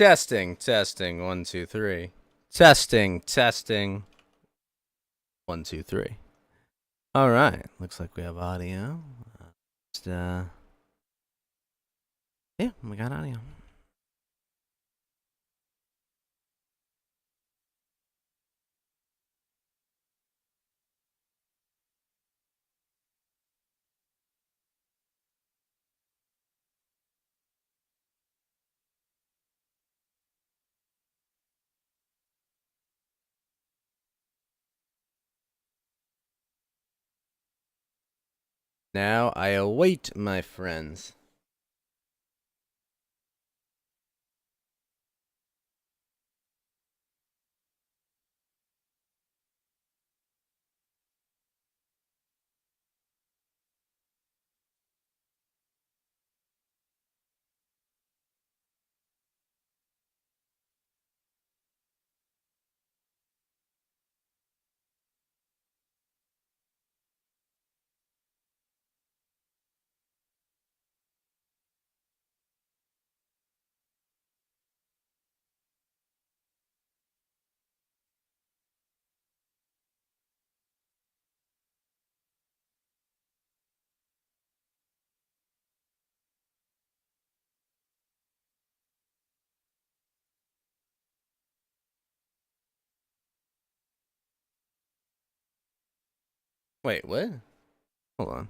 Testing, testing, 1, 2, 3. Testing, testing, 1, 2, 3. All right, looks like we have audio. Yeah, we got audio. Now I await, my friends. Wait, what? Hold on.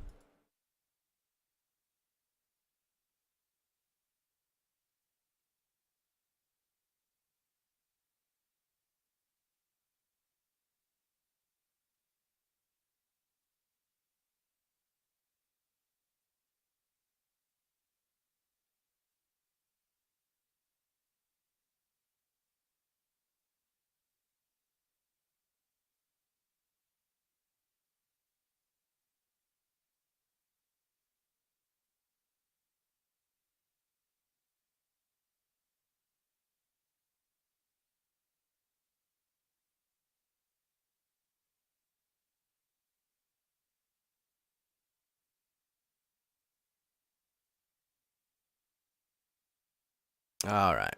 All right.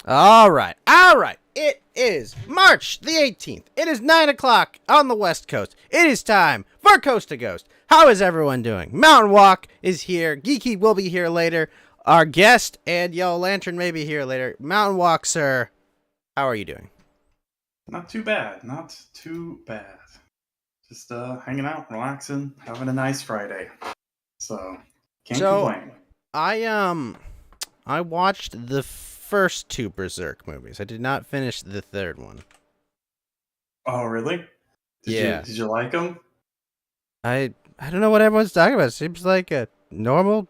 All right. All right. It is March the 18th. It is 9 o'clock on the West Coast. It is time for Coast to Ghost. How is everyone doing? Mountain Walk is here. Geeky will be here later. Our guest and Yellow Lantern may be here later. Mountain Walk, sir, how are you doing? Not too bad. Not too bad. Just hanging out, relaxing, having a nice Friday. So can't complain. I watched the first two Berserk movies. I did not finish the third one. Oh, really? Yeah. Did you like them? I don't know what everyone's talking about. It seems like a normal,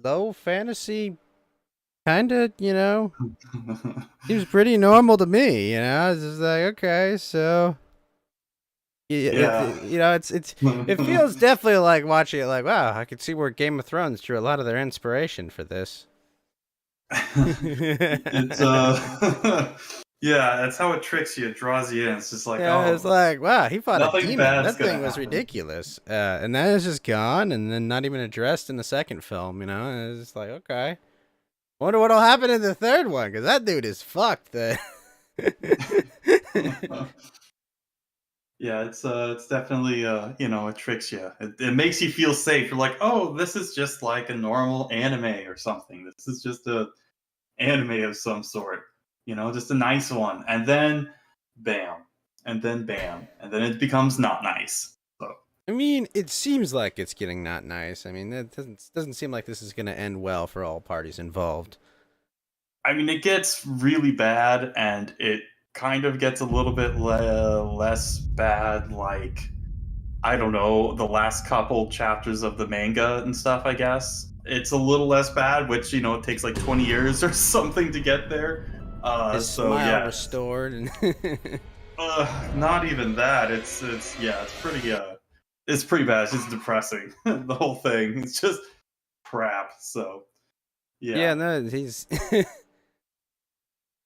low fantasy, kind of, seems pretty normal to me. It's just like, okay, so Yeah. it feels definitely like watching it. Like, wow, I could see where Game of Thrones drew a lot of their inspiration for this. It's yeah, that's how it tricks you. It draws you in. It's just like, it's like, wow, he fought a nothing demon. bad's That thing gonna was happen. ridiculous. And then it's just gone, and then not even addressed in the second film. And it's just like, okay, wonder what'll happen in the third one, because that dude is fucked. Yeah, it's definitely it tricks you. It makes you feel safe. You're like, oh, this is just like a normal anime or something. This is just a anime of some sort. Just a nice one. And then bam. And then bam. And then it becomes not nice. So I mean, it seems like it's getting not nice. I mean, that doesn't seem like this is going to end well for all parties involved. I mean, it gets really bad, and it kind of gets a little bit less bad, like, I don't know, the last couple chapters of the manga and stuff, I guess. It's a little less bad, which, it takes like 20 years or something to get there. His So smile yeah. restored, and Not even that. It's it's pretty bad. It's just depressing. The whole thing. It's just crap. So yeah, yeah. no, he's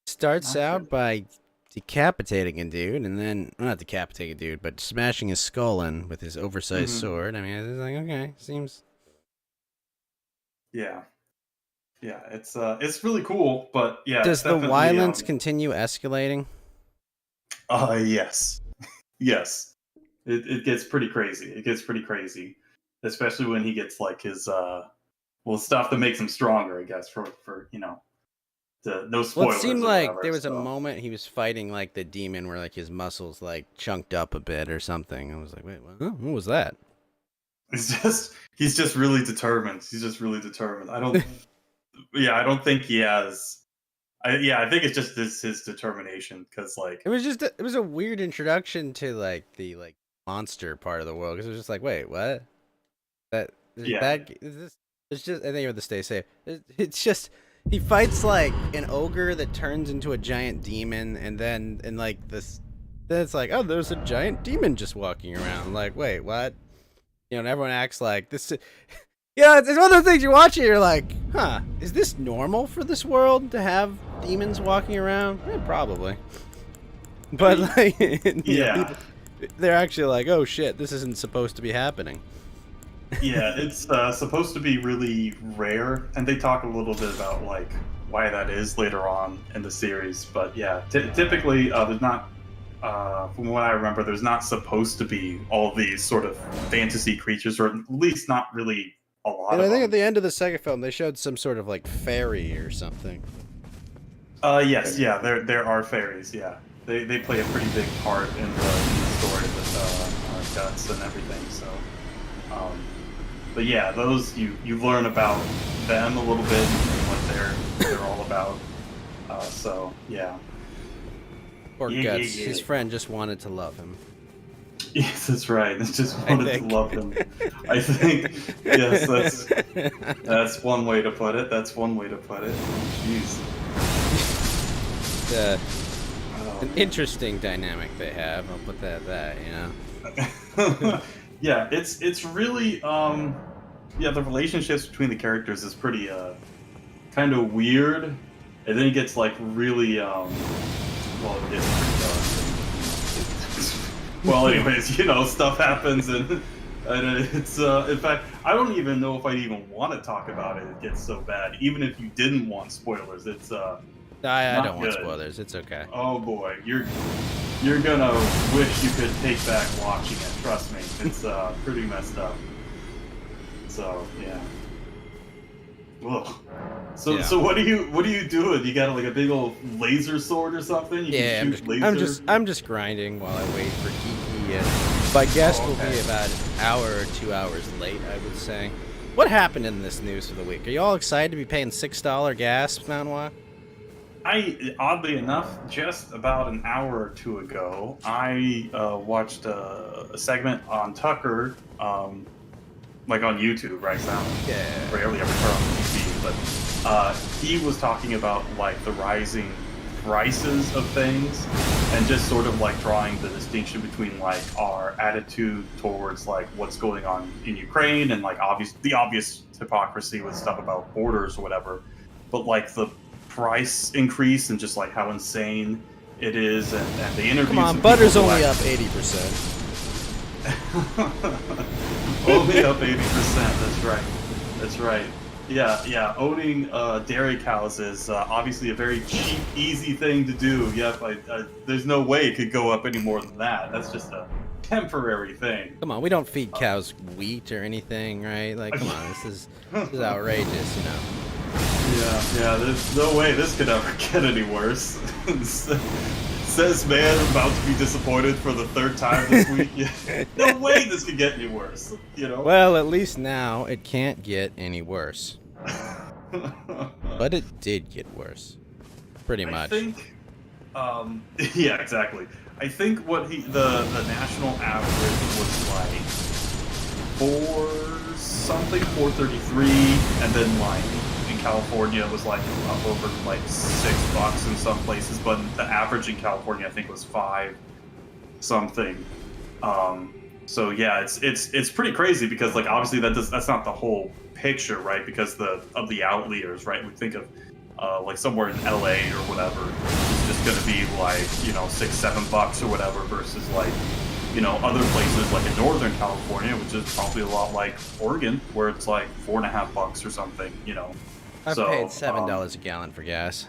starts Not out good. by decapitating a dude, and then well, not decapitating a dude, but smashing his skull in with his oversized Mhm. sword. I mean, it's like, okay, seems Yeah. Yeah, it's really cool, but yeah, it's Does the definitely violence continue escalating? yes. Yes. It gets pretty crazy. It gets pretty crazy, especially when he gets like his well, stuff that makes him stronger, I guess, for no Well, it seemed spoilers or like whatever. there was a So moment he was fighting like the demon where like his muscles like chunked up a bit or something. I was like, wait, what was that? he's just really determined. He's just really determined. I don't yeah, I don't think he has I think it's just his determination because like It was a weird introduction to like the like monster part of the world because it was just like, wait, what? That there's yeah, bad. Is this? It's just. I think you have to stay safe. It's just he fights like an ogre that turns into a giant demon, and then and like this. Then it's like, oh, there's a giant demon just walking around. Like, wait, what? You know, and everyone acts like this. Yeah, it's one of those things you watch it, you're like, huh, is this normal for this world to have demons walking around? Probably. But like, you know, yeah. people, they're actually like, oh shit, this isn't supposed to be happening. Yeah, it's supposed to be really rare, and they talk a little bit about like why that is later on in the series. But yeah, typically there's not, from what I remember, there's not supposed to be all these sort of fantasy creatures, or at least not really a lot And of I think at them. the end of the second film, they showed some sort of like fairy or something. Yes, yeah, there are fairies. Yeah, they play a pretty big part in the story with guts and everything. So. Um, but yeah, those you learn about them a little bit and what they're all about. So yeah, Or yeah, yeah, Guts, yeah. his friend just wanted to love him. Yes, that's right. I just I wanted to think. love them. I think yes, that's one way to put it. That's one way to put it. Jeez. uh, Oh, an interesting dynamic they have. I'll put that at that. You know. man. Yeah, it's really yeah, the relationships between the characters is pretty kind of weird, and then it gets like really well, it gets pretty dark. Well, anyways, stuff happens, and it's in fact, I don't even know if I even want to talk about it. It gets so bad. Even if you didn't want spoilers, it's I not don't want good. spoilers. It's okay. Oh boy, you're gonna wish you could take back watching it. Trust me, it's pretty messed up. So yeah. Ugh. So Yeah. so what are you doing? You got like a big old laser sword or something? You Yeah, can shoot laser. I'm just grinding while I wait for Kiki, and my guest Oh, will be okay. about an hour or 2 hours late, I would say. What happened in this news for the week? Are you all excited to be paying $6 gas, Mountain Walk? Oddly enough, just about an hour or two ago, I watched a segment on Tucker, like on YouTube, right? So I don't Yeah. rarely ever turn on TV, but he was talking about like the rising prices of things, and just sort of like drawing the distinction between like our attitude towards like what's going on in Ukraine, and like the obvious hypocrisy with stuff about borders or whatever, but like the price increase and just like how insane it is, and they interviewed Come on, some butter's people who only up actually- 80%. Only up 80%. That's right. That's right. Yeah, yeah. Owning dairy cows is obviously a very cheap, easy thing to do. Yep. There's no way it could go up any more than that. That's just a temporary thing. Come on, we don't feed cows wheat or anything, right? Like, come on, this is outrageous, you know. Yeah, yeah. There's no way this could ever get any worse. Says man about to be disappointed for the third time this week. Yeah. No way this could get any worse. Well, at least now it can't get any worse. But it did get worse. Pretty I much. think, yeah, exactly. I think what the national average was like 433, and then like in California it was like up over like $6 in some places, but the average in California I think was 5 something. So yeah, it's pretty crazy because like obviously that's not the whole picture, right? Because of the outliers, right? We think of like somewhere in LA or whatever, it's just gonna be like $6-7 or whatever, versus like other places like in Northern California, which is probably a lot like Oregon, where it's like $4.50 or something. I've paid $7 a gallon for gas.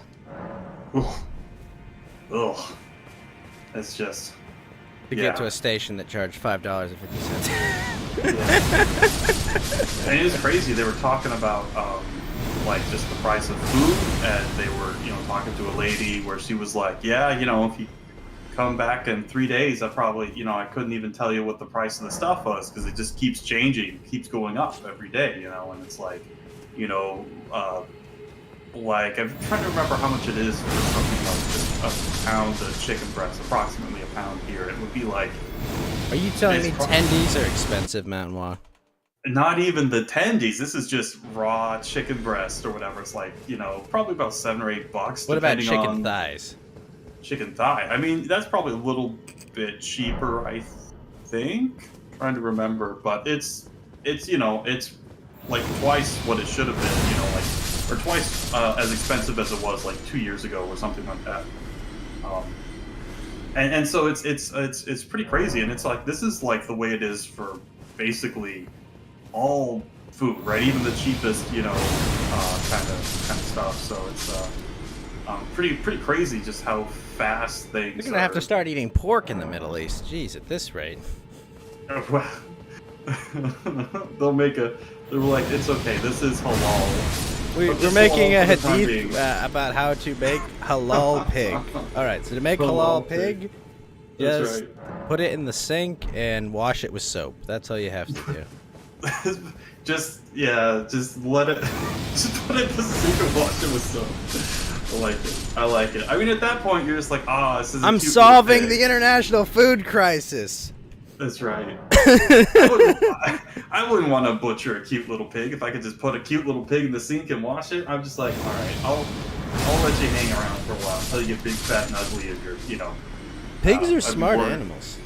Ugh. It's just to get to a station that charged $5.50. And it was crazy. They were talking about like just the price of food, and they were talking to a lady where she was like, yeah, if you come back in 3 days, I probably I couldn't even tell you what the price of the stuff was because it just keeps changing, keeps going up every day, and it's like like I'm trying to remember how much it is for something like just a pound of chicken breast, approximately a pound here. It would be like. Are you telling me tendies are expensive, Mountain Walk? Not even the tendies. This is just raw chicken breast or whatever. It's like probably about $7 or $8. What about chicken thighs? Chicken thigh. I mean, that's probably a little bit cheaper, I think. I'm trying to remember, but it's like twice what it should have been. Or twice as expensive as it was like 2 years ago or something like that. And so it's pretty crazy, and it's like this is like the way it is for basically all food, right? Even the cheapest, kind of stuff. So it's pretty crazy just how fast things. You're gonna have to start eating pork in the Middle East. Jeez, at this rate. Well, they're like, it's okay. This is halal. We're making a hadith about how to make halal pig. All right, so to make halal pig, just put it in the sink and wash it with soap. That's all you have to do. just let it. Just put it in the sink and wash it with soap. I like it. I mean, at that point, you're just like, this is. I'm solving the international food crisis. That's right. I wouldn't want to butcher a cute little pig. If I could just put a cute little pig in the sink and wash it, I'm just like, all right, I'll let you hang around for a while until you get big, fat, and ugly, and you're, Pigs are smart animals.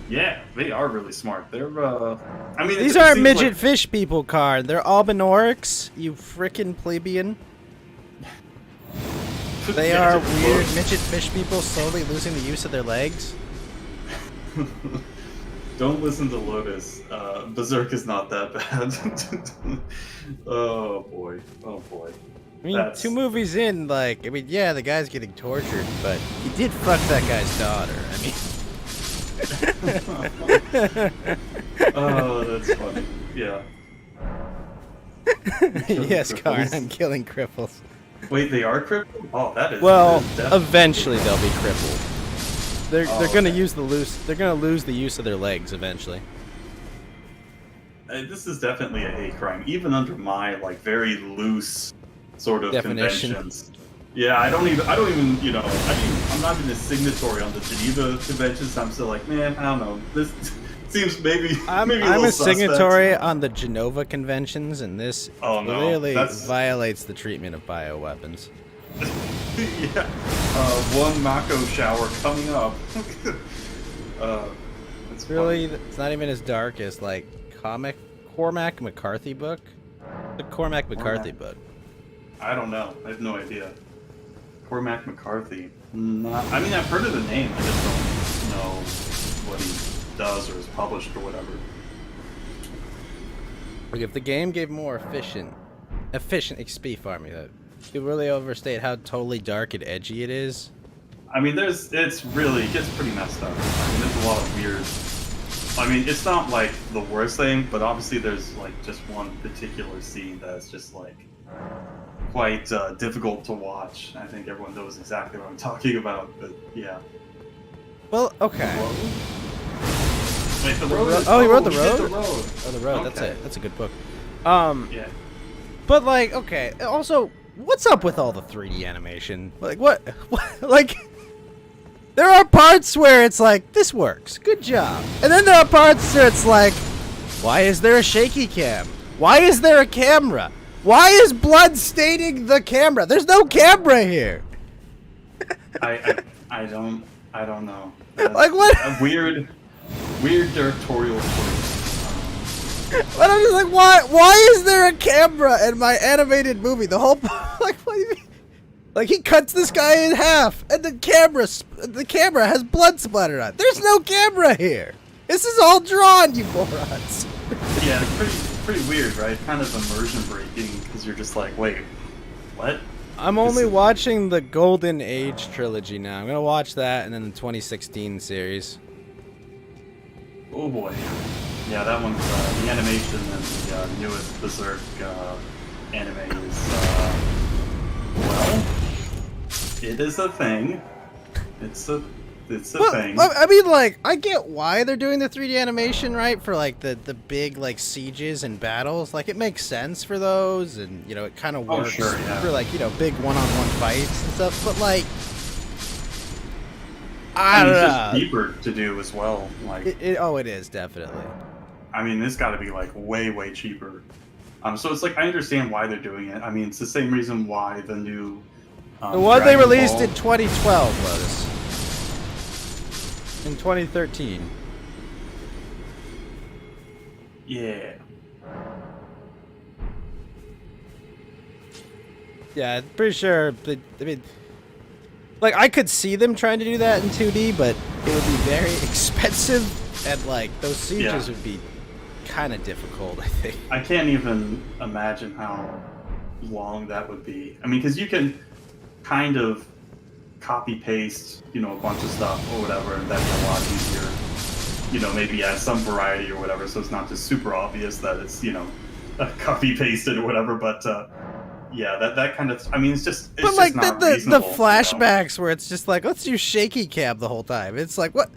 Yeah, they are really smart. They're, I mean, these aren't midget fish people, Karn. They're albinorics, you frickin' plebeian. They are weird midget fish people slowly losing the use of their legs. Don't listen to Lotus. Berserk is not that bad. Oh boy. I mean, 2 movies in, yeah, the guy's getting tortured, but he did fuck that guy's daughter. Oh, that's funny. Yeah. Yes, Karn, I'm killing cripples. Wait, they are crippled? Oh, that is. Well, that is eventually they'll be crippled. They're gonna They're gonna lose the use of their legs eventually. This is definitely a hate crime, even under my very loose sort of definition. Conventions. Yeah, I'm not even a signatory on the Geneva Conventions. I'm still like, man, I don't know. This seems maybe. I'm a signatory on the Genova Conventions, and this clearly violates the treatment of bioweapons. Yeah, one Mako shower coming up. It's really, it's not even as dark as Cormac McCarthy book. The Cormac McCarthy book. I don't know. I have no idea. Cormac McCarthy. I mean, I've heard of the name. I just don't know what he does or is published or whatever. If the game gave more efficient XP farming, you really overstate how totally dark and edgy it is. I mean, it gets pretty messed up. I mean, there's a lot of weird. I mean, it's not the worst thing, but obviously there's just one particular scene that's just quite difficult to watch. I think everyone knows exactly what I'm talking about, but yeah. Well, okay. Wait, the road. He wrote the road. Oh, the road. Okay. That's a good book. Yeah. But okay. Also, what's up with all the 3D animation? What? There are parts where it's this works, good job, and then there are parts where it's why is there a shaky cam? Why is there a camera? Why is blood staining the camera? There's no camera here. I don't know. What? A weird directorial choice. But I'm just why is there a camera in my animated movie? The whole what do you mean? He cuts this guy in half, and the camera has blood splattered on it. There's no camera here. This is all drawn, you morons. Yeah, it's pretty weird, right? Kind of immersion breaking, because you're just wait, what? I'm only watching the Golden Age trilogy now. I'm gonna watch that and then the 2016 series. Oh boy. Yeah, that one's the animation and the newest Berserk anime is well, it is a thing. It's a thing. I mean, like, I get why they're doing the 3D animation, right? For like the big like sieges and battles. Like, it makes sense for those, and you know, it kind of works for like, you know, big one-on-one fights and stuff. But like, I don't know. It's just cheaper to do as well. Like, it is definitely. I mean, this got to be like way cheaper. So it's like I understand why they're doing it. I mean, it's the same reason why the new the one Dragon they released Ball... in 2012 was in 2013. Yeah. Yeah, I'm pretty sure. I mean, like, I could see them trying to do that in 2D, but it would be very expensive, and like those sieges would be kind of difficult, I think. I can't even imagine how long that would be. I mean, because you can kind of copy paste, you know, a bunch of stuff or whatever, and that'd be a lot easier. You know, maybe add some variety or whatever, so it's not just super obvious that it's, you know, copy pasted or whatever. But yeah, that kind of. I mean, it's just. It's but like just not the reasonable, flashbacks where it's just like, let's use shaky cam the whole time. It's like, what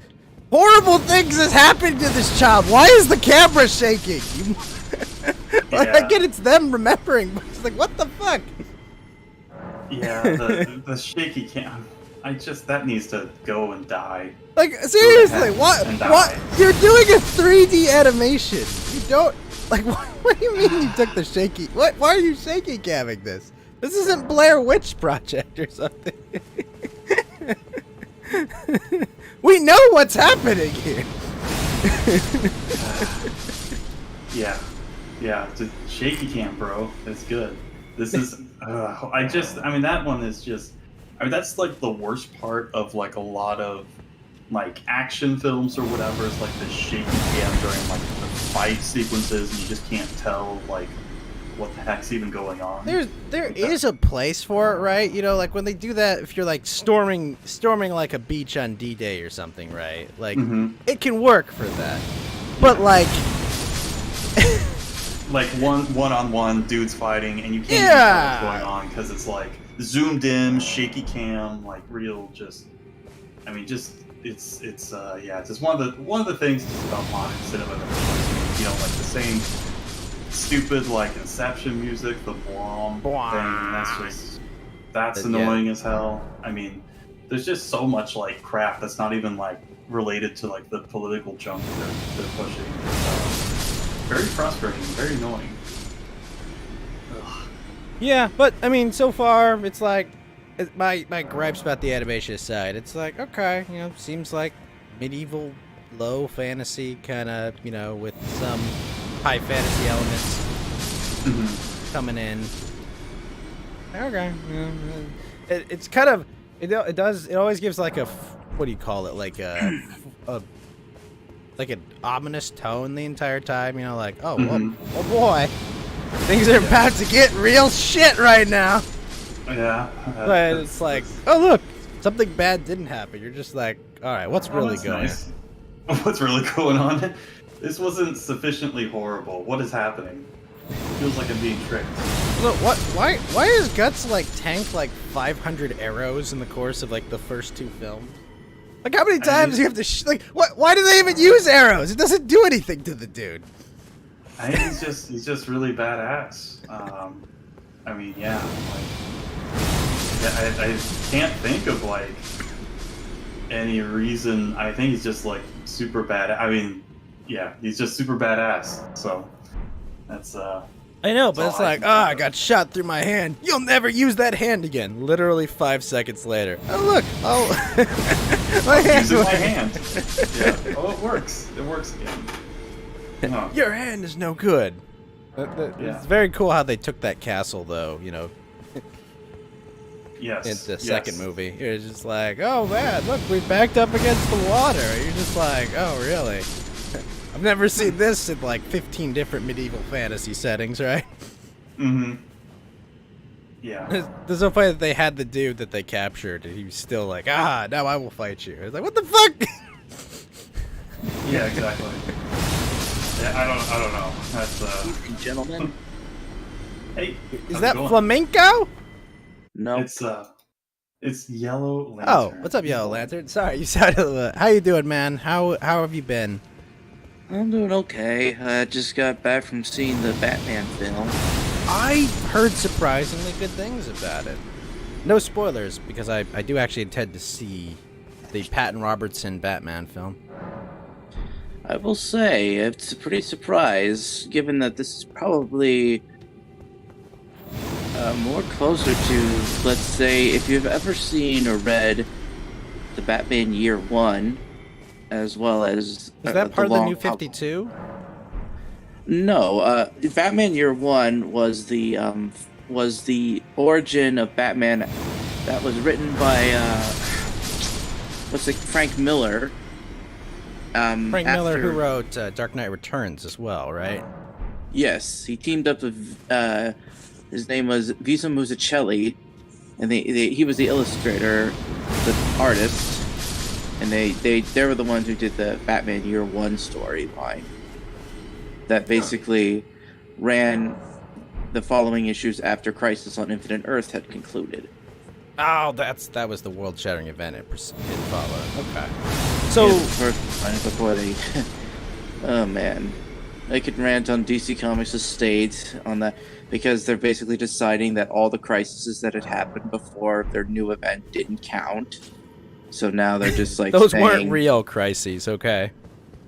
horrible things has happened to this child? Why is the camera shaking? Like, I get it's them remembering, but it's like, what the fuck? Yeah, the shaky cam. That needs to go and die. Like, seriously, what? You're doing a 3D animation. You don't, like, what do you mean you took the shaky? Why are you shaky camming this? This isn't Blair Witch Project or something. We know what's happening here. Yeah, it's a shaky cam, bro. It's good. This is, I mean, that one is just, I mean, that's like the worst part of like a lot of like action films or whatever, is like the shaky cam during like the fight sequences, and you just can't tell like what the heck's even going on. There is a place for it, right? You know, like when they do that, if you're like storming like a beach on D-Day or something, right? Like it can work for that. But like like one-on-one dudes fighting, and you can't even tell what's going on because it's like zoomed in, shaky cam, like real. Just, I mean, just it's just one of the things just about modern cinema that annoys me. You know, like the same stupid like Inception music, the blom thing. That's annoying as hell. I mean, there's just so much like crap that's not even like related to like the political junk they're pushing. Very frustrating, very annoying. Ugh. Yeah, but I mean, so far it's like my gripes about the animation aside, it's like, okay, you know, seems like medieval low fantasy kind of, you know, with some high fantasy elements coming in. Okay, it's kind of it always gives like a, what do you call it, like a like an ominous tone the entire time, you know, like, oh, oh boy, things are about to get real shit right now. Yeah. But it's like, oh look, something bad didn't happen. You're just like, all right, what's really going on? What's really going on? This wasn't sufficiently horrible. What is happening? Feels like I'm being tricked. Look, why does Guts like tank like 500 arrows in the course of like the first two films? Like, how many times do you have to like, why do they even use arrows? It doesn't do anything to the dude. I think he's just really badass. I mean, yeah, like, I can't think of like any reason. I think he's just like super bad. I mean, yeah, he's just super badass. So that's I know, but it's like, I got shot through my hand. You'll never use that hand again. Literally 5 seconds later. Oh look, my hand. Using my hand. Yeah. Oh, it works. It works again. Huh. Your hand is no good. It's very cool how they took that castle, though. You know. Yes. In the second movie, you're just like, oh man, look, we backed up against the water. You're just like, oh really? I've never seen this in like 15 different medieval fantasy settings, right? Yeah. There's no point that they had the dude that they captured, and he was still like, now I will fight you. It's like, what the fuck? Yeah, exactly. Yeah, I don't know. That's Gentlemen. Hey, Is how's that it going? flamenco? No. It's Yellow Lantern. Oh, what's up, Yellow Lantern? Sorry, you sounded. How you doing, man? How have you been? I'm doing okay. I just got back from seeing the Batman film. I heard surprisingly good things about it. No spoilers, because I do actually intend to see the Patton Robertson Batman film. I will say, it's a pretty surprise, given that this is probably more closer to, let's say, if you've ever seen or read the Batman Year One, as well as... Is that part of the New 52? No, Batman Year One was the origin of Batman that was written by Frank Miller. Frank Miller, who wrote Dark Knight Returns as well, right? Yes, he teamed up with his name was Visa Musicelli, and he was the illustrator, the artist, and they were the ones who did the Batman Year One storyline that basically ran the following issues after Crisis on Infinite Earth had concluded. Oh, that was the world-shattering event it followed. Okay. So Before they, oh man, I could rant on DC Comics' estate on that because they're basically deciding that all the crises that had happened before their new event didn't count. So now they're just like those saying, weren't real crises, okay?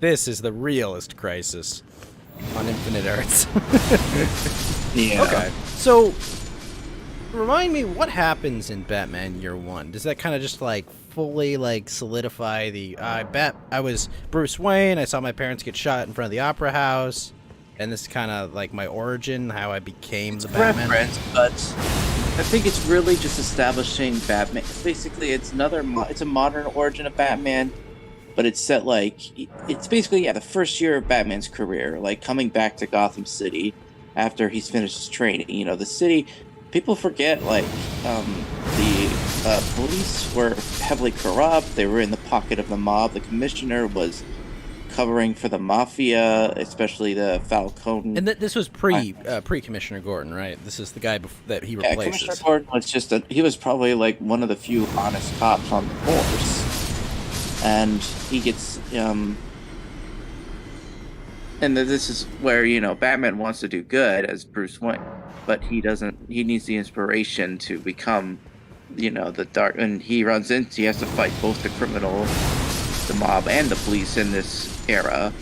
This is the realest crisis on Infinite Earths. Yeah. Okay. So, remind me, what happens in Batman Year One? Does that kind of just like fully like solidify the? I was Bruce Wayne. I saw my parents get shot in front of the Opera House, and this is kind of like my origin, how I became the Batman. Reference, but I think it's really just establishing Batman. Basically, it's a modern origin of Batman, but it's set like it's basically the first year of Batman's career, like coming back to Gotham City after he's finished his training. You know, the city. People forget, like, the police were heavily corrupt. They were in the pocket of the mob. The commissioner was covering for the mafia, especially the Falcone. And this was pre-Commissioner Gordon, right? This is the guy that he replaces. Commissioner Gordon was he was probably, like, one of the few honest cops on the force. And he gets, and this is where, Batman wants to do good as Bruce Wayne. But he needs the inspiration to become, the dark, and he has to fight both the criminal, the mob, and the police in this era.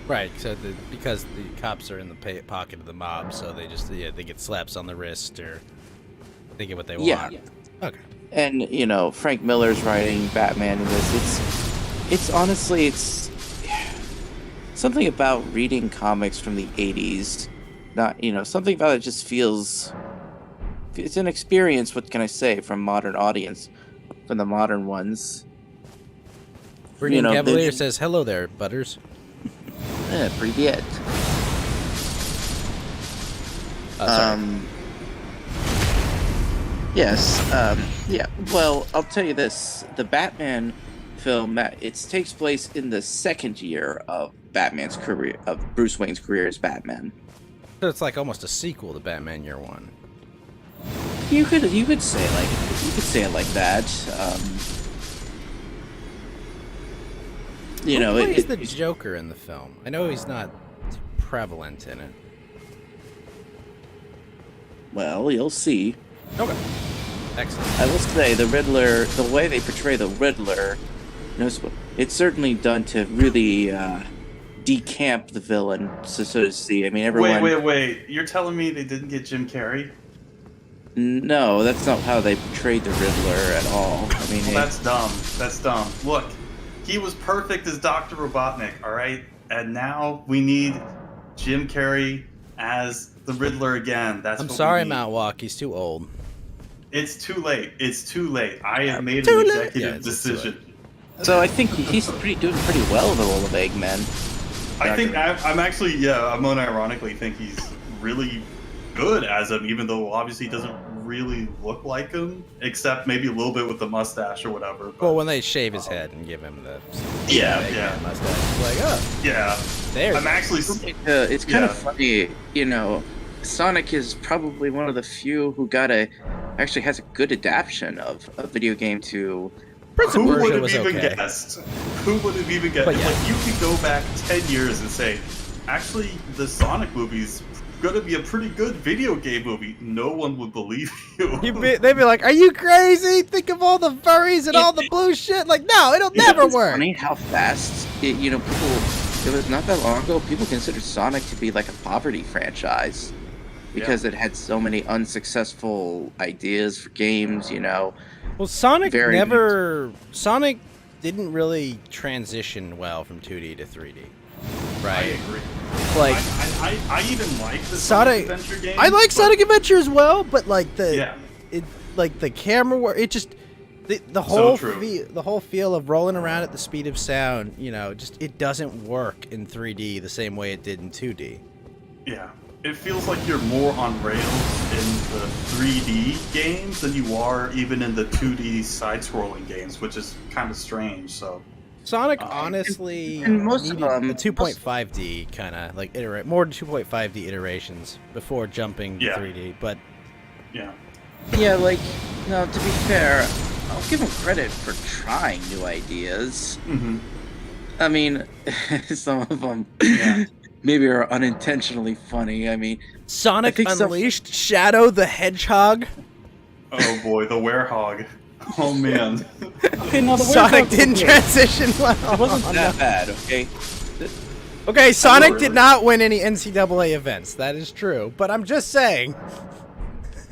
Right, so because the cops are in the pocket of the mob, so they just, they get slaps on the wrist, or they get what they want. Yeah. Okay. And, Frank Miller's writing Batman in this. It's honestly, it's something about reading comics from the 80s. Not, something about it just feels... It's an experience, what can I say, from modern audience, from the modern ones. Bernard Cavalier says, hello there, Butters. Привет. Yes, yeah, well, I'll tell you this. The Batman film, it takes place in the second year of Batman's career, of Bruce Wayne's career as Batman. So it's like almost a sequel to Batman Year One. You could say it like that. Who plays the Joker in the film? I know he's not prevalent in it. Well, you'll see. Okay. Excellent. I will say the Riddler, the way they portray the Riddler, it's certainly done to really decamp the villain, so to see. I mean, everyone. Wait! You're telling me they didn't get Jim Carrey? No, that's not how they portrayed the Riddler at all. I mean, that's dumb. That's dumb. Look, he was perfect as Dr. Robotnik, all right? And now we need Jim Carrey as the Riddler again. I'm sorry, Mount Walk. He's too old. It's too late. It's too late. I have made an executive decision. So I think he's doing pretty well in the role of Eggman. I think I'm actually, I'm unironically think he's really good as him, even though obviously he doesn't really look like him, except maybe a little bit with the mustache or whatever. But, Well, when they shave his head and give him the yeah. mustache, it's like, oh, Yeah. there's I'm actually... It's kind of funny, you know. Sonic is probably one of the few who actually has a good adaptation of a video game to. Prince of Who would Persia have was even okay. guessed? Who would have even guessed? But yeah. Like, you could go back 10 years and say, actually, the Sonic movie's gonna be a pretty good video game movie. No one would believe you. They'd be like, "Are you crazy? Think of all the furries and all the blue shit." Like, no, it'll never It's work. funny how fast people. It was not that long ago. People considered Sonic to be like a poverty franchise because it had so many unsuccessful ideas for games. You know. Well, Sonic didn't really transition well from 2D to 3D. I Right? agree. Like, I even like the Sonic Adventure games. I like but- Sonic Adventure as well, but like Yeah. the camera work, it just the whole true. the whole feel of rolling around at the speed of sound, you know, just it doesn't work in 3D the same way it did in 2D. Yeah. It feels like you're more on rails in the 3D games than you are even in the 2D side-scrolling games, which is kind of strange. So Sonic honestly and most of needed them- the 2.5D kind of like more 2.5D iterations before jumping to Yeah. 3D, but yeah, Yeah, like, no, to be fair, I'll give him credit for trying new ideas. mm-hmm. I mean, some of them Yeah. maybe are unintentionally funny. I mean, Sonic think some- Unleashed Shadow the Hedgehog. Oh boy, the werehog. Oh man. okay, no, the Sonic Werewolf- didn't okay, transition well. It wasn't that bad, okay? Okay, Sonic really. did not win any NCAA events. That is true, but I'm just saying.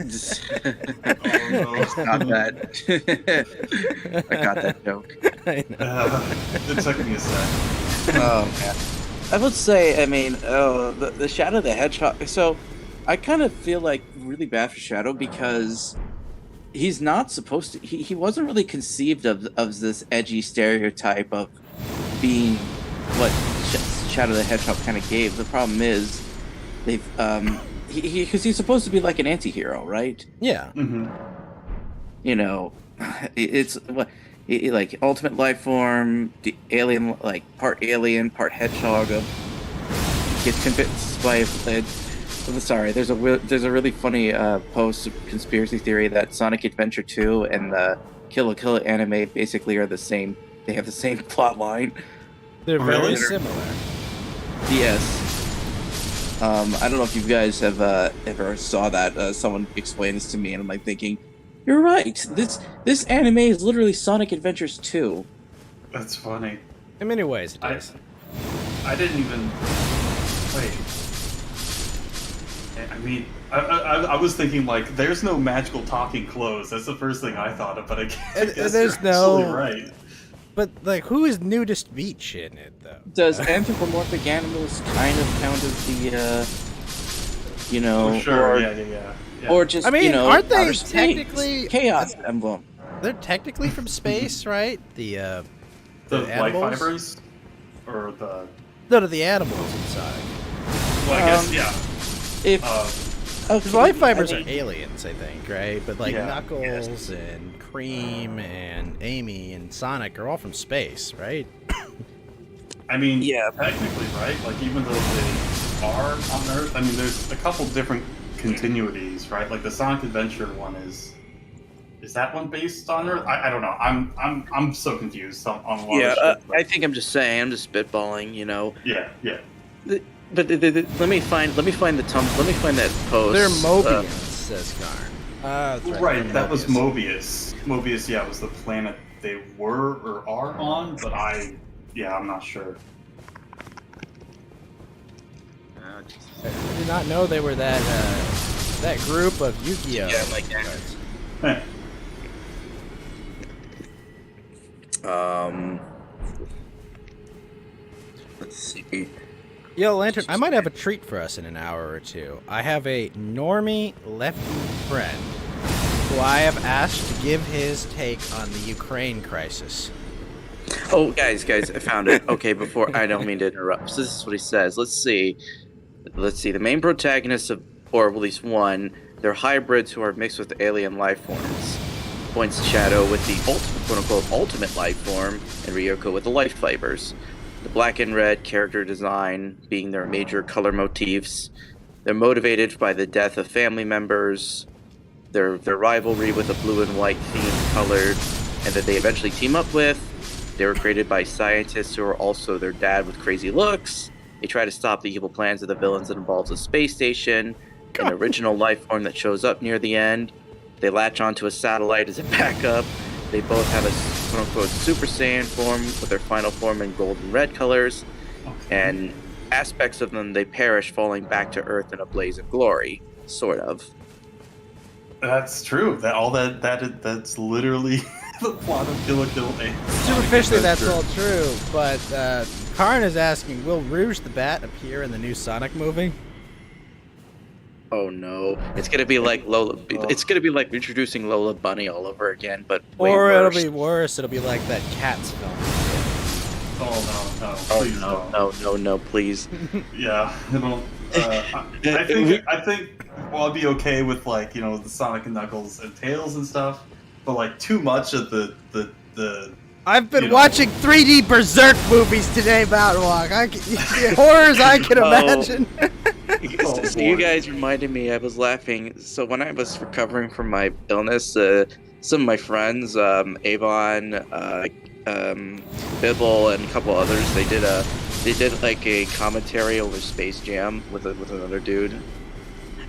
Just- Oh no. It's not bad. I got that joke. I know. It took me a sec. Oh man, I would say, I mean, the Shadow the Hedgehog. So, I kind of feel like really bad for Shadow because he's not supposed to. He wasn't really conceived of this edgy stereotype of being what Shadow the Hedgehog kind of gave. The problem is they've because he's supposed to be like an anti-hero, right? Yeah. Mm-hmm. You know, it's like ultimate life form, the alien, like part alien, part hedgehog. Gets convinced by sorry. There's a really funny post conspiracy theory that Sonic Adventure 2 and the Kill la Kill anime basically are the same. They have the same plot line. They're very Really? similar. Yes. I don't know if you guys have ever saw that. Someone explained this to me, and I'm like thinking, you're right. This anime is literally Sonic Adventures 2. That's funny. In many ways, it I is. didn't even wait. I mean, I was thinking like, there's no magical talking clothes. That's the first thing I thought of, but I guess there's you're absolutely no- right. But like, who is nudist beach in it though? Does anthropomorphic animals kind of count as the, you know, Oh, sure. or, Yeah. or just, I mean, you know, aren't they outer space, technically- chaos emblem? They're technically from space, right? The the life animals? fibers, or the No, the animals inside. well, I guess yeah. If Because life fibers I are mean, aliens, I think, right? But like Yeah. Knuckles and Cream and Amy and Sonic are all from space, right? I mean, Yeah. technically, right? Like, even though they are on Earth, I mean, there's a couple different continuities, right? Like the Sonic Adventure one is that one based on Earth? I don't know. I'm so confused on a lot of shit. I think I'm just saying, I'm just spitballing, you know. Yeah. But let me find that post. They're Mobians, says Karn. That's Right, they're that was Mobius. Mobius, yeah, was the planet they were or are on, but I'm not sure. I did not know they were that group of Yu-Gi-Oh. Yeah, like that. Heh. Let's see. Yo, Lantern, I might have a treat for us in an hour or two. I have a Normie Left friend who I have asked to give his take on the Ukraine crisis. Oh, guys, I found it. Okay, before I don't mean to interrupt. So this is what he says. Let's see. The main protagonist of or at least one. They're hybrids who are mixed with alien life forms. Points Shadow with the quote-unquote ultimate life form, and Ryoko with the life fibers. The black and red character design being their major color motifs. They're motivated by the death of family members, their rivalry with a blue and white theme colored, and that they eventually team up with. They were created by scientists who are also their dad with crazy looks. They try to stop the evil plans of the villains that involves a space station, an original life form that shows up near the end. They latch onto a satellite as a backup. They both have a quote-unquote Super Saiyan form with their final form in gold and red colors. And aspects of them, they perish, falling back to Earth in a blaze of glory. Sort of. That's true. That's literally the plot of Kill la Kill 8. Superficially, that's all true, but Karn is asking, will Rouge the Bat appear in the new Sonic movie? Oh no! It's gonna be like Lola. It's gonna be like introducing Lola Bunny all over again, but or worse. It'll be worse. It'll be like that Cats film. Oh no! Oh Please no! Please. Yeah, it'll. I think well, I'd be okay with like the Sonic and Knuckles and Tails and stuff, but like too much of the. I've been watching 3D Berserk movies today, Mountain Walk. Horrors I can imagine. So you guys reminded me, I was laughing. So when I was recovering from my illness, some of my friends, Avon, Bibble, and a couple others, they did like a commentary over Space Jam with another dude.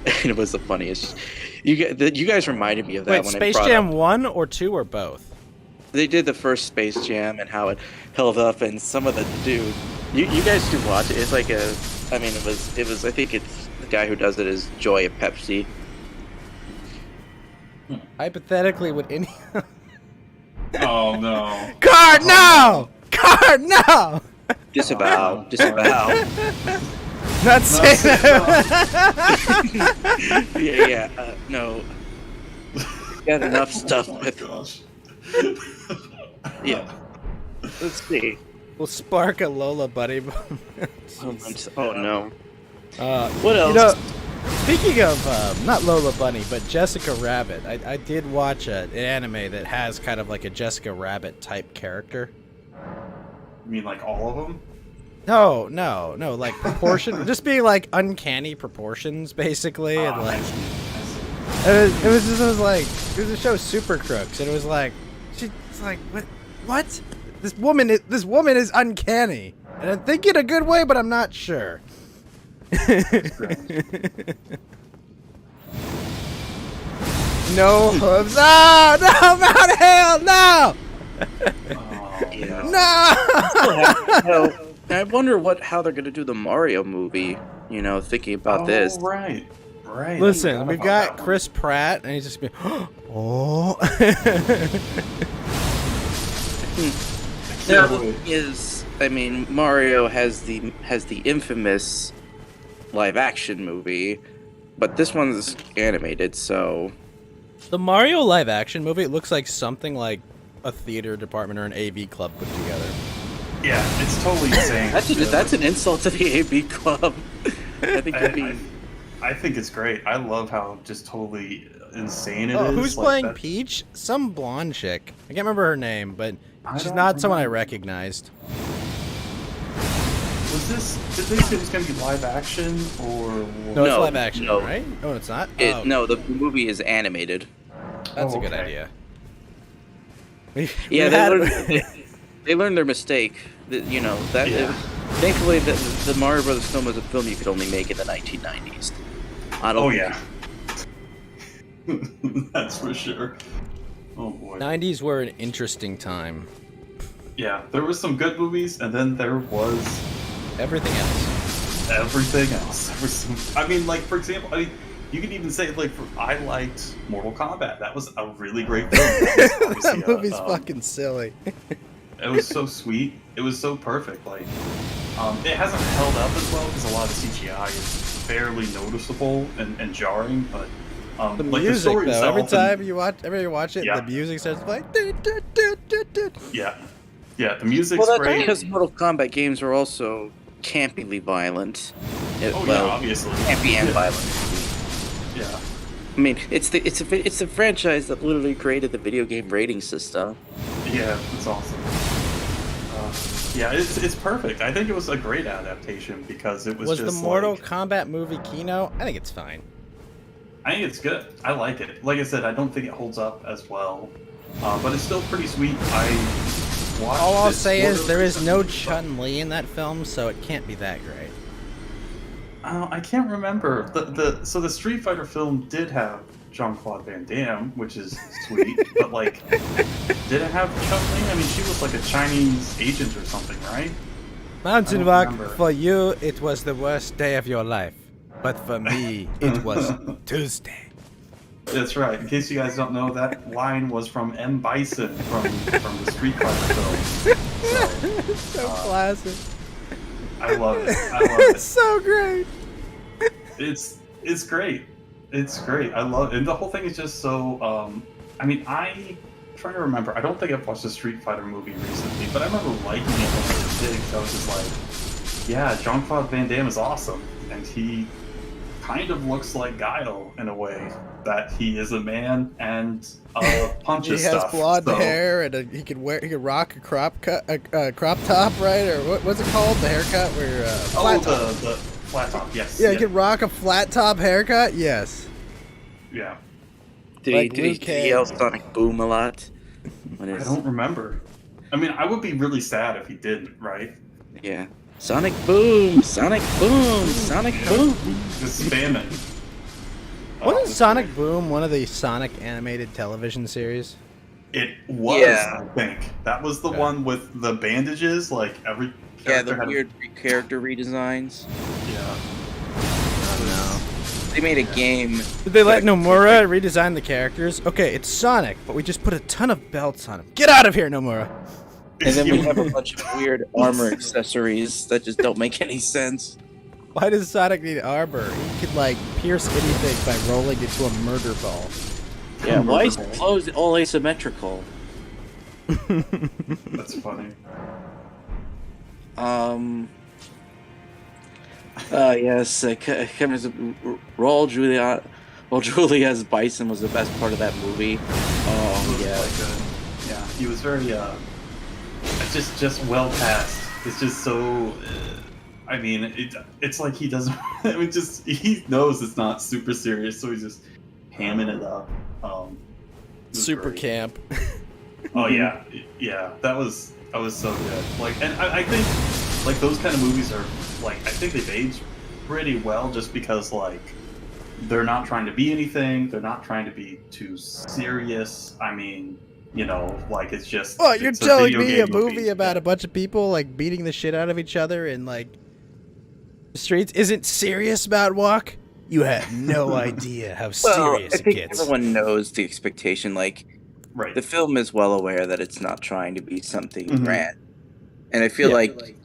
And it was the funniest. You guys reminded me of that. Wait, when Space Jam 1 or 2 or both? They did the first Space Jam and how it held up, and some of the dude. You guys should watch it. It's like it was. I think it's the guy who does it is Joy at Pepsi. Hypothetically, would any? Oh no! Card no! Card no! Disavow. Not saying that. No. Got enough stuff with. Gosh. Yeah. Let's see. We'll spark a Lola Bunny. Oh no. What else? Speaking of not Lola Bunny, but Jessica Rabbit, I did watch an anime that has kind of like a Jessica Rabbit type character. You mean like all of them? No, like proportion, just being like uncanny proportions, basically, and like it was a show Super Crooks, and it was like she's like what? This woman is uncanny, and I think in a good way, but I'm not sure. No hooves. Oh, no, Mount Hale, no! No! I wonder how they're gonna do the Mario movie. Thinking about this. Right. Listen, we've got Chris Pratt, and he's just being, oh. Mario has the infamous live action movie, but this one's animated, so. The Mario live action movie, it looks like something like a theater department or an AV club put together. Yeah, it's totally insane. That's an insult to the AV club. I think it's great. I love how just totally insane it is. Who's playing Peach? Some blonde chick. I can't remember her name, but she's not someone I recognized. Did they say it was going to be live action or? No, it's live action, right? No, it's not. No, the movie is animated. That's a good idea. They learned their mistake. Thankfully, the Mario Brothers film was a film you could only make in the 1990s. That's for sure. Oh boy. 90s were an interesting time. Yeah, there was some good movies, and then there was everything else. There was some. For example, you could even say I liked Mortal Kombat. That was a really great film. That movie's fucking silly. It was so sweet. It was so perfect. It hasn't held up as well because a lot of CGI is fairly noticeable and jarring. But the music, the story though, itself every time you watch it, the music starts like. Yeah, the music's great. Because Mortal Kombat games are also campily violent. Obviously. Campy and violent. Yeah. I mean, it's a franchise that literally created the video game rating system. Yeah, it's awesome. Yeah, it's perfect. I think it was a great adaptation because it was Was just the Mortal like, Kombat movie Kino? I think it's fine. I think it's good. I like it. Like I said, I don't think it holds up as well, but it's still pretty sweet. I watched. All I'll it say sort is of there is no recently, Chun-Li in that film, so it can't be that great. I can't remember. So the Street Fighter film did have Jean-Claude Van Damme, which is sweet, but like, did it have Chun-Li? I mean, she was like a Chinese agent or something, right? Mountain don't Walk, remember. for you, it was the worst day of your life. But for me, it was Tuesday. That's right. In case you guys don't know, that line was from M. Bison from the Street Fighter film. So classic. I love it. I love it. It's so great. It's great. It's great. I love it. And the whole thing is just so. I mean, I'm trying to remember. I don't think I've watched a Street Fighter movie recently, but I remember liking it when I was a kid. So I was just like, yeah, Jean-Claude Van Damme is awesome, and he kind of looks like Guile in a way that he is a man and punches He has stuff. blonde so, hair and he could rock a crop top, right? Or what's it called? The haircut where flat top. the flat top. Yes. Yeah, he could rock a flat top haircut. Yes. Yeah. Like Did Liu he Kang. yell Sonic Boom a lot? When I his- don't remember. I mean, I would be really sad if he didn't, right? Yeah. Sonic Boom! Sonic Boom! Sonic Boom! Just spamming. Wasn't Sonic Boom one of the Sonic animated television series? It was, Yeah. I think. That was the Okay. one with the bandages, like every Yeah, character the had weird character redesigns. Yeah. I don't know. They made a game. Did they let Nomura redesign the characters? Okay, it's Sonic, but we just put a ton of belts on him. Get out of here, Nomura! And then we have a bunch of weird armor accessories that just don't make any sense. Why does Sonic need armor? He could, like, pierce anything by rolling into a murder ball. Yeah, why is clothes all asymmetrical? That's funny. Yes, Raul Julia's Bison was the best part of that movie. It Oh, was yeah. quite good. Yeah, he was very it's just well cast. It's just so I mean, it's like he doesn't I mean, just he knows it's not super serious, so he's just hamming it up. It was Super great. camp. Oh yeah, yeah. That was so good. Like, and I think like those kind of movies are like I think they've aged pretty well just because like they're not trying to be anything. They're not trying to be too serious. I mean, you know, like it's just. What, you're it's a telling video me a game movie about a bunch of people, like, beating the shit out of each other in, like, the streets isn't serious about Walk? You have no idea how Well, serious I it think gets. everyone knows the expectation. Like, Right. the film is well aware that it's not trying to be something Mhm. grand. And I feel Yeah. like,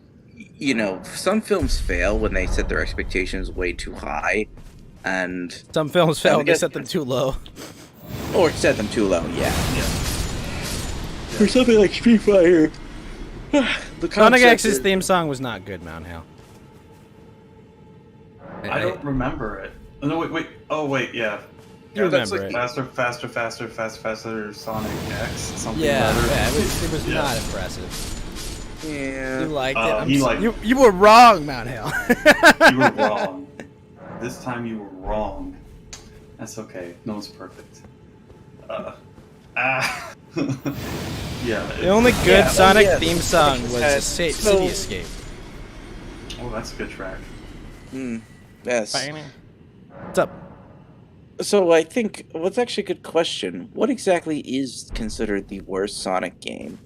you know, some films fail when they set their expectations way too high. And Some films fail I when they guess- set them too low. or set them too low, yeah. Yeah. For something like Street Fighter, the Sonic concept X's is- theme song was not good, Mount Hale. I don't remember it. Oh, no, wait. Oh, wait. Yeah. You Yeah, that's remember like it. faster, Sonic X, something Yeah, or other. yeah, it was Yeah. not impressive. Yeah. You liked it. he I'm so- liked- you were wrong, Mount Hale. You were wrong. This time you were wrong. That's okay. No one's perfect. Yeah. The only good Yeah, Sonic yeah. theme song was Uh, City so- Escape. Oh, that's a good track. Yes. What's up? So I think what's actually a good question. What exactly is considered the worst Sonic game?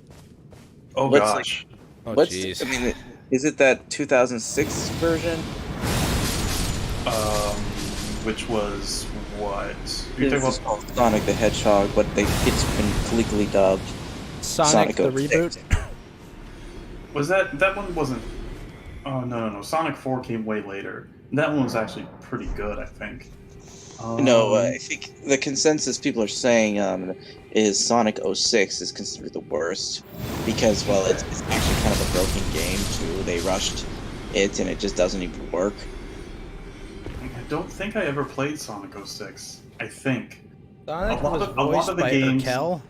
Oh What's gosh. Oh, What's jeez. I mean, is it that 2006 version? Which was what? It's called Sonic the Hedgehog, but it's been legally dubbed. Sonic the 06. reboot? Was that one wasn't? Oh no. Sonic 4 came way later. That one was actually pretty good, I think. No, I think the consensus people are saying is Sonic 06 is considered the worst because, well, it's actually kind of a broken game too. They rushed it and it just doesn't even work. don't think I ever played Sonic 06. I think. Sonic A lot was of- a lot voiced of the by games- Urkel.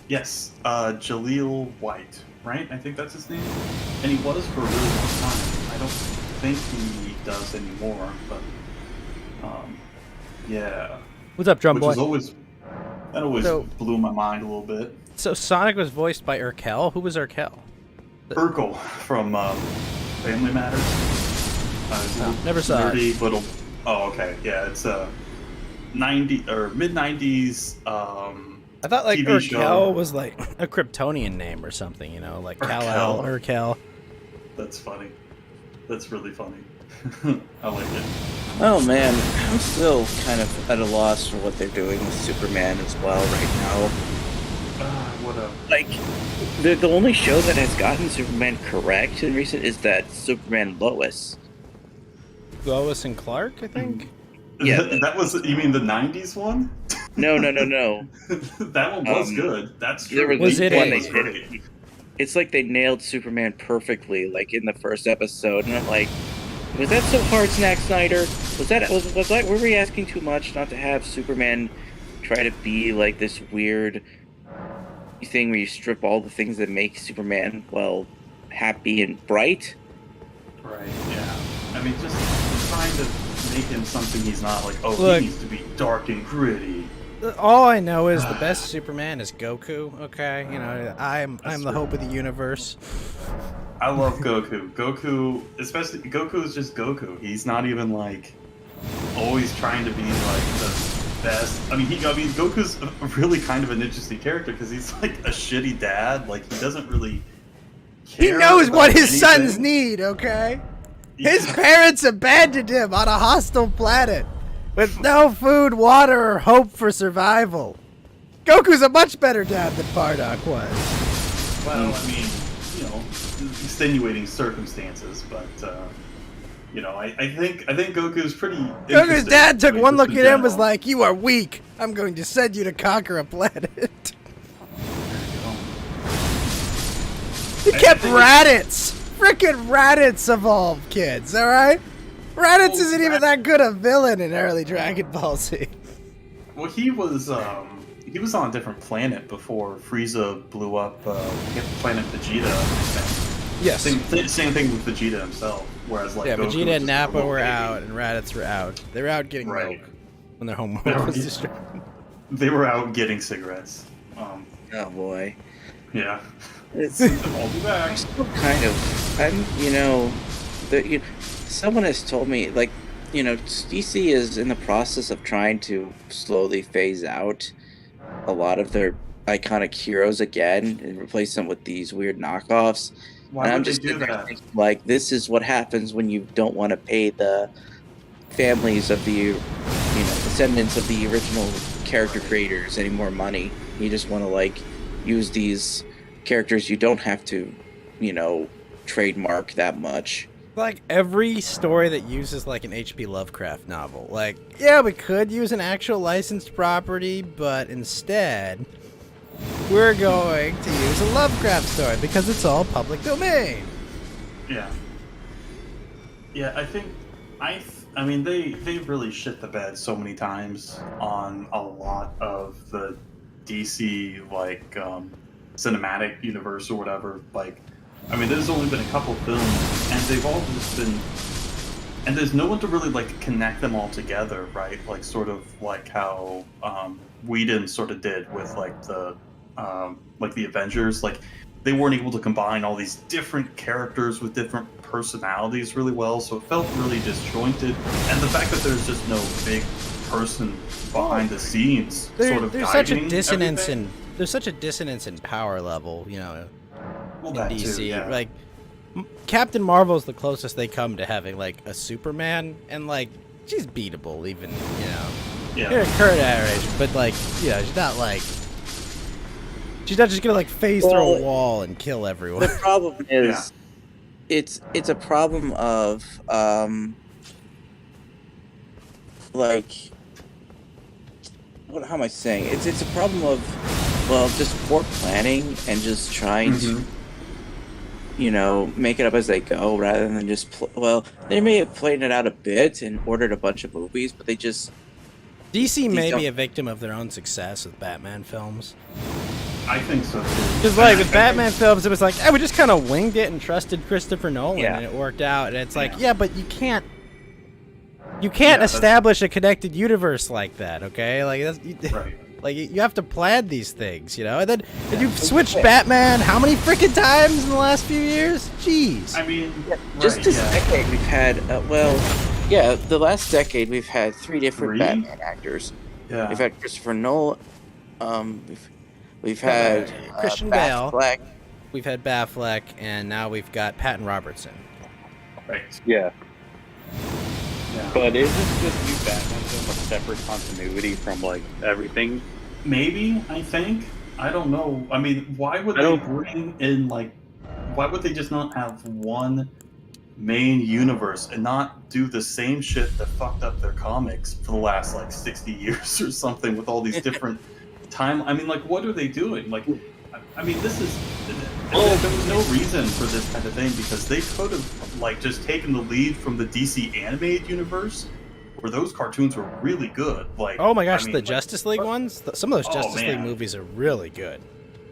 Yes, Jaleel White, right? I think that's his name. And he was for a really long time. I don't think he does anymore, but yeah. What's up, Drum Which Boy? was always So- blew my mind a little bit. So Sonic was voiced by Urkel. Who was Urkel? Urkel from Family Matters. Never saw nerdy little. Oh, okay. Yeah, it's a 90 or mid 90s. I thought like TV Urkel show. was like a Kryptonian name or something, you know, like Urkel. Kal-El, Urkel. That's funny. That's really funny. I like it. Oh man, I'm still kind of at a loss for what they're doing with Superman as well right now. What a Like, the only show that has gotten Superman correct in recent is that Superman Lois. Lois and Clark, I think. Yeah. that was. You mean the 90s one? No. That one was good. That's true. There Was it one a- they did. It's like they nailed Superman perfectly, like in the first episode, and I'm like, was that so hard, Zack Snyder? Was that were we asking too much not to have Superman try to be like this weird thing where you strip all the things that make Superman, well, happy and bright? Right. Yeah. I mean, just trying to make him something he's not. Like, oh, Look. he needs to be dark and gritty. All I know is the best Superman is Goku. Okay, you know, I'm the true. hope of the universe. I love Goku. Goku, especially Goku, is just Goku. He's not even like always trying to be like the best. I mean, Goku's a really kind of an interesting character because he's like a shitty dad. Like he doesn't really. He care knows about what his anything. sons need. Okay, Yeah. his parents abandoned him on a hostile planet with no food, water, or hope for survival. Goku's a much better dad than Bardock was. Well, I mean, you know, extenuating circumstances, but you know, I think Goku's pretty. Goku's interesting. dad took I mean, one just look in at him, was general. like, "You are weak. I'm going to send you to conquer a planet." He kept Raditz. Frickin' Raditz evolve, kids. All right, Raditz Oh, isn't even that good a villain in early Dragon Ball Z. Well, he was on a different planet before Frieza blew up planet Vegeta. Yes. Same thing with Vegeta himself. Whereas like Yeah, Goku was Vegeta just and a Nappa little were baby. out, and Raditz were out. They were out getting Right. milk when their homework They were- was yeah. destroyed. They were out getting cigarettes. Oh boy. Yeah. It's I'll be back. still kind of, someone has told me, like, you know, DC is in the process of trying to slowly phase out a lot of their iconic heroes again and replace them with these weird knockoffs. Why And I'm would they just do sitting there that? thinking, like, this is what happens when you don't want to pay the families of the, descendants of the original character creators any more money. You just want to, like, use these characters you don't have to, trademark that much. Like every story that uses like an H.P. Lovecraft novel. Like, yeah, we could use an actual licensed property, but instead, we're going to use a Lovecraft story because it's all public domain. Yeah. Yeah, I mean, they really shit the bed so many times on a lot of the DC, like, cinematic universe or whatever. Like, I mean, there's only been a couple films, and they've all just been... And there's no one to really, like, connect them all together, right? Like, sort of like how Whedon sort of did with, like, the Avengers. Like, they weren't able to combine all these different characters with different personalities really well, so it felt really disjointed. And the fact that there's just no big person behind the scenes sort of There's such a guiding dissonance everything. there's such a dissonance in power level, Well, in that DC. too, yeah. Like, Captain Marvel's the closest they come to having like a Superman, and like she's beatable, even Yeah. you're a current age, but like she's not like she's not just gonna like phase through a Well, wall and kill everyone. The problem is, it's a problem of like, how am I saying? It's a problem of, well, just poor planning and just trying to make it up as they go rather than just they may have played it out a bit and ordered a bunch of movies, but they just DC may be a victim of their own success with Batman films. I think so too. Because like with Batman films, it was like, we just kind of winged it and trusted Christopher Nolan, and it worked out. And it's like, but you can't establish a connected universe like that, okay? Like that's right. Like you have to plan these things, And then you've switched Batman how many freaking times in the last few years? Jeez. I mean, just this decade we've had the last decade we've had 3 different Batman actors. Yeah. We've had Christopher Nolan. We've had Christian Bale. Batfleck. We've had Batfleck, and now we've got Patton Robertson. Right. Yeah. But isn't this new Batman film a separate continuity from like everything? Maybe, I think. I don't know. I mean, why would they bring in why would they just not have one main universe and not do the same shit that fucked up their comics for the last 60 years or something with all these different time? I mean, what are they doing? I mean, this is there was no reason for this kind of thing because they could have just taken the lead from the DC animated universe, where those cartoons were really good. Oh my gosh, the Justice League ones. Some of those Justice League movies are really good.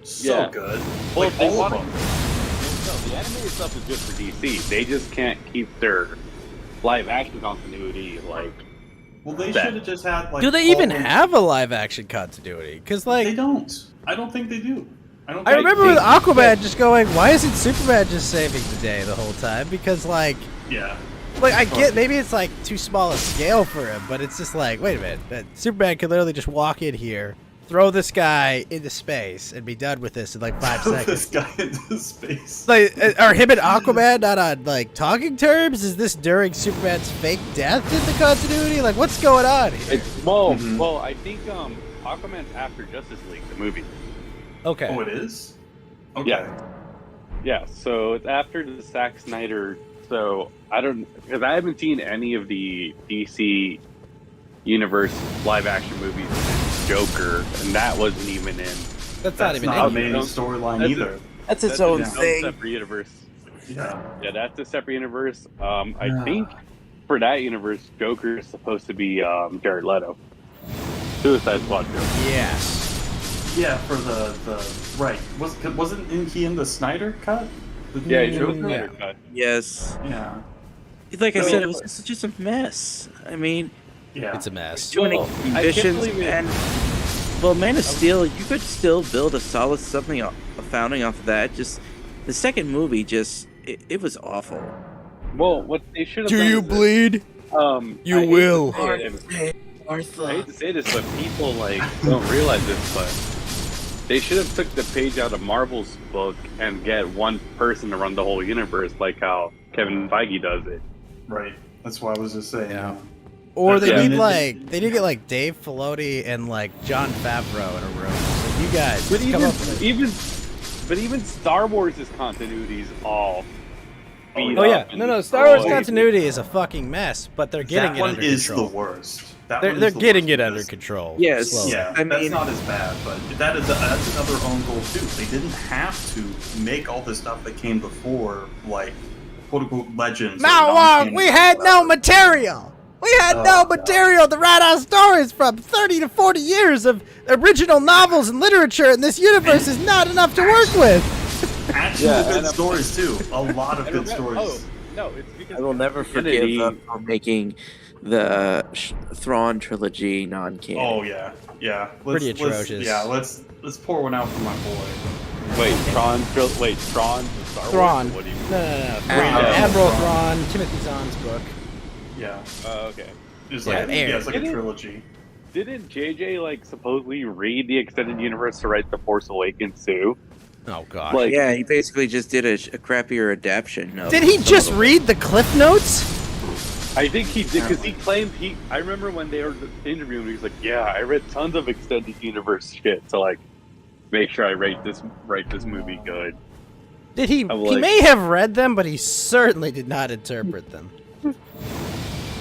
So good. Well, all of them. No, the animated stuff is good for DC. They just can't keep their live action continuity Well, they should have just had Do they even have a live action continuity? Because they don't. I don't think they do. I remember with Aquaman just going, why isn't Superman just saving the day the whole time? Because I get maybe it's too small a scale for him, but it's just wait a minute, Superman could literally just walk in here, throw this guy into space, and be done with this in 5 seconds. This guy into space. Are him and Aquaman not on talking terms? Is this during Superman's fake death in the continuity? What's going on here? Well, I think Aquaman's after Justice League, the movie. Okay. Oh, it is? Okay. Yeah, so it's after the Zack Snyder. So because I haven't seen any of the DC Universe live action movies since Joker, and that wasn't even in. That's not even a main storyline either. That's its own thing. Separate universe. Yeah. Yeah, that's a separate universe. I think for that universe, Joker is supposed to be Jared Leto. Suicide Squad Joker. Yes. Yeah, for the right. Wasn't he in the Snyder cut? Yeah, he chose Snyder cut. Yes. Yeah. Like I said, it was just a mess. I mean, it's a mess. Too many ambitions, and Man of Steel, you could still build a solid something, a founding off of that. Just the second movie, it was awful. Well, what they should have. Do done you bleed? You will. I hate to say this, but people don't realize this, but they should have took the page out of Marvel's book and get one person to run the whole universe, like how Kevin Feige does it. Right. That's what I was just saying. Yeah. Or they need they need to get Dave Filoni and Jon Favreau in a room. So you guys, But come up with even Star Wars' continuity is all. Oh yeah, no, Star Wars continuity is a fucking mess, but they're getting it under control. That one is the worst. They're getting it under control. Yes. Slowly. Yeah, that's not as bad, but that's another own goal too. They didn't have to make all this stuff that came before, quote unquote legends. We had no material. We had no material to write our stories from. 30 to 40 years of original novels and literature in this universe is not enough to work with. Actually, good stories too. A lot of good stories. Oh, no, it's because I will never forgive them for making the Thrawn trilogy non-canon. Oh yeah. Pretty atrocious. Let's pour one out for my boy. Wait, Thrawn. Star Thrawn. Wars? What do you mean? No. Admiral Thrawn. Timothy Zahn's book. Yeah. Okay. It's it's a trilogy. Didn't JJ supposedly read the extended universe to write The Force Awakens too? Oh god. Yeah, he basically just did a crappier adaptation. Did he just read the Cliff Notes? I think he did because he claimed I remember when they were interviewing him, he was like, "Yeah, I read tons of extended universe shit to make sure I write this movie good." Did he? He may have read them, but he certainly did not interpret them.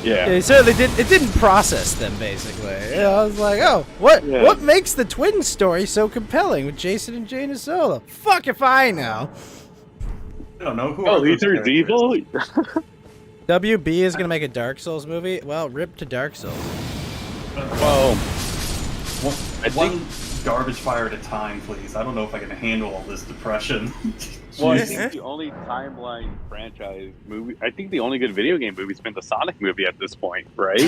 Yeah. He certainly did. It didn't process them basically. I was like, oh, what makes the twin story so compelling with Jason and Jaina Solo? Fuck if I know. I don't know who. Oh, are those Ether's characters? evil. WB is gonna make a Dark Souls movie. Well, rip to Dark Souls. Well, One garbage fire at a time, please. I don't know if I can handle all this depression. well, I Jeez. think the only timeline franchise movie. I think the only good video game movie's been the Sonic movie at this point, right?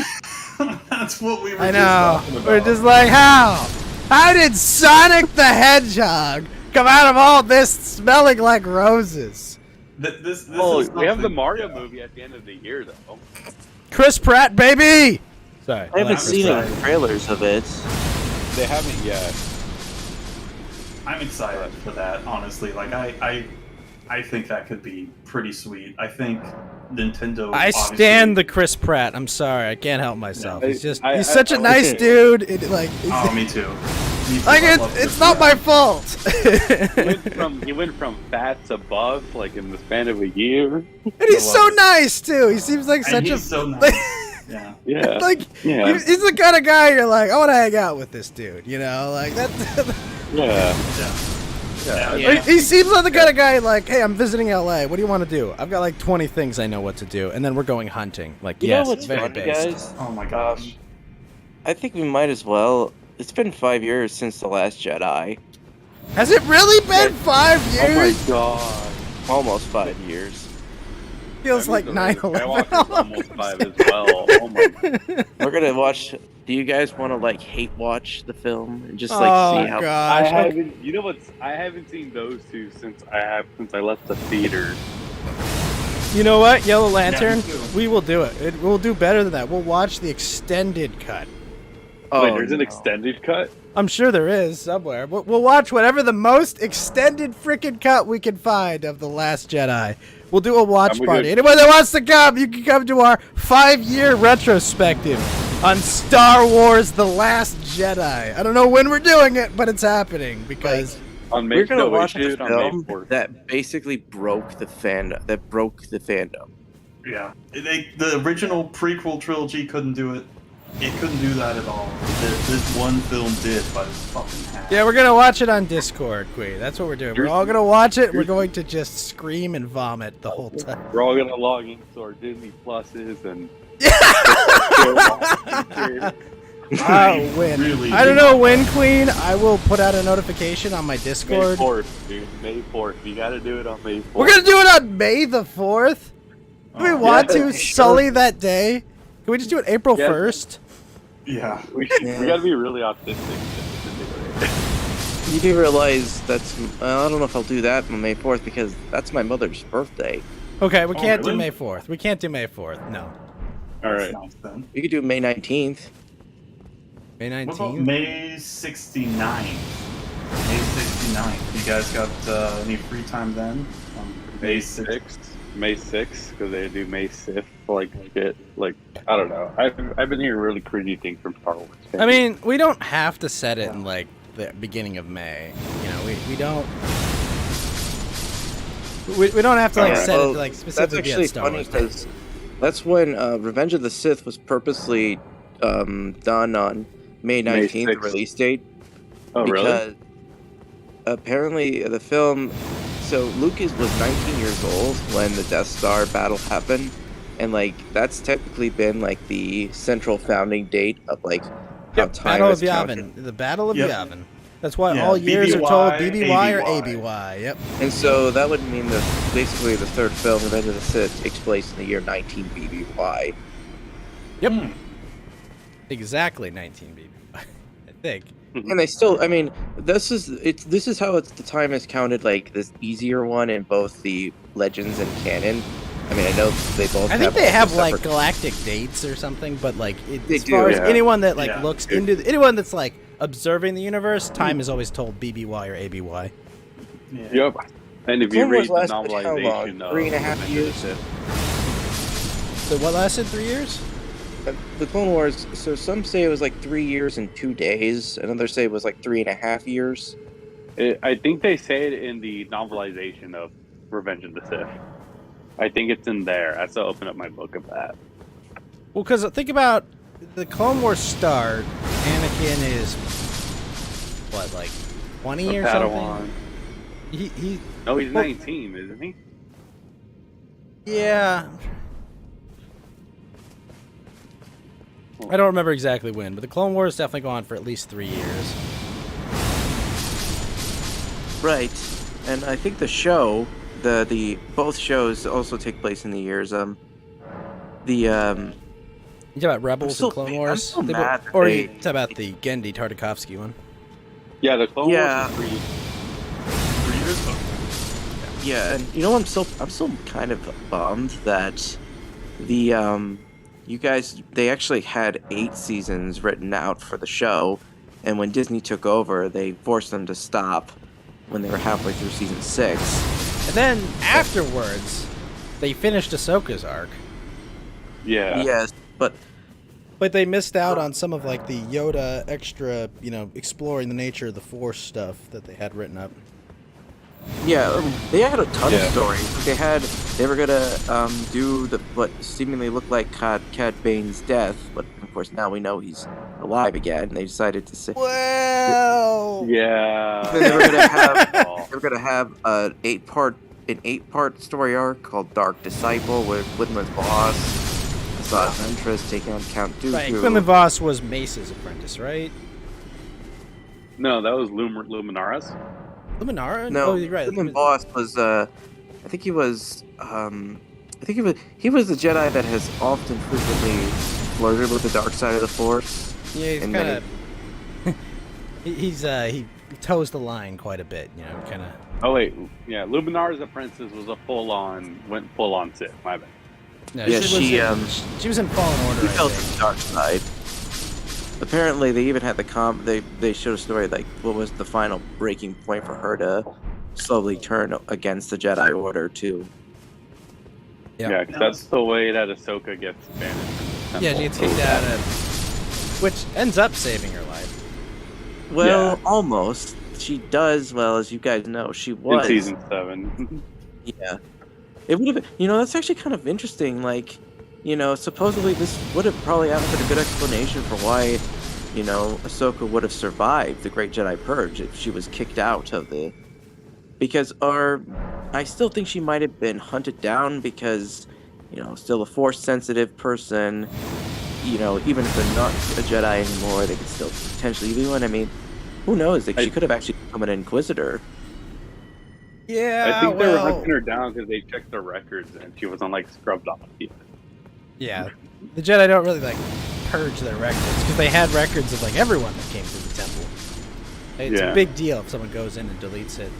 That's what we were I just know. talking about. We're just like, how? How did Sonic the Hedgehog come out of all this smelling like roses? This Oh, is we have the something- Mario yeah. movie at the end of the year, though. Chris Pratt, baby. Sorry. I haven't like seen Chris any Pratt. trailers of it. They haven't yet. I'm excited for that, honestly. Like I think that could be pretty sweet. I think Nintendo. I obviously- stand the Chris Pratt. I'm sorry, I can't help myself. No, He's just I- he's such a I nice like it. dude. It, like, Oh, me too. Me too. like I love it's Chris not my Pratt. fault. He went from fat to buff like in the span of a year. And he's I so love it. nice too. He seems like And such he's a so nice. Yeah. Yeah. like Yeah. he's the kind of guy you're like, I want to hang out with this dude. You know, like that. Yeah. Yeah. Yeah. He seems like the kind of guy like, hey, I'm visiting LA. What do you want to do? I've got like 20 things I know what to do, and then we're going hunting. Like, You yes, know what's very funny, based. guys? Oh my gosh. I think we might as well. It's been 5 years since The Last Jedi. Has it really been 5 Oh my years? god. Almost 5 years. Feels like That means the 9/11. Skywalker's almost 5 as well. Oh my. We're gonna watch. Do you guys want to like hate watch the film and just Oh like see how? I gosh. Okay. haven't. You know what's? I haven't seen those two since I left the theater. You know what? Yellow Lantern. me too. We will do it. We'll do better than that. We'll watch the extended cut. Oh, Wait, there's an no. extended cut. I'm sure there is somewhere. We'll watch whatever the most extended freaking cut we can find of The Last Jedi. We'll do a watch I'm party. good. Anyone that wants to come, you can come to our 5-year retrospective on Star Wars The Last Jedi. I don't know when we're doing it, but it's happening because On May, We're gonna no, we watch should do a it on May film 4th. that basically broke the fandom. That broke the fandom. Yeah. The original prequel trilogy couldn't do it. It couldn't do that at all. This one film did, but it's fucking half. yeah, we're gonna watch it on Discord, Queen. That's what we're doing. We're all gonna watch it. We're going to just scream and vomit the whole time. We're all gonna log into our Disney Pluses and. I'll win. Really I don't do know not when, like- Queen. I will put out a notification on my May Discord. 4th, dude. May 4th. You gotta do it on May 4th. We're gonna do it on May the 4th. Do we Oh, want yeah, to sure. sully that day? Can we just do it April Yeah. 1st? Yeah. We gotta be really autistic to do it. You do realize that's. I don't know if I'll do that on May 4th because that's my mother's birthday. Okay, we Oh, can't do really? May 4th. We can't do May 4th. No. All That's right. nice then. You could do May 19th. May What about 19th? May 69th? May 69th. You guys got any free time then? May 6th. May 6th, because they do May 5th. I don't know. I've been hearing really crazy things from Star Wars fans. I mean, we don't have to set it in like the beginning of May. You know, we don't. We don't have to like Yeah, set well, it like That's specifically actually at Star funny Wars. Day. because that's when Revenge of the Sith was purposely done on May 19th, the 6th. release date. oh, really? Because apparently the film. So Lucas was 19 years old when the Death Star battle happened, and like that's technically been like the central founding date of like how Yep, time Battle of is counted. Yavin. The Battle of Yep. Yavin. That's why Yeah, all years are told BBY, BBY or ABY. ABY. Yep. And so that would mean that basically the third film, Revenge of the Sith, takes place in the year 19 BBY. Yep. Hmm. Exactly 19 BBY. I think. And they still, I mean, this is how it's the time is counted, like this easier one in both the Legends and canon. I mean, I know they both. I think they also have like separate- galactic dates or something, but like They as do, far as yeah. anyone that like Yeah. looks into anyone that's like observing the universe, time is always told BBY or ABY. Yeah. Yep. And if you Clone read Wars the lasted how long? novelization of 3.5 years. So what lasted 3 years? The Clone Wars. So some say it was like 3 years and 2 days, and others say it was like 3.5 years. I think they say it in the novelization of Revenge of the Sith. I think it's in there. I have to open up my book of that. Well, because think about the Clone Wars start. Anakin is what, like 20 A or Padawan. something? He No, he's Well- 19, isn't he? Yeah. I don't remember exactly when, but the Clone Wars definitely go on for at least 3 years. Right, and I think the show, the both shows also take place in the years. You talk about Rebels and Clone Wars? I'm so mad that or they, you talk about the Gendy Tartakovsky one? Yeah, the Clone Yeah. Wars is 3 years ago. yeah, and you know I'm so kind of bummed that the you guys, they actually had 8 seasons written out for the show, and when Disney took over, they forced them to stop when they were halfway through season 6. And then afterwards, they finished Ahsoka's arc. Yeah. Yes, but But they missed out on some of like the Yoda extra, exploring the nature of the Force stuff that they had written up. yeah, they had a ton of Yeah. stories. They were gonna do what seemingly looked like Cad Bane's death, but of course now we know he's alive again. They decided to say Well, Yeah. they were gonna have Oh. they were gonna have an 8-part story arc called Dark Disciple with Quinlan's boss, Asajj Ventress taking on Count Dooku. right. Quinlan Voss was Mace's apprentice, right? No, that was Luminara's. Luminara? No, Oh, you're right. Quinlan Voss was I think he was he was the Jedi that has often frequently flirted with the dark side of the Force. Yeah, he's and kind of. he toes the line quite a bit, kind of. Oh wait, yeah, Luminara's apprentice was went full on Sith. My bad. No, Yeah, she was in Fallen Order. He I fell to think. the dark side. Apparently, they even had they showed a story like what was the final breaking point for her to slowly turn against the Jedi Order too. Yeah. Yeah, 'cause that's the way that Ahsoka gets banished from the Yeah, she temple. gets kicked out of, which ends up saving her life. Well, Yeah. almost. She does. Well, as you guys know, she In was. season 7. Yeah. It would have. That's actually kind of interesting. Like, supposedly this would have probably offered a good explanation for why, Ahsoka would have survived the Great Jedi Purge if she was kicked out of the. Because I still think she might have been hunted down because, still a Force-sensitive person. Even if they're not a Jedi anymore, they could still potentially be one. I mean, who knows? Like, she could have actually become an Inquisitor. Yeah, I think they were hunting her down because they checked their records and she wasn't scrubbed off. Yeah, the Jedi don't really purge their records because they had records of everyone that came through the temple. It's Yeah. a big deal if someone goes in and deletes it.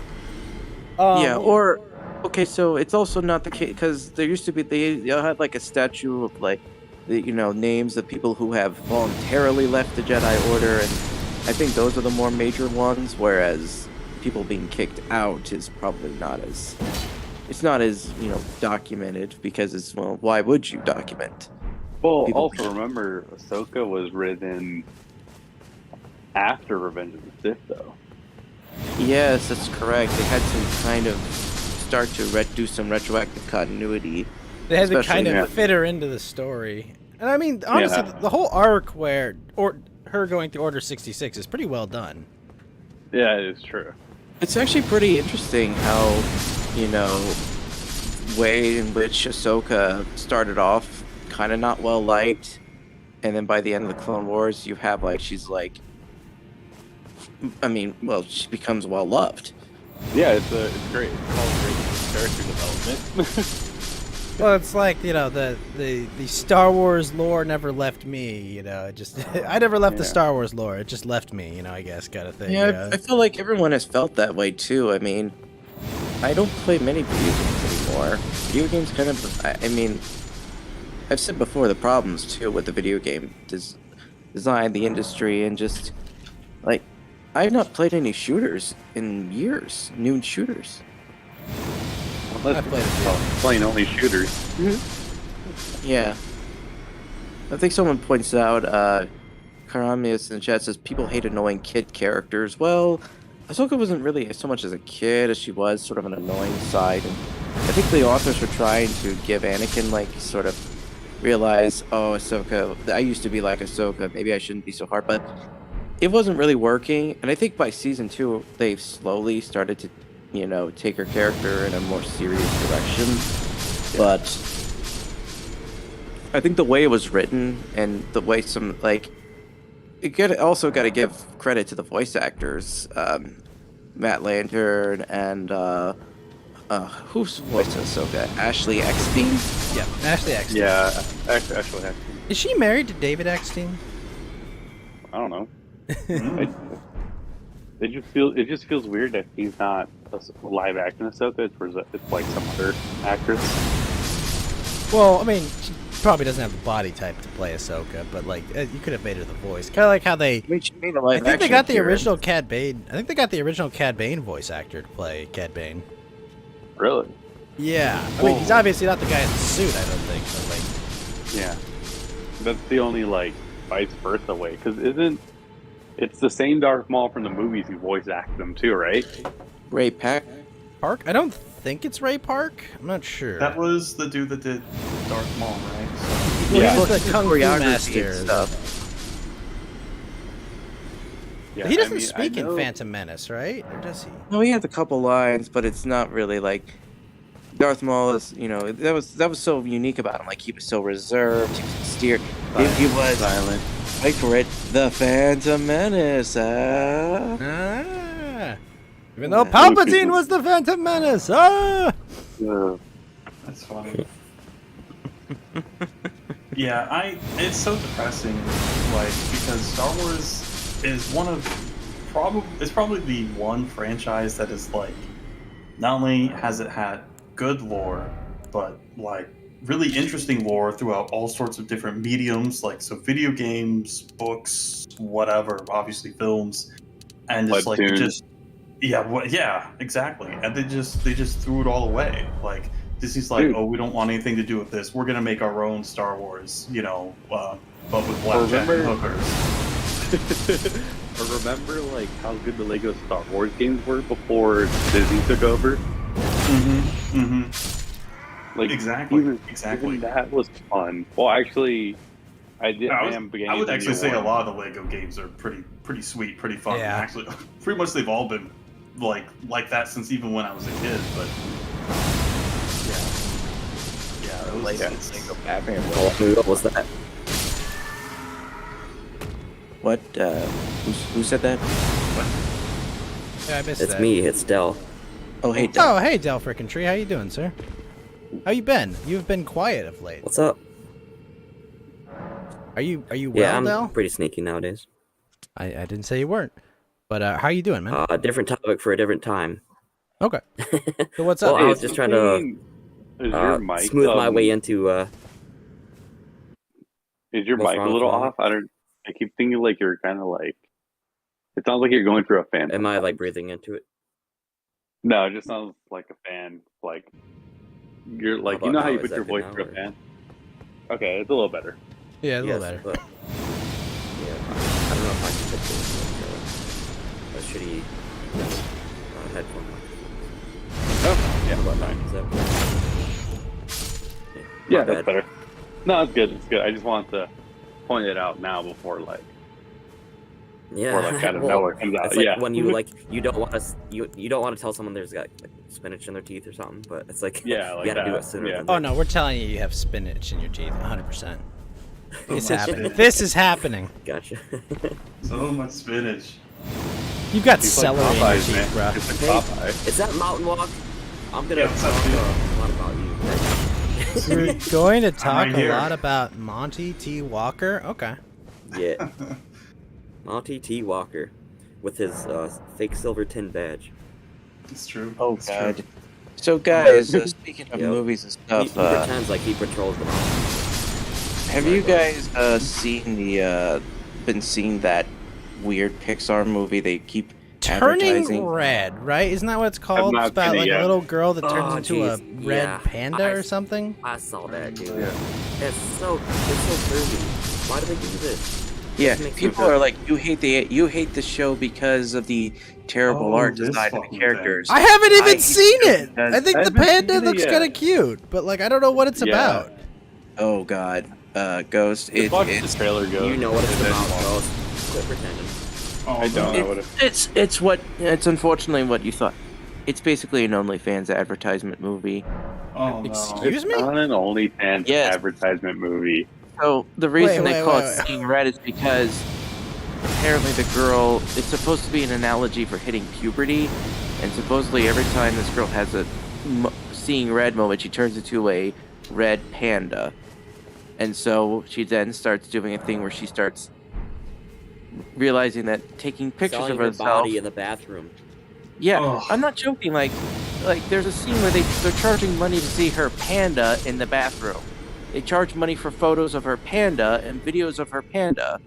Yeah, or okay, so it's also not the case because there used to be they had a statue of names of people who have voluntarily left the Jedi Order, and I think those are the more major ones. Whereas people being kicked out is probably not as documented because why would you document? Well, People- also remember, Ahsoka was written after Revenge of the Sith, though. Yes, that's correct. They had to kind of start to do some retroactive continuity. They had to Especially kind of now. fit her into the story. And I mean, honestly, Yeah. the whole arc her going through Order 66 is pretty well done. Yeah, it is true. It's actually pretty interesting how, way in which Ahsoka started off kind of not well liked, and then by the end of the Clone Wars, you have she becomes well loved. Yeah, it's great. It's called great character development. Well, it's the Star Wars lore never left me, it just I never left the Yeah. Star Wars lore. It just left me, I guess, kind of thing. Yeah, I feel like everyone has felt that way too. I mean, I don't play many video games anymore. Video games kind of, I mean, I've said before the problems too with the video game design, the industry, and just I've not played any shooters in years, new shooters. Unless I played a few. it's plain only shooters. Yeah. I think someone points out, Karamius in the chat says people hate annoying kid characters. Well, Ahsoka wasn't really so much as a kid as she was sort of an annoying side. And I think the authors were trying to give Anakin, sort of realize, oh, Ahsoka, I used to be like Ahsoka, maybe I shouldn't be so hard. But it wasn't really working. And I think by season 2, they've slowly started to take her character in a more serious direction. but I think the way it was written and the way also got to give credit to the voice actors, Matt Lantern and who's voiced Ahsoka? Ashley Eckstein. Yeah, Ashley Eckstein. Yeah, actually, Eckstein. Is she married to David Eckstein? I don't know. It just feels weird that he's not a live action Ahsoka. It's like some other actress. Well, I mean, she probably doesn't have the body type to play Ahsoka, but like you could have made her the voice. Kind of like how they. I mean, she made a live I think they action got the appearance. original Cad Bane. I think they got the original Cad Bane voice actor to play Cad Bane. Really? Yeah, I mean, he's obviously not the guy in the suit. I don't think. But like, Yeah. That's the only like vice versa way, because it's the same Darth Maul from the movies who voice acted them too, right? Ray Pack. Park? I don't think it's Ray Park. I'm not sure. That was the dude that did Darth Maul, right? Well, Yeah. he was the Kung Fu Choreography master. and stuff. Yeah, He doesn't I speak in know- Phantom Menace, right? Or does he? No, he has a couple lines, but it's not really like Darth Maul is. That was so unique about him. Like he was so reserved. He was austere. He was silent. wait for it. The Phantom Menace. Ah. Even though Palpatine was the Phantom Menace. Ah. That's funny. Yeah, it's so depressing, like, because Star Wars is probably the one franchise that is like, not only has it had good lore, but like really interesting lore throughout all sorts of different mediums, like so video games, books, whatever, obviously films, and just like Webtoons. yeah, exactly, and they just threw it all away. Like Disney's like, Dude. oh, we don't want anything to do with this. We're gonna make our own Star Wars, but with blackjack and hookers. Or remember like how good the Lego Star Wars games were before Disney took over? Like Exactly. even that was fun. Well, actually, I am beginning. I would to actually get say a one. lot of the Lego games are pretty sweet, pretty fun. Yeah. Actually, pretty much they've all been like that since even when I was a kid. But yeah, it was, it's, Batman. What was that? What? Who said that? Yeah, I missed It's that. me, it's Dell. Oh, hey, Doc. Oh, hey, Del Frickin' Tree. How you doing, sir? How you been? You've been quiet of late. What's up? Are you well, Yeah, I'm Del? pretty sneaky nowadays. I didn't say you weren't. But how you doing, man? A different topic for a different time. Okay. So what's Well, up? I man? was just trying to Is your mic smooth my way into. Is your what's mic a wrong little with mine? off? I keep thinking like you're kind of like. It sounds like you're going through a fan. Am I like breathing into it? No, it just sounds like a fan. Like you're like, How you know about how you now? put Is your that voice good through now, a or- fan? Okay, it's a little better. Yeah, a little Yes, better. but yeah, I don't know if I can fix it. Like, a shitty headphone. Oh, yeah, How about fine. that? Is that Yeah, my that's bad. better. No, it's good. It's good. I just wanted to point it out now before like Yeah. or like out of well, nowhere comes out. It's like Yeah, when you like you don't want to you don't want to tell someone there's got like spinach in their teeth or something, but it's like Yeah, like you gotta do that. it sooner. Yeah. Than Oh later. no, we're telling you have spinach in your teeth, 100%. It's happening. This is happening. Gotcha. so much spinach. You've got It's like celery in your Popeyes, teeth, man. bro. It's like Hey. Popeye. Is that Mountain Walk? I'm gonna Yeah, talk what's up, dude? a lot about you. We're going to talk right a here. lot about Monty T. Walker. Okay. Yeah. Monty T. Walker with his fake silver tin badge. It's true. Oh, It's God. True. So, guys, speaking of Yep. movies and He stuff, pretends like he patrols the mountain. have you guys been seeing that weird Pixar movie they keep Turning advertising? Red, right? Isn't that what it's called? not It's about seen it like a yet. little girl that turns Oh, into a jeez. red Yeah. panda or something. I saw that, dude. Yeah. It's so curvy. Why do they do this? Yeah, Makes people sense. are like, you hate the show because of the terrible Oh, art this design of the fucking characters. I haven't I even hate seen it it. because I think I the haven't panda seen it looks yet. kind of cute, but like I don't know what it's Yeah. about. Oh God, Ghost. Just watch It's the trailer go. You know what it's and then about, watch. Ghost. Quit pretending. Oh, I don't know what it. it's unfortunately what you thought. It's basically an OnlyFans advertisement movie. Oh no. Excuse me? It's not an OnlyFans Yes. advertisement movie. So the reason Wait, they call wait, it wait. Seeing Red is because apparently the girl, it's supposed to be an analogy for hitting puberty, and supposedly every time this girl has a Seeing Red moment, she turns into a red panda. And so she then starts doing a thing where she starts realizing that taking pictures Selling of her herself. body in the bathroom. Yeah, Ugh. I'm not joking. Like there's a scene where they're charging money to see her panda in the bathroom. They charge money for photos of her panda and videos of her panda.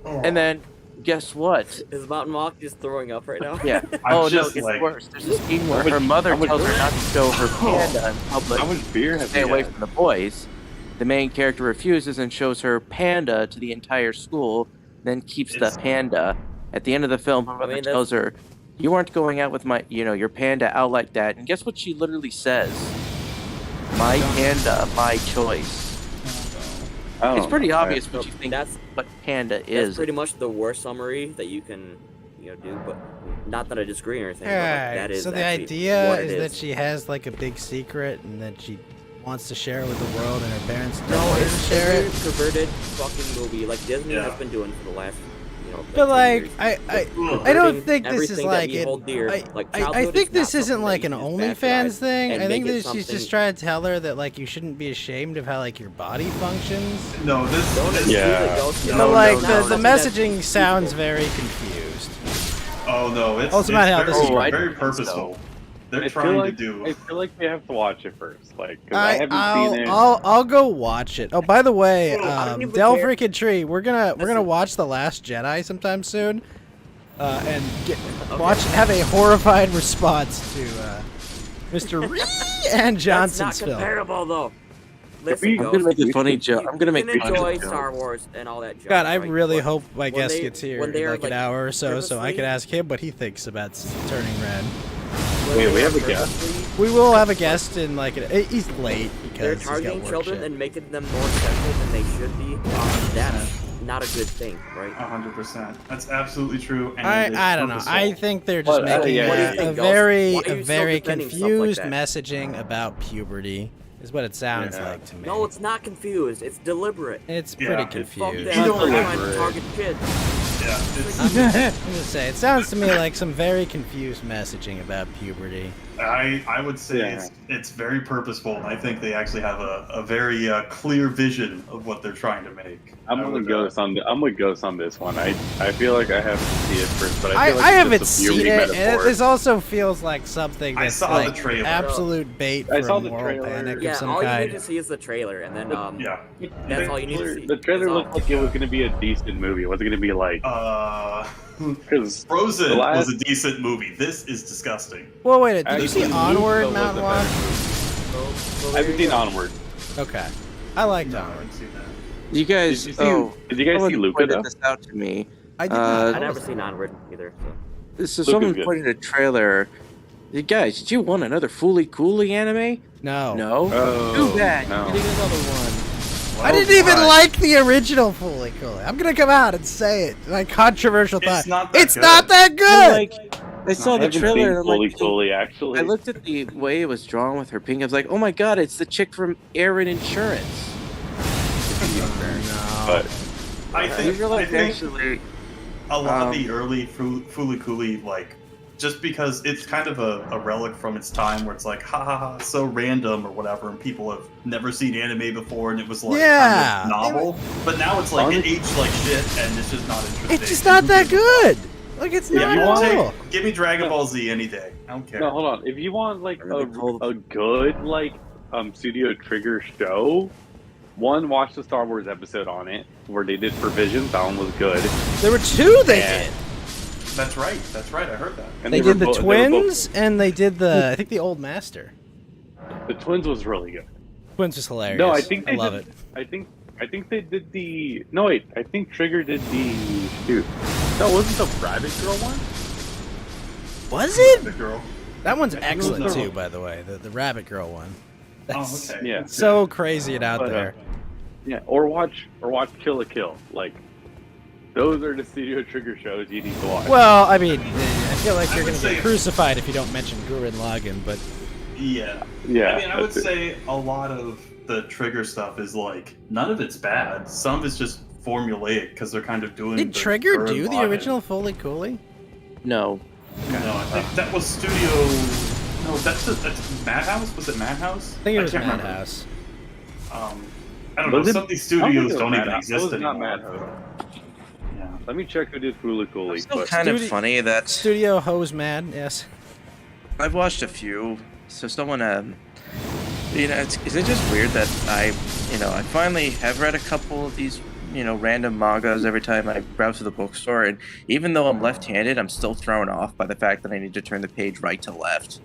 And then, guess what? Is Mountain Walk just throwing up right now? Yeah. I'm Oh no, just it's like- worse. There's a scene where How much- her mother how much- tells her not to show her panda in public. How much beer have Stay you away had? from the boys. The main character refuses and shows her panda to the entire school, then keeps It's- the panda. At the end of the film, her mother mean, tells her, "You aren't going out with your panda out like that." And guess what she literally says? "My panda, my choice." Oh, It's pretty okay. obvious what So you think that's what panda that's is. pretty much the worst summary that you can do, but not that I disagree or anything. But Alright, that is so the actually idea what is it that she has like a big secret and that she wants to share it with the world, and her parents don't No, want her to it's a share very it. perverted fucking movie like Disney Yeah. has been doing for the last, But 10 like, years. I Perverting don't think this is everything that like we it. hold dear. Like, I childhood think is this not isn't something like that an you just OnlyFans bastardize thing. and I think make that it she's just something- trying to tell her that like you shouldn't be ashamed of how like your body functions. No, this. Don't this excuse Yeah. it, Ghost. But No, like no, the something messaging that's sounds peaceful. very confused. Oh no, it's. Also, not how very, this is right. very So- purposeful. They're I feel trying like, to do. I feel like we have to watch it first, like, because I haven't seen it. I'll go watch it. Oh, by the way, I don't even Del care. freaking Tree, we're gonna Listen. watch The Last Jedi sometime soon, and have a horrified response to Mr. Ree and Johnson's That's not film. comparable though. we- Listen, I'm gonna Ghost, make a funny joke. you I'm gonna make can fun of enjoy the joke. Star Wars and all that. Junk, God, I right? really But hope my when guest they- gets here when in they are, like an like, hour or so I purposely- can ask him what he thinks about turning red. when Wait, they we are have a guest? purposely- We will have a guest in like he's late They're because he's got targeting work children shit. and making them more sexual than they should be. That's not a good thing, right? 100%. That's absolutely true. And it is I don't know. purposeful. I think they're just Well, making yeah, What do you yeah. a think, Ghost? very Why are you still defending stuff like confused that? messaging about puberty. Is what it sounds Yeah. like to me. No, it's not confused. It's deliberate. It's Yeah, pretty it's Fuck confused. that. You I'm don't trying have- to target kids. Yeah, it's, I'm gonna say it sounds to me like some very confused messaging about puberty. I would say Yeah. it's very purposeful, and I think they actually have a very clear vision of what they're trying to make. I'm I with would, Ghost on. I'm with Ghost on this one. I feel like I have to see it first, but I feel like I it's haven't just a seen beauty it, and metaphor. this also feels like something I that's saw the like trailer. absolute bait I for saw a the moral trailer. panic Yeah, of some all you kind. need to see is the trailer, and then Yeah. that's all you need to see. The trailer That's all. looked like it was going to be a decent movie. Was it going to be like? Because Frozen The last- was a decent movie. This is disgusting. Well, wait, did you Actually, see Luke Onward, was Mountain a Walk? better movie. So I there haven't you seen go. Onward. Okay, I liked No, I Onward. haven't seen that. You guys, Did you guys someone see Luca pointed though? this out to me. I did Uh, not. I never seen Onward either. So. So Luca's someone good. pointed a trailer. You guys, did you want another Fooly Cooly anime? No. No. Oh, Too bad. no. You're getting another one. I didn't even like the original Fully Cooley. I'm gonna come out and say it. My controversial It's thought. not that It's good. not that I'm good. like, I saw I the haven't trailer seen and I'm Fully like, Cooley, actually. I looked at the way it was drawn with her pink. I was like, oh my god, it's the chick from Aaron Insurance. But I You think, realize I think actually, a lot of um, the early Fooly Cooley, like, just because it's kind of a relic from its time where it's like, ha ha ha, so random or whatever, and people have never seen anime before, and it was like Yeah. kind of novel. But now it's like, it Honestly- aged like shit, and it's just not interesting. It's just not that good. Like it's Yeah, not you at want all. give me Dragon Ball Z any day. I don't care. no, hold on. If you want like Really cold. a good like Studio Trigger show, one, watch the Star Wars episode on it where they did for Visions. That one was good. There were two they Yeah. did. That's right. That's right. I heard that. And They were did the both- they were both- twins and they did the I think the old master. The twins was really good. Twins was hilarious. No, I think I they love did, it. I think they did the. No wait, I think Trigger did the. Shoot, no, wasn't the Rabbit Girl one? Was it? The girl. That one's it was excellent the- too, by the way. The Rabbit Girl one. That's Oh, okay. Yeah. so crazy and out But, there. Yeah, or watch Kill a Kill. Like, those are the Studio Trigger shows you need to watch. Well, I mean, I feel like I you're would going to say- get crucified if you don't mention Gurren Lagann, but Yeah. Yeah, I mean, I would that's it. say a lot of the trigger stuff is like none of it's bad. Some of it's just formulaic because they're kind of doing. did the Trigger Gurren do the Lagann. original Foley Cooley? No. No, I think that was Studio. No, that's Madhouse. Was it Madhouse? I think it was can't remember. Madhouse. I don't know. Was it- Some of these I don't think studios it was don't even Madhouse. It exist was not anymore. Madhouse. Yeah. Let me check who did Fooly Cooley. It's still but- kind of Studi- funny that Studio Hose Man, yes. I've watched a few. So someone, you know, is it just weird that I finally have read a couple of these, random mangas every time I browse to the bookstore, and even though I'm left-handed, I'm still thrown off by the fact that I need to turn the page right to left.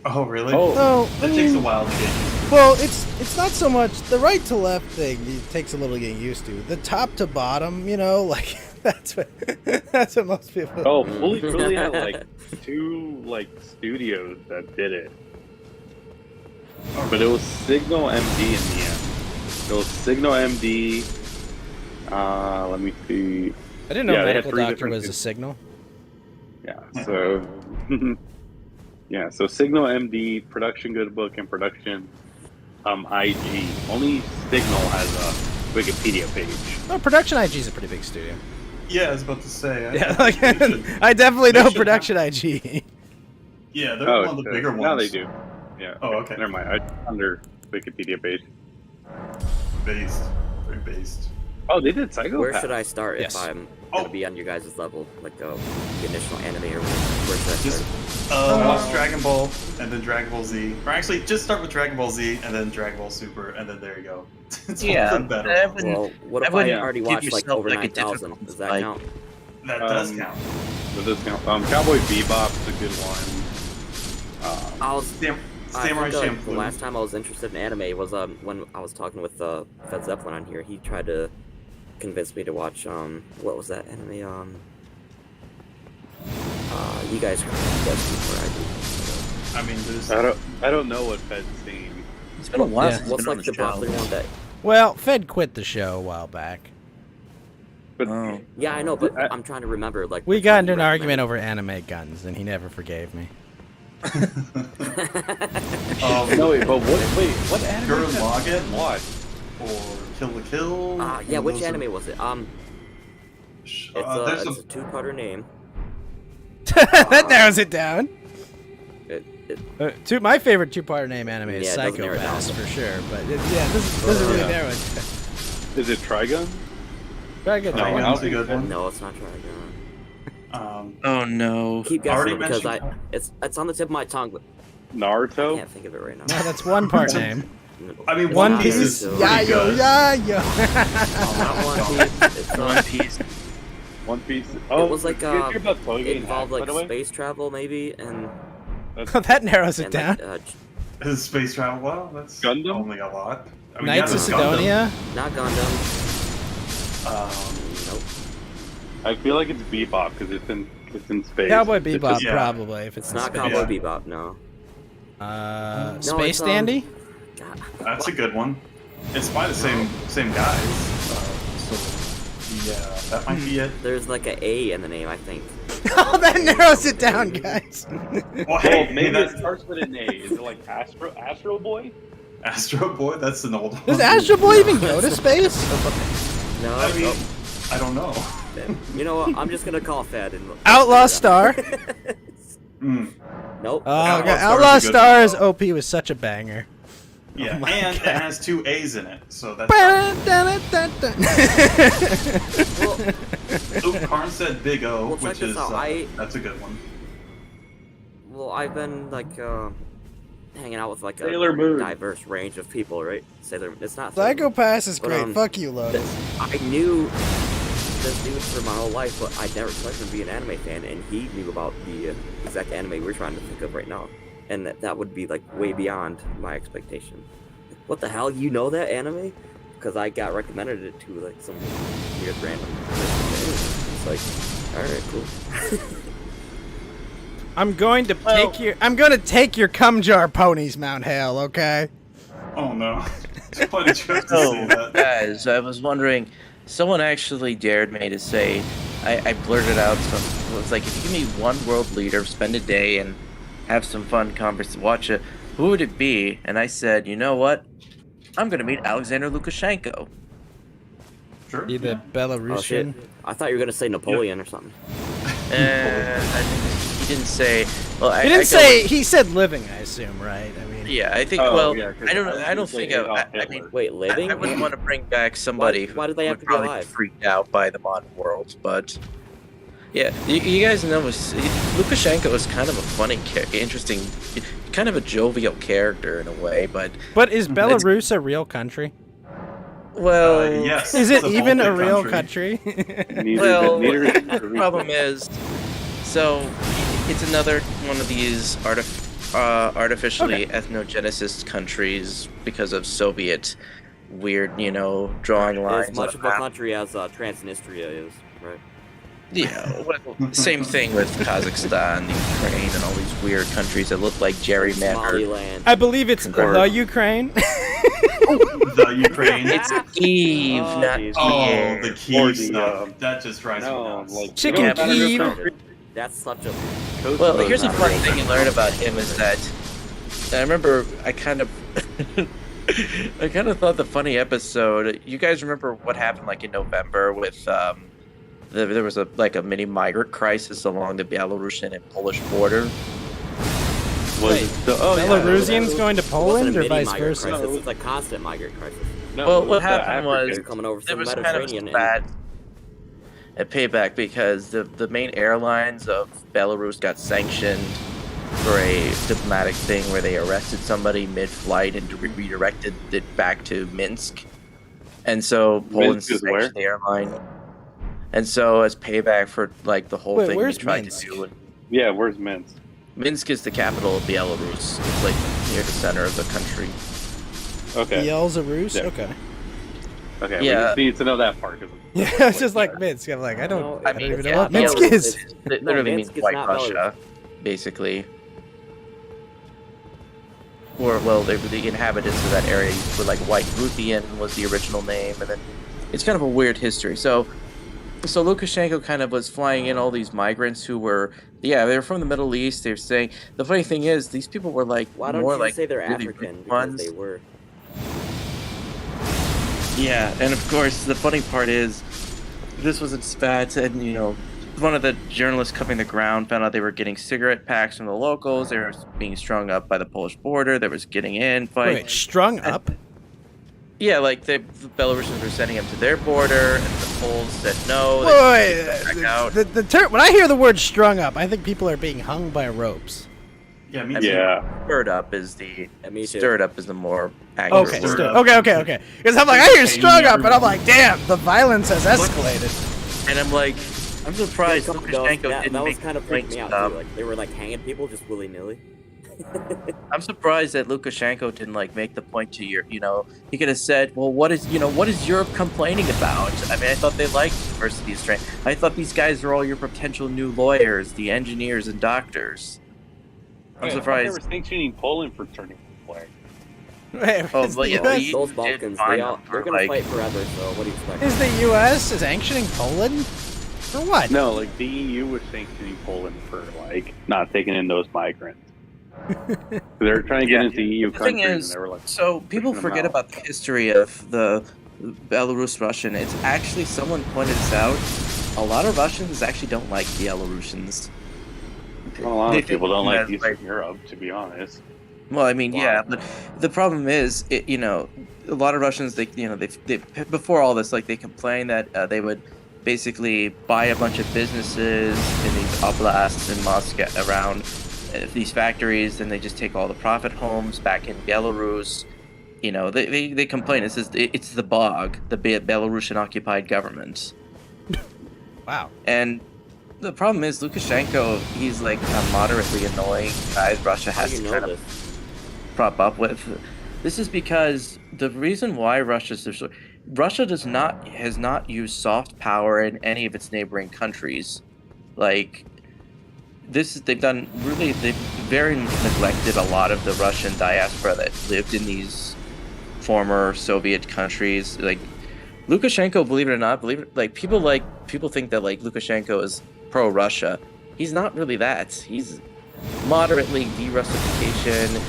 Oh, really? Oh, Oh, That takes a while to get used to. well, it's not so much the right to left thing. It takes a little getting used to. The top to bottom, like that's what most people. oh, Fooly Cooley had like 2 like studios that did it, but it was Signal MD in the end. It was Signal MD. Let me see. I didn't know yeah, they had Medical 3 Doctor different was a studios. signal. Yeah. So. Yeah. So Signal MD, Production Good Book, and Production IG. Only Signal has a Wikipedia page. Oh, Production IG is a pretty big studio. Yeah, I was about to say. Yeah, think they should- I definitely they know should Production IG. Yeah, they're one of the okay. bigger ones. Now they do. Yeah. Oh, okay. Never mind. Under Wikipedia page. Based. Very based. Oh, they did Psycho Where Pass. should I start Yes. if I'm Oh. gonna be on your guys' level, like the initial anime or where should I Just start? watch Dragon Ball and then Dragon Ball Z. Or actually, just start with Dragon Ball Z and then Dragon Ball Super, and then there you go. It's one of the better. Well, what I if I wouldn't already give watched like yourself, over like, a 9,000? difficult Does that fight. count? That does Um, count. With this count. Cowboy Bebop's a good one. I was I Samurai think, Champloo. the last time I was interested in anime was when I was talking with Fed Zeppelin on here. He tried to convince me to watch what was that anime you guys that's before I do. I mean, there's. I don't know what Fed's seen. It's been a while Yeah. since What's it's been like on the the show. popular one that? Well, Fed quit the show a while back. But Oh. Yeah, I know, but I- I'm trying to remember like. We which got one into you an argument recommended. over anime guns, and he never forgave me. no, wait, but what anime Gurren did Lagann? you watch? Or Kill la Kill. Yeah, which Those are- anime was it? there's It's a two-parter name. That narrows it down. It, My favorite two-part name anime is Yeah, it does narrow it down. Psycho Pass for sure, but this doesn't really Yeah. narrow it. Is it Trigun? Very good. No, Trigun. that's a good one. no, it's not Trigun. Oh no. Keep Already guessing because mentioned- it's on the tip of my tongue, but I Naruto? can't think of it right now. No, that's one part name. I mean, One One Piece Piece. is Yeah, pretty yo, good. yeah, yo. Not One Piece. It's, One Piece. One Piece. it was like did you hear about Toy it Game involved Hack, like by the way? space travel maybe, and That narrows it and down. like, His space travel. Well, that's Gundam? only a lot. I mean, Knights yeah, of there's Gundam. Sidonia. not Gundam. Nope. I feel like it's Bebop because it's in space. Cowboy It's Bebop, just- Yeah. probably, if it's It's in not space. Cowboy Yeah. Bebop. No. Space it's, Dandy? God. That's a good one. It's by the same guys. So yeah, that might be it. There's like an A in the name, I think. Oh, that narrows it down, guys. Well, Well, hey, maybe that's it starts with an A. Is it like Astro Boy? Astro Boy. That's an old one. Does Astro Boy even go to space? No. I mean, nope. I don't know. You know what? I'm just gonna call Fed and Outlaw Star. Mm, Nope. Oh, Outlaw God. Star's Outlaw a good Star's one. OP was such a banger. yeah, Oh my and God. it has 2 A's in it, so that's. Well, Luke Karn said Big O, Well, check which this is out. that's a good one. I've been like hanging out with like a Sailor Moon. diverse range of people, right? It's not Psycho Pass is But, great. Fuck you, Lotus. I knew this dude for my whole life, but I never expected him to be an anime fan, and he knew about the exact anime we're trying to think of right now, and that would be like way beyond my expectation. What the hell? You know that anime? Because I got recommended it to like some weird random person. It's like, all right, cool. I'm going to take your cum jar ponies, Mount Hale, okay? Oh no! Why did you have to say Oh, that? guys, I was wondering, someone actually dared me to say I blurted out some. It was like, if you give me one world leader, spend a day and have some fun watch it, who would it be? And I said, you know what? I'm gonna meet Alexander Lukashenko. Sure. Be the yeah. Oh shit! Belarusian. I thought you were gonna say Napoleon or something. And I think he didn't say. Well, He didn't say. He said living, I assume, right? I mean. Yeah, I think. Oh, well, yeah, 'cause I don't know. I was I gonna don't say think. Adolf I Hitler. mean, Wait, living? I wouldn't want to bring back somebody Why do they have who to be would probably alive? be freaked out by the modern world, but. Yeah, you guys know Lukashenko is kind of a funny, interesting, kind of a jovial character in a way, but But is Belarus a real country? well, Yes. Is it it's a even a Baltic real country. country? Well, the problem is, so it's another one of these artificially ethnogenesis countries because of Soviet weird, drawing lines. As much on of a map. country as Transnistria is, right? Yeah, well, same thing with Kazakhstan, Ukraine, and all these weird countries that look like gerrymandered. Somaliland. I believe it's the Ukraine. The Ukraine. It's Kyiv, Oh, not geez. Oh, Kiev. the Or Kyiv the, stuff. That just drives me No, nuts. like Chicken you don't have any Kyiv. country- That's such a. Well, Kosovo's here's a not fun real thing you country. learn about him is that I remember I kind of thought the funny episode. You guys remember what happened like in November with there was a mini migrant crisis along the Belarusian and Polish border. Was it Belarusians going to It wasn't Poland a or mini vice migrant versa? crisis. It's a constant migrant crisis. No, Well, it what was the happened was- They're Africans. coming over There from was the kind of Mediterranean. bad at payback because the main airlines of Belarus got sanctioned for a diplomatic thing where they arrested somebody mid-flight and redirected it back to Minsk, and so Poland Minsk is where? sanctioned the airline. And so as payback for like the whole Wait, thing where's they tried Minsk? to do, Yeah, where's Minsk? Minsk is the capital of Belarus. It's like near the center of the country. Okay. Belarus? Yeah. Okay. Okay. Yeah. We just need to know that part. 'cause Yeah, it's just like Minsk. I'm like, I don't I mean, even it's know what not Minsk Belarus, is. It literally No, means Minsk is White not Russia, basically. Or, well, the inhabitants of that area were like White Ruthian was the original name, and then it's kind of a weird history. So Lukashenko kind of was flying in all these migrants who were, they were from the Middle East. They were saying, the funny thing is, these people were like Why don't more you like say they're really African? rich Because ones. they were. Yeah, and of course, the funny part is, this was in spats, and one of the journalists covering the ground found out they were getting cigarette packs from the locals. They were being strung up by the Polish border. There was getting in fight. Wait, strung up? Yeah, like the Belarusians were sending them to their border, and the Poles said no. Wait, They kicked them back out. the term, when I hear the word strung up, I think people are being hung by ropes. Yeah, me I too. mean, Yeah. stirred up is the me too. stirred up is the more accurate Okay, word. okay. Because I'm like, I hear strung up, and I'm like, damn, the violence has escalated. And I'm like, I'm surprised Yeah, Lukashenko that didn't was make kind the of point freaked me out stop. too. Like they were like hanging people just willy nilly. I'm surprised that Lukashenko didn't make the point to your, he could have said, well, what is Europe complaining about? I mean, I thought they liked diversity of strength. I thought these guys were all your potential new lawyers, the engineers and doctors. I'm Wait, I thought surprised. They were sanctioning Poland for turning flag. Wait, Oh, is but the yeah, US he- Those did Balkans, fine they're for, gonna fight forever. So what do you expect? Is the U.S. sanctioning Poland? For what? No, the EU was sanctioning Poland for not taking in those migrants. They're trying to get into EU The thing countries, is, and they were like, so people pushing them forget out. about the history of the Belarus-Russian. It's actually, someone pointed this out, a lot of Russians actually don't like Belarusians. Well, a lot They of people don't think like that's, Eastern Europe, to be honest. Well, I mean, Wow. yeah, but the problem is, a lot of Russians, they before all this, they complained that they would basically buy a bunch of businesses in these oblasts in Moscow around these factories, and they just take all the profit homes back in Belarus. They complain. It's the bog, the Belarusian occupied government. Wow. And the problem is Lukashenko, he's a moderately annoying guy Russia How has do to you kind know of this? prop up with. This is because the reason why Russia has not used soft power in any of its neighboring countries. They've very neglected a lot of the Russian diaspora that lived in these former Soviet countries. Lukashenko, believe it or not, people think that like Lukashenko is pro-Russia. He's not really that. He's moderately de-Russification.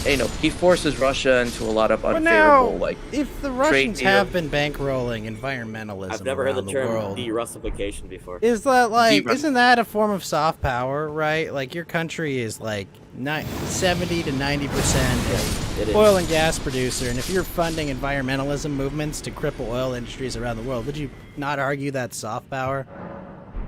You know, he forces Russia into a lot of unfavorable if the Russians have been bankrolling environmentalism I've never heard the term world, de-Russification before. is that isn't that a form of soft power, right? Like your country is like 70 to 90% oil and gas producer, and if you're funding environmentalism movements to cripple oil industries around the world, would you not argue that's soft power?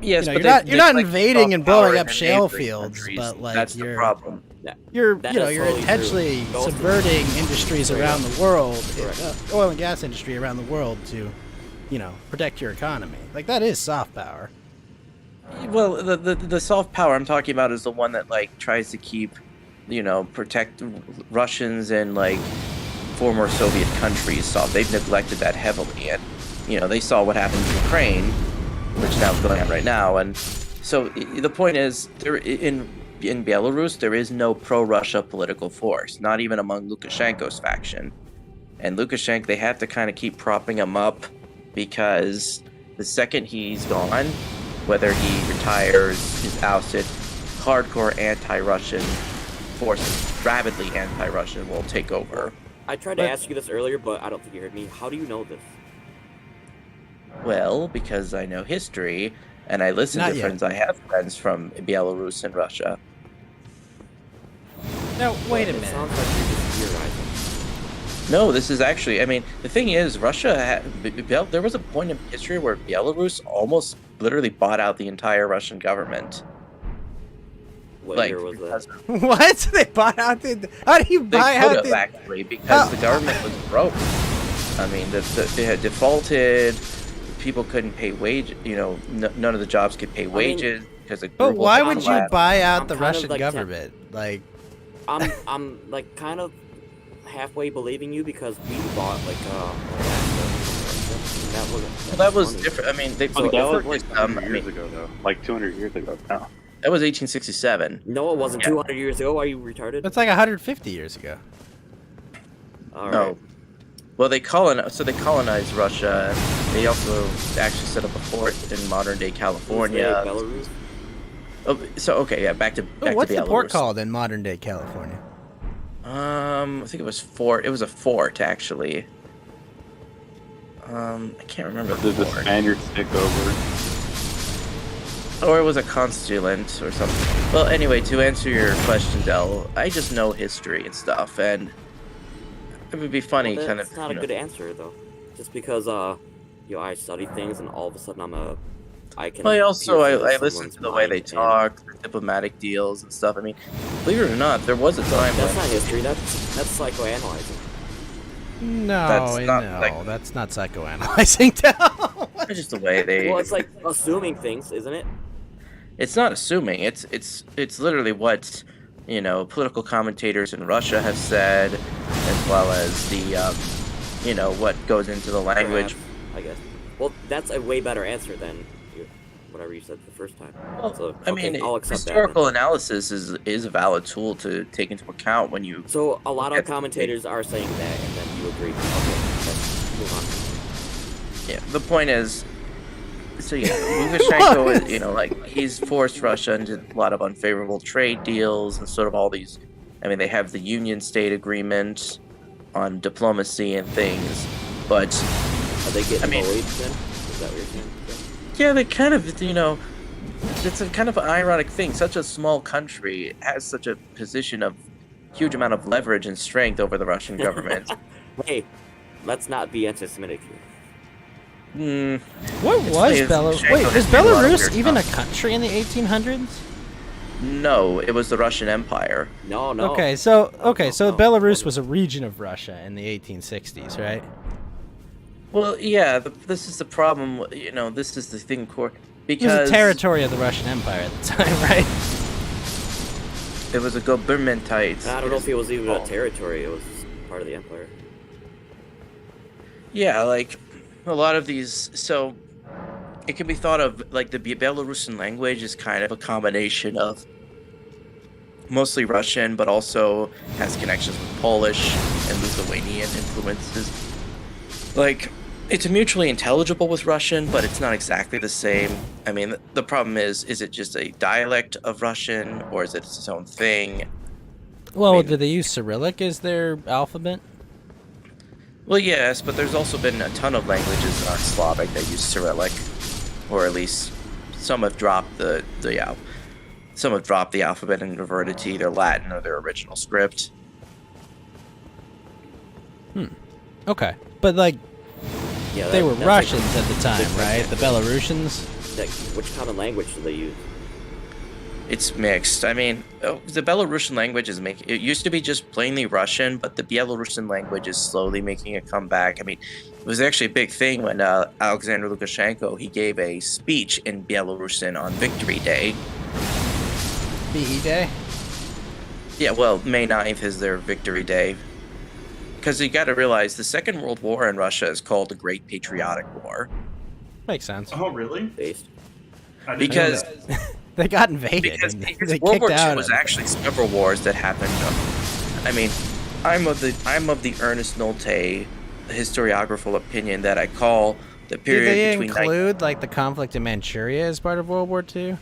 Yes, you know, but you're not like, invading and blowing up in shale neighboring fields, countries. but like That's the problem. You're That you're is totally intentionally true. subverting industries around the world, Correct. oil and gas industry around the world to, protect your economy. Like that is soft power. Well, the soft power I'm talking about is the one that like tries to keep, protect Russians and like former Soviet countries soft. They've neglected that heavily, and they saw what happened in Ukraine, which now is going on right now, and so the point is in Belarus, there is no pro-Russia political force, not even among Lukashenko's faction. And Lukashenko, they have to kind of keep propping him up because the second he's gone, whether he retires, is ousted, hardcore anti-Russian forces, rabidly anti-Russian, will take over. I tried to ask you this earlier, but I don't think you heard me. How do you know this? Well, because I know history, and I listen to friends. I have friends from Belarus and Russia. Now, wait a It minute. sounds like you're just theorizing. No, this is actually, I mean, the thing is, Russia, there was a point in history where Belarus almost literally bought out the entire Russian government. What year was that? What? They bought out the... How do you buy They could out have, actually, because the government was broke. I mean, they had defaulted, people couldn't pay wage, none of the jobs could pay wages because of But why would you collapse. buy out I'm the kind of Russian like government? Like... I'm like kind of halfway believing you because we bought like That was different. I mean, That was like 100 years ago, though. Like 200 years ago now. That was 1867. No, it wasn't 200 years ago. Are you retarded? That's like 150 years ago. All No. right. Well, they colonized Russia. They also actually set up a fort in modern-day California. Belarus? Oh, so okay, yeah, back to What's to the Belarus. port called in modern-day California? I think it was fort. It was a fort, actually. I can't remember Did the fort. Spaniards take over? Or it was a consulate or something. Well, anyway, to answer your question, Del, I just know history and stuff, and it would be funny, Well, kind of. that's not a good answer though. Just because I study things and all of a sudden I can. Well, also, I pierce listen someone's to the way they mind and- talk, their diplomatic deals and stuff. I mean, believe it or not, there was a time That's when not history. That's psychoanalyzing. No, That's not that's not psychoanalyzing. No. it's just the way they. Well, it's like assuming things, isn't it? It's not assuming. It's literally what political commentators in Russia have said, as well as the what goes into the language. Perhaps, I guess. Well, that's a way better answer than whatever you said the first time. Well, So, I okay, mean, I'll accept historical that. analysis is a valid tool to take into account when you. So a lot of That's- commentators are saying that, and then you agree. Okay, let's move on. Yeah, the point is. So yeah, Lukashenko is, like he's forced Russia into a lot of unfavorable trade deals and sort of all these. I mean, they have the Union State Agreement on diplomacy and things, but Are they getting I mean- bullied then? Is that what you're saying? yeah, they kind of, it's a kind of an ironic thing. Such a small country has such a position of huge amount of leverage and strength over the Russian government. Hey, let's not be anti-Semitic here. What It's was funny, Belarus? Lukashenko Wait, has was made a lot of Belarus weird even a stuff. country in the 1800s? No, it was the Russian Empire. No. Okay, so No, Belarus was a region of Russia in the 1860s, right? Well, yeah, this is the problem. This is the thing, It because was a territory of the Russian Empire at the time, right? it was a governmentite. I don't know if it was even a territory. It was part of the empire. Yeah, like a lot of these. So it can be thought of like the Belarusian language is kind of a combination of mostly Russian, but also has connections with Polish and Lithuanian influences. Like, It's mutually intelligible with Russian, but it's not exactly the same. I mean, the problem is it just a dialect of Russian, or is it its own thing? Well, I mean- do they use Cyrillic as their alphabet? Well, yes, but there's also been a ton of languages non-Slavic that use Cyrillic, or at least some have dropped some have dropped the alphabet and reverted to either Latin or their original script. Okay, but like Yeah, they were that's Russians at the time, different. right? The Belarusians. Like, which common language do they use? It's mixed. I mean, the Belarusian language is making. It used to be just plainly Russian, but the Belarusian language is slowly making a comeback. I mean, it was actually a big thing when Alexander Lukashenko he gave a speech in Belarusian on Victory Day. BE Day. Yeah, well, May 9th is their Victory Day. Because you got to realize the Second World War in Russia is called the Great Patriotic War. Makes sense. Oh, really? Based. I didn't know Because that. They got invaded. Because and because they World kicked War II out. was of- actually several wars that happened. I mean, I'm of the Ernest Nolte historiographical opinion that I call the Did period they between. include like the conflict in Manchuria as part of World War II?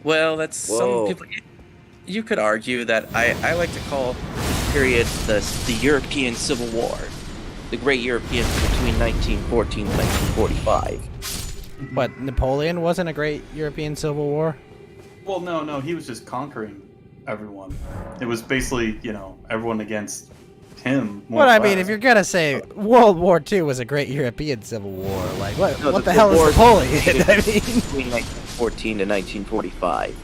Well, that's Whoa. some people. You could argue that I like to call this period the European Civil War, the Great European between 1914 and 1945. What, Napoleon wasn't a great European Civil War? Well, no, he was just conquering everyone. It was basically, everyone against him. more Well, or I mean, less. if you're gonna say World War II was a great European Civil War, like what? No, what the the hell war- is Napoleon? I mean, Between 1914 to 1945,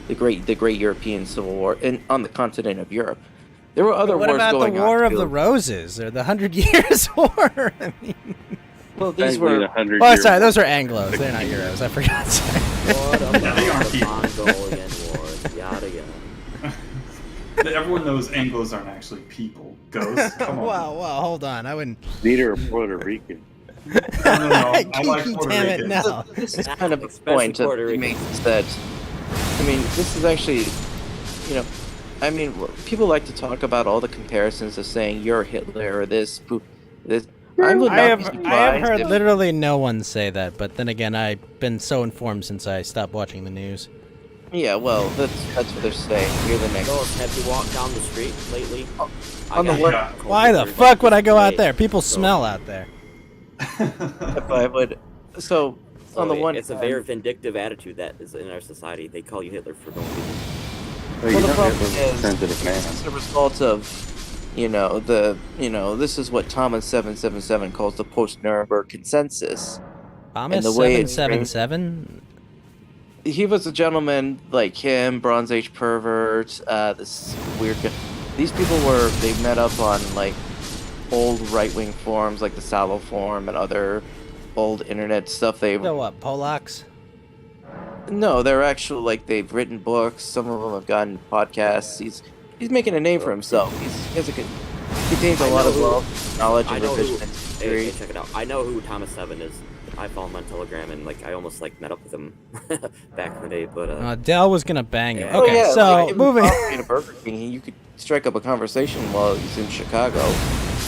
the Great European Civil War, and on the continent of Europe, there were other what wars about the going on. War of too. the Roses or the 100 Years' War? I mean, Well, these Technically, were the 100 oh, year sorry, war. those are Anglos. They're not Euros. I forgot. Sorry. What about Yeah, they aren't the people. Mongolian Wars? Yada yada. Everyone knows Anglos aren't actually people. Ghosts? Come on. Wow, hold on. I wouldn't. Neither are Puerto Rican. No. I like Kiki, Puerto damn it, Rican. no. This is kind of a Especially point to Puerto Rican. make that. I mean, this is actually, I mean, people like to talk about all the comparisons of saying you're Hitler or this. I would not I be have surprised heard if- literally no one say that, but then again, I've been so informed since I stopped watching the news. Yeah, well, that's what they're saying. You're the next. Ghost, have you walked down the street lately? on the got what- Yeah. Why the fuck would I go out there? People smell out there. If I would. So, on the one it's a hand- very vindictive attitude that is in our society. They call you Hitler for going to Well, the problem Hitler's a is, sensitive man. it's a result of, this is what Thomas 777 calls the post-Nuremberg consensus. Thomas the way it 777. He was a gentleman like him, Bronze Age pervert, this weird guy. These people they met up on, like, old right-wing forums, like the Sallow Forum and other old internet stuff. So what? Polacks? No, they're actually, like, they've written books. Some of them have gotten podcasts. He's making a name for himself. He contains a I lot know of who- wealth, knowledge, I and know who. revisionist Hey, theory. check it out. I know who Thomas Seven is. I follow him on Telegram, and I almost met up with him back in the day. But Dell was gonna bang him. Oh, Okay, yeah, so like, moving. in a Burger King, you could strike up a conversation while he's in Chicago.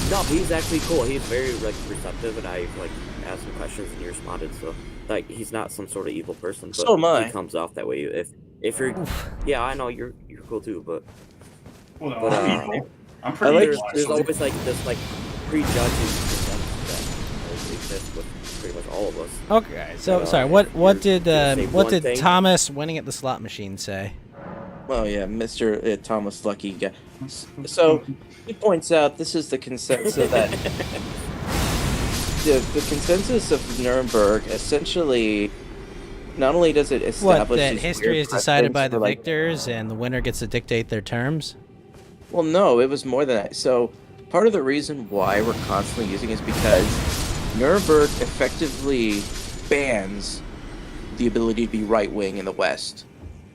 no, he's actually cool. He's very receptive, and I asked him questions, and he responded. So he's not some sort of evil person. But So am I. He comes off that way. If you're, yeah, I know you're cool too, but Well, no, But, I'm evil. I'm I pretty like- evil, there's actually. always this prejudging perception that exists with pretty much all of us. Okay, so Uh, sorry. What you're gonna say what one did thing? Thomas winning at the slot machine say? Well, yeah, Mr. Thomas Lucky guy. So he points out this is the consensus that the consensus of Nuremberg essentially not only does it establish What, that these history weird is decided by precedents the for, like, victors and the winner gets to dictate their terms? Well, no, it was more than that. So part of the reason why we're constantly using it is because Nuremberg effectively bans the ability to be right wing in the West.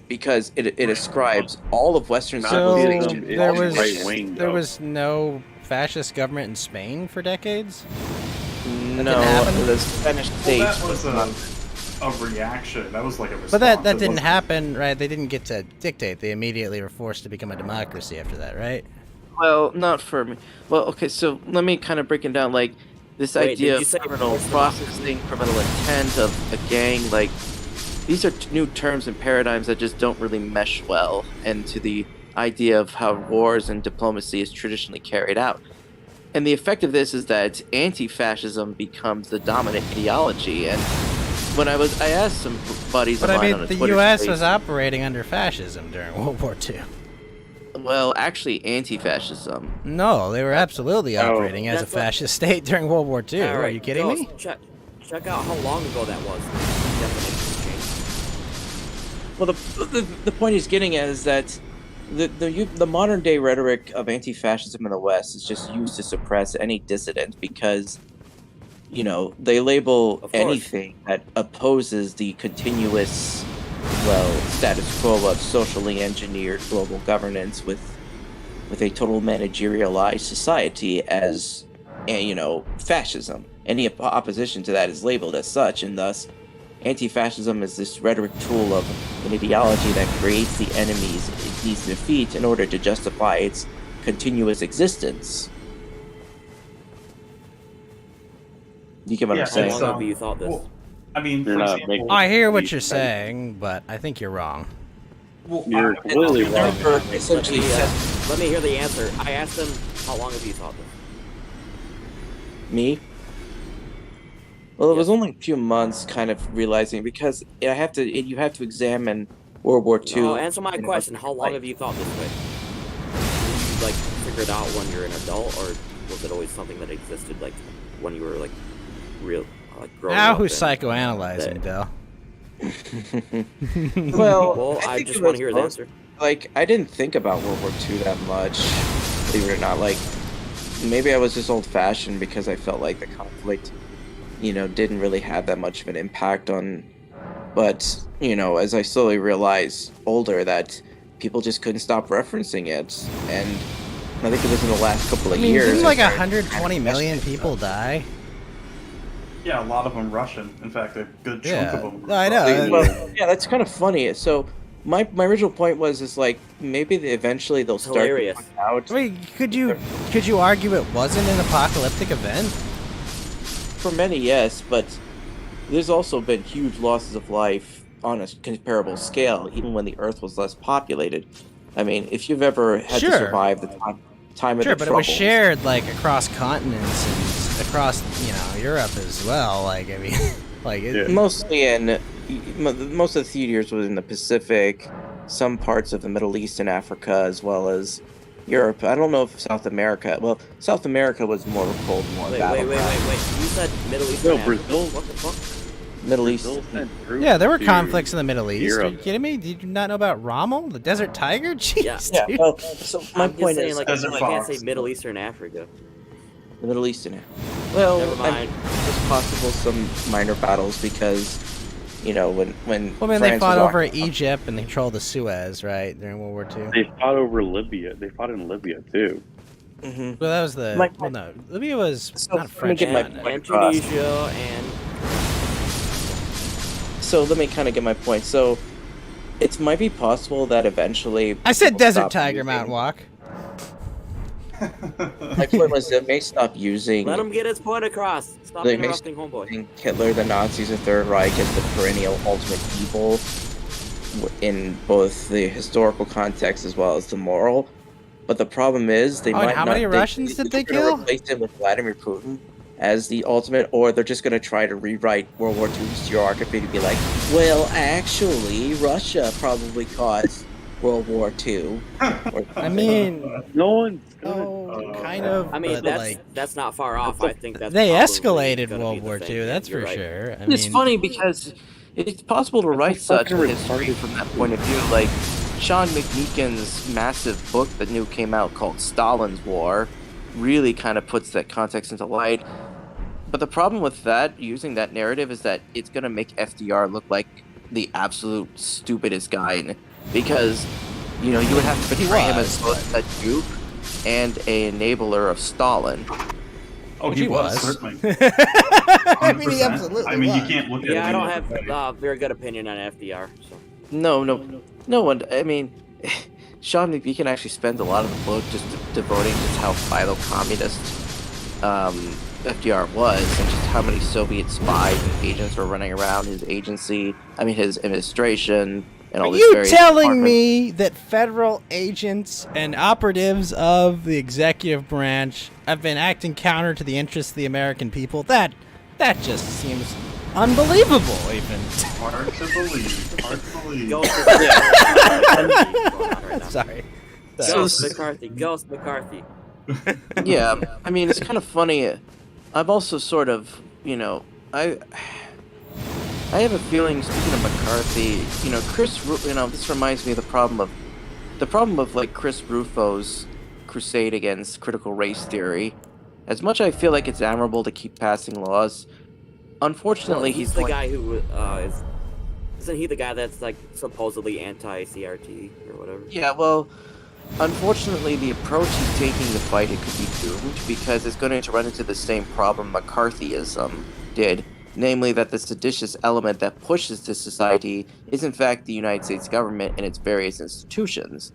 Because it ascribes all of Western Not So civilization it's there all was right-wing, there though. was no fascist government in Spain for decades? No, didn't happen? the Spanish Well, state that was a reaction. That was like a response. But that It didn't wasn't- happen, right? They didn't get to dictate. They immediately were forced to become a democracy after that, right? Well, not for me. Well, okay, so let me kind of break it down. Like, this Wait, idea did of you say criminal forced processing, criminal intent of a gang, like these are new terms and paradigms that just don't really mesh well into the idea of how wars and diplomacy is traditionally carried out. And the effect of this is that anti-fascism becomes the dominant ideology. And I asked some buddies But of I mine on mean, a the Twitter U.S. space- was operating under fascism during World War II. well, actually, anti-fascism. No, they were absolutely Oh. operating as a That's what- fascist state during World War II. All Are right, you kidding me? Ghost, check out how long ago that was. Definitions changed. Well, the point he's getting at is that the modern day rhetoric of anti-fascism in the West is just used to suppress any dissident because, they label Of course. anything that opposes the continuous, status quo of socially engineered global governance with a total managerialized society as, fascism. Any opposition to that is labeled as such, and thus, anti-fascism is this rhetoric tool of an ideology that creates the enemies it needs to defeat in order to justify its continuous existence. You get what I'm Yeah, saying? How long have you thought this? Well, I mean, They're for not example, making- I hear what you're saying, but I think you're wrong. well, You're completely wrong. Berserk essentially says Let me hear the answer. I asked him, how long have you thought this? me. Well, it was Yes. only a few months, kind of realizing because you have to examine World War II. No, answer my and question. what's How long like. have you thought this way? Did you, figure it out when you're an adult, or was it always something that existed, when you were, growing Now up? who's and- psychoanalyzing, Dell? Well, I think just it want was to hear the most- answer. I didn't think about World War II that much, believe it or not. Maybe I was just old-fashioned because I felt like the conflict, didn't really have that much of an impact on. But as I slowly realized older that people just couldn't stop referencing it, and I think it was in the last couple of years. Didn't I like started 120 million people die? yeah, a lot of them Russian. In fact, a good chunk Yeah. of them. No, I know. Well, yeah, that's kind of funny. So my original point was maybe eventually they'll start Hilarious. to point out. I mean, could you argue it wasn't an apocalyptic event? For many, yes, but there's also been huge losses of life on a comparable scale, even when the Earth was less populated. I mean, if you've ever had Sure. to survive the time of Sure, the but it was Troubles, shared across continents and across Europe as well. Yeah. mostly in most of the theaters was in the Pacific, some parts of the Middle East and Africa, as well as Europe. I don't know if South America. Well, South America was more of a Cold War Wait. battleground. You said Middle East. No, and Africa? Brazil. What the fuck? Middle East. Brazil sent troops Yeah, there were to conflicts in the Middle East. Are you Europe. kidding me? Did you not know about Rommel, the Desert Tiger? Jeez, Yeah. dude. Well, so my I'm just point saying, is Desert you can't Fox. say Middle Eastern Africa. the Middle East. Well, Never mind. it's possible some minor battles because when Well, I mean, they France fought was over occupied- Egypt and they controlled the Suez, right, during World War II. They fought over Libya. They fought in Libya too. Mhm. Well, that was the... Like- well, no, Libya was So, not let me French. get my continent. point And across. Tunisia and So let me kind of get my point. So it might be possible that eventually I said people Desert stop Tiger using- Mountain Walk. My point was they may stop using let him get his point across. Stop They may interrupting, homeboy. Hitler, the Nazis, the Third Reich as the perennial ultimate evil in both the historical context as well as the moral. But the problem is they Oh, and might how not. many Russians did they they're gonna kill? Replace him with Vladimir Putin as the ultimate, or they're just going to try to rewrite World War II historiography to be like, well, actually, Russia probably caused World War II. I mean, No one's gonna. oh, kind of. I mean, but, that's not far off. I think that's they probably escalated gonna be World the War thing. II. That's You're for right. sure. I It's mean, funny because it's possible to write such a history from that point of view. Like Sean McMeekin's massive book that new came out called Stalin's War really kind of puts that context into light. But the problem with that, using that narrative, is that it's going to make FDR look like the absolute stupidest guy. Because, you would have to portray him as both a dupe and an enabler of Stalin. Oh, Which he he was was. certainly. I mean, he 100%. absolutely I mean, was. you can't look at it. Yeah, I don't any have other way. a very good opinion on FDR. So No one. I mean, Sean McMeekin actually spends a lot of the book just devoting to how philo-communist FDR was, and just how many Soviet spies and agents were running around his agency. I mean, his administration. And all Are these you various telling departments. me that federal agents and operatives of the executive branch have been acting counter to the interests of the American people? That just seems unbelievable, even. Hard to believe. Hard to believe. Sorry. Ghost McCarthy. Ghost McCarthy. Yeah, I mean, it's kind of funny. I've also sort of, I have a feeling, speaking of McCarthy, this reminds me of the problem of like Chris Rufo's crusade against critical race theory. As much I feel like it's admirable to keep passing laws, unfortunately, Well, he's the guy who isn't he the guy that's like supposedly anti-CRT or whatever? Yeah, well, unfortunately, the approach he's taking to fight it could be doomed because it's going to run into the same problem McCarthyism did. Namely, that the seditious element that pushes this society is in fact the United States government and its various institutions.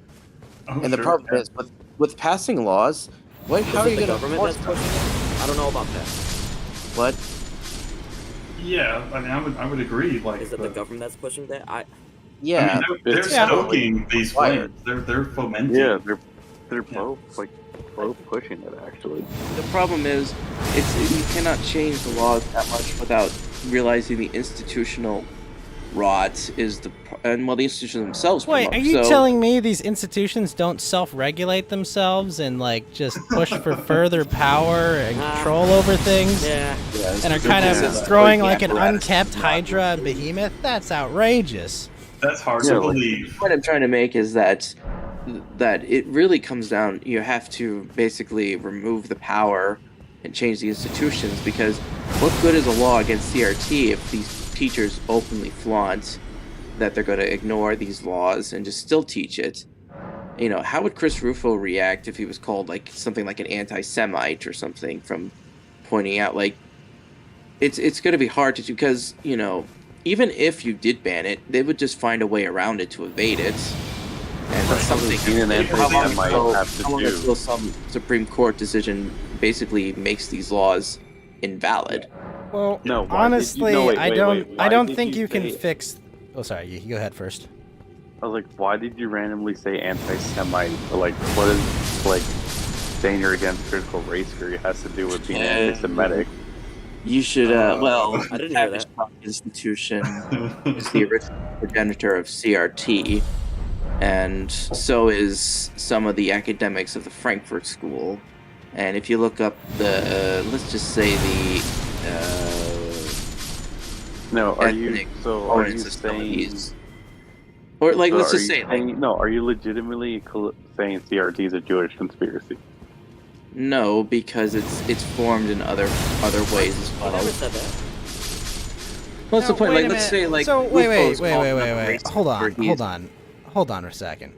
And the problem is, with passing laws, how are you going to enforce them? I don't know about that. What? Yeah, I mean, I would agree. Like, Is it the government that's pushing that? Yeah, I mean, they're stoking these flames. They're fomenting. Yeah, they're both pushing it actually. The problem is, you cannot change the laws that much without realizing the institutional rot the institutions themselves. Wait, are you telling me these institutions don't self-regulate themselves and like just push for further power and control over things? Yeah. And are kind of throwing like an unkept Hydra and Behemoth? That's outrageous. That's hard to believe. The point I'm trying to make is that it really comes down, you have to basically remove the power and change the institutions, because what good is a law against CRT if these teachers openly flaunt that they're going to ignore these laws and just still teach it? How would Chris Rufo react if he was called like something like an anti-Semite or something from pointing out, like, it's going to be hard to do, because, even if you did ban it, they would just find a way around it to evade it. And that's something until some Supreme Court decision basically makes these laws invalid. Well, no, honestly, I don't think you can say... fix. Oh, sorry. You go ahead first. I was like, why did you randomly say anti-Semite? Like, what is like saying you're against critical race theory has to do with being anti-Semitic? You should, I didn't hear that. Institution is the original progenitor of CRT. And so is some of the academics of the Frankfurt School. And if you look up let's just say are you saying... Or like, let's just say... are you legitimately saying CRT is a Jewish conspiracy? No, because it's formed in other ways as well. I never said that. What's the point? Like, let's say, like... So, wait. Hold on a second.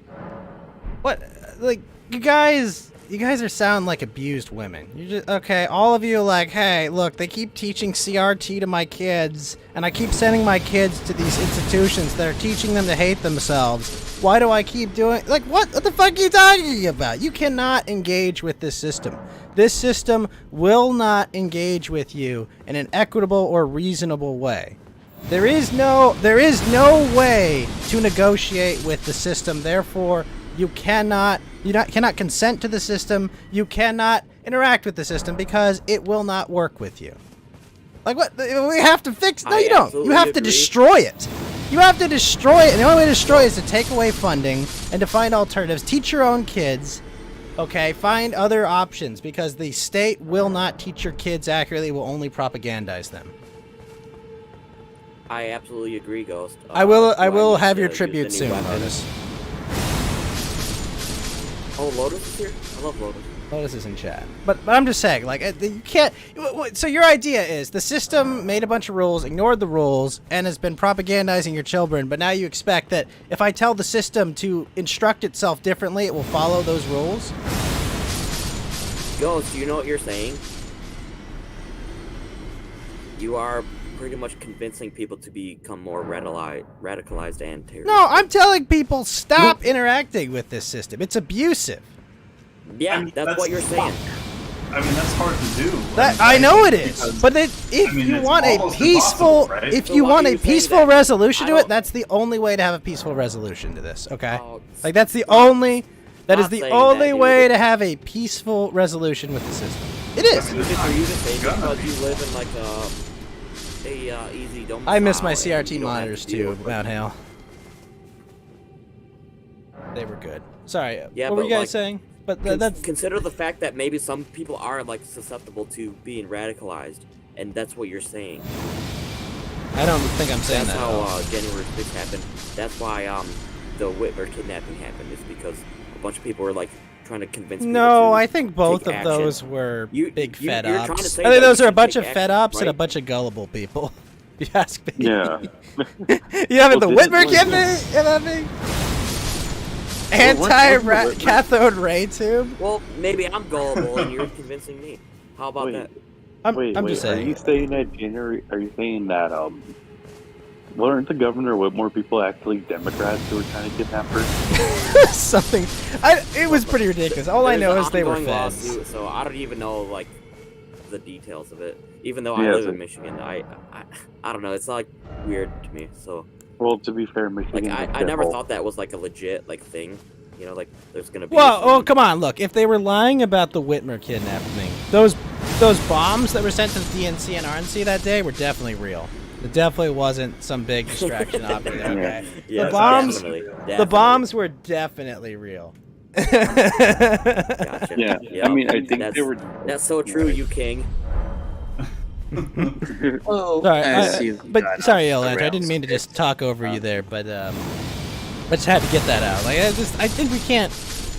What? Like, you guys are sounding like abused women. You just okay? All of you are like, hey, look, they keep teaching CRT to my kids, and I keep sending my kids to these institutions that are teaching them to hate themselves. Why do I keep doing? Like, what the fuck are you talking about? You cannot engage with this system. This system will not engage with you in an equitable or reasonable way. There is no way to negotiate with the system. Therefore, you cannot consent to the system. You cannot interact with the system because it will not work with you. Like, what? We have to fix. No, you don't. You have to destroy it. You have to destroy it. And the only way to destroy it is to take away funding and to find alternatives. Teach your own kids. Okay, find other options, because the state will not teach your kids accurately. It will only propagandize them. I absolutely agree, Ghost. I will have your tribute soon, Lotus. Oh, Lotus is here? I love Lotus. Lotus is in chat. But I'm just saying, like, you can't... So your idea is the system made a bunch of rules, ignored the rules, and has been propagandizing your children, but now you expect that if I tell the system to instruct itself differently, it will follow those rules? Ghost, do you know what you're saying? You are pretty much convincing people to become more radicalized and terrorist. No, I'm telling people stop interacting with this system. It's abusive. Yeah, that's what you're saying. I mean, that's hard to do. That I I mean, know it is, because- but if you it's want a almost peaceful, impossible, right? if So you why want are a you saying peaceful that? resolution I to it, don't- that's the only way to have a peaceful resolution to this. Okay, Oh, like that's the stop- only. That is stop the saying only that, way dude. to have a peaceful resolution with the system. It is. Are you just saying Gonna because be. you live in like a easy domicile? I miss my and CRT you don't have monitors to deal too, with, like- Mount Hale. They were good. Sorry, Yeah, what were but, you guys like, saying? But That's that's consider the fact that maybe some people are like susceptible to being radicalized, and that's what you're saying. I don't think I'm saying That's that. at how all. January 6th happened. That's why the Whitmer kidnapping happened. Is because a bunch of people were like trying to convince people No, to I think both take of action. those were big fed you're trying to ups. say I think that those we are a should bunch take of fed action, ups and a right? bunch of gullible people. If you ask me. Yeah. You having the Well, Whitmer didn't- kidnapping? Well, wasn't the Whitmer- Cathode ray tube? Well, maybe I'm gullible and you're convincing me. How about Wait. that? I'm just Are saying. you saying that January? Are you saying that weren't the governor Whitmore people actually Democrats who were trying to kidnap her? Something. It was pretty ridiculous. All I There's know an is they were ongoing feds. lawsuit, so I don't even know like the details of it. Even though Yeah, I live so- in Michigan, I don't know. It's like weird to me. So Well, to be fair, Michigan. like I never thought that was like a legit like thing. You know, like there's gonna be. Well, oh some- come on, look. If they were lying about the Whitmer kidnapping, those bombs that were sent to the DNC and RNC that day were definitely real. It definitely wasn't some big distraction operator. Okay. Yes, the bombs, definitely. the bombs were definitely real. Gotcha. Yeah, Yep. I mean, I think that's, they were. That's so true, you king. Oh, Sorry, I see you but got sorry, off the Elantra, I didn't rails mean to a bit. just talk over you there, but I just had to get that out. Like I think we can't,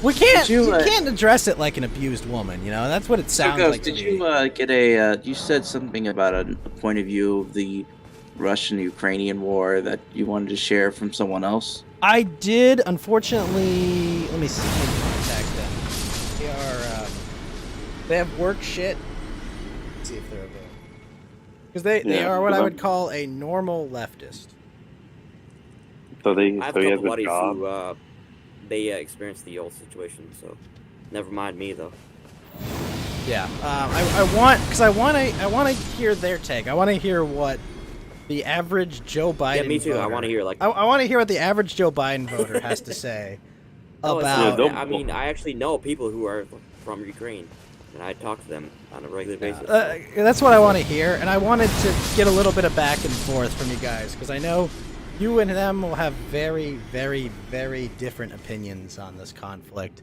Did you, you can't address it like an abused woman. You know, that's what it sounds Ghost, like to did me. you get a? You said something about a point of view of the Russian-Ukrainian war that you wanted to share from someone else. I did, unfortunately. Let me see. Let me contact them. They are. They have work shit. Let's see if they're available. Because they Yeah, are what I but would call a normal leftist. So they. I have So a he has couple a buddies job. who they experienced the old situation, so never mind me though. Yeah. I want to hear their take. I want to hear what the average Joe Biden. Yeah, me too. I voter- want to hear like. I want to hear what the average Joe Biden voter has to say No, it's about. not that. I mean, I actually know people who are from Ukraine, and I talk to them on a regular basis. That's what I want to hear, and I wanted to get a little bit of back and forth from you guys because I know you and them will have very, very, very different opinions on this conflict.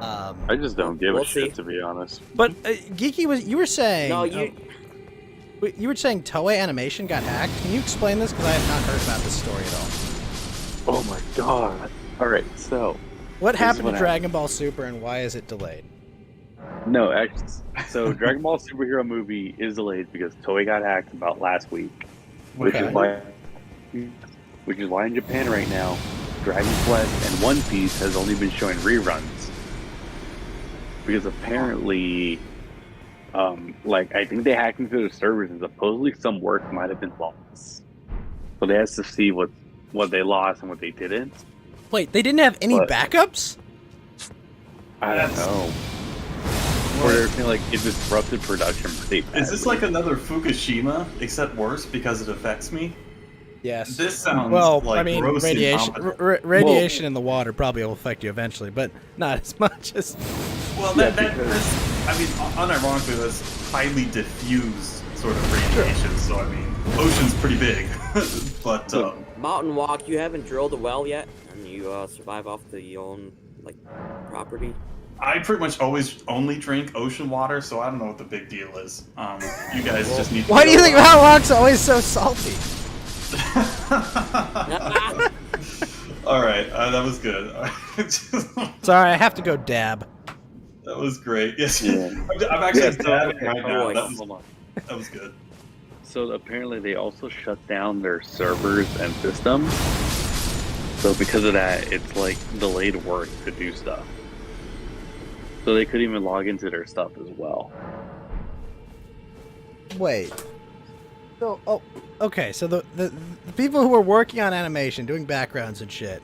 I just don't give We'll a shit, see. to be honest. But Geeky you were saying No, you. you were saying Toei Animation got hacked. Can you explain this? Because I have not heard about this story at all. Oh my god. All right, so What This is happened what to Dragon Ball Super, and why is it delayed? no, actually, so Dragon Ball superhero movie is delayed because Toei got hacked about last week, which Okay. is why in Japan right now, Dragon Quest and One Piece has only been showing reruns because apparently, like I think they hacked into their servers and supposedly some work might have been lost, so they have to see what they lost and what they didn't. Wait, they didn't have any What? backups? I don't know. Or they're saying like it disrupted production pretty badly. Is this like another Fukushima, except worse because it affects me? Yes. This sounds Well, like I mean, gross radiation incompetent. radiation in the water probably will affect you eventually, but not as much as. Well, that's, I mean, unironically, that's highly diffused sort of radiation. So I mean, ocean's pretty big, but Mountain Walk, you haven't drilled a well yet, and you survive off the own like property. I pretty much always only drink ocean water, so I don't know what the big deal is. You guys just need. To Why do you go think on. Mount Rock's always so salty? All right, that was good. Sorry, I have to go dab. That was great. Yes, Yeah. I'm actually Yeah, dabbing right now. boys. That was good. So apparently they also shut down their servers and systems. So because of that, it's like delayed work to do stuff. So they couldn't even log into their stuff as well. Wait. So, okay. So the people who are working on animation, doing backgrounds and shit,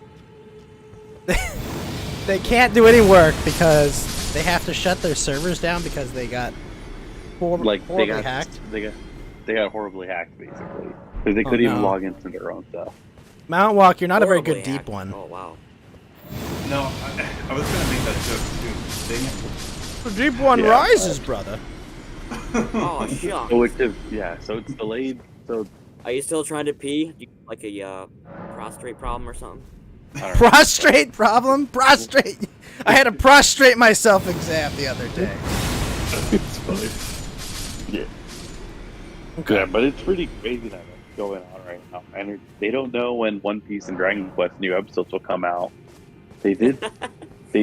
they can't do any work because they have to shut their servers down because they got horribly hacked. They got horribly hacked basically because they Oh, couldn't even no. log into their own stuff. Mount Walk, you're not a very Horribly good deep hacked. one. Oh wow. No, I was gonna make that joke too. Dang it. The deep one Yeah, rises, brother. Oh shucks. So it's delayed. So Are you still trying to pee? You like a prostrate problem or something? I don't know. Prostrate problem? Prostrate. I had a prostrate myself exam the other day. It's funny. Yeah. Okay. Yeah, but it's pretty crazy that what's going on right now. And they don't know when One Piece and Dragon Quest new episodes will come out. They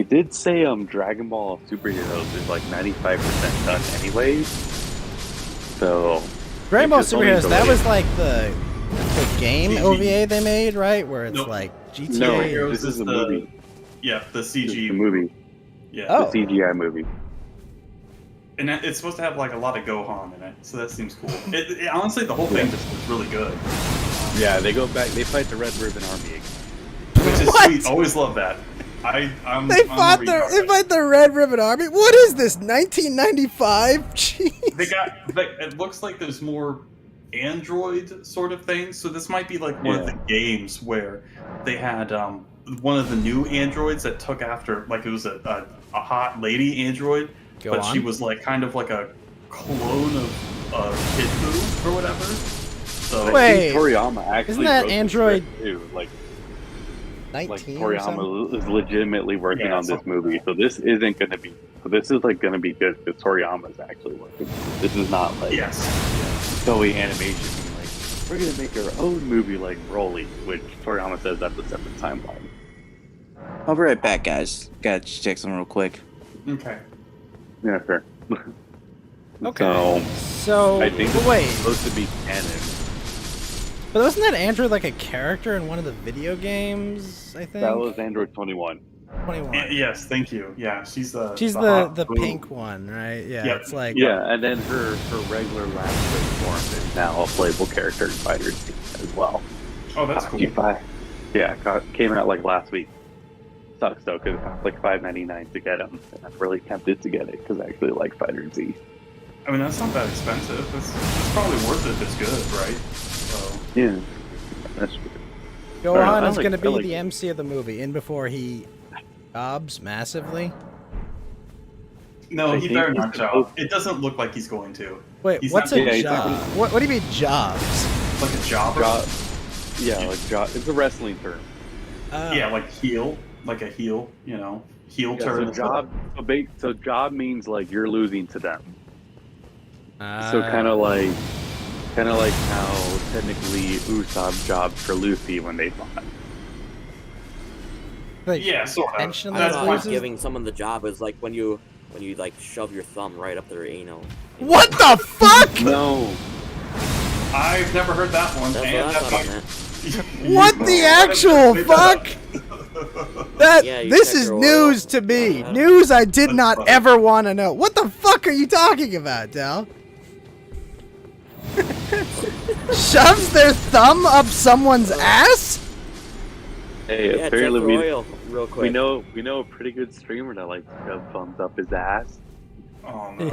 did say Dragon Ball Superheroes is like 95% done anyways. So Dragon Ball it's only Superheroes, that delayed. was like the game CG. OVA they made, right? Where it's Nope. like GTA. No, Heroes this is is the the- movie. Yeah, the This is CG the movie. Yeah. Oh. The CGI movie. And it's supposed to have like a lot of Gohan in it, so that seems cool. Honestly, the whole thing just looks really good, Yeah, they go back. They fight the Red Ribbon Army again. which is What? sweet. Always love that. I'm They I'm fought a the retard. they fight the Red Ribbon Army. What is this? 1995? Jeez. They got. It looks like there's more Android sort of things. So this might be like one of the games where they had one of the new androids that took after, like it was a hot lady android, Go but on. she was like kind of like a clone of Kid Buu or whatever. So Wait, I think Toriyama actually isn't that wrote the Android script, too. Like 19 or something? Toriyama is legitimately working Yeah, on this something movie, like so this isn't going to be. So this is like going to be good because Toriyama's actually working. This is not like yes, Toei Animation being like we're going to make our own movie like Broly, which Toriyama says that's a separate timeline. I'll be right back, guys. Gotta check something real quick. okay. Yeah, sure. Okay. So, I think but it's wait, supposed to be canon. but wasn't that Android like a character in one of the video games? I think That was Android 21. 21. Yes, thank you. Yeah, she's the the hot Buu. pink one, right? Yeah, Yep. it's like Yeah, and then her regular last form is now a playable character in Fighter Z as well. Oh, that's cool. Yeah, came out like last week. Sucks though, because it costs like $5.99 to get them. And I'm really tempted to get it because I actually like Fighter Z. I mean, that's not that expensive. It's probably worth it if it's good, right? So Yeah, that's true. Gohan I is like- going to I be like the it. MC of the movie in before he jobs massively. no, I he think better he's not job. supposed- It doesn't look like he's going to. Wait, He's what's not- a yeah, he's job? not What do you mean jobs? Like a jobber. Yeah, like it's a wrestling term. Oh. Yeah, like heel, like a heel. You know, heel Yeah, turn. so job. So job means like you're losing to them. So kind of like how technically Usopp jobbed for Luffy when they fought. like, Yeah, sort of. intentionally That's I why- thought loses? giving someone the job is like when you like shove your thumb right up their anal. What the fuck? No, I've never heard that one. That's and what I that thought on might- that. What the actual fuck? That Yeah, you this check is your oil. news to me. Yeah. News I did That's not funny. ever want to know. What the fuck are you talking about, Del? Shoves their thumb up someone's ass? hey, Yeah, apparently check your oil real quick. we know a pretty good streamer that likes to shove thumbs up his ass. Oh no!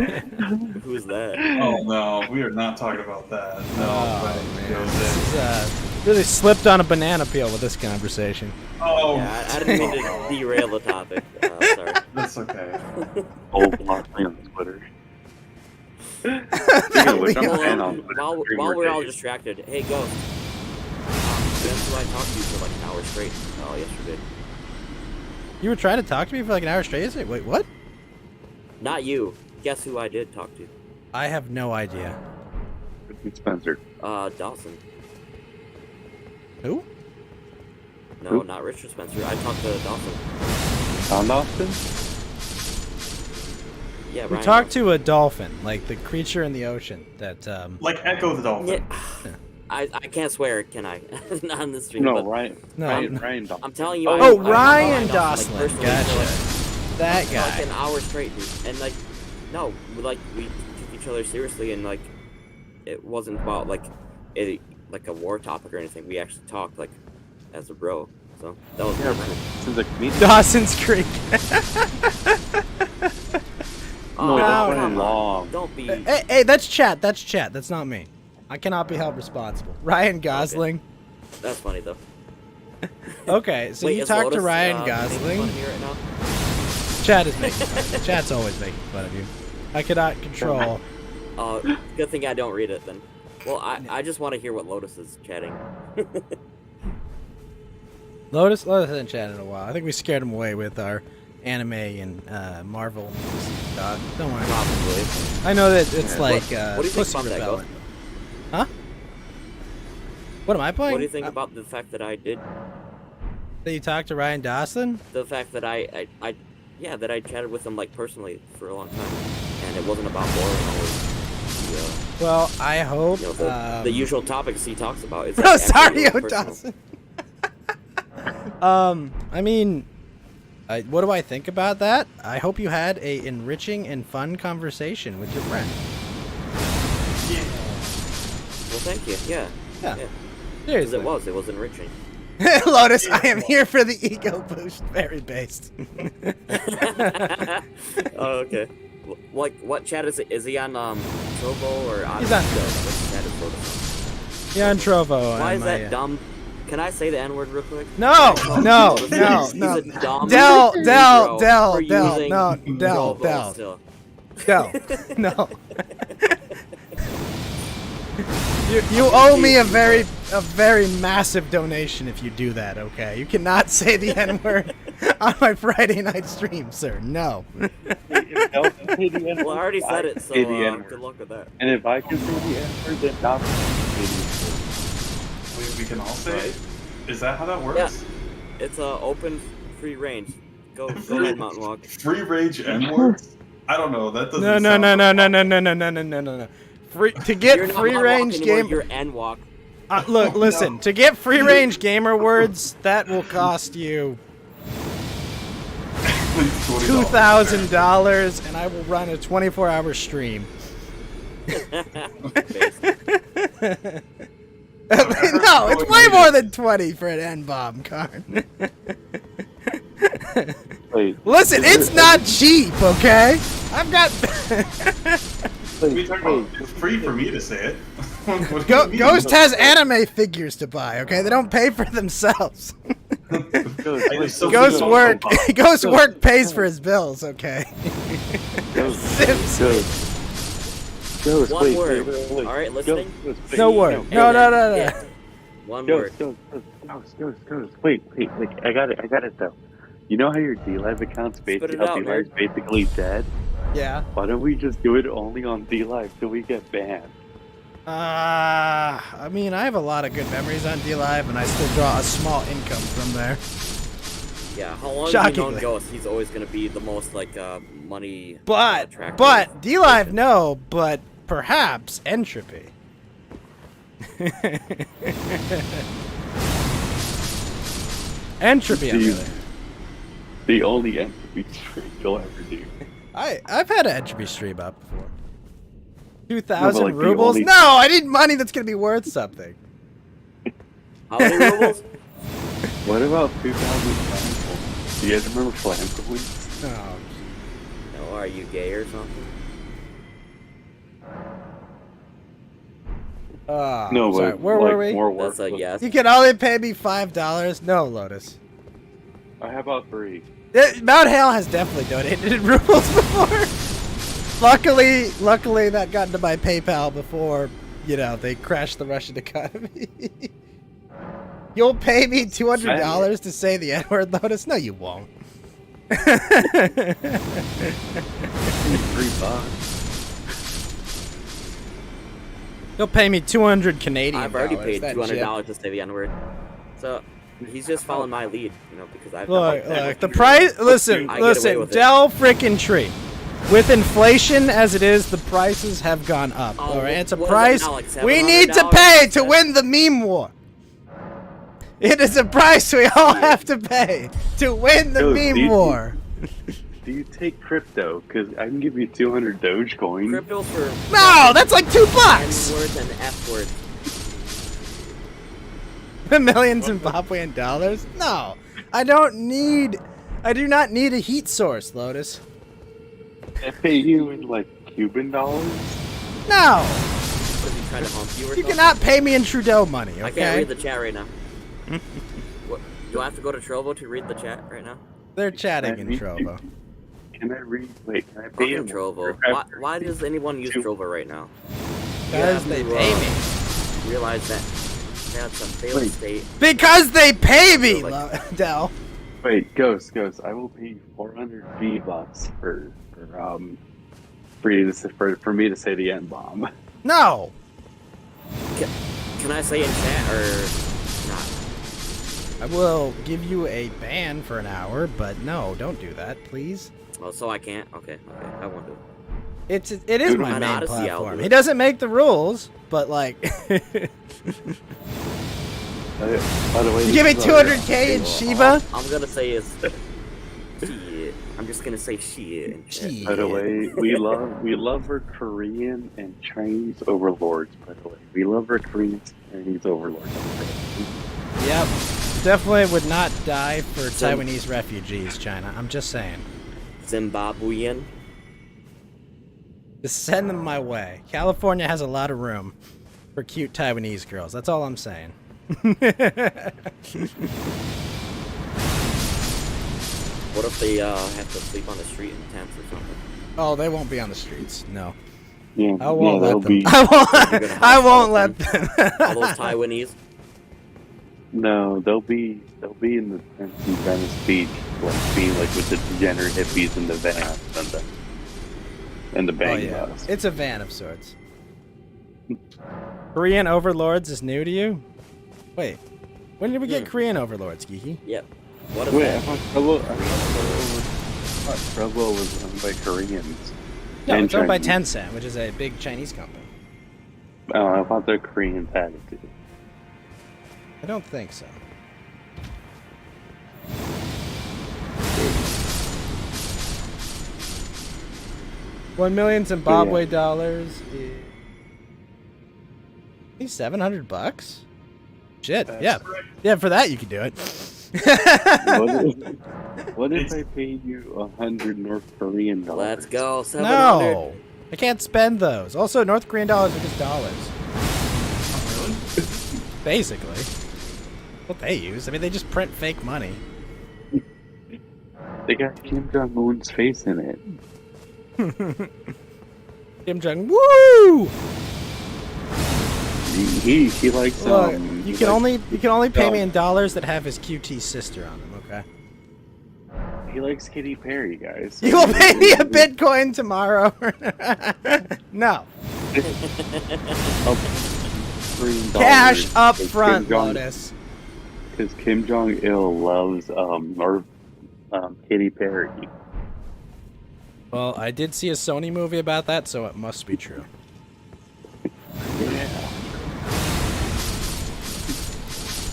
Who's that? Oh no! We are not talking about that. No way, Jose. Really slipped on a banana peel with this conversation. Oh, Yeah, I didn't mean to derail the topic. Sorry. that's okay. Old Marley on Twitter. That Speaking of which, I'm Leo- a fan on Twitter. While we're all distracted, hey Ghost. Guess who I talked to for like an hour straight yesterday? You were trying to talk to me for like an hour straight? Is it? Wait, what? Not you. Guess who I did talk to? I have no idea. Spencer. Dawson. Who? No, Who? not Richard Spencer. I talked to Dawson. Tom Austin? Yeah, We Ryan talked Dawson. to a dolphin, like the creature in the ocean that Like Echo the Dolphin. Yeah. I can't swear, can I? Not on the stream. No, but Ryan. No. Ryan Dawson. I'm telling you. Oh, I talked to Ryan Dawson, Dawson. like, personally for, Gotcha. That like guy. an hour straight, dude. And like, no, we took each other seriously, and like, it wasn't about like a war topic or anything. We actually talked like as a bro. So that was Yeah, pretty cool. since a comedian. Dawson's Creek. No, No, that's no. running long. Don't be. Hey, that's chat. That's chat. That's not me. I cannot be held responsible. Ryan Gosling. That's funny though. Okay, so Wait, you is talked to Lotus, Ryan making Gosling. fun of me right now? Chat is making fun of you. Chat's always making fun of you. I cannot control. Good thing I don't read it then. Well, I just want to hear what Lotus is chatting. Lotus hasn't chatted in a while. I think we scared him away with our anime and Marvel talk. Don't worry. Probably. I know that it's like what do you think Pussy about that, Rebellion. Huh? What am I playing? What do you think about the fact that I did? That you talked to Ryan Gosling? The fact that I chatted with him like personally for a long time, and it wasn't about lore and all this. Well, I hope. You know, the usual topics he talks about. Is Rosario actually personal. Dawson. I mean, what do I think about that? I hope you had a enriching and fun conversation with your friend. Well, thank you. Yeah. Yeah. Because Seriously. it was enriching. Lotus, I am here for the ego boost. Very based. Oh, okay. Like, what chat is it? Is he on Trovo or on? He's on What chat is Lotus? Yeah, on Trovo. Why on is my, that dumb? Can I say the N word real quick? No, no, He's no, a no. dumb Del, Negro for using no, Del, Trovo still. no. You owe me a very massive donation if you do that, okay? You cannot say the N-word on my Friday night stream, sir. No. Well, I already said it, so good luck with that. And if I can say the N-word, then not We can all say it? Is that how that works? Yeah. It's open, free range. Go ahead, Mountain Walk. Free range N-words? I don't know. That doesn't No. To You're get not free Mountain range Walk anymore, game. You're N-Walk. Look, listen. To get free range gamer words, that will cost you $2,000, and I will run a 24-hour stream. No, it's way more than 20 for an N-bomb card. Wait, Listen, it's not cheap, okay? I've got... What are you talking about? It's free for me to say it. What do you mean? Ghost has anime figures to buy, okay? They don't pay for themselves. Ghost work pays for his bills, okay? Ghost, One wait, word. wait. All right, listening? No word. No. Yeah. One word. Ghost. Wait. I got it though. You know how your D-Live account's basically dead? Yeah. Why don't we just do it only on D-Live till we get banned? I mean, I have a lot of good memories on D-Live, and I still draw a small income from there. Yeah, how long have you known Shockingly. Ghost? He's always going to be the most, money But attractive. D-Live, no, but perhaps Entropy. Entropy, on the other hand. The only entropy stream you'll ever do. I've had an Entropy stream up before. No, 2,000 but, the rubles? only- No, I need money that's gonna be worth something. How many rubles? What about 2,000 flame? Do you guys remember flame points? Oh, No, are you gay or something? No, sorry. but Where like, were we? more work. That's a yes. You can only pay me $5. No, Lotus. I have about 3. Mount Hale has definitely donated rubles before. Luckily, that got into my PayPal before, they crashed the Russian economy. You'll pay me $200 to say the N-word, Lotus? No, you won't. $3. You'll pay me 200 Canadian. I've already paid that $200 to say the N-word. So he's just following my lead, because I've Look, the price. Listen, Del frickin' tree. With inflation as it is, the prices have gone up. Oh, all right, it's a what price is it now, like we need to $700? pay to win the meme war. It is a price we all have to pay to win the meme war. Do you take crypto? Because I can give you 200 Dogecoin. Crypto for No, that's like $2. N-words and F-words. $1 million Zimbabwean dollars? No, I do not need a heat source, Lotus. I pay you in like Cuban dollars. No! What, is he trying to hump you or You something? cannot pay me in Trudeau money, okay? I can't read the chat right now. What, do I have to go to Trovo to read the chat right now? They're chatting Can I in read- Trovo. Can I read? Wait, can I pay Fucking you Trovo. for- Why does anyone use Trovo right now? Because You they have to, pay me. Realize that that's a failed Wait. state. Because they pay me, Like- Dell. Wait, Ghost. I will pay you 400 V-Bucks for you to for me to say the N bomb. No! Can I say in chat or not? I will give you a ban for an hour, but no, don't do that, please. Oh, so I can't? Okay, I won't do it. It is Dude, my on main Odyssey, I'll platform. do He it. doesn't make the rules, but like, By the way, you give me this is our- 200k in Well, Shiba. all I'm gonna say is shit. I'm just gonna say shit. in chat. Shit. By the way, we love our Korean and Chinese overlords. By the way, we love our Korean and Chinese overlords. Yep, definitely would not die for Taiwanese refugees, China. I'm just saying. Zimbabwean. Just send them my way. California has a lot of room for cute Taiwanese girls. That's all I'm saying. What if they have to sleep on the street in tents or something? Oh, they won't be on the streets. No, Yeah, I won't they'll let them. be- I won't let them. All those Taiwanese. No, they'll be in the in Venice Beach, like being like with the degenerate hippies in the van and the Oh bang yeah, bus. it's a van of sorts. Korean overlords is new to you? Wait, when did we get Korean overlords, Geeky? Yep. What is Wait, I that? thought Trovo was owned by Koreans. No, and it's owned by Chinese. Tencent, which is a big Chinese company. Oh, I thought the Koreans had it too. I don't think so. $1 million Zimbabwe dollars is $700. Shit, yeah, yeah. For that, you could do it. What if I paid you 100 North Korean dollars? Let's go. 700. No, I can't spend those. Also, North Korean dollars are just dollars, basically. What they use. I mean, they just print fake money. They got Kim Jong Un's face in it. Kim Jong. Woo! He likes Look, he you can only pay me Oh. in dollars that have his QT sister on them. Okay. he likes Katy Perry, guys. You will pay me a Bitcoin tomorrow. No. Cash up front, Lotus. Because Kim Jong Il loves Katy Perry. Well, I did see a Sony movie about that, so it must be true. Yeah.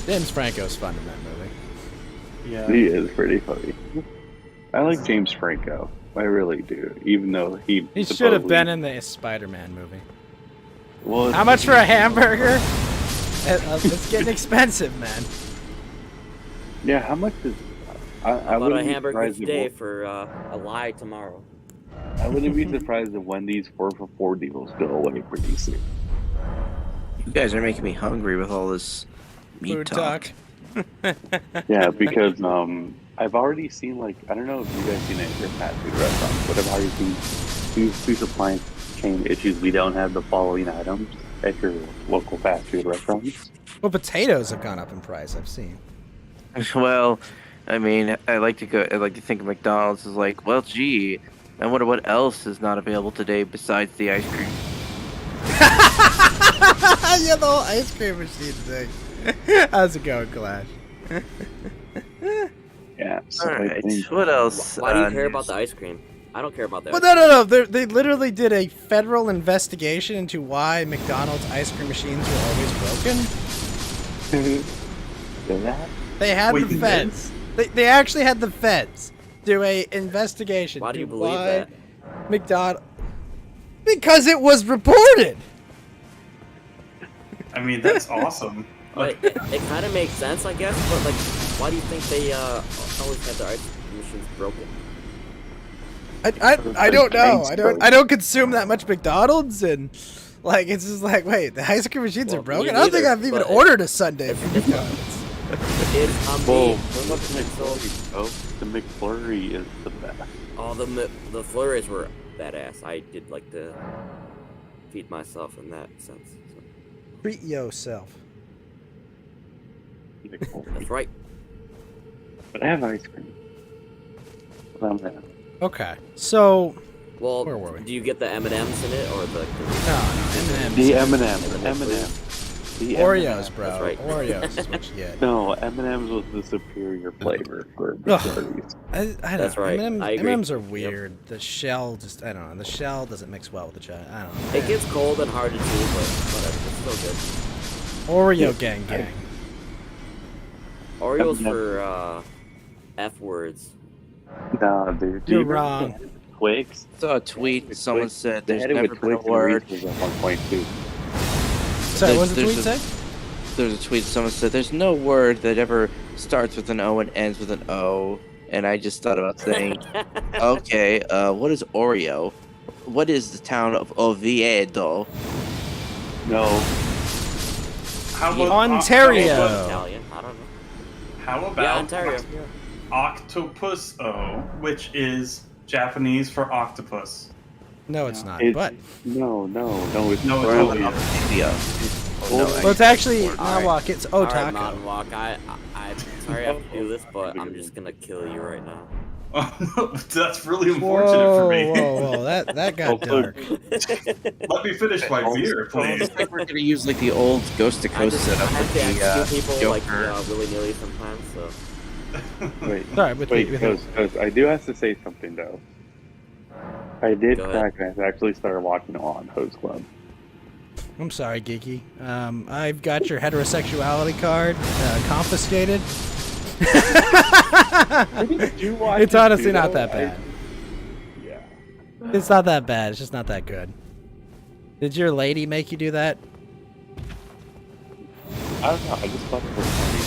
James Franco's fun in that movie. Yeah. He is pretty funny. I like James Franco. I really do. Even though he He should have supposedly- been in the Spider-Man movie. Well, How much for a hamburger? It's getting expensive, man. Yeah, how much is? I How about a wouldn't be hamburger surprised today if- for a lie tomorrow? I wouldn't be surprised if Wendy's 4-for-4 deals go away pretty soon. You guys are making me hungry with all this meat Food talk. Yeah, because I've already seen, like, I don't know if you guys seen it at your fast food restaurants, but I've already seen two supply chain issues. We don't have the following items at your local fast food restaurants. Well, potatoes have gone up in price. I've seen. Well, I mean, I like to think of McDonald's as like, well, gee, I wonder what else is not available today besides the ice cream. Yeah, the whole ice cream machine thing. How's it going, Clash? Yeah. So All I right, think, what else? Why do you care about the ice cream? I don't care about that. Well, no. They literally did a federal investigation into why McDonald's ice cream machines were always broken. that? They had Wait, the they feds. They actually had the feds do a investigation. Why do you to believe why that? McDonald? Because it was reported. I mean, that's awesome. But it kind of makes sense, I guess. But like, why do you think they always had their ice cream machines broken? I don't know. I don't consume that much McDonald's, and like it's just like, wait, the ice cream machines are broken. I don't think I've even ordered a sundae from McDonald's. It's on Whoa, me. what about the McFlurry, bro? The McFlurry is the best. Oh, the flurries were badass. I did like to feed myself in that sense. So. Treat yourself. That's right. But I have ice cream. Okay, so Well, where were we? do you get the M&Ms in it or the? M&M's. The M&M. The Oreos, M&M. bro. That's right. Oreos is what you get. No, M&M's was the superior flavor for McFlurries. I don't That's know. right. I agree. M&M's are weird. The shell just, I don't know. The shell doesn't mix well with the chai. I don't know. It gets cold and hard to chew, but whatever. It's still Oreo gang gang. good. Oreos for F words. Nah, dude. You're wrong. Twix. I saw a tweet. Someone said They there's had it never with been a Twix and word. Reese's at 1.2. Sorry, what was the There's tweet a- say? There's a tweet. Someone said there's no word that ever starts with an O and ends with an O. And I just thought about saying, okay, what is Oreo? What is the town of Oviedo? No. How about Ontario. Italian. I don't know. How about Yeah, Ontario. Octopus O, which is Japanese for octopus? No, it's not. It's- But No, it's No, it's Oreo. totally India. well, it's actually Alright. Nawak. It's All right, Otako. Mountain Walk. I'm sorry I have to do this, but I'm just gonna kill you right now. Oh, no, that's really unfortunate for me. Whoa! That got dark. Let me finish my beer, please. I think we're gonna use like the old Ghost to I Coast just setup have with to the execute people like Joker. willy-nilly sometimes. So Wait, Sorry, with wait, the- because I do have to say something though. I did Go ahead. crack and I actually started watching on Host Club. I'm sorry, Geeky. I've got your heterosexuality card confiscated. It's honestly not that bad. Yeah. It's not that bad. It's just not that good. Did your lady make you do that? I don't know. I just thought it was funny.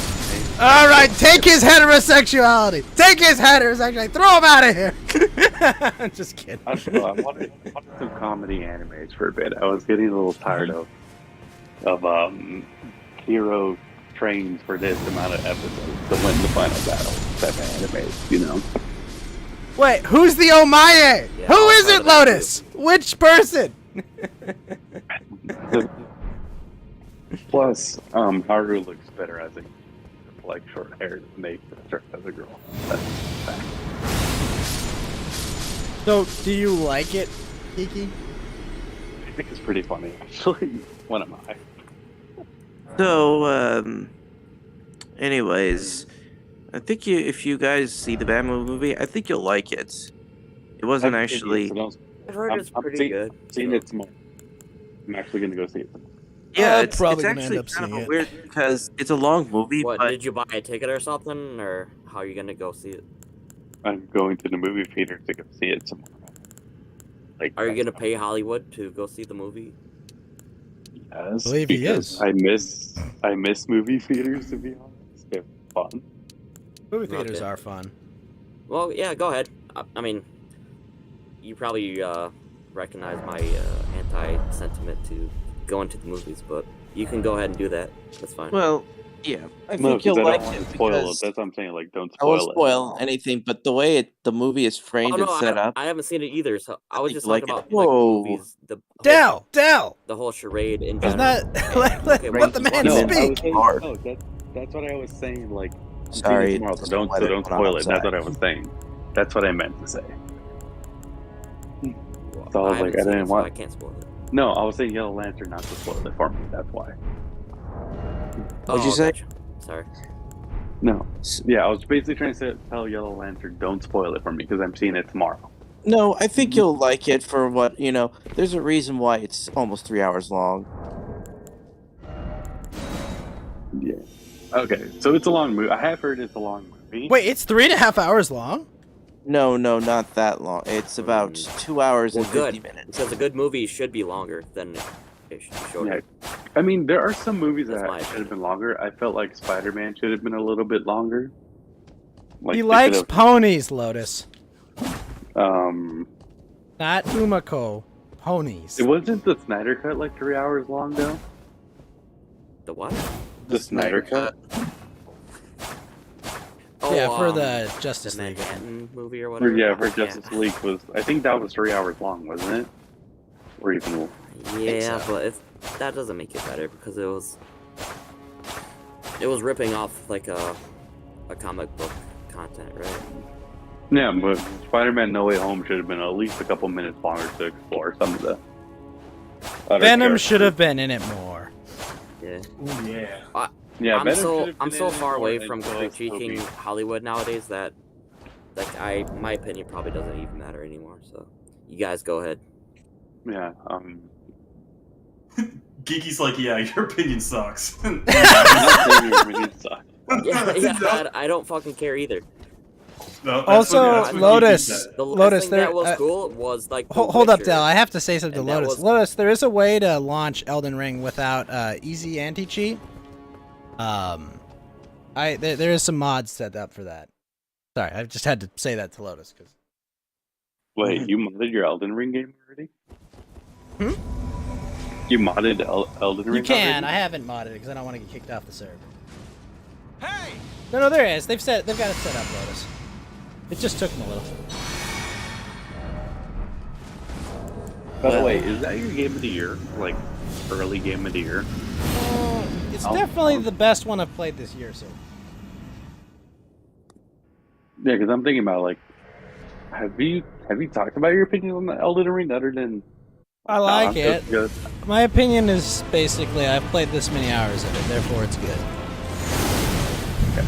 All right, take his heterosexuality. Take his heterosexuality. Throw him out of here. I'm just kidding. I don't know. I wanted some comedy animes for a bit. I was getting a little tired of hero trains for this amount of episodes to win the final battle type of animes, you know. Wait, who's the Omaye? Yeah, Who I'll is try it, to that Lotus? Which person? Plus, Haru looks better as a like short hair than they dressed as a girl. That's a fact. So, do you like it, Kiki? I think it's pretty funny, actually. When am I? So, anyways, I think if you guys see the Batman movie, I think you'll like it. It wasn't actually. I've heard it's pretty good. Seeing it tomorrow. I'm actually gonna go see it. Yeah, I'm it's probably gonna actually end up kind seeing of it. weird because it's a long movie, What but did you buy a ticket or something, or how are you gonna go see it? I'm going to the movie theater to go see it tomorrow. Like, Are you gonna pay Hollywood to go see the movie? Yes, I believe he because is. I miss movie theaters, to be honest. They're fun. Movie theaters Okay. are fun. Well, yeah, go ahead. I mean, you probably recognize my anti-sentiment to go into the movies, but you can go ahead and do that. That's fine. well, yeah, I No, think 'cause you'll I like don't want it to spoil it. because That's what I'm saying. Like, don't I spoil won't it. spoil anything, but the way the movie is framed Oh, no, and set up. I haven't seen it either, so I was think just you like talking it. about like, the Whoa. movies, Dell! the whole charade in Does general. not Okay, let the man No, speak. Hard. No, that's what I was saying. Like, I'm seeing Sorry, it tomorrow, so just don't let it run spoil it. That's outside. what I was saying. That's what I meant to say. Well, So I was haven't like, I seen didn't it, so want- I can't spoil it. No, I was saying Yellow Lantern not to spoil it for me. That's why. What'd you say? Gotcha. Sorry. No. Yeah, I was basically trying to tell Yellow Lantern, don't spoil it for me because I'm seeing it tomorrow. No, I think you'll like it for what There's a reason why it's almost 3 hours long. Yeah. Okay, so it's a long movie. I have heard it's a long movie. Wait, it's 3.5 hours long? No, not that long. It's about 2 hours Well, and 50 good. minutes. Because a good movie should be longer than it should be shorter. Yeah. I mean, there are some movies That's my that should have been longer. I felt like Spider-Man should have been a little bit longer. Like, He they likes could've- ponies, Lotus. Not Umako. Ponies. It wasn't the Snyder Cut like 3 hours long though. The what? The Snyder Cut. Oh, Yeah, for the Justice the League. Manhattan movie or For, whatever. yeah, for Justice League was. I think that was 3 hours long, wasn't it? Or even more. Yeah, so. but that doesn't make it better because it was ripping off like a comic book content, right? Yeah, but Spider-Man No Way Home should have been at least a couple minutes longer to explore some of the. other Venom characters. should have been in it more. Yeah. Ooh, yeah. Yeah, I'm Venom so should have I'm been so in it far more away than from just critiquing Toby. Hollywood nowadays that my opinion probably doesn't even matter anymore. So you guys go ahead. Yeah. Geeky's like, yeah, your opinion sucks. I'm not saying your opinion sucks. Yeah, I don't fucking care either. No, that's Also, that's Geeky Lotus. said. The last Lotus, thing there. that was cool was like the Hold up, Witcher. Del. I have to say something to And that Lotus. was- Lotus, there is a way to launch Elden Ring without easy anti-cheat. There is some mods set up for that. Sorry, I just had to say that to Lotus because. Wait, you modded your Elden Ring game already? Hmm? You modded Elden Ring? You can. Already? I haven't modded it because I don't want to get kicked off the server. Hey! No, there is. They've got it set up, Lotus. It just took them a little. By the way, is that your game of the year? Like, early game of the year? It's Oh. definitely the best one I've played this year, so. Yeah, because I'm thinking about like, have you talked about your opinion on the Elden Ring other than? I like I'm it. just good. My opinion is basically I've played this many hours of it, therefore it's good. Okay.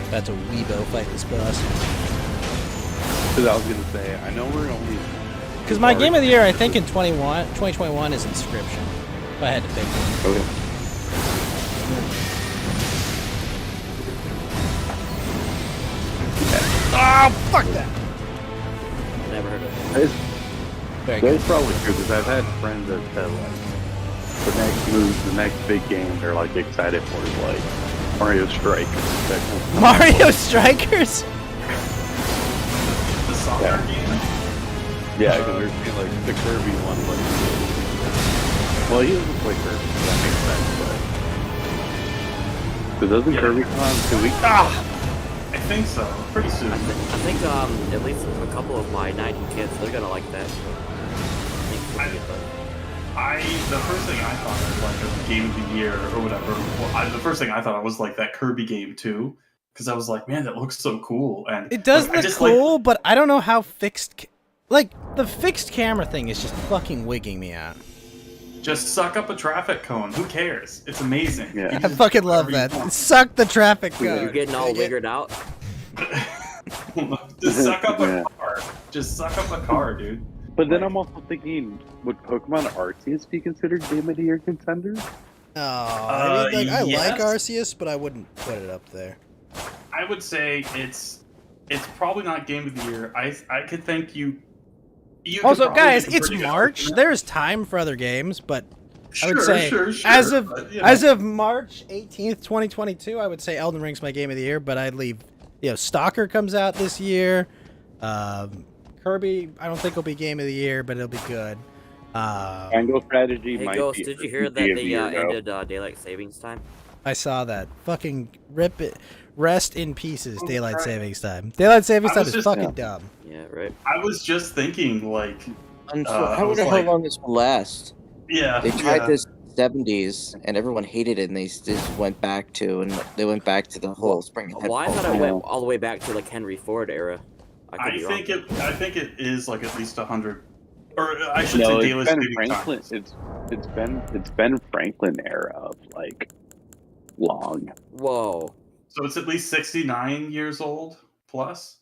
About to Weebo fight this boss. Because I was gonna say, I know we're only. Because my game of the year, I think in 2021 is Inscription. If I had to pick one. Okay. Oh, fuck that! Never heard of it. It's, Very good. that's probably true because I've had friends that said like the next move, the next big game they're like excited for is like Mario Strikers. Mario Strikers? The soccer game. Yeah, because there's been like the Kirby one. Like, well, he doesn't play Kirby, so that makes sense. But because doesn't Yeah. Kirby come out in 2 weeks? I think so. Pretty soon. I think at least a couple of my 90 kids, they're gonna like that. I think it's gonna get fun. The first thing I thought of like a game of the year or whatever. Well, the first thing I thought of was like that Kirby game too, because I was like, man, that looks so cool. And It does like, I look just cool, but I don't know how fixed... Like, the fixed camera thing is just fucking wigging me out. just suck up a traffic cone. Who cares? It's amazing. Yeah. You I just fucking do love whatever that. you Suck the traffic You're cone. getting all wiggered out. want. Just suck up Yeah. a car. Just suck up a car, dude. But then I'm also thinking, would Pokemon Arceus be considered Game of the Year contenders? Oh, I like yes. Arceus, but I wouldn't put it up there. I would say it's probably not game of the year. I could think you could Also, probably guys, make a it's pretty good March. argument. There's time for other games, but I would Sure, say sure, as of but, you know. as of March 18th, 2022, I would say Elden Ring's my game of the year. But I'd leave, Stalker comes out this year. Kirby, I don't think will be game of the year, but it'll be good. Triangle Strategy Hey, might Ghost, be. did you hear that Game of they the Year, though. ended daylight savings time? I saw that. Fucking rip it. Rest in pieces. Oh, Daylight right. savings time. Daylight savings I time was is just- fucking yeah. dumb. Yeah, right. I was just thinking, like, I I was wonder how like- long this will last. yeah, They tried yeah. this in the 70s, and everyone hated it, and they just went back to the whole spring. and Well, I head- thought it went all the way back to like Henry Ford era. I could I be wrong. think it is like at least 100, or I should No, say it's daylight Ben saving Franklin. time. It's Ben Franklin era of like long. Whoa. So it's at least 69 years old plus.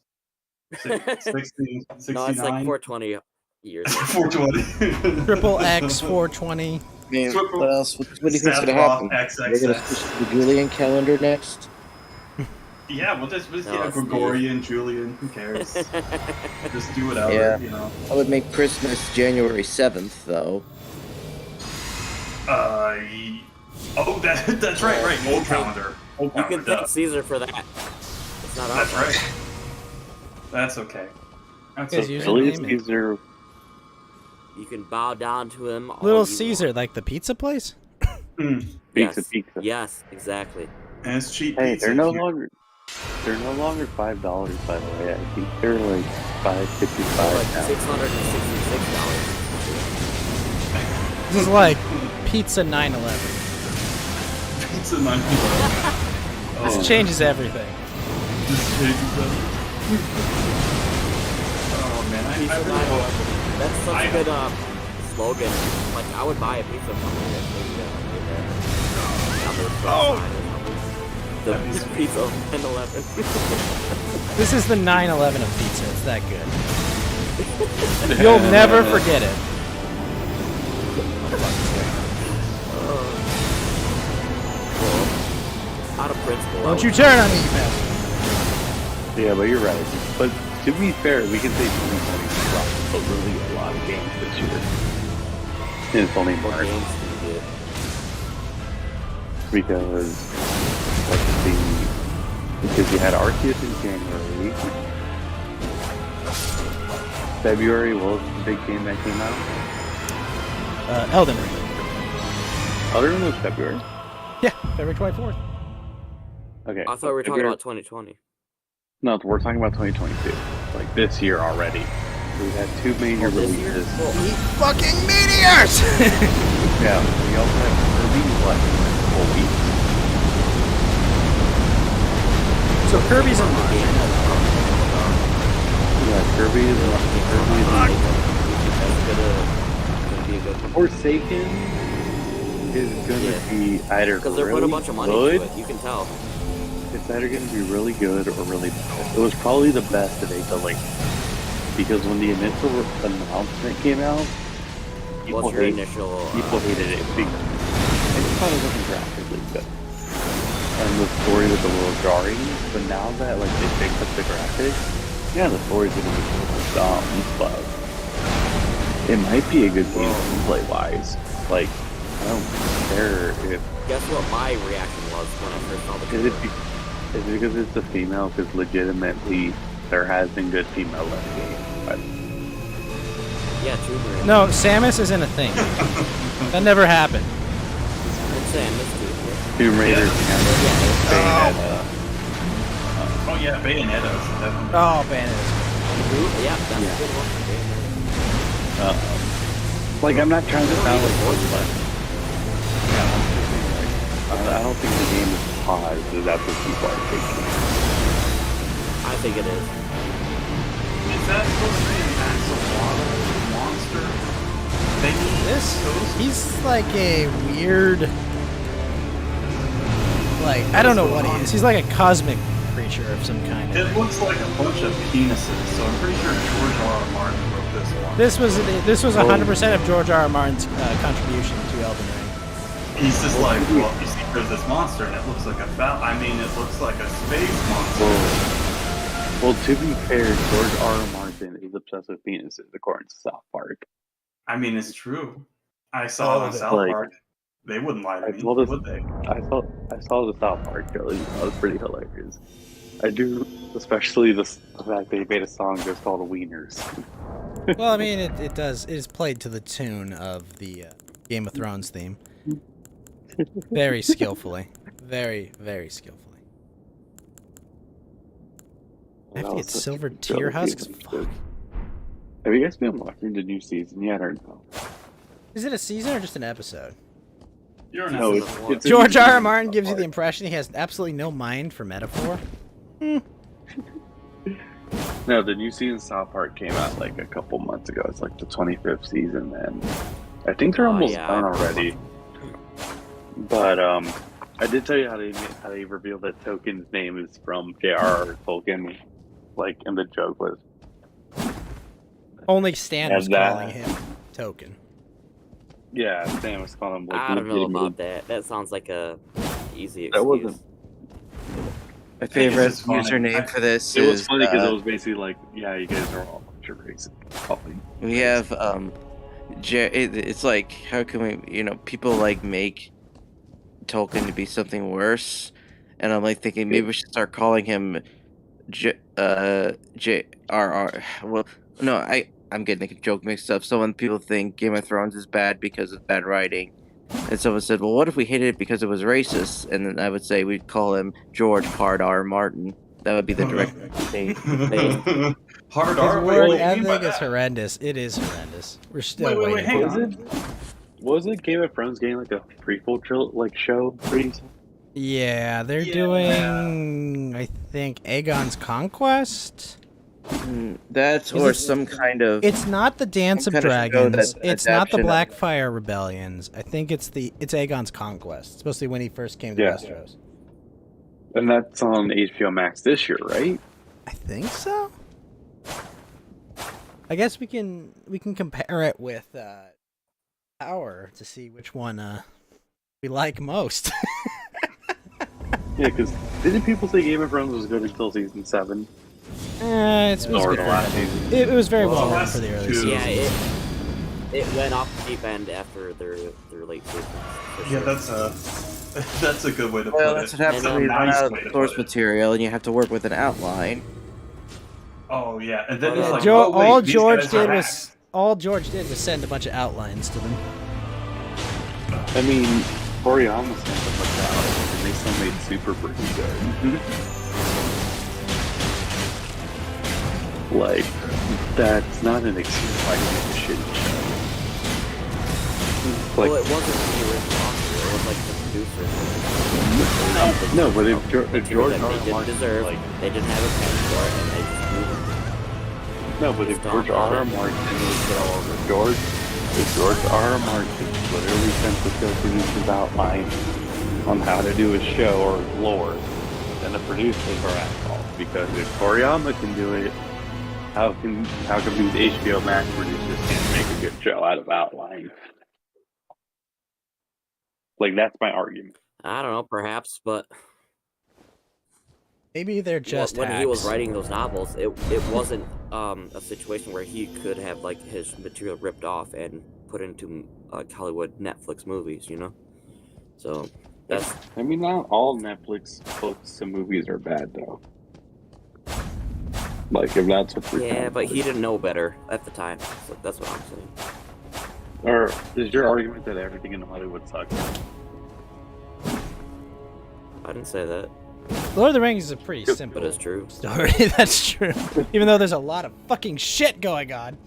60, 69. No, it's like 420 years. 420. Triple X 420. I mean, Triple- what else? What do you think's Snap gonna off happen? They're gonna XXX. switch to the Julian calendar next. Yeah, we'll just No, yeah, it's Gregorian, Julian, who cares? Just do whatever, Yeah. you know. I would make Christmas January 7th, though. Oh, that's right. Old calendar. Old You calendar. can thank Caesar for that. It's not That's our fault. right. That's okay. That's His okay. username Julius is- Caesar. You can bow down to him. all Little you Caesar, want. like the pizza place? Mm. Pizza, Yes. pizza. Yes, exactly. And it's cheap Hey, pizza. they're no here. longer. They're no longer $5, by the way. I think they're like Like $5.55 now. $666. This is like Pizza 9/11. Pizza 9. This Oh, changes everything. this changes everything. Oh man, I Pizza really 9/11. That's such I- a good slogan. Like, I would buy a pizza from it. Oh! The pizza of 9/11. This is the 9/11 of pizza. It's that good. You'll never forget it. Out of principle. Don't you turn on me, man. Yeah, but you're right. But to be fair, we can say 2020 dropped really a lot of games this year. And it's only What March games do you get? because let's see, because you had Arceus in January. February, what was the big game that came out? Elden Ring. Other than was February. Yeah, February 24th. Okay. I thought we were talking about 2020. No, we're talking about 2022. Like this year already. We had two major This year? releases. Well, Eat fucking meteors! Yeah, we also have Kirby's like 4 weeks. So Kirby's in the March. game that's Yeah, Kirby is That's gonna be a good one. Forsaken is gonna Yeah. be either Because they're really putting a bunch of money good. into it. You can tell. It's either gonna be really good or really bad. It was probably the best that they could like, because when the initial announcement came out, people What's your hated, initial? people hated it because I just thought it wasn't graphically good. And the story was a little jarring, but now that like they fixed up the graphics, yeah, the story's gonna be a little dumb, but it might be a good game gameplay wise. Like, I don't care if Guess what my reaction was when I first saw the is it, trailer? is it because it's a female? Because legitimately, there has been good female left game. But Yeah, Tomb Raider. No, Samus isn't a thing. That never happened. I'm saying this Tomb Raider. Tomb Raider, Oh yeah, Bayonetta. Definitely. Oh, Bayonetta. Yeah, that's a good one. like I'm not trying to sound like but I don't think the game is paused. That's what people are thinking. I think it is. Is that supposed to be an axolotl monster? He's like a weird, like, I don't know what he is. He's like a cosmic creature of some kind. It looks like a bunch of penises, so I'm pretty sure George R.R. Martin wrote this one. This was 100% of George R.R. Martin's contribution to Elden Ring. He's just like, well, you see, there's this monster, and it looks like a it looks like a space monster. Well, to be fair, George R.R. Martin is obsessed with penises, according to South Park. I mean, it's true. I saw it on South Like, Park. They wouldn't lie to I me, saw this. would they? I saw the South Park trailer. That was pretty hilarious. I do, especially the fact they made a song just called "Wieners." Well, I mean, it is played to the tune of the Game of Thrones theme. Very skillfully. Very, very skillfully. I have to get silver tear husks? Fuck. Have you guys been watching the new season yet or no? Is it a season or just an episode? You're an No, episode one. it's a George new R. R. season Martin of gives you South the Park. impression he has absolutely no mind for metaphor. No, the new season of South Park came out like a couple months ago. It's like the 25th season, and I think they're almost yeah, done I've heard already. But I did tell you how they revealed that Token's name is from J.R.R. Tolkien, like, and the joke was Only Stan was And that- calling him Token. yeah, Sam was calling him like I don't know legitimately- about that. That sounds like a easy That excuse. wasn't- My favorite it's funny. username for this It was is funny because it was basically like, yeah, you guys are all a bunch of racist. Probably. we have it's like, how can we, people like make Tolkien to be something worse, and I'm like thinking maybe we should start calling him J.R.R. Well, no, I'm getting the joke mixed up. So when people think Game of Thrones is bad because of bad writing, and someone said, "Well, what if we hated it because it was racist?" And then I would say we'd call him George Hard R. Martin. That would be the direct thing. Hard His R. Wait, word what do you mean by ethic is that? horrendous. It is horrendous. We're still Wait, waiting. hang for it. on. Wasn't Game of Thrones getting like a prequel show pretty soon? Yeah, they're Yeah. doing, I think, Aegon's Conquest. That's Is or it- some kind of. It's not the Dance of Some kind of show Dragons. that's It's not the adaptation of- Blackfire Rebellions. I think it's Aegon's Conquest. It's supposed to be when he first came to Yeah. Westeros. And that's on HBO Max this year, right? I think so. I guess we can compare it with Power to see which one we like most. Yeah, because didn't people say Game of Thrones was good until season 7? It was Or good the for last them. season? It was very Well, well the written last for the early two- seasons. Yeah, it went off the deep end after their late seasons. for Yeah, sure. that's a good way to Well, put that's it. what happens And when you run nice out way of to source put it. material and you have to work with an outline. Oh yeah, and then Yeah, it's like, Jo- oh, wait, all these George guys are did back. was send a bunch of outlines to them. I mean, Toriyama sent them like that, and they still made super pretty good. Like, that's not an excuse why to make a shitty show. Like, Well, it wasn't the original author, it was like the producer. no, but if Material George that R. they R. didn't Martin, deserve, like, they didn't have a pen for it, and they just moved it. no, but if George R. R. Martin, if George R. R. Martin literally sent the show producers outline on how to do a show or lore, then the producers are at fault. Because if Toriyama can do it, how can these HBO Max producers can't make a good show out of outline? Like, that's my argument. I don't know, perhaps, but Maybe they're just when he was hacks. writing those novels, it wasn't a situation where he could have like his material ripped off and put into Hollywood Netflix movies, you know. So that's I mean, not all Netflix books and movies are bad, though. Like, if that's what you're yeah, but he didn't know better at the time. So that's what I'm saying. Or is your argument that everything in Hollywood sucks? I didn't say that, Lord of the Rings is a pretty simple but it's true. story. That's true. Even though there's a lot of fucking shit going on.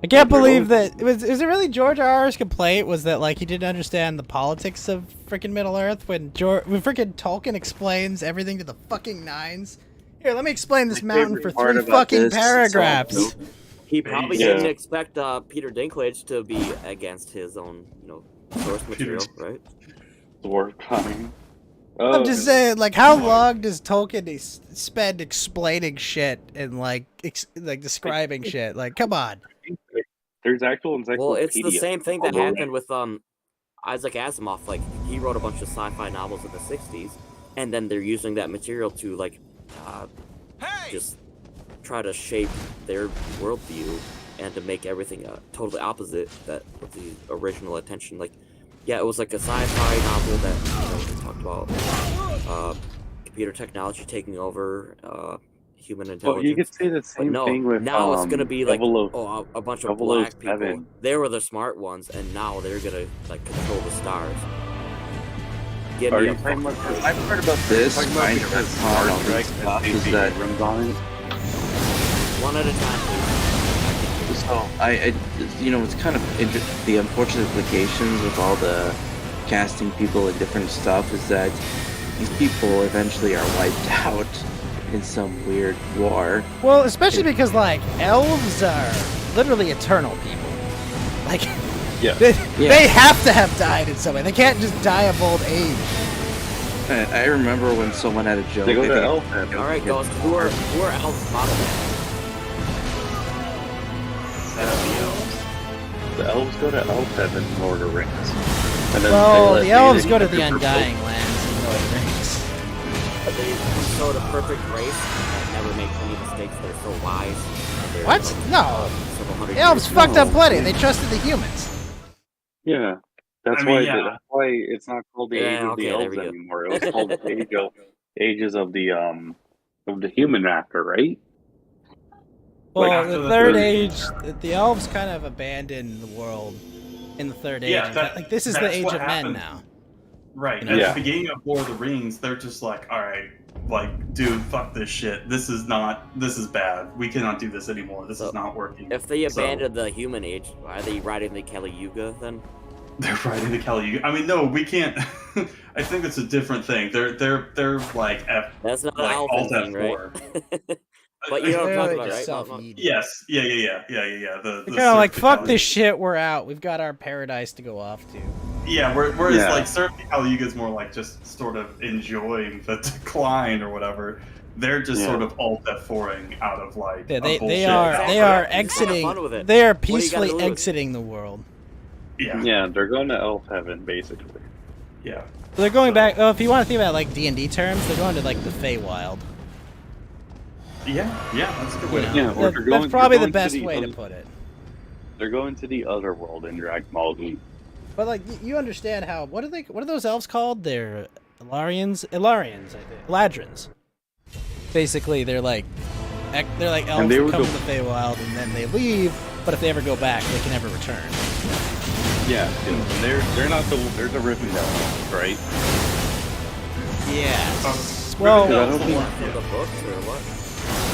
I can't believe that is it really George R.R.'s complaint was that like he didn't understand the politics of freaking Middle Earth when freaking Tolkien explains everything to the fucking nines. Here, let me explain this My mountain favorite for part 3 about fucking this is paragraphs. also- He probably Yeah. didn't expect Peter Dinklage to be against his own, source material, right? Dwarf time. I'm just saying, like, how long does Tolkien spend explaining shit and like describing shit? Like, come on. There's actual encyclopedia. Well, it's the same thing that Although- happened with Isaac Asimov. Like, he wrote a bunch of sci-fi novels in the '60s, and then they're using that material to like just try to shape their worldview and to make everything totally opposite that with the original intention. Like, yeah, it was like a sci-fi novel that they talked about computer technology taking over human Well, intelligence. you could say the But same no, thing with now it's gonna be like a bunch of black people. 007. They were the smart ones, and now they're gonna like control the stars. Give Are me you a talking about fucking break. I've heard about this Talking about kind because of Star Trek stuff has is that rooms on it? One at a time, please. so it's kind of the unfortunate implications of all the casting people and different stuff is that these people eventually are wiped out in some weird war. Well, especially because like elves are literally eternal people. Like, Yeah. they have to have died in some way. They can't just die of old age. I remember when someone had a joke. They go I to think- Elf Heaven. All right, guys, who are elves bottlenecks? The elves go to Elf Heaven in Lord of the Rings. And then Well, they the let elves David go to get the their Undying Lands in Lord of the Rings. They showed a perfect race that never makes any mistakes. They're so wise. They're, What? like, No. several hundred The elves years fucked old. up plenty. They trusted the humans. Yeah. That's I mean, why. yeah. That's why it's not called the Yeah, Age of okay, the there Elves we go. anymore. It was called the Ages of the of the human raptor, right? Well, Like, the after the third third age, the elves kind of abandoned the world in the third age. Yeah, and that- like this is the that's age what of men happened. now. Right. You know? At Yeah. the beginning of Lord of the Rings, they're just like, all right, like, dude, fuck this shit. This is bad. We cannot do this anymore. This So, is not working. If they So, abandoned the human age, are they riding the Kali Yuga then? they're right into Kali. I mean, no, we can't. I think it's a different thing. They're like F. That's not an Like, elephant Alt thing, right? F4. But you know what I'm They're talking like about, just right? self-eating. Yes. Yeah. The They're the kind of like, Surf to fuck Kali. this shit, we're out. We've got our paradise to go off to. Yeah, whereas Yeah. like Surf to Kali Yuga is more like just sort of enjoying the decline or whatever. They're just Yeah. sort of alt F4ing out of like Yeah, a they bullshit. are Exactly. they are Just have exiting. fun with it. They are What do you gotta peacefully lose? exiting the world. Yeah. Yeah, they're going to elf heaven, basically. Yeah. So they're going back. Oh, if you want to think about like D&D terms, they're going to like the Feywild. Yeah. That's a good way You to know? Yeah, put it. or That- they're going- that's probably they're the going best to the way to other- put it. They're going to the other world in Dragon Ball Z. But like you understand how what are those elves called? They're Ilarians, I think. Eladrins. Basically, they're like elves they that were come the- to the Feywild and then they leave. But if they ever go back, they can never return. Yeah, and they're not they're the Rivendell, right? Yeah. Well, I don't think- For the books or what?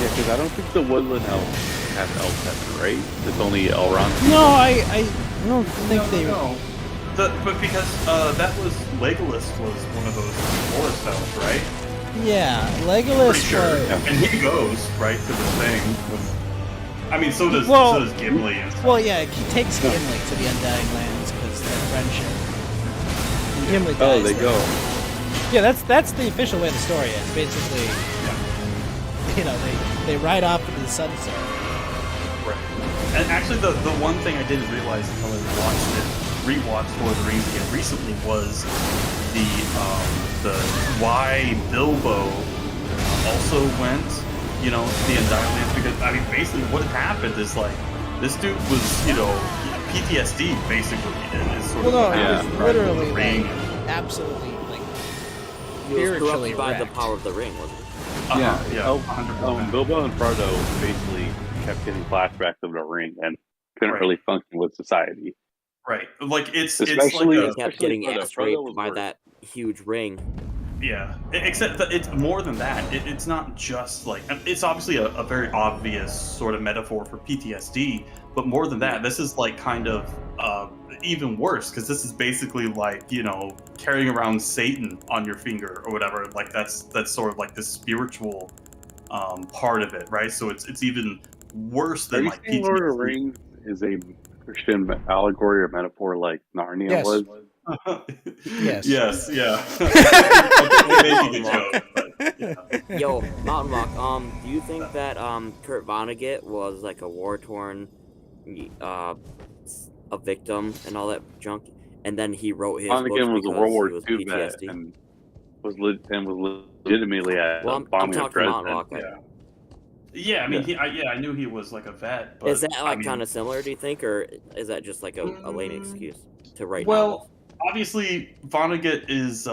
Yeah, because I don't think the Woodland Elves have elf heaven, right? It's only Elrond. No, I don't think they. No. But because that was Legolas was one of those forest elves, right? Yeah, Pretty Legolas sure. was. And he goes right to the thing. I mean, so does Gimli and stuff. Well, yeah, he takes Gimli to the Undying Lands because their friendship. And Gimli dies Oh, they there. go. Yeah, that's the official way the story ends. Basically, you know, they ride off into the sunset. Right. And actually, the one thing I didn't realize until I rewatched Lord of the Rings again recently was the why Bilbo also went, you know, to the Undying Lands, because I mean, basically what had happened is like this dude was, you know, PTSD basically is sort Well, no, of what it happened, was right, with literally the ring. like absolutely like He was spiritually corrupted by the wrecked. power of the ring, wasn't he? Yeah, 100%. Bilbo and Frodo basically kept getting flashbacks of the ring and couldn't Right. really function with society. Right, like it's Especially- like He a, kept Especially getting Frodo. ass Frodo raped was by worse. that huge ring. yeah. Except that it's more than that. It's not just like it's obviously a very obvious sort of metaphor for PTSD, but more than that, this is like kind of even worse because this is basically like, you know, carrying around Satan on your finger or whatever. Like that's sort of like the spiritual part of it, right? So it's even worse Are than you like saying Lord of the PTSD. Rings is a Christian allegory or metaphor like Narnia Yes. was? Yes. Yes, yeah. I'm making a joke, but yeah. Yo, Mountain Rock, do you think that Kurt Vonnegut was like a war-torn a victim and all that junk, and then he wrote his books Vonnegut was a because World War he was II vet PTSD? and was legitimately at Well, a I'm bombing of talking Mountain Dresden. Rock. Yeah, I mean, I knew he was like a vet. But Is that I like mean, kind of similar, do you think, or is that just like a lame excuse to write Well, novels? obviously, Vonnegut is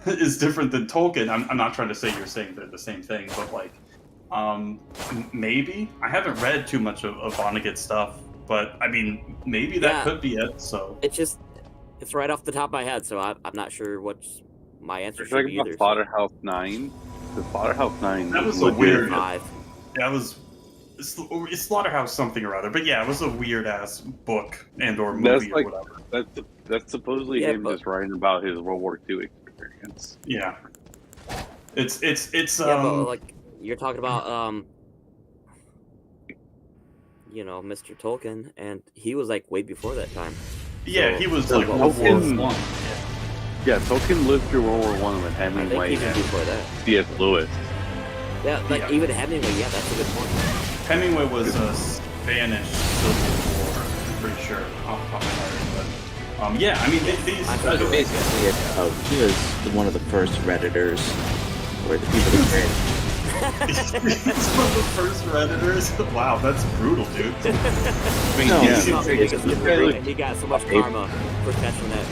is different than Tolkien. I'm not trying to say you're saying they're the same thing, but like, maybe I haven't read too much of Vonnegut stuff, but I mean, maybe that Yeah. could be it. So It's right off the top of my head, so I'm not sure what my answer You're should talking be either. about Slaughterhouse 9? The Slaughterhouse 9 That was a legit- weird- Five. that was it's Slaughterhouse something or other. But yeah, it was a weird ass book and or That's movie like- or whatever. That's supposedly Yeah, him but- just writing about his World War II experience. Yeah, it's Yeah, but like you're talking about you know, Mr. Tolkien, and he was like way before that time. yeah, he was So like World War Tolkien- One. Yeah, Tolkien lived through World War I with I think Hemingway even and before that. C.S. Lewis. Yeah, like Yeah. even Hemingway. Yeah, that's a good point. Hemingway was a Spanish Civil War, I'm pretty sure, off the top of my head. But yeah, I mean, these. I thought it was- Basically, he was one of the first Redditors, or the people that read. He's one of the first Redditors. Wow, that's brutal, dude. No, yeah. it's No, great. because This guy, like, he got so much karma for catching that.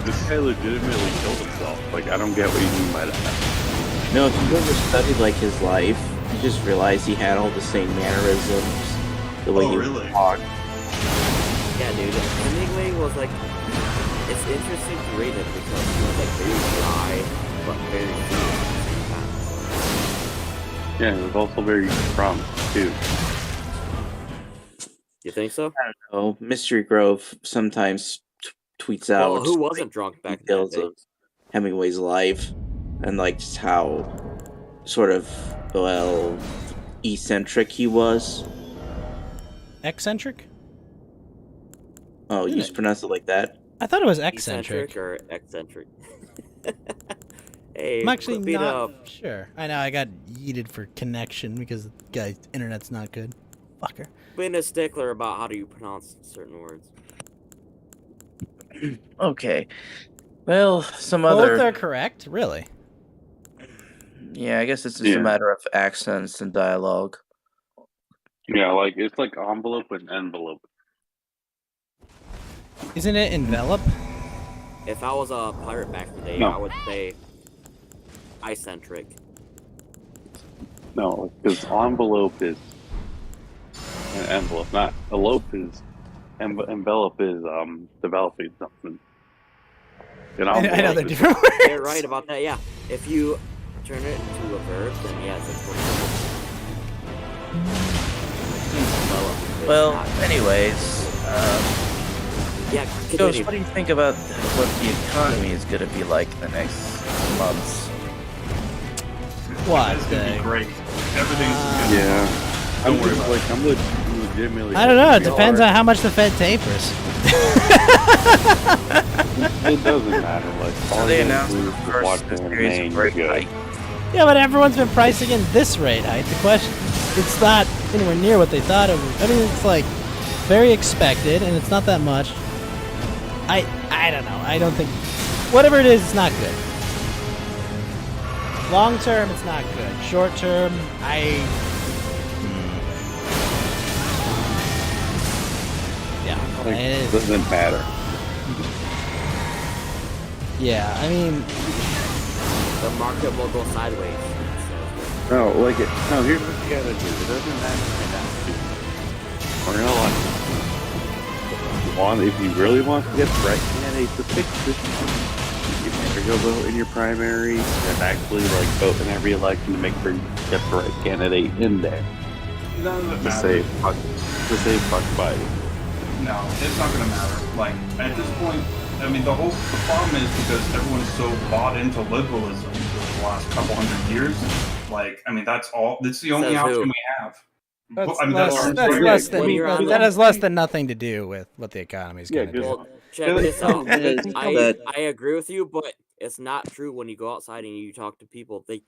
this guy legitimately killed himself. Like, I don't get what you mean by that. No, if you ever studied like his life, you just realize he had all the same mannerisms, the way he really? talked. Yeah, dude. Hemingway was like, it's interesting to read it because he was like very dry, but very deep at the same time. Yeah, it was also very drunk too. You think so? Oh, Mystery Grove sometimes tweets out Well, who wasn't drunk back in that details day? of Hemingway's life and like just how sort of eccentric he was. Eccentric? Oh, you Isn't just pronounce it like that? I thought it was eccentric. Eccentric or eccentric? Hey, I'm actually quit being not sure. I know I got yeeted for connection because the guy's internet's not good. Fucker. being a stickler about how do you pronounce certain words. Okay. Well, some Both other. are correct, really. Yeah, I guess it's just a matter of accents and dialogue. Yeah, like it's like envelope and envelope. Isn't it envelop? If I was a pirate back in the day, No. I would say eccentric. No, because envelope is an envelope, not elope is envelope is developing something. An I know envelope they're is- different words. You're right about that, yeah. If you turn it into a verb, then yes, it's Well, anyways, yeah, Ghost, continue. what do you think about what the economy is going to be like in the next months? What? It's gonna be the- great. Everything's gonna be Yeah. Don't worry about like I'm legitimately. I don't know. It depends on how much the Fed tapers. It doesn't matter. Like So all they you gotta announced do the is first watch the series anime of and rate you're good. hike. Yeah, but everyone's been pricing in this rate height. The question, it's not anywhere near what they thought it was. I mean, it's like very expected, and it's not that much. I don't know. I don't think whatever it is, it's not good. Long term, it's not good. Short term, yeah, Like, it is. doesn't matter. Yeah, I mean, The market will go sideways. No, like it. No, here's what you gotta do. It doesn't matter if you're not like. If you really want to get the right candidate to fix this, you better go vote in your primary and actually like vote in every election to make sure you get the right candidate in there. None of it To matters. save fuck Biden. No, it's not gonna matter. Like at this point, I mean, the problem is because everyone's so bought into liberalism for the last couple hundred years. Like, I mean, that's all. That's the only Says who? option we have. that's, I mean, less, that's that's right. less when you're on than that has less than nothing to do with what the economy's Yeah, going to do. Well, check this No, out. because I agree with you, but it's not true when you go outside and you talk to people. They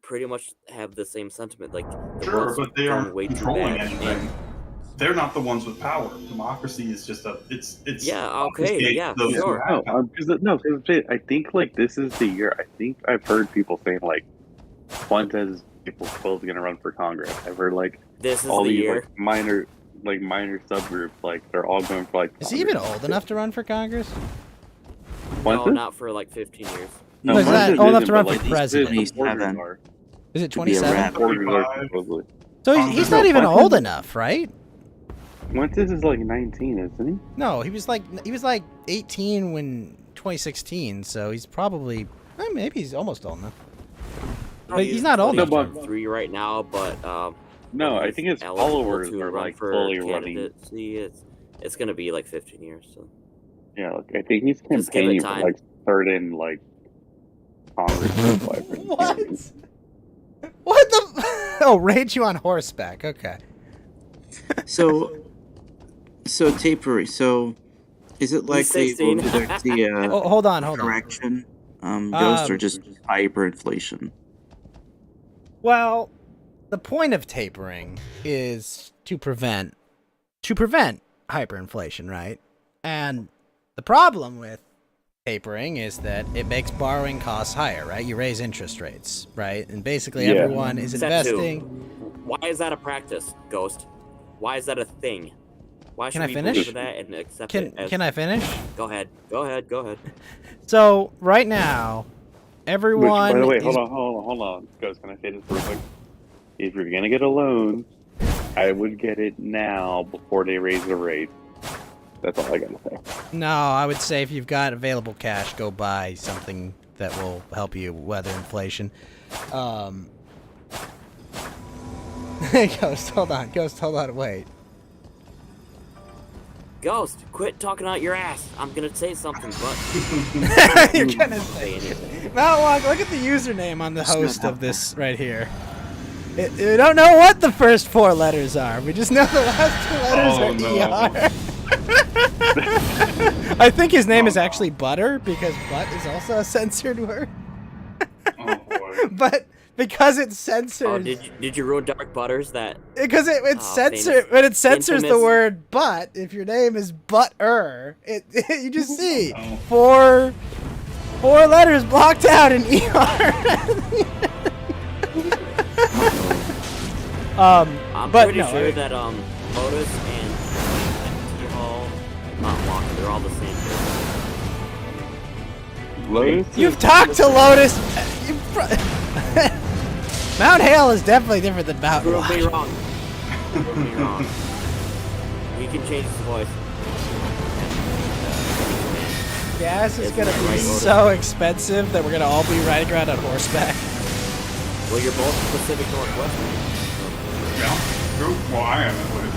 pretty much have the same sentiment. Like the Sure, world's but they going aren't way too controlling bad. anything. And They're not the ones with power. Democracy is just it's yeah, okay, obfuscates yeah, those who sure. have power. I think like this is the year. I think I've heard people saying like Fuentes April 12th is gonna run for Congress. I've heard like This is all the these year. minor subgroups like they're all going for like. Is he even Congress. old enough to run for Congress? No, Fuentes? not for like 15 years. No, he's not Fuentes old enough isn't, to run but, for like, president. the supporters 27. are. Is it To be a 27? rep. Supporters are 35. supposedly. So he's No, not even Fuentes- old enough, right? Fuentes is like 19, isn't he? No, he was like 18 when 2016, so he's probably maybe he's almost old enough. But he's not old enough. No, to- but- 3 right now, but No, I he's think his eligible followers to are run like for slowly running. candidacy. It's gonna be like 15 years. So Yeah, like I think he's Just give it campaigning for time. like third in like Congress or whatever. What? What the? Oh, rage you on horseback. Okay. So tapering. So, is it likely 16. we'll either see a Oh, hold on. correction, Ghost, or Um, just hyperinflation? Well, the point of tapering is to prevent hyperinflation, right? And the problem with tapering is that it makes borrowing costs higher, right? You raise interest rates, right? And basically Yeah. everyone is Step two. investing. why is that a practice, Ghost? Why is that a thing? Why should Can I we finish? believe that and accept it? Can I finish? Go ahead. Go ahead. So right now, everyone. By the way, is- hold on. Ghost, can I say this real quick? If you're gonna get a loan, I would get it now before they raise the rate. That's all I gotta say. No, I would say if you've got available cash, go buy something that will help you weather inflation. Ghost, hold on. Wait. Ghost, quit talking out your ass. I'm gonna say something, but You're gonna say anything. Mount Walk, look at the username on the host of this right here. We don't know what the first 4 letters are. We just know the last 2 letters are ER. I think his name is actually Butter, because butt is also a censored word. Oh boy. But because it's censored... Oh, did you ruin Dark Butters? That Because it's Oh, censored, famous. when it censors the Infamous. word "but," if your name is Butter, you just see Oh. 4 letters blocked out in ER. I'm but pretty no, sure that Lotus and T-Hall, not Walker, they're all the same person. Lotus? You've talked to Lotus. Mount Hale is definitely different than Mountain Prove me Walk. wrong. Prove me wrong. He can change his voice. Gas is Isn't gonna that be right, Lotus? so expensive that we're gonna all be riding around on horseback. Well, you're both Pacific Northwest. Yeah. True. Well, I am at least.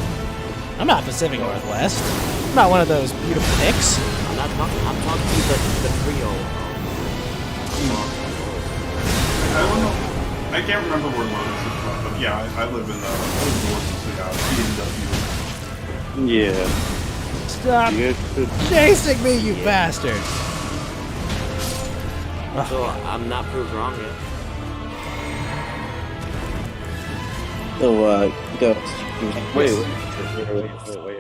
I'm not Pacific Northwest. I'm not one of those beautiful dicks. I'm not talking. I'm talking to the trio. I don't know. I can't remember where Lotus is from, but yeah, I live in north, so yeah, Yeah. Stop You guys should... chasing me, you Yeah. bastard. So I'm not proved wrong yet. So, Ghost. Wait,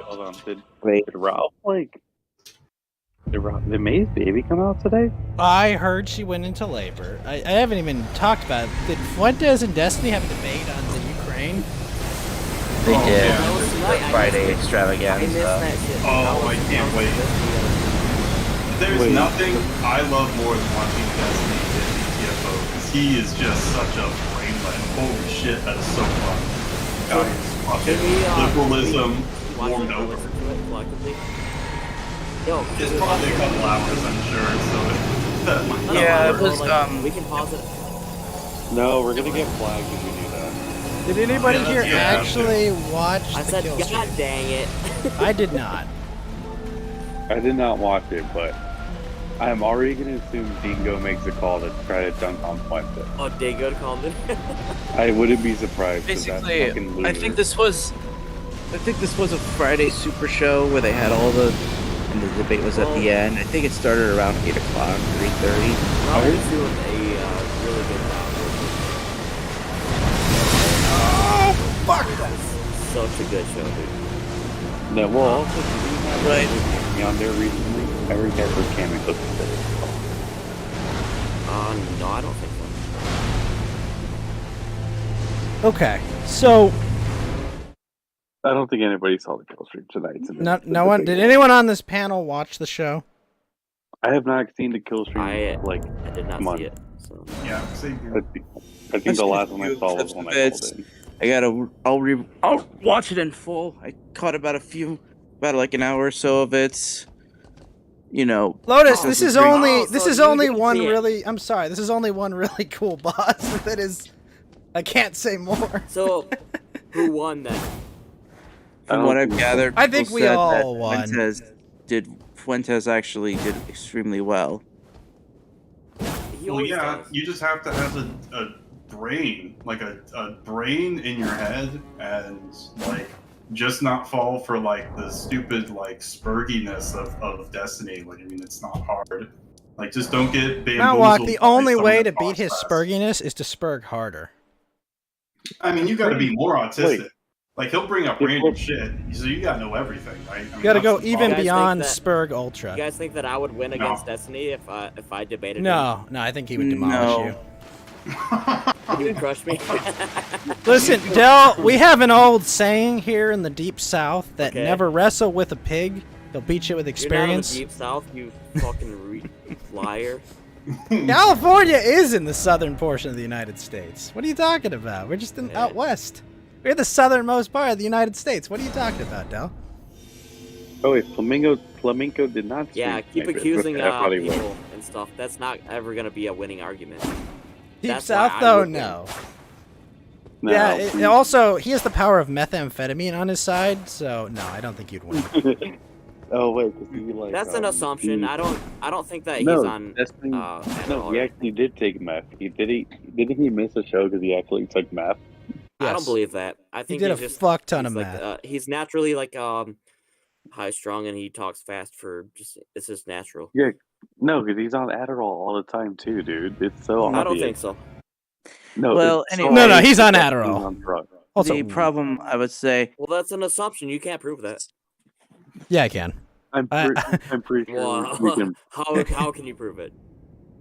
hold on. Did Ralph, did May's baby come out today? I heard she went into labor. I haven't even talked about it. Did Fuentes and Destiny have a debate on the Ukraine? They Oh, did. yeah. That was tonight. The Friday I missed extravaganza. that shit. Oh, I can't wait. There's Wait. nothing I love more than watching Destiny get DTFO, because he is just such a brainlet. Holy shit, that is so fun. Guys, fucking liberalism warmed over. Listen to it collectively. Yo, It's probably a couple hours, I'm sure, so Yeah, it was, we can pause it. No, we're gonna get flagged if we do that. Did anybody Yeah, here yeah. actually watch I the said, kill God stream? dang it. I did not. I did not watch it, but I'm already gonna assume Dingo makes a call to try to dunk on Fuente. Oh, Dingo called it. I wouldn't be surprised. 'Cause that Basically, fucking loser. I think this was a Friday Super Show where they had all the, and the debate was at the end. I think it started around 8 o'clock, 3:30. Probably doing a really good job. Oh, fuck! Such a good show, dude. No, well, also, did we have Right. me on there recently? I heard that for Cammy Cook. No, I don't think so. Okay, so I don't think anybody saw the kill stream tonight. So no one did. Anyone on this panel watch the show? I have not seen the kill stream. I did not come on. see it. So. yeah, same I here. think the last one I saw was when I called in. I'll watch it in full. I caught about like an hour or so of it. You know, Lotus, Oh, this so is you- only oh, this so is you only didn't one see it. really. I'm sorry. This is only one really cool boss. That is, I can't say more. So, who won then? from what I've gathered, I think people we said all that won. Fuentes actually did extremely well. He Well, always yeah, does. you just have to have a brain, like a brain in your head, and like just not fall for like the stupid like spurginess of Destiny. Like, I mean, it's not hard. Like, just don't get bamboozled. Mount Walk. The by only some way of the to beat his boss spurginess is to spurg harder. I mean, you got to be more autistic. Wait. Like, he'll bring up random shit, so you got to know everything, right? I mean, You got to that's go the even problem. guys beyond think spurg You ultra. guys think that I would win No. against Destiny if I debated No, I think he would demolish No. you. him? Would you crush me? Listen, Del, we have an old saying here in the deep south that Okay. never wrestle with a pig. He'll beat you with You're not in the experience. deep south, you fucking liar. California is in the southern portion of the United States. What are you talking about? We're just out west. We're the southernmost part of the United States. What are you talking about, Del? Oh wait, Flamenco did not. Yeah, speak keep English. accusing Okay, I thought he people would. and stuff. That's not ever gonna be a winning argument. Deep That's South, why I though, would no. No, Yeah, also, he has the power of methamphetamine on his side, so no, I don't think you'd win. Oh wait, 'cause he like. That's an assumption. I don't think that No, he's on. that's the- no, Adderall. he actually did take meth. Didn't he miss a show because he actually took meth? I Yes. don't believe that. I He think did a he's just, fuck ton of he's math. like, he's naturally like high strung and he talks fast for just it's just natural. Yeah, no, because he's on Adderall all the time too, dude. It's so obvious. I don't think so. No, Well, it's so anyway- No, obvious he's on that Adderall. He's on drugs. Also, the problem, I would say, Well, that's an assumption. You can't prove that. yeah, I can. I'm pretty sure Well, we can. how can you prove it?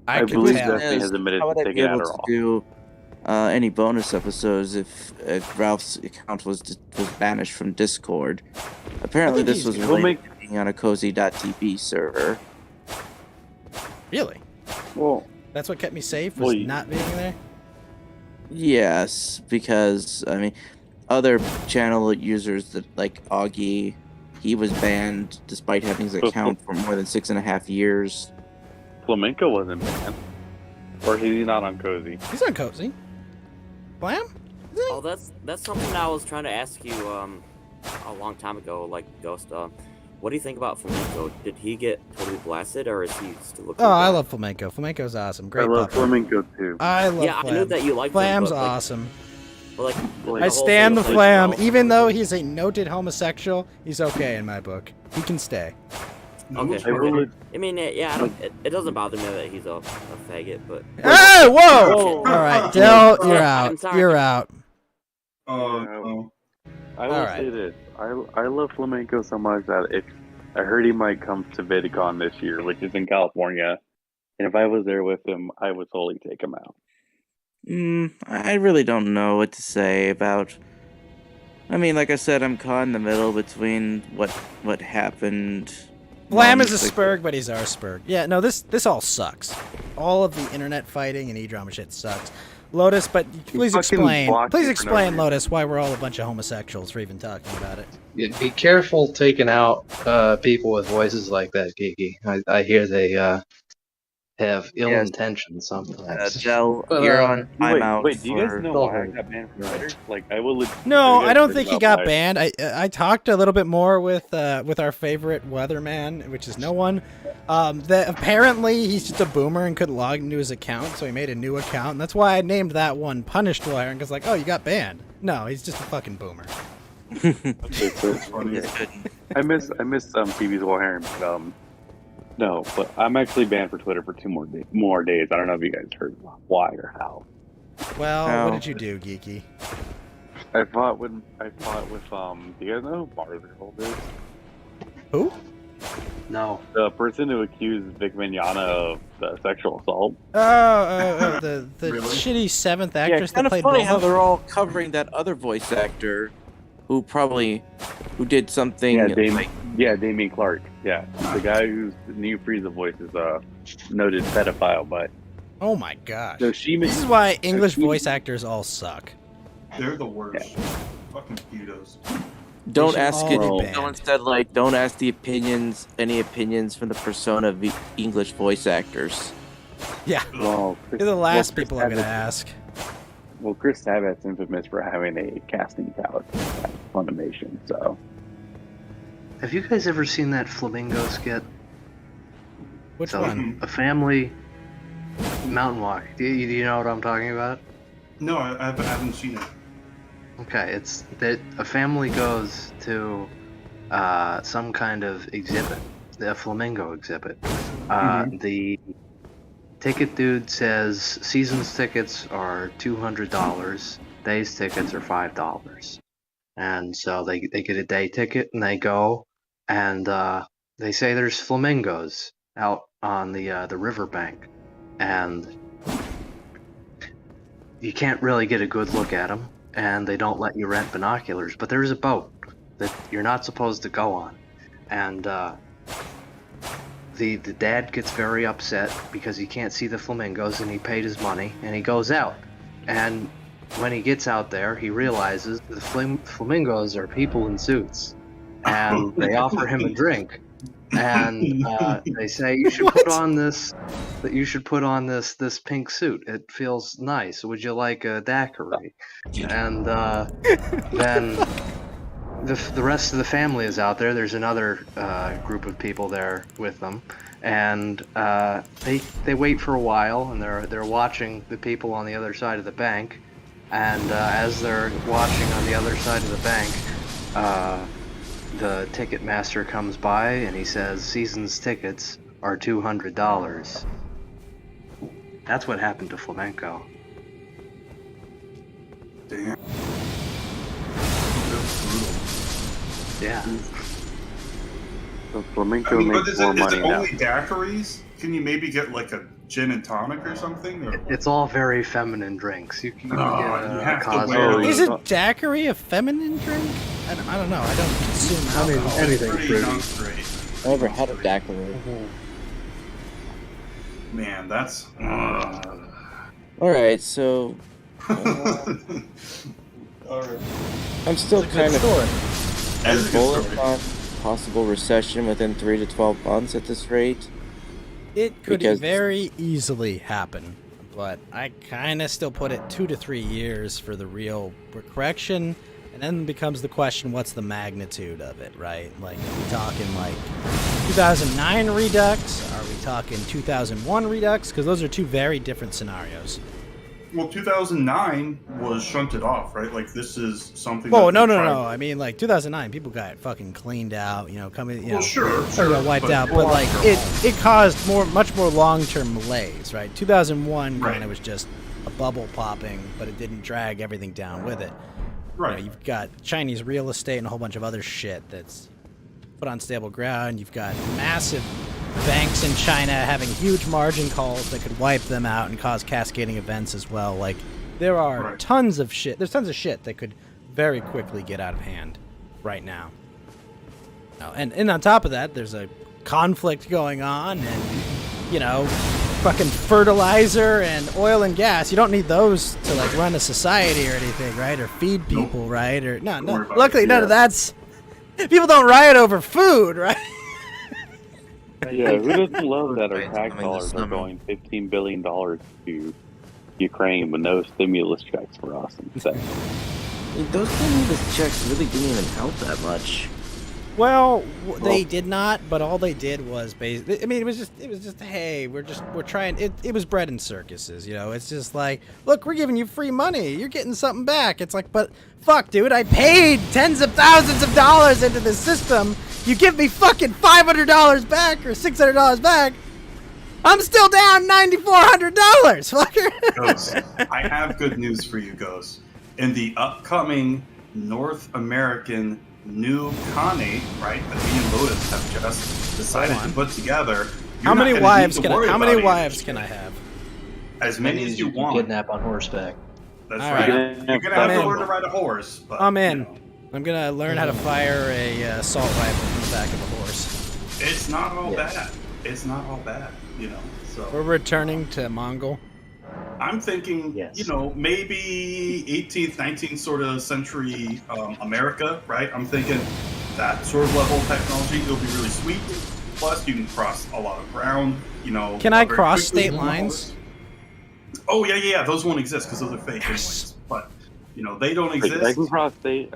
I I can believe tell. Destiny has admitted how to would I be taking able to Adderall. do any bonus episodes if Ralph's account was banished from Discord? Apparently, I think this he's was gonna- related to being on a cozy.tv server. Really? Well, That's what kept me safe, was Well, not being there? Yes, because I mean, other channel users that like Augie, he was banned despite having his account for more than 6.5 years. Flamenco wasn't banned, or is he not on Cozy? He's on Cozy. Blam? Oh, that's something I was trying to ask you a long time ago, like Ghost. What do you think about Flamenco? Did he get totally blasted, or is he still looking? Oh, I love Flamenco. Flamenco's awesome. Great I love puppet. Flamenco too. I love Yeah, Flam. I knew that you liked Flam's him, but, like, awesome. but, like, the I whole stand the thing was, Flam. like, Even though he's a noted homosexual, he's okay in my book. He can stay. Okay. I really, I mean, yeah, it doesn't bother me that he's a faggot, but Hey, whoa! Whoa. All right, Del, you're I'm out. sorry. You're out. Oh, I will Alright. say this: I love Flamenco so much that if I heard he might come to VidCon this year, which is in California, and if I was there with him, I would totally take him out. I really don't know what to say about. I mean, like I said, I'm caught in the middle between what happened. Flam is a months ago. Spurg, but he's our Spurg. Yeah, no, this all sucks. All of the internet fighting and e-drama shit sucks. Lotus, but please fucking explain. blocked Please you for no explain, reason. Lotus, why we're all a bunch of homosexuals for even talking about it. Yeah, be careful taking out people with voices like that, Kiki. I hear they have ill Yes. intentions sometimes. Del, But, you're on Wait, timeout. do you guys for- know why I got banned from Twitter? Like, I will. No, you guys I don't heard think he about got my- banned. I talked a little bit more with our favorite weatherman, which is no one. That apparently he's just a boomer and couldn't log into his account, so he made a new account. And that's why I named that one Punished Lawyer, because like, oh, you got banned. No, he's just a fucking boomer. Okay, so Yeah, good. I miss TV's Warhammer, but no, but I'm actually banned for Twitter for 2 more days. I don't know if you guys heard why or how. Well, No. what did you do, Geeky? I fought with do you guys know who Marvel is? Who? No. The person who accused Vic Mignogna of sexual assault. The Really? shitty seventh Yeah, actress kind that of played funny how Bulma? they're all covering that other voice actor, who did something Yeah, Damien Clark. Yeah, the guy who's the new Frieza voice is a noted pedophile. But Oh my gosh. so she This is why English voice actors all suck. they're the worst. Fucking pedos. Don't should ask all it. be No, banned. instead, don't ask any opinions from the persona of the English voice actors. Yeah, well, you're the last Chris people I'm gonna Sabat's- ask. Well, Chris Sabat's infamous for having a casting couch at Funimation. So Have you guys ever seen that Flamingo skit? Which So, one? a family mountain walk. Do you know what I'm talking about? No, I haven't seen it. Okay, it's that a family goes to some kind of exhibit, the flamingo exhibit. The ticket dude says season's tickets are $200, day's tickets are $5. And so they get a day ticket and they go, and they say there's flamingos out on the riverbank, and you can't really get a good look at them, and they don't let you rent binoculars. But there's a boat that you're not supposed to go on, and the dad gets very upset because he can't see the flamingos and he paid his money and he goes out. And when he gets out there, he realizes the flamingos are people in suits, and they offer him a drink. And they say you should put on this this pink suit. It feels nice. Would you like a daiquiri? And then the rest of the family is out there. There's another group of people there with them, and they wait for a while, and they're watching the people on the other side of the bank. And as they're watching on the other side of the bank, the ticket master comes by and he says, "Season's tickets are $200." That's what happened to Flamenco. Damn. Yeah. So Flamenco But makes is more it money now. only daiquiris? Can you maybe get like a gin and tonic or something? Or It's all very feminine drinks. You can get you a have to Cosmo. wear Is a daiquiri a feminine drink? I don't know. I don't consume alcohol. anything pretty fruity. not great. I never had a daiquiri. Man, that's. All right, so All right. I'm still kind of That's a good bullish story. on possible recession within 3 to 12 months at this rate. It could Because- very easily happen, but I kind of still put it 2 to 3 years for the real correction, and then becomes the question, what's the magnitude of it, right? Like, are we talking like 2009 redux? Are we talking 2001 redux? Because those are two very different scenarios. Well, 2009 was shunted off, right? Like this is something. Oh, that no. they tried- I mean, like 2009, people got fucking cleaned out, coming, Well, sure, got wiped out, but like it caused much more long-term malaise, right? 2001 Right. kind of was just a bubble popping, but it didn't drag everything down with it. Right. You've got Chinese real estate and a whole bunch of other shit that's put on stable ground. You've got massive banks in China having huge margin calls that could wipe them out and cause cascading events as well. Like, there are Right. tons of shit. There's tons of shit that could very quickly get out of hand right now. And on top of that, there's a conflict going on, and fucking fertilizer and oil and gas. You don't need those to like run a society or anything, right? Or feed people, right? Or no. worry about Luckily, it. none of that's. People don't riot over food, right? Yeah, who doesn't love that our Right, tax coming dollars this are summer. going $15 billion to Ukraine with no stimulus checks for us instead? Those stimulus checks really didn't even help that much. Well, they did not, but all they did was basically. I mean, it was just. Hey, we're trying. It was bread and circuses, It's just like, look, we're giving you free money. You're getting something back. It's like, but fuck, dude, I paid tens of thousands of dollars into this system. You give me fucking $500 back or $600 back. I'm still down $9,400, fucker. Ghost, I have good news for you, Ghost. In the upcoming North American new Kane, right, that me and Lotus have just decided to put together. How many wives can I have? As many as you want. Kidnap on horseback. That's All right. right. You're gonna have I'm to in. learn to ride a horse. But, I'm in. I'm gonna learn how to fire a assault rifle from the back of a horse. It's not all bad. It's not all bad, So We're returning to Mongol. I'm thinking, Yes. Maybe 18th, 19th sort of century America, right? I'm thinking that sort of level of technology, it'll be really sweet. Plus, you can cross a lot of ground, Can I very cross quickly. state lines? Oh, yeah, those won't exist because those are fake anyways. But, they don't exist. I can cross state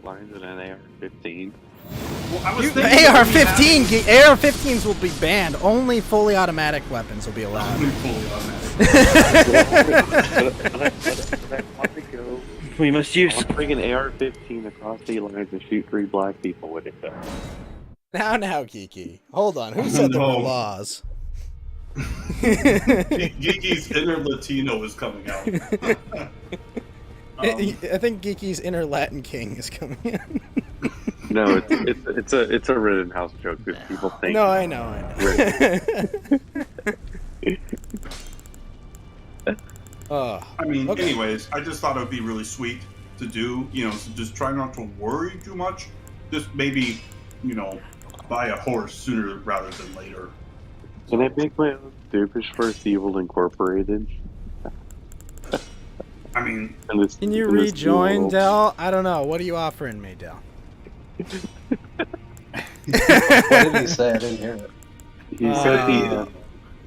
lines in an AR-15. Well, I was You, thinking AR-15, AR-15s will be banned. Only fully automatic weapons will be allowed. Only fully automatic. But I want to go. We must I use. want to bring an AR-15 across state lines and shoot 3 black people with it. Though. Now, Kiki. Hold on. Who said there were No. laws? Geeky's inner Latino is coming out. I think Geeky's inner Latin king is coming in. No, it's a Rittenhouse joke because people think. No, I know. Oh, I mean, okay. anyways, I just thought it would be really sweet to do, so just try not to worry too much. Just maybe, buy a horse sooner rather than later. Can I make my own Doopish First Evil Incorporated? I mean, Can you rejoin, Del? I don't know. What are you offering me, Del? What did he say? I didn't hear it. He said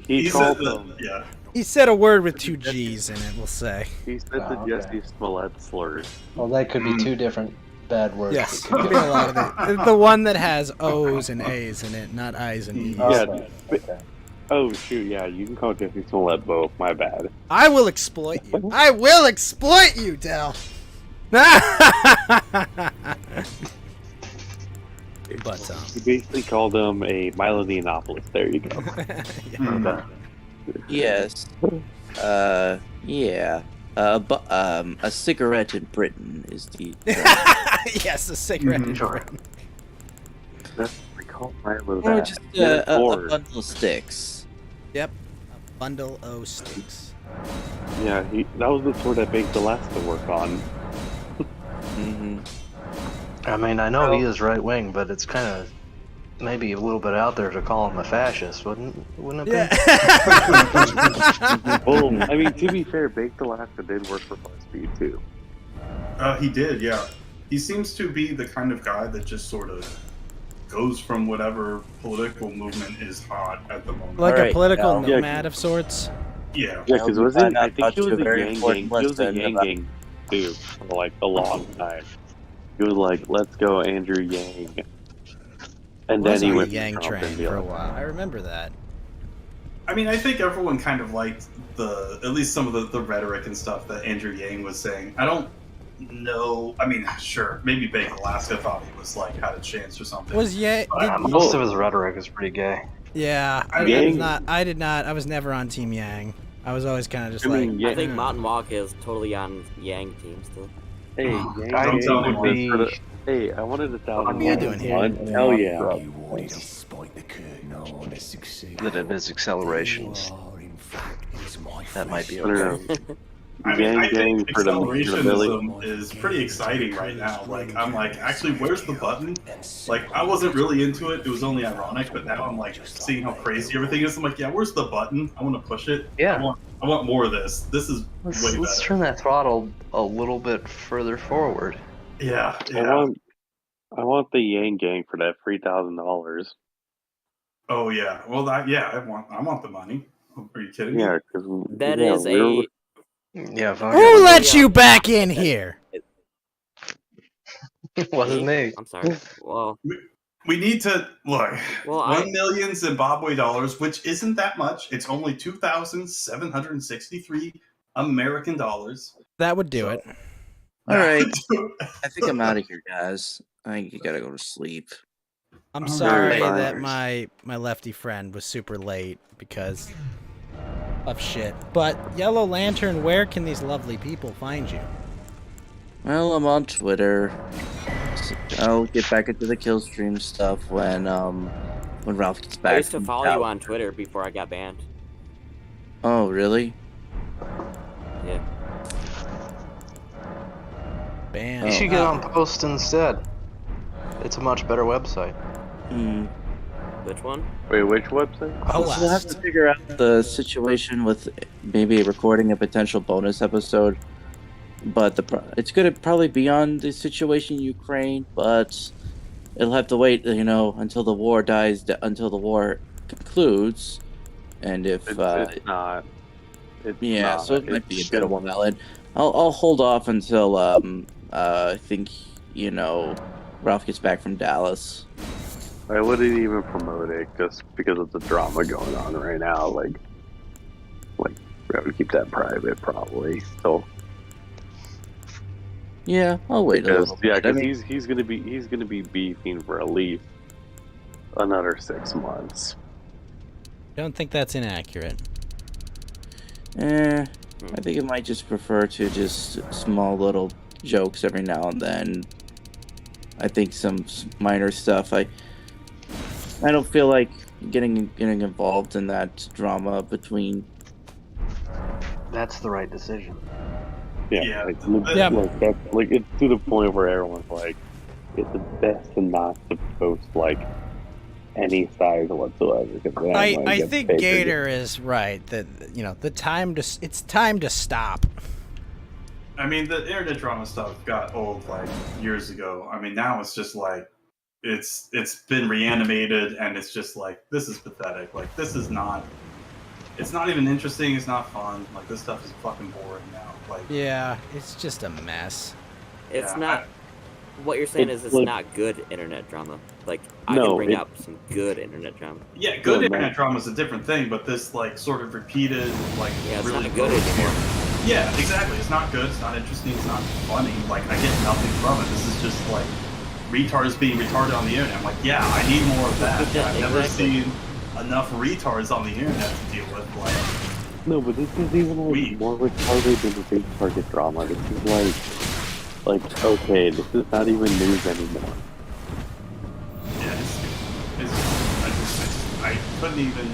he called said them. yeah. He said a word with 2 G's in it, we'll say. He said the Jesse Smollett slurs. Well, that could be 2 different bad words. Yes, it could be a lot of it. The one that has O's and A's in it, not I's and E's. Yeah. Oh shoot, yeah, you can call Jesse Smollett both. My bad. I will exploit you. I will exploit you, Del. But He basically called him a Milo Yiannopoulos. There you go. Yes. Yeah. A cigarette in Britain is the. yes, a cigarette. We call Milo Or that. just a bundle of sticks. Yep. A bundle o' sticks. Yeah, that was the sword that baked Alaska work on. Mm-hmm. I mean, I know he is right wing, but it's kind of maybe a little bit out there to call him a fascist, wouldn't it be? Yeah. Well, I mean, to be fair, Baked Alaska did work for BuzzFeed too. He did, yeah. He seems to be the kind of guy that just sort of goes from whatever political movement is hot at the moment. Like Alright, a political yeah. nomad of sorts. Yeah. Yeah, because I think he was a very Yang important Gang. He was a lesson Yang about- Gang dude for like a long time. He was like, "Let's go, Andrew Yang," and then Was he on went the Yang to Trump train and be for a like, while. I remember that. I mean, I think everyone kind of liked at least some of the rhetoric and stuff that Andrew Yang was saying. I don't know. I mean, sure, maybe Baked Alaska thought he was like had a chance or something. Was Yang? Most of his rhetoric is pretty gay. Yeah, I I mean- was not. I did not. I was never on Team Yang. I was always kind of just I mean, like. yeah. I think "Mm." Mountain Walk is totally on Yang team still. "Hey, Yang I Gang don't would be. was for the- Hey, I wanted to tell What are you doing here? Hell yeah! That of his accelerations. That might be I don't okay. know. I mean, I Yang Gang think for the accelerationism is pretty exciting right now. Like, I'm like, actually, where's the button? Like, I wasn't really into it. It was only ironic, but now I'm like seeing how crazy everything is. I'm like, yeah, where's the button? I want to push it. Yeah. I want more of this. This is way Let's better. turn that throttle a little bit further forward. Yeah. I want the Yang Gang for that $3,000. Oh yeah. Well, I want the money. Are you kidding me? Yeah, because That is a Yeah, fuck Who let you back in here? it. Wasn't me. I'm sorry. Well, We need to look. Well, 1 million Zimbabwe dollars, which isn't that much. It's only 2,763 American dollars. That would do it. All right, I think I'm out of here, guys. I think you gotta go to sleep. I'm All sorry right. that my lefty friend was super late because of shit. But Yellow Lantern, where can these lovely people find you? Well, I'm on Twitter. I'll get back into the Killstream stuff when Ralph gets back. I used to from follow you town. on Twitter before I got banned. Oh, really? Yeah. Bam. You should get on Post instead. It's a much better website. Hmm. Which one? Wait, which website? Oh, We'll have to figure out the situation with maybe recording a potential bonus episode. But it's going to probably be on the situation in Ukraine, but it'll have to wait, until the war until the war concludes. And if It's not. It's yeah, not. so it might be a It's bit of a valid. I'll hold off until I think Ralph gets back from Dallas. I wouldn't even promote it just because of the drama going on right now. Like we have to keep that private, probably. So Yeah, I'll wait a because little bit. I because mean, he's gonna be beefing for at least another 6 months. Don't think that's inaccurate. I think I might just prefer to just small little jokes every now and then. I think some minor stuff. I don't feel like getting involved in that drama between. That's the right decision. Yeah. Yeah. Like it's to the point where everyone's like, it's best to not to post like any size whatsoever. 'Cause then I'm gonna I get think bigger. Gator is right that it's time to stop. I mean, the internet drama stuff got old like years ago. I mean, now it's just like it's been reanimated, and it's just like this is pathetic. Like this is not. It's not even interesting. It's not fun. Like this stuff is fucking boring now. Like Yeah, it's just a mess. It's Yeah, not. What you're saying It's is like- not good internet drama. Like I No, can bring it- up some good internet drama. yeah, good Yeah, internet man. drama is a different thing, but this like sort of repeated like Yeah, it's really not good anymore. Yeah, exactly. It's not good. It's not interesting. It's not funny. Like I get nothing from it. This is just like retards being retarded on the internet. I'm like, yeah, I need more of that. Yeah, I've never exactly. seen enough retards on the internet to deal with. Like, No, but this is even like Weak. more retarded than the big target drama. This is like okay, this is not even news anymore. yeah, I couldn't even.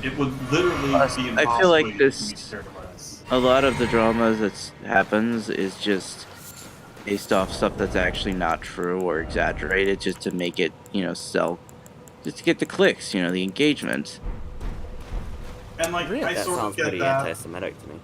It would literally be impossible. I feel like to be this- scared of us. A lot of the drama that happens is just based off stuff that's actually not true or exaggerated, just to make it, sell, just to get the clicks, the engagement. And like, Really? I That sort of sounds get pretty that. anti-Semitic to me.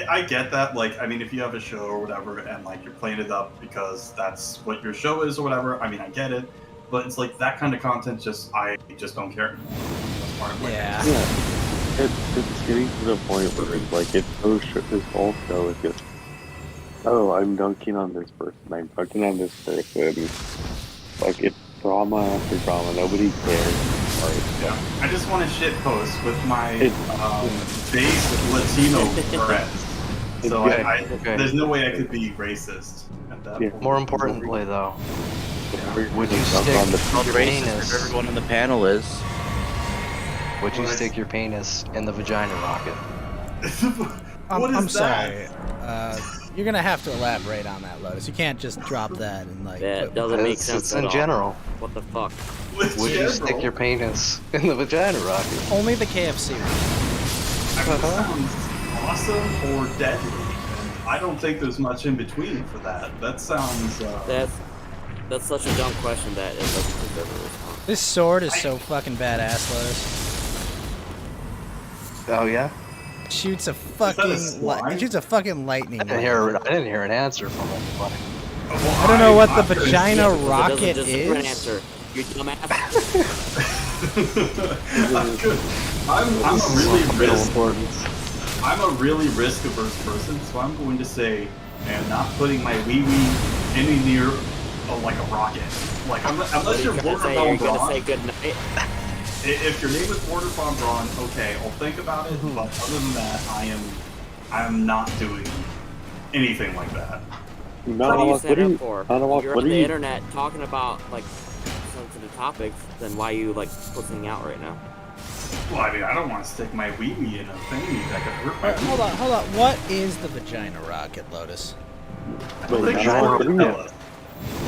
I get that. Like, I mean, if you have a show or whatever, and like you're playing it up because that's what your show is or whatever. I mean, I get it, but it's like that kind of content. I just don't care anymore. That's part of my Yeah. Yeah, it's getting to the point where it's like this whole show is just, oh, I'm dunking on this person, I'm dunking on this person. Like it's drama after drama. Nobody cares. Right? Yeah. I just want to shit post with my It's- base Latino friends. So Okay, okay. there's no way I could be racist at that Yeah. point. More importantly, though, would you Dunk on the stick your Racist if penis? everyone on the panel is. Would you Well, stick your penis in the vagina rocket? What is I'm that? sorry. You're gonna have to elaborate on that, Lotus. You can't just drop that and like. That doesn't make It's, sense it's at in all. general. What the fuck? Would you stick your penis in the vagina rocket? Only the KFC. I mean, that sounds awesome or deadly. And I don't think there's much in between for that. That sounds. That's such a dumb question that it doesn't deserve a response. This sword is so fucking badass, Lotus. Oh yeah. Shoots a that a fucking slime? it shoots a fucking lightning. I didn't hear an answer from anybody. Well, I don't know what the I'm pretty- vagina Yeah, because it rocket doesn't deserve an is. answer. You dumbass. I'm good. I'm a really Real risk. importance. I'm a really risk averse person, so I'm going to say I am not putting my wee wee any near like a rocket. Like unless you're Border You're Von gonna Braun. say good night. If your name is Border Von Braun, okay, I'll think about it. But other than that, I am not doing anything like that. What do you set up for? What You're are on the you? internet talking about like sensitive topics. Then why are you like pussing out right now? Well, I mean, I don't want to stick my wee wee in a thingy that could hurt my. Hold on. What is the vagina rocket, Lotus? I don't Wait, think I don't you're want gonna to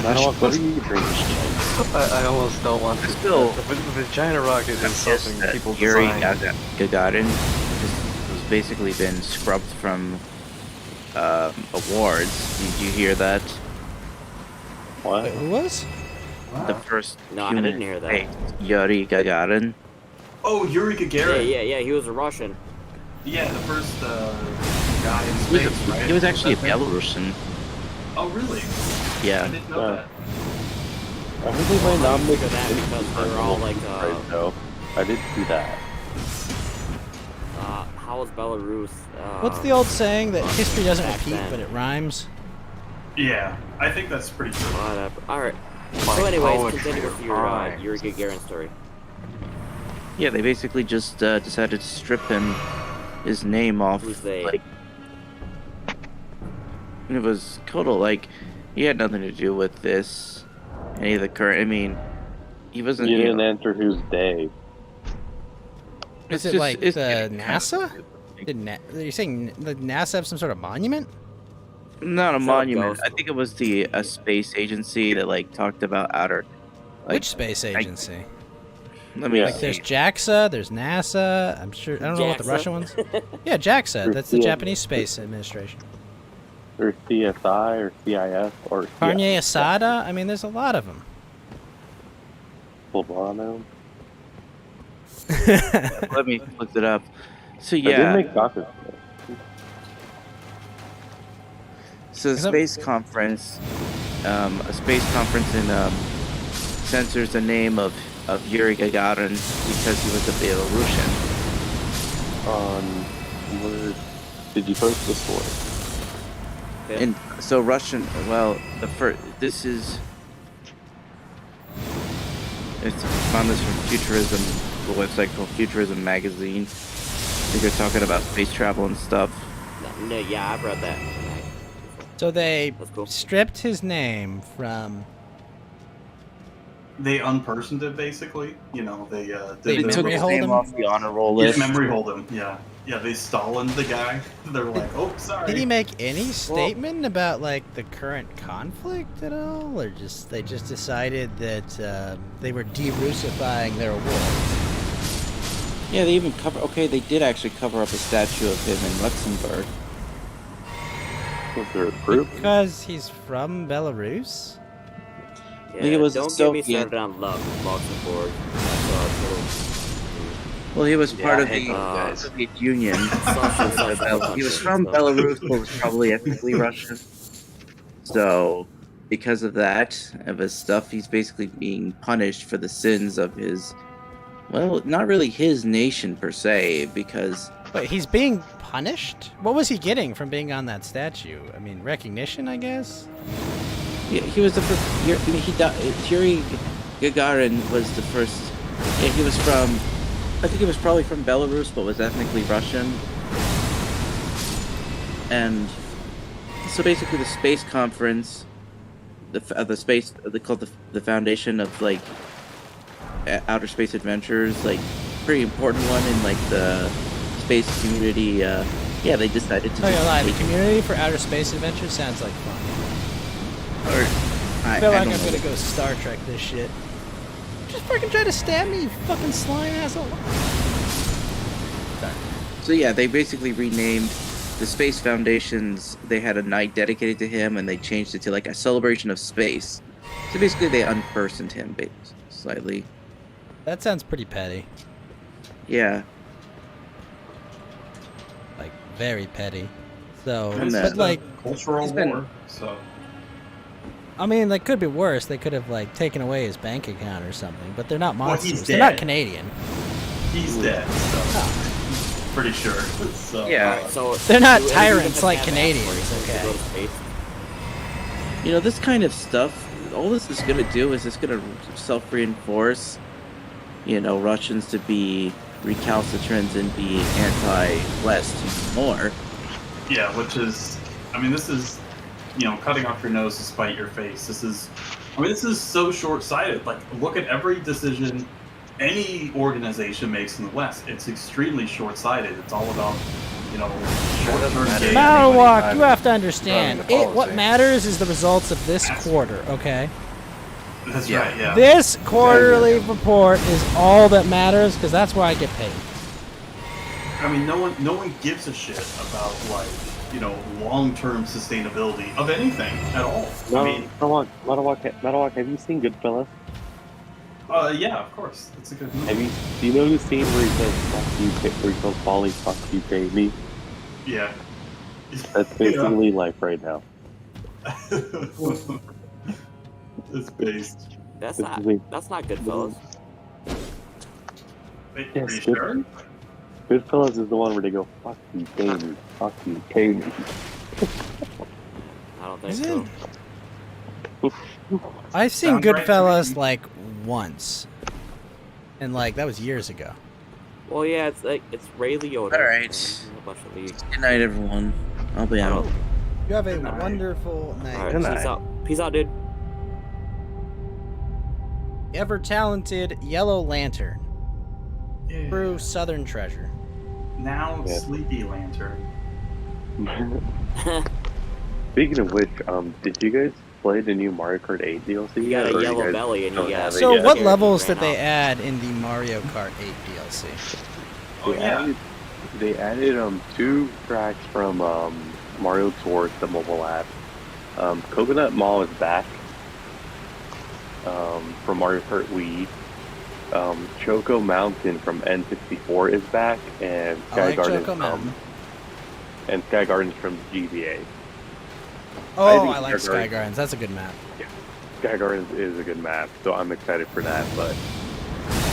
tell us. What are you drinking? I almost don't want to. Still- the vagina rocket is something people Yuri design. Gagarin has basically been scrubbed from awards. Did you hear that? What? Wait, who was? The first No, I human didn't hear that. space, Yuri Gagarin. Oh, Yuri Gagarin. Yeah. He was a Russian. Yeah, the first guy in He space, right? was actually a Was that him? Belarusian. Oh, really? I Yeah. didn't know that. I think they might not make Figure that because they're all like right now. I did see that. how was Belarus? What's the old saying that history doesn't back repeat, then. but it rhymes? Yeah, I think that's pretty true. Whatever. All right. Like So, anyways, poetry continue or with your rhymes. Yuri Gagarin story. Yeah, they basically just decided to strip his name off. Who's they? Like, it was total, like, he had nothing to do with this. Any of the current, I mean, he wasn't. You you didn't know, answer who's they. Is it's it just- like it's the getting kind of- NASA? Are you saying the NASA have some sort of monument? Not a Is that a monument. ghost? I think it was a space agency that like talked about outer. Like, Which space agency? Let me Yeah. Like there's JAXA, there's NASA. I'm sure I don't know what the JAXA? Russian ones. Yeah, JAXA. That's the Yeah. Japanese Space Administration. Or CSI or CIS or Carne Asada. I mean, there's a lot of them. Poblano. Let me look it up. So I didn't yeah, make tacos. so the space conference, a space conference in censors the name of Yuri Gagarin because he was a Belarusian. Where did you post the story? Yeah. And so Russian, well, this is, it's found this from Futurism, the website called Futurism Magazine. I think they're talking about space travel and stuff. No, yeah, I've read that. So they That's cool. stripped his name from. They unpersoned it basically. You know, they They did took memory his hold name him? off the honor roll Yes, list. memory hold him. Yeah, they Stalined the guy. They're like, oh, sorry. Did he make any statement about like the current conflict at all, or they just decided that they were de-Russifying their world? Yeah, they even they did actually cover up a statue of him in Luxembourg. Was there a group? Because he's from Belarus. Yeah, think it was a don't get me Soviet- started on Luxembourg. Well, he was part I of hate the those guys. Soviet Union. Social He was from so- Belarus, but was probably ethnically Russian. So, because of that, of his stuff, he's basically being punished for the sins of his, well, not really his nation per se, because But he's being punished? What was he getting from being on that statue? I mean, recognition, I guess? he was the first. Yuri Gagarin was the first. Yeah, he was from. I think he was probably from Belarus, but was ethnically Russian. And so basically, the space conference, the space they called the Foundation of like Outer Space Adventures, like pretty important one in like the space community. Yeah, they decided to. Not gonna lie, the community for Outer Space Adventure sounds like fun. I feel like I'm gonna go Star Trek this shit. Just fucking try to stab me, you fucking slime asshole. Sorry. So yeah, they basically renamed the Space Foundations. They had a night dedicated to him, and they changed it to like a celebration of space. So basically, they unpersoned him slightly. That sounds pretty petty. Yeah. Like, very petty. So, And but like, cultural he's been- war. So I mean, like, could be worse. They could have, like, taken away his bank account or something. But they're not Well, he's monsters. They're not dead. Canadian. he's dead. So pretty sure. So, Yeah. So They're not do any of tyrants them like have Canadians, aspirations to okay? go to space? You know, this kind of stuff. All this is gonna do is it's gonna self-reinforce. You know, Russians to be recalcitrant and be anti-West even more. yeah, which is, I mean, this is, you know, cutting off your nose to spite your face. This is so short-sighted. Like, look at every decision any organization makes in the West. It's extremely short-sighted. It's all about, you know, short-term gain. Malwalk, you have to understand. running the What policy. matters is the results of this quarter, okay? That's Yeah. right, yeah. This quarterly report is all that matters because that's where I get paid. I mean, no one gives a shit about, like, you know, long-term sustainability of anything at all. I mean, Malawak, have you seen Goodfellas? yeah, of course. It's a good movie. Do you know the scene where he says "fuck you," where he tells Polly "fuck you, pay me"? Yeah. That's basically life right now. It's based. That's This not. is a- That's not good, fellas. Wait, Yes, are you sure? Goodfellas is the one where they go "fuck you, pay me," "fuck you, pay me." I don't think Is so. it? I've seen Sounds right to Goodfellas me. like once, and like that was years ago. Well, yeah, it's like it's Ray Liotta. All right. and a bunch of the. Good night, everyone. I'll be out. You have a Good night. wonderful All night. right, Good peace night. out. Peace out, dude. Ever talented Yellow Lantern, Yeah. true Southern treasure. Now Yeah. Sleepy Lantern. Speaking of which, did you guys play the new Mario Kart 8 DLC? You got yet, or a you yellow guys belly and don't you got. have it So yet? what Ran levels did they out. add in the Mario Kart 8 DLC? Oh, They yeah. added 2 tracks from Mario Tours, the mobile app. Coconut Mall is back from Mario Kart Wii. Choco Mountain from N64 is back, and I Sky like Garden Choco Mountain. and Sky Garden's from GBA. Oh, think I like Sky Sky Garden- Gardens. That's a good map. Sky Gardens is a good map, so I'm excited for that, but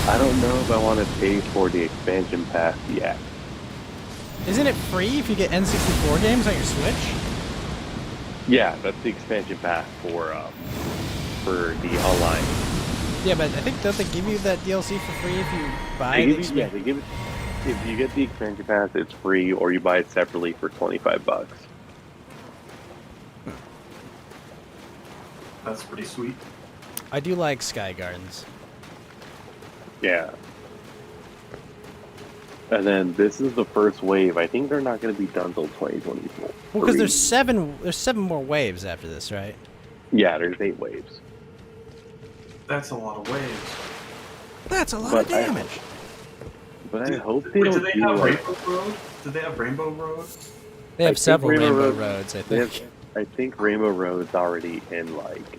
I don't know if I want to pay for the expansion pass yet. Isn't it free if you get N64 games on your Switch? Yeah, that's the expansion pass for the online. Yeah, but I think don't they give you that DLC for free if you buy They the give you, yeah, expansion? they give it, if you get the expansion pass, it's free, or you buy it separately for $25. That's pretty sweet. I do like Sky Gardens. Yeah. And then this is the first wave. I think they're not going to be done till 2024. Well, because there's seven more waves after this, right? Yeah, there's 8 waves. That's a lot of waves. That's a lot But of damage. But I hope they Wait, don't do they do have like... Rainbow Road? Did they have Rainbow Road? They I have think several Rainbow Rainbow Road- Roads, I They think. have, I think Rainbow Road's already in like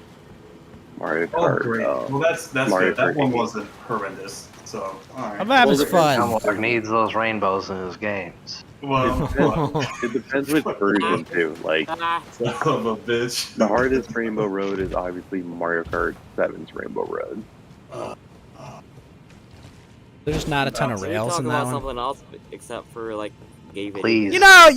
Mario Oh, Kart. great. Well, that's Mario good. That Kart one 8. wasn't horrendous. So, all right. A map is Well, fun. Hedgehog needs those rainbows in his games. Well, It depends which version too. Like son of a bitch. the hardest Rainbow Road is obviously Mario Kart 7's Rainbow Road. There's just not a ton of Can we rails talk in that about one. something else except for like gay videos? Please. You know,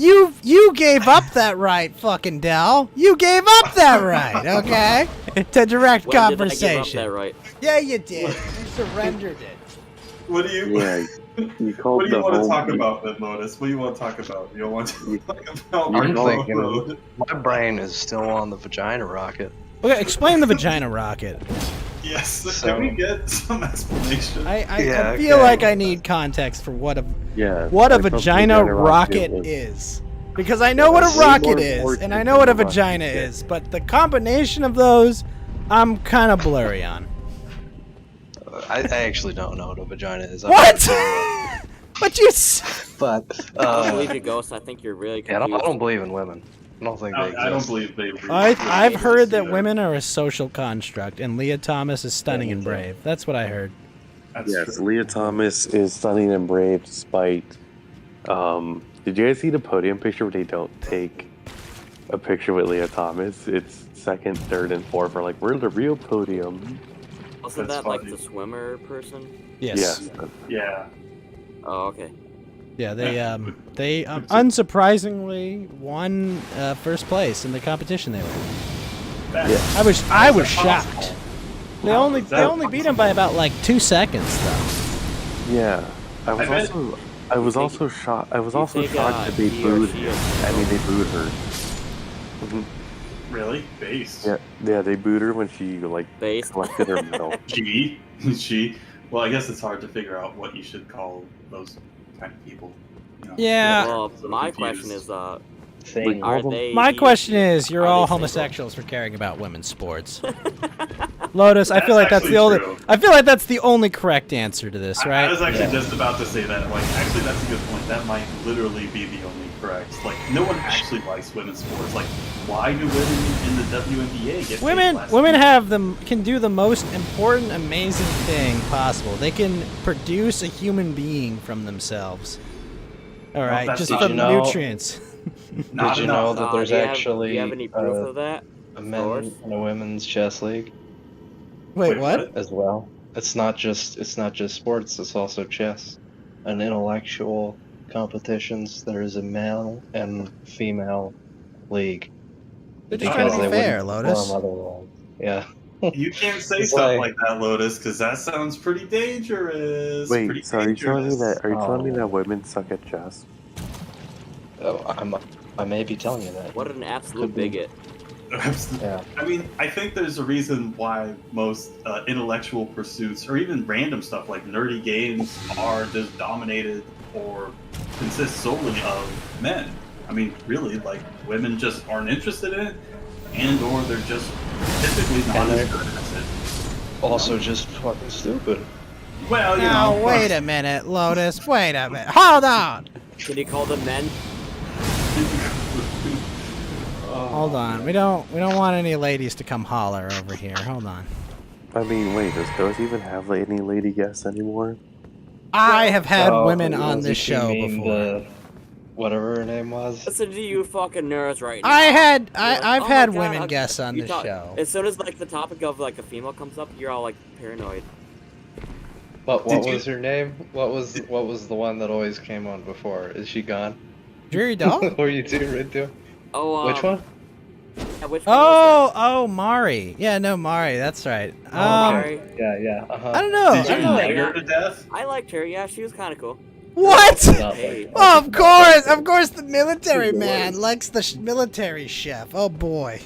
you gave up that right, fucking Dell. You gave up that right, okay? To direct When did I give up conversation. that right? Yeah, you did. You surrendered it. What do you? Yeah, you called What do you the want to whole- talk about, then, Lotus? What do you want to talk about? You don't want to talk about I'm Rainbow thinking Road? my brain is still on the vagina rocket. Okay, explain the vagina rocket. Yes. So- Can we get some explanation? I Yeah, feel okay. like I need context for what a Yeah. vagina vagina rocket was- is. Because I know what That's a way rocket more is, important and I know what a than vagina rocket. is, but the combination of those, I'm kind of blurry on. I actually don't know what a vagina is. What? But you. But I don't believe you, Ghost. I think you're really yeah, I confused. don't believe in women. I don't think they exist. I don't believe they. I've heard that women are a social construct, and Leah Thomas is stunning and brave. That's what I heard. That's Yes, true. Leah Thomas is stunning and brave despite. Did you guys see the podium picture where they don't take a picture with Leah Thomas? It's second, third, and fourth are like, we're the real podium. Wasn't That's that like funny. the swimmer person? Yes. Yes. Yeah. Oh, okay. Yeah, they unsurprisingly won first place in the competition they were in. That- I was shocked. They How only is that beat him by about like 2 seconds though. Yeah. I was bet- also shocked. I was also think, shocked that they he or booed she him. is- I mean, they booed her. Really? Base. Yeah, they booed her when she like Base. collected her medal. She. Well, I guess it's hard to figure out what you should call those kind of people. You know? Yeah. Well, So my confused. question is, Thing. are Well, they? My question is, you're are all they single? homosexuals for caring about women's sports. Lotus, I feel like that's actually the only. true. I feel like that's the only correct answer to this, I right? was actually just about to say that. Like, actually, that's a good point. That might literally be the only correct. Like, no one actually likes women's sports. Like, why do women in the WNBA get paid less? Women can do the most important, amazing thing possible. They can produce a human being from themselves. All right, that's just not- from Did you know- nutrients. Not Did you enough. know that there's do you actually do you have any proof of that? a men and a women's chess league Wait, Wait, what? as well? It's not just sports. It's also chess, and intellectual competitions. There is a male and female league. They're just trying to be they fair, wouldn't Lotus. perform otherwwise. Yeah. You can't say It's something like- like that, Lotus, because that sounds pretty dangerous. Wait, pretty so are you telling me dangerous. that? Are you telling me Oh. that women suck at chess? Oh, I may be telling you that. What an absolute Could be. bigot! Yeah. I mean, I think there's a reason why most intellectual pursuits, or even random stuff like nerdy games, are just dominated or consist solely of men. I mean, really, like, women just aren't interested in it, and or they're just typically not And as they're- good at it. Also, just fucking stupid. Well, you Now, know. wait a minute, Lotus. Wait a minute. Hold on. Can you call them men? Hold on. We don't want any ladies to come holler over here. Hold on. I mean, wait, does Ghost even have any lady guests anymore? I have had women was on it this she show mean before. whatever her name was. Listen to you fucking nerds right now. I've You're like, had "Oh my God, women guests on you this talk- show. As soon as like the topic of like a female comes up, you're all like paranoid. What Did you- was her name? What was the one that always came on before? Is she gone? Dreary Doll? What were you two into? Oh, Which one? Yeah, which one was Oh, Mari. Yeah, no, Mari. That's right. that? Mari. Yeah. I don't know. Did you I don't know. like her to death? I liked her. Yeah, she was kind of cool. What? Not Hey. like- Oh, of course, the military man likes the military chef. Oh boy,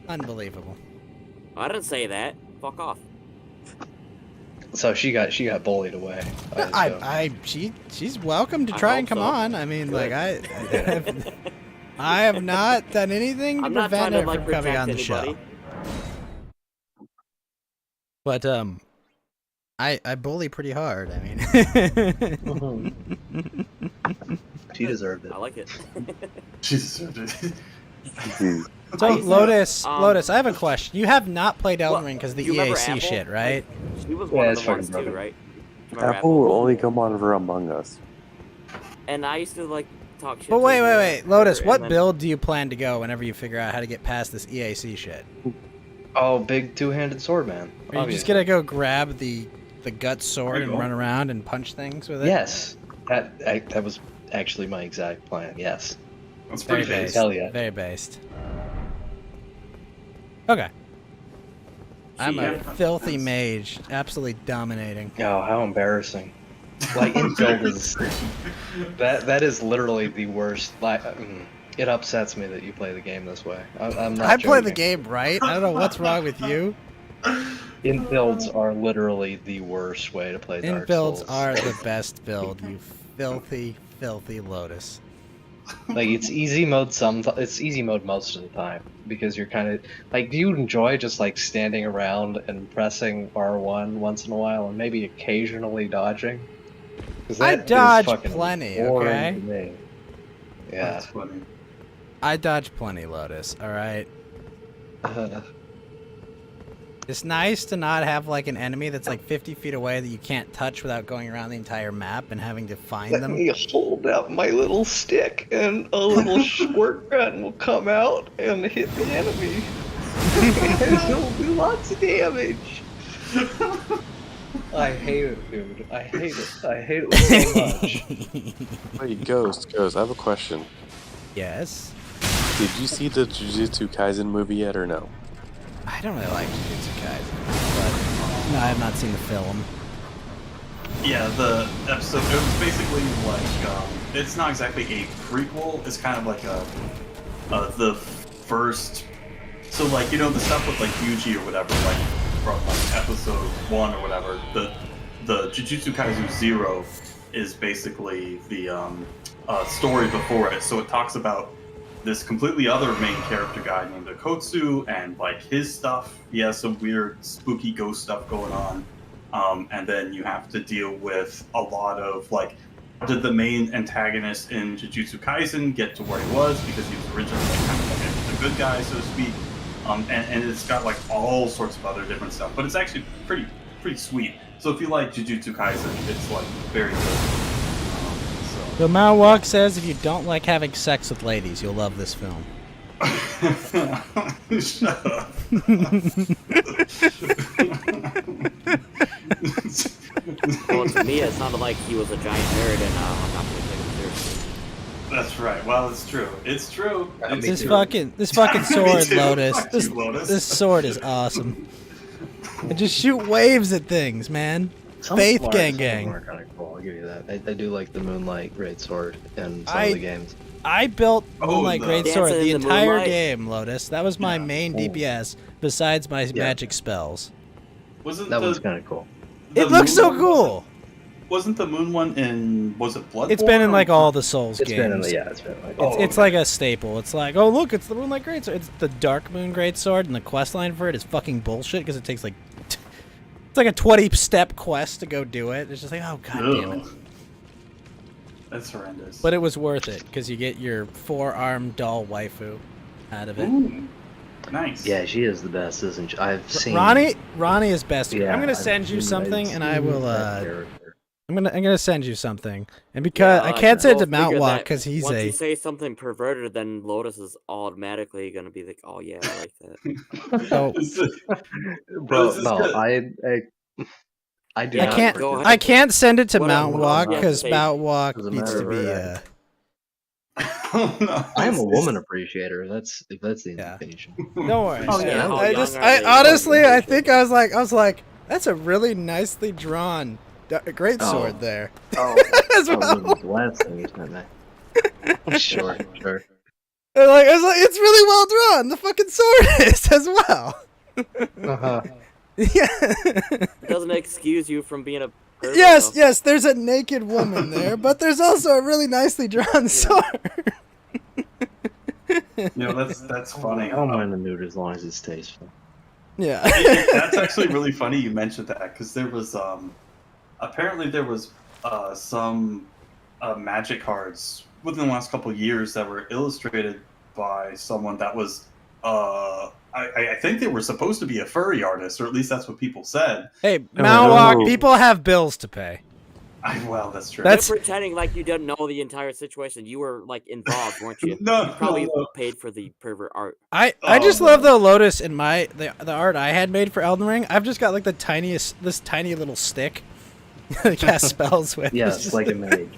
unbelievable. I didn't say that. Fuck off. So she got bullied away. She's welcome to I try hope and come so. on. I mean, Good. like I have not done anything to I'm not trying prevent to her like from coming protect on the show. anybody. But I bully pretty hard. I mean, She deserved it. I like it. Jesus. so I used to- Lotus, um, Lotus, I have a question. You have not played Elden What? Ring because of the You remember EAC Apple? shit, right? She was Yeah, one it's of the ones fucking too, broken. right? Do you remember Apple will only come on for Among Us. And I used to like talk shit. But to wait, her, Lotus, and what then- build do you plan to go whenever you figure out how to get past this EAC shit? Oh, big two-handed sword man. Are you just obviously. gonna go grab the gut sword There and you go. run around and punch things with it? Yes, that was actually my exact plan. Yes. That's Very pretty based. basic. Hell yeah. Very based. Okay. I'm a Yeah. filthy mage, absolutely dominating. Oh, how embarrassing! Like infield is that is literally the worst. Like, it upsets me that you play the game this way. I'm not. I play the joking. game right. I don't know what's wrong with you. Infields are literally the worst way to play Dark Inbuilds Souls. are the best build, you filthy, filthy Lotus. Like it's easy mode it's easy mode most of the time because you're kind of like, do you enjoy just like standing around and pressing R1 once in a while and maybe occasionally dodging? 'Cause I that is dodge fucking plenty, boring okay? to me. Yeah. That's funny. I dodge plenty, Lotus, alright? It's nice to not have like an enemy that's like 50 feet away that you can't touch without going around the entire map and having to find Let them. me hold out my little stick and a little squirt gun will come out and hit the enemy. And it'll do lots of damage. I hate it, dude. I hate it. I hate it so much. Wait, Ghost, I have a question. Yes? Did you see the Jujutsu Kaisen movie yet or no? I don't really like Jujutsu Kaisen, but no, I have not seen the film. Yeah, the episode, it was basically like, it's not exactly a prequel, it's kind of like the first, so like, you know, the stuff with like Yuji or whatever, like, from like episode 1 or whatever, the Jujutsu Kaisen 0 is basically the story before it, so it talks about this completely other main character guy named Akotsu and like his stuff. He has some weird spooky ghost stuff going on. And then you have to deal with a lot of like, did the main antagonist in Jujutsu Kaisen get to where he was because he was originally like, kind of like a good guy, so to speak. And it's got like all sorts of other different stuff, but it's actually pretty sweet. So if you like Jujutsu Kaisen, it's like very good. So Mao Walk says if you don't like having sex with ladies, you'll love this film. Shut up. Well, to me, it sounded like he was a giant nerd, and I'm not going to take him seriously. That's right. Well, it's true. It's true. It's This true. fucking sword, too. Lotus. Fuck you, Lotus. This sword is awesome. I just shoot waves at things, man. Faith Some gang of gang. them are kind of cool. I'll give you that. I do like the Moonlight Greatsword in some I- of the games. I built Oh, Moonlight the- Greatsword Dancing the in the entire Moonlight? game, Lotus. That was my Yeah. main DPS besides my magic spells. Wasn't That the, was kind of cool. the It looks moon so one- cool. Wasn't the moon one in? Was it Bloodborne? It's been in or- like all the Souls It's games. been in the it's been like It's like a staple. It's like, oh look, it's the Moonlight Greatsword. It's the Dark Moon Greatsword, and the quest line for it is fucking bullshit because it takes like it's like a 20-step quest to go do it. It's just like, oh god damn it. Ugh. That's horrendous. But it was worth it because you get your 4-armed doll waifu out of it. Ooh. Nice. Yeah, she is the best, isn't she? I've seen Ronnie is best. Yeah, I'm gonna I've send you seen- something, I've and I seen will. that character. I'm gonna send you something, and because I Yeah, can't send it to go Mount figure Walk that because he's once a. you say something perverted, then Lotus is automatically gonna be like, "Oh yeah, I like that." So Bro, this is no, good. I do Yeah, I not. can't. go ahead. I can't send it to What Mount else Walk do you have to because say? Mount Walk Doesn't needs to matter, be. right? Oh, no, I am a it's- woman appreciator. If that's the Yeah. invitation. Don't worry. Oh, yeah. How I young just. are I they? honestly. I think I was like, that's a really nicely drawn, great Oh. sword there. Oh, As well. that was the last thing you sent me. Sure. And I was like, it's really well drawn. The fucking sword is as well. Uh-huh. Yeah. Doesn't excuse you from being a pervert, Yes, though. yes. There's a naked woman there, but there's also a really nicely drawn sword. That's funny. I don't mind the nude as long as it's tasteful. Yeah. That's actually really funny you mentioned that because there was apparently there was some magic cards within the last couple of years that were illustrated by someone that was I think they were supposed to be a furry artist, or at least that's what people said. Hey, Mount Walk, no. people have bills to pay. Well, that's true. That's- You're pretending like you didn't know the entire situation. You were like involved, weren't you? No, You probably no. paid for the pervert art. I Oh, just no. love the Lotus in the art I had made for Elden Ring. I've just got like this tiny little stick to cast spells with. Yeah, It's it's just- like a mage.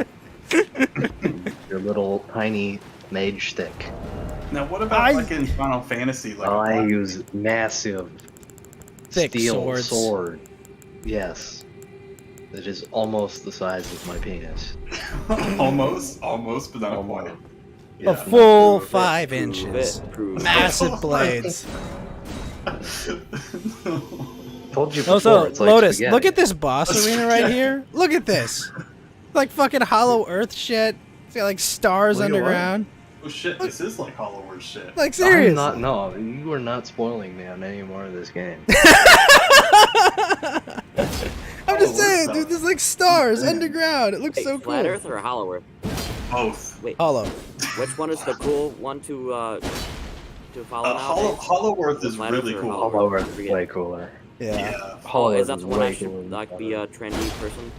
Your little tiny mage stick. Now, what about like in Final Fantasy? Like, I use massive Thick steel swords. sword. Yes. It is almost the size of my penis. almost, but not Almost. quite. a full Prove it, 5 prove inches. it, prove it. Massive blades. Told you before, Also, it's like Lotus, spaghetti. look at this boss arena right here. Look at this. Like fucking Hollow Earth shit. It's got like stars Look at what? underground. Oh shit, this is like Hollow Earth shit. Like serious. No, you are not spoiling me on any more of this game. I'm just Hollow Earth saying, stuff. dude. There's like stars underground. It looks Hey, so Flat cool. Earth or Hollow Earth? Both. Wait, Hollow. which one is the cool one to follow now? Hollow Earth is Flat Earth really or cool. Hollow Hollow Earth is Forget. way cooler. Yeah. Yeah. Oh, is Earth that the one I way should cooler. like be a trendy person?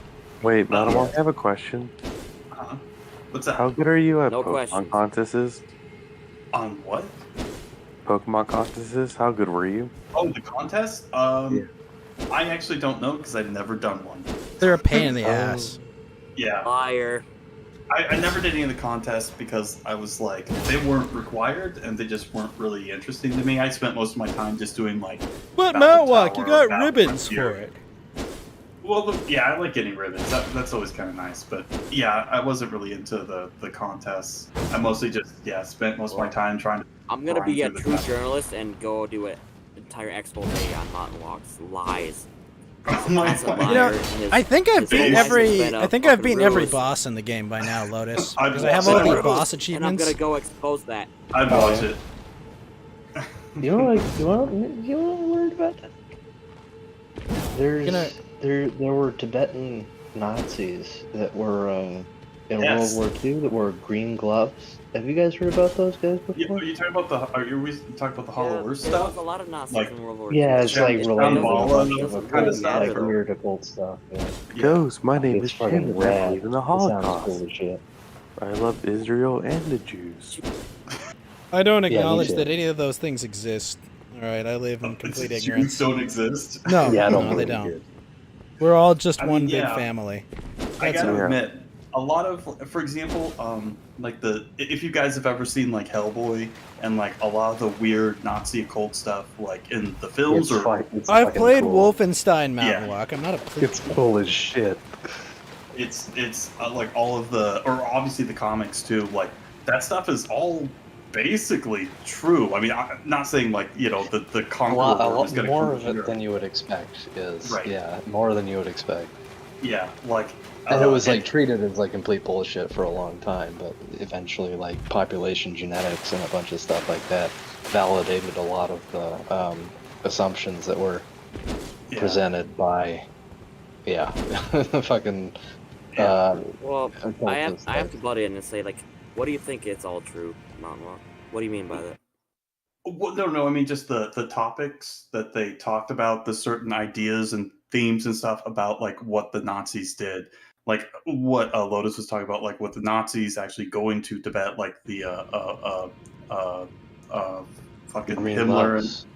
Wait, Madam Walk, I have a question. Uh-huh. What's that? How good are you at No Pokemon questions. contests? On what? Pokemon contests? How good were you? Oh, the contest? I actually don't know because I've never done one. They're a pain in the ass. Yeah. Liar. I never did any of the contests because I was like, they weren't required and they just weren't really interesting to me. I spent most of my time just doing like. But Battle Mount Walk, you Tower, got Battle ribbons Frontier. for it. Well, yeah, I like getting ribbons. That's always kind of nice. But yeah, I wasn't really into the contests. I mostly just spent most of my time trying to. I'm gonna be a grind through true the battle. journalist and go do an entire expose on Mountain Walk's lies. Oh my Constant God. You know, liar and his- I think I've his beaten lies has every. been a I think I've fucking beaten every ruse. boss in the game by now, Lotus. I've Because I have watched all it. the boss And I'm achievements. gonna go expose that. I'd watch it. You want to learn about that? Gonna- There were Tibetan Nazis that were in Yes. World War II that wore green gloves. Have you guys heard about those guys Yeah, before? are you talking about the? Are you talking about the Hollow Earth There was stuff? a lot of Nazis Like- in World War Yeah, II. it's like It's related Dragon Ball, to that kind of stuff. like weird occult stuff. Yeah. Yeah. Ghost, my name is It's fucking Shannon. I rad. believe in the It sounds Holocaust. cool as shit. I love Israel and the Jews. I don't me acknowledge too. that any of those things exist. All right, I live in complete Jews ignorance. don't exist. No, Yeah, I don't no, they believe don't. it. We're all just I mean, one big yeah. family. I That's gotta all. admit, a lot of, for example, like if you guys have ever seen like Hellboy and like a lot of the weird Nazi occult stuff, like in the films, It's or it's I've fucking played cool. Wolfenstein Mountain Yeah. Walk. I'm not a It's cool as shit. it's like all of the, or obviously the comics too. Like that stuff is all basically true. I mean, I'm not saying like the A Conqueror lot is gonna more come of to it Europe. than you would expect is Right. yeah, more than you would expect. Yeah, like And it was like treated as like complete bullshit for a long time, but eventually like population genetics and a bunch of stuff like that validated a lot of the assumptions that were yeah. presented by fucking Well, I have occultists. to butt in and say, like, what do you think it's all true, Mountain Walk? What do you mean by that? Well, no. I mean, just the topics that they talked about, the certain ideas and themes and stuff about like what the Nazis did, like what Lotus was talking about, like what the Nazis actually going to Tibet, like the fucking Green Himmler. Loves.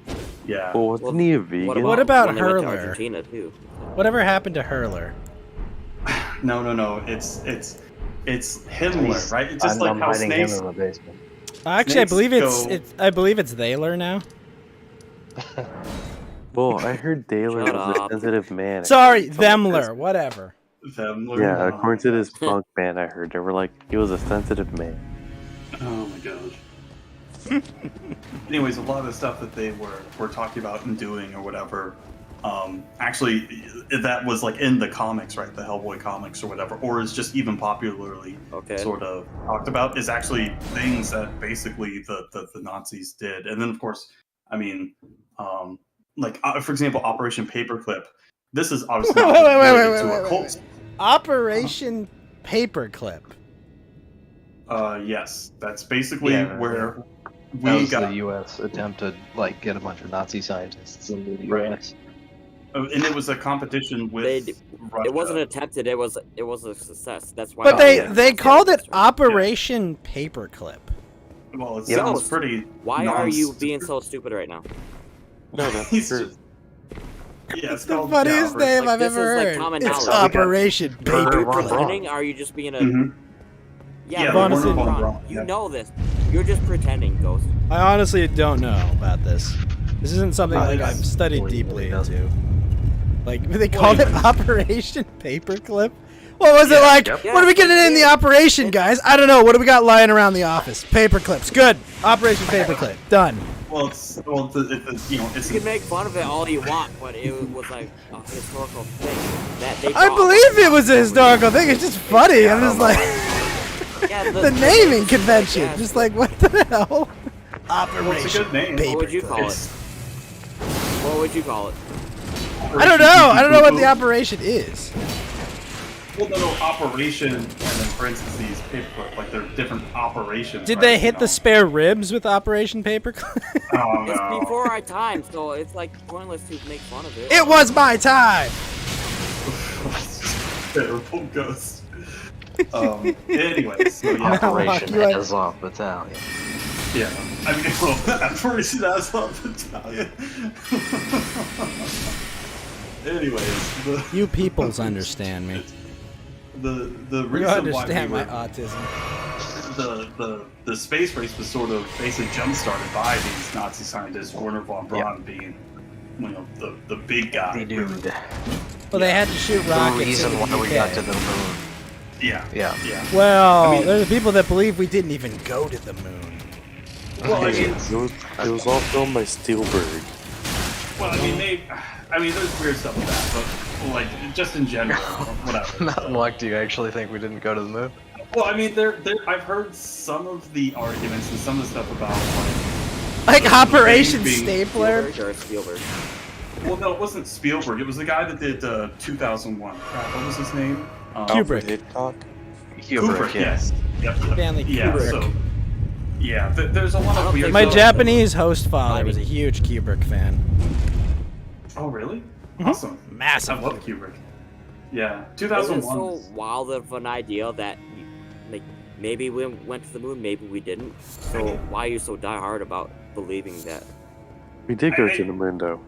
Yeah. Well, wasn't he a vegan? What about when they went to Hurler? Argentina too? Whatever happened to Hurler? No. It's Himmler, He's- right? It's just I'm like how hiding him snakes. in the basement. Actually, I Snakes believe go- it's Thaler now. Well, I heard Daler Shut was a up. sensitive man. Sorry, Themler. Whatever. Himmler, Yeah, according to this punk band I heard, they were like, he was a sensitive man. Oh my gosh. Anyways, a lot of the stuff that they were talking about and doing or whatever, actually, that was like in the comics, right? The Hellboy comics or whatever, or is just even popularly Okay. sort of talked about, is actually things that basically the Nazis did. And then, of course, I mean, for example, Operation Paperclip. This is obviously not related to a cult. Operation Paperclip. Yes, that's basically Yeah, where That we was got. the U.S. attempt to like get a bunch of Nazi scientists into the Right. U.S. And it was a competition with Russia. It wasn't attempted. It was a success. That's why. But yeah. they called it That's right. Operation Paperclip. Well, it Yeah. sounds pretty. Why are you being so stupid right now? No, that's He's true. just. Yeah, It's the funniest name Like, I've this ever is, like, heard. common It's knowledge. Operation Are you Paperclip. pretending? Or are you just being a? Mm-hmm. Yeah, Yeah, but the Honestly- you're Warner wrong. Bros. You Yeah. know this. You're just pretending, Ghost. I honestly don't know about this. This isn't something like it's- I've studied Really deeply doesn't. into. Like they called it anyways. Operation Paperclip. What was it Yeah, like? yep. What are we getting in the operation, guys? I don't know. What do we got lying around the office? Paperclips. Good. Operation Paperclip. Done. Well, it's it's You can make fun of it all you want, but it was like a historical thing that they. I brought believe up. it was a historical thing. It's just funny. I'm just like Yeah, the naming yeah, convention. yeah. Just like what the hell? well, it's a Operation good name. What would you call It's- What would you call it? I don't know. I don't know what the operation is. Well, no, operation, and then parentheses paperclip. Like they're different operations. Did right, they you hit know? the spare ribs with Operation Paperclip? Oh It's no. before our time, so it's like pointless to make fun of it. It was my time. Terrible ghost. Anyways, so yeah. Now, Operation you are- Azov Battalion. Yeah, I mean, well, Operation Azov Battalion. Anyways, You peoples understand me. the You reason understand why my autism. the space race was sort of basically jump started by these Nazi scientists, Werner von Braun being, the big guy. The dude. Well, they had to shoot The rockets. reason in why the we UK. got to the moon. Yeah, Yeah. yeah. Well, I mean- there's people that believe we didn't even go to the moon. Well, I mean, It was all filmed by Spielberg. there's weird stuff with that, but like just in general, whatever. Mountain Walk, do you actually think we didn't go to the moon? Well, I mean, I've heard some of the arguments and some of the stuff about Like Operation being- Stapler. Spielberg or Spielberg? well, no, it wasn't Spielberg. It was the guy that did 2001. Crap, what was his name? Kubrick. Hitchcock. Kubrick. Yes. Yep. Stanley Yeah. Kubrick. So, yeah, there's a lot I of don't weird. think My so. Japanese host father was a huge Kubrick fan. Oh, really? Mhm. Awesome. Massive. I love Kubrick. Yeah, Isn't 2001. it so wild of an idea that, like, maybe we went to the moon, maybe we didn't. So why are you so diehard about believing that? We did go I- to the moon, though.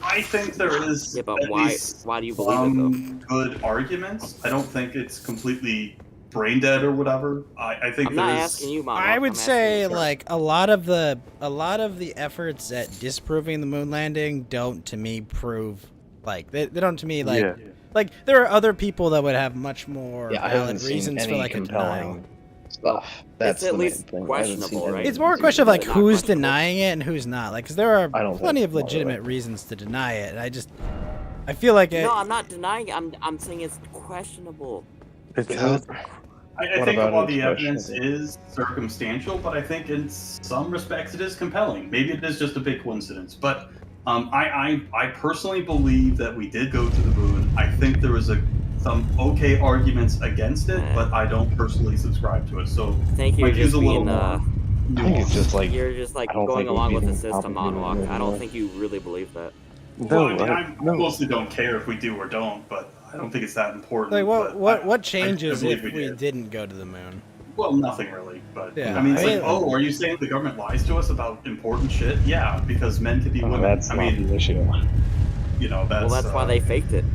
I think there is. Yeah, but at why? least Why do you believe it though? good arguments. I don't think it's completely brain dead or whatever. I think I'm there not is. asking you, Mom. I I'm would asking say you. like a lot of the efforts at disproving the moon landing don't to me prove like they don't to me like Yeah. like there are other people that would have much more Yeah, I valid haven't seen reasons any for like a denial. compelling stuff. That's at the least main thing. I haven't seen questionable, any right? It's more a question of like Not who's questionable. denying it and who's not. Like, because there are I don't plenty think of so, by the way. legitimate reasons to deny it. And I feel like it. No, I'm not denying it. I'm saying it's questionable. It's Yeah. I What think a about lot of it the is evidence questionable? is circumstantial, but I think in some respects it is compelling. Maybe it is just a big coincidence, but I personally believe that we did go to the moon. I think there was some okay arguments against it, but I don't personally subscribe to it. So I think you're might use just a little being more. I think it's just like You're just like I don't going think it would along be with the that system, complicated Monwalk. I don't anymore. think you really believe that. Well, I mean, No, I no. mostly don't care if we do or don't, but I don't think it's that important. Like, but what I changes believe if we didn't go to the moon? Well, nothing really, but Yeah, I mean, it's I like, mean- oh, are you saying the government lies to us about important shit? Yeah, because men can be Oh, women. that's I not mean, the issue. you know, that's Well, that's why they faked it.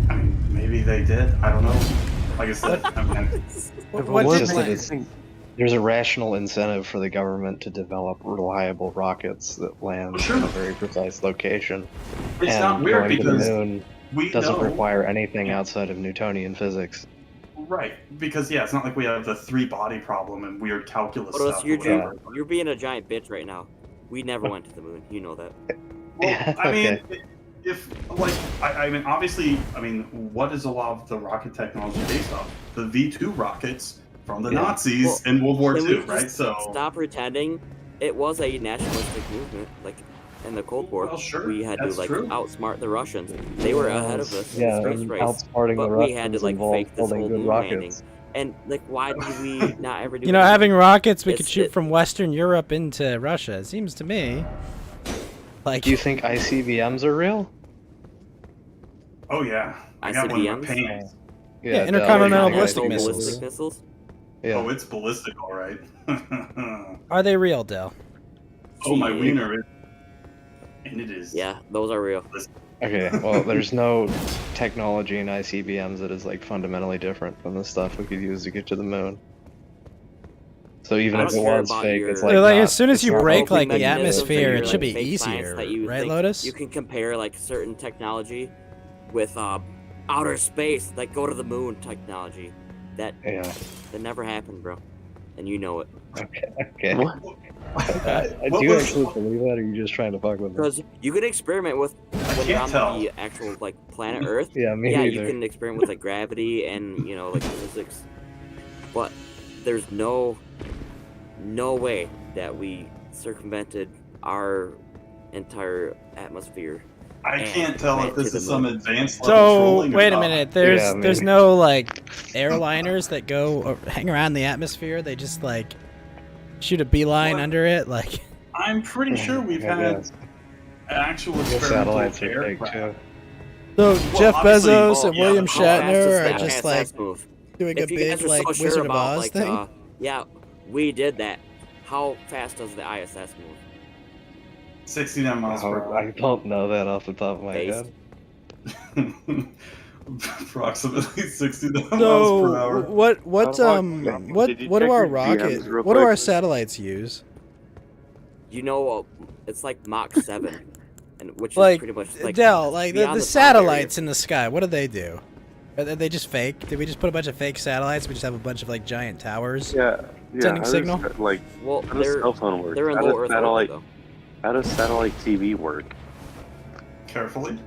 I mean, maybe they did. I don't know. Like I said, I mean, What It's did just that they- it's, there's a rational incentive for the government to develop reliable rockets that land Sure. in a very precise location. it's and not weird going to the because moon we doesn't know, require anything Yeah. outside of Newtonian physics. right? Because yeah, it's not like we have the three-body problem and weird calculus Otis, stuff. or you're, whatever. you're being a giant bitch right now. We never went to the moon. You know that. Well, Yeah, I mean, okay. if like, I mean, obviously, I mean, what is a lot of the rocket technology based off? The V2 rockets from the Yeah. Nazis Well, in World War Can II, we right? just So stop pretending it was a nationalistic movement? Like in the Cold War, Well, sure, we had to that's like true. outsmart the Russians. They were ahead of us in Yeah, the space and race. outsmarting but the we had to, Russians like, involved fake this building whole good moon rockets. And like, why do we not ever do? You know, anything? having rockets we could It's- shoot it- from Western Europe into Russia. It seems to me. Like, Do you think ICBMs are real? oh yeah, I got one in my ICBMs? pants. Yeah, Dell, intercontinental do you think ballistic ICBMs are missiles. ballistic real? missiles. Yeah. Oh, it's ballistic, all right. are they real, Dell? Oh, my Gee. wiener is, and it is. Yeah, those are real. Okay, well, there's no technology in ICBMs that is like fundamentally different from the stuff we could use to get to the moon. So even I if don't it care was about fake, your- it's Like, like not- as soon as it's you not break coping like the mechanisms and atmosphere, your, it should like, be fake science easier, that you right, think Lotus? You can compare like certain technology with outer space, like go to the moon technology. That Yeah. never happened, bro, and you know it. Okay. What? Do What you was- actually believe that, or are you just trying to fuck with me? Because you can experiment with when you're on can't tell. the actual like planet Earth. Yeah, me Yeah, neither. you can experiment with like gravity and like physics, but there's no way that we circumvented our entire atmosphere. I And can't tell went if this to is the some moon. advanced level So trolling or wait a not. minute. There's Yeah, there's maybe. no like airliners that go or hang around the atmosphere. They just like shoot a beeline What? under it. Like, I'm pretty sure we've Yeah, had yes. actual The experimental satellites are fake aircraft. too. so Jeff obviously- Bezos oh, and yeah, William how fast Shatner does are that just fast like ass move? doing a If you big guys are like so sure Wizard of about Oz like thing. yeah, we did that. How fast does the ISS move? 69 miles per I hour. don't know that off the top of my Based. head. Approximately 69 miles per So hour. what Did you what do check our your DMs rocket real what do our quick? satellites use? You know, it's like Mach 7, and which is Like pretty much like Dell, like the beyond sound satellites barrier. in the sky. What do they do? Are they just fake? Did we just put a bunch of fake satellites? We just have a bunch of like giant towers. Yeah. Sending how signal? Does, like, Well, how does they're cell phone work? they're in How low does Earth satellite? orbit How does satellite TV work? Carefully.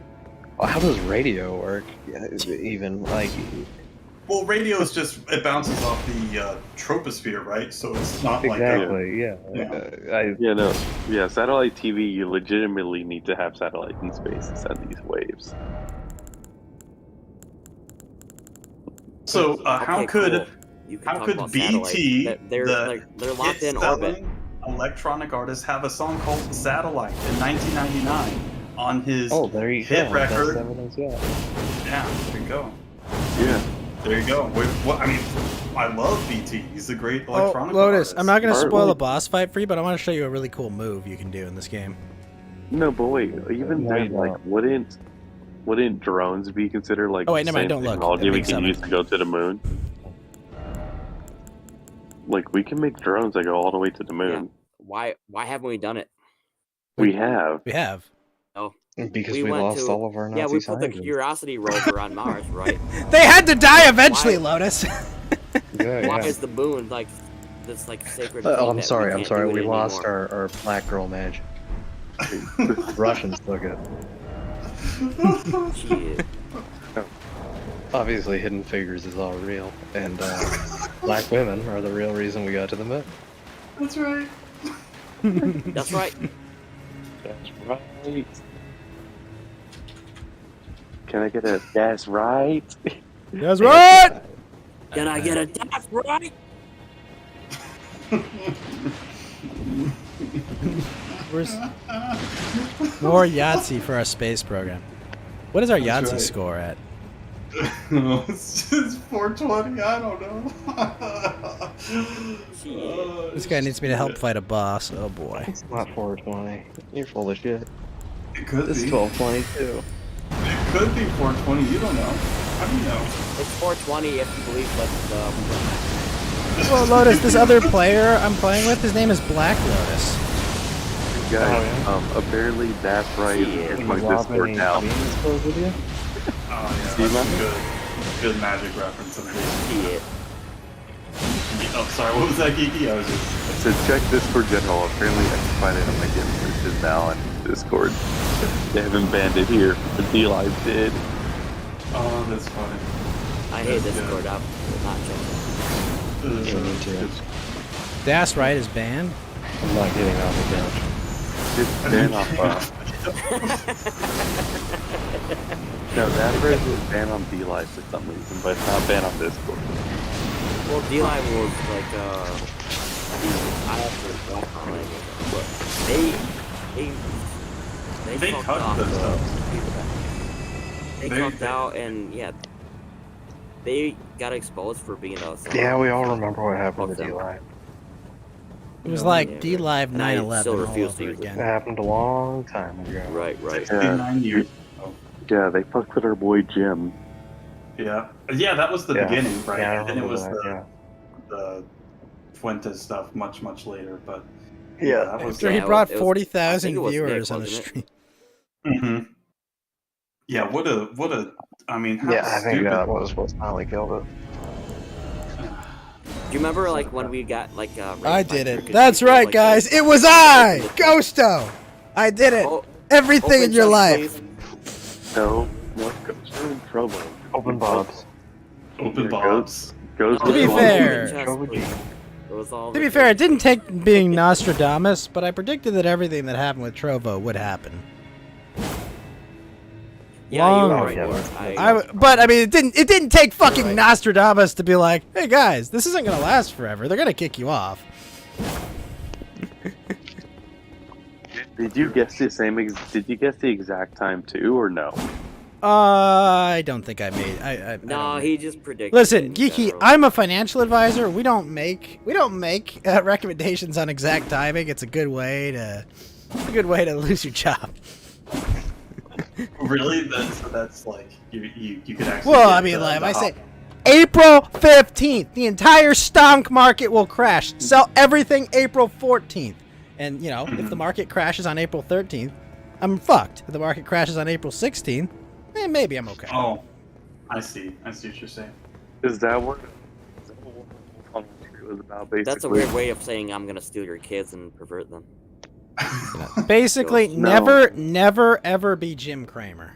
Well, how does radio work? Yeah, even like, Well, radio is just, it bounces off the troposphere, right? So it's not like exactly, yeah. Yeah. Yeah, no. Yeah, satellite TV. You legitimately need to have satellite in space to send these waves. So how Okay, could cool. You can how talk could about BT, satellites. They're the they're locked in orbit. hit-selling electronic artist, have a song called "Satellite" in 1999 on his Oh, there you hit go. record? That's evidence, yeah. Yeah, there you go. Yeah. There you go. I mean, I love BT. He's a great Oh, electronic Lotus, artist. I'm not gonna Alright, spoil a well- boss fight for you, but I want to show you a really cool move you can do in this game. No, but wait. Even No, you then, like, don't. wouldn't drones be considered like Oh, wait, the never mind, same don't look. technology It we makes can sense. use to go to the moon? Like, we can make drones that go all the way to the moon. Why haven't we done it? We have. We have. Because We we went lost to- all of our Nazi Yeah, we put the scientists. Curiosity rover on Mars, right? They had to die eventually, Why- Lotus. Yeah, Why yeah. is the moon like this like sacred? Oh, thing I'm that sorry, can't do it we lost anymore? our black girl mage. Russians took it. Shit. Obviously, Hidden Figures is all real, and black women are the real reason we got to the moon. That's right. That's right. That's right. Can I get a that's right? That's right. Can I get a that's right? Where's more Yahtzee for our space program? What is our That's Yahtzee right. score at? It's just 420. I don't know. This guy needs me to help fight a boss. Oh boy. It's not 420. You're full of shit. It could It's be. 1220 too. It could be 420. You don't know. How do you know? It's 420 if you believe what Well, Lotus, this other player I'm playing with, his name is Black Lotus. Guys, Oh, apparently that's right. Yeah. Here's my Discord now. With you? Oh yeah, See that's that? good magic reference. I'm pretty- shit. Oh, sorry. What was that, Geeky? I was just. So check Discord general. Apparently I can find it on my game searches now on Discord. They haven't banned it here, but D-Live did. Oh, that's funny. I hate That's Discord. good. I'm not joking. Yeah, me too. Das Right is banned. I'm not getting off the couch. Just ban off. No, that version is banned on D-Live for some reason, but it's not banned on Discord. Well, D-Live was like, I have to black on it, but they They fucked cut off this the stuff. They cucked out, and yeah, they got exposed for being a. Yeah, we all remember what happened Fuck to them. D-Live. It was Yeah, like yeah, D-Live and I 9/11 still all refuse to over use it. It again. happened a long time ago. Right. 69 years. Oh, Yeah, they fucked with our boy Jim. yeah. Yeah, that was the Yeah. beginning, right? Yeah, I And then it remember was that, the Fuentes stuff much later, but Yeah. that was. After he Yeah, brought it was- I 40,000 think it was viewers Nick, on a wasn't it? stream. hmm Yeah, what a. I mean, how Yeah, I think stupid. that was what finally killed it. Do you remember like when we got like? I did it. That's right, guys. It was I, Ghosto. I did it. Everything in your life. No, what goes in trouble? Open Bob's. Open Bob's. Goes To be fair- To To be fair, it didn't take being Nostradamus, but I predicted that everything that happened with Trovo would happen. Yeah, you were long right. before. But I mean, it didn't take fucking Right. Nostradamus to be like, "Hey guys, this isn't gonna last forever. They're gonna kick you off." Did you guess the same? Did you guess the exact time too, or no? I don't think I made. I No, don't- he just predicted. Listen, it in Geeky, general. I'm a financial advisor. We don't make recommendations on exact timing. It's a good way to lose your job. Really? That's like you could actually. Well, get I mean, the- like, if the I say hop- April 15th, the entire stonk market will crash. Sell everything April 14th. And, you know, if the market crashes on April 13th, I'm fucked. If the market crashes on April 16th, maybe I'm okay. Oh, I see what you're saying. Is that what Wolf was about? Basically, That's a weird way of saying I'm gonna steal your kids and pervert them. Basically, No. never, ever be Jim Cramer.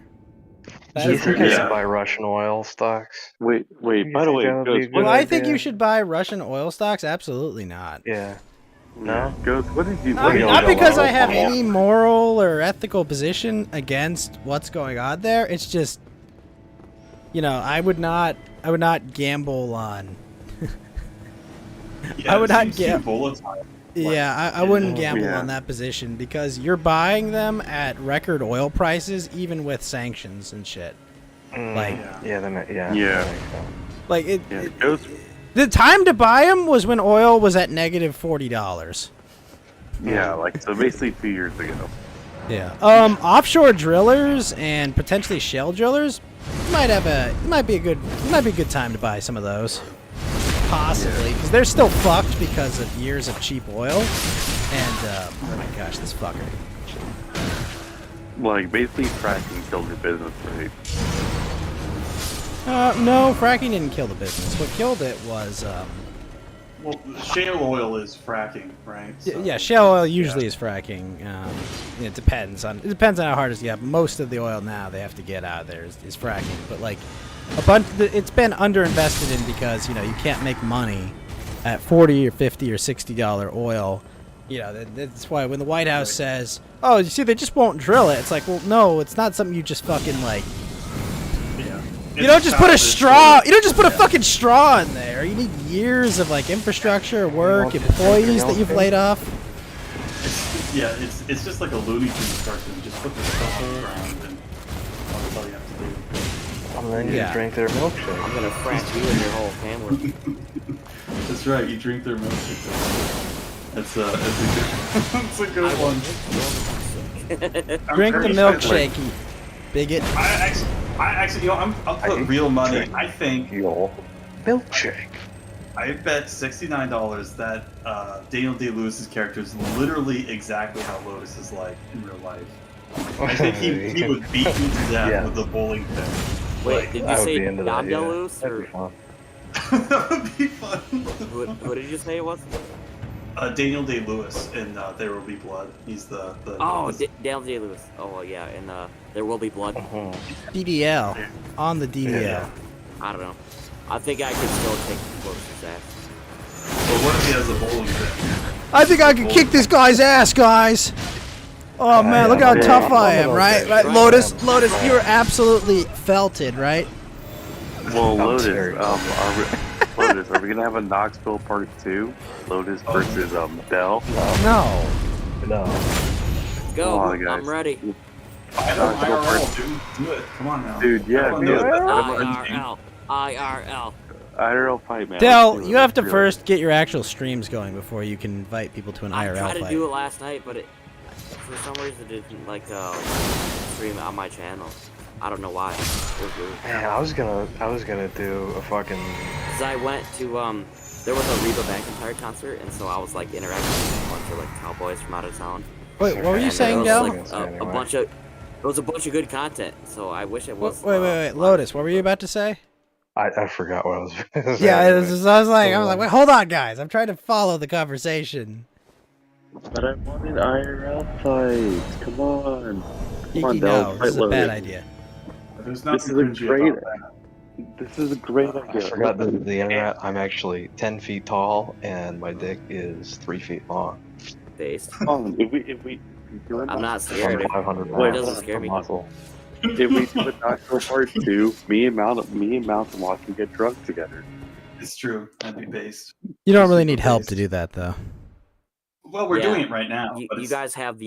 That You is think the- you Yeah. should buy Russian oil stocks? Wait. By the way, that would be a Ghost, good Well, I think idea. you should buy Russian oil stocks. Absolutely not. Yeah. No? Ghost, what did you? Not, What did you not don't because know. I have any moral or ethical position against what's going on there. It's just, you know, I would not gamble on. Yeah, I would it not seems too get- volatile. Yeah, I wouldn't gamble Yeah. on that position because you're buying them at record oil prices, even with sanctions and shit. Like- yeah, then yeah. Yeah. that makes sense. Like Yeah, Ghost. the time to buy them was when oil was at negative $40. Yeah, like so basically 2 years ago. Yeah. Offshore drillers and potentially shale drillers might be a good time to buy some of those. Possibly, because they're still fucked because of years of cheap oil. And oh my gosh, this fucker. Like basically, fracking killed your business, right? No, fracking didn't kill the business. What killed it was Well, shale oil is fracking, right? So- yeah, shale oil usually is fracking. It depends on how hard it is. Yeah, most of the oil now they have to get out of there is fracking. But like it's been underinvested in because you know you can't make money at $40 or $50 or $60 oil. You know that's why when the White House says, "Oh, you see, they just won't drill it," it's like, well, no, it's not something you just fucking like. Yeah. You don't just put a straw. You don't just put a fucking straw in there. You need years of like infrastructure, work, employees that you've laid off. Yeah, it's just like a Looney Tunes cartoon. Just put the stuff on the ground, and that's all you have to do. And then you drink their milkshake. I'm gonna frack you and your whole family. That's right. You drink their milkshake. That's a good one. Drink the milkshake, you bigot. I actually, you know, I'll put real money. I think Your milkshake. I bet $69 that Daniel Day-Lewis's character is literally exactly how Lotus is like in real life. I think he would beat you to death with a bowling pin. Wait, did you say Dom DeLuise? That'd be fun. That would be fun. Who did you say it was? Daniel Day-Lewis in There Will Be Blood. He's the Daniel Day-Lewis. Oh, well, yeah, in There Will Be Blood. DDL. On the DDL. Yeah. I don't know. I think I could still take Lotus's ass. But what if he has a bowling pin? I think I can kick this guy's ass, guys. Oh man, look how tough I am, right? Right, Lotus, you were absolutely felted, right? Well, Lotus, are we gonna have a Knoxville Part 2? Lotus versus Bell? No. Let's go. Come on, guys. I'm ready. Do it. Come on now. Dude, yeah, Come on, dude. do it. IRL. IRL fight, man. Dell, you have to first get your actual streams going before you can invite people to an I IRL tried to fight. do it last night, but for some reason it didn't like stream on my channel. I don't know why. It was weird. Man, I was gonna do a fucking. Cause I went to there was a Reba McEntire concert, and so I was like interacting with a bunch of like cowboys from out of town. Wait, what were you And saying, there Dell? was, like, a bunch of. It was a bunch of good content, so I wish it was. Wait, Lotus, what were you about to say? I forgot what I was gonna say. Yeah, I was like, wait, hold on, guys. I'm trying to follow the conversation. But I want an IRL fight. Come on. Geeky, no, this is a bad idea. There's This nothing is a cringy great. about that. This is a great I idea. forgot the internet. I'm actually 10 feet tall, and my dick is 3 feet long. Based. If we I'm not I'm scared. 500 Wait, it pounds. doesn't scare me. Muscle. If we do a Knoxville Part 2, me and Mountain Walk can get drunk together. It's true. That'd be based. You don't really need help to do that, though. Well, we're doing it right now. but You it's- guys have the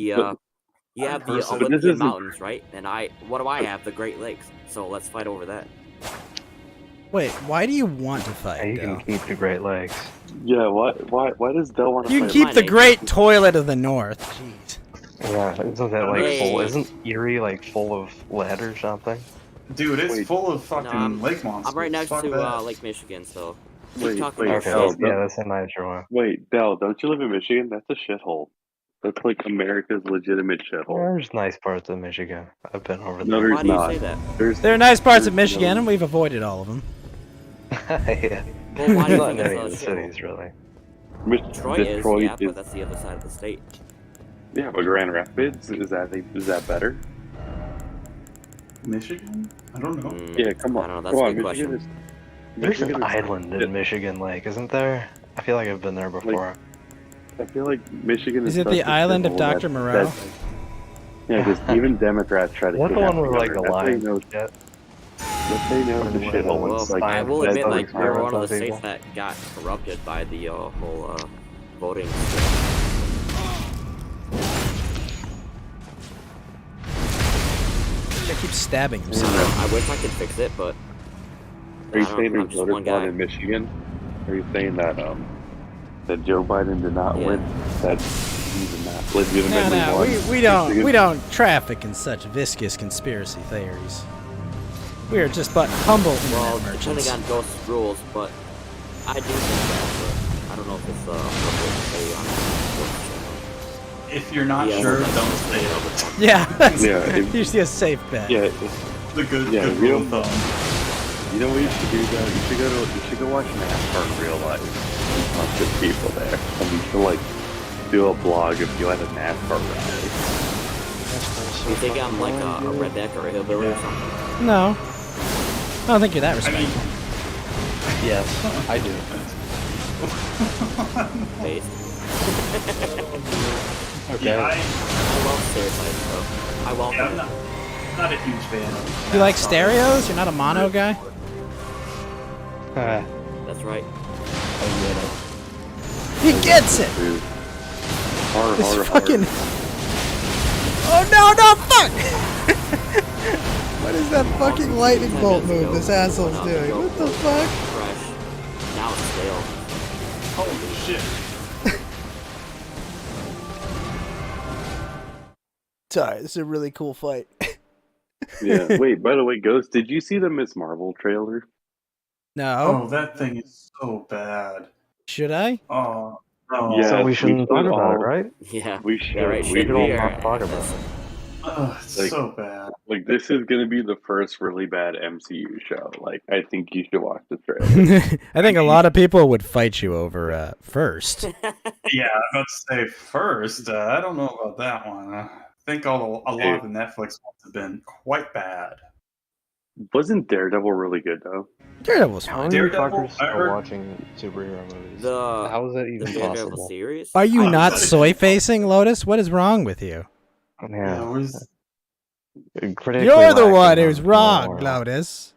you have the person. This Olympian isn't- Mountains, right? And what do I have? The Great Lakes. So let's fight over that. Wait, why do you want to Yeah, fight, you can Dell? keep the Great Lakes. Yeah, why does Del want to You can fight? keep my the name. Great Toilet of the North. Jeez. Yeah, isn't that like full? Hey. Isn't Erie like full of lead or something? Dude, it's Wait. full of fucking I'm- lake monsters. I'm right next Fuck to that. Lake Michigan, so Wait, keep talking wait, about Okay, Del, shit. yeah, that's a nicer one. Wait, Del, don't you live in Michigan? That's a shithole. That's like America's legitimate shithole. There's nice parts of Michigan. I've been over No, there. Why there's do you not. say that? There are nice parts of there's Michigan, no- and we've avoided all of them. Yeah. Well, why do you Not think in any of the it's a shithole? cities, really. Detroit is, yeah, but that's the other side of the state. Yeah, but Grand Rapids is that better? Michigan? I don't know. Yeah, come on. I don't know, that's Come a on, good Michigan question. There's Michigan an is- island in Michigan Lake, isn't there? I feel like I've been there before. I feel like Michigan Is is it the such a island of shithole Dr. that- Moreau? that- Yeah, because even Democrats try to. What the kidnap one with each like other. the That's how you line? know- Yeah. That's how you know it's a shithole. Well, It's like I will that admit, doesn't like, we're one of the silence states people. that got corrupted by the whole voting. I keep stabbing I himself. don't know, I wish I could fix it, but Are you I don't saying know, I'm there's just voter one fraud guy. in Michigan? Are you saying that that Joe Biden did not Yeah. win? That he's not legitimately No, won? we don't traffic in such viscous conspiracy theories. We are just but humble well, internet depending merchants. on Ghost's rules, but I do think that, but I don't know if it's appropriate to say on Ghost's channel. If you're not Yeah. sure, don't stay up. Yeah, that's Yeah, if- usually a safe bet. Yeah, The good, Yeah, good real- rule of thumb. you know what you should do though? You should go watch NASCAR in real life. There's a bunch of people there, and you should like do a blog if you had a NASCAR rally. You think I'm like a redneck or a hillbilly or something? No, I don't think you're that I respectful. mean, Yes, I do. Based. Okay. yeah, I love stereotypes, though. I welcome I'm it. not, Not a huge fan of. You like stereos? You're not a mono guy? That's right. He gets it! Dude. Hard, This hard, fucking... hard. Oh no, fuck! What is that fucking lightning bolt move this asshole's doing? What the fuck? Fresh. Now it's stale. Holy shit! Sorry, this is a really cool fight. Yeah. Wait, by the way, Ghost, did you see the Miss Marvel trailer? No. Oh, that thing is so bad. Should I? Oh no. Yeah. So we shouldn't talk about it, all- right? Yeah. We should. Yeah, right. We Should should we? all not talk about it. Oh, it's Like- so bad. Like, this is gonna be the first really bad MCU show. Like, I think you should watch the trailer. I think a lot of people would fight you over first. Yeah, I was about to say first. I don't know about that one. I think a lot of the Netflix ones have been quite bad. Wasn't Daredevil really good though? Daredevil's How fine. many Daredevil, fuckers I are watching watching superhero movies? The How is that even Daredevil possible? series. Are you Oh, not sorry. soy facing, Lotus? What is wrong with you? Yeah, where's Critically You're the lacking one on who's wrong, moral. Lotus.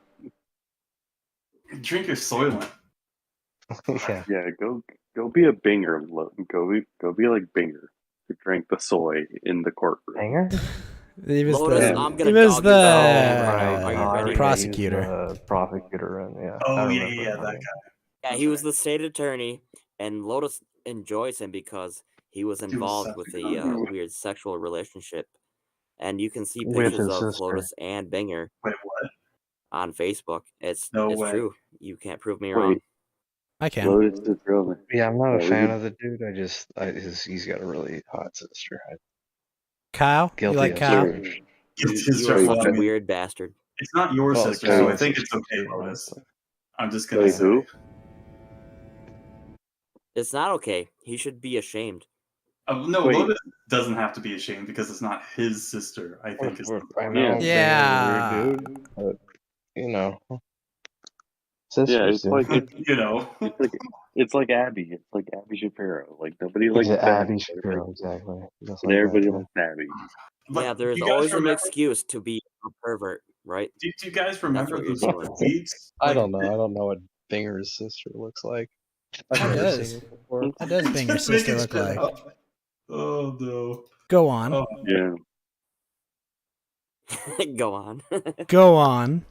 drink your Soylent? Yeah. Yeah, go be a binger. Go be like Binger, who drank the soy in the courtroom. Hanger? He was Lotus, the, I'm gonna he was dog the you. Right. Are you ready? prosecutor. The prosecutor, and yeah. Oh I yeah, remember yeah, now. that guy. Yeah, he was the state attorney, and Lotus enjoys him because he was involved with such a a weird sexual relationship. And you can see With pictures his of sister. Lotus and Binger Wait, what? on Facebook. It's No it's way. true. You can't prove me Wait. wrong. I can. Lotus is really. Yeah, I'm not a Yeah, fan we- of the dude. He's got a really hot sister. Kyle? Guilty You like as Kyle? charged. It's You his are fault. such I a mean, weird bastard. it's not your Well, sister, Kyle's so I think it's sister, okay, too, Lotus. honestly. I'm just gonna Wait, say. who? It's not okay. He should be ashamed. No, Wait. Lotus doesn't have to be ashamed because it's not his sister. I think it's the I know. Yeah. Being a weird dude, but you know. Yeah, Sisters, it's like dude. you know. it's like Abby. It's like Abby Shapiro. Like nobody likes Yeah, Abby Abby Shapiro, exactly. Just But like everybody that, likes Abby. But Yeah, there's you guys always an remember- excuse to be a pervert, right? Do you guys remember what you're those doing. tweets? I Like, don't know. I don't know what Binger's sister looks like. I've How never does? seen her before. What does being your Just making sister look shit like? up. Oh no. Go on. Oh, Yeah. Go on. Go on.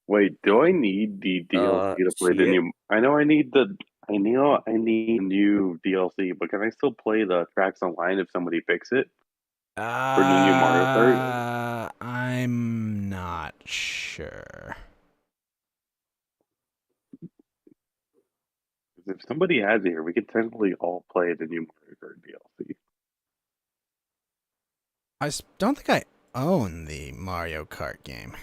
Wait, do I need the DLC to play the shit. new? I know I need new DLC, but can I still play the tracks online if somebody picks it? the new Mario Kart? I'm not sure. If somebody has it here, we could technically all play the new Mario Kart DLC. I don't think I own the Mario Kart game.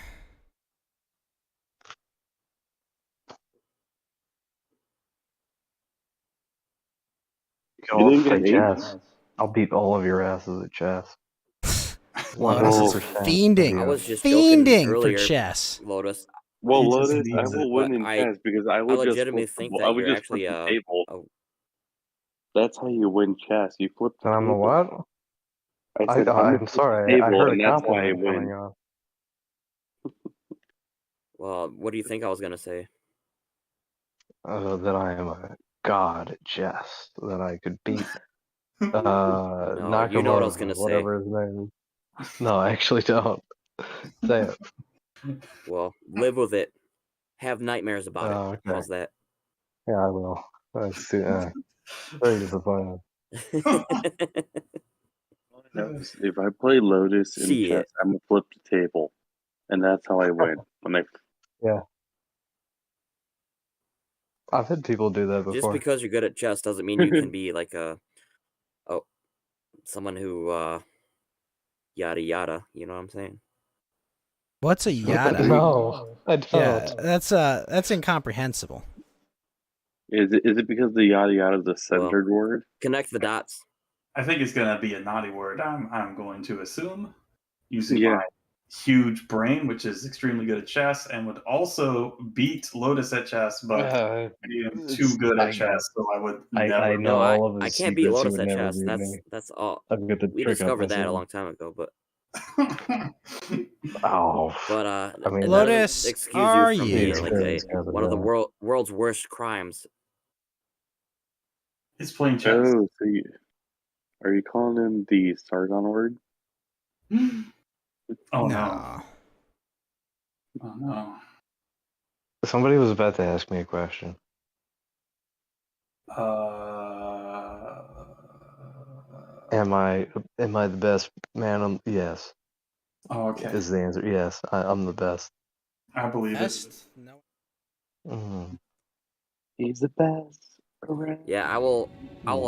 Go didn't play get chess. I'll beat all of your asses at chess. Lotus is 100%. fiending. I was just joking Fiending for earlier, chess. Lotus. Well, He just Lotus, I needs will it. win in I- chess because I would just legitimately flip think the, that I would you're just actually flip the table. a- That's how you win chess. You flip the And I'm the table. what? I said, I'm sorry. I table, heard and a that's why I compliment coming win. on. Well, what do you think I was gonna say? That I am a god at chess. That I could beat you know what I was Nakamura, gonna say. whatever his name. No, I actually don't. Say it. Well, live with it. Have nightmares about Oh, it. okay. How's that? Yeah, I will. That's very disappointing. If I play Lotus in Shit. chess, I'm gonna flip the table, and that's how I win. When I I've had people do that Just before. because you're good at chess doesn't mean you can be like someone who yada yada. You know what I'm saying? What's a yada? No, I don't. Yeah, that's incomprehensible. is it because the yada yada is a centered word? Connect the dots. I think it's gonna be a naughty word. I'm going to assume using Yeah. my huge brain, which is extremely good at chess, and would also beat Lotus at chess, but I am too good at chess, so I would never. I know No, all of I his can't beat secrets. He Lotus would at never chess. beat me. That's all. I've got the We trick up discovered his that a sleeve. long time ago, but Oh, But I mean, it Lotus, doesn't excuse are you from you? being like Experience has one of the been- world's worst crimes. He's playing chess. Oh, so are you calling him the Sargon word? Oh no. No. Oh no. Somebody was about to ask me a question. Am I the best man? Yes, Oh, okay. is the answer. Yes, I'm the best. I believe it. Best? No. Mm. He's the best around. Yeah, I will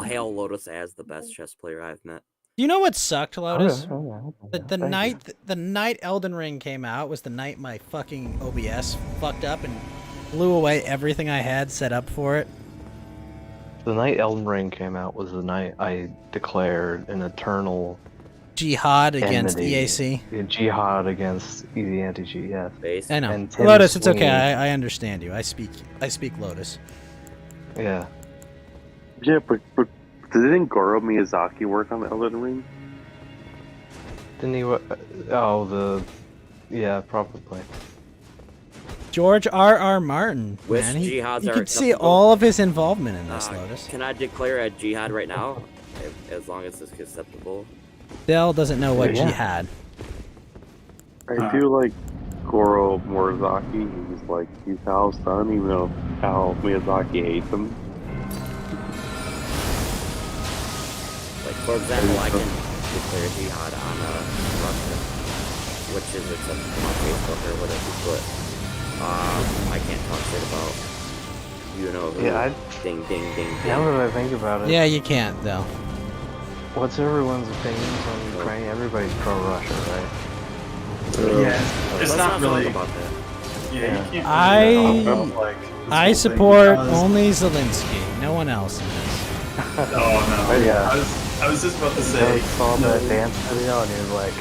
hail Lotus as the best chess player I've met. Do you know what sucked, Lotus? Okay. The Thank night Elden Ring came out was the night my fucking OBS fucked up and blew away everything I had set up for it. The night Elden Ring came out was the night I declared an eternal Jihad against enmity, EAC. a jihad against the anti-cheat. Yes. Base. I know. And Tim Lotus, it's okay. Sweeney. I understand you. I speak Lotus. Yeah. Yeah, but didn't Goro Miyazaki work on the Elden Ring? Didn't he? Yeah, probably. George R.R. Martin, Which man. jihads You are could see acceptable? all of his involvement in this, Lotus. Can I declare a jihad right now? As long as it's acceptable. Dell doesn't know what Yeah. jihad. I do like Goro Miyazaki. He's Hal's son, even though Hal Miyazaki hates him. Like, for example, I can declare jihad on Russia, which is acceptable on Facebook or whatever, but I can't talk shit about, you know, who. Yeah, Ding, ding, ding, ding. Now that I think about it, Yeah, you can't, though. what's everyone's opinions on Ukraine? Everybody's pro-Russia, right? Yeah, it's Let's not talk really. about that. Yeah, you can't. I- really talk about, like, this I whole support thing because- only Zelensky. No one else in this. Oh no. Yeah. I was just about to I say. saw that dance video and he was like,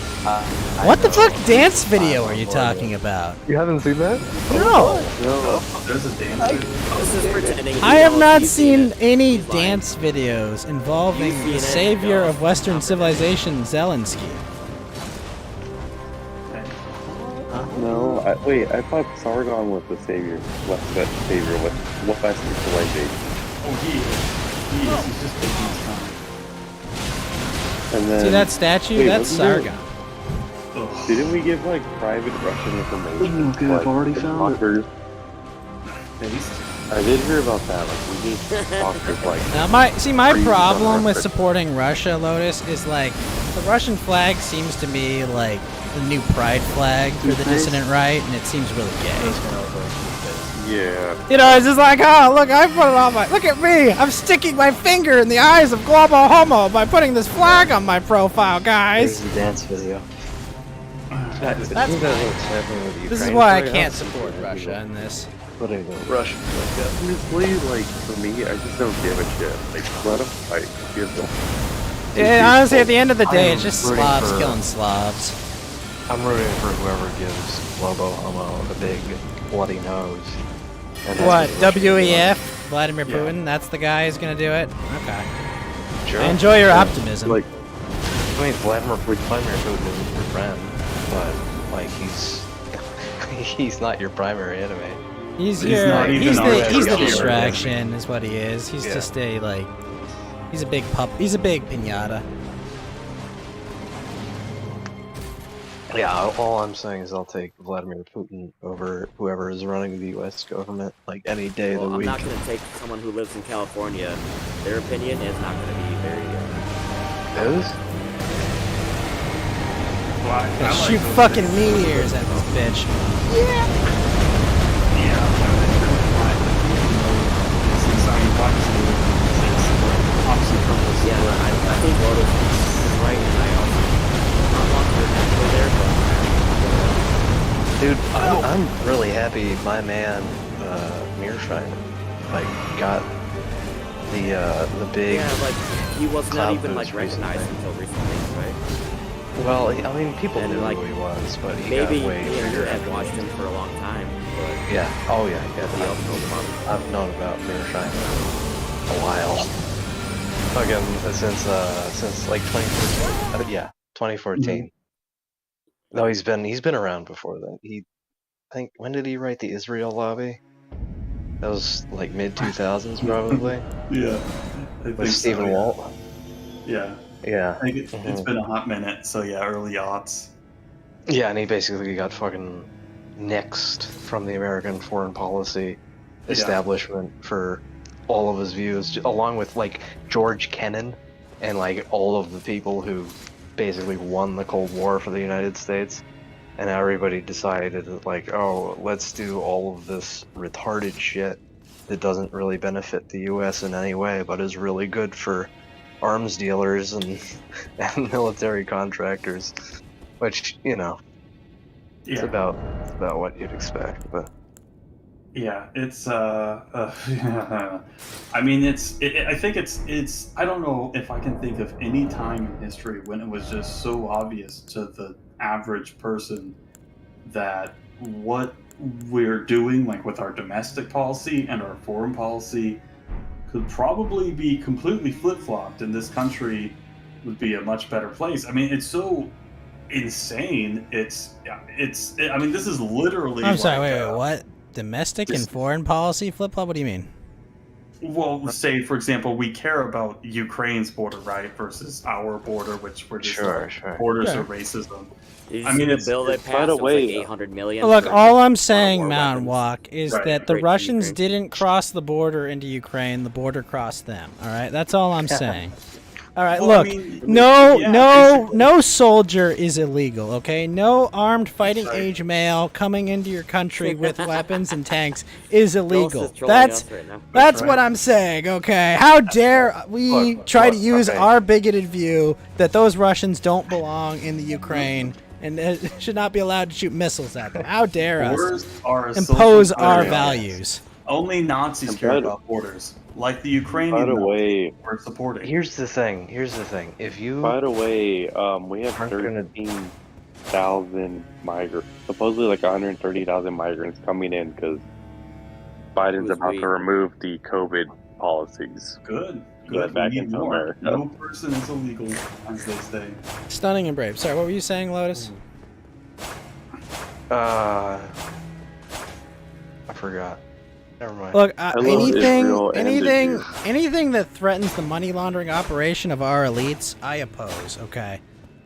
What the fuck dance video are you talking about? You haven't seen that? No! Oh, there's a dance. This is pretending. I have not seen it. any He's lying. dance videos involving You've seen the it, savior no. of Western civilization, Zelensky. No, I thought Sargon was the savior, Western civilization. Oh, he is. He's just taking his time. And then, See that statue? wait, That's wasn't there- Sargon. Ugh. Didn't we give private Russian information? Okay, I've already the found it. doctors? Based. I did hear about that. We need doctors Now, my Crazy problem with dumb supporting Russia, Lotus, is like the Russian flag seems to me like the new pride flag for the dissident right, and it seems really gay. Yeah. You know, it's just like, oh, look, I put it on my. Look at me! I'm sticking my finger in the eyes of global homo by putting this flag on my profile, guys. Crazy dance video. That's This is why I can't support Russia in this. Russian. Honestly, for me, I just don't give a shit. Let them fight. Give them. Yeah, honestly, at the end of the day, I it's just am rooting Slavs for- killing Slavs. I'm rooting for whoever gives Lobo Homo a big bloody nose. And that's What, Russia WEF? Vladimir Yeah. Putin? That's the guy who's gonna do it? Okay. wants. Sure. I enjoy your optimism. I mean, Vladimir Putin is your friend, but he's not your primary enemy. He's He's your, not even he's our the favorite. distraction, is what he is. He's Yeah. just he's a big pup. He's a big pinata. Yeah, all I'm saying is I'll take Vladimir Putin over whoever is running the U.S. government, any day of Well, the I'm week. not going to take someone who lives in California. Their opinion is not going to be very Those? Well, I like Shoot those fucking things. meteors at this bitch. Yeah. Since I'm watching it's opposite purpose. Yeah, I think Lotus is right, and I also want to go there, but Dude, I'm really happy my man, Mearshine, got the big... yeah, he was not cloud even boost recognized recently. until recently, right? Well, I mean, people And, knew who he was, but he Maybe got way me and you bigger. had watched him for a long time, but Yeah, oh yeah, nobody else knows about him. I've known about Mearshine for a while. Fucking since 2014. Yeah, 2014. No, he's been around before then. I think, when did he write the Israel Lobby? That was like mid 2000s probably. Yeah, I think With Stephen so, Walt. Yeah, Yeah. I think it's been a hot minute. So yeah, early aughts. Yeah, and he basically got fucking nixed from the American foreign policy establishment for all of his views, along with like George Kennan and like all of the people who basically won the Cold War for the United States. And everybody decided that, like, oh, let's do all of this retarded shit that doesn't really benefit the U.S. in any way, but is really good for arms dealers and military contractors. Which, you know, it's about what you'd expect, but Yeah, it's I mean, I think it's I don't know if I can think of any time in history when it was just so obvious to the average person that what we're doing, like with our domestic policy and our foreign policy, could probably be completely flip-flopped, and this country would be a much better place. I mean, it's so insane. I mean, this is literally. I'm sorry. Wait. What? Domestic and foreign policy flip flop? What do you mean? Well, say for example, we care about Ukraine's border, right, versus our border, which we're just borders of racism. I mean, the bill that passed was like 800 million. Look, all I'm saying, Mountain Walk, is that the Russians didn't cross the border into Ukraine. The border crossed them. All right, that's all I'm saying. All right, Well, look, I mean, no soldier is illegal, okay? No armed fighting age male coming into your country with weapons and tanks is illegal. That's what I'm saying, okay? How dare we try to use our bigoted view that those Russians don't belong in the Ukraine and should not be allowed to shoot missiles at them? How dare us impose our values? Only Nazis care about borders. Like the Ukrainian we're supporting. Here's the thing. If you... By the way, we have 13,000 migrants. Supposedly like 130,000 migrants coming in because Biden's about to remove the COVID policies. Good. Back into America. No person is illegal, as they say. Stunning and brave. Sorry, what were you saying, Lotus? I forgot. Never mind. Look, anything that threatens the money laundering operation of our elites, I oppose. Okay,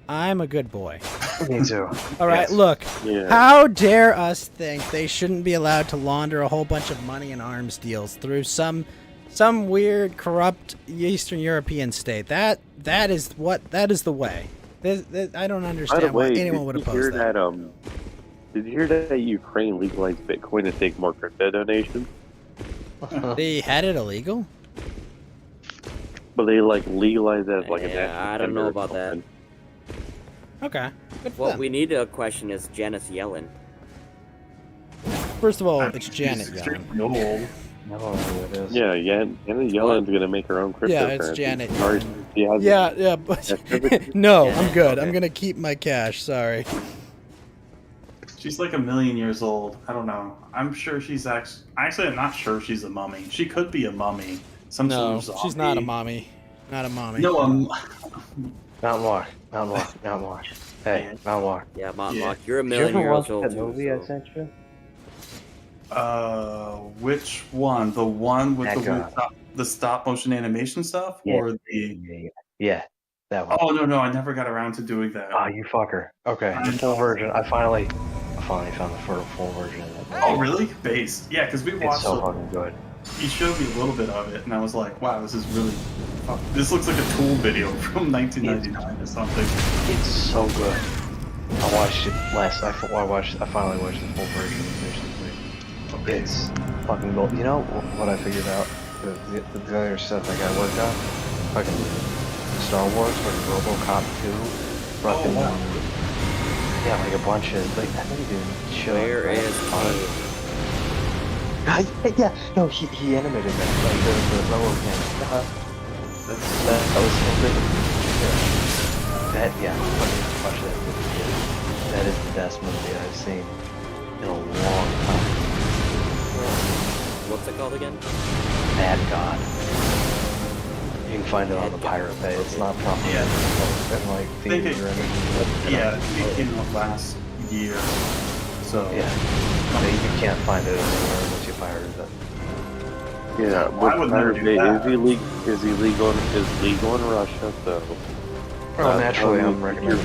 I'm a good boy. Me too. All right, look. Yeah. How dare us think they shouldn't be allowed to launder a whole bunch of money and arms deals through some weird corrupt Eastern European state? That is the way. I don't understand why anyone would oppose that. Did you hear that Ukraine legalized Bitcoin to take more crypto donations? They had it illegal? But they legalized it as like a I don't know about that. Okay. What we need to question is Janet Yellen. First of all, it's Janet Yellen. No, it is. Yeah, Janet Yellen's gonna make her own cryptocurrency. Yeah, it's Janet Yellen. Yeah, but no, I'm good. I'm gonna keep my cash. Sorry. She's like 1,000,000 years old. I don't know. I'm sure she's actually I'm not sure she's a mummy. She could be a mummy. No, she's not a mommy. Not a mommy. No, Mountain Walk. Hey, Mountain Walk. Yeah, Mountain Walk. You're 1,000,000 years old. That movie I sent you? Which one? The one with the stop motion animation stuff, or Yeah, that one. Oh no, I never got around to doing that. Oh, you fucker. Okay, the full version. I finally found the full version of that. Oh really? Based? Yeah, because we watched. It's so fucking good. He showed me a little bit of it, and I was like, "Wow, this is really. This looks like a Tool video from 1999 or something." It's so good. I watched it last. I finally watched the full version. Basically, it's fucking gold. You know what I figured out? The other stuff I got worked on. Fucking Star Wars, like RoboCop 2. Fucking yeah, like a bunch of I think he did show. Where is yeah, no, he animated that, like the railroad thing. That was so good. Fucking watch that movie. That is the best movie I've seen in a long time. What's it called again? Mad God. You can find it on the Pirate Bay. It's not properly in like think theaters it- or anything. Yeah, it came out last year. So Yeah. You can't find it anywhere unless you pirate it. Yeah, I but would never Pirate do Bay that. is legal in Russia, so Well, naturally, I'm recommending the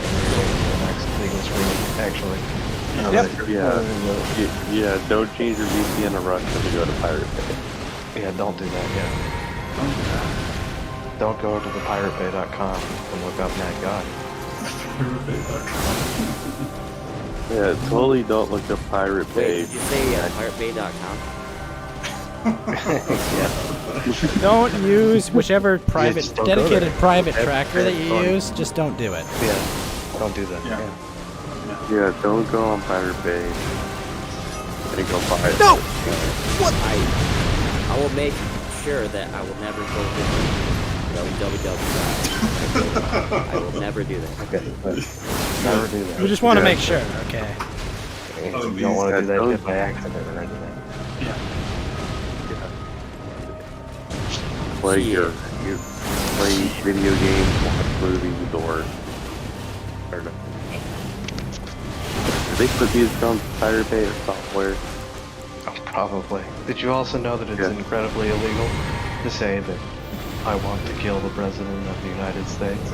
next legal screen, actually. yeah, don't change your VPN to Russia to go to Pirate Bay. Yeah, don't do that yet. Don't go to the piratebay.com and look up Mad God. Yeah, totally don't look up Pirate Bay. Wait, did you say piratebay.com? Don't use whichever private, just don't go dedicated there. private Every- tracker that you every- use. Just don't do it. Yeah, don't do that. Yeah. Yeah, don't go on Pirate Bay. And go buy it. No! I will make sure that I will never go visit www. I will never do that. Okay, but never do that. We just want to Yeah. make sure. Okay. You don't want to do that don't- shit by accident or anything. Play you play video games, watch movies, or no. Do they put these on Pirate Bay or software? Oh, probably. Did you also know that it's Yeah. incredibly illegal to say that I want to kill the President of the United States?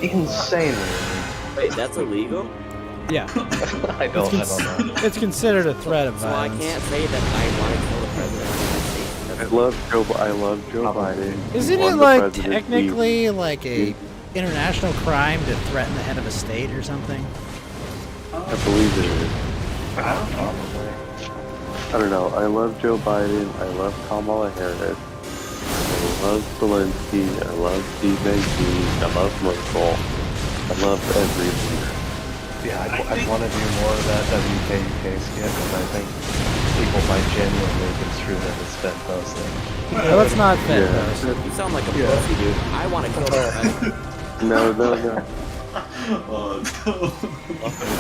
Insanely Wait, that's illegal? Yeah. illegal. I don't know. It's considered a threat of So I violence. can't say that I want to kill the president of the United States. I love Joe Biden. Isn't He won it the like presidency. technically like a international crime to threaten the head of a state or something? I believe it is. I don't know. I love Joe Biden. I love Kamala Harris. I love Zelensky. I love Steve McGee. I love Merkel. I love every leader. Yeah, I'd want to do more of that WKUK skit, because I think people might genuinely construe that as Fed posting. No, it's not Fed Yeah. post. You sound like a pussy, dude. I want to kill the president. No. It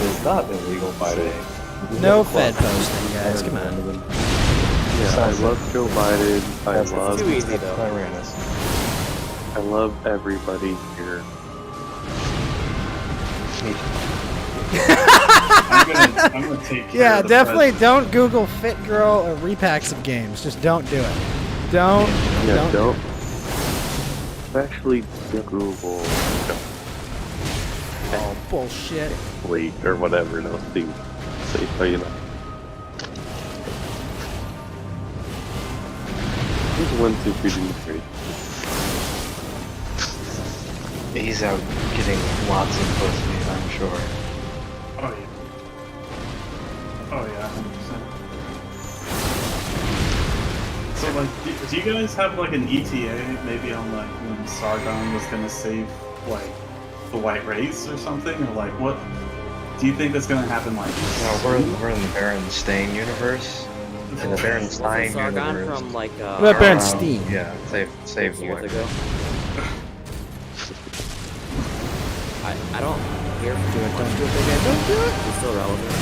is not illegal to say. No Fed posting, guys. Come on. Yeah, I love Joe Biden. It's too easy, though. Tyrannus. I love everybody here. I'm gonna take care Yeah, of the definitely president. don't Google Fit Girl or repacks of games. Just don't do it. Don't. Yeah, do it. Especially Google Oh, bullshit. Fleet or whatever. No, Steve. Say, so you know. Here's 1, 2, 3, 3. He's out getting lots of pussy, I'm sure. Oh yeah. Oh yeah, 100%. So like, do you guys have like an ETA maybe on like when Sargon was gonna save like the white race or something, or like what? Do you think that's gonna happen like? No, we're in the Berenstain universe. In the Berenstain Was Sargon universe. from like What about Um, Berenstain? Yeah, save the years white ago? I don't hear from Do it, don't do it, Don't do it. He's still relevant.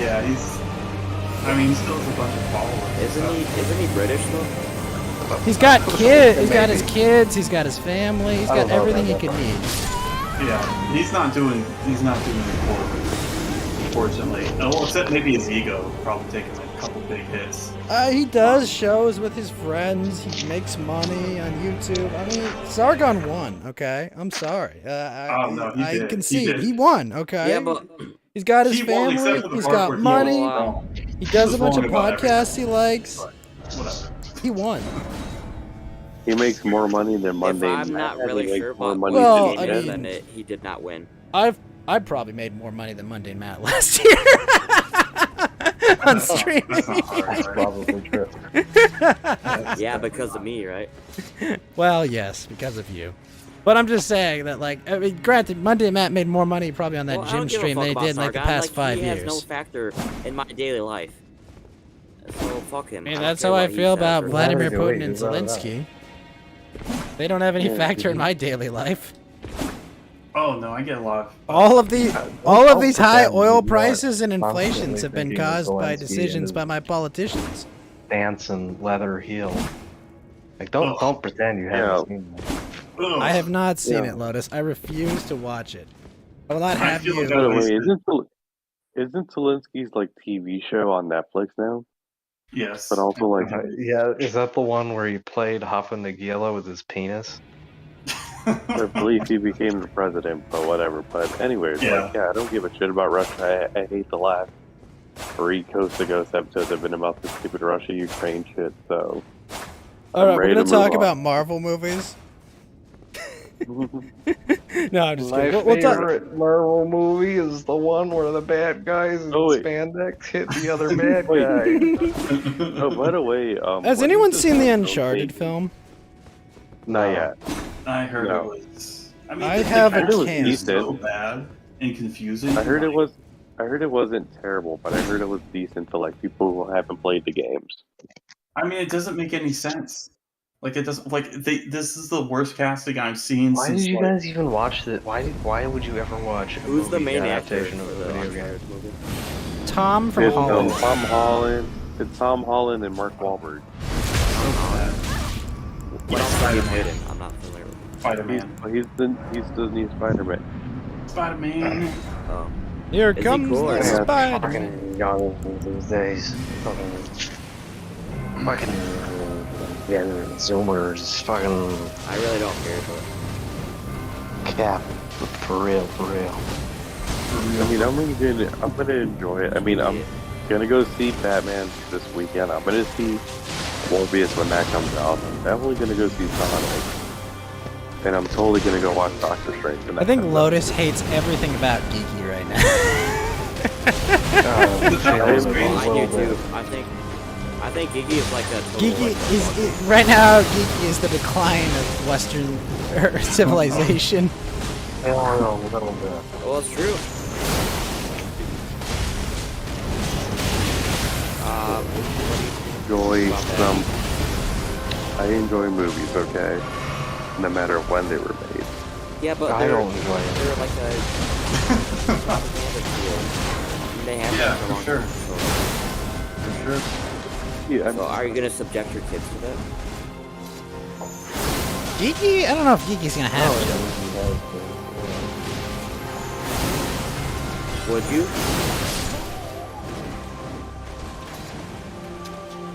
Yeah, I mean, he still has a bunch of followers. Isn't he British though? He's got kids. He's got his kids. He's got his family. He's got everything he could need. Yeah, he's not doing it poorly, unfortunately. Well, except maybe his ego, probably taking like a couple big hits. He does shows with his friends. He makes money on YouTube. I mean, Sargon won. Okay, I'm sorry. No, he I did. concede. He He did. won. Okay. Yeah, but He's got his He won, family. except for the He's part got where he money. was wrong. He does a was bunch of wrong about podcasts he likes. Whatever. He won. He makes more money than if Monday. I'm not Matt. really He makes sure more about money Well, what than I he he did, mean- then he did not win. I probably made more money than Monday Matt last year on streaming. That's not hard, That's right? probably true. Yeah, because of me, right? Well, yes, because of you. But I'm just saying that, like, I mean, granted, Monday Matt made more money probably on that Well, I gym don't give a stream fuck than he about did in like the Sargon. past 5 he years. has no factor in my daily life. So fuck him. I mean, don't that's care how I what he feel says about or- Vladimir Whatever, Putin and you brought it up. Zelensky. They don't have any Yeah, factor in mhm. my daily life. Oh no, I get a lot. All of these high pretend oil that you are prices and constantly inflations have been thinking of caused by Zelensky decisions and by my politicians. dancing leather heel. Like, don't pretend you haven't seen that. Ugh. I have not seen it, Lotus. I refuse to watch it. I will not I have feel you. like By the way, wasted. isn't Zelensky's like TV show on Netflix now? Yes. But also like, Yeah, is that the one where he played Hoffa Nagila with his penis? I believe he became the president, but whatever. But anyways, Yeah. I don't give a shit about Russia. I hate the last 3 Coast to Ghost episodes have been about this stupid Russia-Ukraine shit, so... All right, we're ready gonna to move talk on. about Marvel movies. No, I'm just My kidding. We'll talk. favorite Marvel movie is the one where the bad guys in Oh, wait. spandex hit the other bad Wait. guy. Oh, by the way... Has what anyone is this seen the film Uncharted thing? film? Not yet. I heard No. it was. I mean, I the have a cast was can. so bad and confusing. I heard it wasn't terrible, but I heard it was decent to like people who haven't played the games. I mean, it doesn't make any sense. Like it doesn't. Like this is the worst casting I've seen Why since. did you like, guys even watch that? Why would you ever watch a Who's the movie main actor adaptation for of a the video game? Uncharted movie? Tom from It's Holland. Tom Holland. It's Tom Holland and Mark Wahlberg. What else have you played in? I'm not familiar with Spider-Man. He's the new Spider-Man. Spider-Man. it. Here Is he comes cool or the not? spider. Fucking young these days. Fucking Zoomers. Fucking I really don't care for it. cap. For real, for real. I mean, I'm gonna enjoy it. I mean, I'm gonna go see Batman this weekend. I'm gonna see Morbius when that comes out. I'm definitely gonna go see Sonic. And I'm totally gonna go watch Doctor Strange. When I that think comes Lotus hates everything about Geeky right now. I do too. I think Gigi is like a total, Geeky like, is right now. Geeky is the decline of Western civilization. A little bit. Well, it's true. enjoy some. I enjoy movies, okay? No matter when they were made. Yeah, but I don't enjoy it. they're like a propaganda tool. They have Yeah, been for a long for sure. time, For sure. Yeah, So are you gonna subject your kids to that? Geeky? I don't know if Geeky's gonna have to. Would you?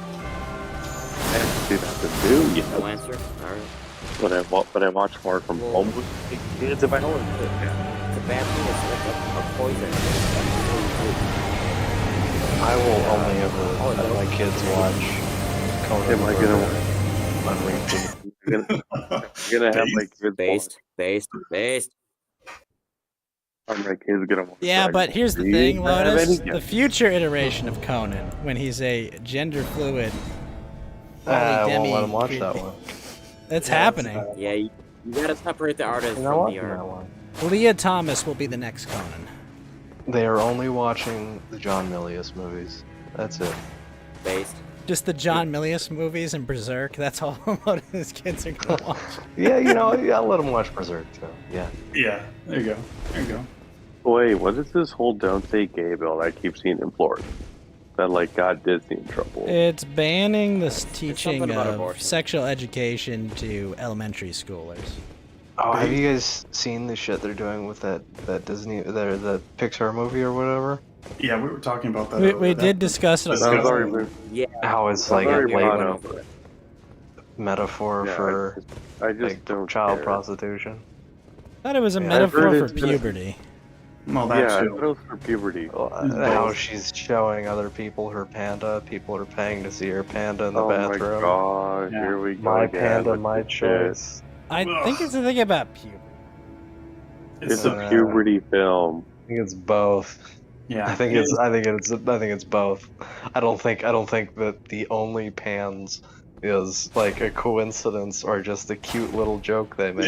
I have to see that to do. Yeah. No answer. All right. But I watch Far From Home with the kids if I know it. It's a bad thing. It's like a poison. I will only ever let my kids watch Conan. Am I on repeat. I'm gonna have my kids Based. Are my kids gonna watch Yeah, Dragon but Ball here's the Z? thing, I have Lotus. any- The future iteration of Conan, when he's a gender fluid, I won't polydemi let them watch creep- that one. It's happening. Yeah, you gotta separate the artist They're not from the watching that art. one. Leah Thomas will be the next Conan. They are only watching the John Milius movies. That's it. Based. Just the John Milius movies and Berserk. That's all a lot of his kids are gonna watch. Yeah, I'll let them watch Berserk too. Yeah. Yeah, there you go. There you go. Wait, what is this whole "Don't Say Gay" bill that I keep seeing in Florida? That like got Disney in trouble. It's banning this teaching something about of abortion. sexual education to elementary schoolers. Oh, have you guys seen the shit they're doing with that Disney, the Pixar movie or whatever? Yeah, we were talking about that. We earlier. did discuss it a That's little. I've good. already been, Yeah. How it's I've like a already brought blatant up. metaphor Yeah, for I just like don't child care. prostitution. Thought it was a Yeah, I've metaphor heard for it's been- puberty. Well, Yeah, that's I true. thought it was for puberty. How she's showing other people her panda. People are paying to see her panda in the Oh bathroom. my god, Yeah. here we go My again panda, with my this shit. choice. I Ugh. think it's a thing about puberty. It's a, a puberty film. I think it's both. yeah. I think it it's. is. I think it's both. I don't think that the only pans is like a coincidence or just a cute little joke they made.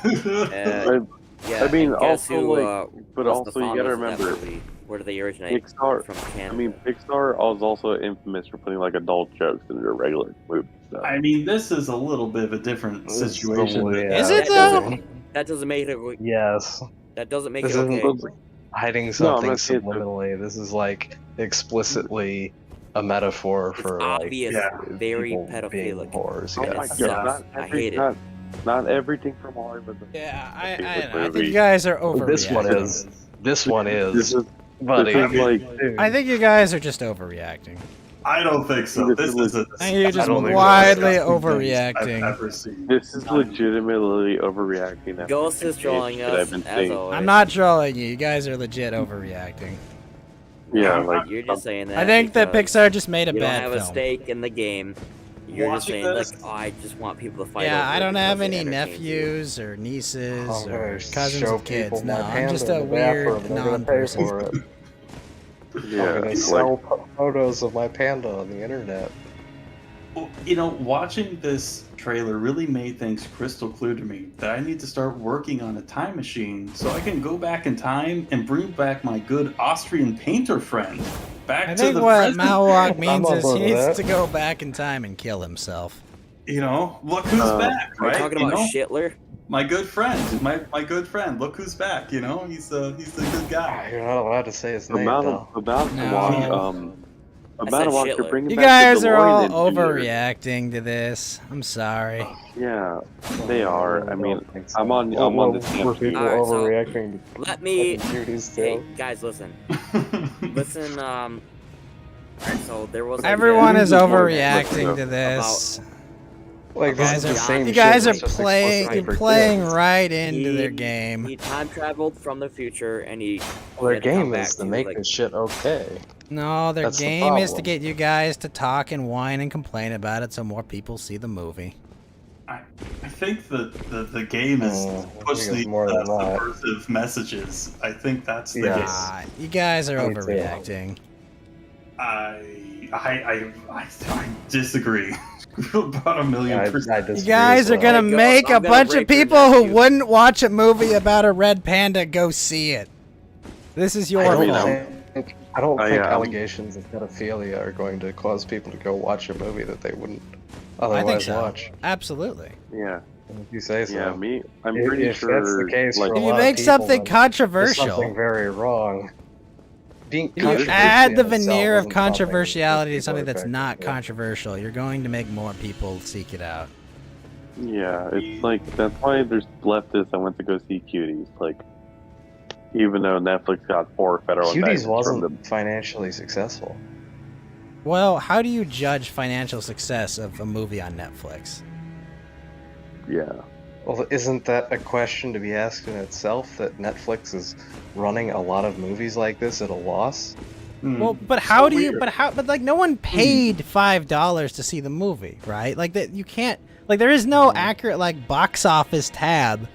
Yeah. Yeah. I mean, and guess also, who, but was also the you founders gotta of that remember, movie? Where do they originate? Pixar. From Canada. I mean, Pixar was also infamous for putting like adult jokes in their regular movies. So. I mean, this is a little bit of a different This is situation. the- than- yeah, Is it that though? That doesn't make it. Yes. That doesn't make This it isn't okay. hiding No, I'm something not saying that. subliminally. This is like explicitly a metaphor It's for obvious, yeah, very people being pedophilic. whores. Oh And my it Yeah. sucks. God! I hate it. Not everything from Hollywood. Yeah, I think I the don't know. I think movie- you guys are overreacting. This one is. This one This is. is Buddy, this is like dude. I think you guys are just overreacting. I don't think so. This is a I think you're just don't think so. widely disgusting thing overreacting. I've ever seen. this is legitimately overreacting. after Ghost the is trolling change that us I've been as seeing. always. I'm not trolling you. You guys are legit overreacting. Yeah, like You're just saying that. I think that because Pixar just made a you don't bad have film. a stake in the game. You're just Watching saying this- like, oh, I just want people to fight. Yeah, over I it don't because have it any entertains you. nephews or nieces I'm gonna or cousins show of kids. people No, my I'm panda just in a the bathroom, weird and they're gonna pay non-person. for it. yeah, I'm gonna like sell photos of my panda on the internet. You know, watching this trailer really made things crystal clear to me that I need to start working on a time machine so I can go back in time and bring back my good Austrian painter friend back I to think the what present. Malwalk I'm means on is board he with needs that. to go back in time and kill himself. You know, look who's back, Are you right? talking You about know? Shitler? My good friend, my good friend. Look who's back. You know, he's a good guy. You're not allowed to say his name, about though. about No. to watch I about said to watch. You're Shitler. bringing You back guys the are all DeLorean engineer. overreacting to this. I'm sorry. Yeah, they are. I mean, don't think so. I'm on the same Were team. people Alright, so overreacting to Let me. cuties Hey, too? guys, listen. Listen. Alright, so there was. Everyone is Look, overreacting to this. Like, Guys this is are- the same You guys shit, are it's just playing. explicitly You're for playing kids. right into their game. He time traveled from the future, and he. Well, their had to come game back is to make like, this shit okay. No, their That's the game is to problem. get you guys to talk and whine and complain about it so more people see the movie. I think the game is I push think it's the more than that. subversive messages. I think that's the Yes. You guys are Me too. overreacting. game. I disagree. About a million I percent. disagree You guys as are well. gonna Hey, Ghost, make I'm a gonna bunch of break your people who neck, you- wouldn't watch a movie about a red panda go see it. This is your I don't fault. think, I don't I, think um, allegations of pedophilia are going to cause people to go watch a movie that they wouldn't I think otherwise so. watch. Absolutely. Yeah, If you say so. yeah. I'm If- pretty if sure. that's the case like, for a If you lot of make people, something then there's controversial, something very wrong. Being if you controversial add the in itself veneer of isn't something that controversiality to people something are that's attracted not to. controversial, you're going to make more people seek it out. Yeah, it's like that's why there's leftists that went to go see Cuties. Like, even though Netflix got 4 federal Cuties indictments from wasn't them. financially successful. Well, how do you judge financial success of a movie on Netflix? Yeah, Well, isn't that a question to be asked in itself? That Netflix is running a lot of movies like this at a loss. Well, but how do you? weird. But like, no one paid $5 to see the movie, right? Like that, you can't. Like, there is no accurate like box office tab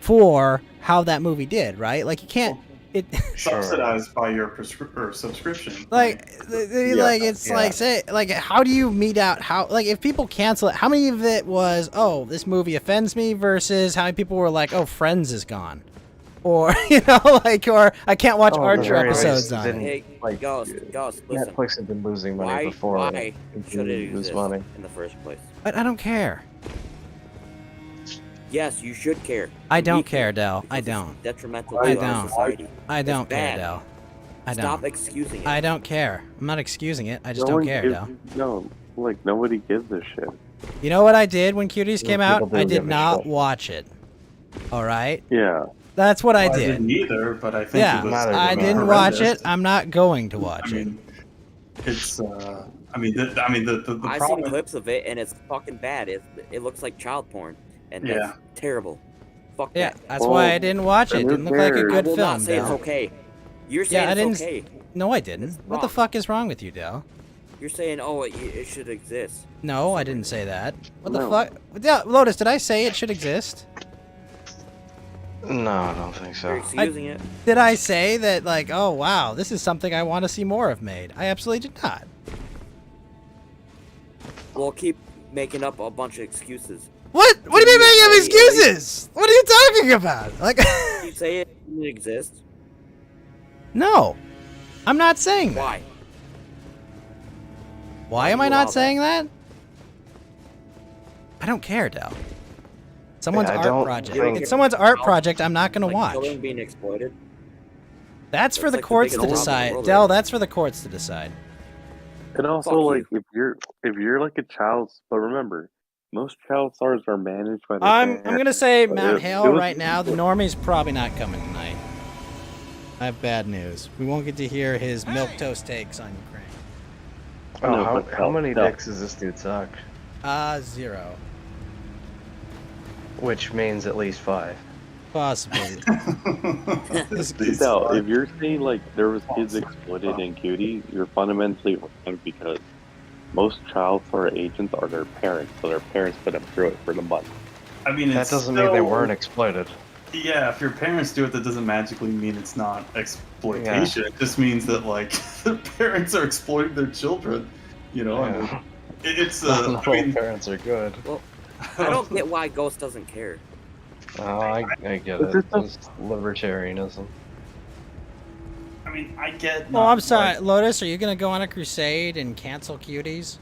for how that movie did, right? Like, you can't. It subsidized by your subscription. like, like it's Yeah. like say like how do you meet out how like if people cancel it? How many of it was this movie offends me versus how many people were like Friends is gone, or or I can't watch Oh, the Archer very episodes least, on it it. Hey, Like, Ghost, listen. Netflix had been losing money Why? before. Why and should it continued to lose exist money. in the first place? But I don't care. Yes, you should care. I You don't need to, care, Del. I because it's don't. Detrimental I to our don't. society. I don't It's care, bad. Del. I Stop don't. excusing it. I don't care. I'm not excusing it. I just no don't one care, gives, Del. No, like nobody gives a shit. You know what I did when Cuties came out? people do I give did a not shit. watch it. All right, Yeah, that's what I I did. didn't either, but I think Yeah, it was. Neither I did I. didn't watch horrendous. it. I'm not going to I watch it. mean, it's. The I've problem. seen clips of it, and it's fucking bad. It looks like child porn, and that's Yeah. terrible. Fuck Yeah, that. that's why I didn't watch it. It who didn't look like a cares? I good will film, not say it's Del. okay. You're saying Yeah, I it's didn't. okay. No, I didn't. It's What the wrong. fuck is wrong with you, Del? You're saying, oh, it should exist. No, I didn't say that. What the No. fuck? Yeah, Lotus, did I say it should exist? No, I don't think You're so. excusing it. Did I say that, like, oh wow, this is something I want to see more of made? I absolutely did not. Well, keep making up a bunch of excuses. What? What do you mean making up excuses? What are you talking about? Like, You say it didn't exist. no, I'm not saying that. Why? Why am I you not allow saying that? I don't care, Del. Someone's I art don't project. think- It's someone's art project. I'm not gonna Like watch. children being exploited. That's for That's the like the courts to biggest problem in the decide. world Del, right now. that's for the courts to decide. And also, Fuck like, if you're like a child, but remember, most child stars are managed by the I'm gonna say Mount It Hale was- right now. The Normie's probably not coming tonight. I have bad news. We won't get to hear his milquetoast takes on Ukraine. Oh, No, how, but how many no. dicks does this dude suck? 0. Which means at least 5. Possibly. These No, are- if you're saying like there was kids exploited in cutie, you're fundamentally wrong because most child star agents are their parents, so their parents put them through it for the money. I mean, That it's doesn't mean they still- weren't exploited. Yeah, if your parents do it, that doesn't magically mean it's not exploitation. It just means that like their parents are exploiting their children. You know, I mean, Yeah. it's Not I all mean, parents are good. I don't get why Ghost doesn't care. Oh, I get It's it. just- It's libertarianism. I mean, I get. Well, not, I'm sorry, like- Lotus. Are you gonna go on a crusade and cancel cuties?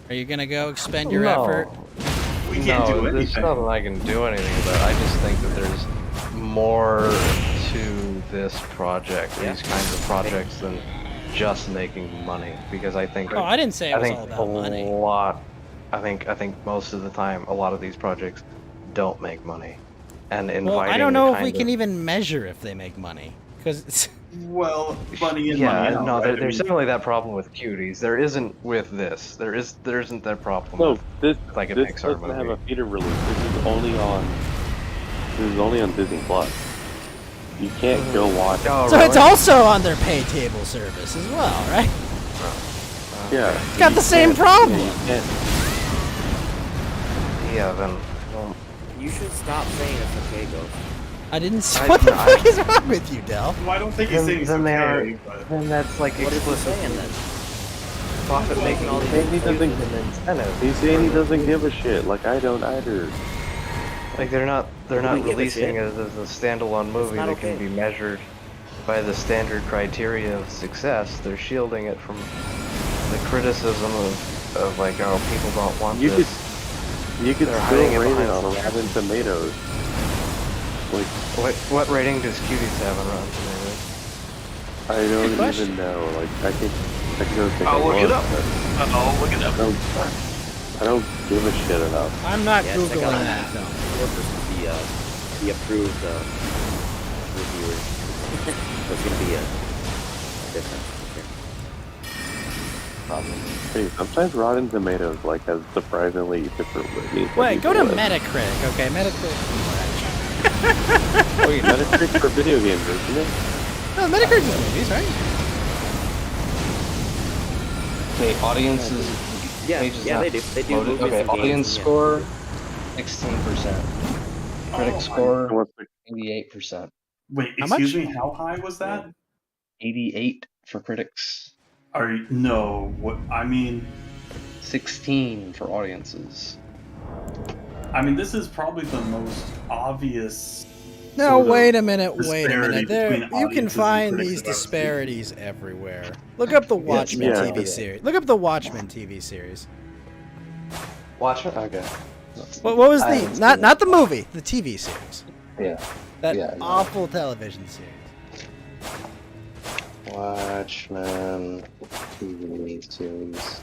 Are you gonna go expend your no. effort? we can't do There's anything. nothing I can do anything about. I just think that there's more to this project, Yeah. these kinds of projects, than just making money. Because I think Oh, I didn't say it I was think all a about money. lot. I think most of the time, a lot of these projects don't make money, and inviting. Well, I don't know the if kind we of- can even measure if they make money, because Well, money in, Yeah, money out. no, right? I there's mean, definitely that problem with cuties. There isn't with this. There isn't that problem. No, with, this like a this Pixar doesn't have movie. a theater release. This is only on Disney Plus. You can't go watch. Oh, so it's really? also on their pay table service as well, right? Yeah, It's got the same problem. you can't. Yeah, then. Well, You should stop saying it's okay, Ghost. I didn't. I- What the I- fuck is wrong with you, Del? well, I don't think he's Then- saying it's then they okay, are- but then that's like What is he explicit saying then? profit making. all these He doesn't. incentive. He's saying he doesn't give a shit. Like I don't either. Like they're not We give a releasing shit. it as a standalone movie not that can okay. be measured by the standard criteria of success. They're shielding it from the criticism of like, oh, people don't want You this. You could They're still hiding it rate it behind on some- Rotten Tomatoes. Like What rating does Cuties have on Rotten Tomatoes? I don't question. even know. Like I can go take I'll a look it up. but Uh-oh, look at that. I don't give a shit enough. I'm not Yeah, check googling out that film. Workers to be approved reviewers. So it's gonna be a difference. Hey, sometimes Rotten Tomatoes like has surprisingly different ratings. than Wait, go to people with. Metacritic. Okay, Metacritic. Wait, Metacritic for video games, isn't it? No, Metacritic is movies, right? Okay, audiences. Yeah, pages yeah, not they do. They do loaded. movies Okay, and games, audience yeah. score 16%. Critic Oh, score And what's the 88%. wait, How much? excuse me, how high was that? 88 for critics. Are you, no, what I mean, 16 for audiences. this is probably the most obvious. No, sort of wait a minute, disparity There, between you can audiences and find critics these that I've seen. disparities everywhere. Look up the Watchmen yeah. TV series. Look up the Watchmen TV series. Watchmen? Okay. What was I the haven't not seen not the movie, the TV series? Yeah. That Yeah, no. awful television series. Watchmen TV series.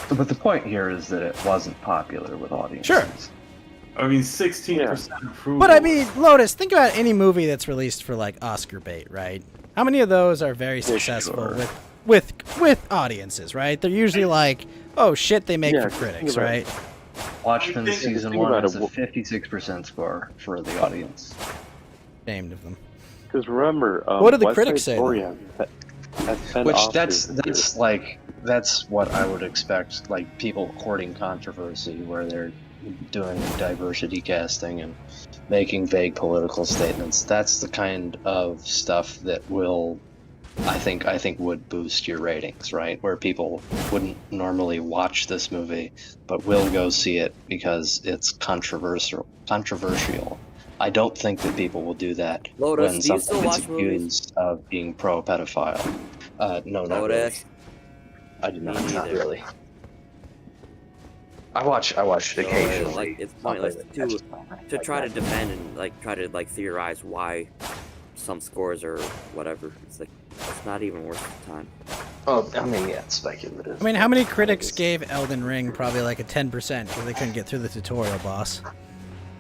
But the point here is that it wasn't popular with audiences. Sure. 16% approval. But I mean, Lotus, think about any movie that's released for like Oscar bait, right? How many of those are very successful sure. with audiences, right? They're usually like, oh shit, they make Yeah, for critics, think about right? Watchmen Think- season think 1 about has it. a 56% score for the audience. Ashamed of them. Because remember, What do the West critics Side say, Story though? has 10 Which Oscars that's this year. that's what I would expect, like people courting controversy where they're doing diversity casting and making vague political statements. That's the kind of stuff that will I think would boost your ratings, right? Where people wouldn't normally watch this movie but will go see it because it's controversial. I don't think that people will do that Lotus, when do you still something is watch movies? accused of being pro-pedophile. No, not really. Lotus. I do not. Me Not neither. really. I watch So, occasionally. like, it's Not pointless really. to try to defend and like try to like theorize why some scores or whatever. It's like it's not even worth the time. Oh, I mean, yeah, it's speculative. I mean, how many critics gave Elden Ring probably like a 10% because they couldn't get through the tutorial boss?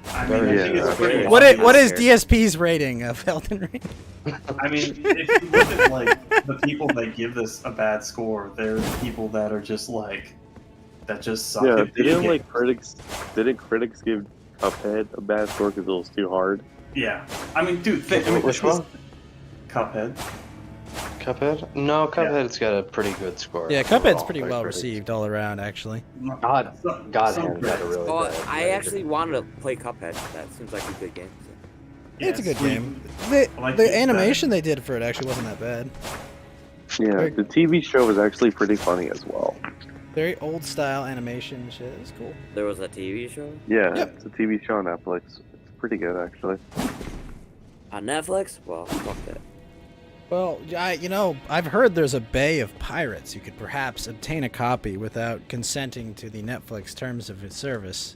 I mean, I think it's pretty. What is obvious. DSP's rating of Elden Ring? I mean, if you look at like the people that give this a bad score, they're the people that are just like that just suck. Yeah, at video didn't games. critics give Cuphead a bad score because it was too hard? Yeah, I mean, dude, Which one? Cuphead. Cuphead? No, Cuphead's got a pretty good score. Yeah, overall Cuphead's pretty by well critics. received all around, actually. God Some Hand got a critics. really Oh, good. I actually wanted to play Cuphead. That seems like a good game. Yeah, It's a good sweet. game. The, I like the it animation they did for it actually wasn't that bad. Yeah, the TV show was actually pretty funny as well. Very old style animation shit. It's cool. There was a TV show Yeah, Yep. it's a TV show on Netflix. It's pretty good actually. on Netflix. Well, fuck that. Well, I've heard there's a bay of pirates. You could perhaps obtain a copy without consenting to the Netflix terms of its service.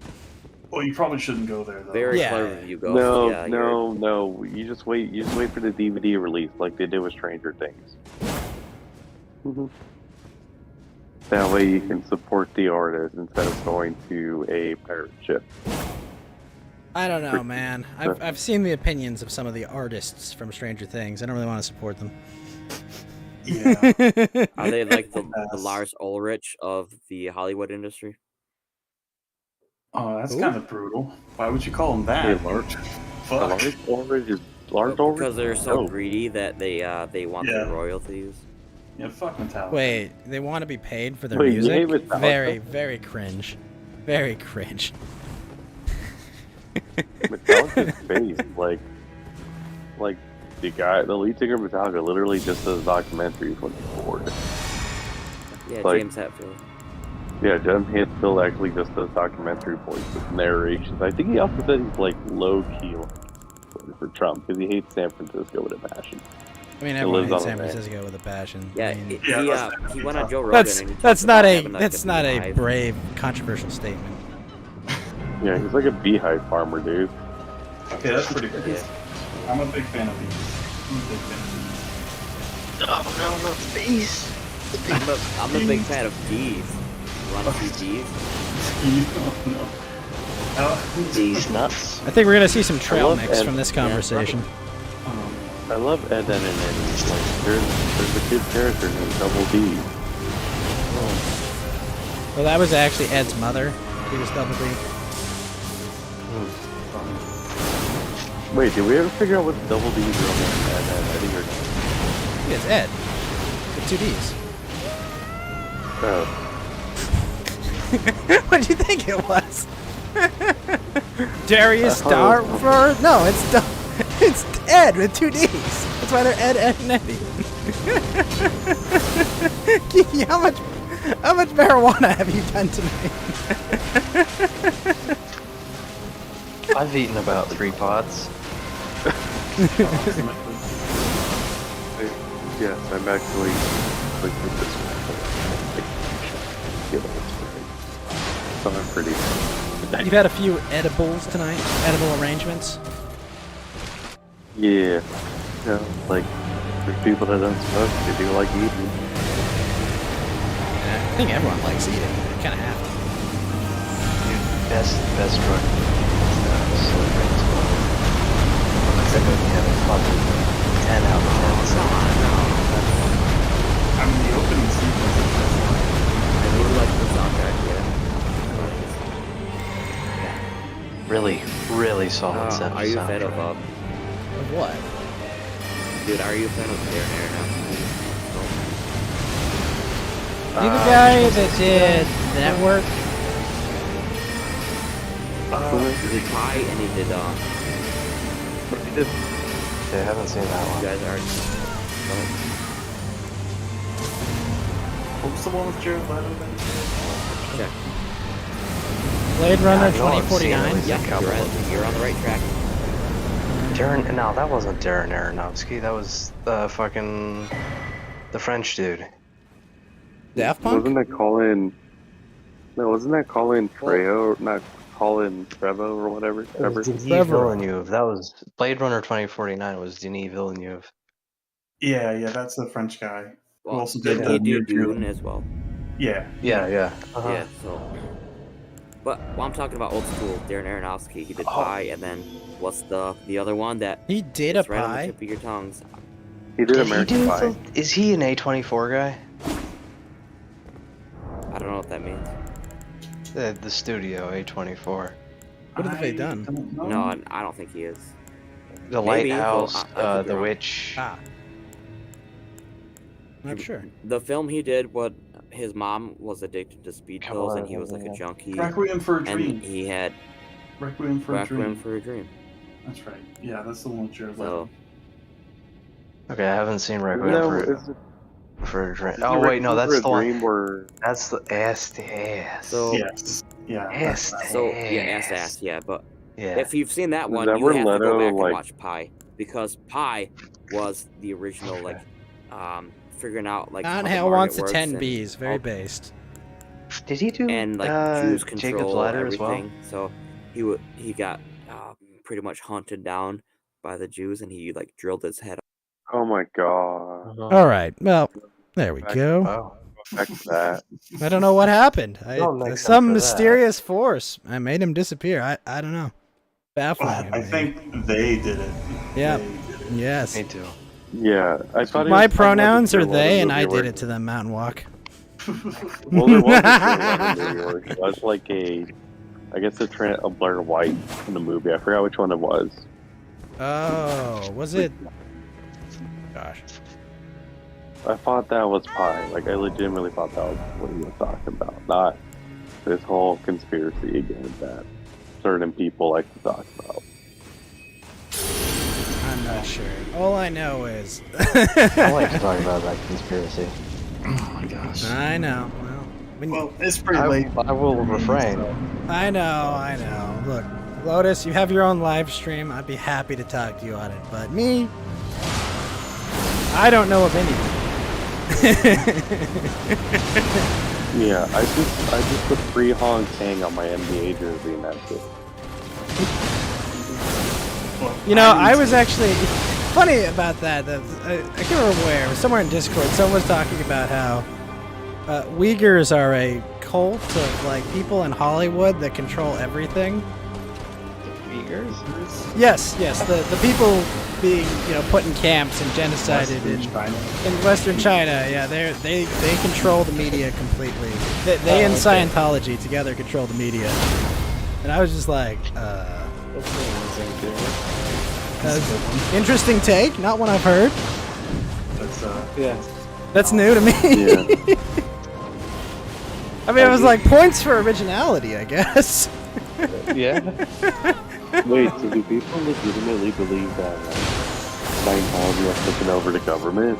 Well, you probably shouldn't go there though. Very Yeah. clever of you, go. No, Yeah, no. You just wait for the DVD release like they did with Stranger Things. That way you can support the artist instead of going to a pirate ship. I don't know, man. I've seen the opinions of some of the artists from Stranger Things. I don't really want to support them. Yeah. Are they like the Yes. Lars Ulrich of the Hollywood industry? Oh, that's Ooh. kind of brutal. Why would you call him that? Hey, Lars. Fuck. Lars Ulrich is Lars Well, Ulrich? because they're so Oh. greedy that they want Yeah. their royalties. Yeah, fuck Metallica. Wait, they want to be paid for their Wait, you music? hate Metallica? Very, very cringe. Very cringe. Metallica's face, like the lead singer of Metallica literally just does documentaries when he's bored. Yeah, Like- James Hetfield. Yeah, Jim Hansfield actually just does documentary voices, narrations. I think he also said he's like low key for Trump because he hates San Francisco with a passion. I mean, It everyone lives hates on San the land. Francisco with a passion. Yeah, I mean, he went on Joe Rogan. that's and he that's talked not about a having, like, that's not a beehive. brave, controversial statement. Yeah, he's like a beehive farmer, dude. Okay, that's pretty good. Yeah. I'm a big fan of these. I'm a big fan of Oh no, not the bees. I'm a big fan of D's. You want to see D's? these. No. These nuts. I think we're gonna see some trail love mix Ed- from this conversation. I love Ed, Edd n Eddy. Like, there's a good character named Double D. Well, that was actually Ed's mother. He was Double D. Wait, did we ever figure out what Double D's real name is? Ed, Edd n Eddy or Yeah, it's Ed. With 2 D's. oh. What do you think it was? Darius Starford? No, it's Ed with 2 D's. That's why they're Ed, Edd n Eddy. Kiki, how much marijuana have you done tonight? I've eaten about 3 pods. Yes, I'm actually like this one. So I'm pretty. You've had a few edibles tonight? Edible arrangements? Yeah. Yeah, like there's people that don't smoke, they do like eating. I think everyone likes eating. You kind of have to. Best drug. Yeah, 10 out of 10. I mean, the opening sequence is just I really like the soundtrack. Really solid set. Are you a fan of Of what? dude? Are you a fan of Darren Aronofsky? You the guy that did the network? He did Pie and he did I haven't seen that you one. guys are. What was the one with Jared Leto then? Check. Blade Runner I know I've seen 2049? it. Yeah, you're on the right track. No, that wasn't Darren Aronofsky. That was the French dude. Daft Punk? Wasn't that Colin Trejo? Not Colin Trevorrow or whatever. It was Denis Trevor. Villeneuve. That was Blade Runner 2049 was Denis Villeneuve. Yeah, that's the French guy. Who Well, also didn't did he do Near Dune Dune. as well? Yeah. Yeah. Yeah, so. But while I'm talking about old school, Darren Aronofsky, he did Oh. Pie, and then what's the other one that He did a is right on the pie. tip of your tongues? He did Did he American do Pie. Is he an A24 guy? I don't know what that means. The studio A24. What have they done? Don't know. No, I don't think he is. The Maybe, Lighthouse, well, I could be The wrong. Witch. Ah. Not sure. The film he did, what his mom was addicted to speed Come pills, on, and he was like a yeah. junkie, Requiem for a and Dream. he had Requiem for a Requiem Dream. for a Dream. That's right. Yeah, that's the one with Jared Leto. So Okay, I haven't seen Requiem No, for, is it, for a Dream. is it Oh wait, no, Requiem that's for the a one. Dream where That's the ass. So Yes. Yeah. Ass. that's- so yeah, ass, yeah. But Yeah. if you've seen that one, that you where have to Leto, go back like- and watch Pie, because Pie was the original, Okay. like, figuring out like Don how the Hale market wants a works 10 and B's. Very all- based. Did he do and like Jews Jacob's control Ladder as well? everything. So he got pretty much hunted down by the Jews, and he like drilled his head. oh my god. All right. Well, there we go. Oh. Back to that. I don't know what happened. Don't make sense Some for that. mysterious force. I made him disappear. I don't know. Baffling. Well, I me. think they did it. Yeah. They did it. Yes. Me too. Yeah, I thought he My was talking about the pronouns are Jared Leto they, and I movie did where- it to them. Mountain Walk. Well, there was a Jared Leto movie where he was like I guess a Blair White in the movie. I forgot which one it was. Oh, was it? Gosh. I thought that was Pie. Like, I legitimately thought that was what he was talking about. Not this whole conspiracy again that certain people like to talk about. I'm not sure. All I know is. I like to talk about that conspiracy. Oh my gosh. I know. Well, it's pretty late. I will refrain. I know. Look, Lotus, you have your own live stream. I'd be happy to talk to you on it. But me, I don't know of anything. Yeah, I just put free Hong Kong on my NBA jersey and that's it. Well, You know, I I was actually funny about that. I can't remember where. It was somewhere in Discord. Someone was talking about how Uyghurs are a cult of like people in Hollywood that control everything. Uyghurs? Yes. The people being put in camps and genocided in Western China. Yeah, they control the media completely. They and Scientology together control the media. And I was just like, interesting take. Not one I've heard. That's new to me. Yeah. I mean, it was like points for originality, I guess. Yeah. Wait, so do people legitimately believe that Scientology has taken over the government?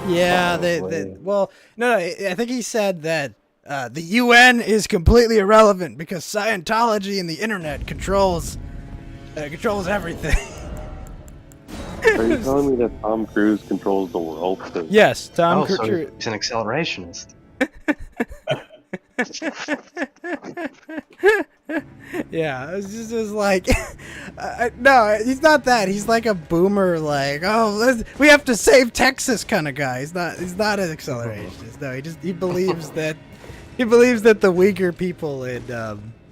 Yeah, Probably. well, no, I think he said that the UN is completely irrelevant because Scientology and the internet controls everything. Are you telling me that Tom Cruise controls the world? 'Cause Yes, Tom Oh, so Cruise. he's an accelerationist. Yeah, it was like, no, he's not that. He's like a boomer, like, we have to save Texas kind of guy. He's not an accelerationist. No, he believes that the Uyghur people in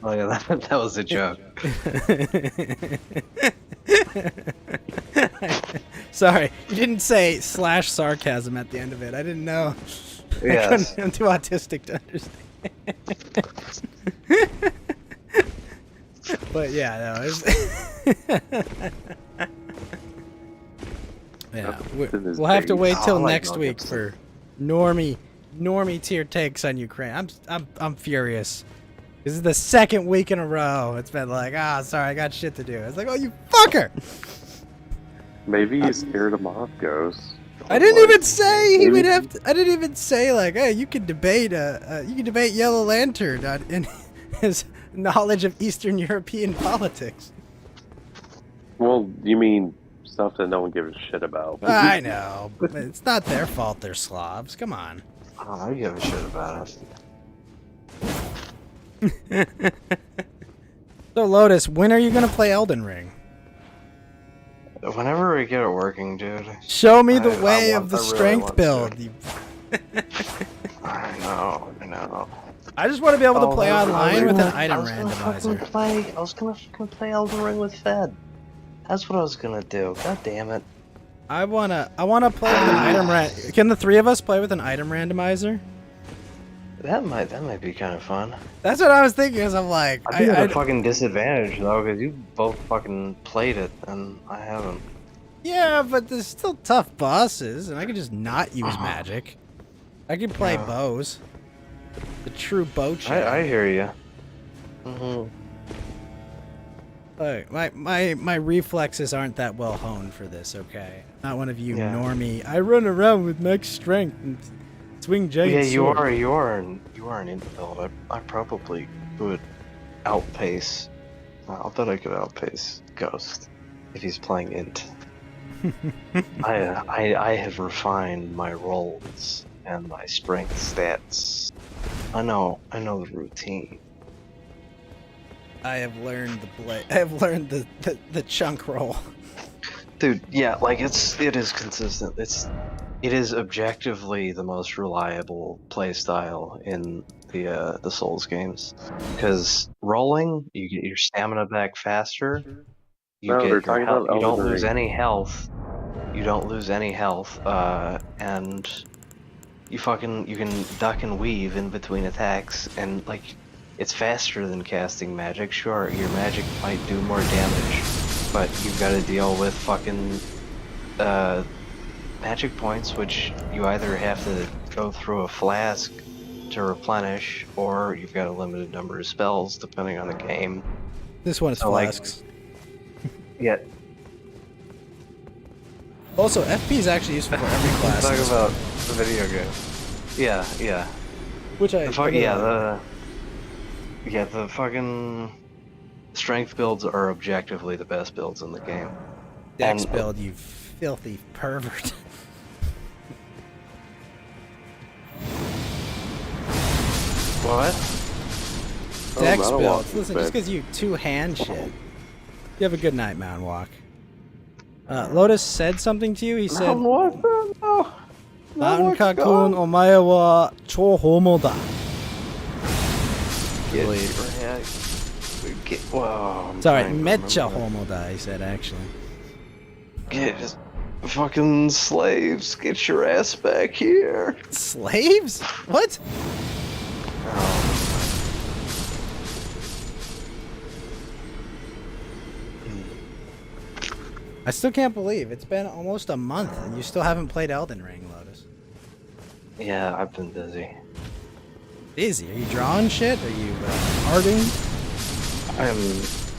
Oh yeah, that was a joke. Sorry, you didn't say /sarcasm at the end of it. I didn't know. Yes. I'm too autistic to understand. But yeah, no, yeah, we'll have to wait till Oh, I like next Mel week Gibson. for normie tier takes on Ukraine. I'm furious. This is the second week in a row. It's been like, sorry, I got shit to do. It's like, oh, you fucker! maybe he's scared of Moscows. I didn't even say he would have to. I didn't even say like, hey, you could debate Yellow Lantern in his knowledge of Eastern European politics. Well, you mean stuff that no one gives a shit about? I know, but it's not their fault. They're Slavs. Come on. Oh, I give a shit about it. So Lotus, when are you gonna play Elden Ring? Whenever we get it working, dude. Show me the I way want- of the I really strength want build. to. You... I know. I just want to be able to play I online with an was item gonna fucking randomizer. play. I was gonna fucking play Elden Ring with Fed. That's what I was gonna do. God damn it. I wanna play with an item Can the three of us play with an item randomizer? That might be kind of fun. That's what I was thinking. Cause I'm like, I'd be at a fucking disadvantage though, because you both fucking played it and I haven't. yeah, but there's still tough bosses, and I could just not use magic. I could play Yeah. bows. The true bow champ. I hear you. Mm-hmm. Look, my reflexes aren't that well honed for this. Okay, not one of you Yeah. normie. I run around with max strength and swing giant Yeah, you sword. are an int build. I probably would outpace. I'll bet I could outpace Ghost if he's playing int. I have refined my rolls and my strength stats. I know the routine. I have learned I have learned the chunk roll. Dude, yeah, like it is consistent. It is objectively the most reliable playstyle in the Souls games. Because rolling, you get your stamina back faster. You No, get they're your talking health. about You don't Elden lose Ring. any health. You don't lose any health. And you can duck and weave in between attacks, and like it's faster than casting magic. Sure, your magic might do more damage, but you've got to deal with fucking magic points, which you either have to go through a flask to replenish, or you've got a limited number of spells depending on the game. This one is So, like- flasks. Yeah, Also, FP is actually useful for every class. talk about the video game. Yeah. Which I The fucking strength builds are objectively the best builds in the game. Dex and- build, you filthy pervert. What? Dex Mountain builds. Walk Listen, is just bad. because you two-hand shit. You have a good night, Mountain Walk. Lotus said something to you. He said, Mountain Kakun omae wa chou homo da. Sorry, mecha homo da, he said, actually. Get fucking slaves, get your ass back here. Slaves? What? I still can't believe it's been almost a month and you still haven't played Elden Ring, Lotus. Yeah, I've been busy. Busy? Are you drawing shit? Are you arting?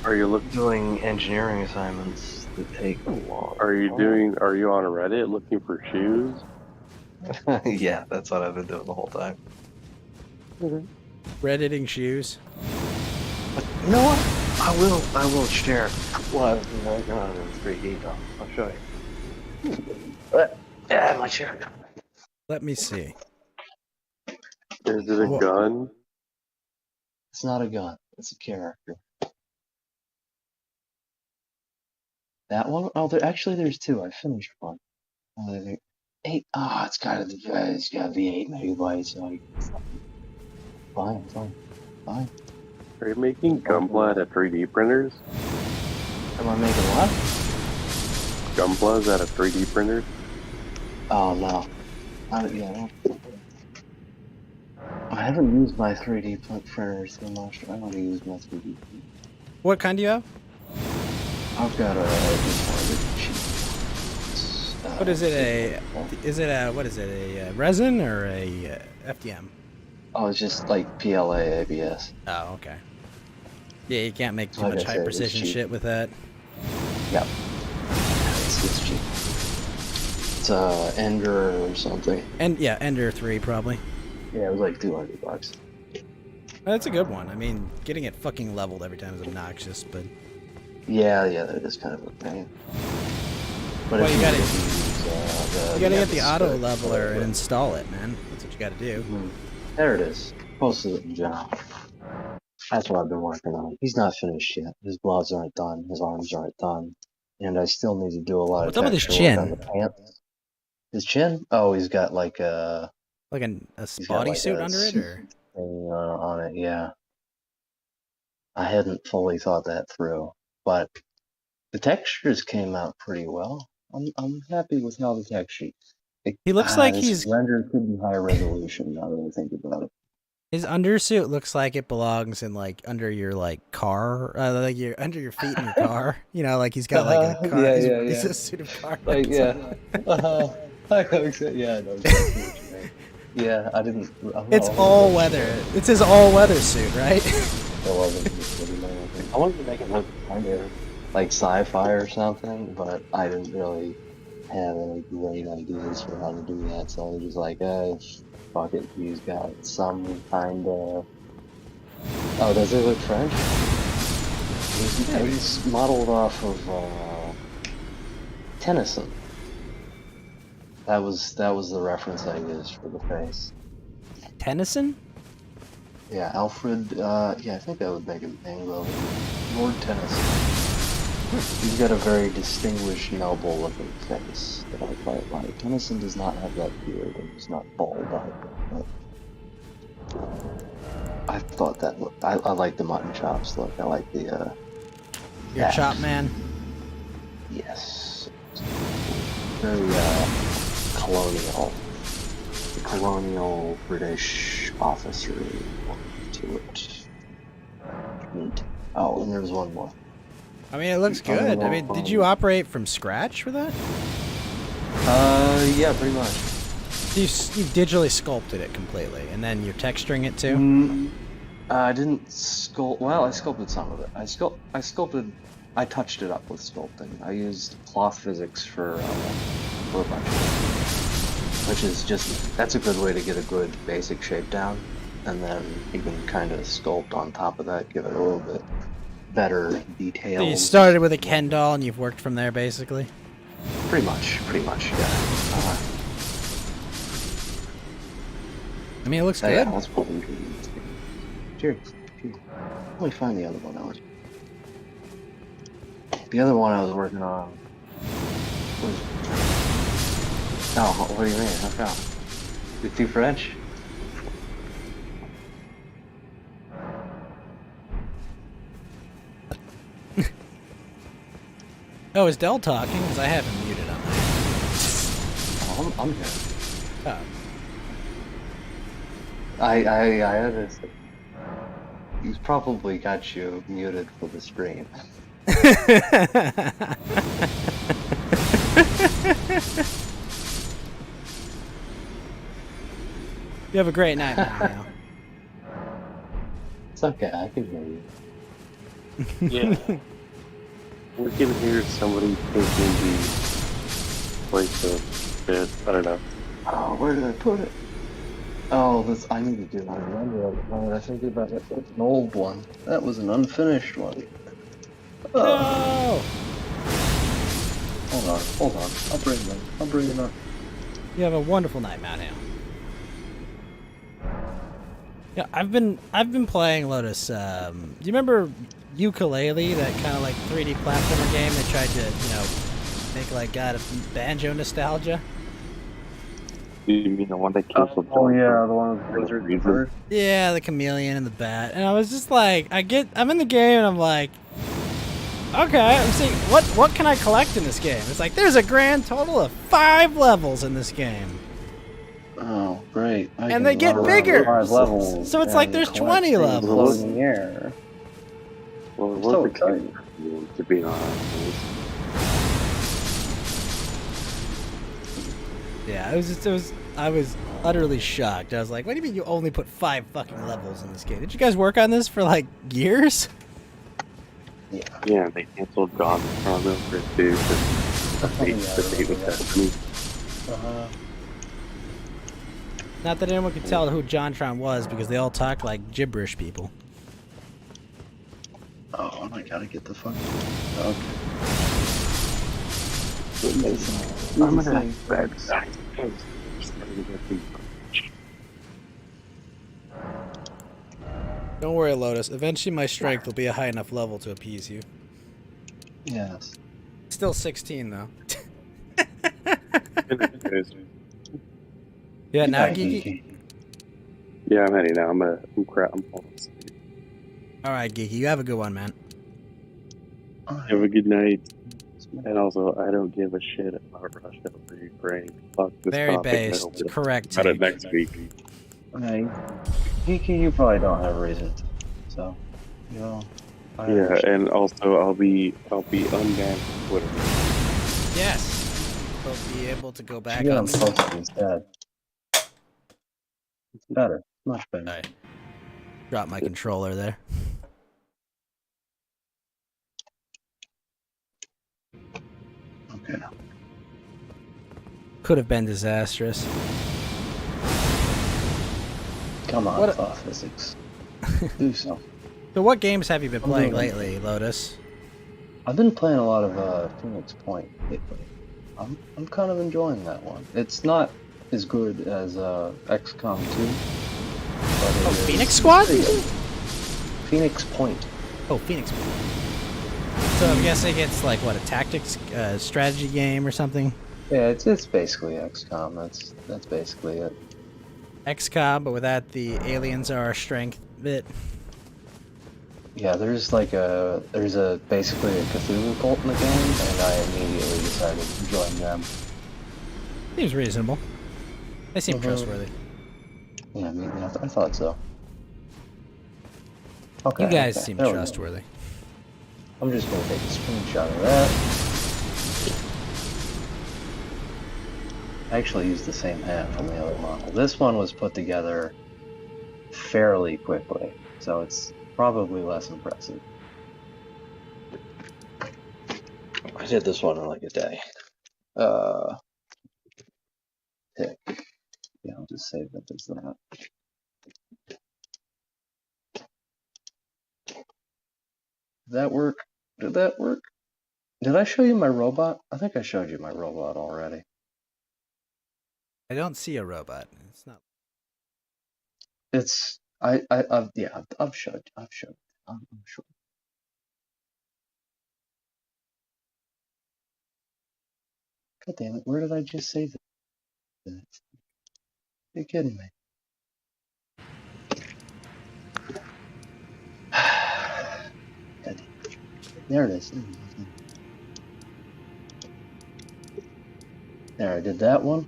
Are you Doing engineering assignments that take a long. Are you on Reddit looking for shoes? Yeah, that's what I've been doing the whole time. Redditing shoes? You know what? I will share what I've been working on in 3D though. I'll show you. Yeah, my chair. Let me see. Is it a What? gun? It's not a gun. It's a character. That one? Oh, there's two. I finished one. Oh, 8. Ah, it's gotta be 8 megabytes. Like, fine. Are you making Gunpla out of 3D printers? Am I making what? Gunplas out of 3D printers? Oh no. I haven't used my 3D printer too much. I want to use my 3D. What kind do you have? I've got a. What is it? What is it? A resin or a FDM? Oh, it's just like PLA ABS. Oh, okay. Yeah, you can't make too Like I much said, high it's precision cheap. shit with that. Yep. It's cheap. It's Ender or something. And yeah, Ender 3 probably. Yeah, it was like $200. That's a good one. I mean, getting it fucking leveled every time is obnoxious, but Yeah, that is kind of a pain. But Well, if you gotta- use, you gotta get the auto script, leveler and install it, man. That's what you gotta do. There it is. Posted it in general. That's what I've been working on. He's not finished yet. His gloves aren't done. His arms aren't done. And I still need to do a lot What's of up with his texture work on chin? the pants. His chin? Oh, he's got like a Like a he's got like bodysuit a under it, or thing on it. Yeah, I hadn't fully thought that through, but the textures came out pretty well. I'm happy with how the texture. he looks like This render could be higher resolution now that I think about it. his undersuit looks like it belongs in like under your like car, like your under your feet in your car. You know, like he's got like a car. Yeah, He's yeah. a suit of car. Like, yeah. I know exactly. Yeah, I know exactly what you mean. Yeah, I didn't. It's all weather. It's his all weather suit, right? I wanted to make it look kind of like sci-fi or something, but I didn't really have any great ideas for how to do that, so I was just like, fuck it, he's got some kind of... Oh, does it look French? It's modeled off of Tennyson. That was the reference I used for the face. Tennyson? Yeah, Alfred, yeah, I think that would make him Anglo. Lord Tennyson. He's got a very distinguished, noble looking face that I quite like. Tennyson does not have that beard, and he's not bald either, but I thought that looked, I like the mutton chops look, I like the, Your chop man? Yes. Very, colonial British officer to it. Neat. Oh, and there's one more. I mean, it looks good. I mean, did you operate from scratch for that? Yeah, pretty much. You digitally sculpted it completely, and then you're texturing it too? I didn't sculpt, well, I sculpted some of it. I touched it up with sculpting. I used cloth physics for a bunch of it. Which is just, that's a good way to get a good basic shape down, and then you can kind of sculpt on top of that, give it a little bit better detail. So you started with a Ken doll and you've worked from there, basically? Pretty much, yeah. I mean, it looks Yeah, good. let's put them to Cheers. Let me find the other one I was... The other one I was working on was... Oh, what do you mean? How come? Is it too French? Oh, is Dell talking? Because I have him muted on there. Oh, I'm good. Oh. I understand. He's probably got you muted for the stream. You have a great night now. It's okay, I can hear you. Yeah. We can hear somebody taking the place of it. I don't know. Oh, where did I put it? Oh, this I need to do. I remember it. Why did I think about it? That's an old one. That was an unfinished one. No! Hold on. I'll bring it up. You have a wonderful night, Mount Hale. Yeah, I've been playing Lotus. Do you remember Ukulele, that kind of like 3D platformer game they tried to, make like a banjo nostalgia? You mean the one that canceled? Oh yeah, the one with Blizzard Bird. Yeah, the chameleon and the bat. And I was just like, I'm in the game and I'm like, okay, I'm seeing what can I collect in this game? It's like there's a grand total of 5 levels in this game. Oh, great. And they get bigger. 5 levels. So it's like there's 20 levels. In the air. Well, it So was exciting. to be honest. Yeah, I was utterly shocked. I was like, what do you mean you only put 5 fucking levels in this game? Did you guys work on this for like years? Yeah, they canceled God's program for it too. The date was happening. Not that anyone could tell who JonTron was because they all talk like gibberish people. Oh, I gotta get the fuck. Okay. I'm gonna have bad side. Don't worry, Lotus. Eventually my strength will be a high enough level to appease you. Yes. Still 16, though. Yeah, now, Geeky? Yeah, I'm heading now. I'm falling asleep. Alright, Geeky, you have a good one, man. Have a good night. And also, I don't give a shit about Russia or Ukraine. Fuck this Very topic. based. Correct About it take. next week. Okay. Geeky, you probably don't have a reason to. So, you know. I Yeah, understand. and also I'll be unbanned from Twitter. Yes. We'll be able to go back You get on... them posted instead. It's better. Much better. Sorry. Drop my controller there. Okay. Could have been disastrous. Come on, What a- thought physics. Do so. So what games have you been I'm playing doing- lately, Lotus? I've been playing a lot of Phoenix Point lately. I'm kind of enjoying that one. It's not as good as XCOM 2. But it is Phoenix Squad? pretty good. Phoenix Point. Oh, Phoenix. So I'm guessing it's like, what, a tactics strategy game or something? Yeah, it's basically XCOM. That's basically it. XCOM, but without the aliens are our strength bit. Yeah, there's basically a Cthulhu cult in the game, and I immediately decided to join them. Seems reasonable. They seem Mhm. trustworthy. Yeah, I thought so. Okay. You guys okay, seem there we go. trustworthy. I'm just gonna take a screenshot of that. I actually used the same hat from the other model. This one was put together fairly quickly, so it's probably less impressive. I did this one in like a day. Pick. Yeah, I'll just save it as that. Did that work? Did that work? Did I show you my robot? I think I showed you my robot already. I don't see a robot. It's not. It's yeah, I've showed. I'm sure. God damn it! Where did I just save it? You're kidding me. God damn it. There it is. There, I did that one.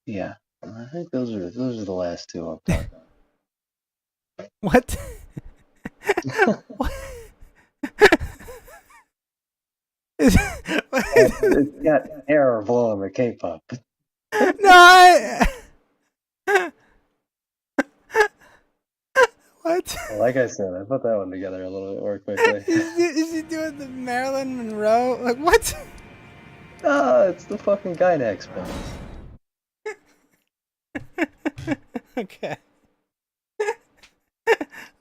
Yeah, I think those are the last two I've done. What? What? It's got air blowing the cape up. No, What? Like I said, I put that one together a little bit more quickly. Is he doing the Marilyn Monroe? Like, what? Ah, it's the fucking Gynax pen. Okay.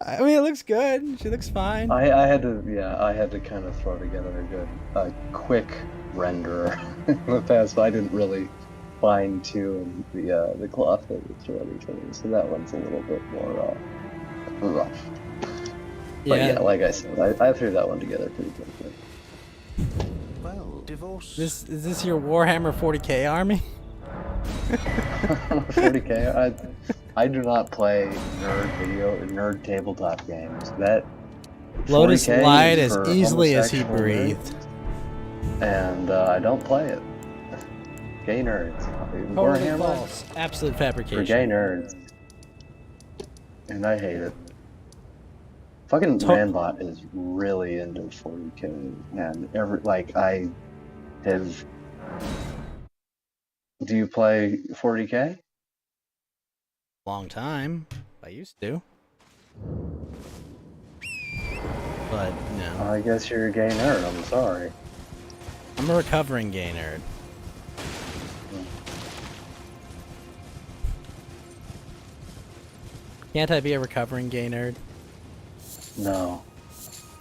I mean, it looks good. She looks fine. I had to kind of throw together a quick renderer in the past. So I didn't really fine tune the cloth that was ready for me. So that one's a little bit more rough. But yeah, like I said, I threw that one together pretty quickly. Well, divorce. Is this your Warhammer 40k army? 40k. I do not play nerd tabletop games. That Lotus 40K lied is as for easily as he homosexual breathed. nerds, and I don't play it. Gay nerds. Totally Warhammer false. Absolute for fabrication. gay nerds, and I hate it. Fucking To- Manbot is really into 40k, and I have. Do you play 40k? Long time. I used to. But, no. I guess you're a gay nerd. I'm sorry. I'm a recovering gay nerd. Can't I be a recovering gay nerd? No.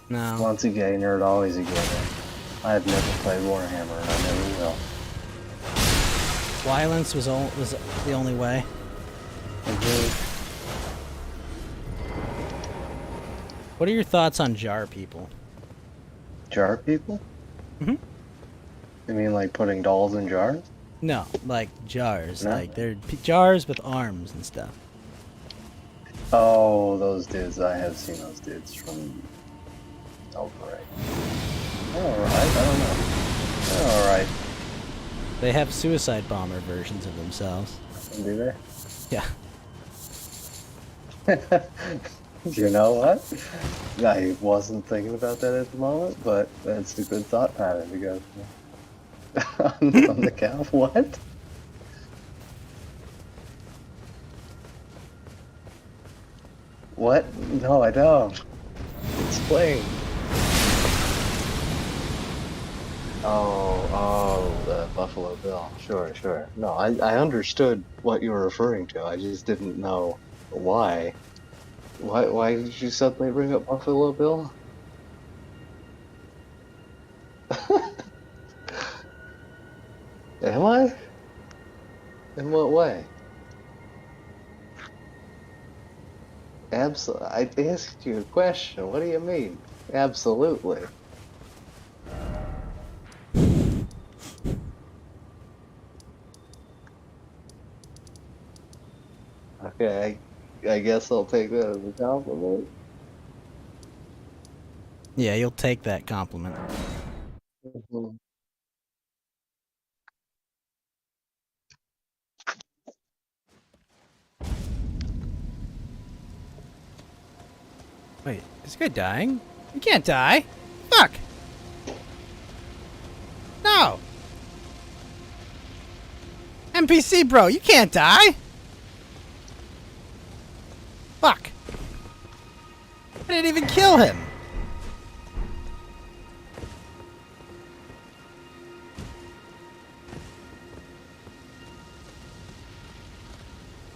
No. Once a gay nerd, always a gay nerd. I have never played Warhammer, and I never will. Violence was the only way. What are your thoughts on jar people? Jar people? Mhm. You mean like putting dolls in jars? No, like jars. No? Like they're jars with arms and stuff. Oh, those dudes. I have seen those dudes from. Oh, right. Alright, I don't know. Alright. They have suicide bomber versions of themselves. Do they? Yeah. You know what? I wasn't thinking about that at the moment, but that's a good thought pattern to go through. On the count, what? What? No, I don't. Explain. Oh, the Buffalo Bill. Sure. No, I understood what you were referring to. I just didn't know why. Why did you suddenly bring up Buffalo Bill? Am I? In what way? I asked you a question. What do you mean? Absolutely. Okay, I guess I'll take that as a compliment. Yeah, you'll take that compliment. Mhm. Wait, is this guy dying? You can't die. Fuck. No. NPC, bro, you can't die. Fuck. I didn't even kill him.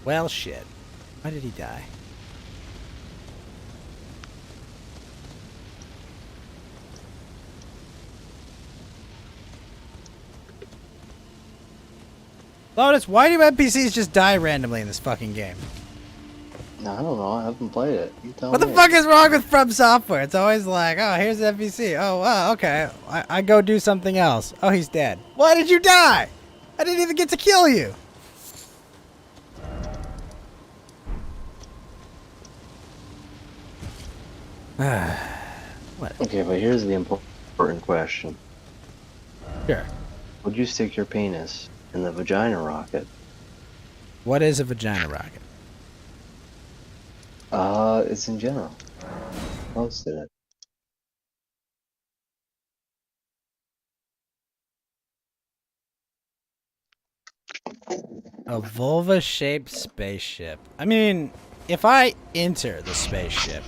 Well, shit. Why did he die? Lotus, why do NPCs just die randomly in this fucking game? I don't know. I haven't played it. You tell What me. the fuck is wrong with From Software? It's always like, oh, here's the NPC. Oh, wow, okay. I go do something else. Oh, he's dead. Why did you die? I didn't even get to kill you. What? Okay, but here's the important question. Sure. Would you stick your penis in the vagina rocket? What is a vagina rocket? It's in general. Posted it. A vulva-shaped spaceship. I mean, if I enter the spaceship,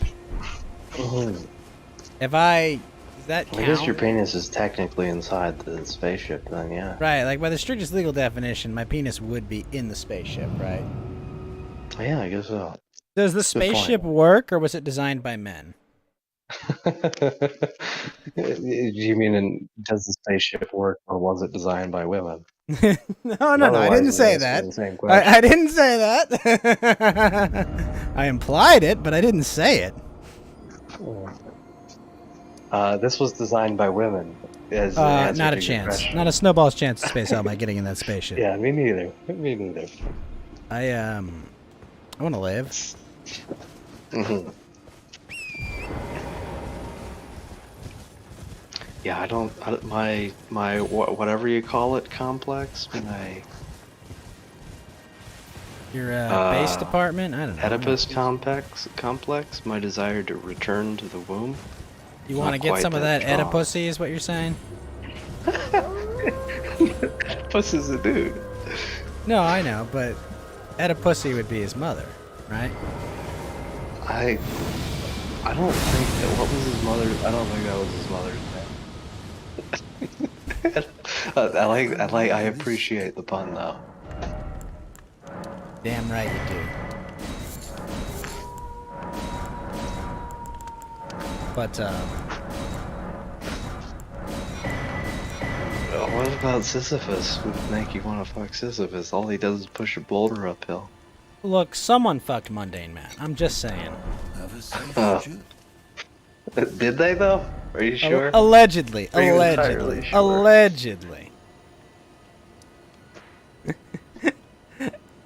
if I... Does that count? I guess your penis is technically inside the spaceship, then yeah. Right, like by the strictest legal definition, my penis would be in the spaceship, right? Yeah, I guess so. Does the spaceship work, or was it designed by men? You mean, does the spaceship work, or was it designed by women? No, I didn't say that. I didn't say that. I implied it, but I didn't say it. This was designed by women. As not a chance. Not a snowball's chance of Space Elma getting in that spaceship. Yeah, me neither. Me neither. I want to live. Mm-hmm. Yeah, I don't my whatever you call it complex. Your base department? I don't know. Oedipus complex. My desire to return to the womb. You want to get some of that Oedipusy, is what you're saying? Oedipus is a dude. No, I know, but Oedipusy would be his mother, right? I don't think that. What was his mother? I don't think that was his mother's name. I appreciate the pun though. Damn right you do. But what about Sisyphus? Would make you want to fuck Sisyphus? All he does is push a boulder uphill. look, someone fucked Mundane Man. I'm just saying. Have a safe, Did they though? Are you sure? Allegedly. Are you Allegedly. entirely sure? Allegedly.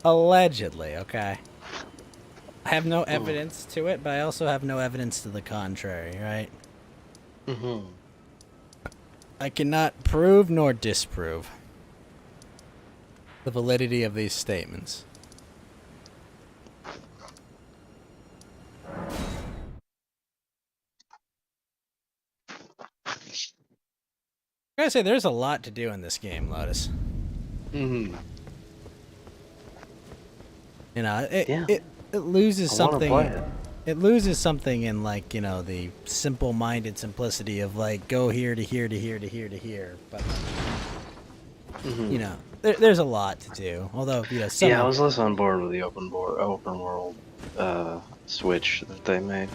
Allegedly, okay. I have no evidence to it, but I also have no evidence to the contrary, right? Mm-hmm. I cannot prove nor disprove the validity of these statements. I gotta say, there's a lot to do in this game, Lotus. Mm-hmm. You know, it Yeah. it loses I wanna something. play it. It loses something in, like, you know, the simple-minded simplicity of, like, go here to here to here to here to here. But, Mm-hmm. you know, there's a lot to do. Although, you know, some Yeah, I was less on board with the open world switch that they made.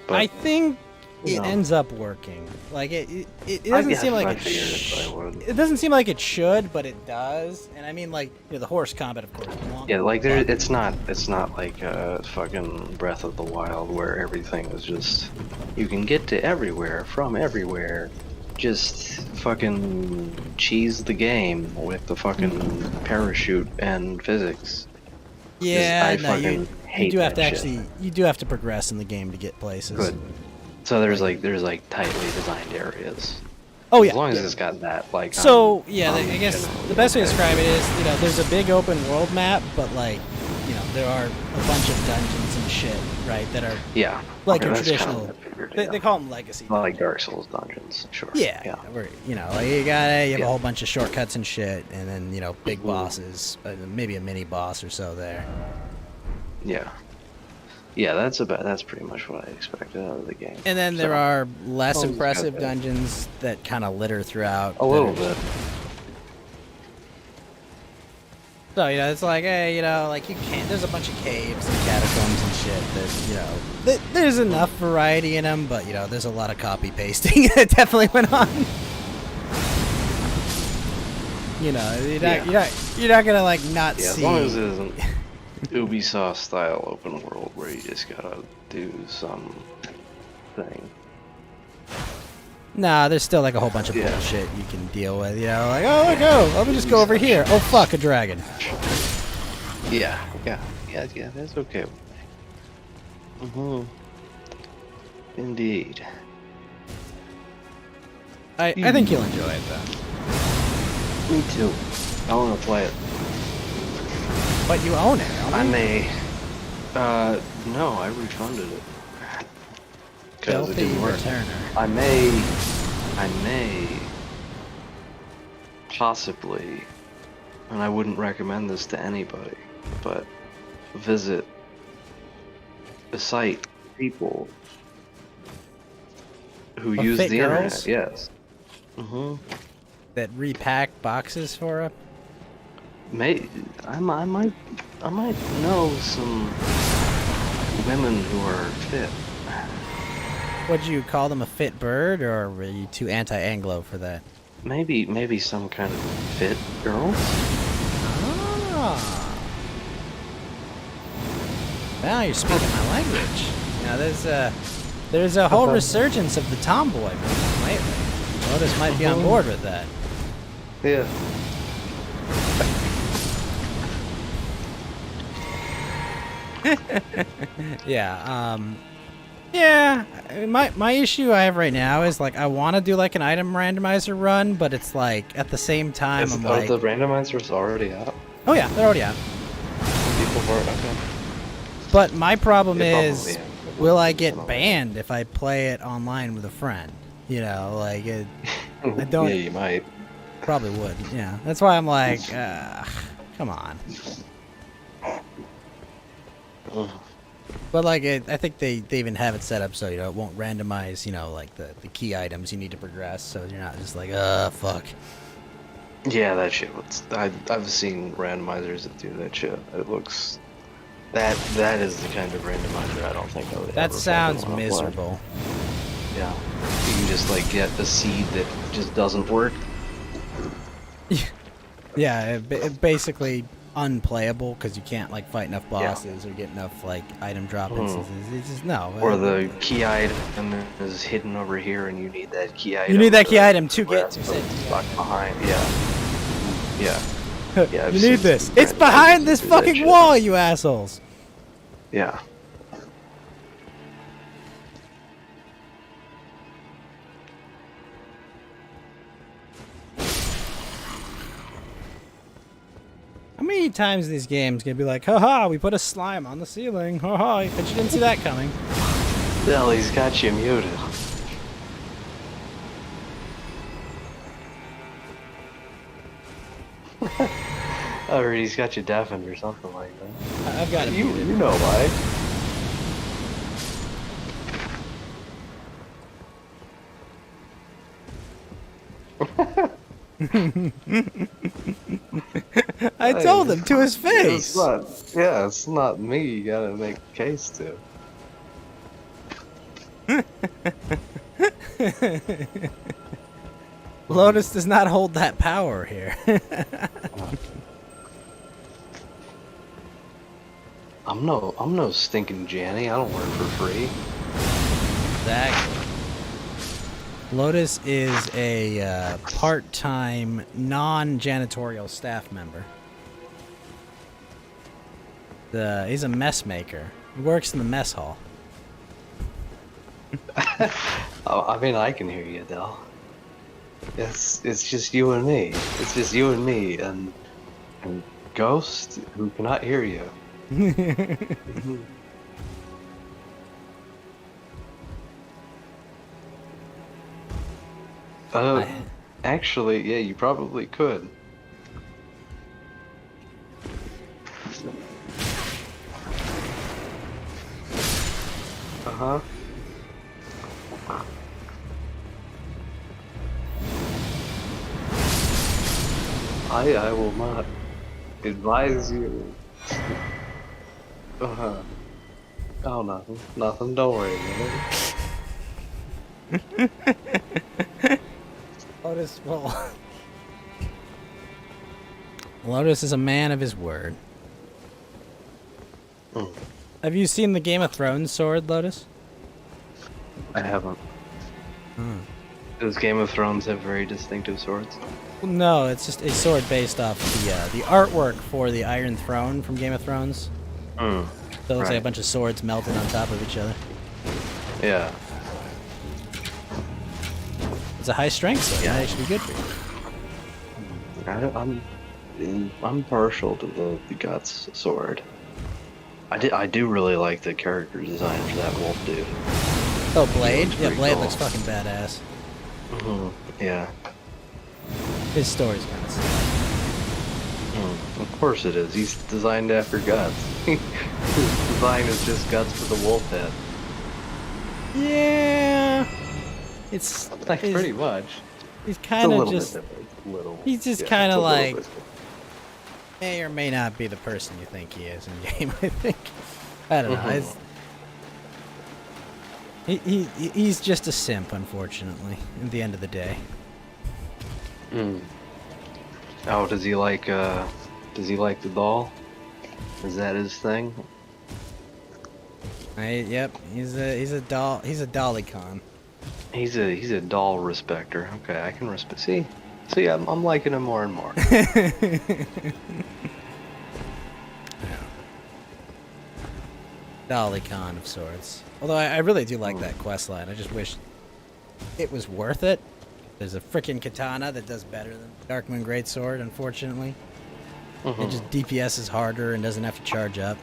But I think you it know. ends up working. Like it doesn't seem like I it. figured I would. It doesn't seem like it should, but it does. And I mean, like, you know, the horse combat, of course. Yeah, like it's not like fucking Breath of the Wild where everything is just you can get to everywhere from everywhere. Just fucking cheese the game with the fucking parachute and physics. Yeah, I no, fucking hate you do have to that shit. you do have to progress in the game to get places. Good. So there's like tightly designed areas. Oh yeah. As long as yeah. it's got that, like. So yeah, I guess you know, the best way to describe it is, you know, there's a big open world map, but, like, you know, there are a bunch of dungeons and shit, right? That are Yeah. like okay, your that's kinda traditional. what I figured, They yeah. call them legacy. Not like Dark Souls dungeons, sure. Yeah, Yeah. where, you know, like you have Yeah. a whole bunch of shortcuts and shit, and then, you know, big bosses, maybe a mini boss or so there. Yeah. Yeah, that's pretty much what I expected out of the game. And then there So, are less Oh, it's impressive got that. dungeons that kind of litter throughout. a little bit. So, you know, it's like, hey, you know, like, you can't. There's a bunch of caves and catacombs and shit that, you know, there's enough variety in them, but, you know, there's a lot of copy pasting that definitely went on. You know, you're not gonna, like, not Yeah, as see. long as it isn't Ubisoft style open world where you just gotta do some thing. Nah, there's still, like, a whole bunch of Yeah. bullshit you can deal with, you know, like, oh, let me just go over here. Oh, fuck, a dragon. Yeah, that's okay. Mm-hmm. Indeed. I think you'll enjoy it, though. Me too. I wanna play it. But you own it, don't I you? may. No, I refunded it. Because it Filthy didn't work. returner. I may possibly, and I wouldn't recommend this to anybody, but visit a site people who Of use fit the girls? internet. Yes. Mm-hmm. That repack boxes for it? I might know some women who are fit. Would you call them a fit bird, or were you too anti-Anglo for that? Maybe some kind of fit girls. Ah. Now you're speaking my language. Now there's a whole resurgence of the tomboy movement lately. Lotus might be on board with that. Yeah. Yeah, yeah, my issue I have right now is, like, I want to do, like, an item randomizer run, but it's like, at the same time, I'm like, the randomizers already out? oh yeah, they're already out. People weren't okay. But my problem They is, probably have. will I get banned if I play it online with a friend? You know, like, I don't. Yeah, you might. Probably would, yeah. That's why I'm like, come on. But, like, I think they even have it set up so, you know, it won't randomize, you know, like, the key items you need to progress, so you're not just like, fuck. Yeah, that shit. I've seen randomizers that do that shit. It looks. That is the kind of randomizer I don't think I would That ever sounds fucking wanna play. miserable. Yeah. You can just, like, get a seed that just doesn't work. Yeah, it basically unplayable because you can't like fight enough bosses or get enough like item drop instances. It's just no. Or the key item is hidden over here, and you need that key item. You need that key item to get to said stuck behind. Yeah. Yeah. You need this. It's behind this fucking wall, you assholes. Yeah. How many times in these games gonna be like, haha, we put a slime on the ceiling, haha, but you didn't see that coming. Hell, he's got you muted. Or he's got you deafened or something like that. I've got it You muted. know why. I told him to his face. It's not me you gotta make a case to. Lotus does not hold that power here. I'm no stinking Janny. I don't work for free. Exactly. Lotus is a part-time, non-janitorial staff member. He's a mess maker. He works in the mess hall. Oh, I mean, I can hear you, Adele. It's just you and me. It's just you and me and Ghost, who cannot hear you. Actually, yeah, you probably could. Uh-huh. I will not advise you. Uh-huh. Oh, nothing. Nothing, don't worry about it. Lotus, well... Lotus is a man of his word. Have you seen the Game of Thrones sword, Lotus? I haven't. Does Game of Thrones have very distinctive swords? No, it's just a sword based off the artwork for the Iron Throne from Game of Thrones. So it looks like a bunch of swords melted on top of each other. Yeah. It's a high strength sword. Yeah. That should be good for you. I'm partial to the Guts sword. I do really like the character design for that wolf dude. Oh, Blade? Looks Yeah, pretty Blade cool. looks fucking badass. Yeah. His story's kind of sick. Of course it is. He's designed after Guts. His design is just Guts with a wolf head. Yeah. It's Like, he's- pretty much. He's It's a kind of little just. bit different. It's a little. He's just yeah, kind it's of a little like bit. may or may not be the person you think he is in game. I think. I don't know. He's just a simp, unfortunately. At the end of the day. Oh, does he like the doll? Is that his thing? Yep. He's a doll. He's a dollycon. He's a doll respecter. Okay, I can respect. See, I'm liking him more and more. Dollycon of sorts. Although I really do like that quest line. I just wish it was worth it. There's a frickin' katana that does better than Darkmoon Greatsword, unfortunately. It just DPS is harder and doesn't have to charge up.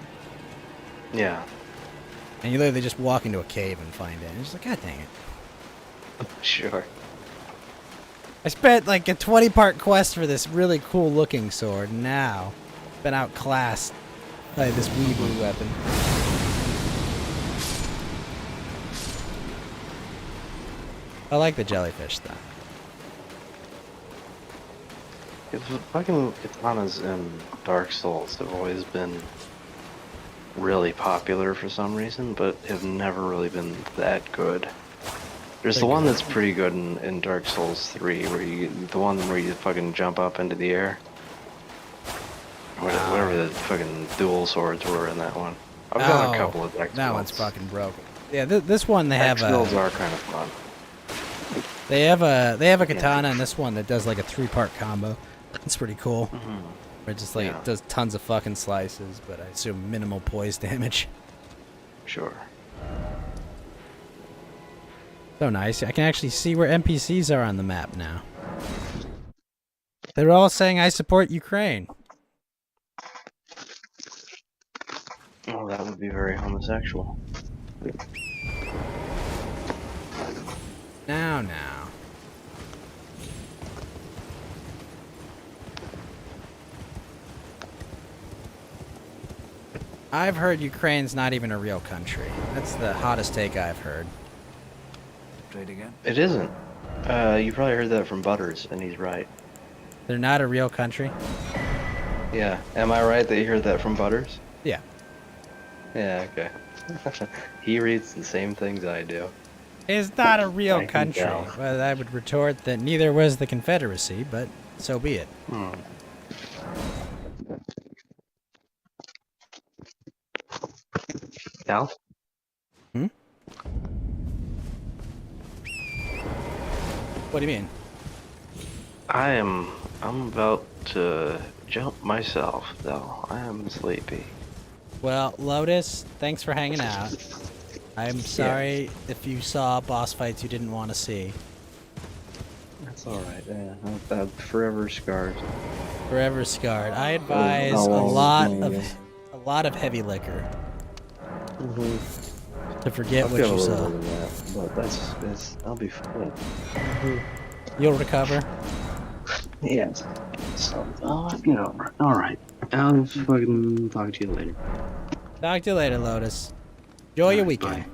Yeah. And you literally just walk into a cave and find it. And it's like, god dang it. Sure. I spent like a 20-part quest for this really cool looking sword. Now, been outclassed by this weeboo weapon. I like the jellyfish though. It's fucking katanas in Dark Souls have always been really popular for some reason, but have never really been that good. There's the one that's pretty good in Dark Souls 3, the one where you fucking jump up into the air. Whatever the fucking dual swords were in that one. I've done a couple of X that one's builds. fucking broken. Yeah, this one they have X builds are kind of fun. they have a katana in this one that does like a 3-part combo. It's pretty cool. It just like does tons of fucking slices, but I assume minimal poise damage. Sure. So nice. I can actually see where NPCs are on the map now. They're all saying I support Ukraine. Oh, that would be very homosexual. Now. I've heard Ukraine's not even a real country. That's the hottest take I've heard. Trade again. It isn't. You probably heard that from Butters, and he's right. They're not a real country? Yeah. Am I right that you heard that from Butters? Yeah. Yeah, okay. He reads the same things I do. It's not a real I can country. tell. Well, I would retort that neither was the Confederacy, but so be it. Al? What do you mean? I'm about to jump myself, though. I am sleepy. Well, Lotus, thanks for hanging out. I'm sorry if you saw boss fights you didn't want to see. That's alright, yeah. I'm forever scarred. Forever scarred. I advise how long a lot of heavy liquor to forget I'll what feel a you little saw. bit of that, but that's I'll be fine. You'll recover. Yes. So, get over it. Alright. I'll fucking talk to you later. Talk to you later, Lotus. Enjoy your Alright, weekend.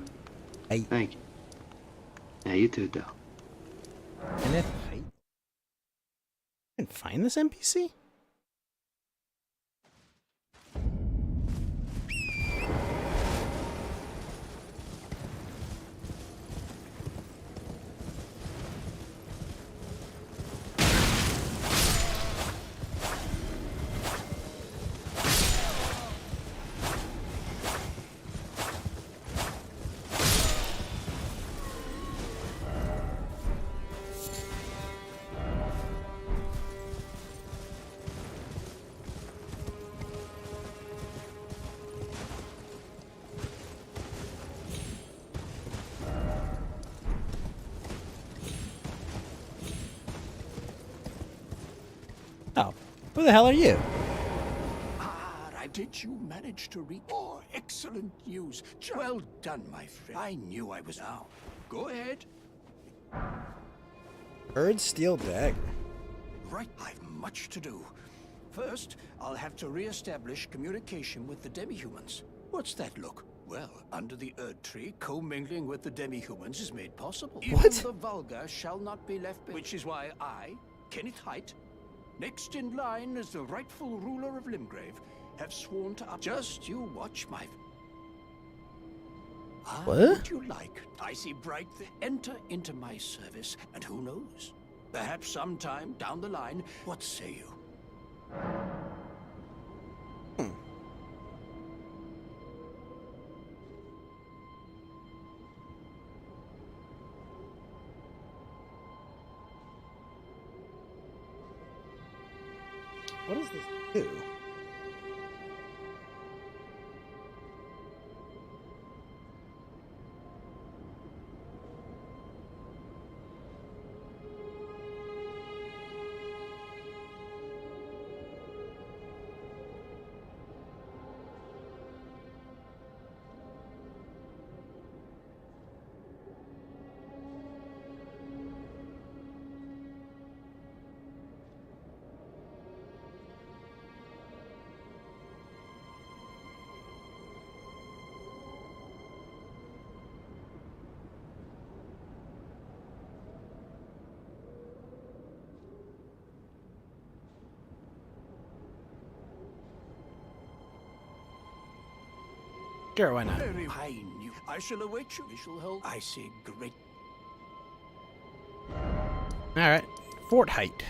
bye. Hey. Thank you. Yeah, you too, Del. And if I can find this NPC? Oh, who the hell are you? Did you manage to reach? Oh, excellent news. Well done, my friend. I knew I was now. Go ahead. Bird Steel Dagger. Right, I've much to do. First, I'll have to re-establish communication with the demi-humans. What's that look? Well, under the Erd Tree, commingling with the demi-humans is made possible. What? Even the vulgar shall not be left behind. Which is why I, Kenneth Height, next in line as the rightful ruler of Limgrave, have sworn to just you watch my... What? Would you like? I see bright... Enter into my service, and who knows? Perhaps sometime down the line, what say you? What does this do? Sure, why not? Very I knew. I shall await you. We shall hold. I see great... Alright. Fort Height.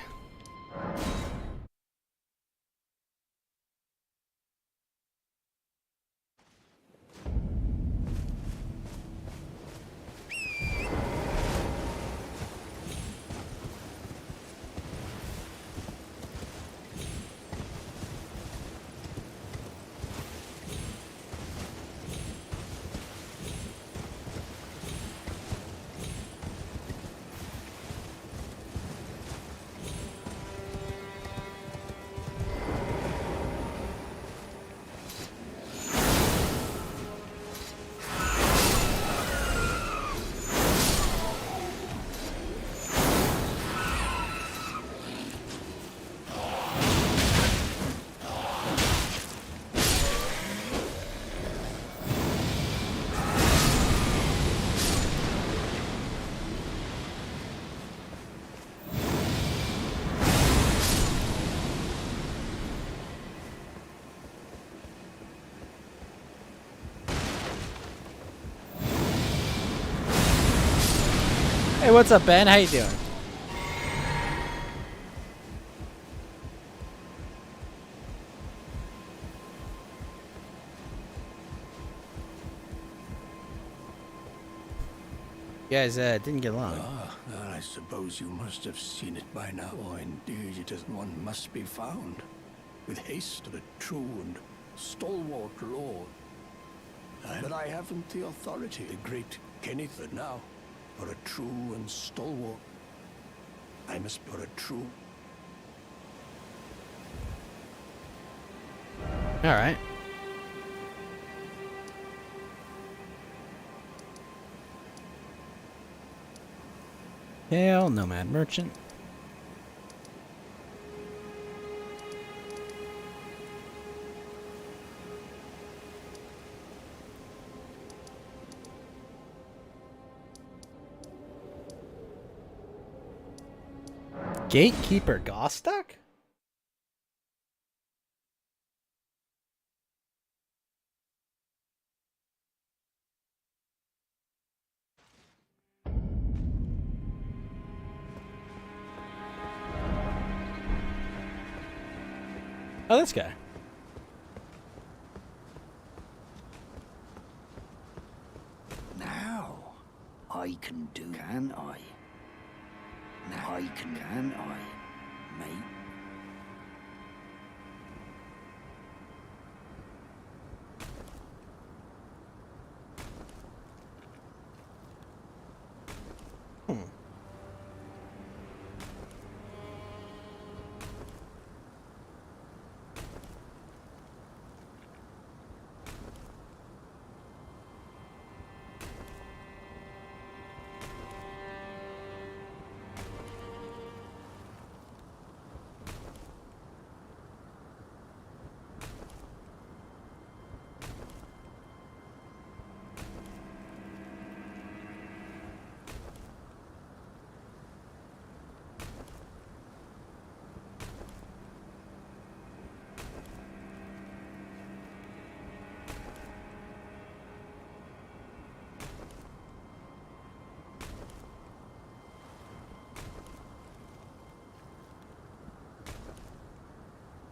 what's up, Ben? How you doing? You guys didn't get along. I suppose you must have seen it by now. Or indeed, it is one must be found. With haste of a true and stalwart lord. But I haven't the authority, the great Kenneth, but now, for a true and stalwart. I must for a true. All right. Hail, Nomad Merchant. Gatekeeper Gostock? Oh, this guy. Now, I can do, can I? Now I can I, mate?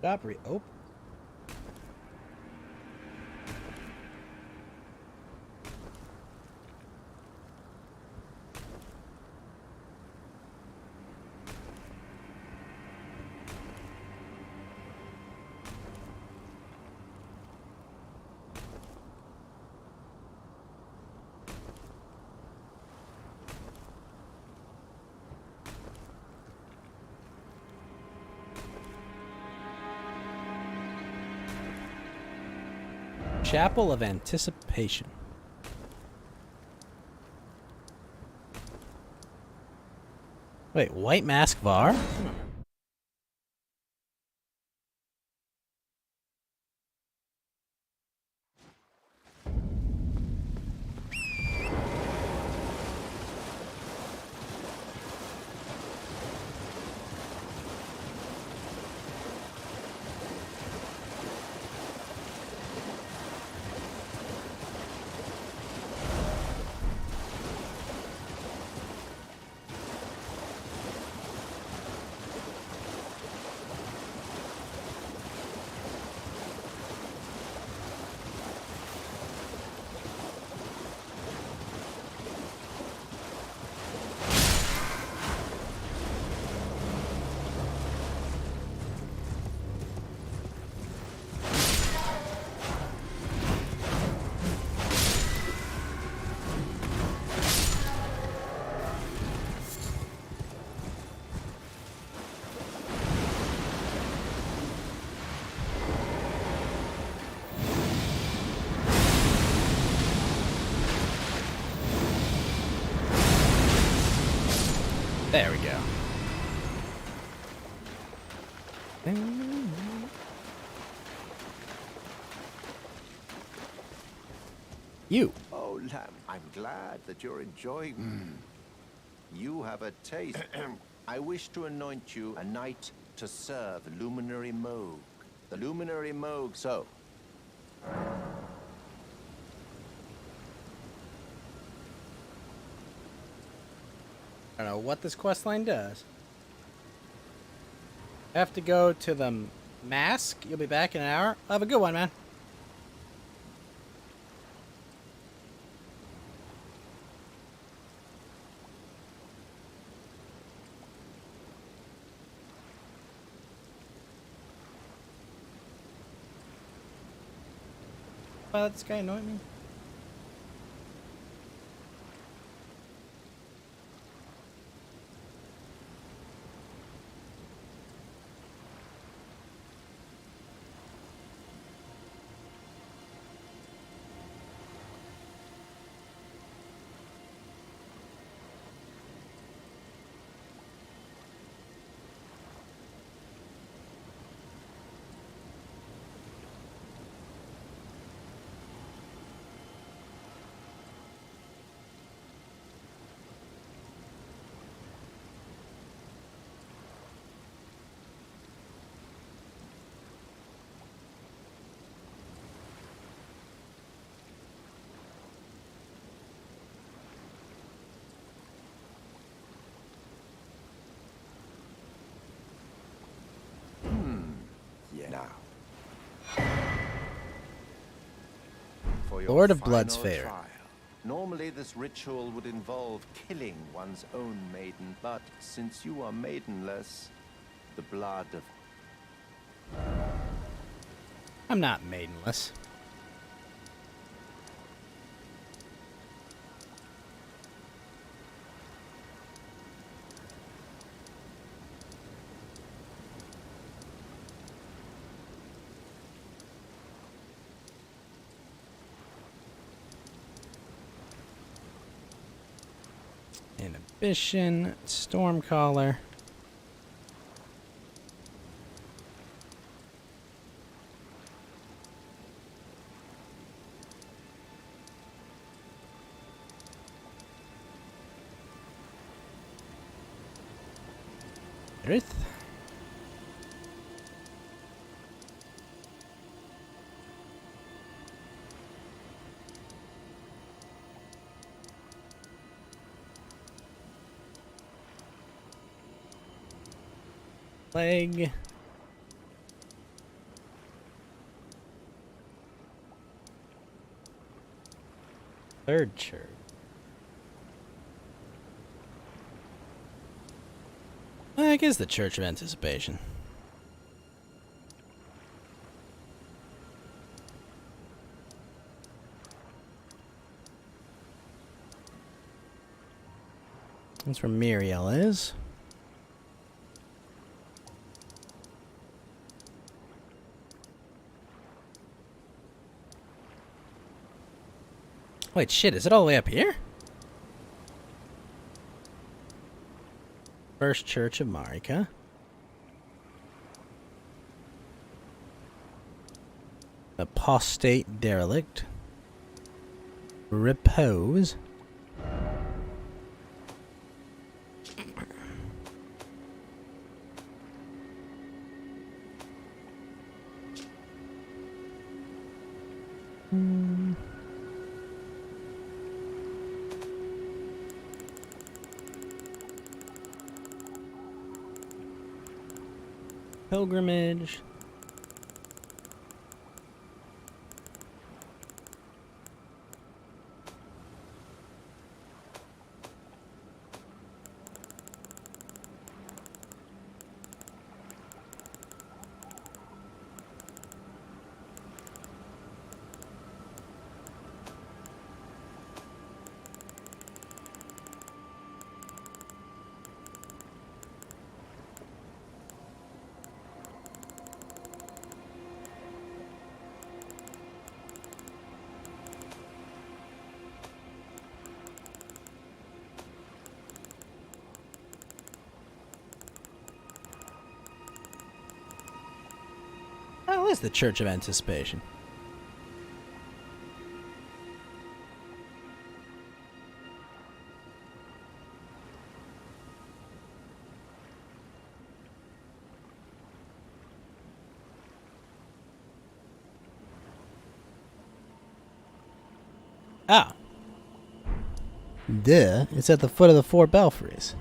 Stop reopen. Chapel of Anticipation. Wait, White Mask Var? There we go. You. Oh, Lamb, I'm glad that you're enjoying. You have a taste. I wish to anoint you a knight to serve Luminary Moog. The Luminary Moog, so. I don't know what this quest line does. I have to go to the mask. You'll be back in an hour. Have a good one, man. Why this guy annoy me? Now. For your Lord of Blood's final Fair. trial. Normally this ritual would involve killing one's own maiden, but since you are maidenless, the blood of... I'm not maidenless. Inhibition, Stormcaller. Earth. Leg. Third church. I guess the Church of Anticipation. That's where Muriel is. Wait, shit, is it all the way up here? First Church of Marika. Apostate Derelict. Repose. Pilgrimage. How is the Church of Anticipation? Ah. Duh, it's at the foot of the four belfries.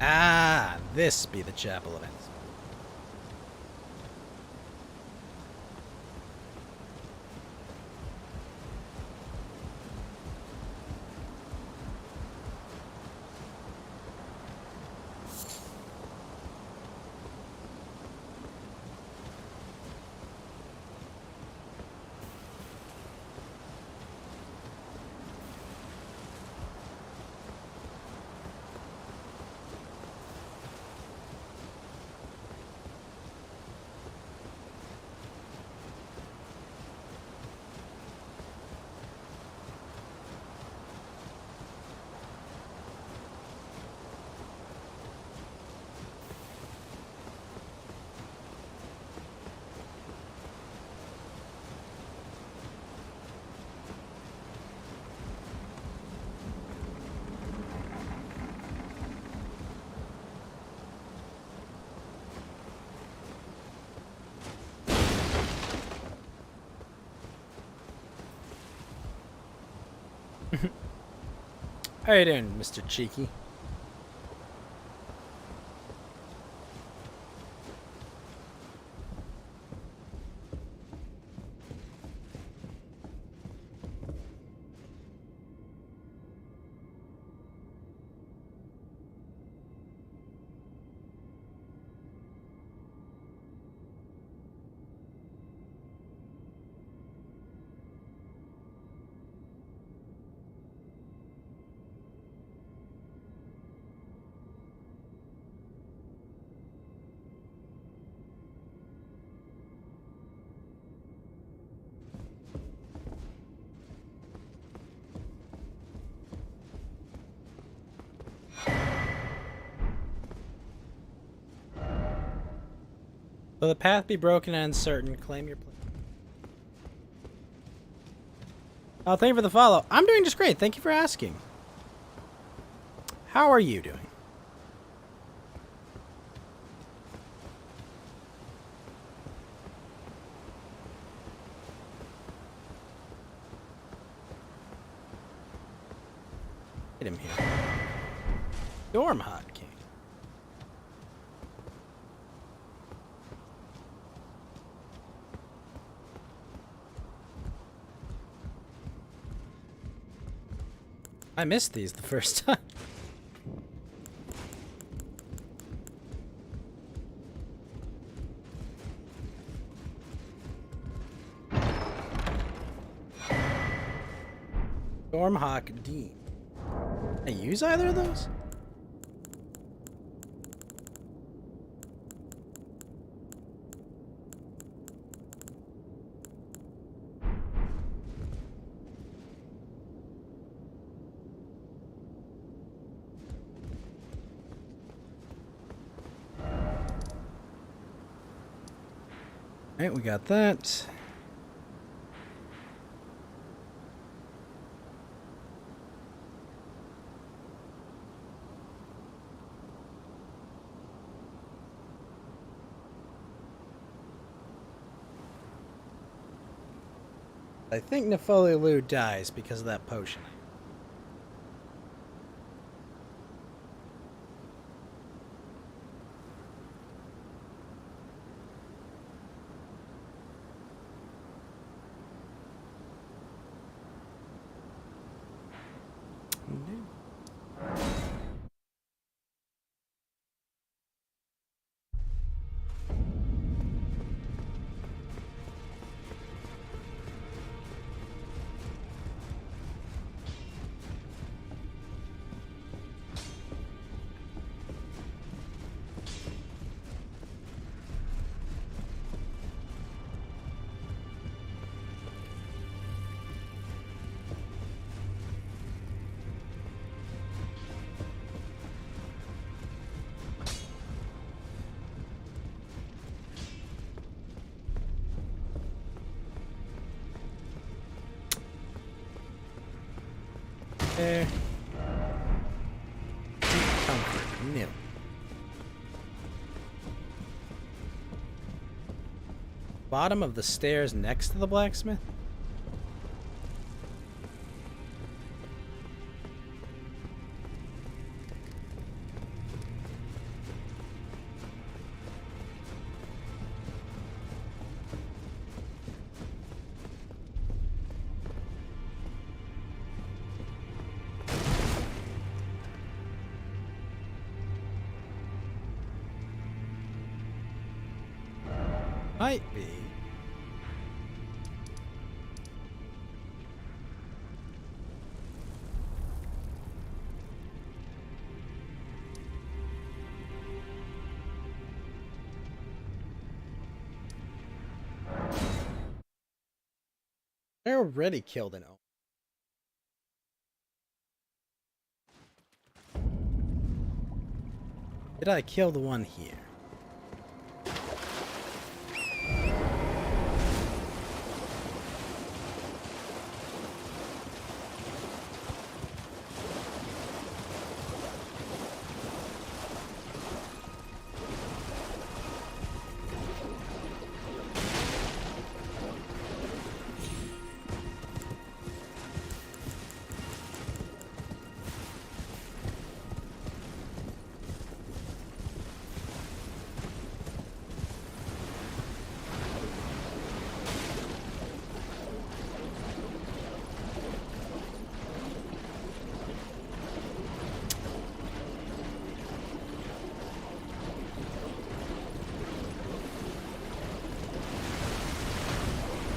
Ah, this be the chapel events. How you doing, Mr. Cheeky? Will the path be broken and uncertain? Claim your place. Oh, thank you for the follow. I'm doing just great. Thank you for asking. How are you doing? Get him here. Stormhot King. I missed these the first time. Stormhawk D. Can I use either of those? Alright, we got that. I think Nefolilu dies because of that potion. There. Comfort, nil. Bottom of the stairs next to the blacksmith? Might be. I already killed an elk. Did I kill the one here?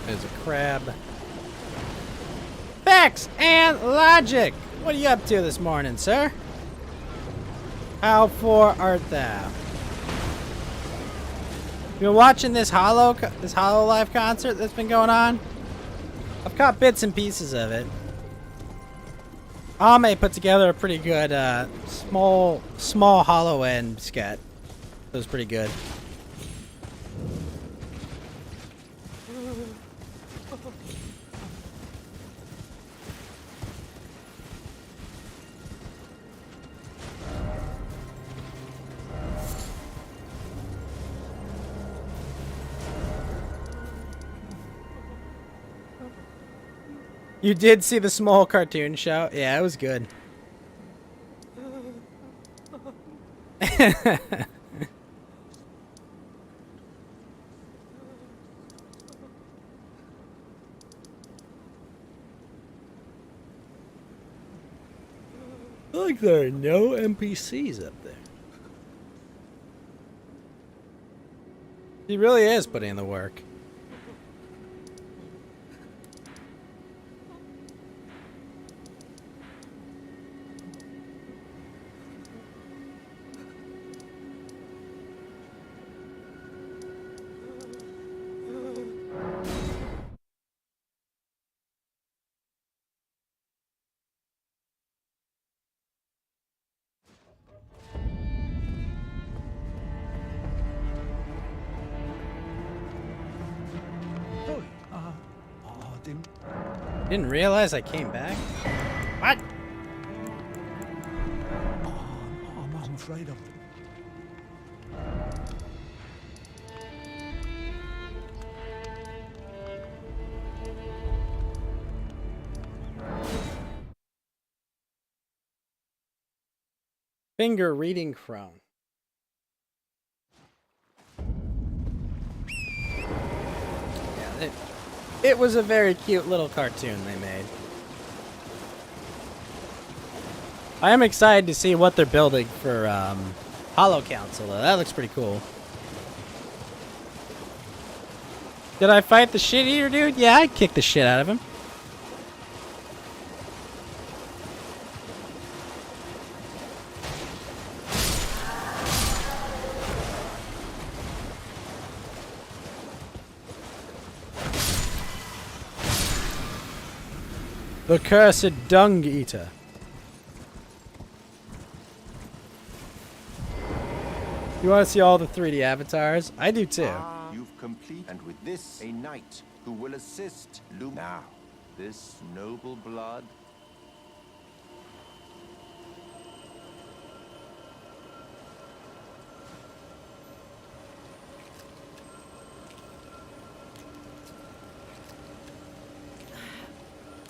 There's a crab. Facts and logic! What are you up to this morning, sir? How for art thou? You been watching this Hololive concert that's been going on? I've caught bits and pieces of it. Ame put together a pretty good small hollow end sketch. It was pretty good. You did see the small cartoon show? Yeah, it was good. Like there are no NPCs up there. He really is putting in the work. Didn't realize I came back. What? I'm not afraid of them. Finger reading crone. Yeah, it was a very cute little cartoon they made. I am excited to see what they're building for Hollow Council, though. That looks pretty cool. Did I fight the shit eater, dude? Yeah, I kicked the shit out of him. The cursed dung eater. You want to see all the 3D avatars? I do too. You've complete, and with this, a knight who will assist Lum. Now, this noble blood.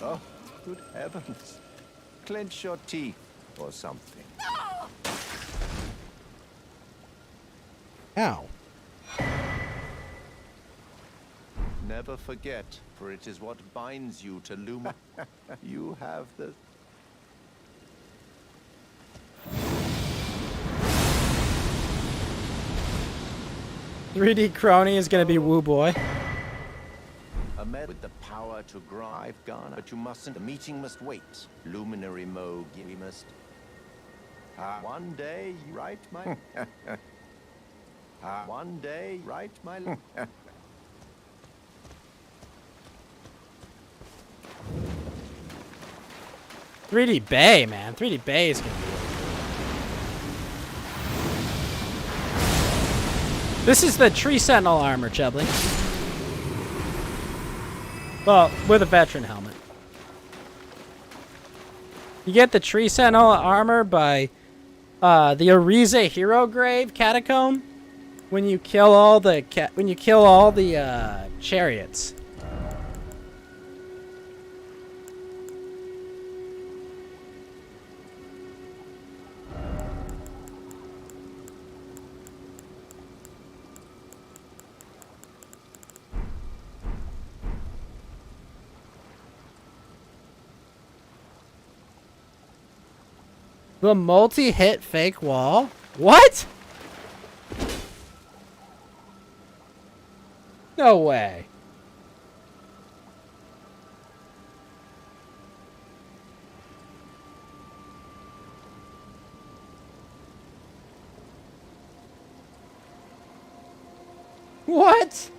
Oh, good heavens. Clench your teeth or something. Ow. Never forget, for it is what binds you to Luma. You have the... 3D crony is gonna be Woo Boy. A med with the power to grind. I've gone, but you mustn't. The meeting must wait. Luminary Moog, we must. One day, right, my. One day, right, my. 3D Bay, man. 3D Bay is gonna be. This is the Tree Sentinel armor, Chubbly. Well, with a veteran helmet. You get the Tree Sentinel armor by the Ariza Hero Grave Catacomb when you kill all the chariots. The multi-hit fake wall? What? No way. What?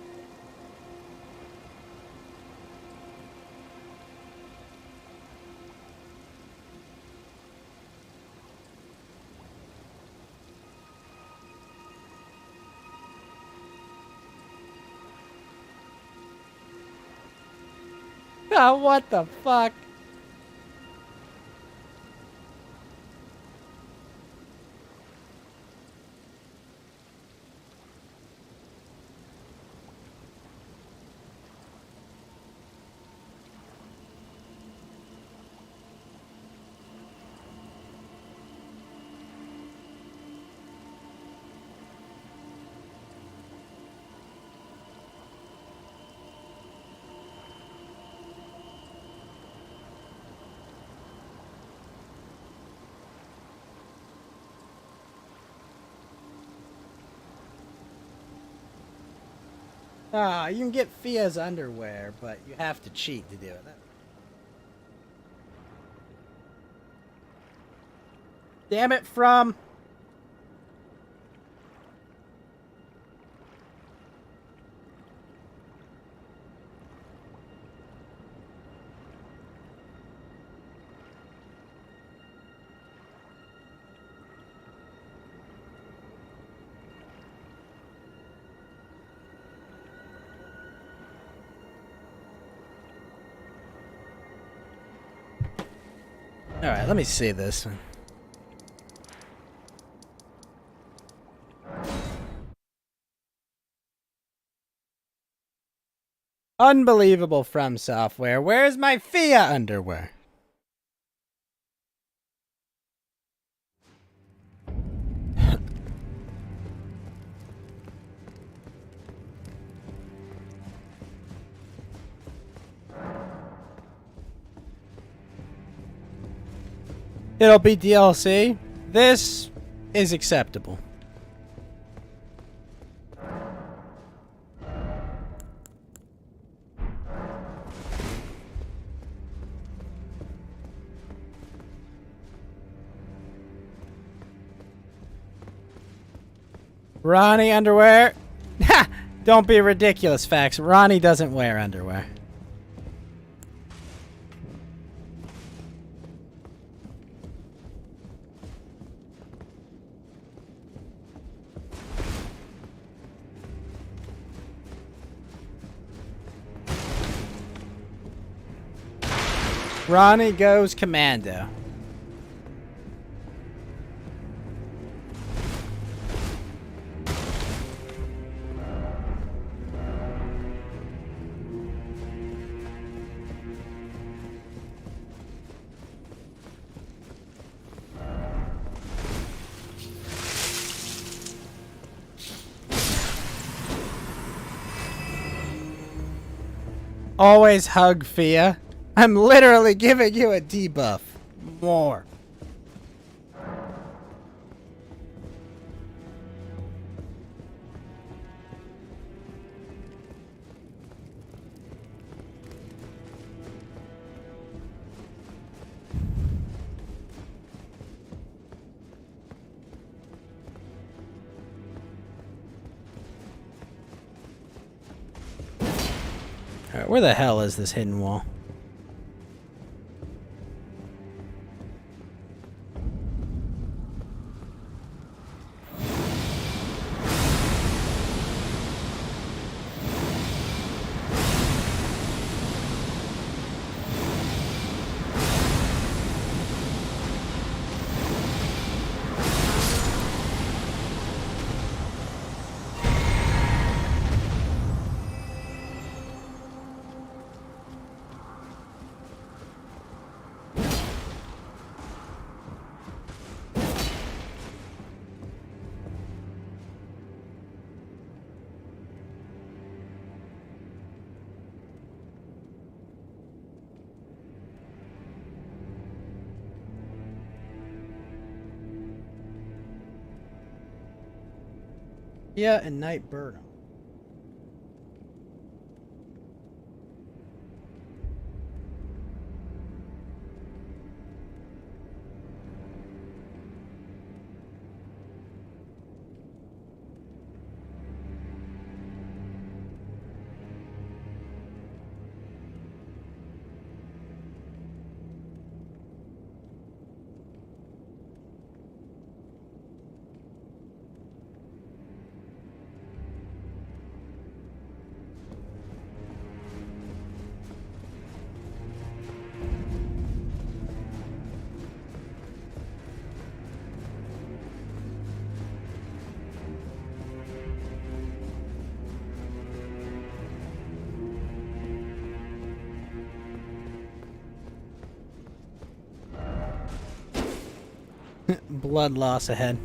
Oh, what the fuck? Ah, you can get Fia's underwear, but you have to cheat to do it. Damn it, From. Alright, let me see this one. Unbelievable From Software. Where's my Fia underwear? It'll be DLC. This is acceptable. Ronnie underwear? Ha! Don't be ridiculous, Fax. Ronnie doesn't wear underwear. Ronnie goes commando. Always hug Fia. I'm literally giving you a debuff. More. Alright, where the hell is this hidden wall? Yeah, and Night Burnham. Blood loss ahead.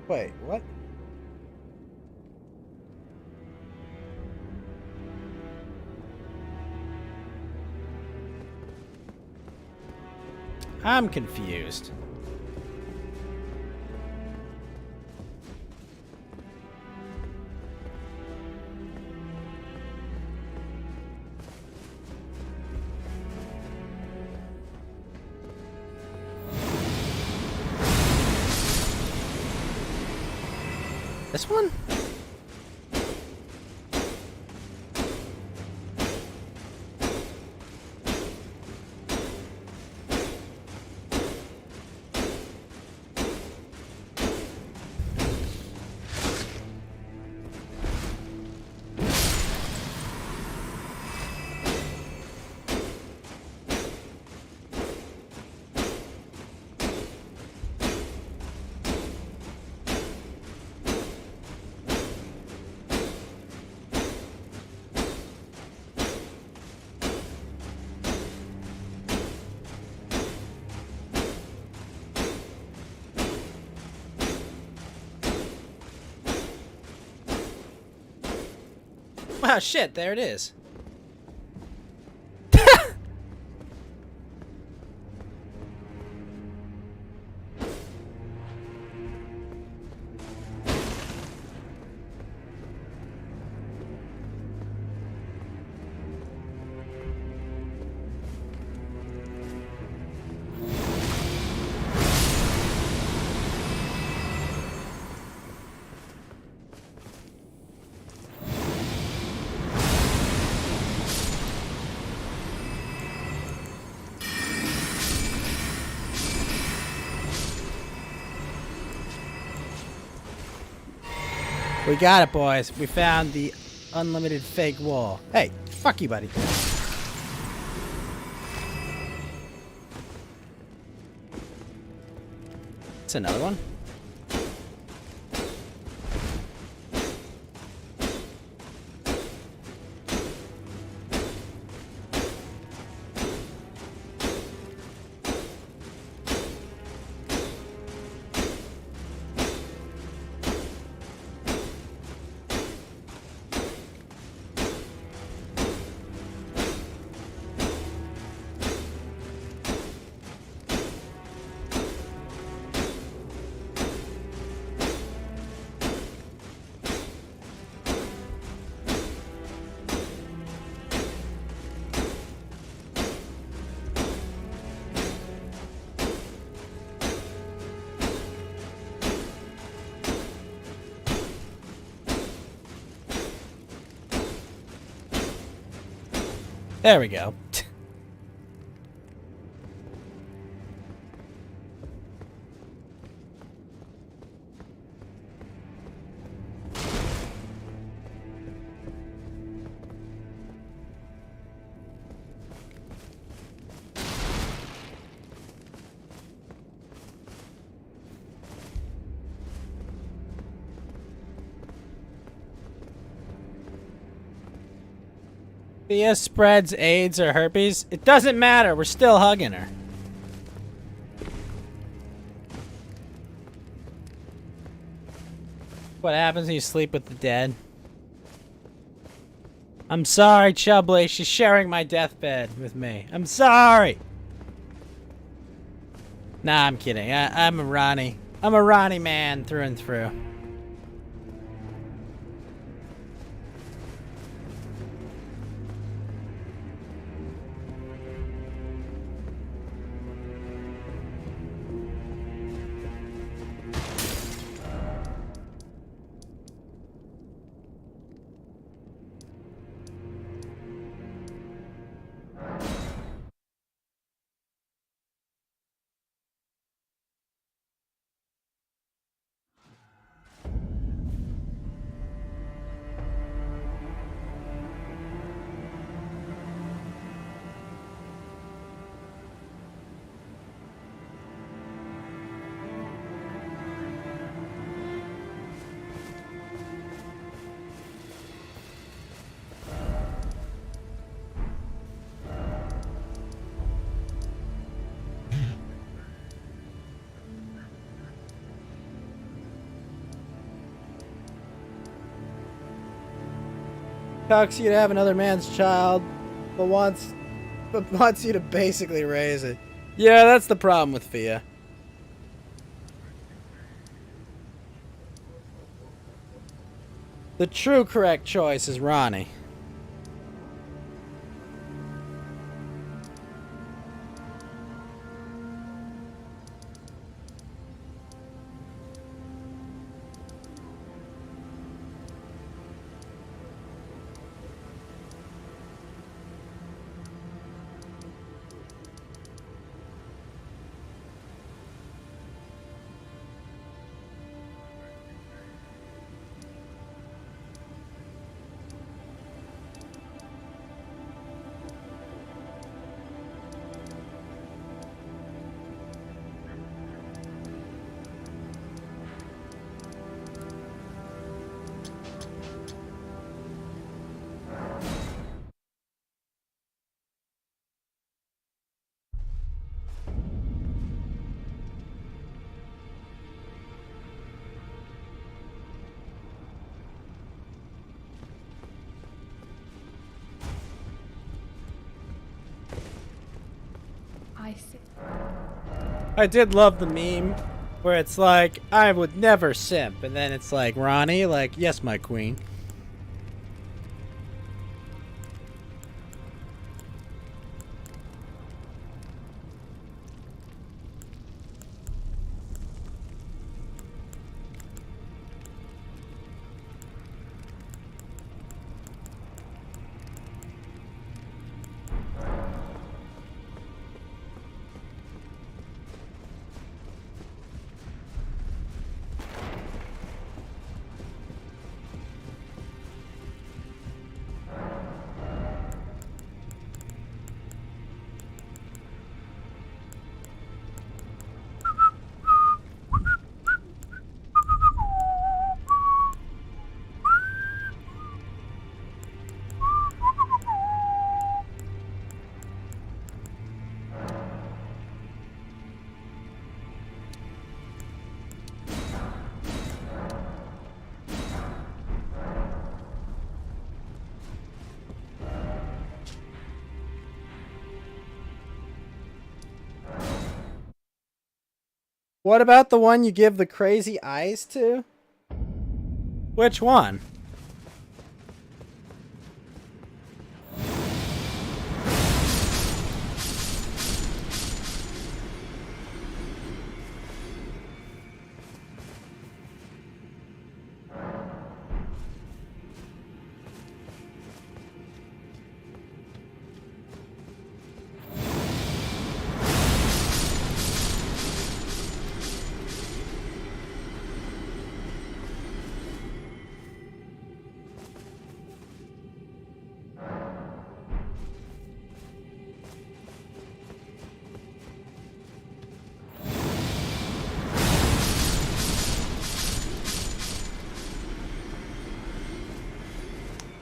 Wait, what? I'm confused. This one? Wow, shit, there it is. We got it, boys. We found the unlimited fake wall. Hey, fuck you, buddy. It's another one. There we go. Thea spreads AIDS or herpes. It doesn't matter. We're still hugging her. What happens when you sleep with the dead? I'm sorry, Chubbly. She's sharing my deathbed with me. I'm sorry. Nah, I'm kidding. I'm a Ronnie. I'm a Ronnie man through and through. Talks you to have another man's child, but wants you to basically raise it. Yeah, that's the problem with Fia. The true correct choice is Ronnie. I see. I did love the meme where it's like, I would never simp, and then it's like, Ronnie, like, yes, my queen. What about the one you give the crazy eyes to? Which one?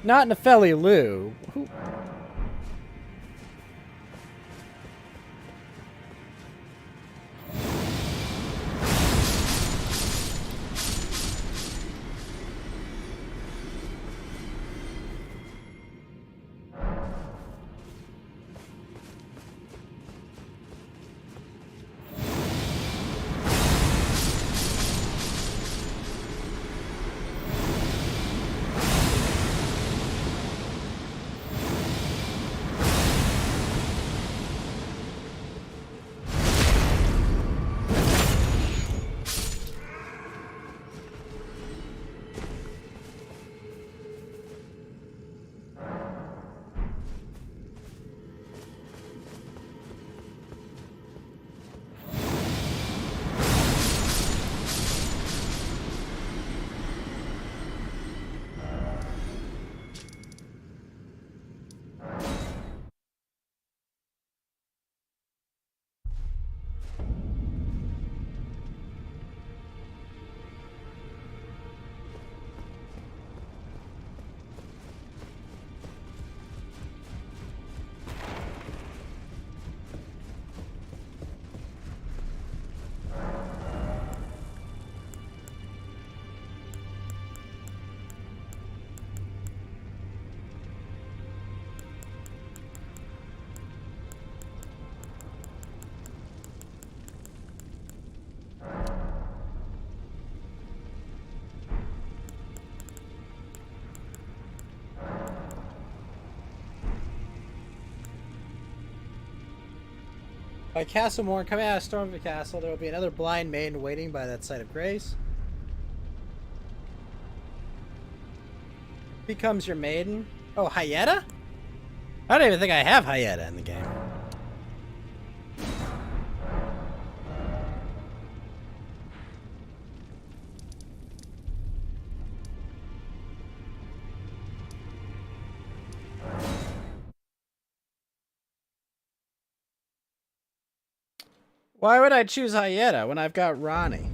Not Nepheli Lou. Who? By Castlemore, coming out of Storm the Castle, there will be another blind maiden waiting by that site of grace. Becomes your maiden. Oh, Hyetta? I don't even think I have Hyetta in the game. Why would I choose Hyetta when I've got Ronnie?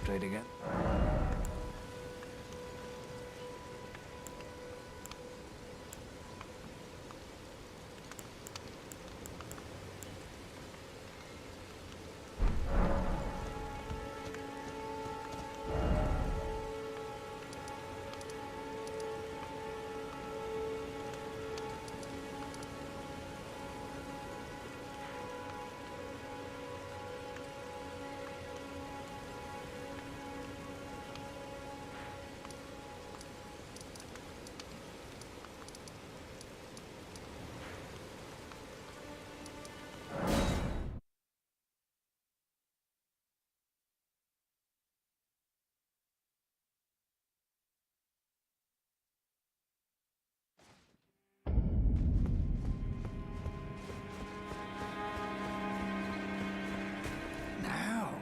Trade again.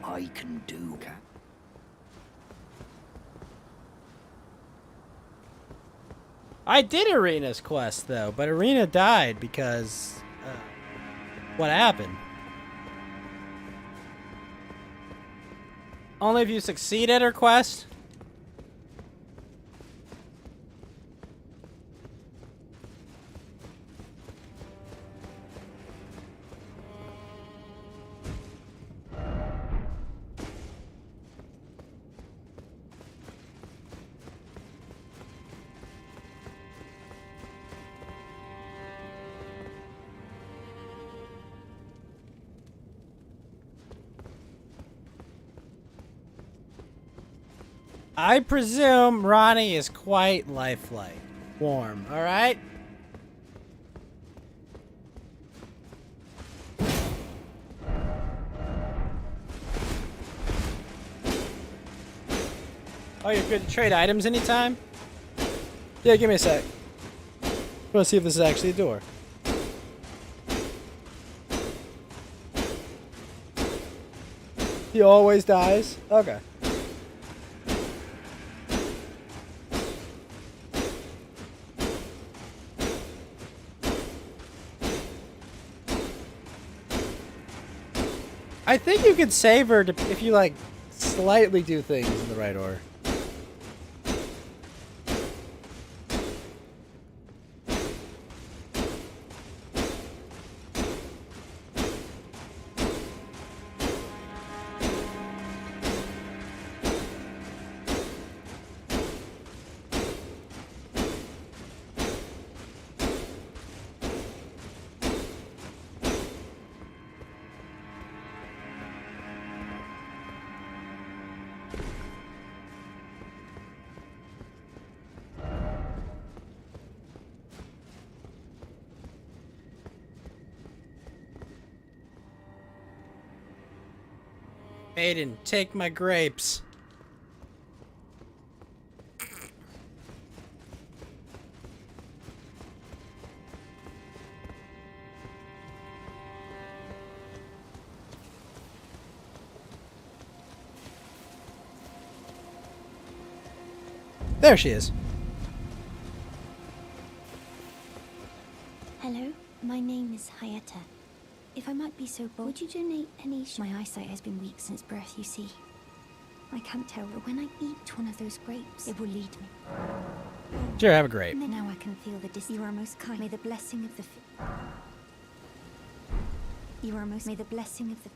I can do. I did Arena's quest, though, but Arena died because... what happened? Only if you succeed at her quest? I presume Ronnie is quite lifelike. Warm, alright? Oh, you're good to trade items anytime? Yeah, give me a sec. I want to see if this is actually a door. He always dies? Okay. I think you could save her if you like slightly do things in the right order. Aiden, take my grapes. There she is. Hello, my name is Hayata. If I might be so bold, would you donate any? My eyesight has been weak since birth, you see. I can't tell, but when I eat one of those grapes, it will lead me. Sure, have a grape. Now I can feel the You are most kind. May the blessing of the You are most. May the blessing of the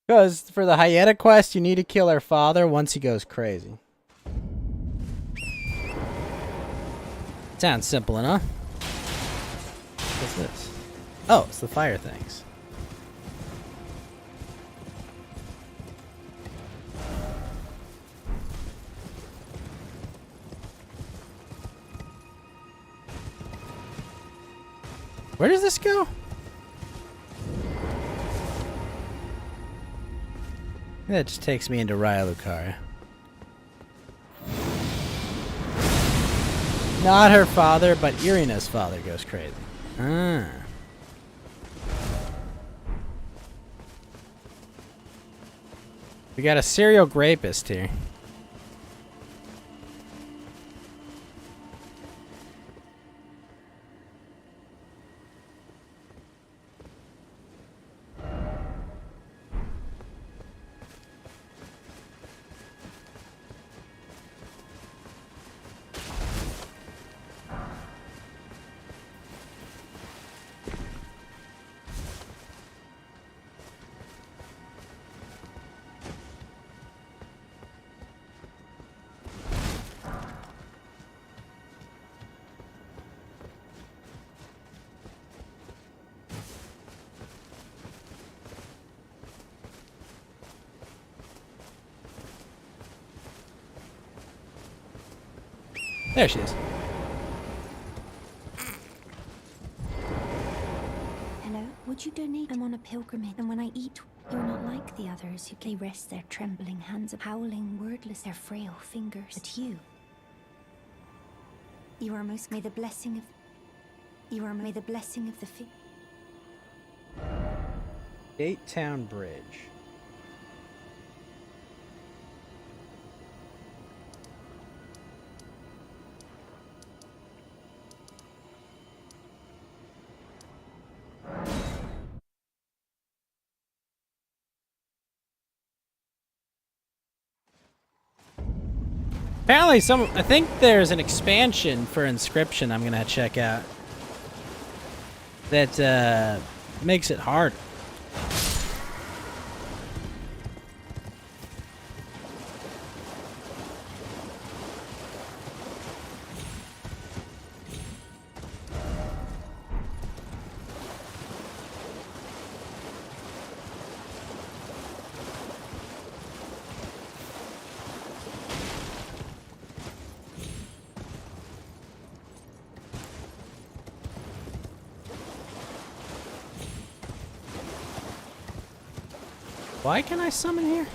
Because for the Hyena quest, you need to kill her father once he goes crazy. Sounds simple enough. What's this? Oh, it's the fire things. Where does this go? That just takes me into Raya Lucaria. Not her father, but Irina's father goes crazy. Ah. We got a serial rapist here. There she is. Hello, would you donate? I'm on a pilgrimage, and when I eat, you're not like the others who they rest their trembling hands, howling, wordless, their frail fingers. But you are most. May the blessing of. May the blessing of the Gate Town Bridge. Apparently I think there's an expansion for Inscription I'm gonna check out that makes it hard. Why can I summon here?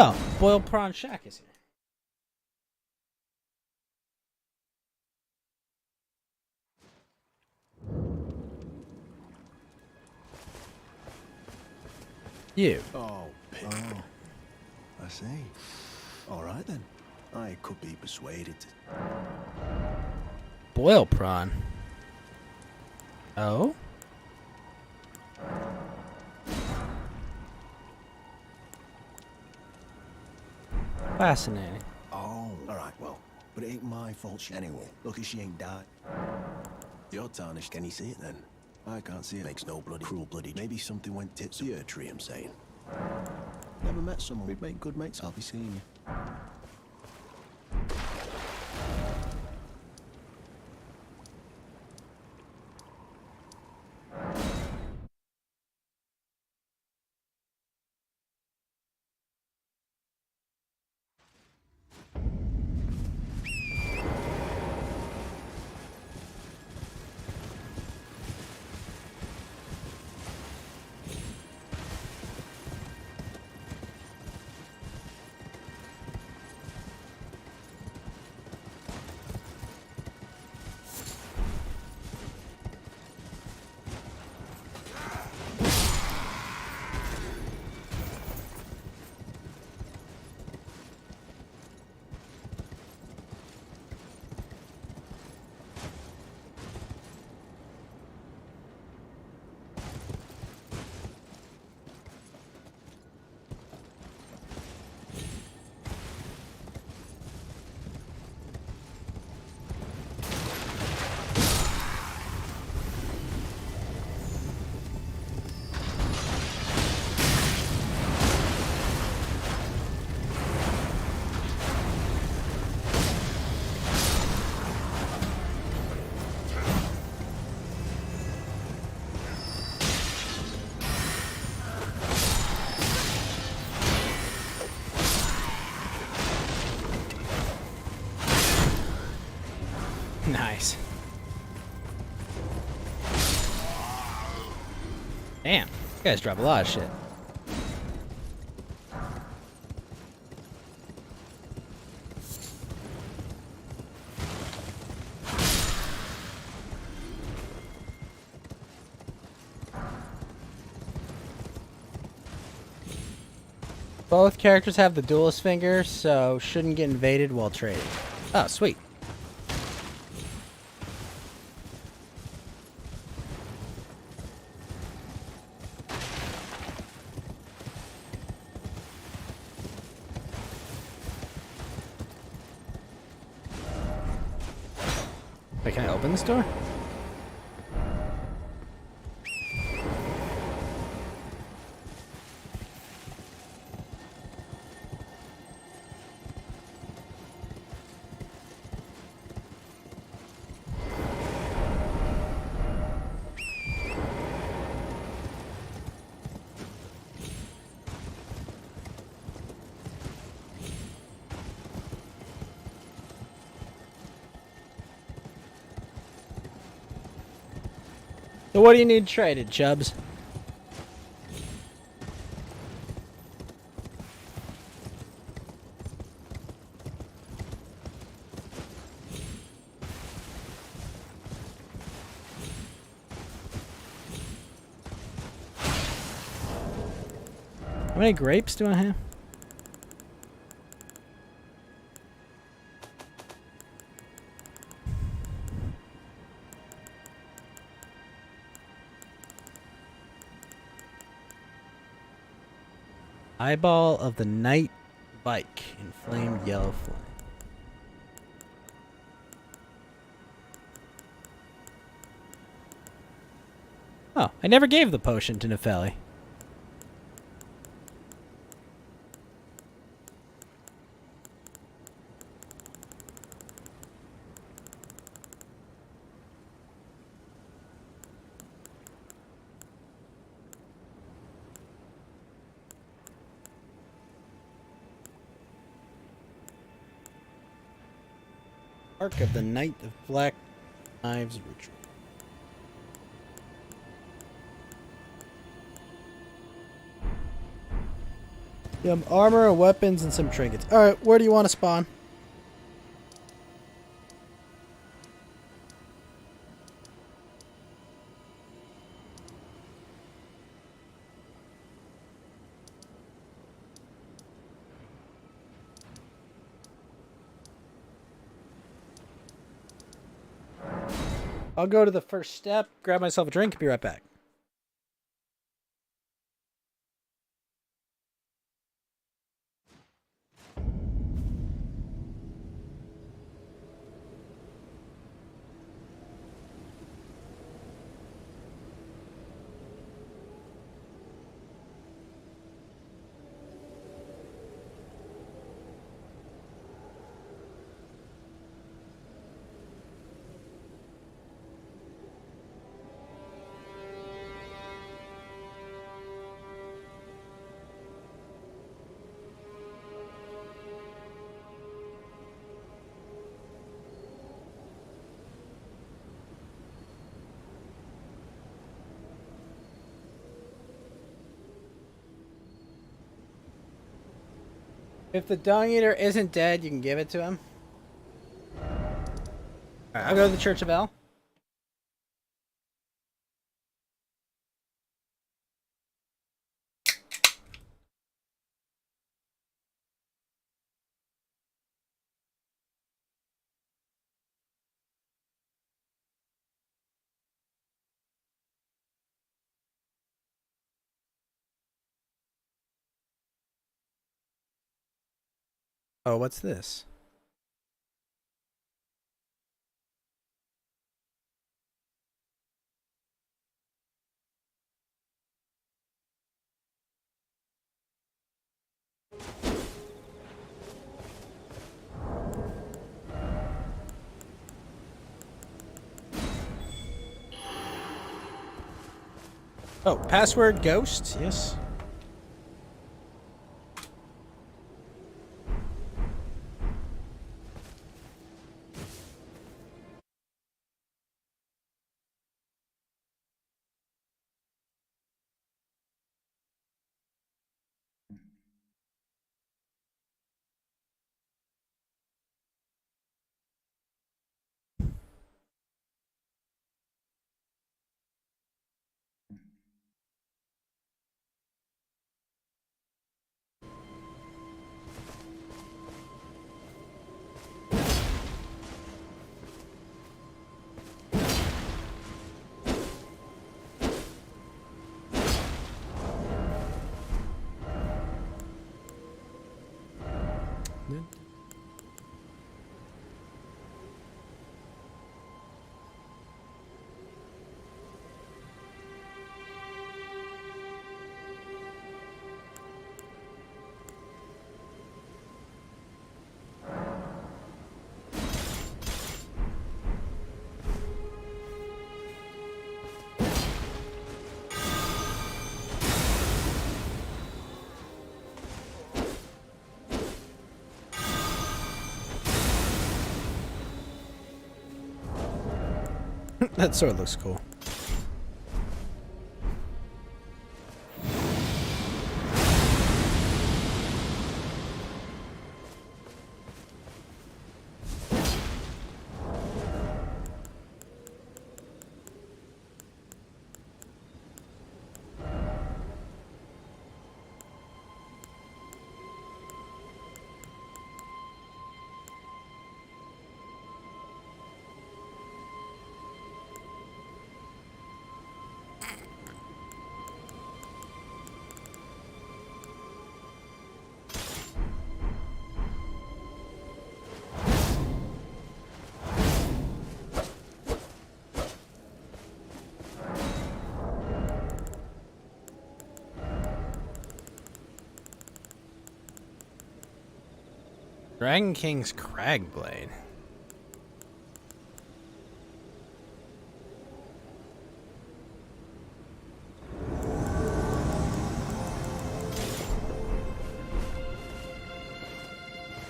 Oh, boiled prawn shack is here. You. Oh, I see. All right then. I could be persuaded. Boiled prawn. Oh? Fascinating. Oh, all right, well, but it ain't my fault anyway. Lucky she ain't died. You're tarnished, can you see it then? I can't see it. Makes no bloody cruel bloody. Maybe something went tits the earth tree, I'm saying. Never met someone. We'd make good mates. I'll be seeing you. Nice. Damn, you guys drop a lot of shit. Both characters have the duelist finger, so shouldn't get invaded while trading. Oh, sweet. Wait, can I open this door? So what do you need traded, Chubbs? How many grapes do I have? Eyeball of the Night Bike. Inflamed yellow flame. Oh, I never gave the potion to Nefeli. Arc of the Knight of Black Knives Ritual. Armor, weapons, and some trinkets. Alright, where do you want to spawn? I'll go to the first step, grab myself a drink, be right back. If the Dung Eater isn't dead, you can give it to him. Alright, I'll go to the Church of El. Oh, what's this? Oh, password ghost, yes. That sword looks cool. Dragon King's Cragblade.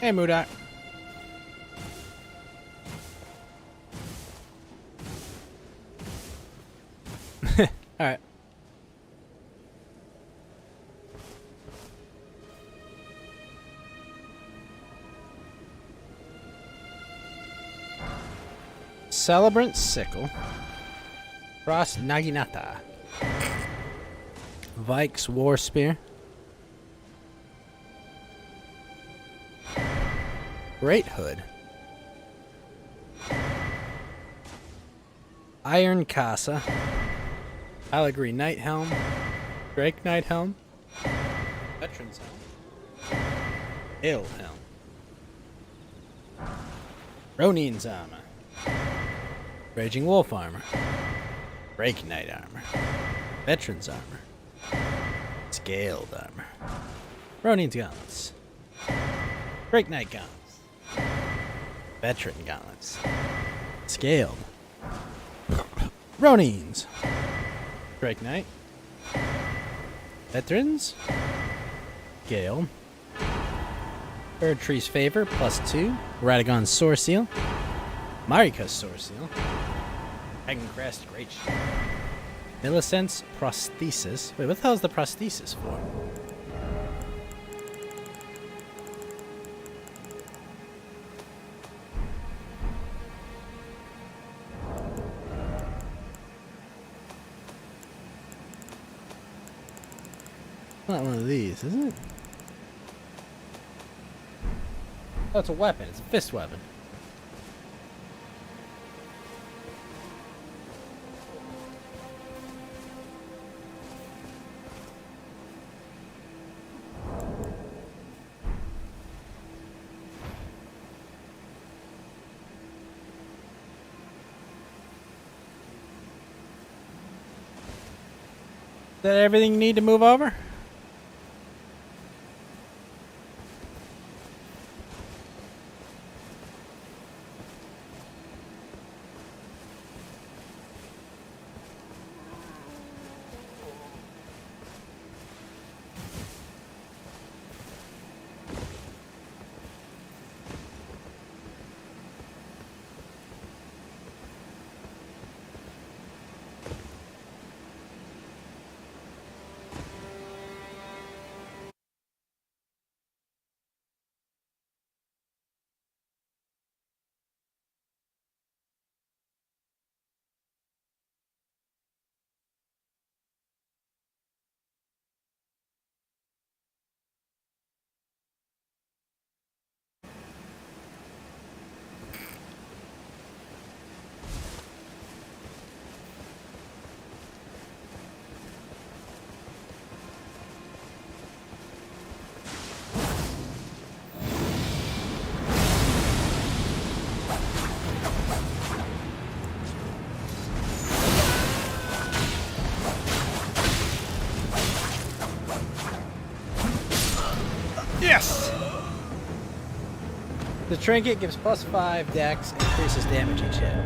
Hey, Mudak. Alright. Celebrant Sickle. Frost Naginata. Vike's War Spear. Great Hood. Iron Casa. Allegory Night Helm. Drake Night Helm. Veteran's Helm. Ill Helm. Ronin's Armor. Raging Wolf Armor. Drake Knight Armor. Veteran's Armor. Scaled Armor. Ronin's Gauntlets. Drake Knight Gauntlets. Veteran Gauntlets. Scaled. Ronins. Drake Knight. Veterans. Scaled. Bird Tree's Favor, +2. Radagon's Soar Seal. Marika's Soar Seal. Dragon Crest, Great Shield. Millicent's Prosthesis. Wait, what the hell is the prosthesis for? Not one of these, is it? Oh, it's a weapon. It's a fist weapon. Is that everything you need to move over? Yes! The trinket gives +5 dex, increases damage each hit.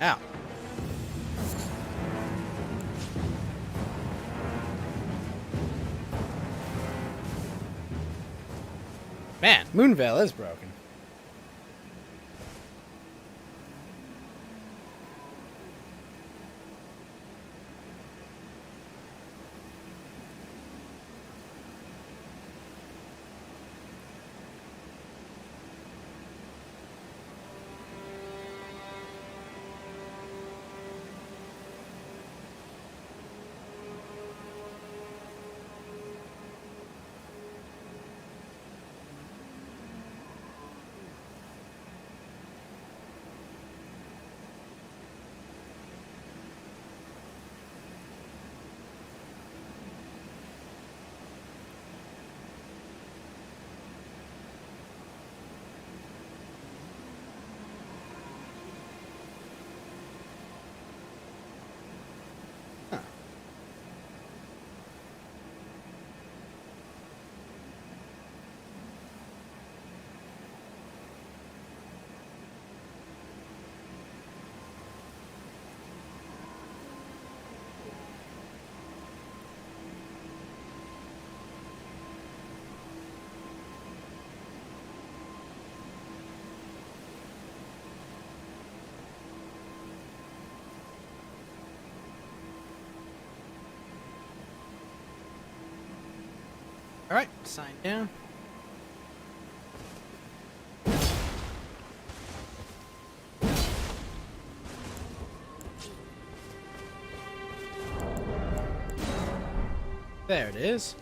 Ow. Man, Moonveil is broken. All right, sign down. There it is.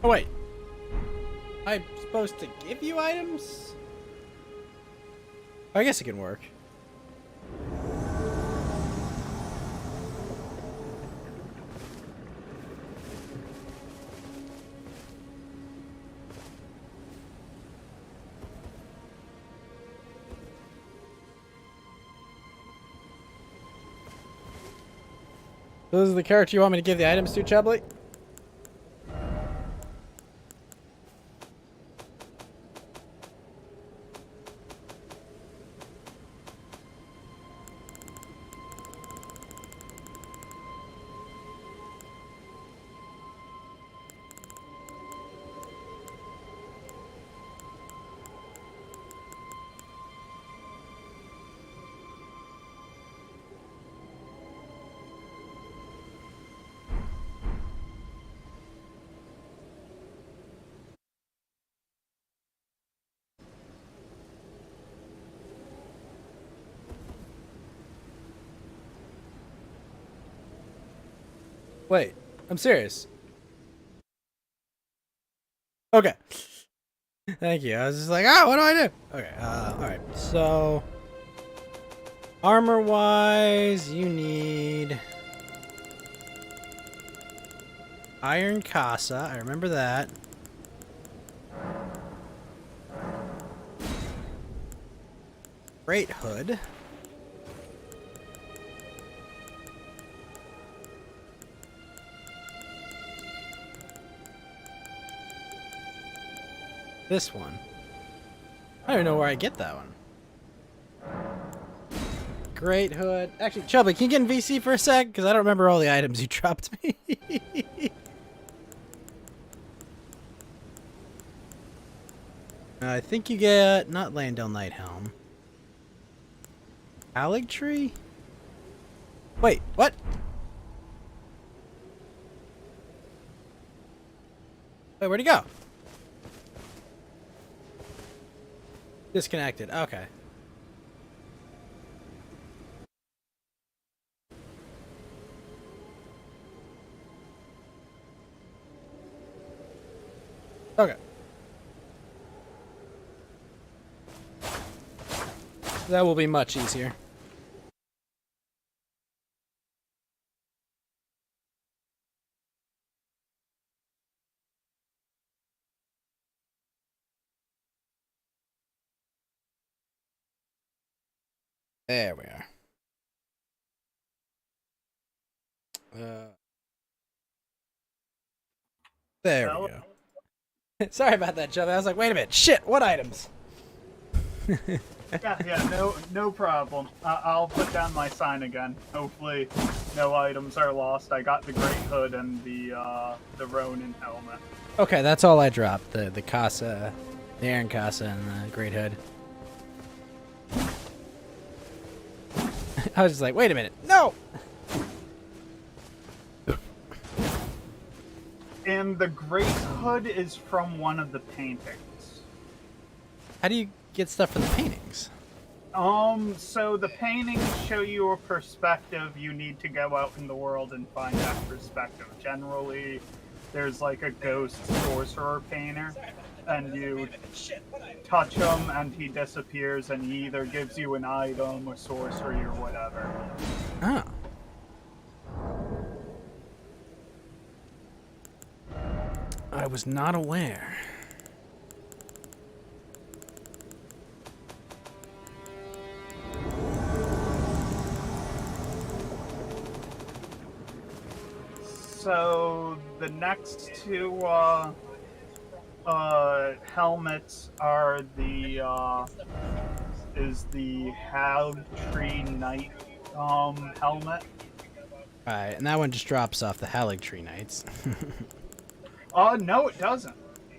Oh wait. I'm supposed to give you items? I guess it can work. So this is the character you want me to give the items to, Chubbly? Wait, I'm serious. Okay. Thank you. I was just like, oh, what do I do? Okay, alright. So, armor-wise, you need Iron Casa. I remember that. Great Hood. This one. I don't even know where I get that one. Great Hood. Actually, Chubby, can you get in VC for a sec? Because I don't remember all the items you dropped me. I think you get not Landell Night Helm. Allig Tree? Wait, what? Wait, where'd he go? Disconnected. Okay. Okay. That will be much easier. There we are. There we go. Sorry about that, Chubby. I was like, wait a minute. Shit, what items? Yeah, no problem. I'll put down my sign again. Hopefully, no items are lost. I got the Great Hood and the Ronin helmet. Okay, that's all I dropped. The Casa, the Aaron Casa, and the Great Hood. I was just like, wait a minute. No! And the Great Hood is from one of the paintings. How do you get stuff from the paintings? So the paintings show you a perspective. You need to go out in the world and find that perspective. Generally, there's like a ghost sorcerer painter, and you touch him and he disappears, and he either gives you an item, a sorcery, or whatever. Oh. I was not aware. So the next two helmets are the Hag Tree Knight helmet. Alright, and that one just drops off the Hallig Tree Knights. No, it doesn't.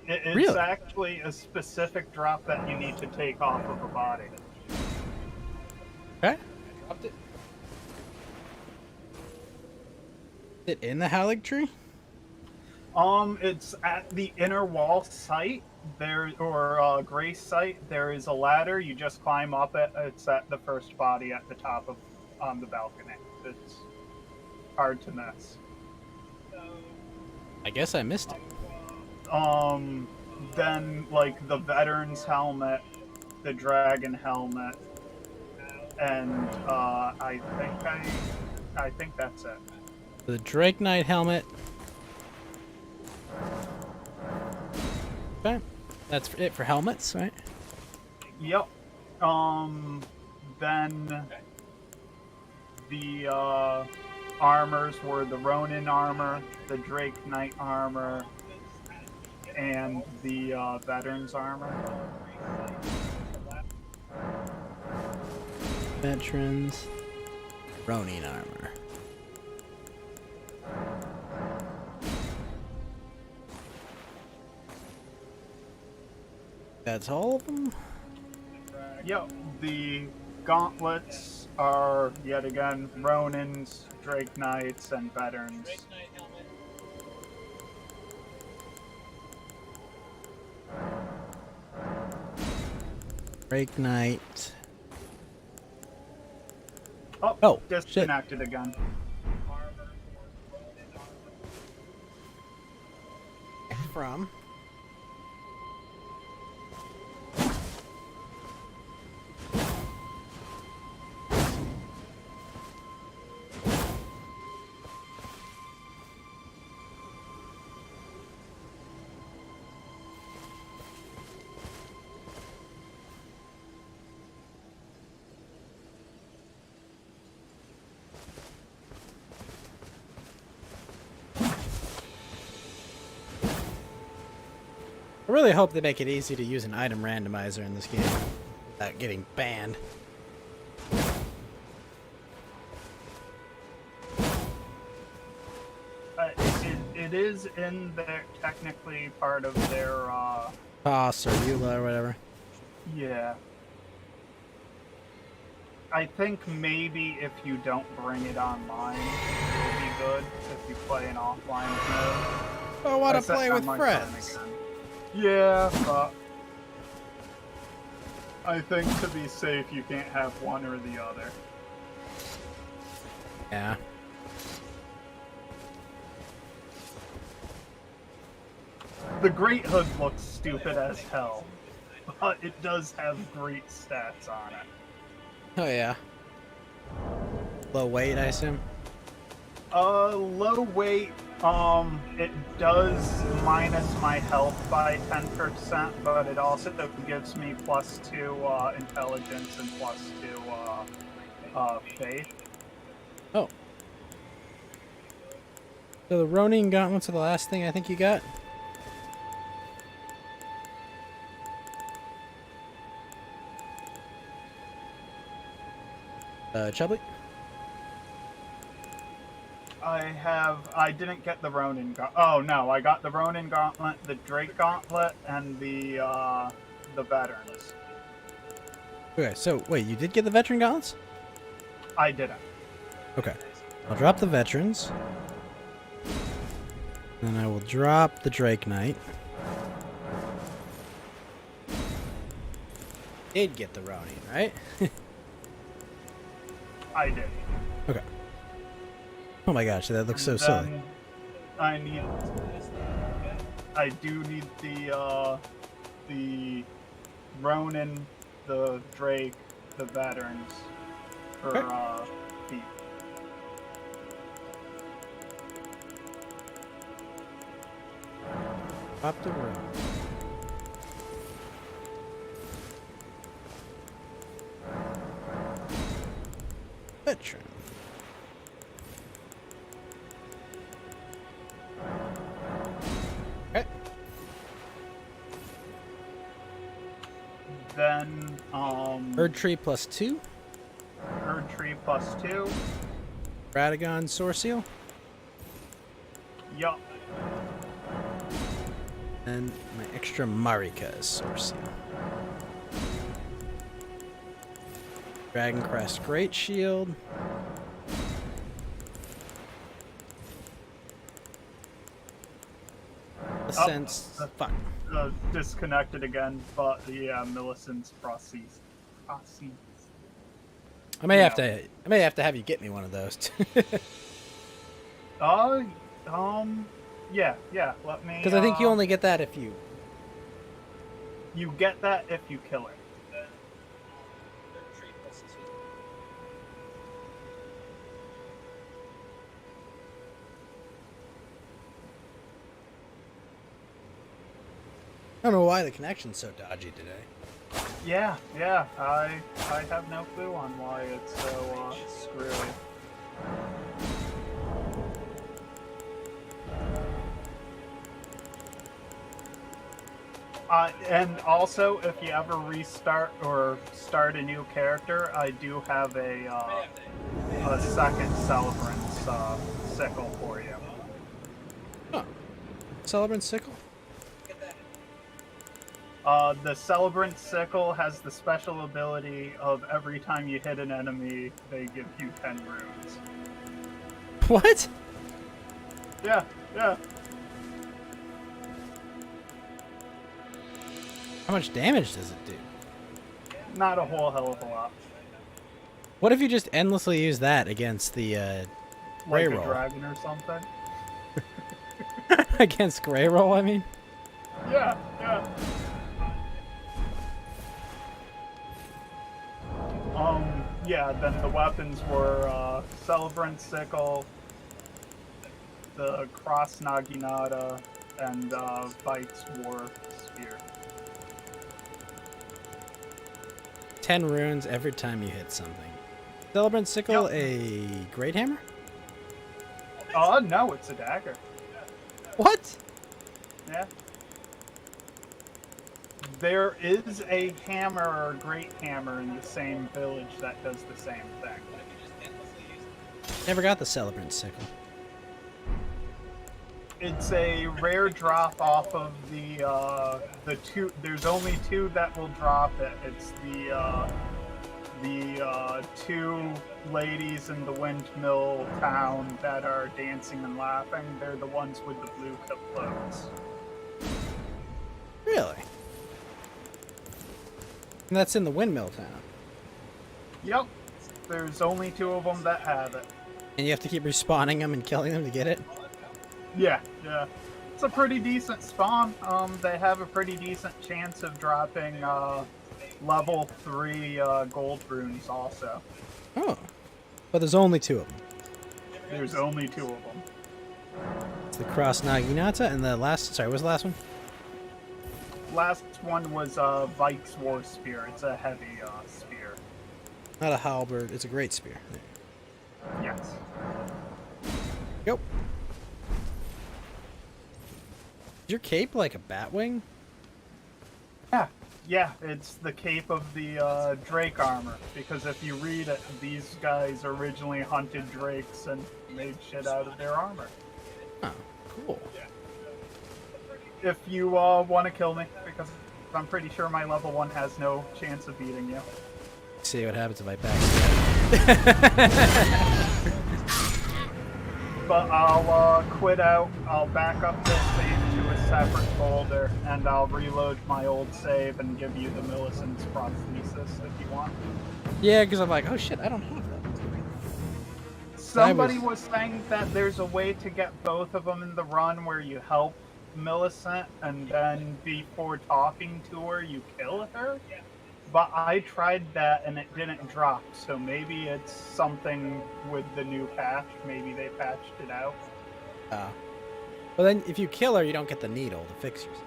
It's really? actually a specific drop that you need to take off of a body. Okay. Dropped it. Is it in the Halig tree? It's at the inner wall site. There, or Grace site. There is a ladder. You just climb up it. It's at the first body at the top of the balcony. It's hard to miss. I guess I missed it. Then like the veteran's helmet, the dragon helmet, and I think that's it. The Drake Knight helmet. Okay. That's it for helmets, right? Yep. Then the armors were the Ronin armor, the Drake Knight armor, and the veteran's armor. Veterans. Ronin armor. That's all of them? Yep. The gauntlets are, yet again, Ronins, Drake Knights, and veterans. Drake Knight. Oh, disconnected again. From? I really hope they make it easy to use an item randomizer in this game without getting banned. It is in their, technically part of their, Toss or EULA or whatever. yeah. I think maybe if you don't bring it online, it'll be good if you play an offline mode. I want to play with friends. Yeah, but I think to be safe, you can't have one or the other. Yeah. The Great Hood looks stupid as hell, but it does have great stats on it. Oh yeah. Low weight, I assume? Low weight, it does minus my health by 10%, but it also gives me +2 intelligence and +2 faith. Oh. So the Ronin gauntlets are the last thing I think you got? Chubbly? I didn't get the Ronin oh no, I got the Ronin gauntlet, the Drake gauntlet, and the veterans. Okay, so wait, you did get the veteran gauntlets? I didn't. Okay. I'll drop the veterans. Then I will drop the Drake Knight. Did get the Ronin, right? I did. Okay. Oh my gosh, that looks so silly. I do need the Ronin, the Drake, the veterans for feet. Up the road. Veteran. Okay. Then Herd tree +2. Herd tree +2. Radagon Soar Seal. Yup. And my extra Marika is Soar Seal. Dragon Crest Great Shield. Sense. Fuck. Disconnected again, but yeah, Millicent's proceeds. I may have to have you get me one of those. Yeah. Let me. Because I think you only get that if you. You get that if you kill it. I don't know why the connection's so dodgy today. Yeah. I have no clue on why it's so screwy. And also, if you ever restart or start a new character, I do have a second Celebrance sickle for you. Huh. Celebrant sickle? The Celebrant sickle has the special ability of every time you hit an enemy, they give you 10 runes. What? Yeah. How much damage does it do? Not a whole hell of a lot. What if you just endlessly use that against the Grey Like a Roll? dragon or something? Against Grey Roll, I mean? Yeah. Yeah, then the weapons were Celebrant Sickle, the Cross Naginata, and Vite's War Spear. 10 runes every time you hit something. Celebrant sickle, a great hammer? No, it's a dagger. What? Yeah. There is a hammer or a great hammer in the same village that does the same thing. Never got the Celebrant sickle. It's a rare drop off of the two. There's only two that will drop it. It's the two ladies in the windmill town that are dancing and laughing. They're the ones with the blue clothes. Really? And that's in the windmill town. Yep. There's only two of them that have it. And you have to keep respawning them and killing them to get it? Yeah. It's a pretty decent spawn. They have a pretty decent chance of dropping level 3 gold runes also. Oh. But there's only two of them. There's only two of them. It's the Cross Naginata and the last... Sorry, what was the last one? Last one was Vike's War Spear. It's a heavy spear. Not a halberd. It's a great spear. Yes. Go. Is your cape like a bat wing? Yeah, it's the cape of the Drake armor. Because if you read it, these guys originally hunted drakes and made shit out of their armor. Oh, cool. If you want to kill me, because I'm pretty sure my level 1 has no chance of beating you. See what happens if I backstab. But I'll quit out, I'll back up this save to a separate folder, and I'll reload my old save and give you the Millicent's prosthesis if you want. Yeah, because I'm like, oh shit, I don't have that. Somebody was saying that there's a way to get both of them in the run where you help Millicent and then before talking to her you kill her, but I tried that and it didn't drop, so maybe it's something with the new patch. Maybe they patched it out. Well then if you kill her you don't get the needle to fix yourself.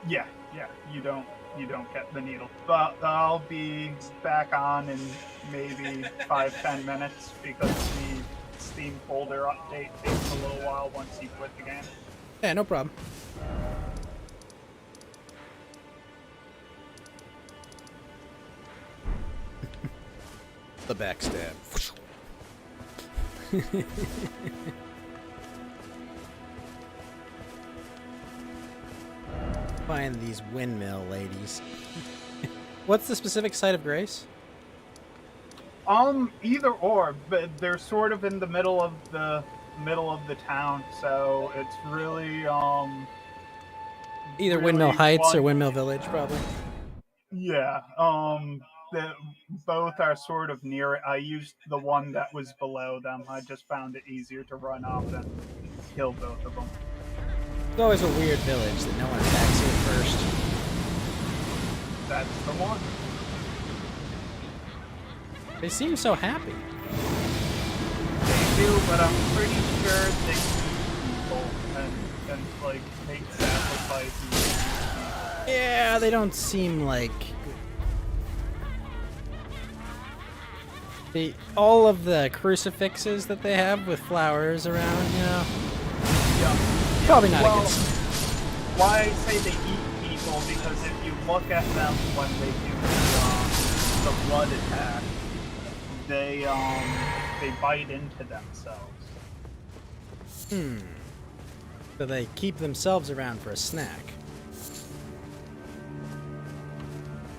Yeah, you don't get the needle, but I'll be back on in maybe 5-10 minutes because the Steam folder update takes a little while once you quit the game. Yeah, no problem. The backstab. Find these windmill ladies. What's the specific site of grace? Either or, but they're sort of in the middle of the middle of the town, so it's really Either really Windmill Heights or fun. Windmill Village, probably. Yeah, the, both are sort of near it. I used the one that was below them. I just found it easier to run up and kill both of them. It's always a weird village that no one attacks you first. That's the one. They seem so happy. They do, but I'm pretty sure they eat people and like make sacrifices. Yeah, they don't seem like all of the crucifixes that they have with flowers around, you know. Yeah. Probably not Well, a good sign. why I say they eat people, because if you look at them when they do the blood attack, they bite into themselves. So they keep themselves around for a snack.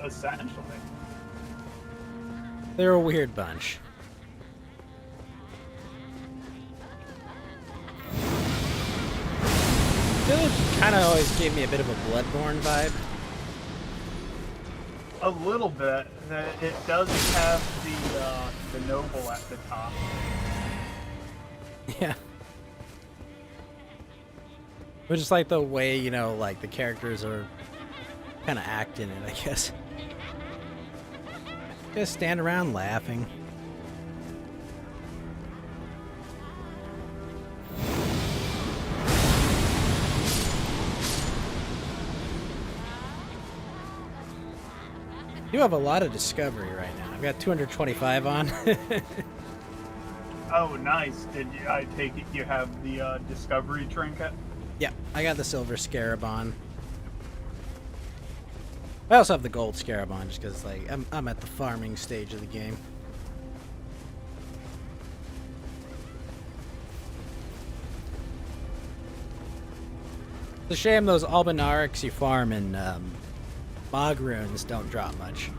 Essentially. They're a weird bunch. Village kind of always gave me a bit of a Bloodborne vibe. A little bit. It does have the noble at the top. Yeah. But just like the way, you know, like the characters are kind of acting it, I guess. Just stand around laughing. You have a lot of discovery right now. I've got 225 on. Oh, nice. I take it you have the discovery trinket? Yeah, I got the silver scarab on. I also have the gold scarab on just because, like, I'm at the farming stage of the game. It's a shame those Albinarics you farm in Mog runes don't drop much.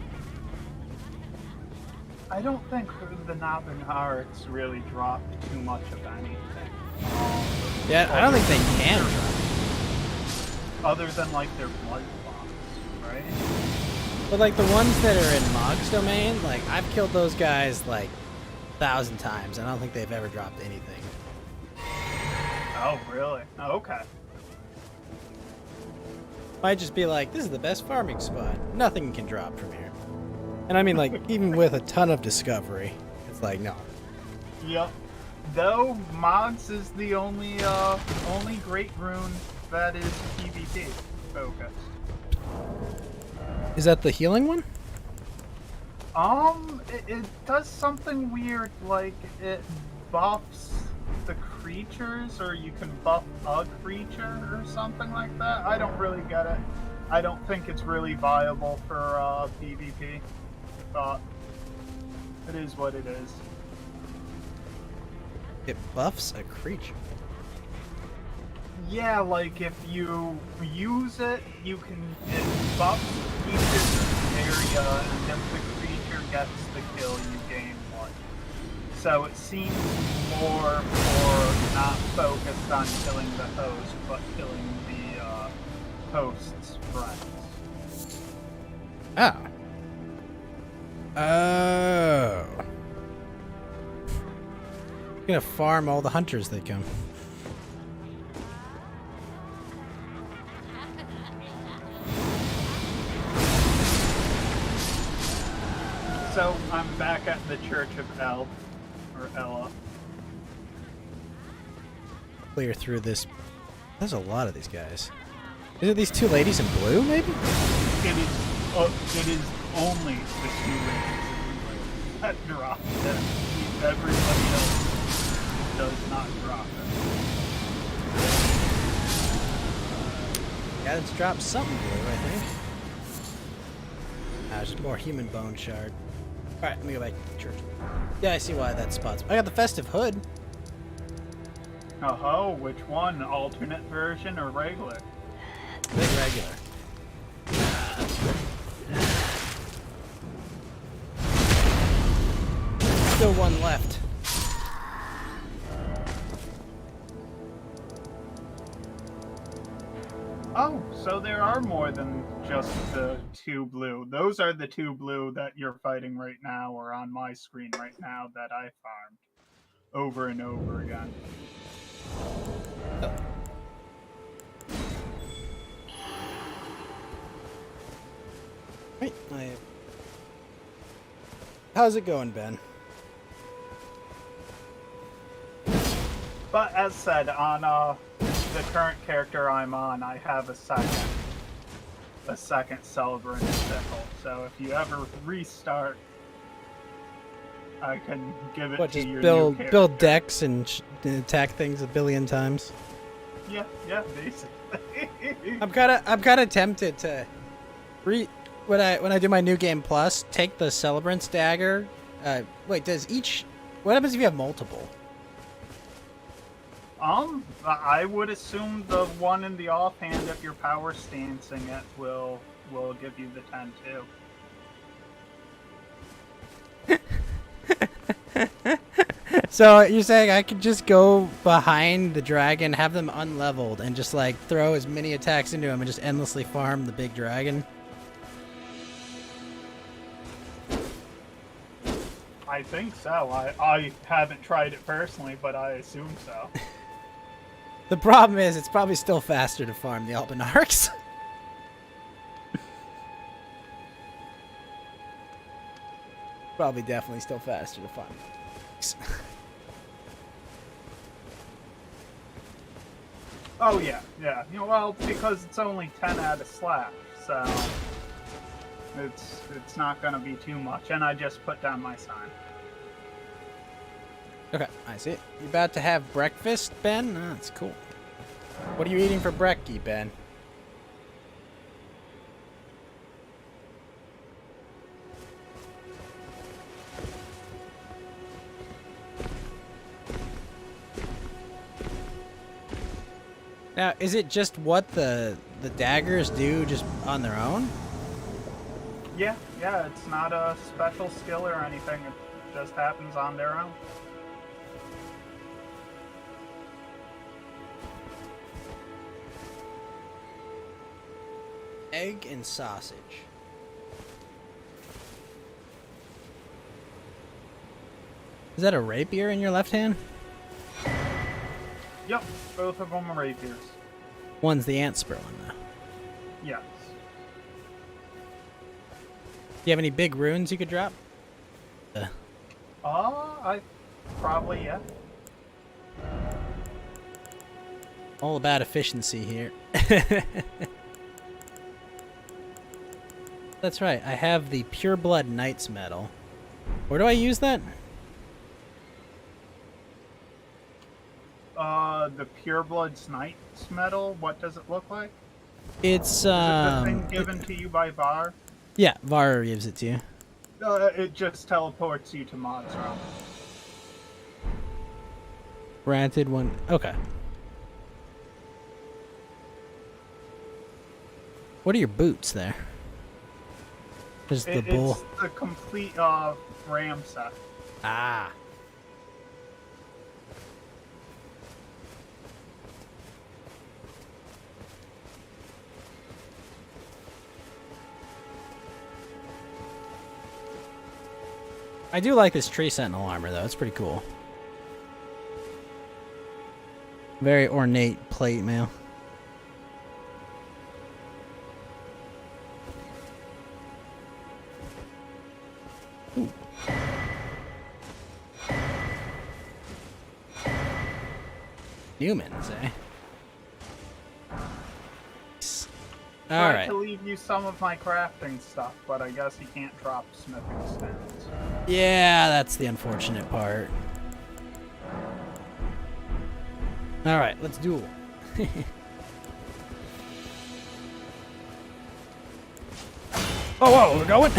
I don't think the Nabinarics really drop too much of anything. Yeah, I don't think they can drop. Other than, like, their blood bombs, right? But, like, the ones that are in Mog's domain, like, I've killed those guys, like, 1,000 times. I don't think they've ever dropped anything. Oh, really? Oh, okay. Might just be like, this is the best farming spot. Nothing can drop from here. And I mean, like, even with a ton of discovery, it's like, no. Yep. Though Mogs is the only great rune that is PvP focused. Is that the healing one? It does something weird, like it buffs the creatures, or you can buff a creature or something like that. I don't really get it. I don't think it's really viable for PvP, but it is what it is. It buffs a creature. Yeah, like if you use it, it buffs creatures in the area, and if the creature gets the kill, you gain one. So it seems more for not focused on killing the host, but killing the host's friends. Oh. Oh. I'm gonna farm all the hunters that come. So I'm back at the Church of El, or Ella. Clear through this. There's a lot of these guys. Is it these two ladies in blue, maybe? It is only the two ladies that drop it. Everybody else does not drop it. Yeah, it's dropped something blue, I think. Just more human bone shard. Alright, let me go back to the church. Yeah, I see why that spot's. I got the festive hood. Oh, which one? Alternate version or regular? Big regular. Still one left. Oh, so there are more than just the 2 blue. Those are the 2 blue that you're fighting right now, or on my screen right now, that I farmed over and over again. Right, how's it going, Ben? But as said, on the current character I'm on, I have a second Celebrant sickle. So if you ever restart, I can give it What, to just your build new character. build decks and attack things a billion times? Yeah, basically. I'm kind of tempted to when I do my new game plus, take the Celebrant's dagger. Wait, what happens if you have multiple? I would assume the one in the offhand, if you're power stancing it, will give you the 10 too. So you're saying I could just go behind the dragon, have them unleveled, and just like throw as many attacks into him and just endlessly farm the big dragon? I think so. I haven't tried it personally, but I assume so. The problem is, it's probably still faster to farm the Albinarchs. Probably definitely still faster to farm. Oh yeah. You know, well, because it's only 10 at a slash, so it's not gonna be too much. And I just put down my sign. Okay, I see it. You about to have breakfast, Ben? Oh, that's cool. What are you eating for brekkie, Ben? Now, is it just what the daggers do just on their own? Yeah, it's not a special skill or anything. It just happens on their own. Egg and sausage. Is that a rapier in your left hand? Yep, both of them are rapiers. One's the ant spur one, though. Yes. Do you have any big runes you could drop? I probably, yeah. All about efficiency here. That's right, I have the Pure Blood Knight's Medal. Where do I use that? The Purebloods Knight's Medal, what does it look like? It's, Is it the thing given to you by Var? Yeah, Var gives it to you. It just teleports you to Mod's realm. Granted one. Okay. What are your boots there? Just the bull. It's the complete ram set. Ah. I do like this tree sentinel armor though. It's pretty cool. Very ornate plate mail. Humans, eh? All right. To leave you some of my crafting stuff, but I guess you can't drop smithing stones. Yeah, that's the unfortunate part. All right, let's duel. Oh, whoa, we're going?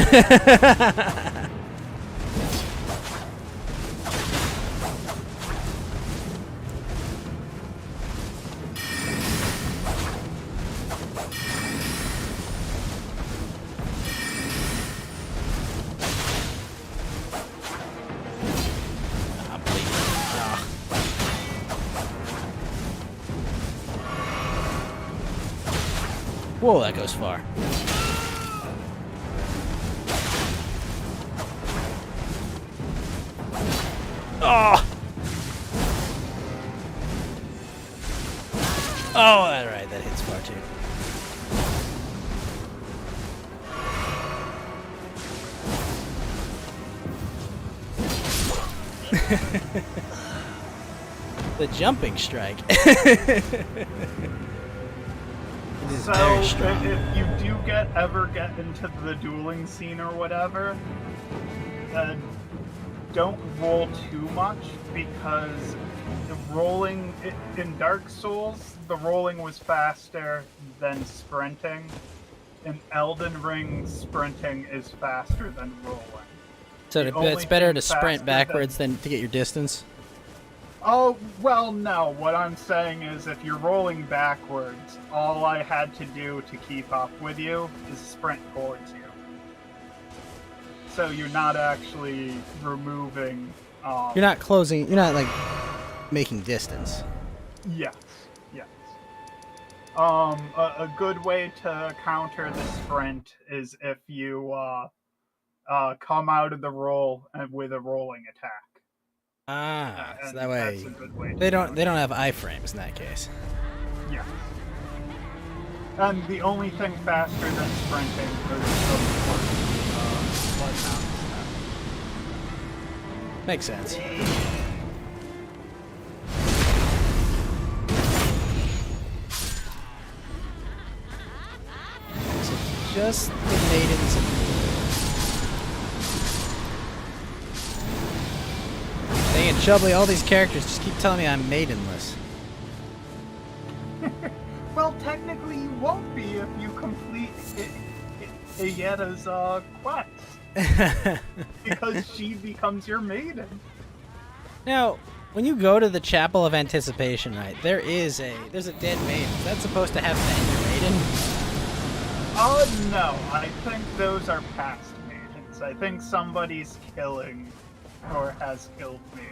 Whoa, that goes far. Oh! Oh, all right, that hits far too. The jumping strike. It is So, very strong. if you do ever get into the dueling scene or whatever, don't roll too much, because the rolling in Dark Souls, the rolling was faster than sprinting. In Elden Ring, sprinting is faster than rolling. So it's better to sprint backwards than to get your distance? Oh, well, no. What I'm saying is if you're rolling backwards, all I had to do to keep up with you is sprint towards you. So you're not actually removing... You're not closing, you're not, like, making distance. Yes, yes. A good way to counter the sprint is if you, come out of the roll with a rolling attack. Ah, so that way that's a good way they don't have iframes in that case. Yeah. And the only thing faster than sprinting is bloodhound. Makes sense. So just the maidens and dang it, Chubbly, all these characters just keep telling me I'm maidenless. Well, technically you won't be if you complete Ayetta's quest. Because she becomes your maiden. Now, when you go to the Chapel of Anticipation, right, there's a dead maiden. Is that supposed to have been your maiden? No, I think those are past maidens. I think somebody's killing or has killed maidens.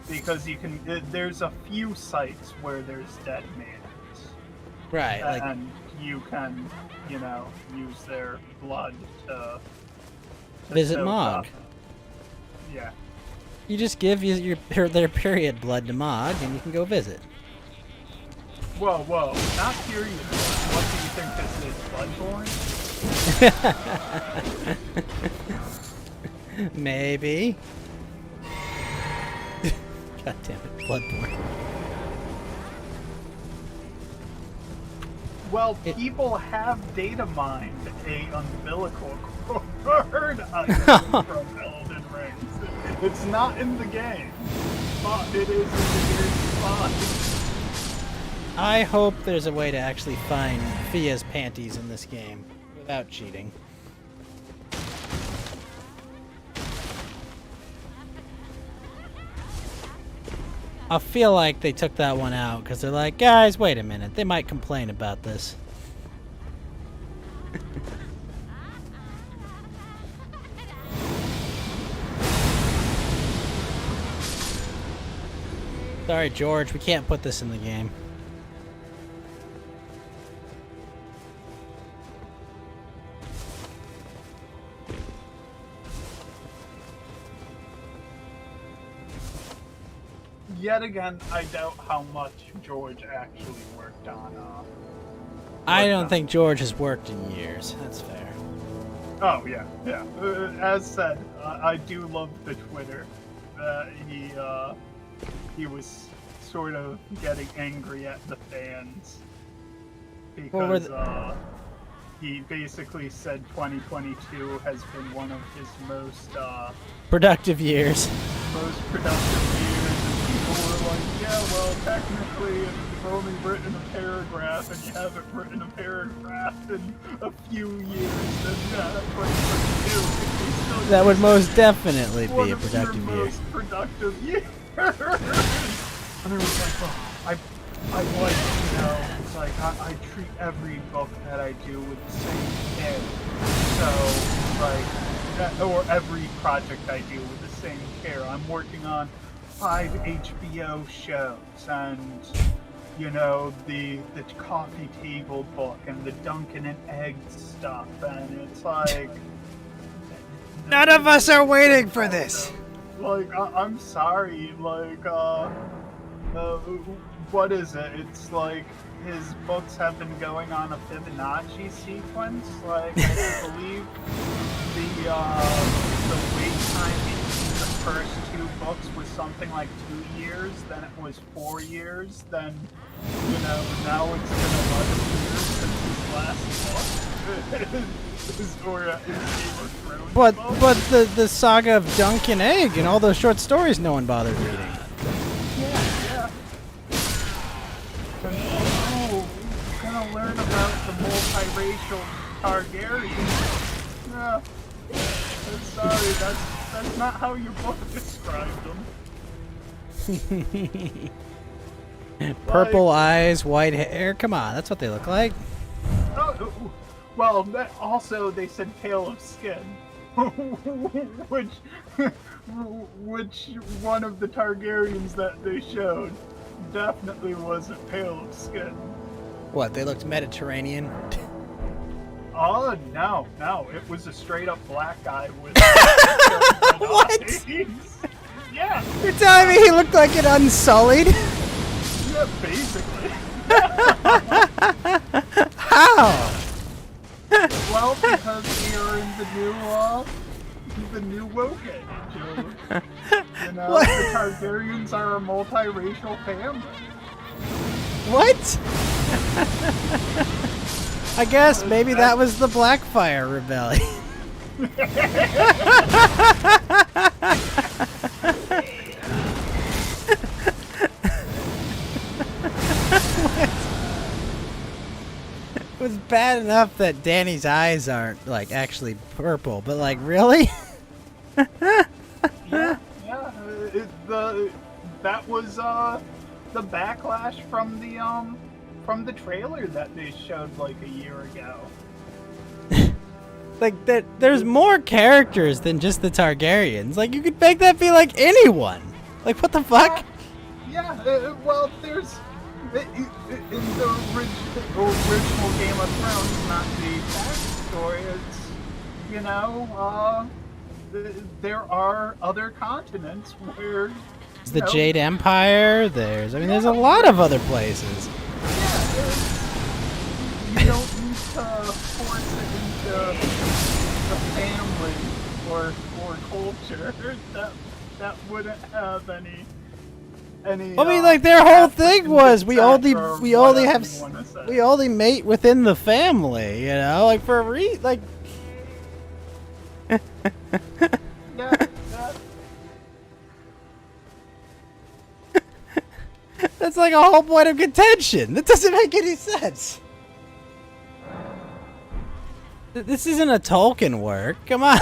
Because you can, there's a few sites where there's dead maidens. Right, like... And you can, you know, use their blood to visit soak Mog. up. Yeah. You just give their period blood to Mog, and you can go visit. Whoa, whoa, not period. What do you think this is, Bloodborne? Maybe. God damn it, Bloodborne. Well, people have data mined a umbilical cord item from Elden Ring. It's not in the game, but it is in the weird spot. I hope there's a way to actually find Fia's panties in this game without cheating. I feel like they took that one out because they're like, guys, wait a minute, they might complain about this. Sorry, George, we can't put this in the game. Yet again, I doubt how much George actually worked on. I don't think George has worked in years. That's fair. Oh yeah, yeah. As said, I do love the Twitter. He was sort of getting angry at the fans because he basically said 2022 has been one of his most productive years. Most productive years, and people were like, yeah, well, technically, if you've only written a paragraph and you haven't written a paragraph in a few years, then 2022 that would most definitely be a productive year. Most productive year. And it was like, oh, I like, you know, it's like I treat every book that I do with the same care. So, like, or every project I do with the same care. I'm working on 5 HBO shows, and you know, the coffee table book and the Dunkin' and Eggs stuff, and it's like None of us are waiting for this. Like, I'm sorry, like, what is it? It's like his books have been going on a Fibonacci sequence. Like, I believe the wait time between the first 2 books was something like 2 years, then it was 4 years, then, you know, now it's been 11 years since his last book. But the saga of Dunk and Egg and all those short stories no one bothered reading. Yeah. And, oh, we're gonna learn about the multiracial Targaryens. Sorry, that's not how your book described them. Purple eyes, white hair. Come on, that's what they look like. Oh, well, also they said pale of skin, which one of the Targaryens that they showed definitely wasn't pale of skin. What? They looked Mediterranean. Oh no, it was a straight up black guy with. What? Yeah. You're telling me he looked like an Unsullied? Yeah, basically. How? Well, because we are in the new woke age. You know, What? the Targaryens are a multiracial family. What? I guess maybe that was the Blackfire Rebellion. It was bad enough that Danny's eyes aren't, like, actually purple, but, like, really? Yeah. That was the backlash from the trailer that they showed like a year ago. Like, there's more characters than just the Targaryens. Like, you could make that be, like, anyone. Like, what the fuck? Well, there's... In the original Game of Thrones, not the backstory, it's, you know, there are other continents where... There's the Jade Empire, there's a lot of other places. Yeah, you don't need to force it into the family or culture. That wouldn't have any. I mean, like, their whole thing was we only mate within the family, you know, like for a like. Yeah. That's like a whole point of contention. That doesn't make any sense. This isn't a Tolkien work. Come on.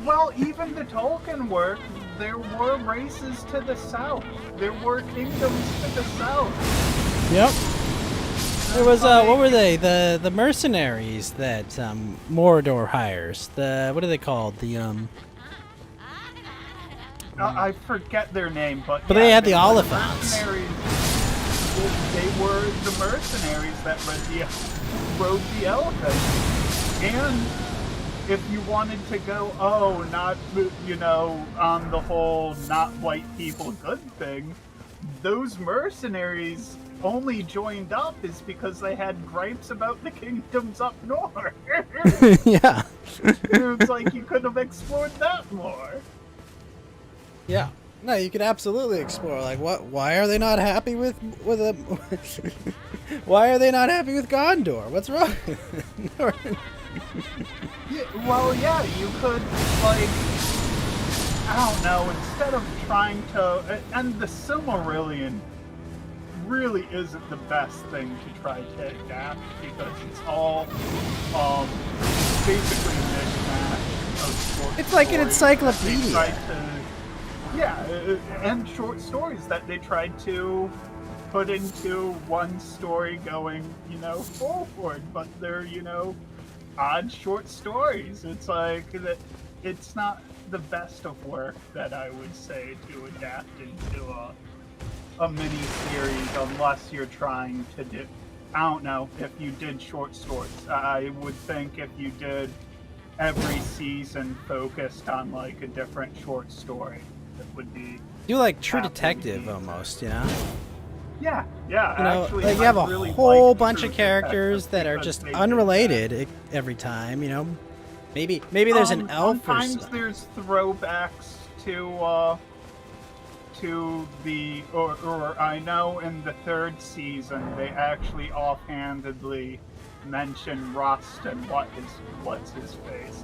Well, even the Tolkien work, there were races to the south. There were kingdoms to the south. Yep. There was what were they? The mercenaries that Mordor hires. What are they called? I forget their name, but they had the Oliphants. They were the mercenaries that rode the elephants. And if you wanted to go, not, you know, on the whole not white people good thing, those mercenaries only joined up is because they had gripes about the kingdoms up north. Yeah. It's like you could have explored that more. Yeah. No, you could absolutely explore. Like, why are they not happy with why are they not happy with Gondor? What's wrong? Yeah, you could, like, I don't know, instead of trying to, and the Silmarillion really isn't the best thing to try to adapt because it's all basically a mishmash of short It's like an stories encyclopedia. And short stories that they tried to put into one story going, you know, forward, but they're, you know, odd short stories. It's like that. It's not the best of work that I would say to adapt into a mini series unless you're trying to do. I don't know if you did short stories. I would think if you did every season focused on like a different short story, it would be. Do like True Detective almost, you know? Yeah. You know, Actually, like you have I a really whole like bunch True of characters Detective that are because just they did unrelated every time, you know? Maybe there's an elf or sometimes something. there's throwbacks to the or I know in the third season they actually offhandedly mention Rust and what's his face.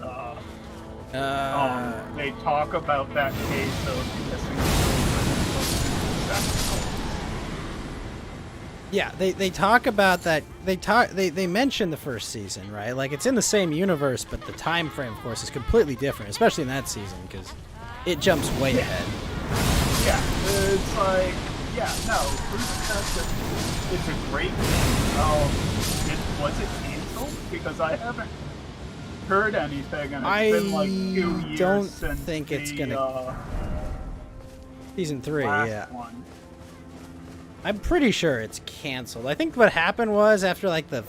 They talk about that case of missing children. Yeah, they talk about that. They mention the first season, right? Like it's in the same universe, but the time frame, of course, is completely different, especially in that season because it jumps way ahead. Yeah, it's like it's a great game. Was it canceled? Because I haven't heard anything, and it's been like 2 years don't since think it's gonna season 3. last Yeah. one. I'm pretty sure it's canceled. I think what happened was after like the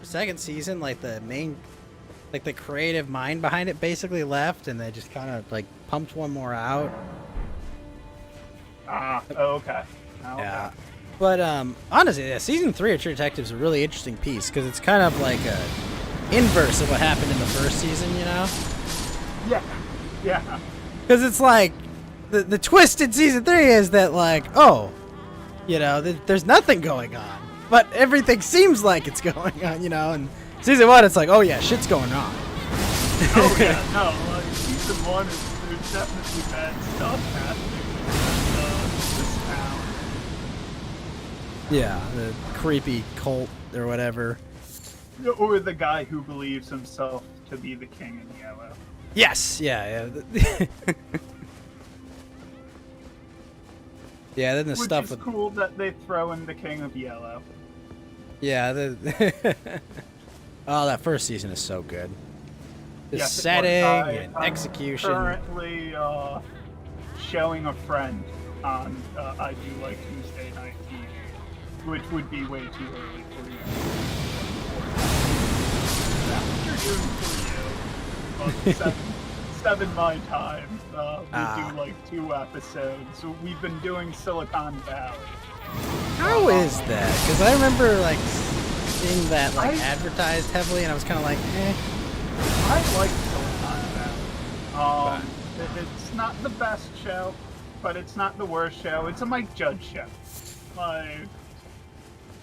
second season, like the main, like the creative mind behind it basically left, and they just kind of like pumped one more out. Okay. Yeah. But honestly, season 3 of True Detective is a really interesting piece because it's kind of like a inverse of what happened in the first season, you know? Yeah. Because it's like the twist in season 3 is that like, oh, you know, there's nothing going on, but everything seems like it's going on, you know. And season 1, it's like, oh yeah, shit's going on. Oh yeah, no, like season 1 there's definitely bad stuff happening in this town. Yeah, the creepy cult or whatever. Or the guy who believes himself to be the king in yellow. Yes, yeah. Yeah, then the Which stuff is with cool that they throw in the King of Yellow. yeah, oh, that first season is so good. The Yes, it setting was. and I'm execution. Currently showing a friend on I Do Like Tuesday Night TV, which would be way too early for you. That's what you're doing for you. 7 my time. We do like 2 episodes. So we've been doing Silicon Valley. How is that? Because I remember like seeing that like advertised heavily, and I was kind of like, eh. I like Silicon Valley. It's not the best show, but it's not the worst show. It's a Mike Judge show. Like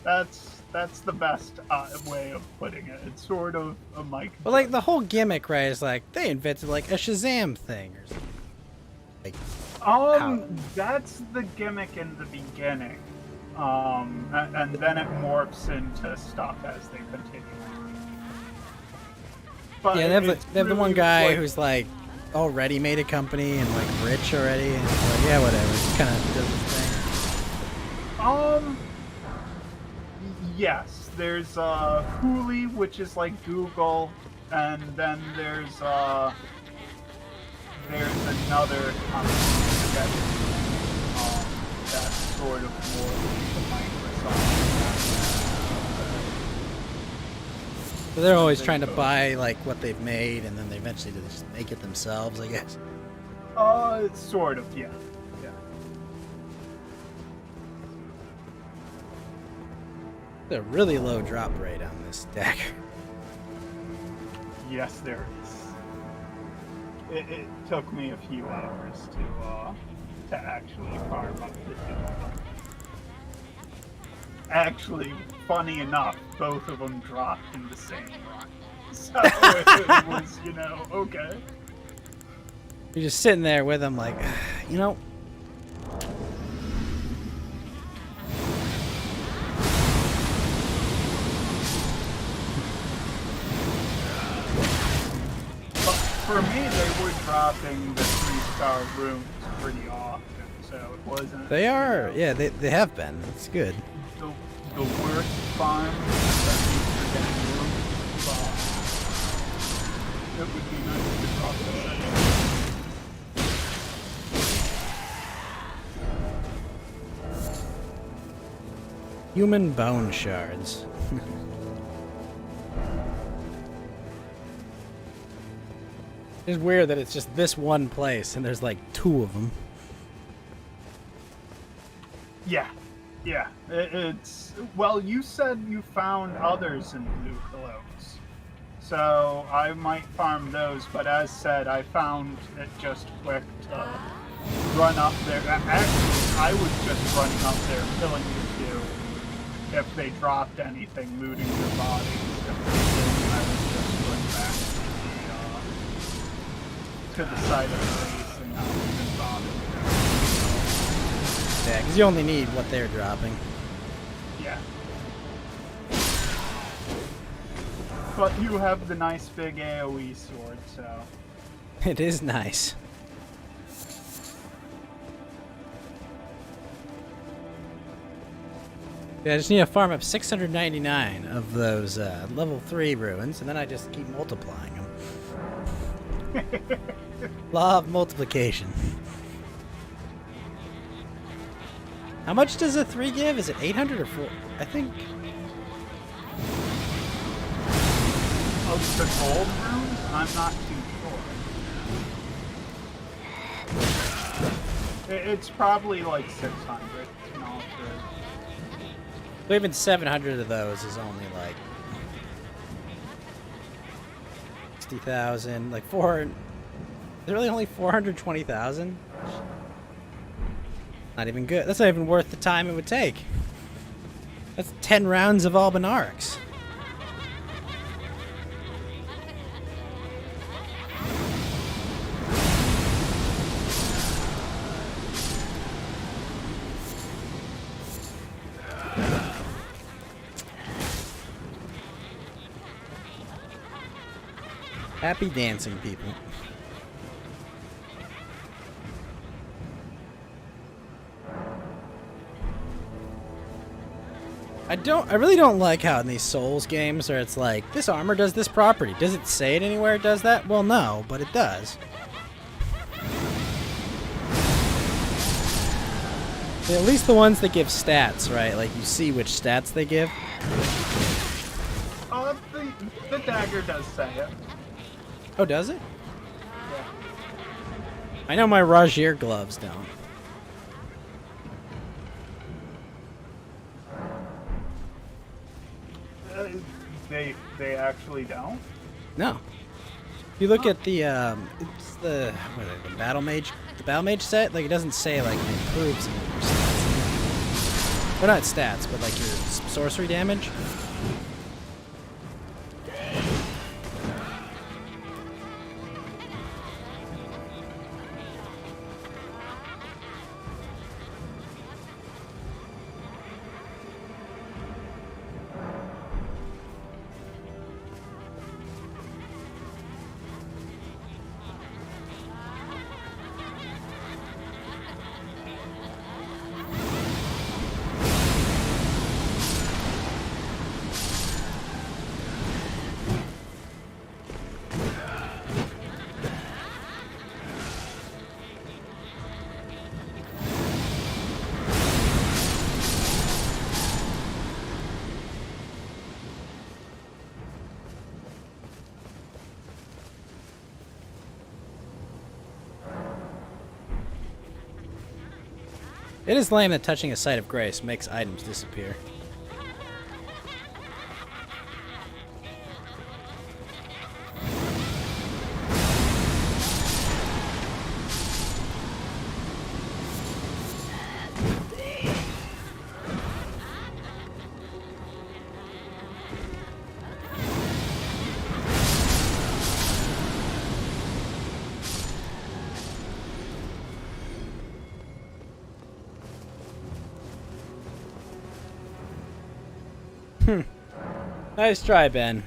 that's the best way of putting it. It's sort of a Mike. But like the whole gimmick, right, is like they invented like a Shazam thing or something. Like, that's the gimmick in the beginning, and then it morphs into stuff as they continue. But yeah, they have the one guy who's like already made a company and like rich already, and it's like, yeah, whatever, just kind of does his thing. Yes, there's Hooli, which is like Google, and then there's another company that's sort of more like the Microsoft. So they're always trying to buy like what they've made, and then they eventually just make it themselves, I guess. Sort of, yeah. There's a really low drop rate on this deck. Yes, there is. It took me a few hours to actually farm up the deal. Actually, funny enough, both of them dropped in the same run. So it was, okay. You're just sitting there with them like, For me, they were dropping the 3-star rooms pretty often, so it wasn't. They are, yeah, they have been. It's good. The worst farm that you get rooms, it would be nice to drop the Human bone shards. It's weird that it's just this one place and there's like 2 of them. Yeah. Yeah. It's... Well, you said you found others in Blue Cloaks. So I might farm those, but as said, I found it just quick to run up there. Actually, I was just running up there, killing you 2. If they dropped anything, looting their bodies. If they didn't, I was just going back to the side of the base and not even bothering them. Yeah, because you only need what they're dropping. Yeah. But you have the nice big AoE sword, so... It is nice. Yeah, I just need to farm up 699 of those level 3 ruins, and then I just keep multiplying them. Law of multiplication. How much does a 3 give? Is it 800 or 4? I think... Of the gold runes? I'm not too sure. It's probably like 600. No, But even 700 of those is only like 60,000, like 400. Is it really only 420,000? Not even good. That's not even worth the time it would take. That's 10 rounds of Albinarix. Happy dancing, people. I really don't like how in these Souls games where it's like, this armor does this property. Does it say it anywhere it does that? Well, no, but it does. At least the ones that give stats, right? Like, you see which stats they give. the dagger does say it. Oh, does it? Yeah. I know my Rajir gloves don't. They actually don't? No. If you look at the it's the what are they, the battle mage set, like it doesn't say like it improves any of your stats. Well, not stats, but like your sorcery damage. It is lame that touching a site of grace makes items disappear. Nice try, Ben.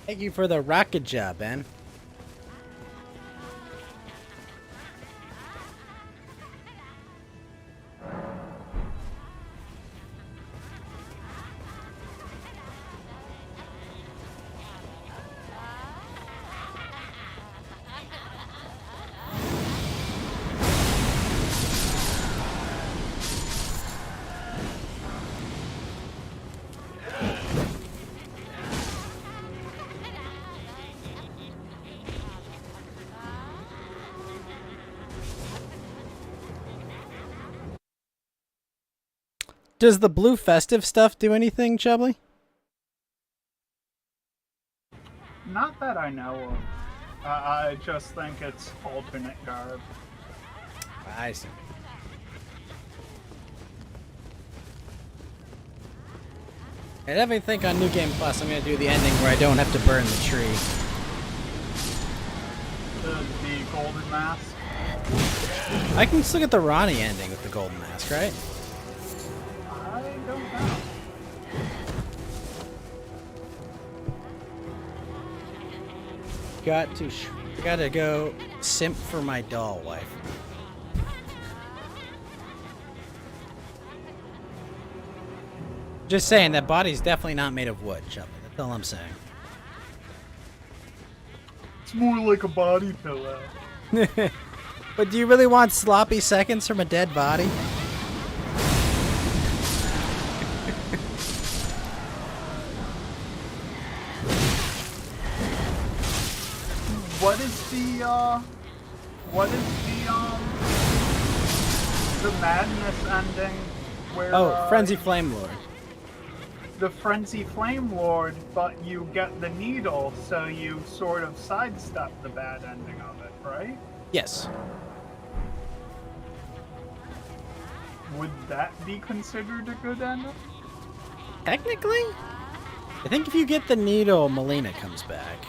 Thank you for the rocket job, Ben. Does the blue festive stuff do anything, Chubbly? Not that I know of. I just think it's alternate garb. I see. I definitely think on New Game Plus I'm going to do the ending where I don't have to burn the tree. The golden mask? I can still get the Ronnie ending with the golden mask, right? I don't know. Gotta go simp for my doll wife. Just saying, that body's definitely not made of wood, Chubbly. That's all I'm saying. It's more like a body pillow. But do you really want sloppy seconds from a dead body? What is the madness ending where Frenzy Flame Lord. The Frenzy Flame Lord, but you get the needle, so you sort of sidestep the bad ending of it, right? Yes. Would that be considered a good ending? Technically? I think if you get the needle, Melina comes back.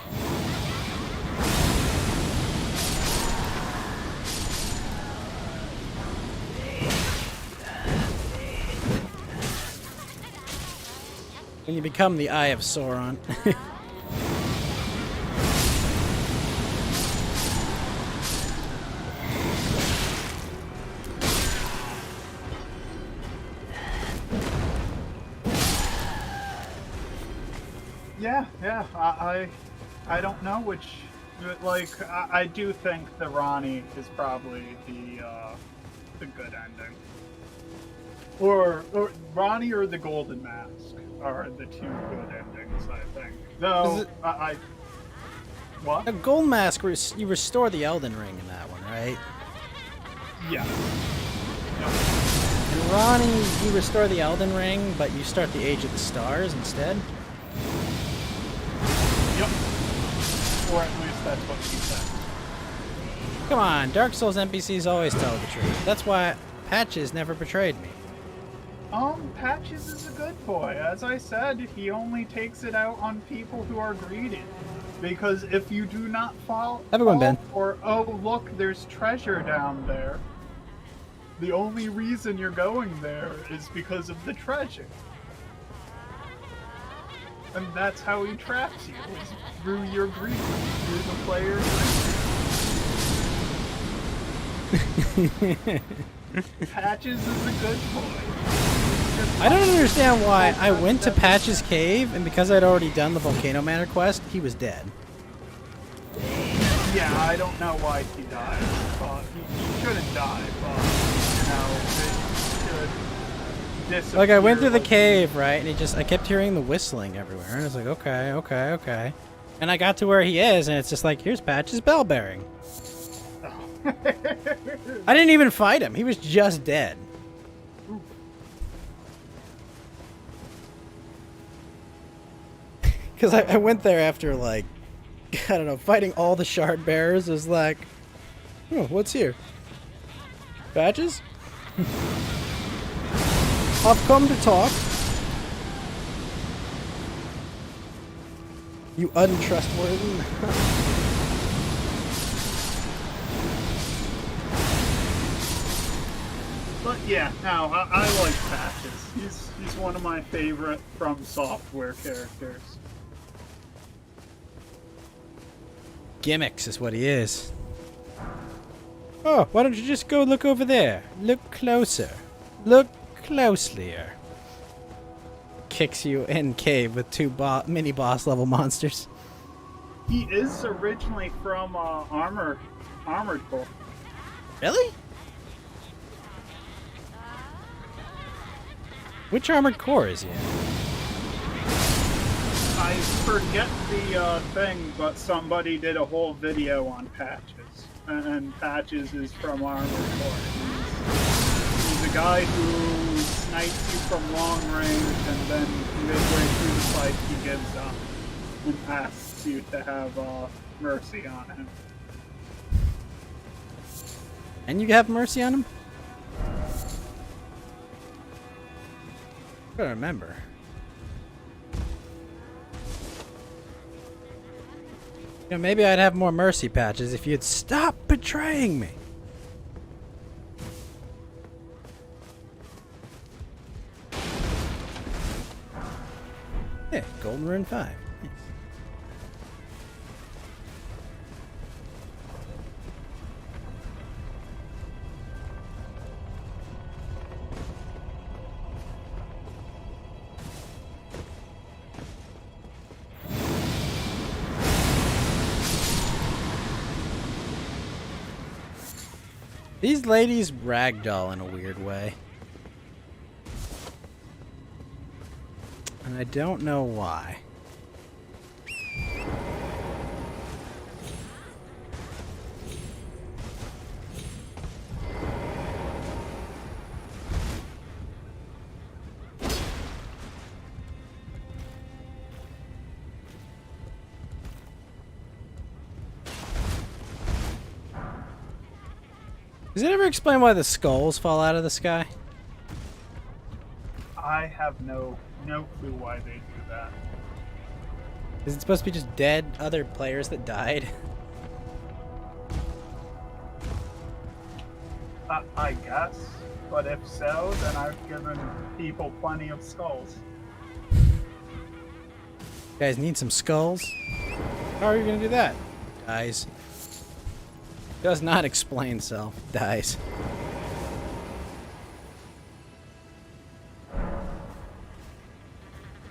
When you become the Eye of Sauron. Yeah, I don't know which, like, I do think the Ronnie is probably the good ending. Or Ronnie or the Golden Mask are the two good endings, I think. Though, what? The Gold Mask, you restore the Elden Ring in that one, right? Yeah. And Ronnie, you restore the Elden Ring, but you start the Age of the Stars instead? Yep. Or at least that's what he said. Come on, Dark Souls NPCs always tell the truth. That's why Patches never betrayed me. Patches is a good boy. As I said, he only takes it out on people who are greedy. Because if you do not fall, Ben. Or, oh, look, there's treasure down there, the only reason you're going there is because of the treasure. And that's how he traps you, is through your greed, through the player's greed. Patches is a good boy. I don't understand why I went to Patch's cave, and because I'd already done the Volcano Manor quest, he was dead. Yeah, I don't know why he died. He shouldn't die, but, it should disappear. Like, I went through the cave, right, and I kept hearing the whistling everywhere, and I was like, okay. And I got to where he is, and it's just like, here's Patch's bell bearing. I didn't even fight him. He was just dead. Because I went there after, like, I don't know, fighting all the shard bearers. It was like, oh, what's here? Patches? I've come to talk. You untrustworthy. But yeah, no, I like Patches. He's one of my favorite From Software characters. gimmicks is what he is. Oh, why don't you just go look over there? Look closer. Look closelier. Kicks you in cave with two mini boss level monsters. He is originally from Armored Core. Really? Which Armored Core is he in? I forget the thing, but somebody did a whole video on Patches. And Patches is from Armored Core. He's a guy who snipes you from long range, and then midway through the fight he gives up and asks you to have mercy on him. And you have mercy on him? I don't remember. You know, maybe I'd have more mercy, Patches, if you'd stop betraying me. Yeah, Golden Rune 5. Nice. These ladies ragdoll in a weird way. And I don't know why. Does it ever explain why the skulls fall out of the sky? I have no clue why they do that. Is it supposed to be just dead other players that died? I guess, but if so, then I've given people plenty of skulls. You guys need some skulls? How are you gonna do that? Dies. Does not explain self. Dies.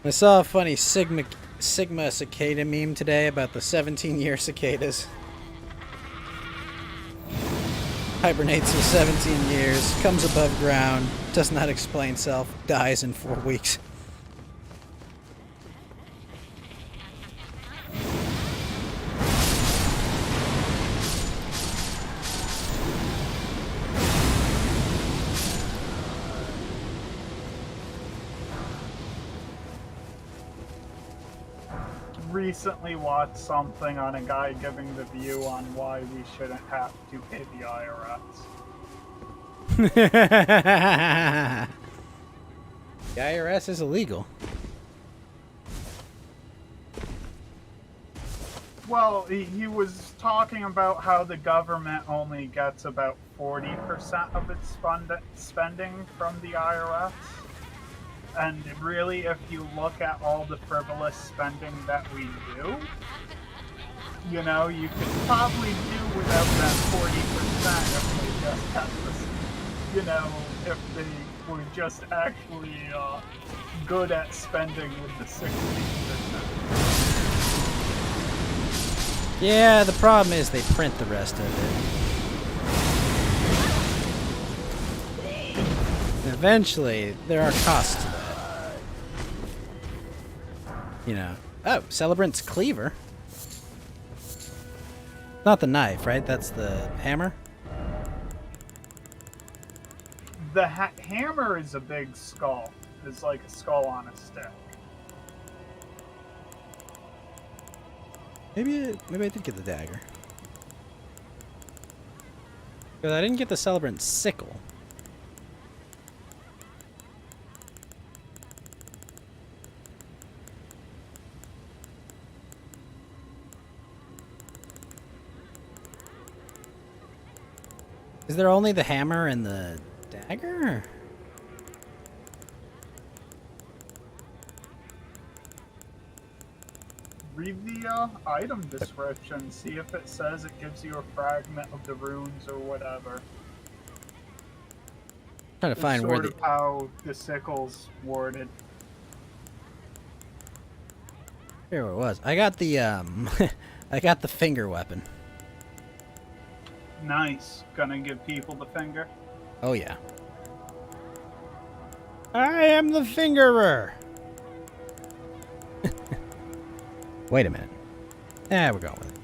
I saw a funny Sigma cicada meme today about the 17-year cicadas. Hibernates for 17 years, comes above ground, does not explain self, dies in 4 weeks. Recently watched something on a guy giving the view on why we shouldn't have to pay the IRS. The IRS is illegal. Well, he was talking about how the government only gets about 40% of its spending from the IRS. And really, if you look at all the frivolous spending that we do, you know, you could probably do without that 40% if they just had this, you know, if they were just actually good at spending with the 60%. Yeah, the problem is they print the rest of it. Eventually, there are costs to that. You know. Oh, Celebrant's cleaver. Not the knife, right? That's the hammer? The hammer is a big skull. It's like a skull on a stick. Maybe I did get the dagger. But I didn't get the Celebrant sickle. Is there only the hammer and the dagger? read the item description. See if it says it gives you a fragment of the runes or whatever. Trying to find where sort of how the sickle's worded. Here it was. I got the I got the finger weapon. Nice. Gonna give people the finger. Oh yeah. I am the fingerer. Wait a minute. We're going with it.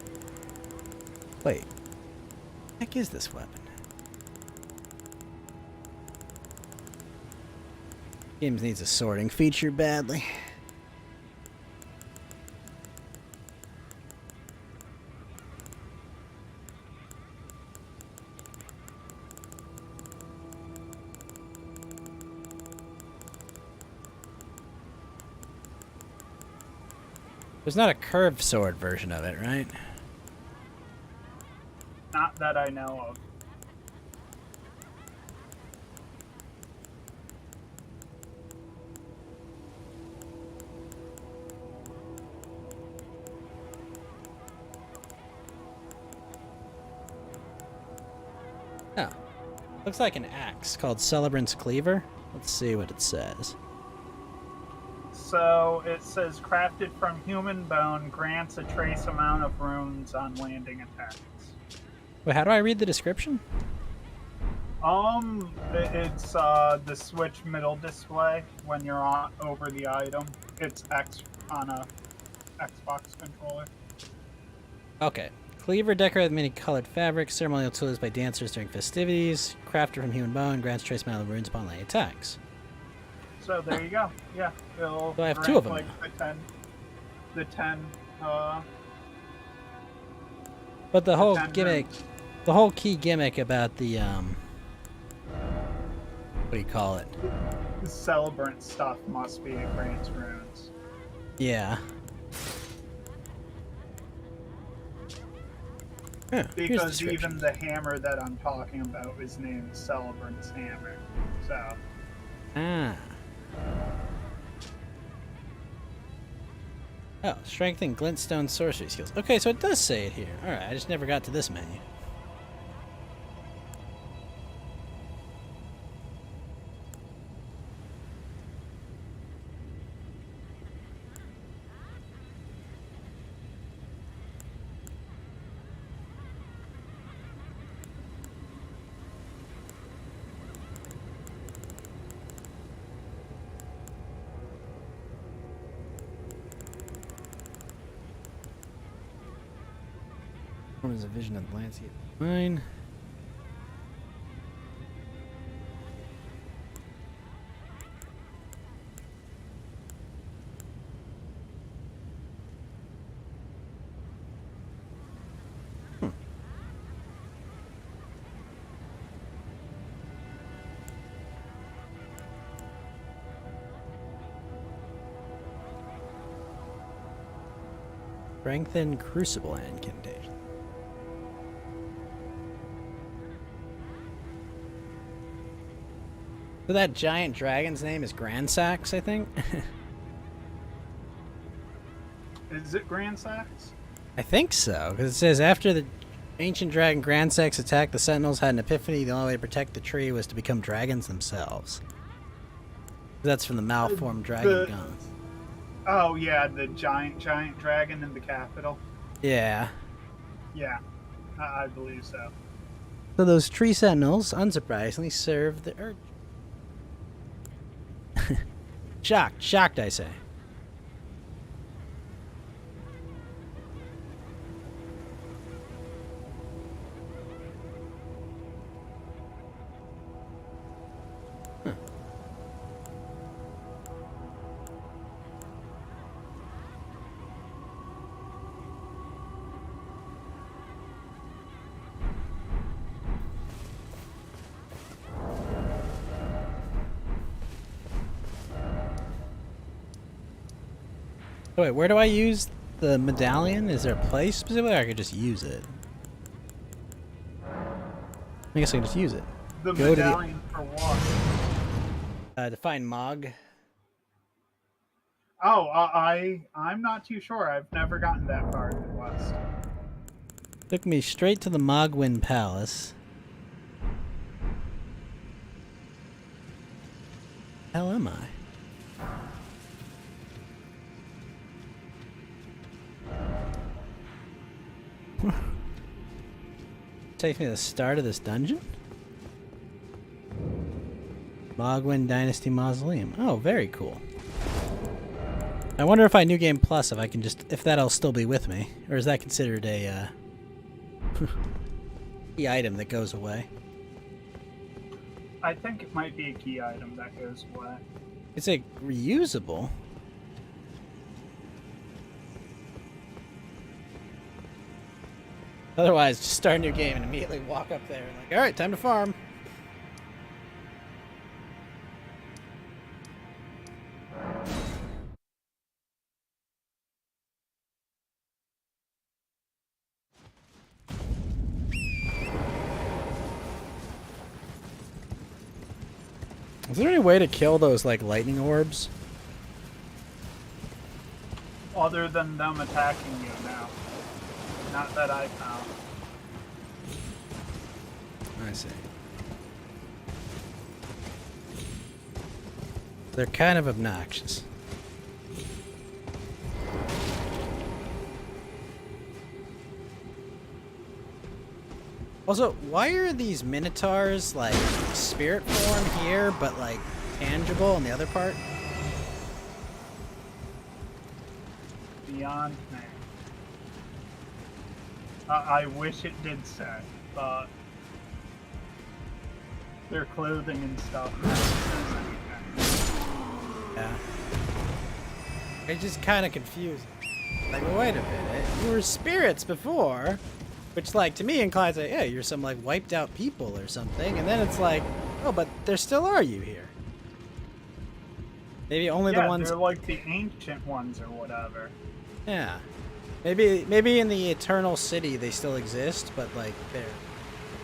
Wait. What the heck is this weapon? Games needs a sorting feature badly. There's not a curved sword version of it, right? Not that I know of. Oh. Looks like an axe called Celebrant's Cleaver. Let's see what it says. So it says crafted from human bone, grants a trace amount of runes on landing attacks. Wait, how do I read the description? It's the switch middle display when you're on over the item. It's X on a Xbox controller. Okay. Cleaver decorated with many colored fabrics, ceremonial tools by dancers during festivities, crafted from human bone, grants trace amount of runes upon landing attacks. So there you go. Yeah, it'll So I have grant, two of them. like the 10. But the whole 10 gimmick, runes. the whole key gimmick about the what do you call it? The celebrant stuff must be it grants runes. Yeah. Yeah, here's the Because description. even the hammer that I'm talking about is named Celebrant's Hammer. So. Ah. Oh, strengthen glintstone sorcery skills. Okay, so it does say it here. Alright, I just never got to this menu. What is a vision of the landscape? Mine. Strengthen Crucible Incantation. So that giant dragon's name is Grandsax, I think? Is it Grand Sax? I think so, because it says after the ancient dragon Grandsax attacked, the Sentinels had an epiphany. The only way to protect the tree was to become dragons themselves. That's from the malformed dragon gun. Oh yeah, the giant dragon in the capital. Yeah. Yeah, I believe so. So those tree sentinels, unsurprisingly, serve the urge. Shocked, I say. Huh. Oh, wait, where do I use the medallion? Is there a place specifically, or I could just use it? I guess I can just use it. The Go medallion for what? To find Mog. Oh, I'm not too sure. I've never gotten that far in the West. Took me straight to the Mogwin Palace. Hell am I? Takes me to the start of this dungeon? Mogwin Dynasty Mausoleum. Oh, very cool. I wonder if I New Game Plus, if that'll still be with me. Or is that considered a, key item that goes away? I think it might be a key item that goes away. It's a reusable. Otherwise, just start a new game and immediately walk up there and like, alright, time to farm. Is there any way to kill those, like, lightning orbs? Other than them attacking you now. Not that I found. I see. They're kind of obnoxious. Also, why are these minotaurs, like, spirit form here, but, like, tangible in the other part? Beyond me. I wish it did say, but their clothing and stuff never says anything. Yeah. It's just kind of confusing. Like, well, wait a minute. You were spirits before. Which, like, to me inclines like, yeah, you're some, like, wiped out people or something. And then it's like, oh, but there still are you here. Maybe only the ones... they're like the ancient ones or whatever. Yeah. Maybe in the Eternal City they still exist, but, like,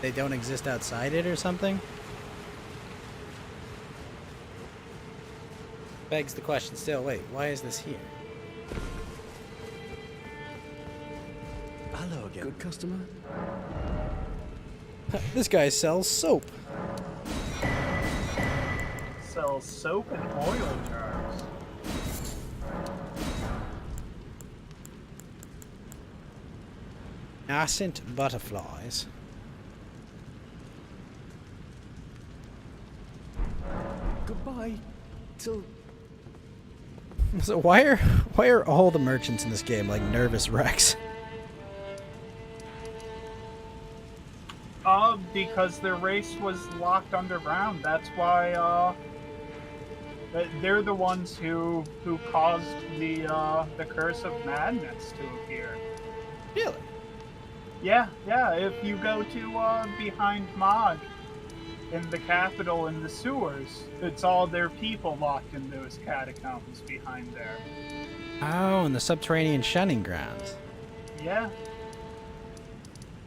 they don't exist outside it or something. Begs the question still, wait, why is this here? Hello again. Good customer? This guy sells soap. Sells soap and oil jars. Nascent butterflies. Goodbye. Till... So why are all the merchants in this game like nervous wrecks? Because their race was locked underground. That's why, they're the ones who caused the curse of madness to appear. Really? Yeah. If you go to, behind Mog, in the capital, in the sewers, it's all their people locked in those catacombs behind there. Oh, in the subterranean shunning grounds. Yeah.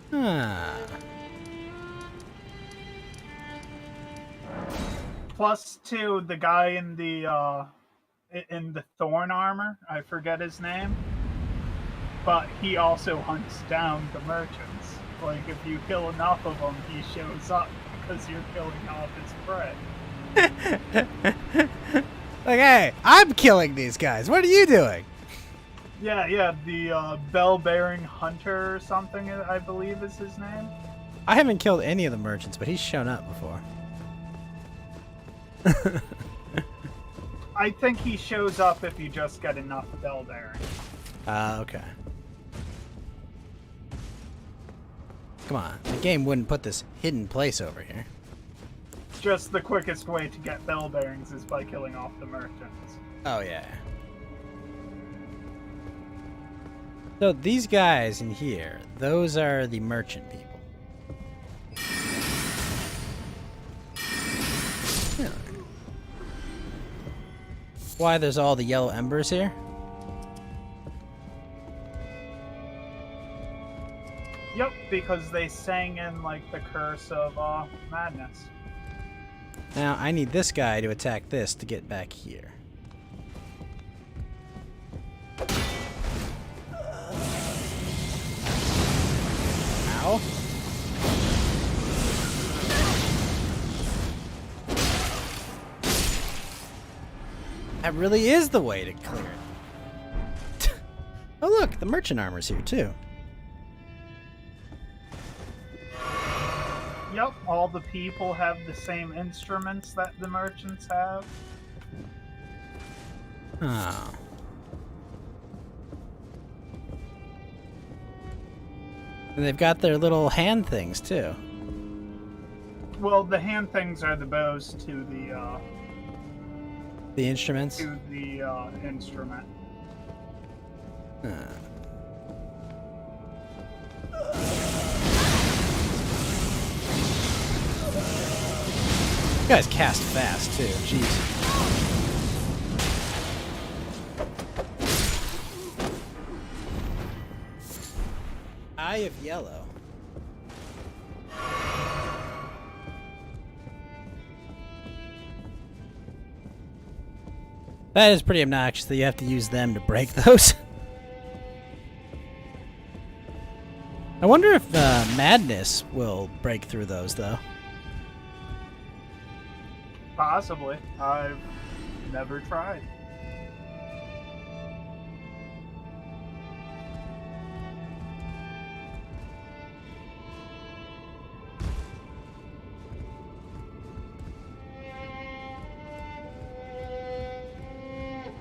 Huh. Plus, too, the guy in the thorn armor, I forget his name, but he also hunts down the merchants. Like, if you kill enough of them, he shows up because you're killing off his prey. Like, hey, I'm killing these guys. What are you doing? Yeah, the bell-bearing hunter or something, I believe is his name. I haven't killed any of the merchants, but he's shown up before. I think he shows up if you just get enough bell bearings. Okay. Come on, the game wouldn't put this hidden place over here. Just the quickest way to get bell bearings is by killing off the merchants. Oh, yeah. So these guys in here, those are the merchant people. Why there's all the yellow embers here? Yep, because they sang in, like, the curse of, madness. Now, I need this guy to attack this to get back here. that really is the way to clear it. Oh look, the merchant armor's here too. Yep, all the people have the same instruments that the merchants have. Oh. And they've got their little hand things too. Well, the hand things are the bows to the instruments. To the instrument. Huh. You guys cast fast too. Jeez. Eye of Yellow. That is pretty obnoxious that you have to use them to break those. I wonder if Madness will break through those, though. Possibly. I've never tried.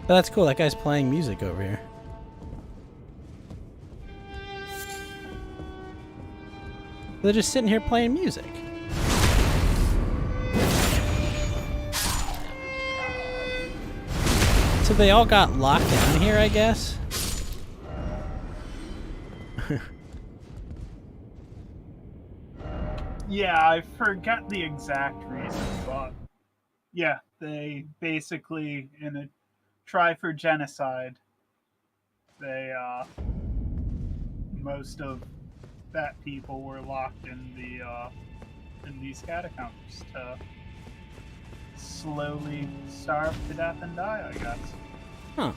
But that's cool. That guy's playing music over here. They're just sitting here playing music. So they all got locked down here, I guess? Yeah, I forget the exact reason, but yeah, they basically, in a try for genocide, they, most of that people were locked in these catacombs to slowly starve to death and die, I guess. Huh.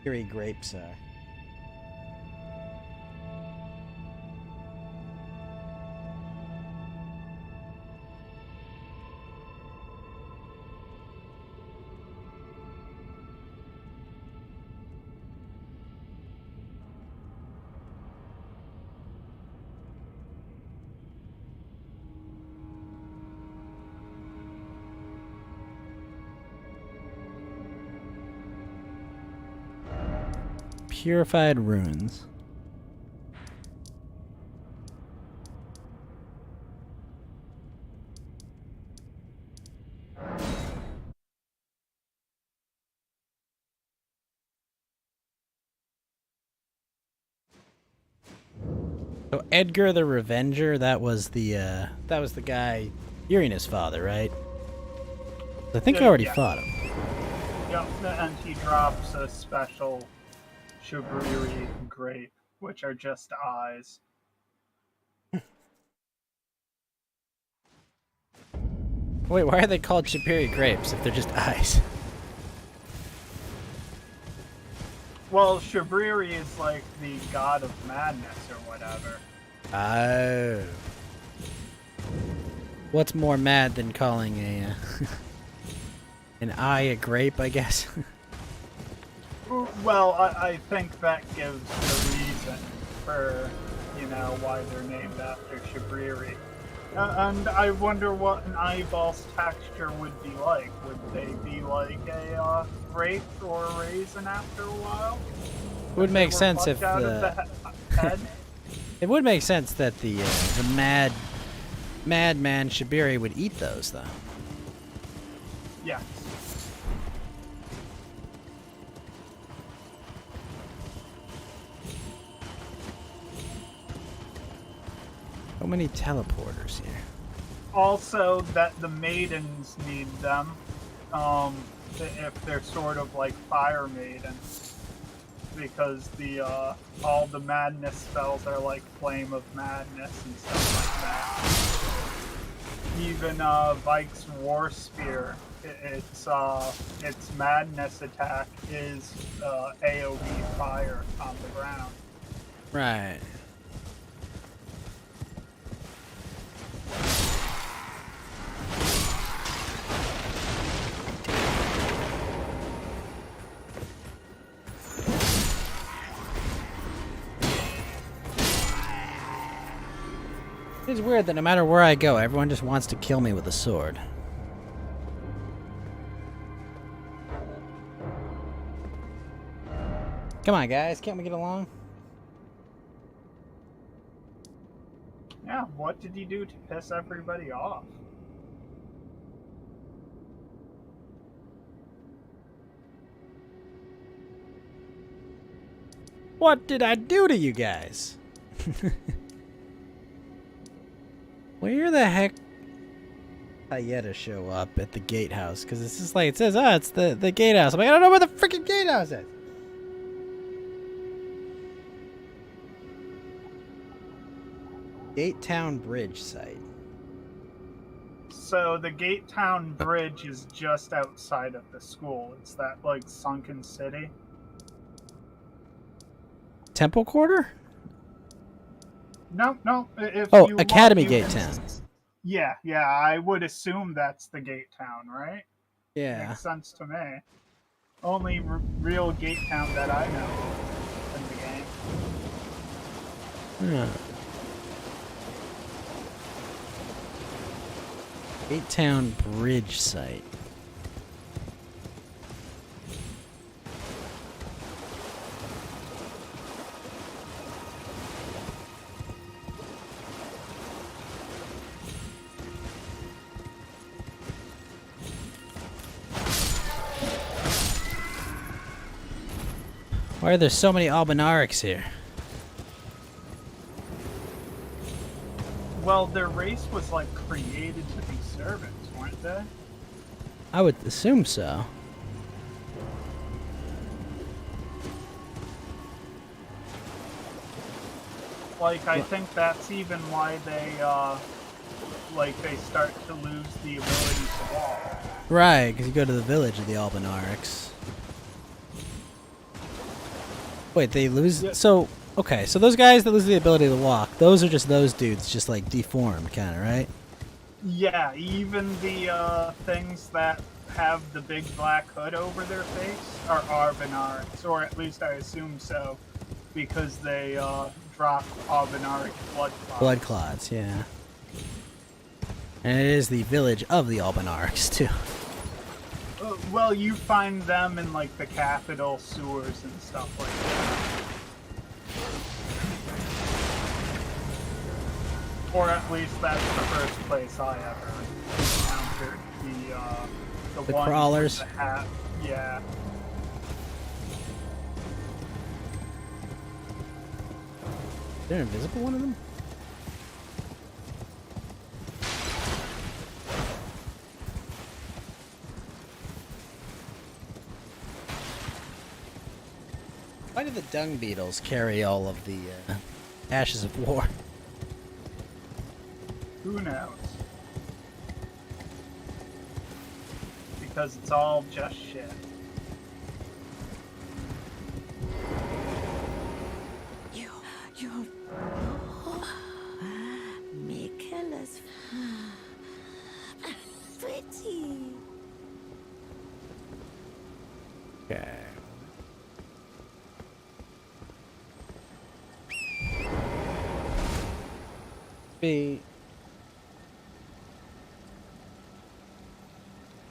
Eerie grapes are. Purified runes. So Edgar the Revenger, that was the guy Uranus' father, right? I think I already fought him. Yep, and he drops a special Shabriri grape, which are just eyes. Wait, why are they called Shabriri grapes if they're just eyes? Well, Shabriri is like the god of madness or whatever. Oh. What's more mad than calling a an eye a grape, I guess? Well, I think that gives the reason for, why they're named after Shabriri. And I wonder what an eyeball's texture would be like. Would they be like a grape or a raisin after a while? It would make sense if the head? It would make sense that the madman Shabiri would eat those, though. Yeah. So many teleporters here. Also, that the maidens need them, if they're sort of like fire maidens, because all the madness spells are like flame of madness and stuff like that. Even Vike's war spear, its madness attack is AoE fire on the ground. Right. It's weird that no matter where I go, everyone just wants to kill me with a sword. Come on, guys. Can't we get along? Yeah, what did you do to piss everybody off? What did I do to you guys? Where the heck Hayeta show up at the gatehouse? Because it's just like, it says, it's the gatehouse. I'm like, I don't know where the freaking gatehouse is. Gate Town Bridge site. So the Gate Town Bridge is just outside of the school. It's that, like, sunken city. Temple Quarter? No. If Oh, you Academy want, you Gate can- Town. Yeah, I would assume that's the Gate Town, right? Yeah. Makes sense to me. Only real Gate Town that I know in the game. Gate Town Bridge site. Why are there so many Albinarics here? Well, their race was, like, created to be servants, weren't they? I would assume so. Like, I think that's even why they, they start to lose the ability to walk. Right, because you go to the village of the Albinarics. Wait, they lose... Yeah. So, okay, so those guys that lose the ability to walk, those are just those dudes, just, like, deformed, kind of, right? Yeah, even the, things that have the big black hood over their face are Albinarics, or at least I assume so, because they, drop Albinaric blood clots. Blood clots, yeah. And it is the village of the Albinarics, too. Well, you find them in, like, the capital sewers and stuff like that. Or at least that's the first place I ever encountered the ones crawlers? with the hat. Yeah. Is there an invisible one of them? Why did the dung beetles carry all of the ashes of war? Who knows? Because it's all just shit. You Michaela's pretty. Okay.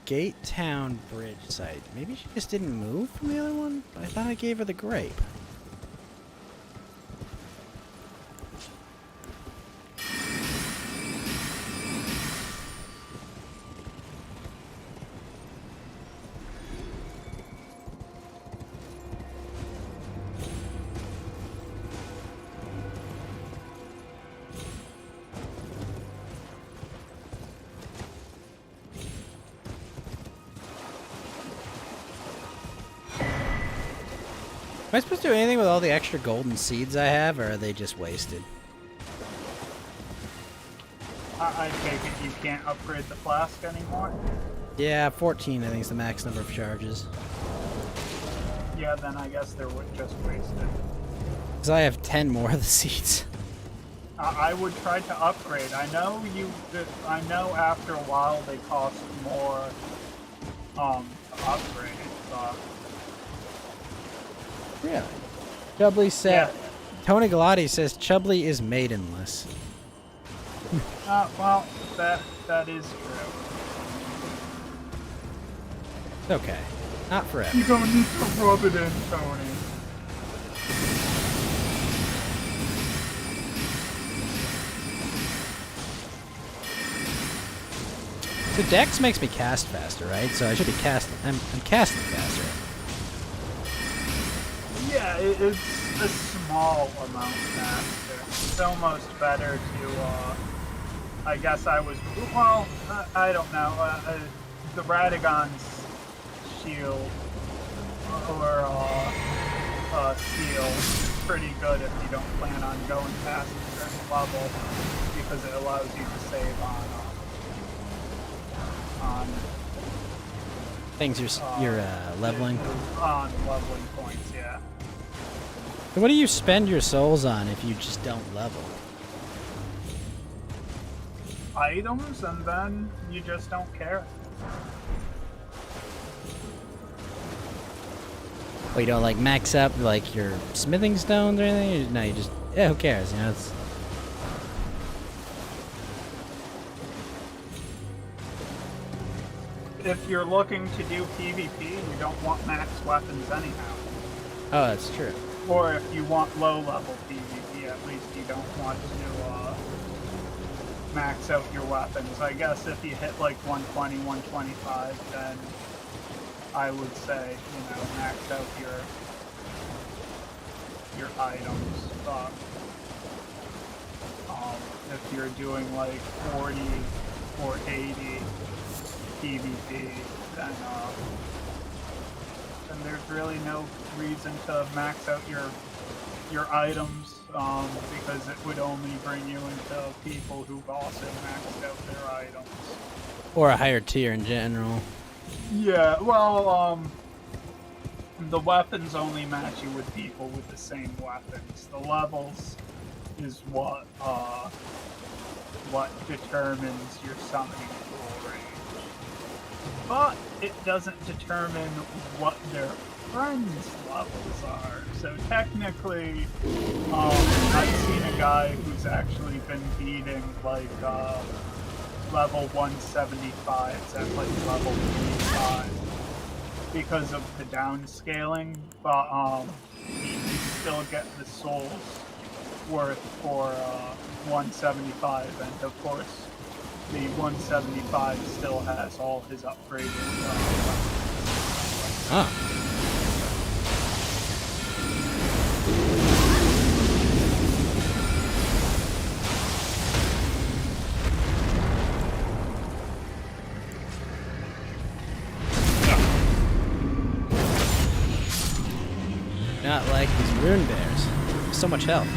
Gate Town Bridge site. Maybe she just didn't move from the other one? I thought I gave her the grape. Am I supposed to do anything with all the extra golden seeds I have, or are they just wasted? I take it you can't upgrade the flask anymore? Yeah, 14 I think is the max number of charges. Yeah, then I guess they're just wasted. Because I have 10 more of the seeds. I would try to upgrade. I know after a while they cost more to upgrade, but... Really? Chubbly said... Yeah. Tony Galati says Chubbly is maidenless. Well, that is true. Okay. Not forever. You don't need to rub it in, Tony. So Dex makes me cast faster, right? So I should be casting. I'm casting faster. Yeah, it's a small amount faster. It's almost better to, I guess I was, well, I don't know, the Radagon's shield, or, seal, is pretty good if you don't plan on going past a certain level, because it allows you to save on things you're leveling. On leveling points, yeah. What do you spend your souls on if you just don't level? Items, and then you just don't care. Well, you don't like max up like your smithing stones or anything? No, you just, yeah, who cares? You know, it's. If you're looking to do PvP, you don't want max weapons anyhow. Oh, that's true. Or if you want low-level PvP, at least you don't want to max out your weapons. I guess if you hit like 120, 125, then I would say, you know, max out your items. But if you're doing like 40 or 80 PvP, then there's really no reason to max out your items, because it would only bring you into people who've also maxed out their items. Or a higher tier in general. Yeah, well, the weapons only match you with people with the same weapons. The levels is what determines your summoning pool range. But it doesn't determine what their friends' levels are. So technically, I've seen a guy who's actually been beating like level 175s at like level 85 because of the downscaling, but you still get the souls worth for 175, and of course the 175 still has all his upgraded Not like these rune bears. So much health.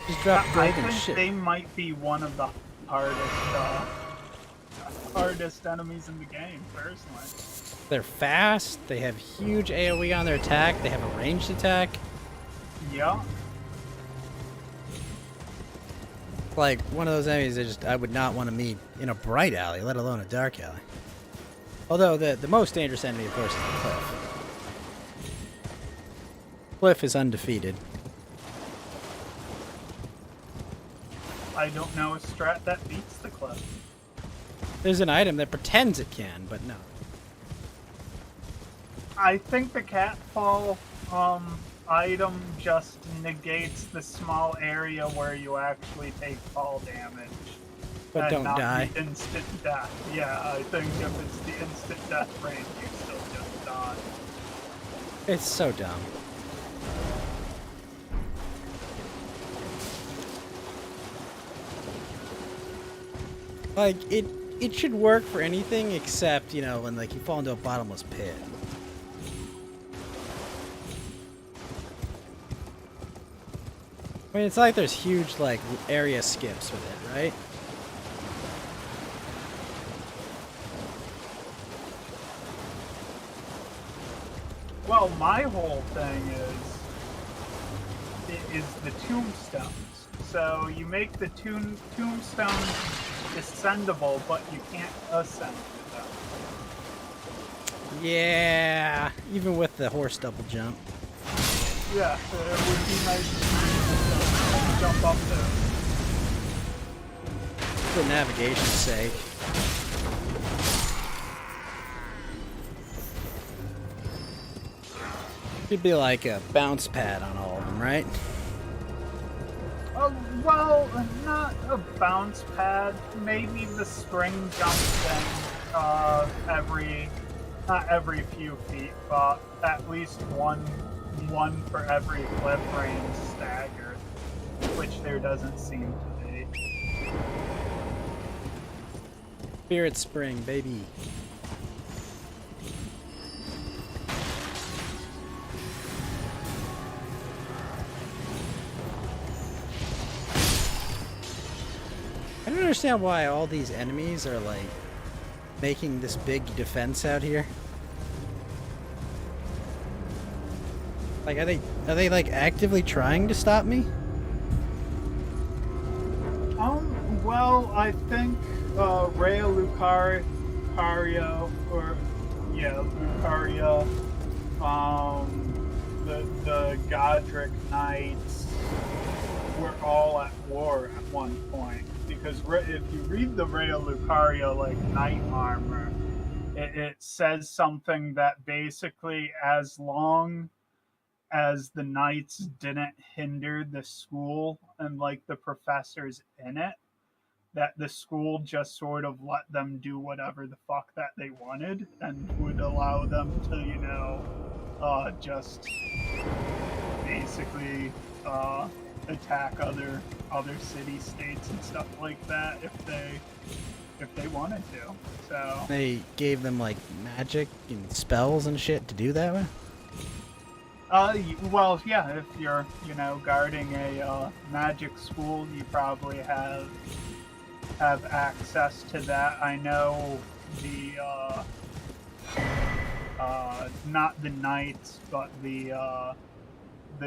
Just drop gold I and think shit. they might be one of the hardest enemies in the game, personally. They're fast, they have huge AoE on their attack, they have a ranged attack. Yeah. Like, one of those enemies I would not want to meet in a bright alley, let alone a dark alley. Although, the most dangerous enemy, of course, is the Cliff. Cliff is undefeated. I don't know a strat that beats the Cliff. There's an item that pretends it can, but no. I think the catfall item just negates the small area where you actually take fall damage. But and don't not die. The instant death. Yeah, I think if it's the instant death range, you still just die. It's so dumb. Like, it should work for anything except, you know, when like you fall into a bottomless pit. I mean, it's like there's huge, like, area skips with it, right? Well, my whole thing is the tombstones. So you make the tombstones descendable, but you can't ascend to them. Yeah, even with the horse double jump. Yeah, it would be nice. jump up there. For navigation's sake. Should be like a bounce pad on all of them, right? Well, not a bounce pad. Maybe the spring jump thing not every few feet, but at least one for every cliff range staggered, which there doesn't seem to be. Spirit spring, baby. I don't understand why all these enemies are like making this big defense out here. Like, are they like actively trying to stop me? Well, I think Rhea Lucaria, the Godric Knights were all at war at one point. Because if you read the Rhea Lucaria, like, knight armor, it says something that basically as long as the knights didn't hinder the school and, like, the professors in it, that the school just sort of let them do whatever the fuck that they wanted and would allow them to, just basically attack other city-states and stuff like that if they wanted to. So They gave them like magic and spells and shit to do that with? well, yeah, if you're, guarding a magic school, you probably have access to that. I know the not the knights, but the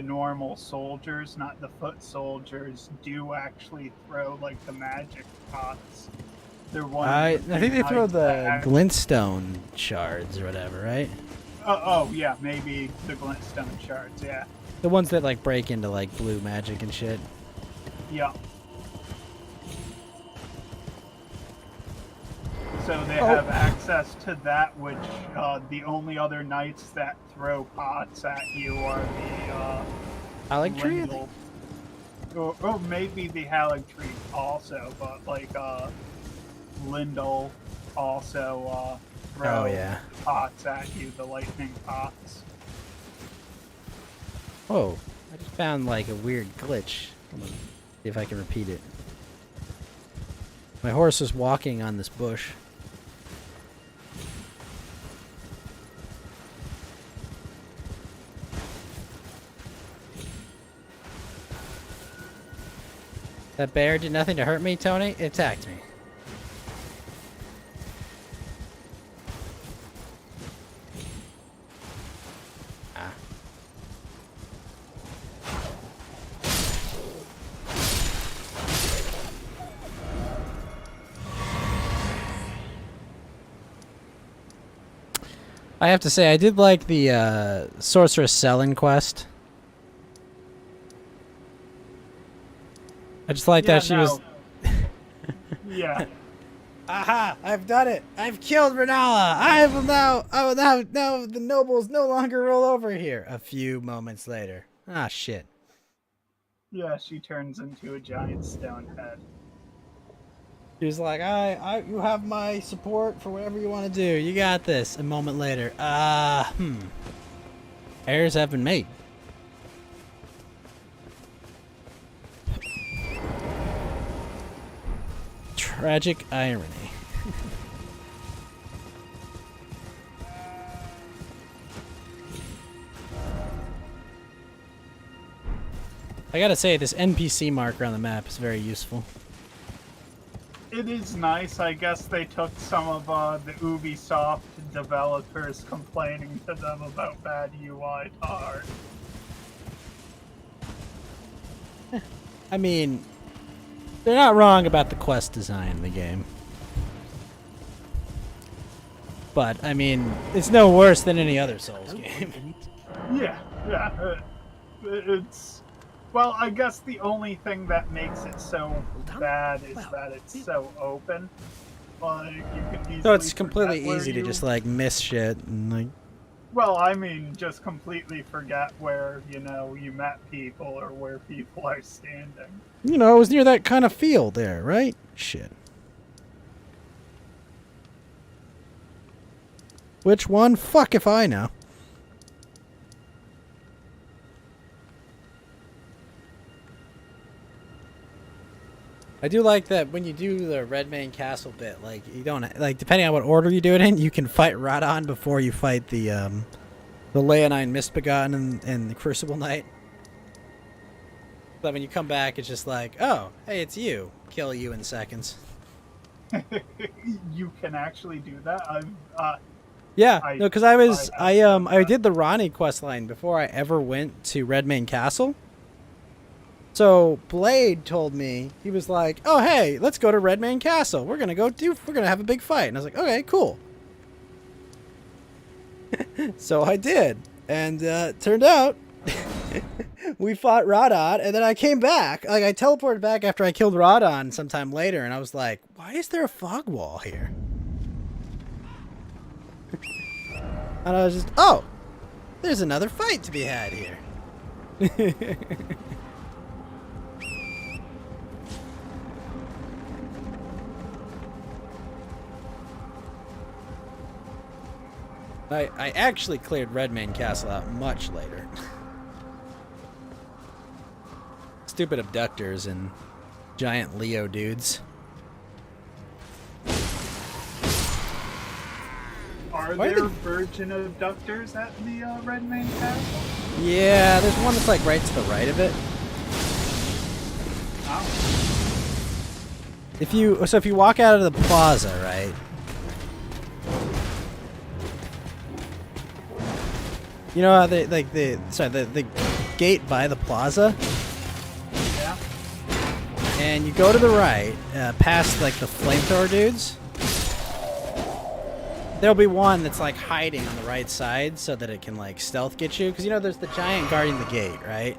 normal soldiers, not the foot soldiers, do actually throw like the magic pots. They're one. I think they throw the glintstone shards or whatever, right? Oh yeah, maybe the glintstone shards. Yeah. The ones that like break into like blue magic and shit. Yeah. So they have access to that, which the only other knights that throw pots at you are the Haligtree? Or maybe the Haligtree also, but like Lindel also throw pots at you, the lightning pots. Whoa, I just found like a weird glitch. Hold on, see if I can repeat it. My horse is walking on this bush. That bear did nothing to hurt me, Tony. It attacked me. Ah. I have to say, I did like the Sorceress Selling quest. I just like that she was... Yeah. Aha! I've done it! I've killed Renala! I will now the nobles no longer roll over here. A few moments later. Ah, shit. Yeah, she turns into a giant stone head. She was like, you have my support for whatever you want to do. You got this. A moment later. Errors have been made. Tragic irony. I gotta say, this NPC marker on the map is very useful. It is nice. I guess they took some of the Ubisoft developers complaining to them about bad UI to heart. I mean, they're not wrong about the quest design in the game. But, I mean, it's no worse than any other Souls game. Yeah. It's Well, I guess the only thing that makes it so bad is that it's so open. Like, you can easily So it's completely forget where easy to you- just like miss shit and like. Well, I mean, just completely forget where, you know, you met people or where people are standing. You know, it was near that kind of field there, right? Shit. Which one? Fuck if I know. I do like that when you do the Red Mane Castle bit, like you don't like depending on what order you do it in, you can fight Radon before you fight the Leonine Mistbegotten and the Crucible Knight. But when you come back, it's just like, oh, hey, it's you. Kill you in seconds. You can actually do that. Yeah, no, because I did the Ronnie quest line before I ever went to Red Mane Castle. So Blade told me, he was like, oh hey, let's go to Red Mane Castle. We're gonna have a big fight. And I was like, okay, cool. So I did, and turned out we fought Radon, and then I came back. Like I teleported back after I killed Radon sometime later, and I was like, why is there a fog wall here? And I was just, oh, there's another fight to be had here. I actually cleared Red Mane Castle out much later. Stupid abductors and giant Leo dudes. Are Why are there they- virgin abductors at the Red Mane Castle? Yeah, there's one that's like right to the right of it. Oh. If you walk out of the plaza, right? You know how the gate by the plaza? Yeah. And you go to the right, past like the flamethrower dudes. There'll be one that's like hiding on the right side so that it can like stealth get you. Because you know there's the giant guarding the gate, right?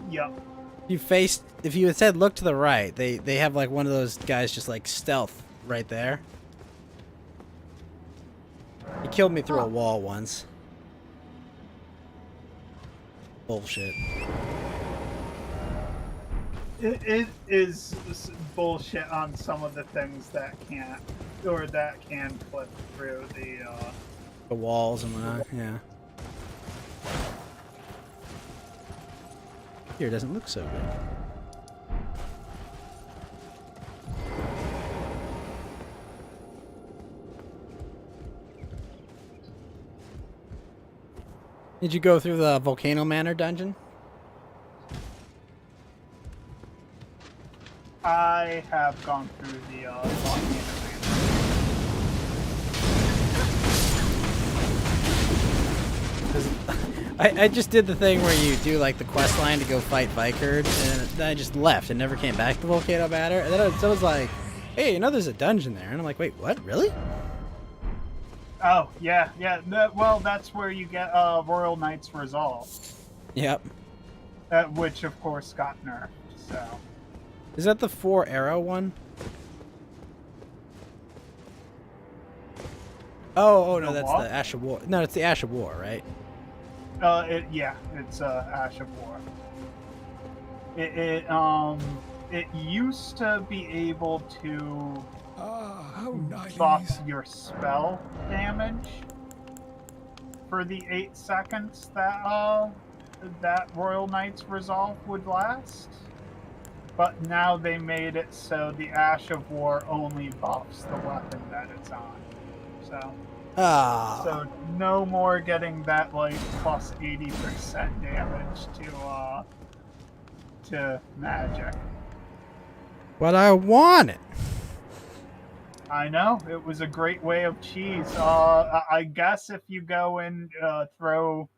Yep. If you instead look to the right, they have like one of those guys just like stealth right there. He killed me through a wall once. Bullshit. It is bullshit on some of the things that can flip through The walls and whatnot, yeah. Here it doesn't look so good. Did you go through the Volcano Manor dungeon? I have gone through the volcano. I just did the thing where you do like the quest line to go fight Vikerd, and then I just left and never came back to Volcano Manor. And then I was like, hey, you know there's a dungeon there. And I'm like, wait, what? Really? Oh, yeah. Well, that's where you get Royal Knight's Resolve. Yep. Which, of course, got nerfed, so... Is that the 4-arrow one? Oh, no, that's the Ash of War. No, it's the Ash of War, right? It's Ash of War. It used to be able to buff your spell damage for the 8 seconds that Royal Knight's Resolve would last. But now they made it so the Ash of War only buffs the weapon that it's on. So no more getting that like plus 80% damage to magic. But I want it. I know, it was a great way of cheese. I guess if you go and throw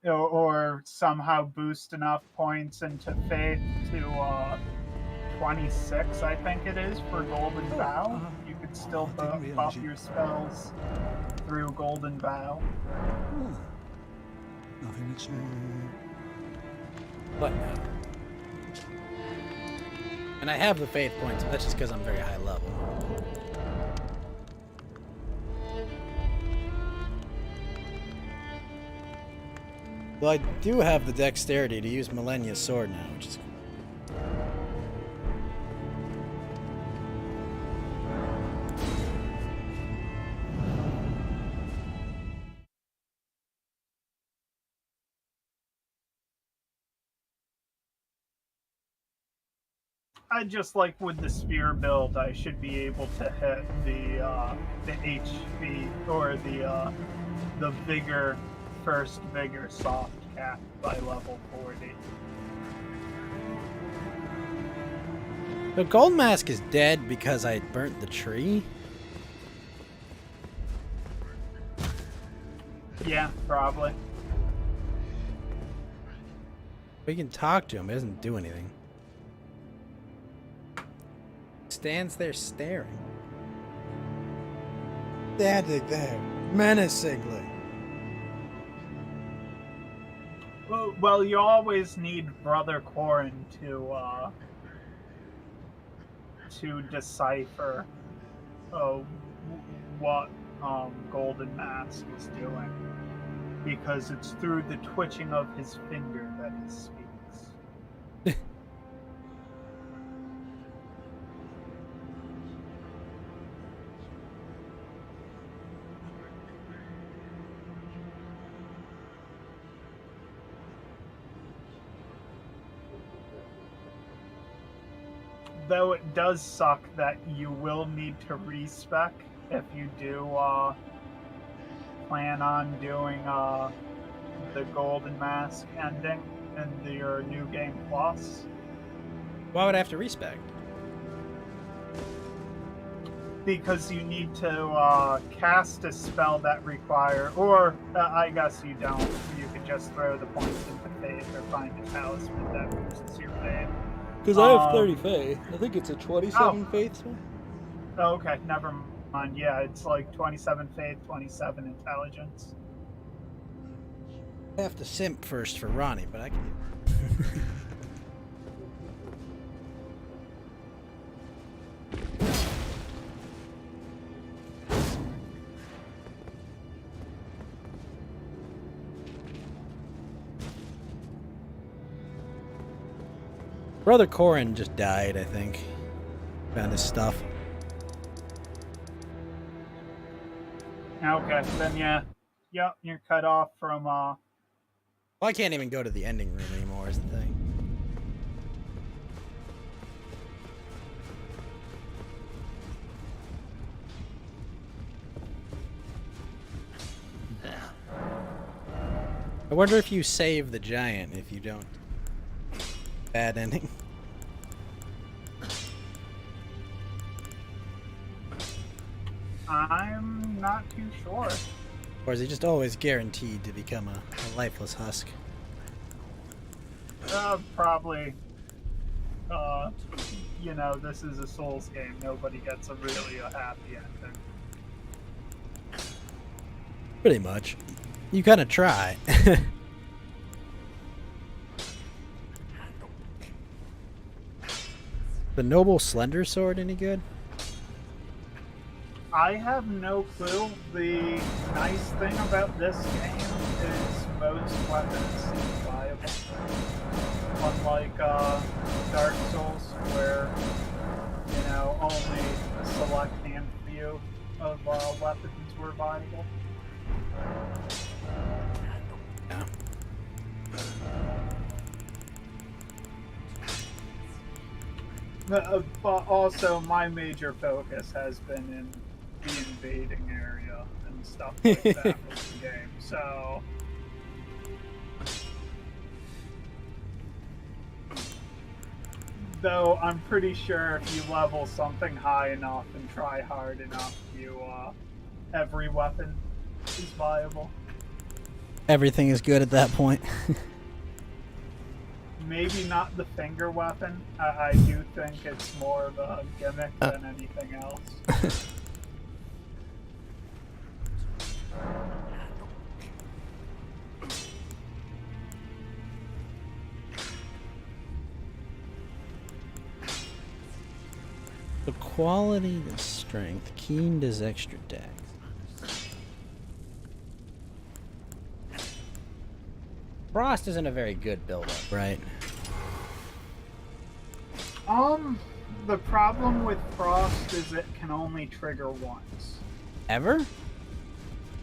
or somehow boost enough points into Faith to 26, I think it is, for Golden Vow, you could still buff your spells through Golden Vow. Nothing that's But no. And I have the faith points, but that's just because I'm very high level. Well, I do have the dexterity to use Millennia's sword now, which is cool. I just like with the spear build, I should be able to hit the HP or the vigor, first vigor soft cap by level 40. The gold mask is dead because I burnt the tree. Yeah, probably. We can talk to him, it doesn't do anything. Stands there staring. Standing there, menacingly. Well, you always need Brother Corrin to decipher what Golden Mask is doing, because it's through the twitching of his finger that he speaks. Though it does suck that you will need to respec if you do plan on doing the Golden Mask ending in your New Game Plus. Why would I have to respec? Because you need to cast a spell that require, or I guess you don't. You could just throw the points into faith or find a talisman that boosts your faith. Because I have 30 faith. I think it's a 27 faith spell. Oh, okay, never mind. Yeah, it's like 27 faith, 27 intelligence. I have to simp first for Ronnie, but I can do it. Brother Corrin just died, I think. Found his stuff. Okay, then yeah. Yep, you're cut off from Well, I can't even go to the ending room anymore, is the thing. I wonder if you save the giant if you don't. Bad ending. I'm not too sure. Or is he just always guaranteed to become a lifeless husk? Probably. You know, this is a Souls game. Nobody gets a happy ending. Pretty much. You kind of try. The Noble Slender Sword any good? I have no clue. The nice thing about this game is most weapons seem viable. Unlike Dark Souls, where, you know, only a select few of weapons were viable. Yeah. But also, my major focus has been in the invading area and stuff like that with the game. So, though I'm pretty sure if you level something high enough and try hard enough, every weapon is viable. Everything is good at that point. Maybe not the finger weapon. I do think it's more of a gimmick than anything else. quality to strength. Keen does extra dex. Frost isn't a very good build-up, right? The problem with Frost is it can only trigger once. Ever?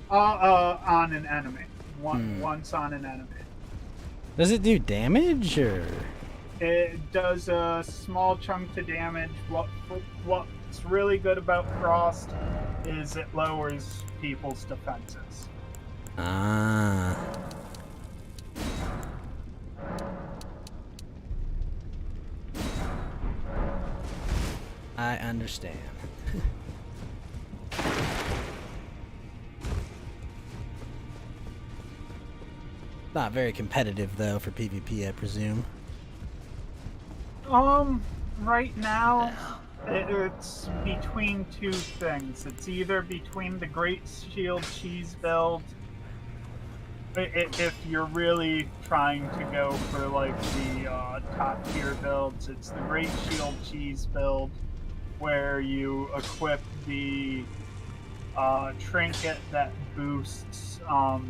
On an enemy. Once on an enemy. Does it do damage, or? It does a small chunk to damage. What's really good about Frost is it lowers people's defenses. Ah. I understand. Not very competitive, though, for PvP, I presume. Right now, it's between two things. It's either between the Great Shield Cheese build, if you're really trying to go for, like, the top tier builds, it's the Great Shield Cheese build, where you equip the trinket that boosts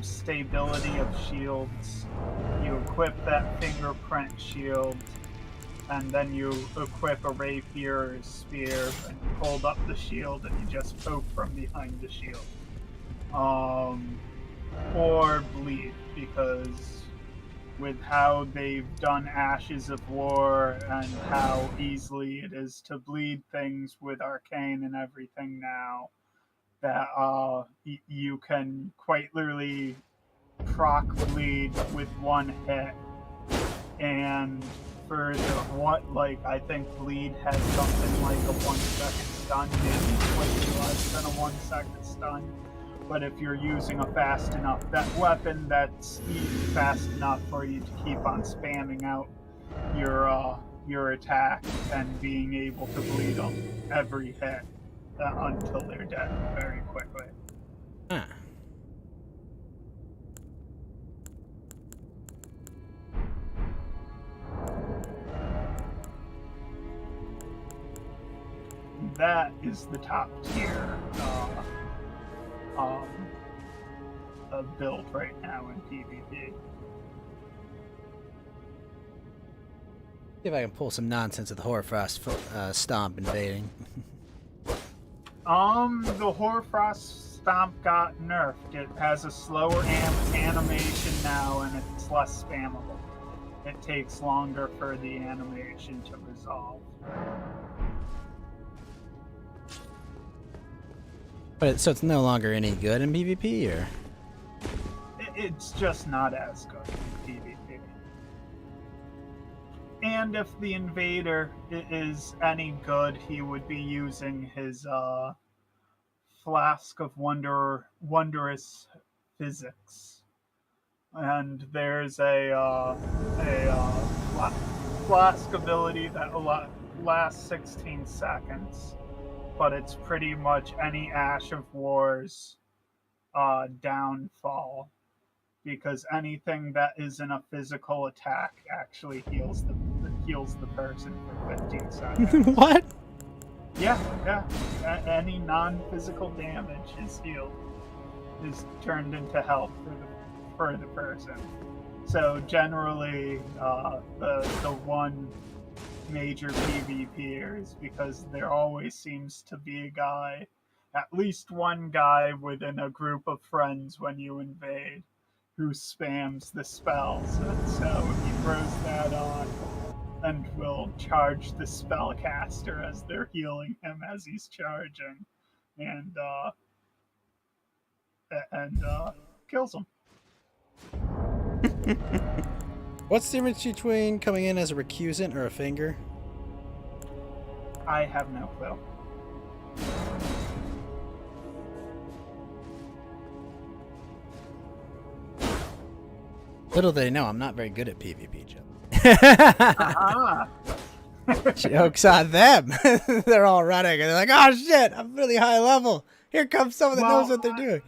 stability of shields. You equip that fingerprint shield, and then you equip a rapier or a spear, and you hold up the shield, and you just poke from behind the shield. Or bleed, because with how they've done Ashes of War and how easily it is to bleed things with Arcane and everything now, that you can quite literally proc bleed with one hit. And for I think bleed has something like a 1 second stun, maybe slightly less than a 1 second stun. But if you're using a fast enough weapon that's fast enough for you to keep on spamming out your attack and being able to bleed on every hit until they're dead very quickly. Huh. That is the top tier build right now in PvP. See if I can pull some nonsense of the Hoarfrost stomp invading. The Hoarfrost stomp got nerfed. It has a slower animation now, and it's less spammable. It takes longer for the animation to resolve. But so it's no longer any good in PvP, or? It's just not as good in PvP. And if the invader is any good, he would be using his Flask of Wondrous Physics. And there's a Flask ability that lasts 16 seconds. But it's pretty much any Ash of War's downfall, because anything that isn't a physical attack actually heals the person for 15 seconds. What? Yeah. Any non-physical damage is healed, is turned into health for the person. So generally, the one major PvPer is because there always seems to be a guy, at least one guy within a group of friends when you invade, who spams the spells, and so he throws that on and will charge the spellcaster as they're healing him as he's charging, and kills him. What's the difference between coming in as a recusant or a finger? I have no clue. Little they know, I'm not very good at PvP, Joe. Uh-huh. Joke's on them. They're all running, and they're like, oh shit, I'm really high level. Here comes someone that knows what they're doing.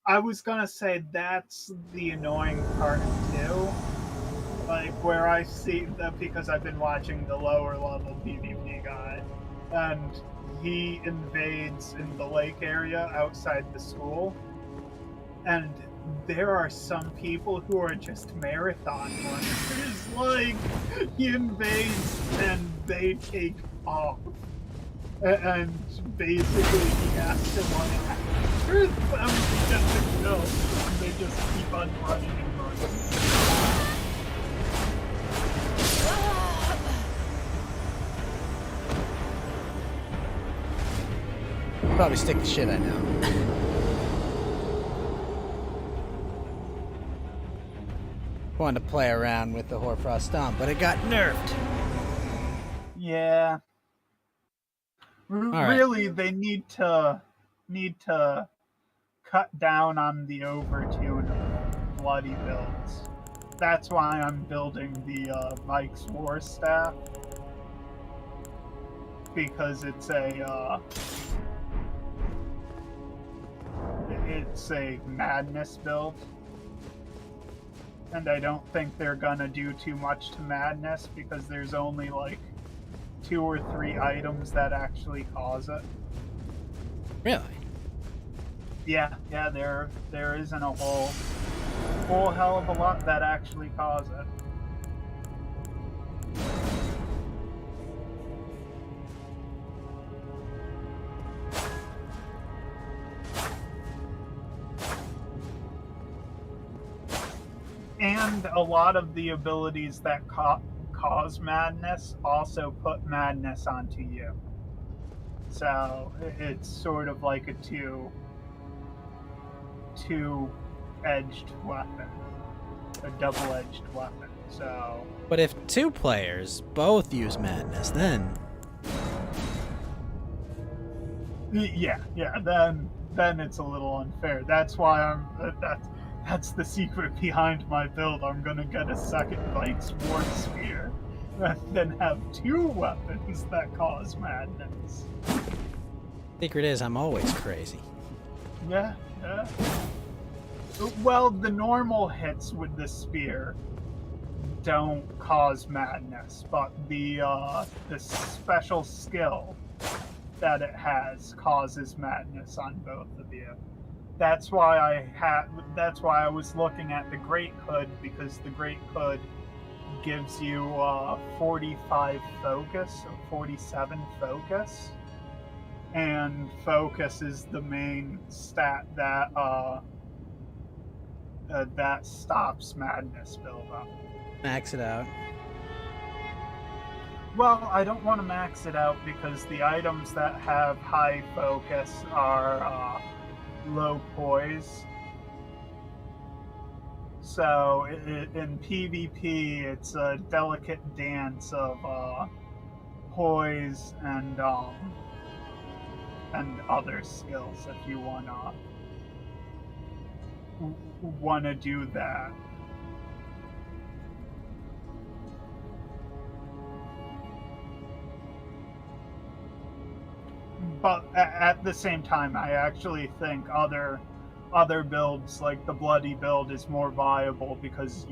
I was gonna say that's the annoying part too. Like, where I see that, because I've been watching the lower level PvP guy, and he invades in the lake area outside the school. And there are some people who are just marathon runners. Like, he invades and they take off. And basically he has to run after them to get the kill. And they just keep on running and running. Probably stick the shit I know. Wanted to play around with the Hoarfrost Stomp, but it got nerfed. Yeah. right. Really, they need to cut down on the overtune of bloody builds. That's why I'm building the Mike's War Staff, because it's a madness build. And I don't think they're gonna do too much to madness because there's only like 2 or 3 items that actually cause it. Really? Yeah, there isn't a whole hell of a lot that actually cause it. And a lot of the abilities that cause madness also put madness onto you. So it's sort of like a two-edged weapon, a double-edged weapon. So. But if 2 players both use madness, then. Yeah. Then it's a little unfair. That's why that's the secret behind my build. I'm gonna get a second Mike's War Spear, and then have 2 weapons that cause madness. Secret is I'm always crazy. Yeah. Well, the normal hits with the spear don't cause madness, but the special skill that it has causes madness on both of you. That's why I was looking at the Great Hood, because the Great Hood gives you 45 focus or 47 focus, and focus is the main stat that that stops madness buildup. Max it out. Well, I don't want to max it out because the items that have high focus are low poise. So in PvP, it's a delicate dance of poise and other skills if you wanna do that. But at the same time, I actually think other builds, like the bloody build, is more viable because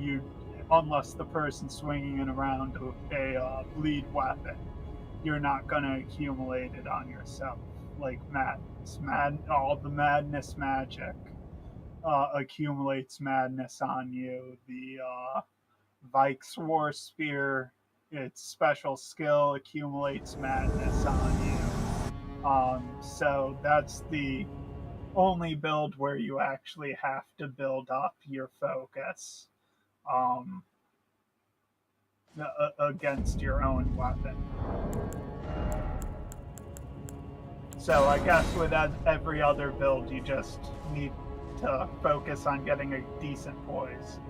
unless the person swinging it around a bleed weapon, you're not gonna accumulate it on yourself. Like madness, all the madness magic accumulates madness on you. The Vike's War Spear, its special skill accumulates madness on you. So that's the only build where you actually have to build up your focus against your own weapon. So I guess with every other build, you just need to focus on getting a decent poise.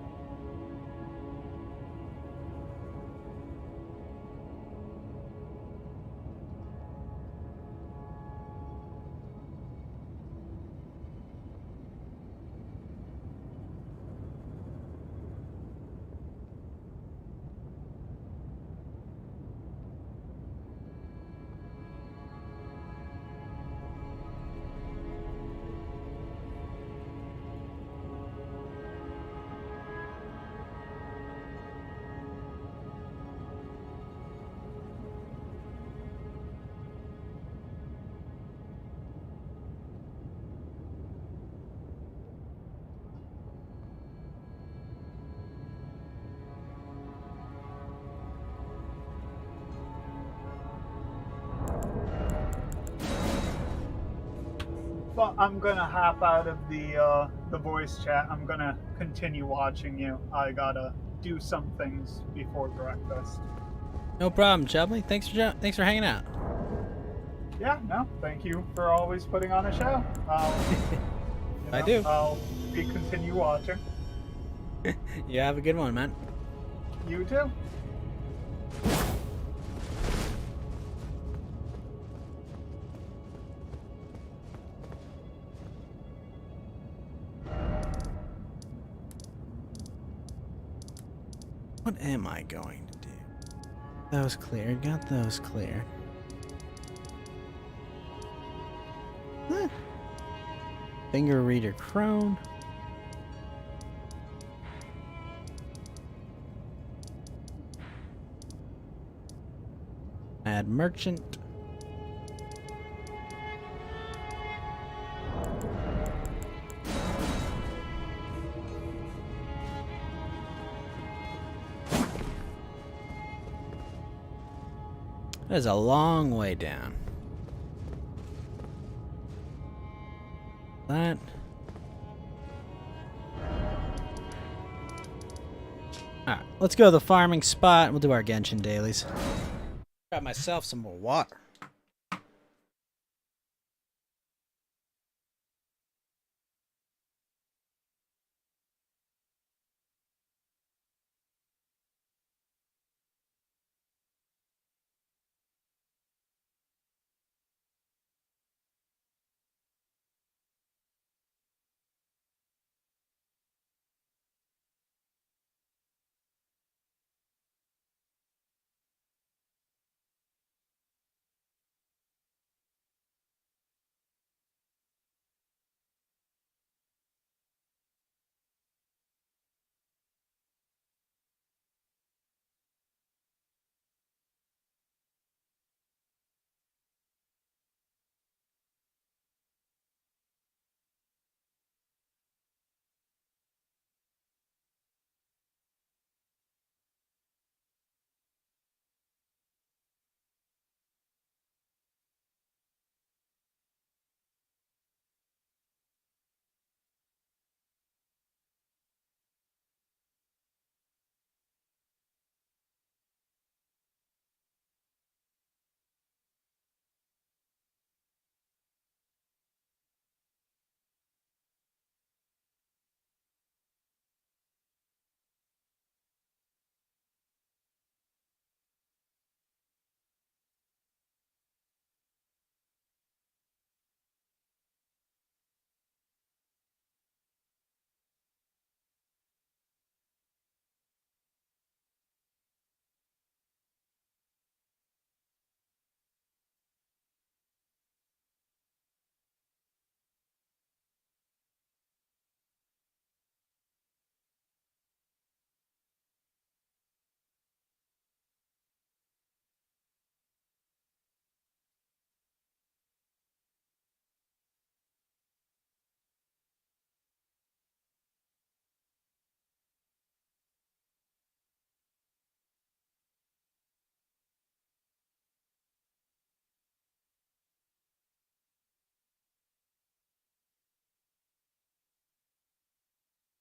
But I'm gonna hop out of the voice chat. I'm gonna continue watching you. I gotta do some things before breakfast. No problem, Chubbly. Thanks for hanging out. Yeah, no, thank you for always putting on a show. I do. I'll continue watching. You have a good one, man. You too. What am I going to do? Those cleared. Got those cleared. Huh. Finger reader crone. Add merchant. That is a long way down. That. Alright, let's go to the farming spot. We'll do our Genshin dailies. Got myself some more water.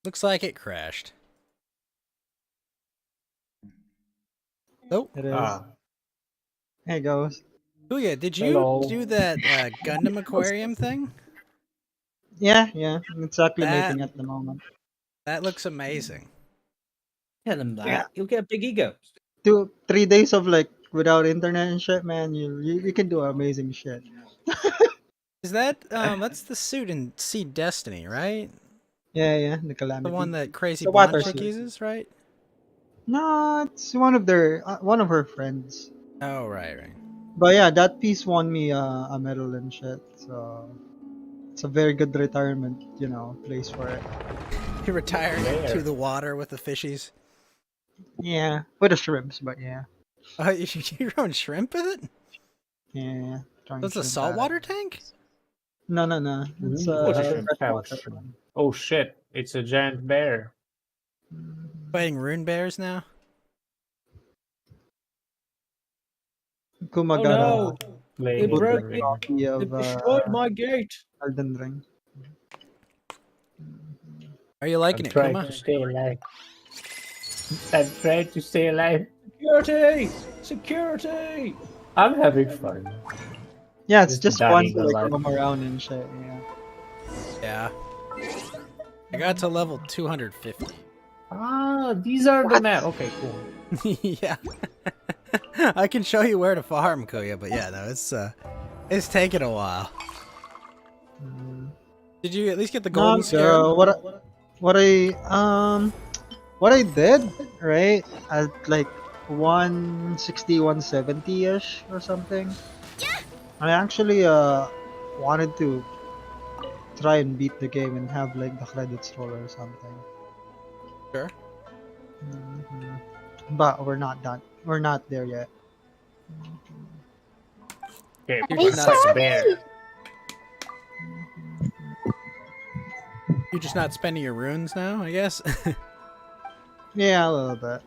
Looks like it crashed. Oh. It is. Hey, Ghost. Ouya, did you Hello. do that Gundam aquarium thing? Yeah, I'm exactly That making at the moment. that looks amazing. Tell him that. Yeah. You'll get a big ego. 3 days of like without internet and shit, man. You can do amazing shit. Is that that's the suit in Seed Destiny, right? Yeah, the calamity. The one that Crazy The water Blonde chick suit. uses, right? No, it's one of her friends. Oh, right. But yeah, that piece won me a medal and shit. So it's a very good retirement, place for it. You're retiring to the water with the fishies. Yeah, with the shrimps, but yeah. You're growing shrimp with it? Yeah. That's a saltwater tank? No. It's a freshwater one. Oh shit! It's a giant bear. Fighting rune bears now? Kumagara. Playing They Elden broke Ring. Copy They of destroyed my gate. Elden Ring. Are you liking I'm it, trying Kuma? to stay alive. I'm trying to stay alive. Security! Security! I'm having fun. Yeah, it's just fun dying to a like lot. roam around and shit. Yeah. Yeah. I got to level 250. Ah, these are the map. Okay, cool. Yeah. I can show you where to farm, Kuya, but yeah, no, it's taken a while. Did you at least get the golden scarab? What I did, right, at like 160, 170-ish or something. I actually wanted to try and beat the game and have like the credits roll or something. Sure. But we're not done. We're not there yet. Okay, You're what's just not that bear? You're just not spending your runes now, I guess. Yeah, a little bit.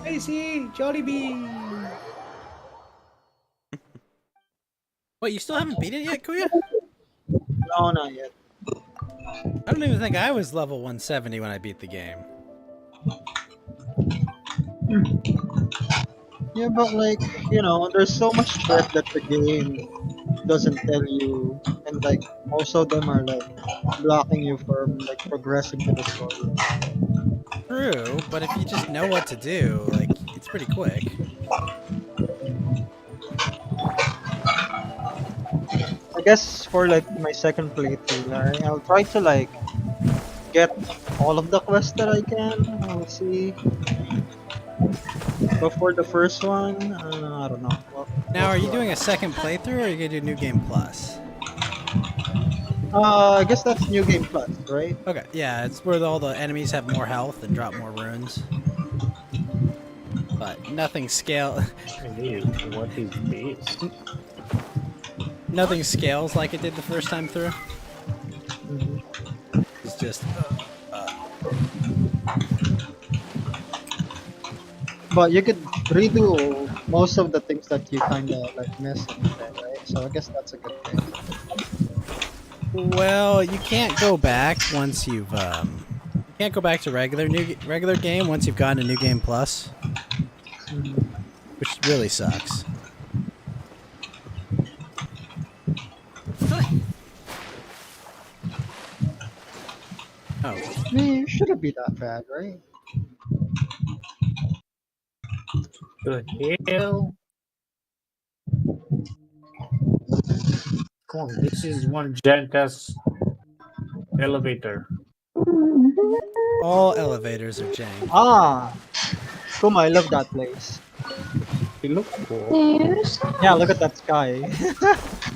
Stacy, Jollibee. Wait, you still haven't beat it yet, Kuya? No, not yet. I don't even think I was level 170 when I beat the game. Yeah, but like, there's so much shit that the game doesn't tell you, and like most of them are like blocking you from like progressing to the story. True, but if you just know what to do, like, it's pretty quick. I guess for like my second playthrough, I'll try to like get all of the quests that I can. We'll see. But for the first one, I don't know. Now, are you doing a second playthrough, or are you gonna do New Game Plus? I guess that's New Game Plus, right? Okay, yeah, it's where all the enemies have more health and drop more runes. But nothing scale. What is this? Nothing scales like it did the first time through. It's just. But you could redo most of the things that you kind of like missed, right? So I guess that's a good thing. Well, you can't go back once you've you can't go back to regular game once you've gone to New Game Plus, which really sucks. Oh, It shouldn't be that bad, right? The hell? Come on, this is one Janka's elevator. all elevators are jank. Ah, Kuma, I love that place. It looks cool. Yeah, look at that sky.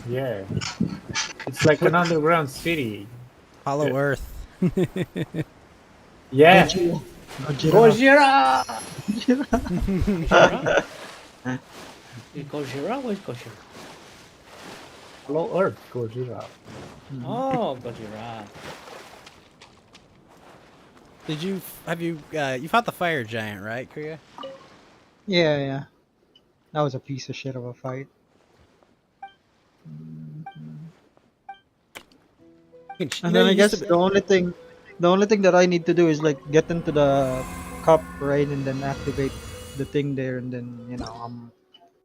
Yeah. It's like an underground city. Hollow Earth. Yeah. Gojira. Gojira? Is Gojira? Where's Gojira? Hello Earth, Gojira. Oh, Gojira. You fought the fire giant, right, Kuya? Yeah. That was a piece of shit of a fight. And then I guess the only thing that I need to do is like get into the cup, right, and then activate the thing there, and then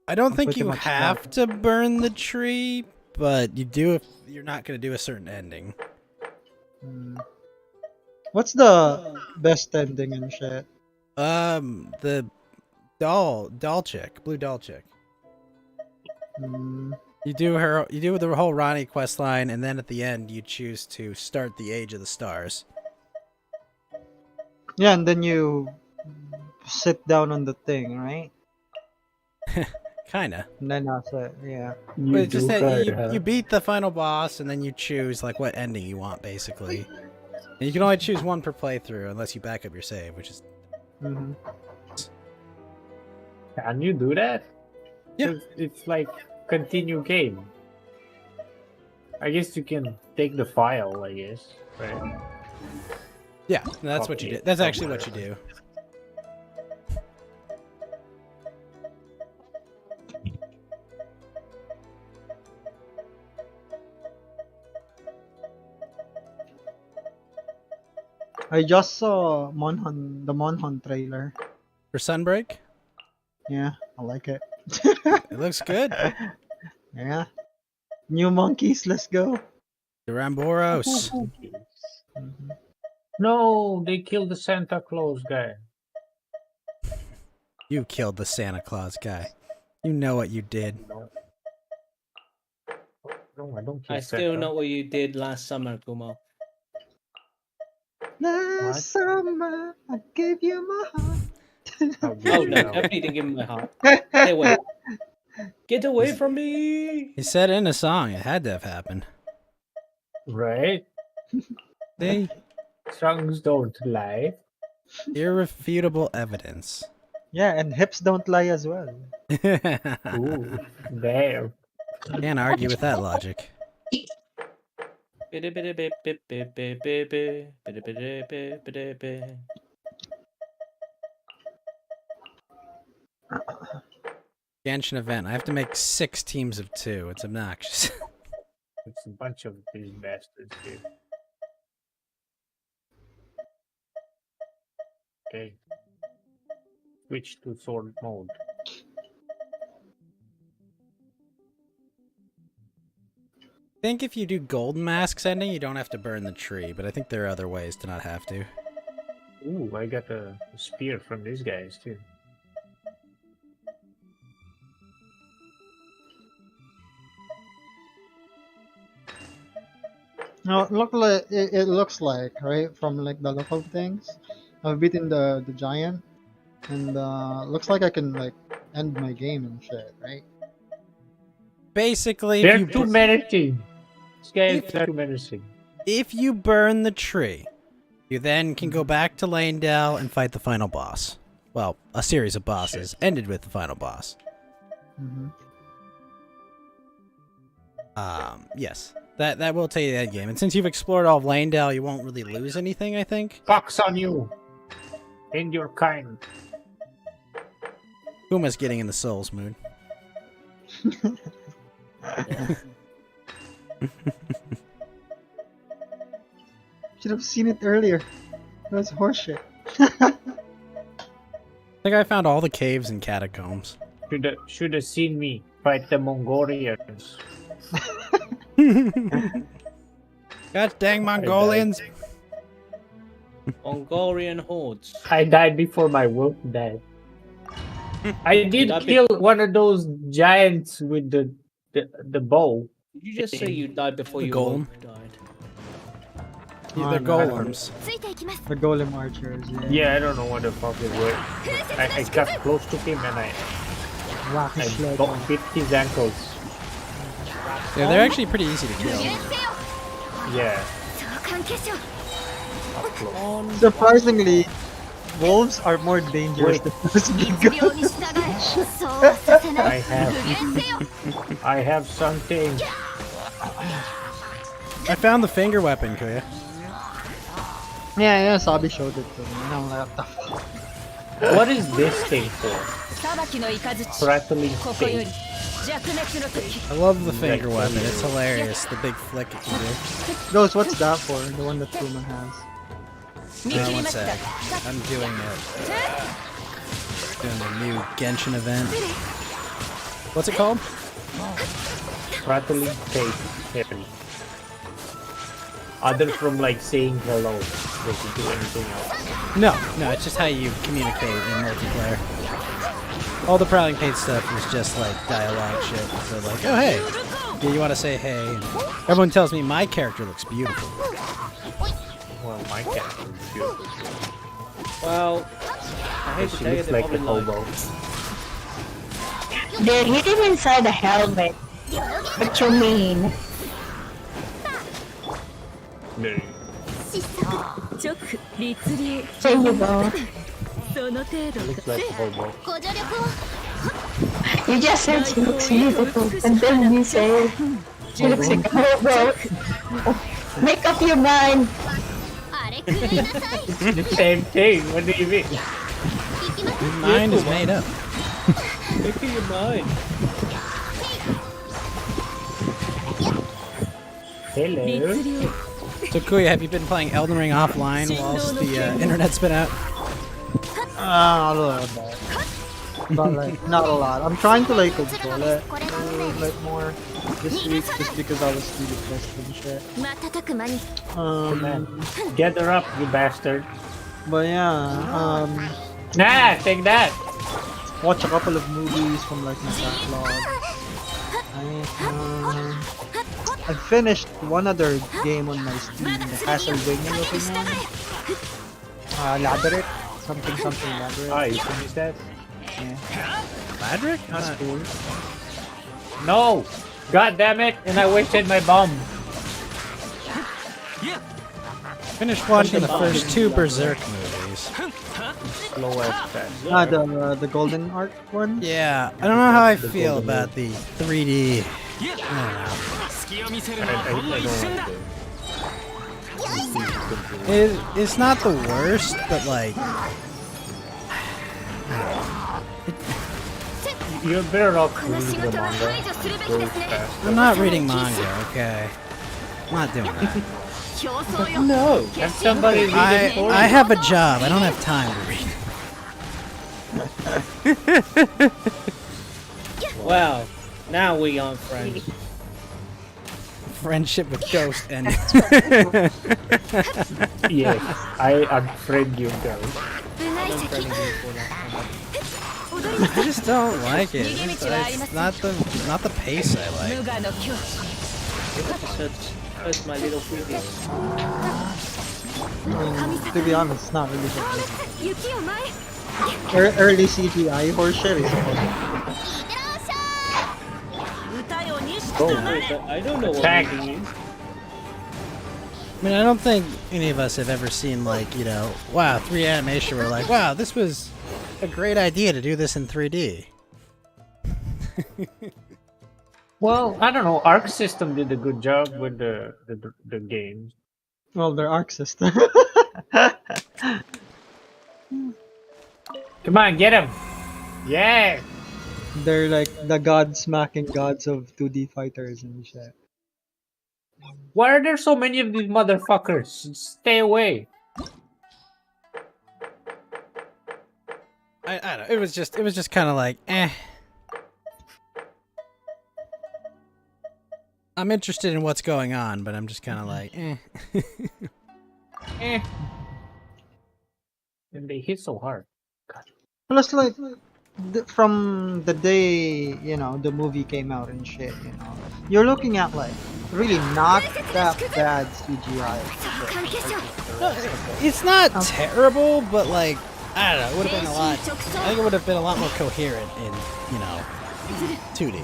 I don't I'm think pretty you much have to burn the tree, but you do if you're not going to do a certain ending. What's the best ending and shit? The doll chick, blue doll chick. You do the whole Ronnie quest line, and then at the end you choose to start the Age of the Stars. Yeah, and then you sit down on the thing, right? Kinda. And then that's it. Yeah. But it's just that you beat the final boss, and then you choose like what ending you want, basically. And you can only choose one per playthrough, unless you back up your save, which is. Can you do that? Yeah. It's like continue game. I guess you can take the file, I guess, right? Yeah, that's what you do. That's actually what you do. I just saw the Monhun trailer. For Sunbreak? Yeah, I like it. It looks good. Yeah. New monkeys, let's go. The Ramboros. No, they killed the Santa Claus guy. You killed the Santa Claus guy. You know what you did. No, I don't kill I still Santa. know what you did last summer, Kumo. Last summer, I gave you my heart. Oh no, definitely didn't give him my heart. Hey, wait. Get away from me! He said in a song, it had to have happened. Right? See? Songs don't lie. Irrefutable evidence. Yeah, and hips don't lie as well. Ooh, damn. Can't argue with that logic. Genshin event. I have to make 6 teams of 2. It's obnoxious. It's a bunch of these bastards here. Okay. Switch to sword mode. I think if you do golden masks ending, you don't have to burn the tree, but I think there are other ways to not have to. Ooh, I got a spear from these guys too. No, it looks like, right, from like the local things. I've beaten the giant, and looks like I can like end my game and shit, right? Basically, They're too menacing. These guys are too menacing. If you burn the tree, you then can go back to Lanedale and fight the final boss. Well, a series of bosses ended with the final boss. Mm-hmm. Yes. That will tell you the end game. And since you've explored all of Lanedale, you won't really lose anything, I think. Fox on you! And your kind. Puma's getting in the Souls mood. Should have seen it earlier. That was horseshit. I think I found all the caves and catacombs. Should have seen me fight the Mongolians. God dang Mongolians! Mongolian hordes. I died before my wolf died. I did kill one of those giants with the bow. Did you just say you died before The you golem? died? Yeah, they're golems. The golem archers, yeah. Yeah, I don't know what the fuck it was. I got close to him and I bit his ankles. Yeah, they're actually pretty easy to kill. Yeah. Up close. Surprisingly, wolves are more dangerous than those big guns. I have something. I found the finger weapon, Kuya. Yeah, Sabi showed it to me. And I'm like, what the fuck? What is this thing for? Rattling thing. I love the finger weapon. It's hilarious. The big flick it can do. Ghost, what's that for? The one that Puma has. One sec. I'm doing it. Doing the new Genshin event. What's it called? Rattling tape. Other from like saying hello. They can do anything else. No, it's just how you communicate in multiplayer. All the Prowling Pate stuff is just like dialogue shit. So like, oh hey, yeah, you want to say hey? And everyone tells me my character looks beautiful. Well, my character is beautiful. Well, I hate to She tell you, looks they're like the probably hobo. They're hidden inside the helmet. What you mean? So you don't. Looks like a hobo. You just said she looks beautiful, and then you say she looks like a hobo. Make up your mind. It's the same thing. What do you mean? Your mind is made up. Look at your mind. Hello. So Kuya, have you been playing Elden Ring offline whilst the internet's been out? A little bit. But like, not a lot. I'm trying to like control it a little bit more this week just because I was really pissed and shit. Get her up, you bastard. But yeah, Nah, take that. watch a couple of movies from like my backlog. I finished one other game on my Steam, the Castlevania looking one. Labyrinth? Something Labyrinth. Oh, you finished that? Yeah. Ladrick? That's cool. No! God damn it! And I wasted my bomb. Finished watching the first 2 Berserk movies. Slow as fast. The Golden Arc one? Yeah, I don't know how I feel about the 3D. I don't know. It's not the worst, but like... You're better off reading the manga. I'm not reading manga, okay? I'm not doing that. No! Have somebody read it for you. I have a job, I don't have time to read. Wow, now we on friends. Friendship with Ghost and... Yes, I unfriend you, Ghost. I just don't like it. It's not the pace I like. That's my little freebie. To be honest, it's not really good. Early CGI horseshit is I don't know what Attack. movie it is. I mean, I don't think any of us have ever seen, like, you know, wow, 3D animation. We're like, wow, this was a great idea to do this in 3D. Well, I don't know. Arc System did a good job with the games. well, their Arc system. Come on, get him! Yeah! They're like the god-smacking gods of 2D fighters and shit. Why are there so many of these motherfuckers? Stay away! I don't know. It was just kind of like, eh. I'm interested in what's going on, but I'm just kind of like, eh. Eh. And they hit so hard. God. Plus, like, from the day, you know, the movie came out and shit, you know, you're looking at, like, really not that bad CGI. It's not terrible, but like, I don't know, it would have been a lot. I think it would have been a lot more coherent in, you know, 2D.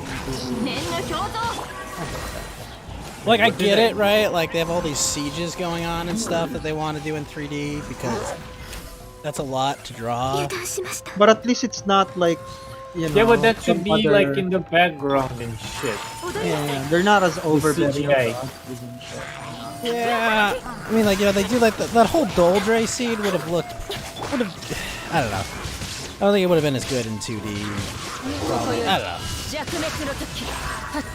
Like, I get it, right? Like, they have all these sieges going on and stuff that they want to do in 3D because that's a lot to draw. But at least it's not like, you know, Yeah, but that should some be other- like in the background and shit. Yeah, they're not as overbearing. CGI. Yeah, I mean, like, you know, they do like that whole Doldre scene would have looked, I don't know. I don't think it would have been as good in 2D. Probably. I don't know.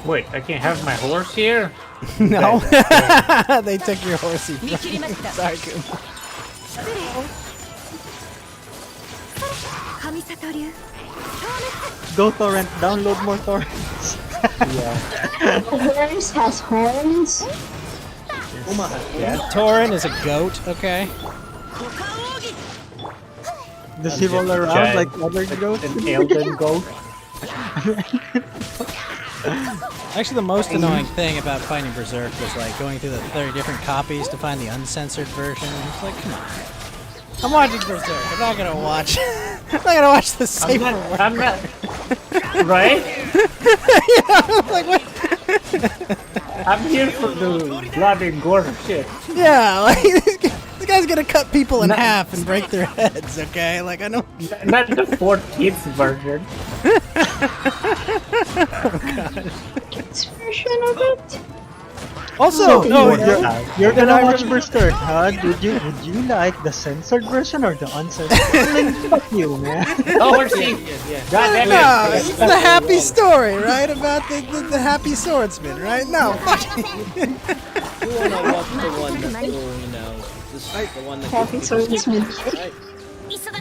Wait, I can't have my horse here? No, they took your horsey. Sorry, Kuma. Go torrent, download more torrents. The horse has horns. Yeah, Torin is a goat, okay? Does he roll around Giant- like other goats? An Elden goat? Actually, the most annoying thing about fighting Berserk was like going through the 30 different copies to find the uncensored version. It's like, come on. I'm watching Berserk. I'm not gonna watch. I'm not gonna watch the safer word. I'm not. Right? Yeah, like what? I'm here for the blood and gore shit. Yeah, like this guy's gonna cut people in half and break their heads. Okay, like I know. Not the 14th version. Kids version of it. Also, you're gonna watch Berserk, huh? Would you like the censored version or the uncensored? Fuck you, man. Oh, we're seeing. God damn it. No, it's the happy story, right? About the happy swordsman, right? No, fuck You wanna watch the one that's the one that Happy swordsman.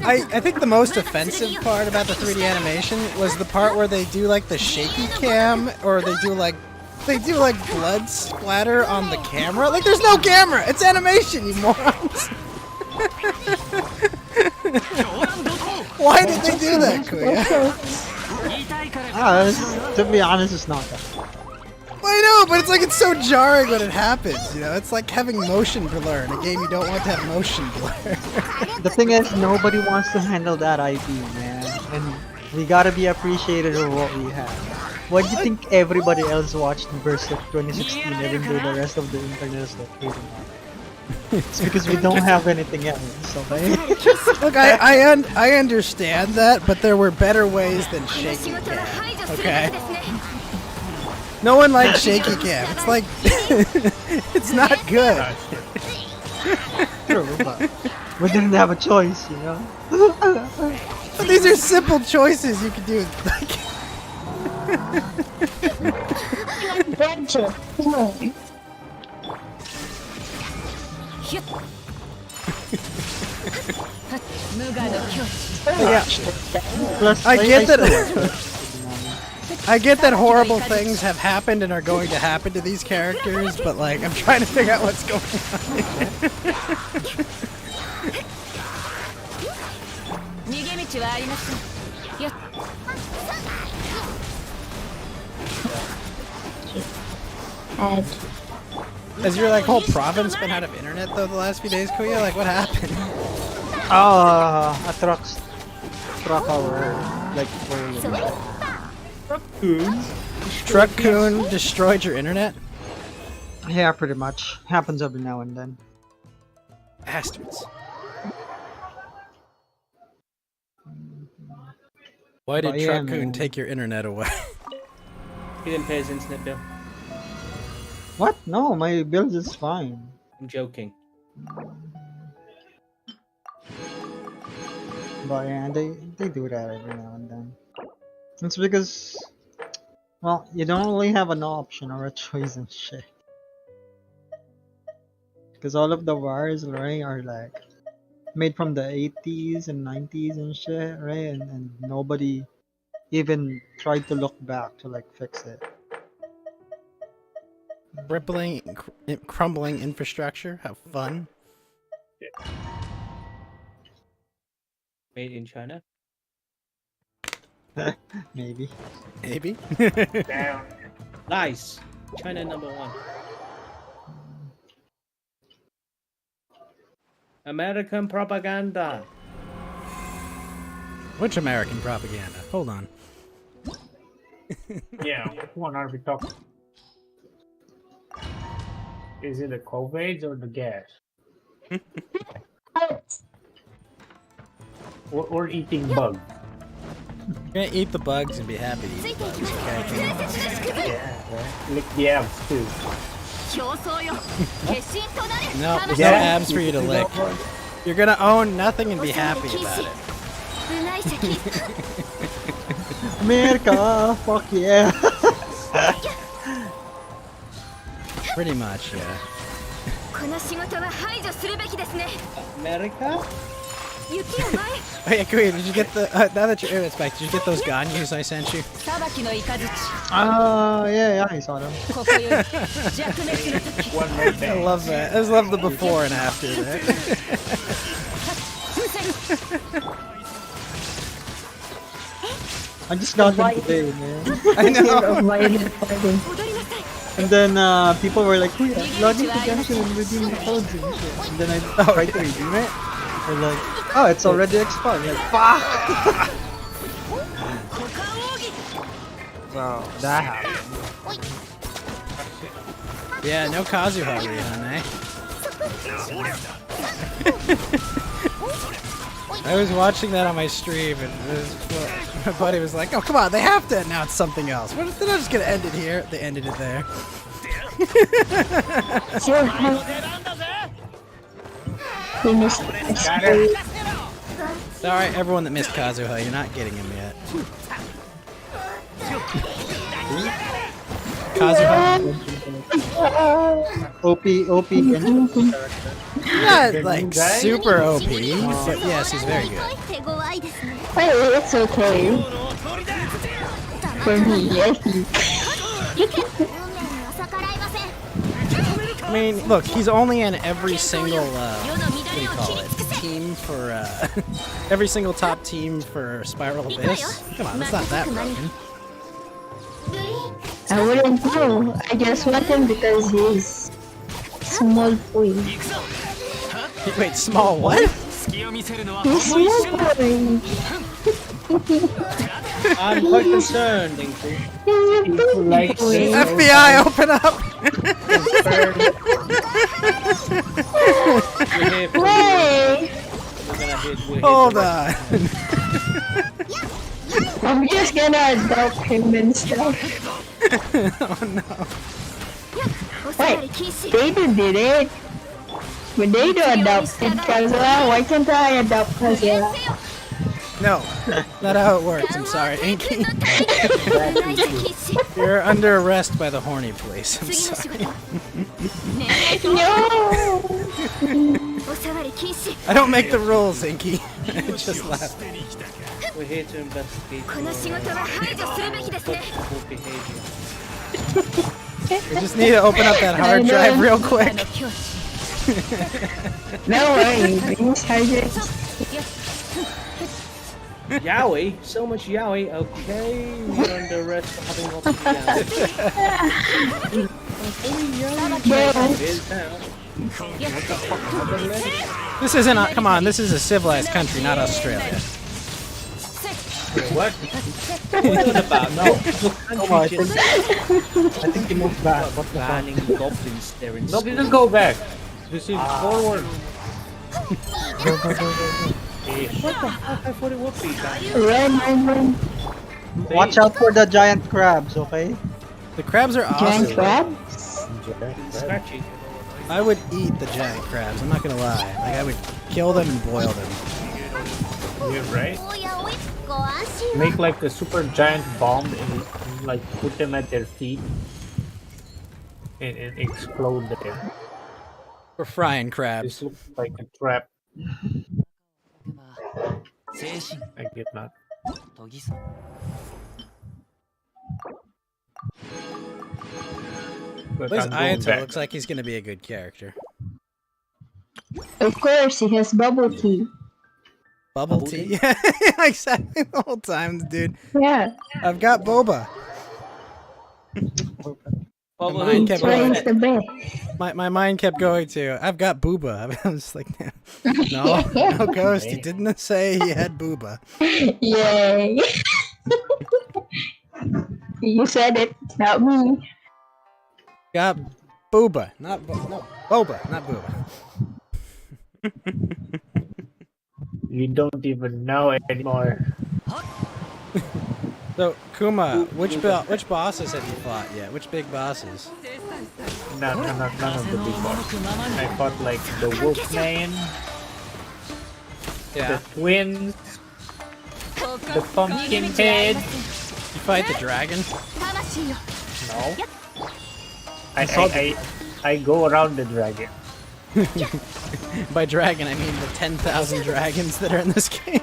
I think the most offensive part about the 3D animation was the part where they do like the shaky cam, or they do like blood splatter on the camera. Like, there's no camera. It's animation, you morons. Why did they do that, Kuya? To be honest, it's not that. I know, but it's like it's so jarring when it happens, you know? It's like having motion blur in a game you don't want to have motion blur. The thing is, nobody wants to handle that IP, man. And we gotta be appreciative of what we have. Why do you think everybody else watched Berserk 2016 even though the rest of the internet is like hating on it? It's because we don't have anything else, okay? Look, I understand that, but there were better ways than shaky cam, okay? No one likes shaky cam. It's like, it's not good. True, but we didn't have a choice, you know? But these are simple choices you can do. Like, Plus, I get that. I get that horrible things have happened and are going to happen to these characters, but like, I'm trying to figure out what's going on. Has your like whole province been out of internet though the last few days, Kuya? Like, what happened? A truck hour, like, Truck-kun destroyed your internet? yeah, pretty much. Happens every now and then. Bastards. Why did Truck-kun take your internet away? He didn't pay his internet bill. What? No, my bill is fine. I'm joking. But yeah, they do that every now and then. It's because, well, you don't really have an option or a choice and shit. Because all of the wires, right, are like made from the 80s and 90s and shit, right? And nobody even tried to look back to like fix it. Crumbling infrastructure. Have fun. Made in China? Maybe. Maybe. Damn. Nice. China #1. American propaganda. Which American propaganda? Hold on. Yeah, which one are we talking? Is it the COVID or the gas? or eating bugs? You're gonna eat the bugs and be happy to eat bugs, okay? Yeah, lick the abs too. No, there's no abs for you to lick. You're gonna own nothing and be happy about it. America, fuck yeah. Pretty much, yeah. America? Oh yeah, Kuya, did you get the, now that your internet's back, did you get those Ganyus I sent you? Yeah, I saw them. I love that. I just love the before and after that. I just got them today, man. I know. And then people were like, "Kuya, log into Genshin and redeem the codes and shit." And then I tried to redeem it. They're like, "Oh, it's already expired." I'm like, fuck. So that happened. Yeah, no Kazuha Rihan, eh? I was watching that on my stream, and my buddy was like, "Oh, come on, they have to announce something else. They're not just gonna end it here." They ended it there. We missed escape. Sorry, everyone that missed Kazuha, you're not getting him yet. Kazuha. OP Genshin character. Not like super OP, but yes, he's very good. Wait, it's okay. For me, I think. I mean, look, he's only in every single, what do you call it, team for, every single top team for Spiral Abyss. Come on, that's not that broken. I wouldn't know. I just want him because he's small boy. Wait, small what? He's small boy. I'm quite concerned, Inky. Like FBI, open up! Wait! Hold on. I'm just gonna adopt him and stuff. Oh no. Wait, they did it. But they do adopted Kazuha. Why can't I adopt Kazuha? No, not how it works. I'm sorry, Inky. You're under arrest by the horny police. I'm sorry. No! I don't make the rules, Inky. I just laughed. We're here to investigate possible behavior. We just need to open up that hard drive real quick. No worries, these hard drives. Yowie, so much Yowie. Okay, we're under arrest for having lots of Yowie. This isn't a, come on, this is a civilized country, not Australia. What? What are you talking about? No, look, I think you moved back. What the fuck? banning goblins there in No, didn't go back. This is forward. What the fuck? I thought it would be back. Run. Watch out for the giant crabs, okay? The crabs are Giant awesome. crabs? Scratchy. I would eat the giant crabs, I'm not gonna lie. Like, I would kill them and boil them. You're right. Make like a super giant bomb and like put them at their feet and explode them. We're frying This crabs. looks like a trap. I get not. But Liz I'm going Ayato back. looks like he's gonna be a good character. Of course, he has bubble tea. Bubble tea? Exactly the whole time, dude. Yeah. I've got boba. My mind kept Trying going. the best. My mind kept going to, I've got booba. I was like, no, Ghost, he didn't say he had booba. Yay. You said it, not me. Got booba, no, boba, not booba. You don't even know anymore. So, Kuma, which bosses have you fought yet? Which big bosses? None of the big bosses. I fought like the Wolfman, Yeah. the twins, the pumpkin head. You fight the dragon? No. I go around the dragon. By dragon, I mean the 10,000 dragons that are in this game.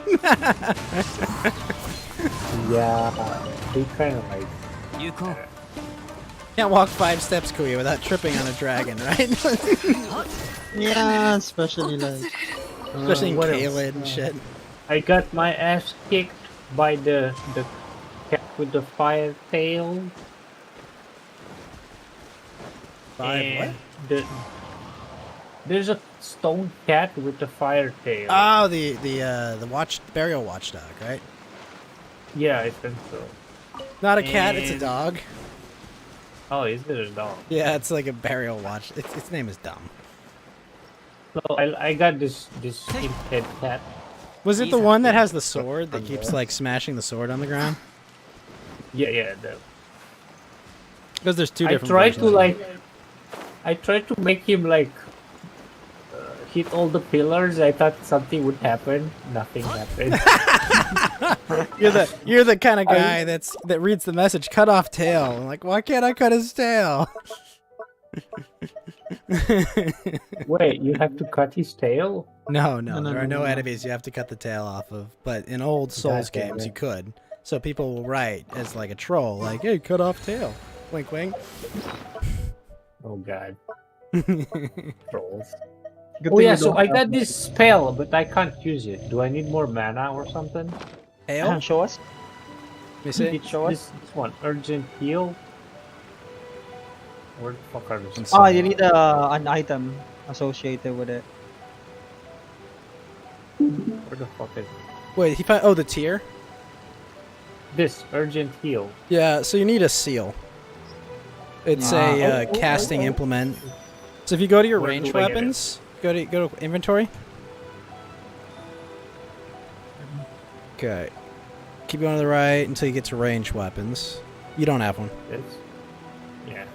Yeah, they kind of like. Can't walk 5 steps, Kuya, without tripping on a dragon, right? Yeah, especially like. Especially in what Caelid else? and shit. I got my ass kicked by the cat with the fire tail. By what? There's a stone cat with the fire tail. Oh, the burial watchdog, right? Yeah, I think so. Not a cat, it's a And- dog. Oh, is it a dog? Yeah, it's like a burial watch. Its name is dumb. So I got this imp head cat. Was it the one that has the sword that keeps like smashing the sword on the ground? Yeah. Because there's two I different. tried to versions. like I tried to make him like hit all the pillars. I thought something would happen. Nothing happened. You're the kind of guy that reads the message, cut off tail. I'm like, why can't I cut his tail? Wait, you have to cut his tail? No, there are no enemies you have to cut the tail off of. But in old Souls God damn games, it. you could. So people will write as like a troll, like, hey, cut off tail. Wink, wink. Oh god. Trolls. Good Oh thing yeah, we so don't I have- got this spell, but I can't use it. Do I need more mana or something? Tail? Show us. Let me see. Show us. This one, urgent heal. Where the fuck are these? Oh, you need an item associated with it. Where the fuck is it? Wait, he found. Oh, the tier? This urgent heal. Yeah, so you need a seal. It's a casting implement. So if you go to your Where ranged do I get it? weapons, go to inventory. Okay. Keep going to the right until you get to ranged weapons. You don't have one. This? Yeah.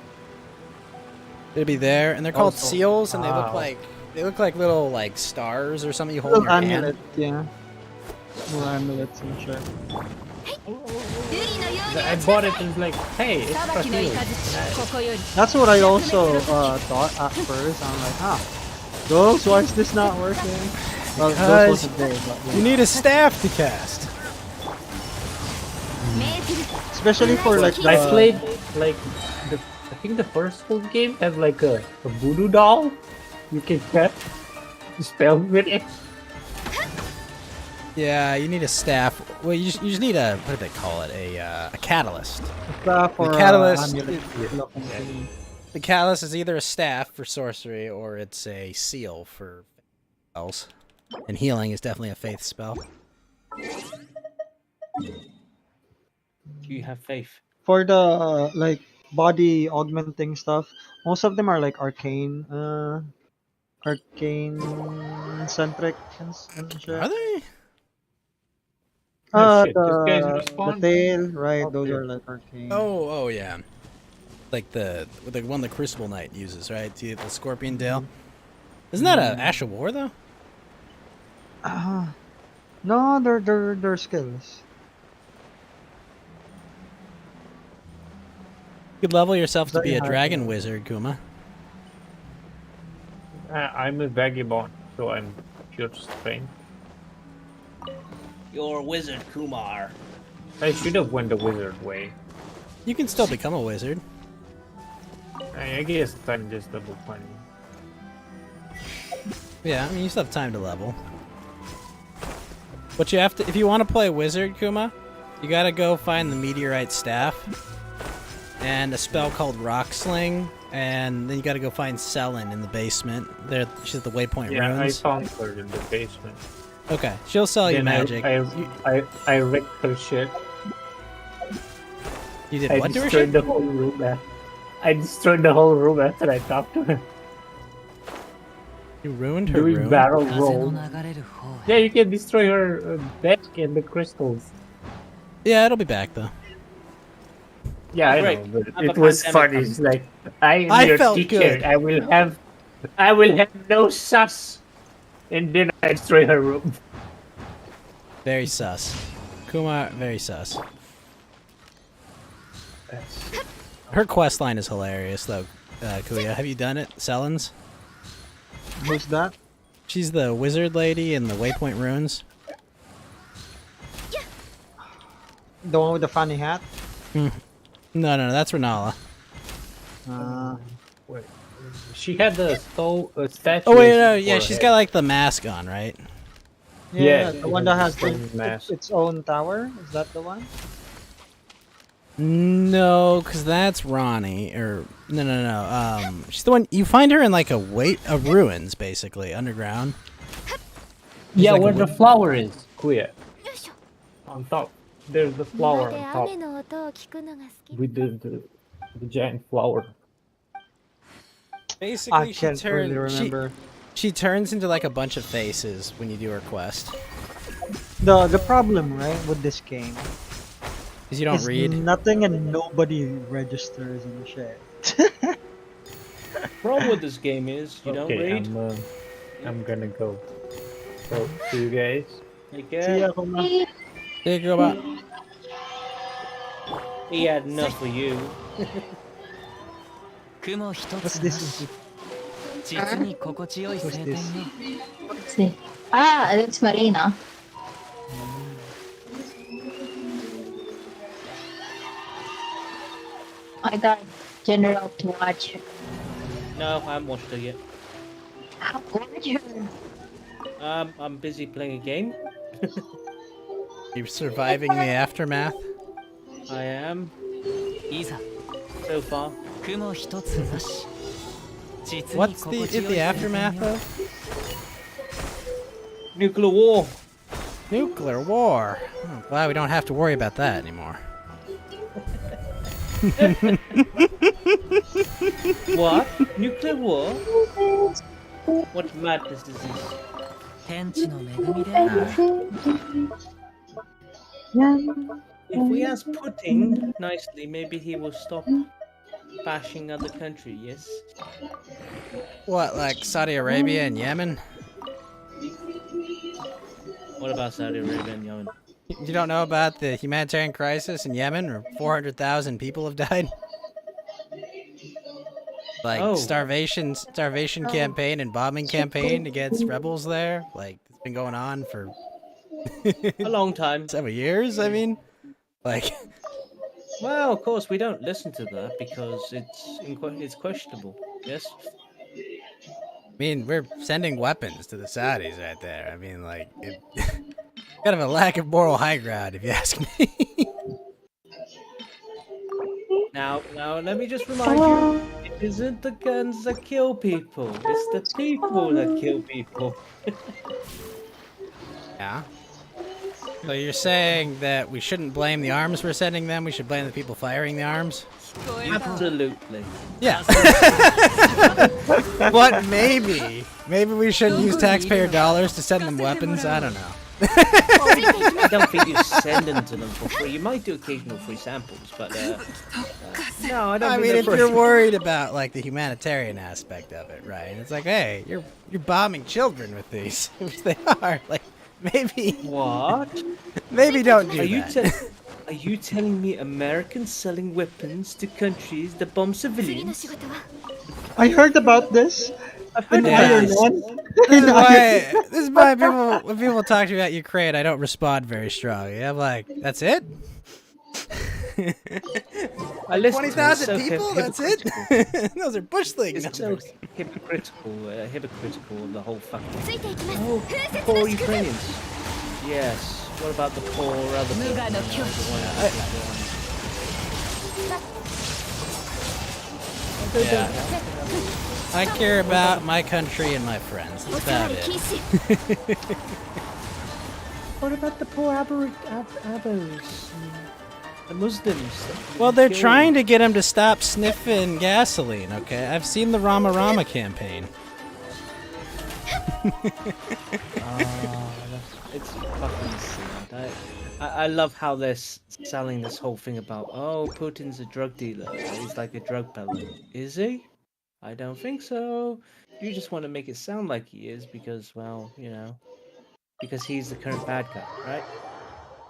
It'll be there, and they're called Also- seals, and Wow. they look like little like stars or something you hold in Little your amulet, hand. yeah. Little amulets and shit. I bought it and was like, hey, it's for heal. Nice. That's what I also thought at first. I'm like, Ghost, why is this not working? Well, Ghost Because wasn't there, but yeah. you need a staff to cast. Especially for like I played like I think the first full game had like a voodoo doll. You can cast spell with it. Yeah, you need a staff. Well, you just need a, what do they call it? A catalyst. staff or The catalyst. amulet. The catalyst is either a staff for sorcery or it's a seal for spells. And healing is definitely a faith spell. Do you have faith? For the like body augmenting stuff, most of them are like arcane centric and shit. Are they? Oh, shit, these guys The respawn? tail, right? Oh, Those yeah. are like arcane. Oh yeah. Like the one the Crucible Knight uses, right? The Scorpion Tail. Isn't that a Ash of War though? No, they're skills. You could level yourself to Very be a hard dragon to- wizard, Kuma. I'm a vagabond, so I'm pure strength. You're Wizard Kumar. I should have went the wizard way. You can still become a wizard. I guess I'm just double funny. Yeah, I mean you still have time to level. But you have to, if you want to play wizard, Kuma, you gotta go find the meteorite staff and a spell called Rock Sling, and then you gotta go find Selin in the basement. There, she's at the Waypoint Yeah, Ruins. I found her in the basement. Okay, she'll sell you Then magic. I wrecked her shit. You did I what to her destroyed shit? the whole room. I destroyed the whole room after I talked to her. You ruined her Doing room. barrel roll. Yeah, you can destroy her deck and the crystals. Yeah, it'll be back though. Yeah, I Right. know, but Have a it was pandemic funny. It's like I'm I your felt teacher. good. I will have no sus, and then I destroy her room. Very sus. Kuma, very sus. Her quest line is hilarious though, Kuya. Have you done it, Selin's? Who's that? She's the wizard lady in the Waypoint Ruins. The one with the funny hat. No, that's Renala. Wait, she had the statue. Oh wait, no, yeah, she's got like the mask on, right? Yeah, Yeah, the one that has stone mask. its own tower. Is that the one? No, because that's Ronnie. Or no. She's the one you find her in like a ruins, basically underground. Yeah, like a where the wood- flower is, Kuya. On top. There's the flower 庭で on top 雨の音を聞くのが好き。 with the giant flower. Basically, I can't really remember. She turns into like a bunch of faces when you do her quest. The problem, right, with this game Is you don't is read. nothing and nobody registers and shit. problem with this game is you don't read. I'm gonna go. So, see you guys. Take See care. ya, Kuma. There you go, about. He had enough for you. What's this? What's this? Let's see. Ah, it's Marina. I got General to watch. No, I haven't watched it yet. How would you? I'm busy playing a game. You surviving the aftermath? I am. So far. What's the aftermath of? Nuclear war. Nuclear war. Oh, glad we don't have to worry about that anymore. What? Nuclear war? What madness is this? If we ask Putin nicely, maybe he will stop bashing other countries, yes? What, like Saudi Arabia and Yemen? What about Saudi Arabia and Yemen? You don't know about the humanitarian crisis in Yemen where 400,000 people have died? Like starvation campaign and bombing campaign against rebels there? Like, it's been going on for a long time. Several years, I mean? Like, well, of course, we don't listen to that because it's questionable, yes? I mean, we're sending weapons to the Saudis right there. I mean, like, kind of a lack of moral high ground, if you ask me. Now, let me just remind you, it isn't the guns that kill people, it's the people that kill people. Yeah? So you're saying that we shouldn't blame the arms we're sending them, we should blame the people firing the arms? Absolutely. Yeah. But maybe we shouldn't use taxpayer dollars to send them weapons, I don't know. I don't think you send them to them for free. You might do occasional free samples, but no, I don't. I mean, if you're worried about like the humanitarian aspect of it, right? It's like, hey, you're bombing children with these, which they are. Like, maybe. What? Maybe don't do that. Are you telling me Americans selling weapons to countries that bomb civilians? I heard about this. I've heard Yeah. about This is why when people talk to me about Ukraine, I don't respond very strongly. I'm like, that's it? 20,000 people? That's it? Those are bush league It's numbers. so hypocritical of the whole fucking thing. Oh, poor Ukrainians. Yes. What about the poor other people? I care about my country and my friends. That's about it. What about the poor Abos? The Muslims? Well, they're trying to get them to stop sniffing gasoline, okay? I've seen the Rama Rama campaign. It's fucking sad. I love how they're selling this whole thing about, oh, Putin's a drug dealer. He's like a drug peddler. Is he? I don't think so. You just want to make it sound like he is because, well, you know, because he's the current bad guy, right?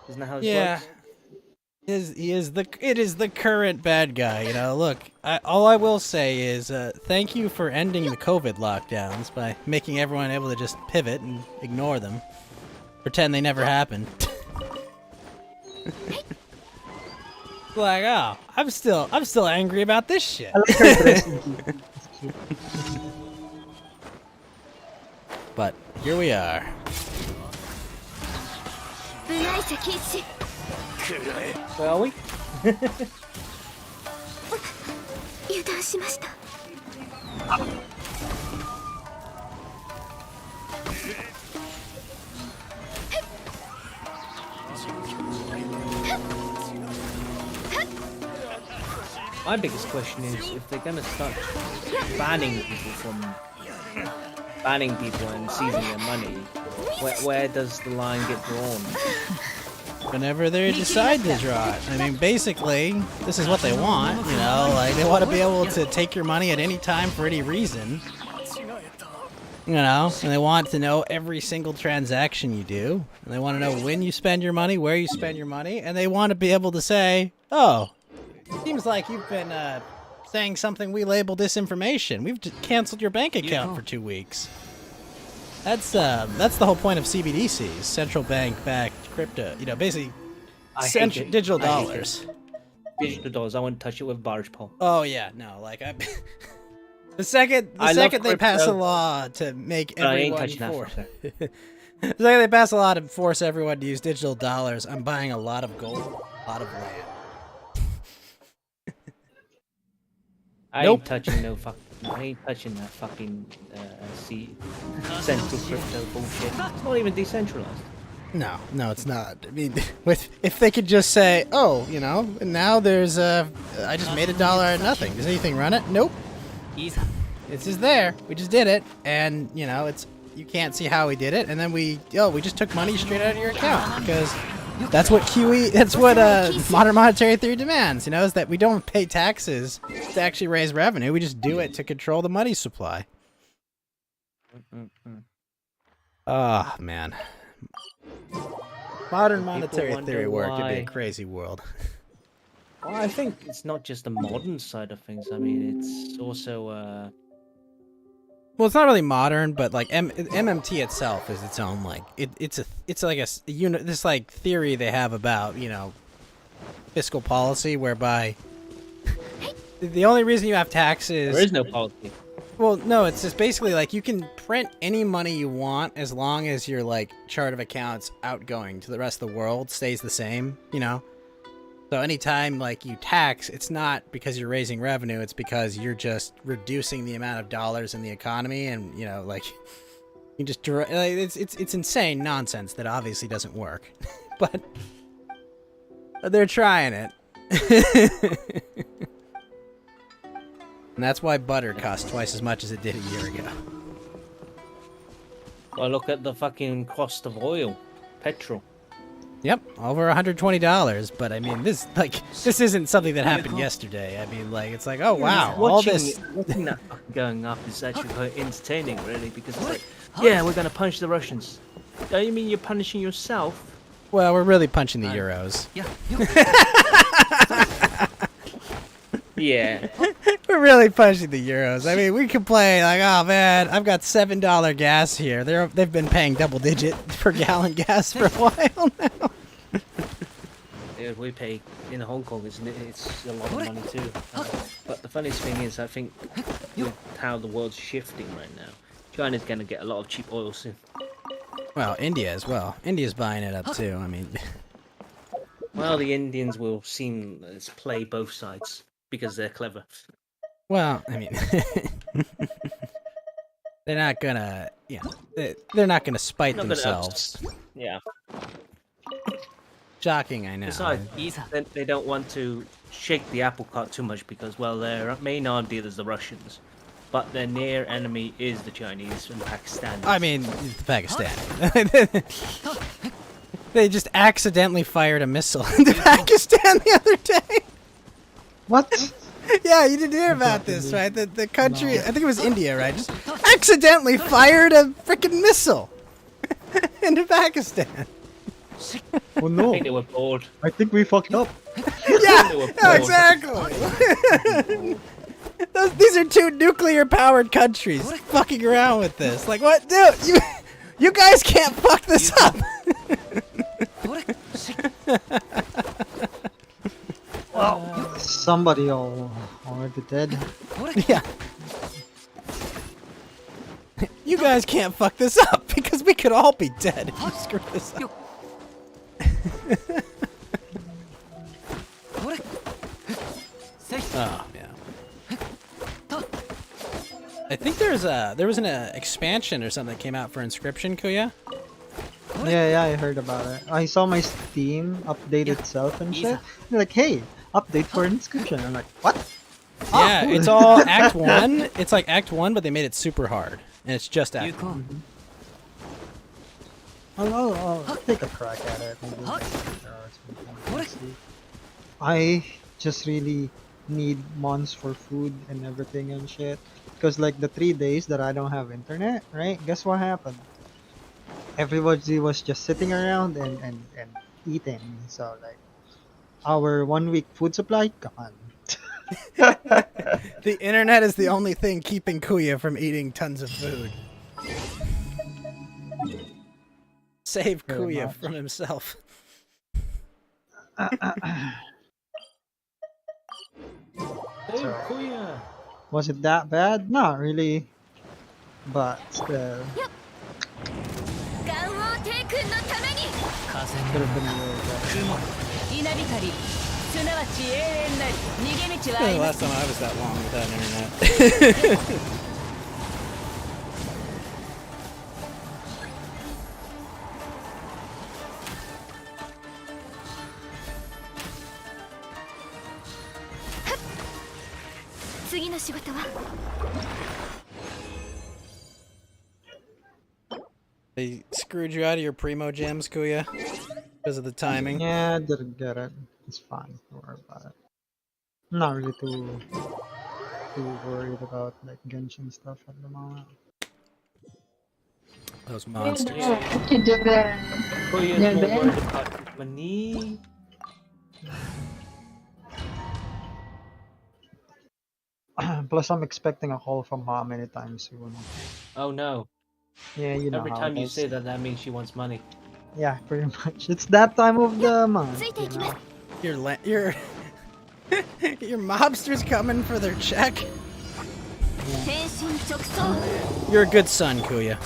Isn't that how this works? It is the current bad guy, you know. Look, all I will say is thank you for ending the COVID lockdowns by making everyone able to just pivot and ignore them. Pretend they never happened. Like, oh, I'm still angry about this shit. But here we are. Where are we? My biggest question is if they're gonna start banning people and seizing their money, where does the line get drawn? whenever they decide to draw it. I mean, basically, this is what they want, you know, like they want to be able to take your money at any time for any reason. You know, and they want to know every single transaction you do. And they want to know when you spend your money, where you spend your money, and they want to be able to say, oh, seems like you've been saying something we labeled disinformation. We've canceled your bank account for 2 weeks. That's the whole point of CBDCs, central bank-backed crypto. You know, basically, digital dollars. Digital dollars. I wouldn't touch it with barge pole. Oh yeah, no, like the second they pass a law to make everyone force, the second they pass a law to force everyone to use digital dollars, I'm buying a lot of gold, a lot of land. I ain't touching no fucking. I ain't touching that fucking central crypto bullshit. It's not even decentralized. No, it's not. I mean, if they could just say, oh, you know, now there's I just made $1 out of nothing. Does anything run it? Nope. It's just there. We just did it, and you know, you can't see how we did it, and then we just took money straight out of your account because that's what modern monetary theory demands. You know, is that we don't pay taxes to actually raise revenue. We just do it to control the money supply. Oh man, modern monetary theory work could be a crazy world. Well, I think it's not just the modern side of things. I mean, it's also well, it's not really modern, but like MMT itself is its own like it's like this like theory they have about, you know, fiscal policy whereby the only reason you have taxes there is no policy. Well, no, it's just basically like you can print any money you want as long as your like chart of accounts outgoing to the rest of the world stays the same, you know. So anytime like you tax, it's not because you're raising revenue, it's because you're just reducing the amount of dollars in the economy, and you know, like you just like, it's insane nonsense that obviously doesn't work. But they're trying it. And that's why butter costs twice as much as it did a year ago. Well, look at the fucking cost of oil, petrol. Yep, over $120. But I mean, this isn't something that happened yesterday. I mean, like it's like, oh wow, Watching that fucking going up is actually quite entertaining, really, because it's like, yeah, we're gonna punch the Russians. Don't you mean you're punishing yourself? Well, we're really punching the euros. Yeah. We're really punching the euros. I mean, we complain like, oh man, I've got $7 gas here. They've been paying double digit per gallon gas for a while now. Yeah, we pay in Hong Kong. It's a lot of money too. But the funniest thing is, I think with how the world's shifting right now, China's gonna get a lot of cheap oil soon. Well, India as well. India's buying it up too. I mean, well, the Indians will seem to play both sides because they're clever. Well, I mean, they're not gonna, you know, they're not gonna spite themselves. Yeah. Shocking, I know. Besides, they don't want to shake the apple cart too much because, well, their main arm dealers are the Russians, but their near enemy is the Chinese and Pakistan. I mean, the Pakistan. They just accidentally fired a missile into Pakistan the other day. What? Yeah, you didn't hear about this, right? The country, no. I think it was India, right? Just accidentally fired a freaking missile into Pakistan. Oh no! I think they were bored. I think we fucked up. Yeah, exactly. These are two nuclear-powered countries fucking around with this. Like, what, dude? You guys can't fuck this up. Well, somebody already dead. Yeah. You guys can't fuck this up because we could all be dead if you screw this up. Oh yeah. I think there was an expansion or something that came out for Inscription, Kuya. Yeah, I heard about it. I saw my Steam update itself and shit. They're like, hey, update for Inscription. I'm like, what? Yeah, cool. It's all Act 1. It's like Act 1, but they made it super hard. And it's just Act 1. I'll take a crack at it. Maybe there are some things to see. I just really need months for food and everything and shit. Because like the 3 days that I don't have internet, right? Guess what happened? Everybody was just sitting around and eating. So like our 1 week food supply gone. The internet is the only thing keeping Kuya from eating tons of food. Save Very Kuya much. from himself. Save Kuya. Was it that bad? Not really. But still. Could have been really bad. The last time I was that long without internet. 次の仕事は They screwed you out of your primo gems, Kuya, because of the timing. Yeah, I didn't get it. It's fine. Don't worry about it. I'm not really too worried about like Genshin stuff at the moment. Those monsters. Kuya's more worried about money. Plus, I'm expecting a call from mom anytime soon. Oh no. Yeah, you know Every how time it you is. say that, that means she wants money. Yeah, pretty much. It's that time of the month. You know? Your your mobster's coming for their check. You're a good son, Kuya.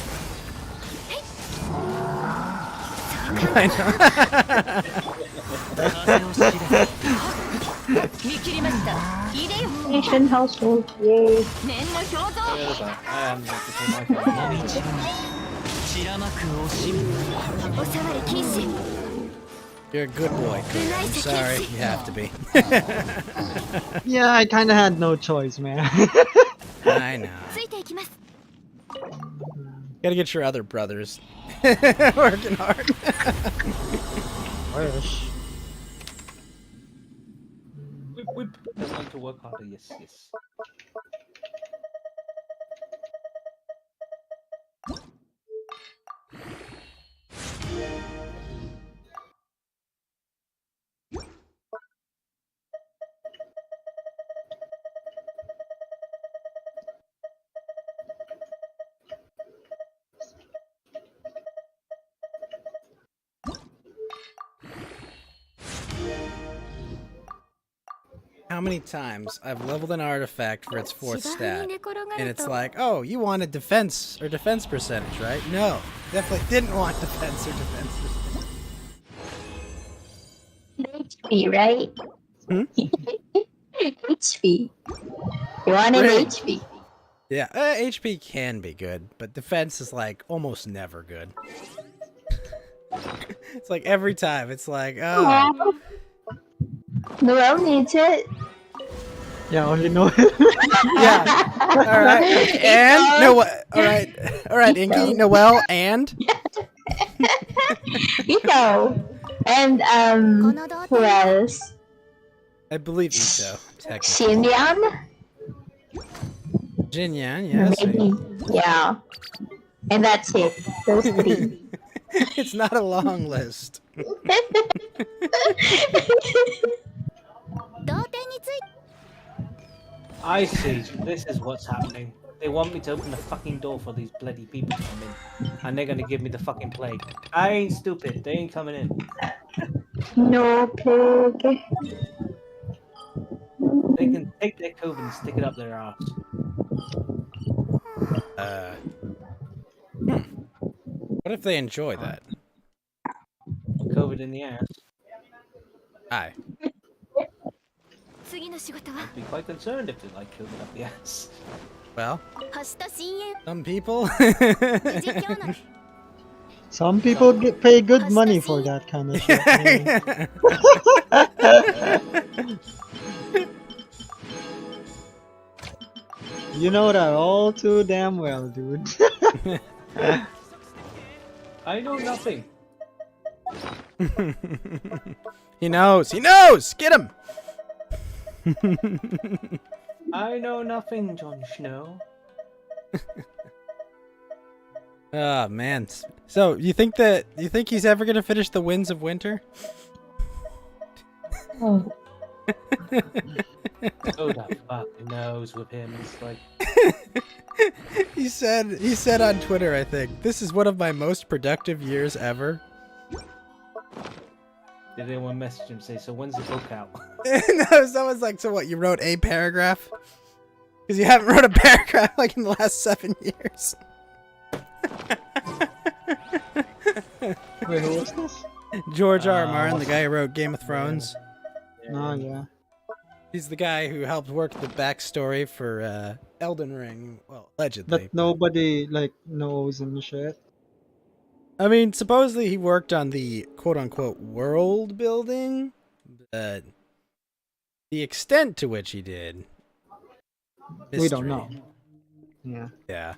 I Asian household, yay. You're a good boy, Kuya. I'm sorry, you have to be. Yeah, I kind of had no choice, man. I know. Gotta get your other brothers working hard. Wish. Whip. Just like to work harder, yes. How many times I've leveled an artifact for its 4th stat, and it's like, oh, you wanted defense or defense percentage, right? No, definitely didn't want defense or defense percentage. HP, right? HP. You wanted Really? HP. Yeah, HP can be good, but defense is like almost never good. It's like every time, it's like, oh. The world needs it. Yeah, only know. Yeah. All right. And no what? All right. Inky, Noelle, and Ito. And who else? I believe Ito. Xinyan? Jinyan, yes. Maybe. Yeah. And that's it. Those 3. It's not a long list. I see. This is what's happening. They want me to open the fucking door for these bloody people to come in. And they're gonna give me the fucking plague. I ain't stupid. They ain't coming in. No plague. They can take their COVID and stick it up their ass. What if they enjoy that? COVID in the ass. Aye. I'd be quite concerned if they like COVID up the ass. Well, some people. Some people pay good money for that kind of shit. You know that all too damn well, dude. I know nothing. He knows. He knows. Get him. I know nothing, Jon Snow. Oh man. So you think he's ever gonna finish the Winds of Winter? Oh. Who the fuck knows with him? It's like He said on Twitter, I think, "This is one of my most productive years ever." did anyone message him say, so when's the book out? No, someone's like, "So what? You wrote a paragraph? Because you haven't wrote a paragraph like in the last 7 years." Wait, who was this? George R. R. Martin, the guy who wrote Game of Thrones. Oh yeah. He's the guy who helped work the backstory for Elden Ring. Well, allegedly. That nobody like knows and shit. I mean, supposedly he worked on the quote-unquote world building, but the extent to which he did, We don't mystery. know. Yeah. Yeah.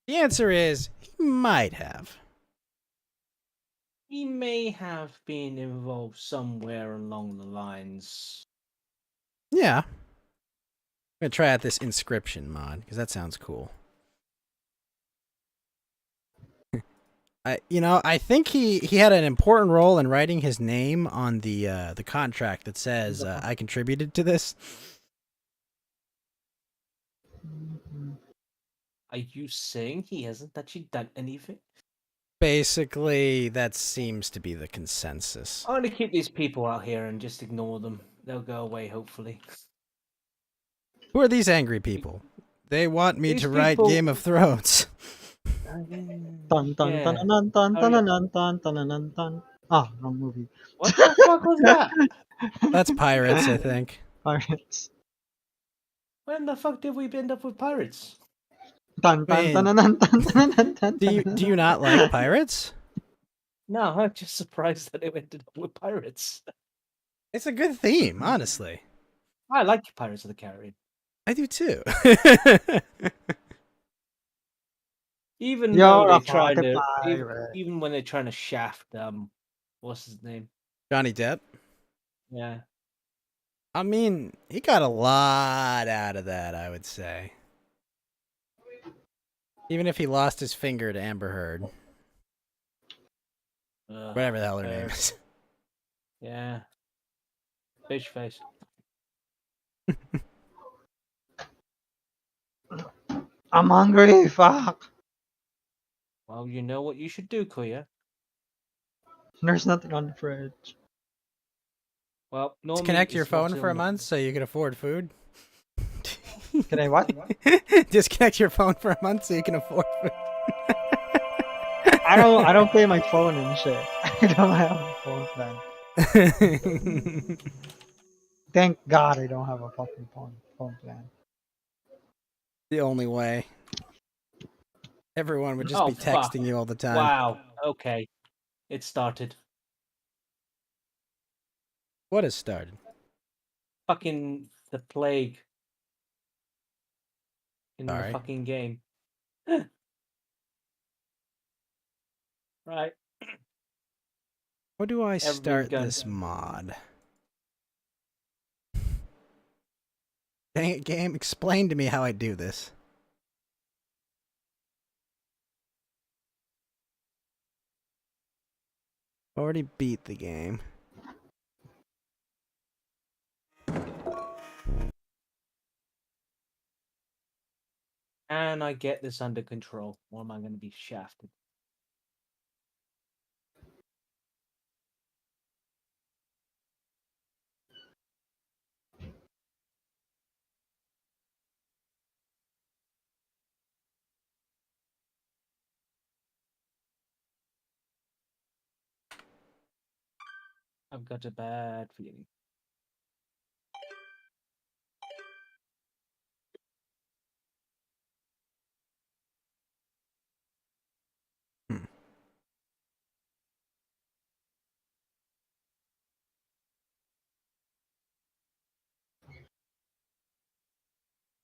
The answer is he might have. He may have been involved somewhere along the lines. Yeah. I'm gonna try out this inscription mod because that sounds cool. I think he had an important role in writing his name on the contract that says I contributed to this. Are you saying he hasn't actually done anything? Basically, that seems to be the consensus. I'm gonna keep these people out here and just ignore them. They'll go away, hopefully. Who are these angry people? They want me These to write people- Game of Thrones. Dun dun Yeah. dun dun dun Oh, dun yeah. dun dun dun dun dun. Ah, wrong movie. What the fuck was that? That's Pirates, I think. Pirates. When the fuck did we end up with pirates? Dun dun Man. dun dun dun dun dun dun. Do you not like Pirates? No, I'm just surprised that it ended up with pirates. It's a good theme, honestly. I like Pirates of the Caribbean. I do too. Even You're though a they try fucking to, pirate. even when they're trying to shaft what's his name? Johnny Depp. Yeah. I mean, he got a lot out of that, I would say. Even if he lost his finger to Amber Heard. Whatever the hell her name is. Yeah. Fish face. I'm hungry. Fuck. Well, you know what you should do, Kuya. There's nothing on the fridge. Well, Disconnect your phone for a month so you can afford food. Can I what? Disconnect your phone for a month so you can afford food. I don't pay my phone and shit. I don't have a phone plan. Thank God I don't have a fucking phone plan. The only way. Everyone would just Oh, be texting you all the time. Wow. Okay. It started. What has started? Fucking the plague. In Sorry. the fucking game. Right. How do I start gun. this mod? Dang it, game. Explain to me how I do this. Already beat the game. Can I get this under control? Or am I going to be shafted? I've got a bad feeling.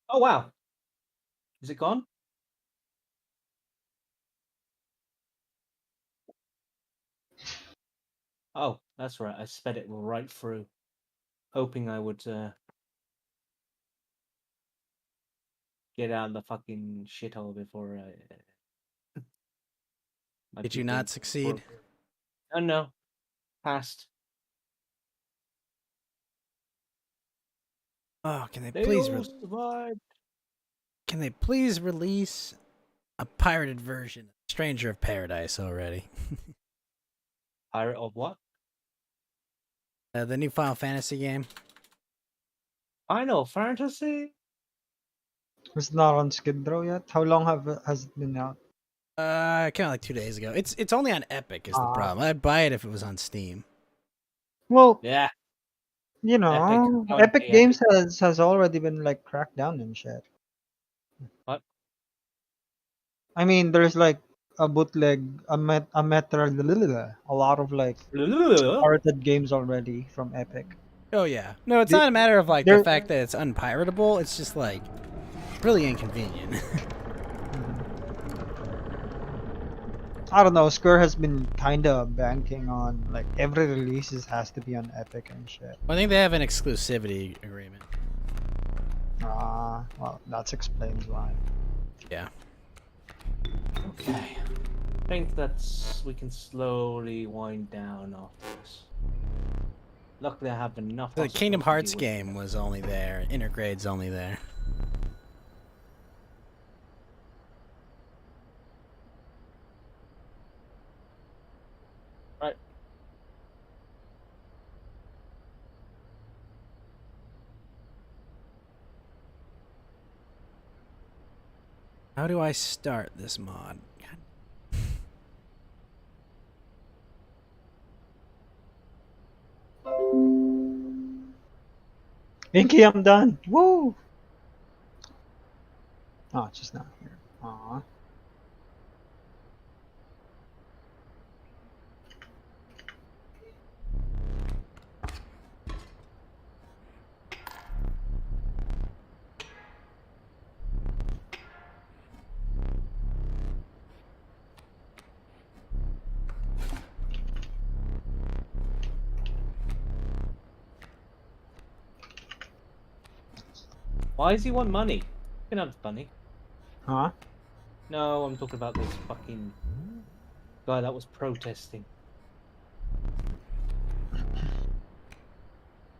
Oh wow. Is it gone? Oh, that's right. I sped it right through, hoping I would get out of the fucking shithole before my Did you people not succeed? broke. Oh no, passed. Oh, can they They please all survived. can they please release a pirated version of Stranger of Paradise already? Pirate of what? The new Final Fantasy game. Final Fantasy? It's not on Skid Row yet. How long has it been out? It came out like 2 days ago. It's only on Epic is the problem. I'd buy it if it was on Steam. Well, yeah, you know, Epic Games has already been like cracked down and shit. What? I mean, there's like a bootleg, a lot of like pirated games already from Epic. Oh yeah. No, it's not a matter of like the fact that it's unpiratable. It's just like really inconvenient. I don't know. Square has been kind of banking on like every release has to be on Epic and shit. I think they have an exclusivity agreement. Well, that explains why. Yeah. Okay. I think we can slowly wind down after this. Luckily, I have enough. The Kingdom Hearts game was only there. Intergrade's only there. Right. How do I start this mod? Inky, I'm done. Woo! Oh, it's just not here. Aw. Why does he want money? You can have money. Huh? No, I'm talking about this fucking guy that was protesting.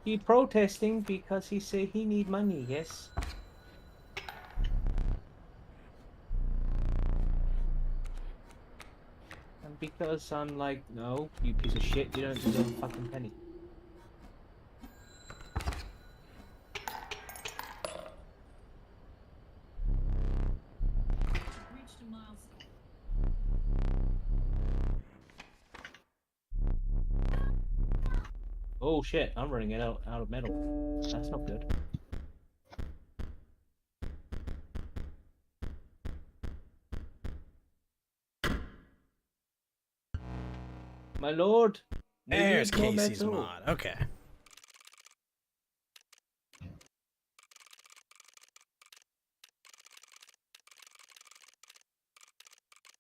He protesting because he said he need money, yes? And because I'm like, no, you piece of shit, you don't deserve a fucking penny. Oh shit, I'm running out of metal. That's not good. My lord! we There's need more Casey's metal. mod. Okay.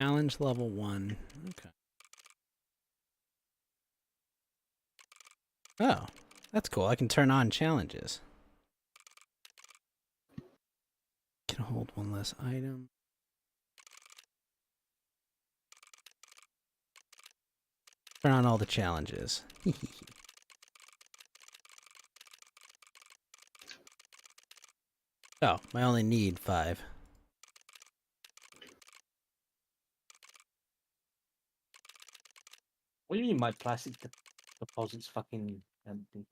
Challenge level 1. Okay. Oh, that's cool. I can turn on challenges. Can hold one less item. Turn on all the challenges. Oh, I only need 5. What do you mean my plastic deposit's fucking empty?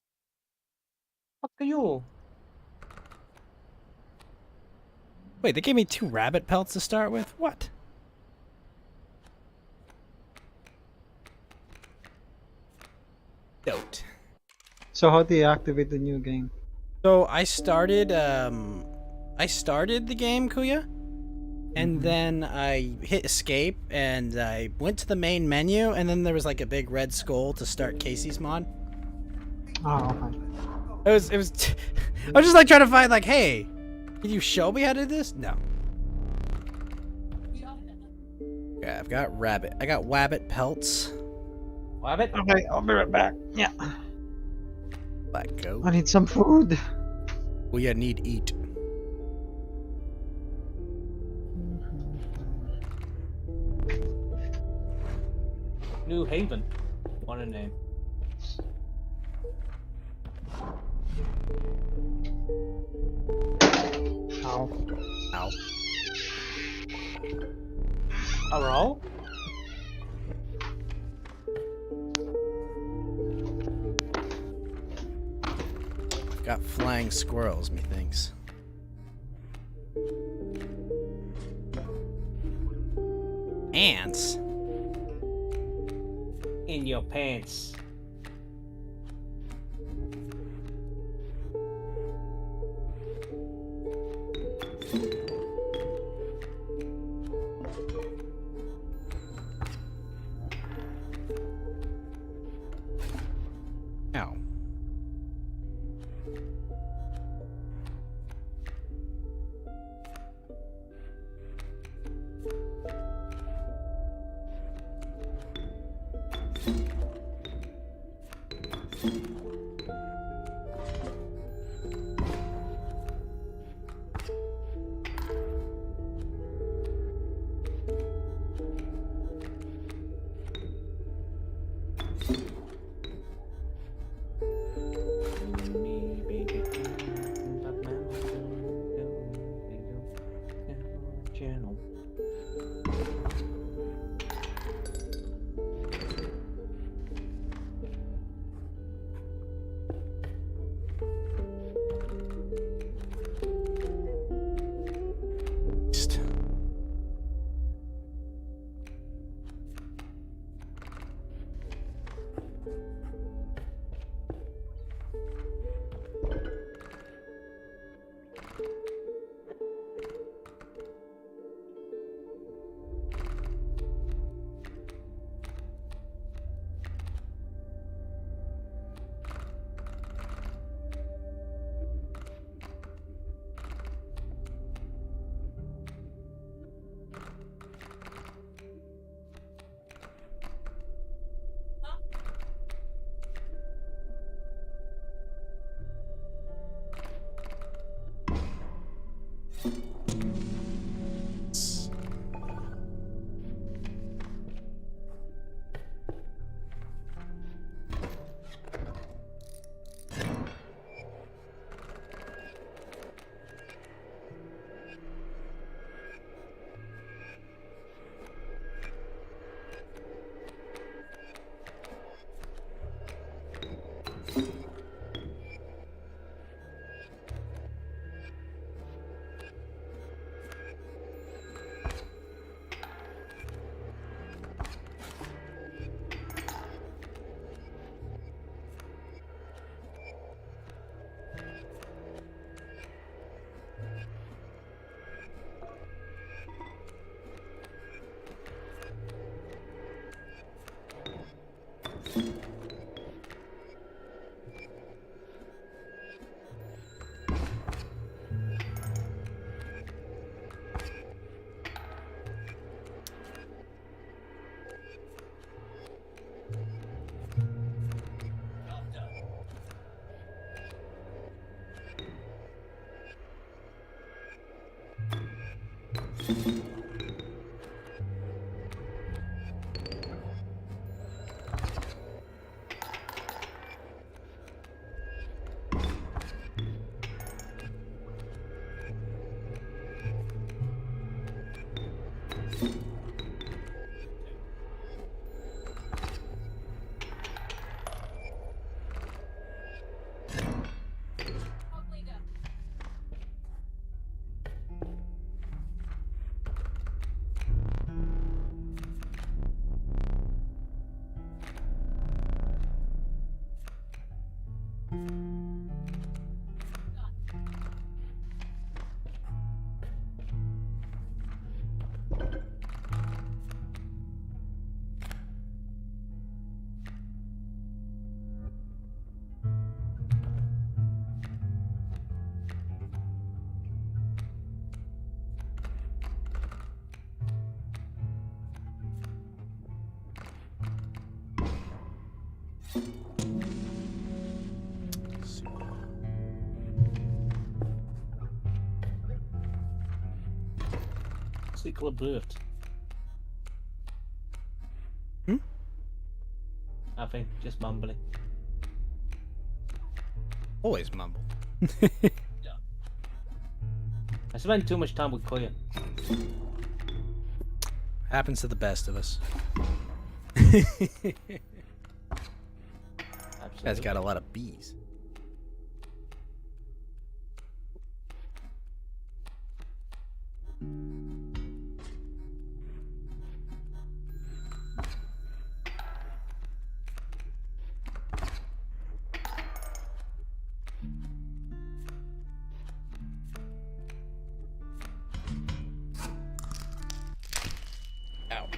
Fuck are you? Wait, they gave me 2 rabbit pelts to start with? What? Dote. So how do you activate the new game? So I started the game, Kuya, and then I hit escape and I went to the main menu, and then there was like a big red skull to start Casey's mod. Oh, okay. I was just like trying to find like, hey, can you show me how to do this? No. Yeah, I got wabbit pelts. Rabbit? Okay, I'll be right back. Yeah. Let go. I need some food. We need eat. New Haven. What a name. Ow. Ow. Hello? Got flying squirrels, methinks. Ants? In your pants. Ow. Channel. Cyclobert. I think just mumbling. Always mumble. I spend too much time with Koya. Happens to the best of us. Guy's got a lot of bees. Ow.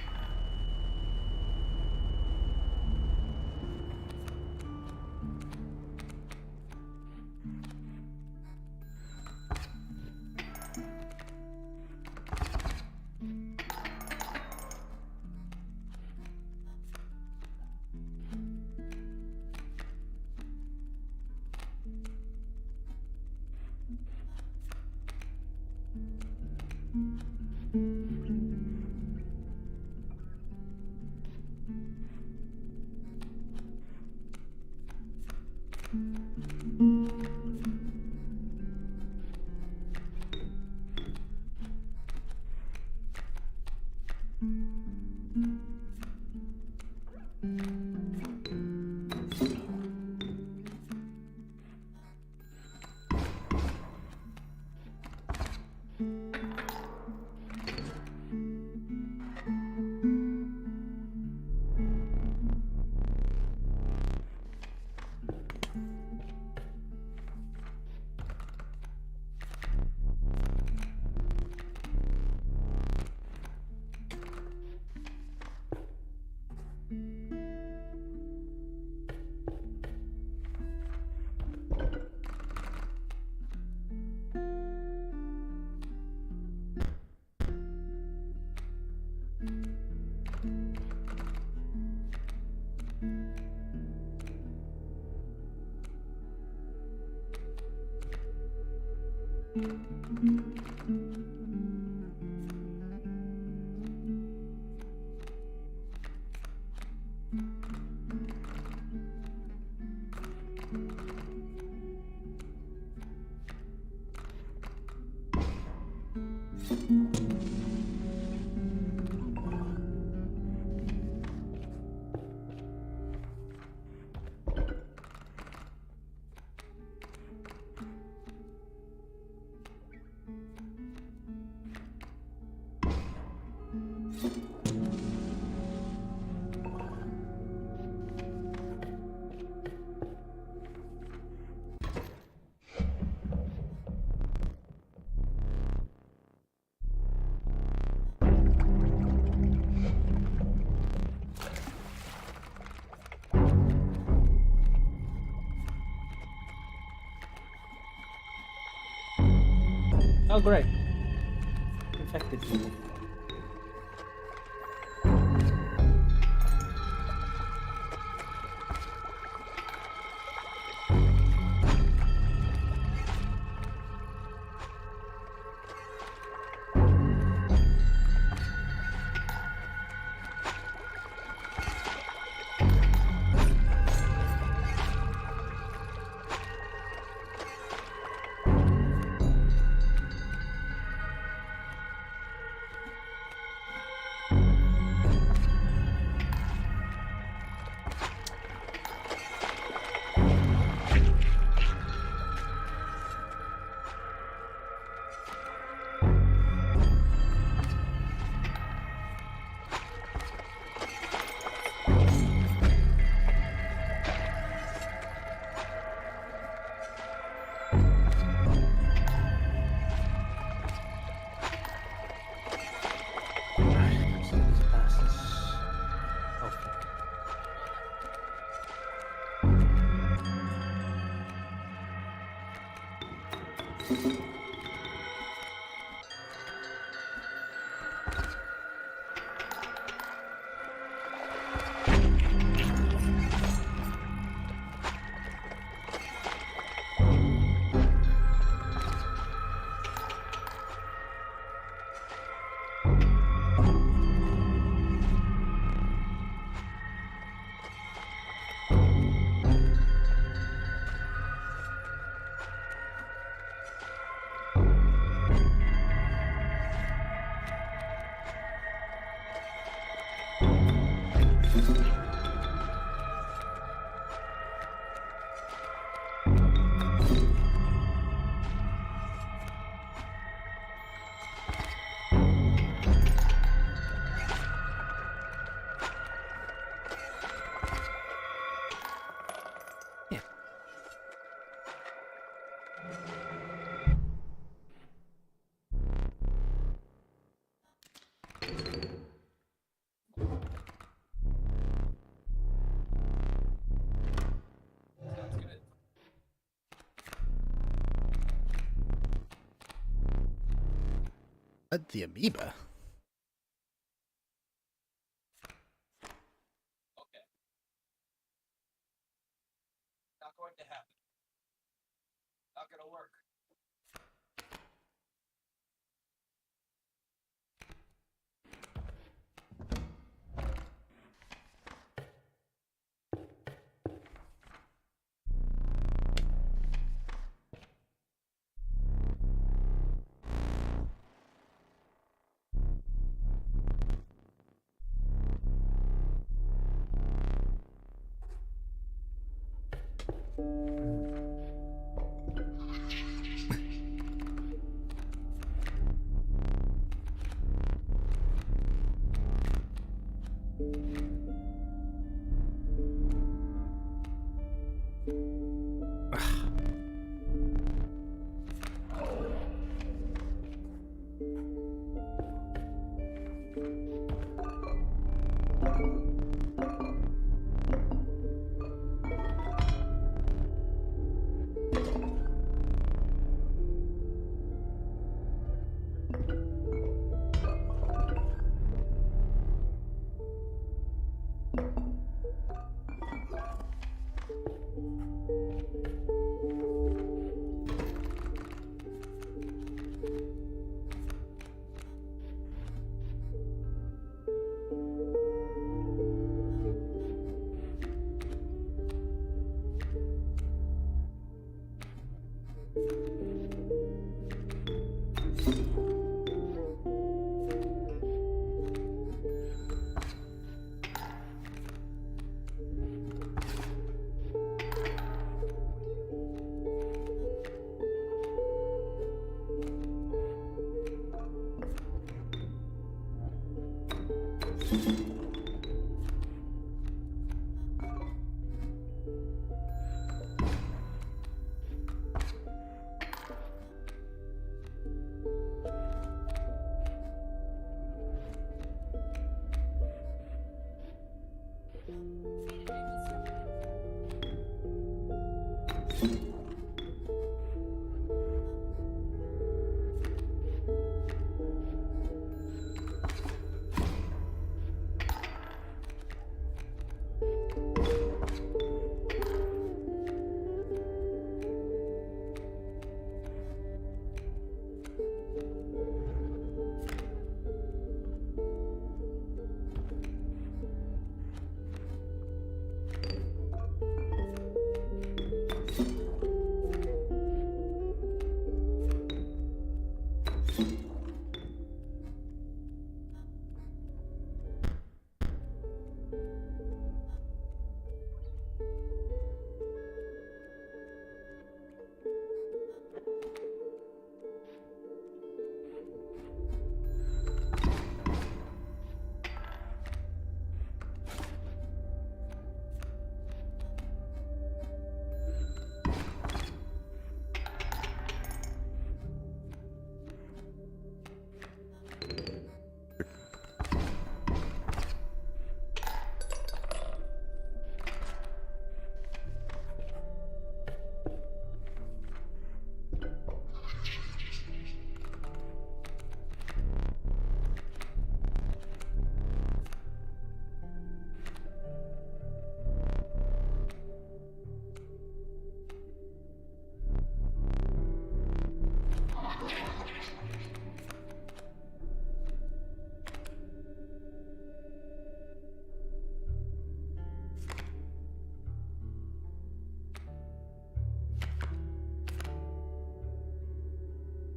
Oh, great. Infected people. What, the amoeba? Not going to happen. Not gonna work.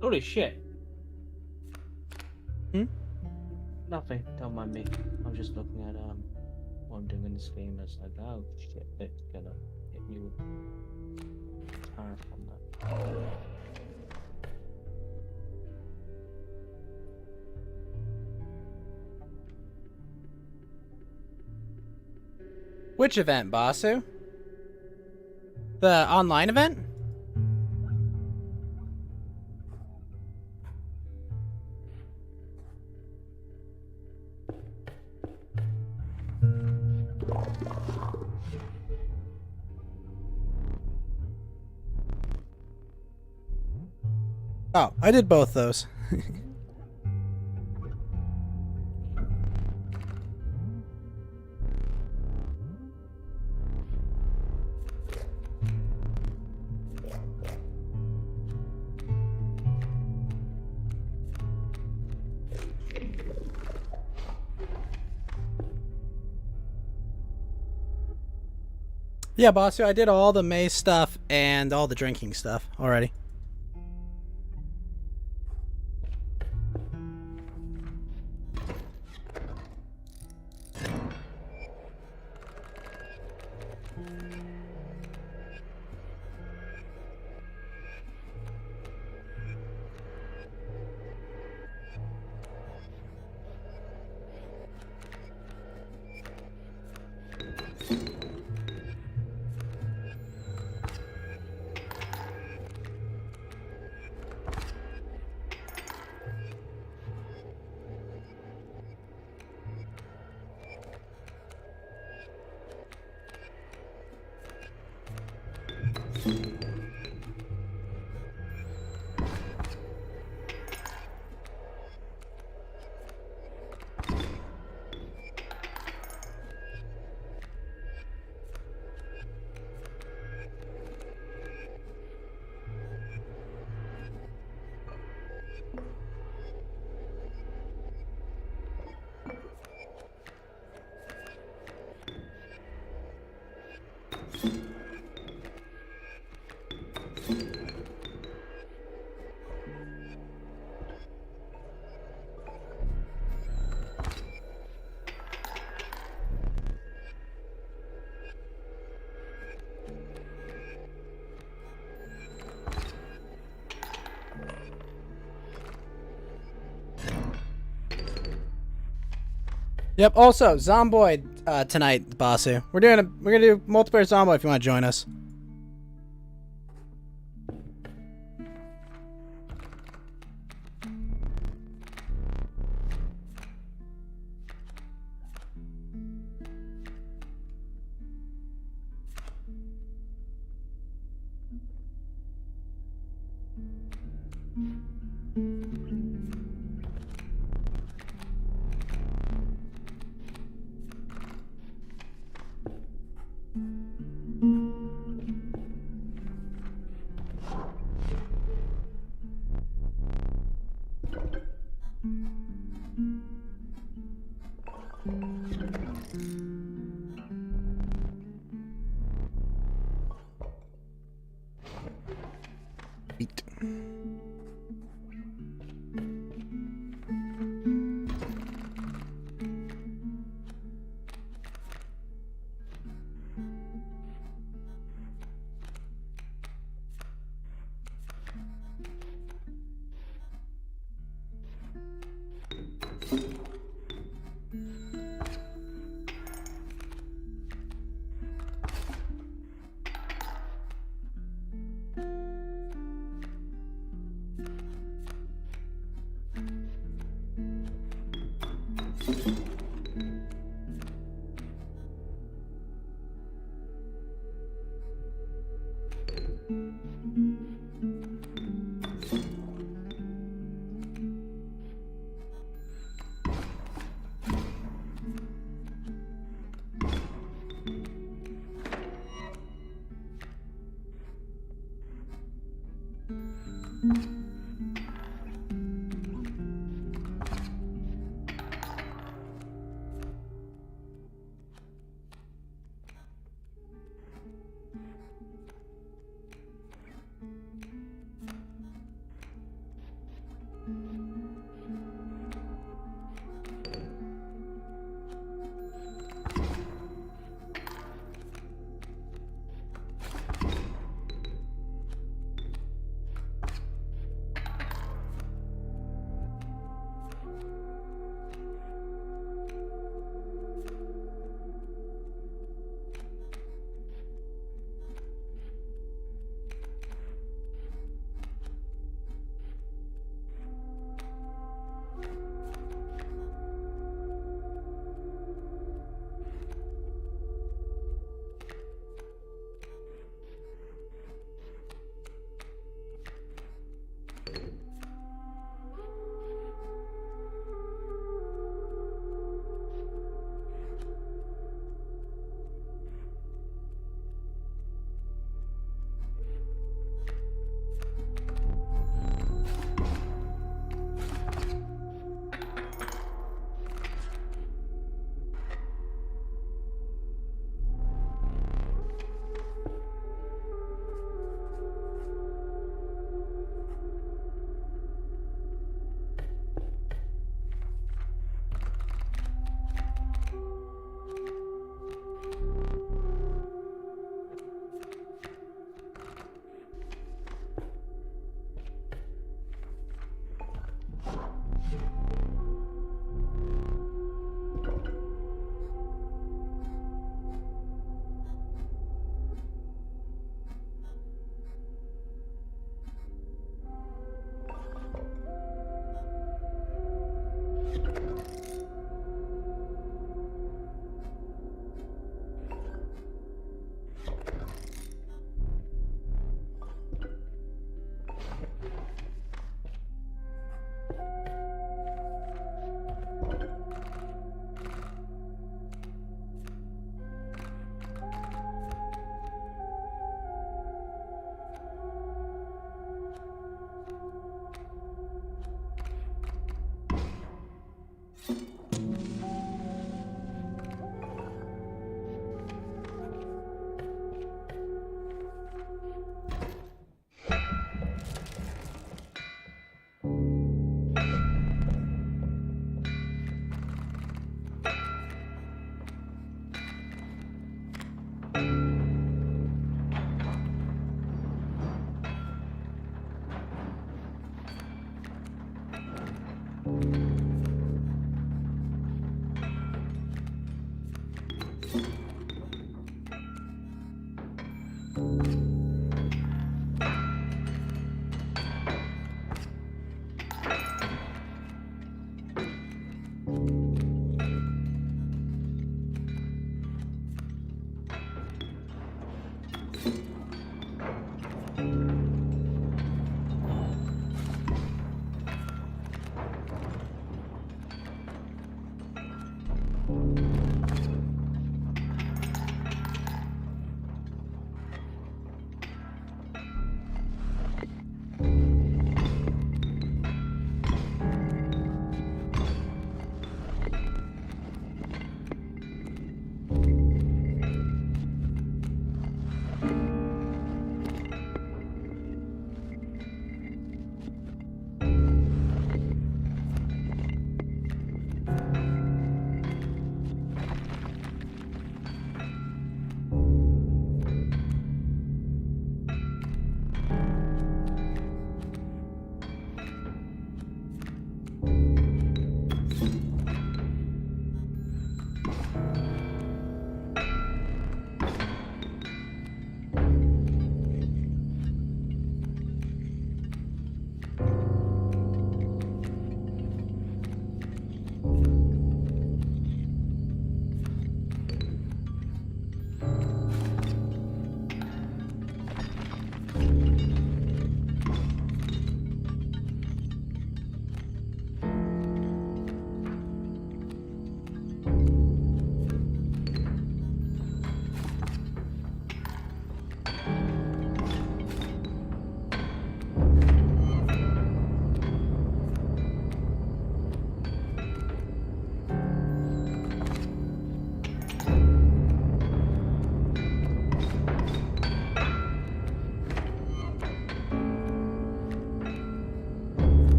Holy shit. Hmm? Nothing. Don't mind me. I'm just looking at what I'm doing in this game. It's like, oh shit, it's gonna hit me with tariff on that. Which event, Basu? The online event? Oh, I did both those. Yeah, boss, I did all the maze stuff and all the drinking stuff already. Yep. Also, Zomboid tonight, Basu. We're gonna do multiplayer Zomboid if you want to join us.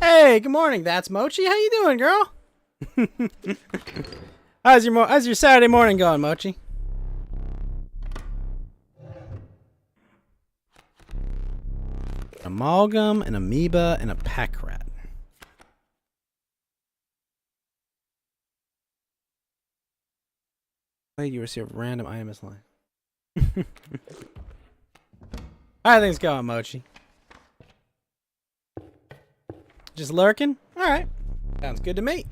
Hey, good morning. That's Mochi. How you doing, girl? how's your Saturday morning going, Mochi? Amalgam, an amoeba, and a pack rat. You receive a random item as line. How things going, Mochi? Just lurking? Alright. Sounds good to me.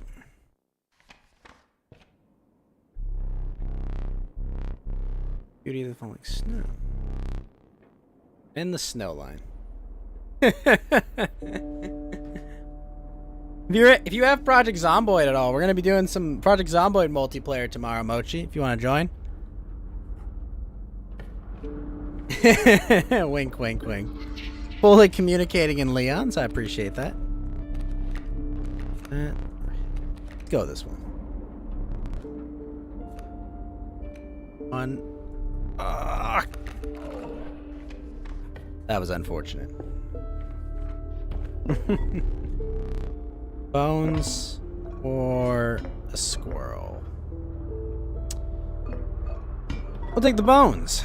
Beauty of the falling snow. And the snow line. If you have Project Zomboid at all, we're going to be doing some Project Zomboid multiplayer tomorrow, Mochi, if you want to join. Wink, wink, wink. Fully communicating in Leon's, I appreciate that. Go this one. That was unfortunate. Bones or a squirrel? We'll take the bones.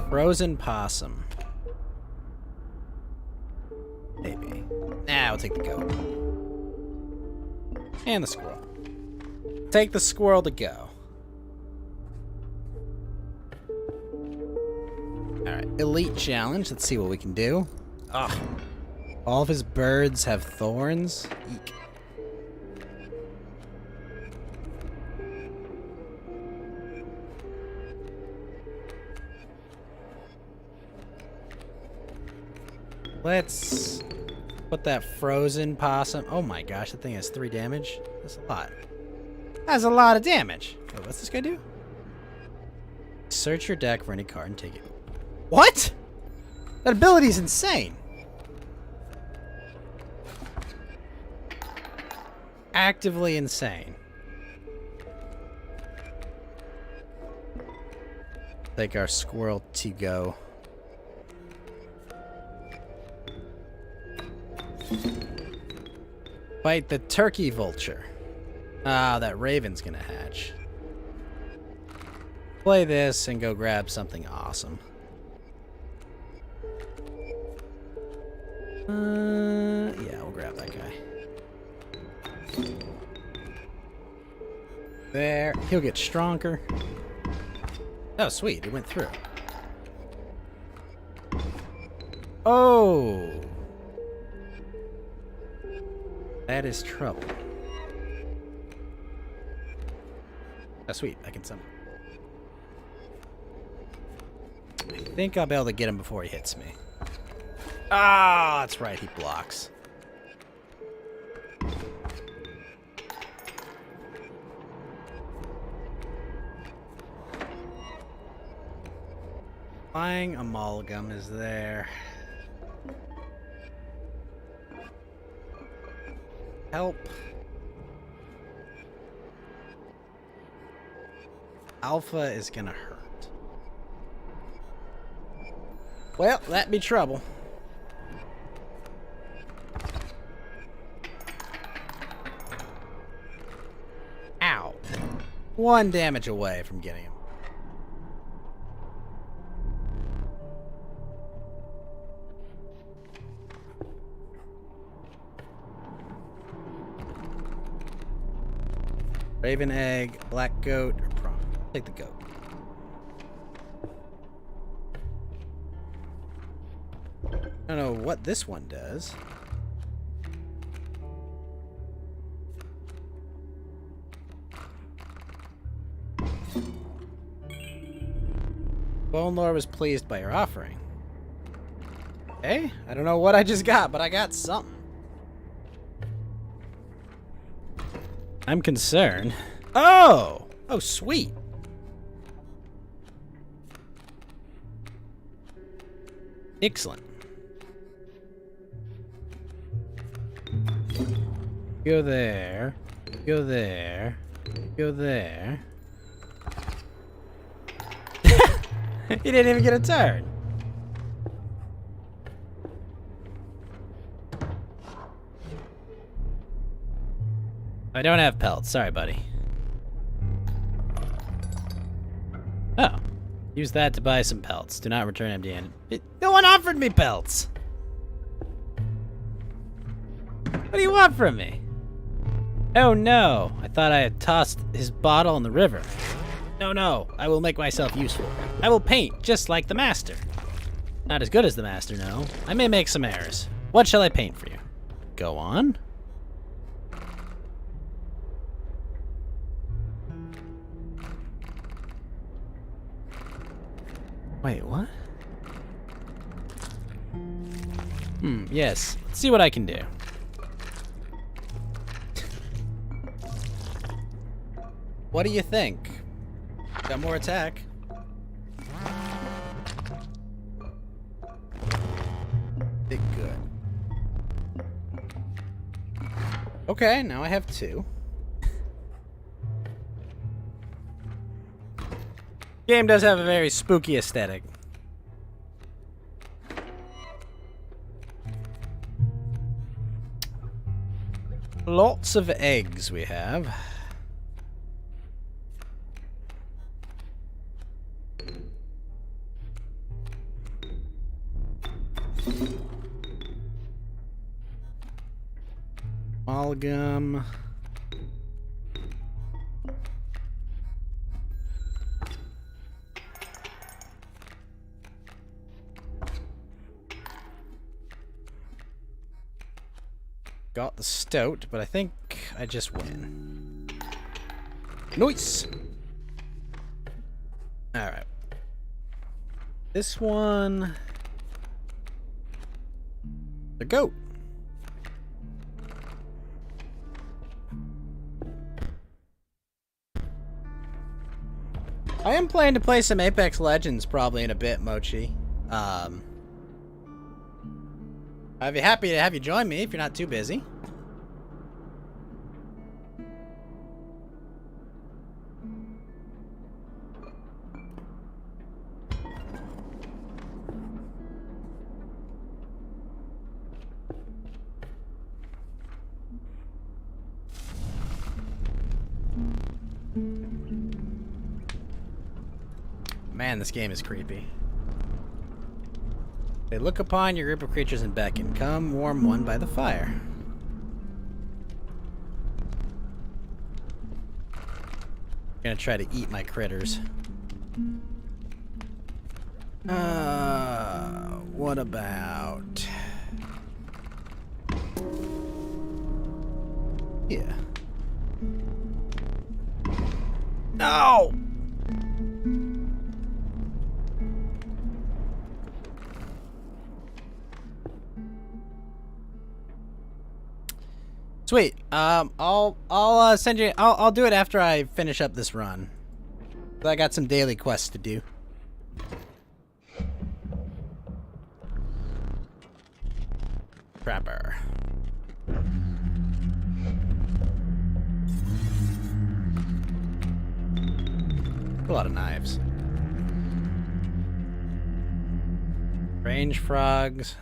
Frozen possum. Maybe. Nah, we'll take the goat. And the squirrel. Take the squirrel to go. Alright, elite challenge. Let's see what we can do. Ugh. All of his birds have thorns. Eek. Let's put that frozen possum. Oh my gosh, that thing has 3 damage. That's a lot. That's a lot of damage. Wait, what's this guy do? Search your deck for any card and take it. What? That ability is insane. Actively insane. Take our squirrel to go. Fight the turkey vulture. Ah, that raven's gonna hatch. play this and go grab something awesome. Yeah, we'll grab that guy. There. He'll get stronger. Oh, sweet. It went through. Oh! That is trouble. Oh, sweet. I can summon. I think I'll be able to get him before he hits me. Ah, that's right. He blocks. Flying amalgam is there. Help. Alpha is gonna hurt. Well, that be trouble. Ow. 1 damage away from getting him. Raven egg, black goat, or prawn? Take the goat. I don't know what this one does. Bone Lord was pleased by your offering. Okay, I don't know what I just got, but I got something. I'm concerned. Oh! Oh, sweet. Excellent. Go there. Go there. Go there. He didn't even get a turn. I don't have pelts. Sorry, buddy. Oh. Use that to buy some pelts. Do not return empty-handed. No one offered me pelts! What do you want from me? Oh no! I thought I had tossed his bottle in the river. No, no. I will make myself useful. I will paint just like the master. Not as good as the master, no. I may make some errors. What shall I paint for you? Go on. Wait, what? Yes. Let's see what I can do. What do you think? Got more attack. Big good. Okay, now I have 2. Game does have a very spooky aesthetic. Lots of eggs we have. Amalgam. Got the stout, but I think I just win. Nice! Alright. This one... The goat. I am planning to play some Apex Legends probably in a bit, Mochi. I'd be happy to have you join me if you're not too busy. Man, this game is creepy. They look upon your group of creatures and beckon. Come, warm one by the fire. Gonna try to eat my critters. What about... Yeah. No! Sweet. I'll send you. I'll do it after I finish up this run. I got some daily quests to do. Trapper. A lot of knives. Range frogs.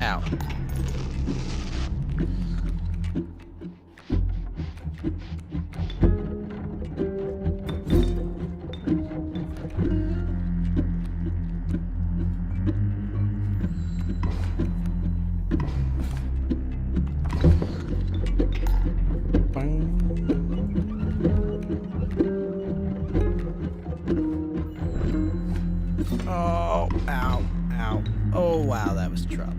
Ow. Oh, ow, ow. Oh, wow, that was trouble.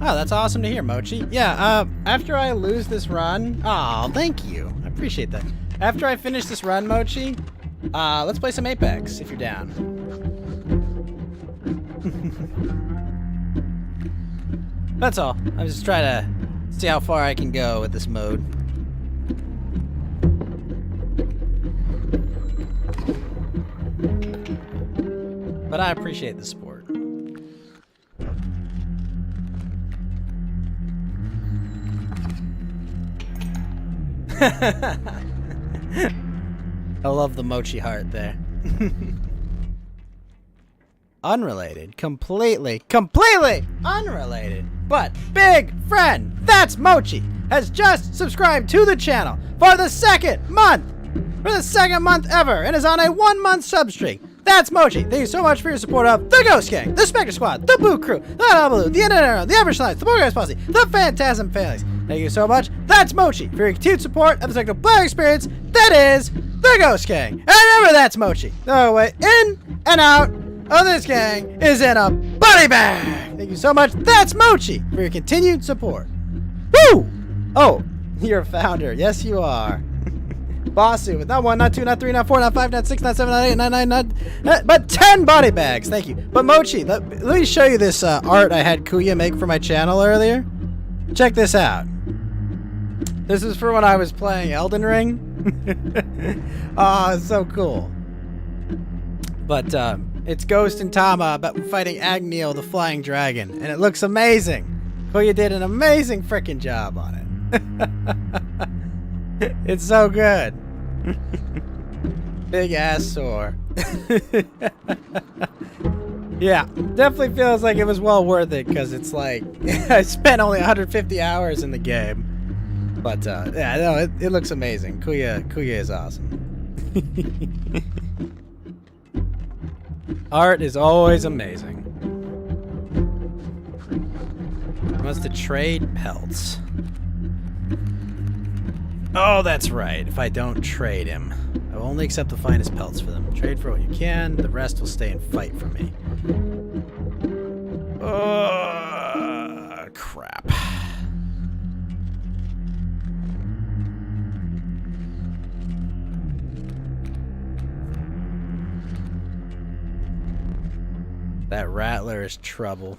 Oh, that's awesome to hear, Mochi. Yeah, after I lose this run... Oh, thank you. I appreciate that. After I finish this run, Mochi, let's play some Apex, if you're down. That's all. I'm just trying to see how far I can go with this mode. But I appreciate the support. I love the mochi heart there. Unrelated. Completely unrelated. But big friend, that's Mochi, has just subscribed to the channel for the second month. For the second month ever, and is on a 1-month sub streak. That's Mochi. Thank you so much for your support of the Ghost Gang, the Spectre Squad, the Boo Crew, the Blue, the Internet, the Average Slides, the Boy Guys Posse, the Phantasm Families. Thank you so much. That's Mochi for your continued support of the technical player experience that is the Ghost Gang. And remember, that's Mochi. The way in and out of this gang is in a body bag. Thank you so much. That's Mochi for your continued support. Woo! Oh, you're a founder. Yes, you are. Bossu with not 1, not 2, not 3, not 4, not 5, not 6, not 7, not 8, not 9, not but 10 body bags. Thank you. But Mochi, let me show you this art I had Kuya make for my channel earlier. Check this out. This is for when I was playing Elden Ring. Oh, it's so cool. But it's Ghost and Tama fighting Agneil, the flying dragon, and it looks amazing. Kuya did an amazing freaking job on it. It's so good. Big ass sore. Yeah, definitely feels like it was well worth it because it's like I spent only 150 hours in the game. But yeah, no, it looks amazing. Kuya is awesome. Art is always amazing. He wants to trade pelts. Oh, that's right. If I don't trade him, I will only accept the finest pelts for them. Trade for what you can. The rest will stay and fight for me. Crap. That rattler is trouble.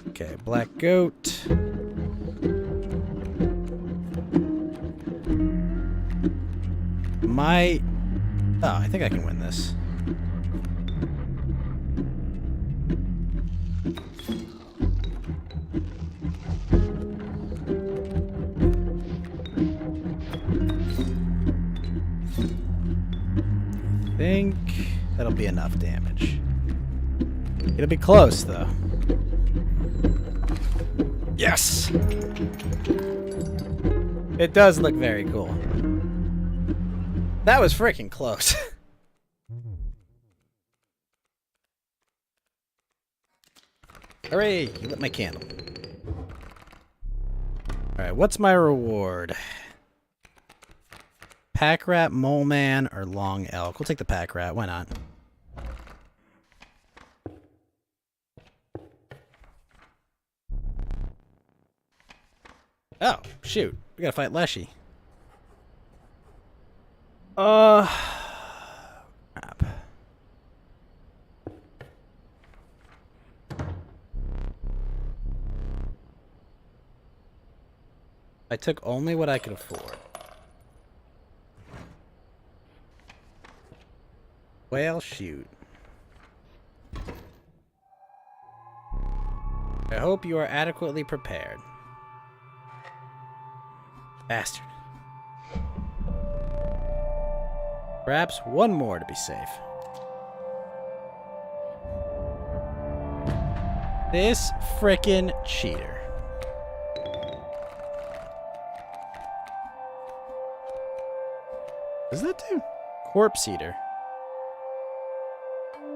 Okay, black goat. Oh, I think I can win this. I think that'll be enough damage. It'll be close, though. Yes! It does look very cool. That was freaking close. Hooray! You lit my candle. Alright, what's my reward? Pack rat, mole man, or long elk? We'll take the pack rat. Why not? Oh, shoot. We gotta fight Leshy. Crap. I took only what I could afford. Well, shoot. I hope you are adequately prepared. Bastard. Perhaps one more to be safe. This frickin' cheater. What does that do? Corpse eater.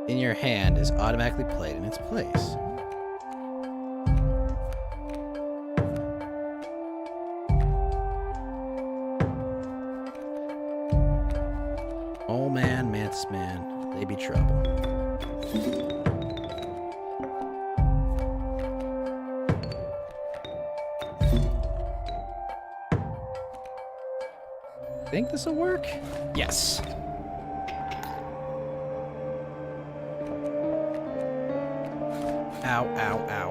In your hand is automatically played in its place. Oh man, Mantis man, they be trouble. Think this will work? Yes. Ow, ow, ow.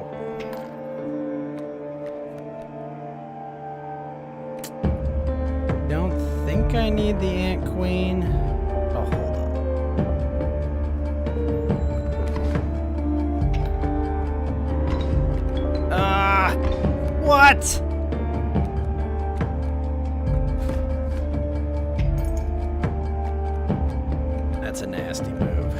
Don't think I need the Ant Queen. Oh, What? That's a nasty move.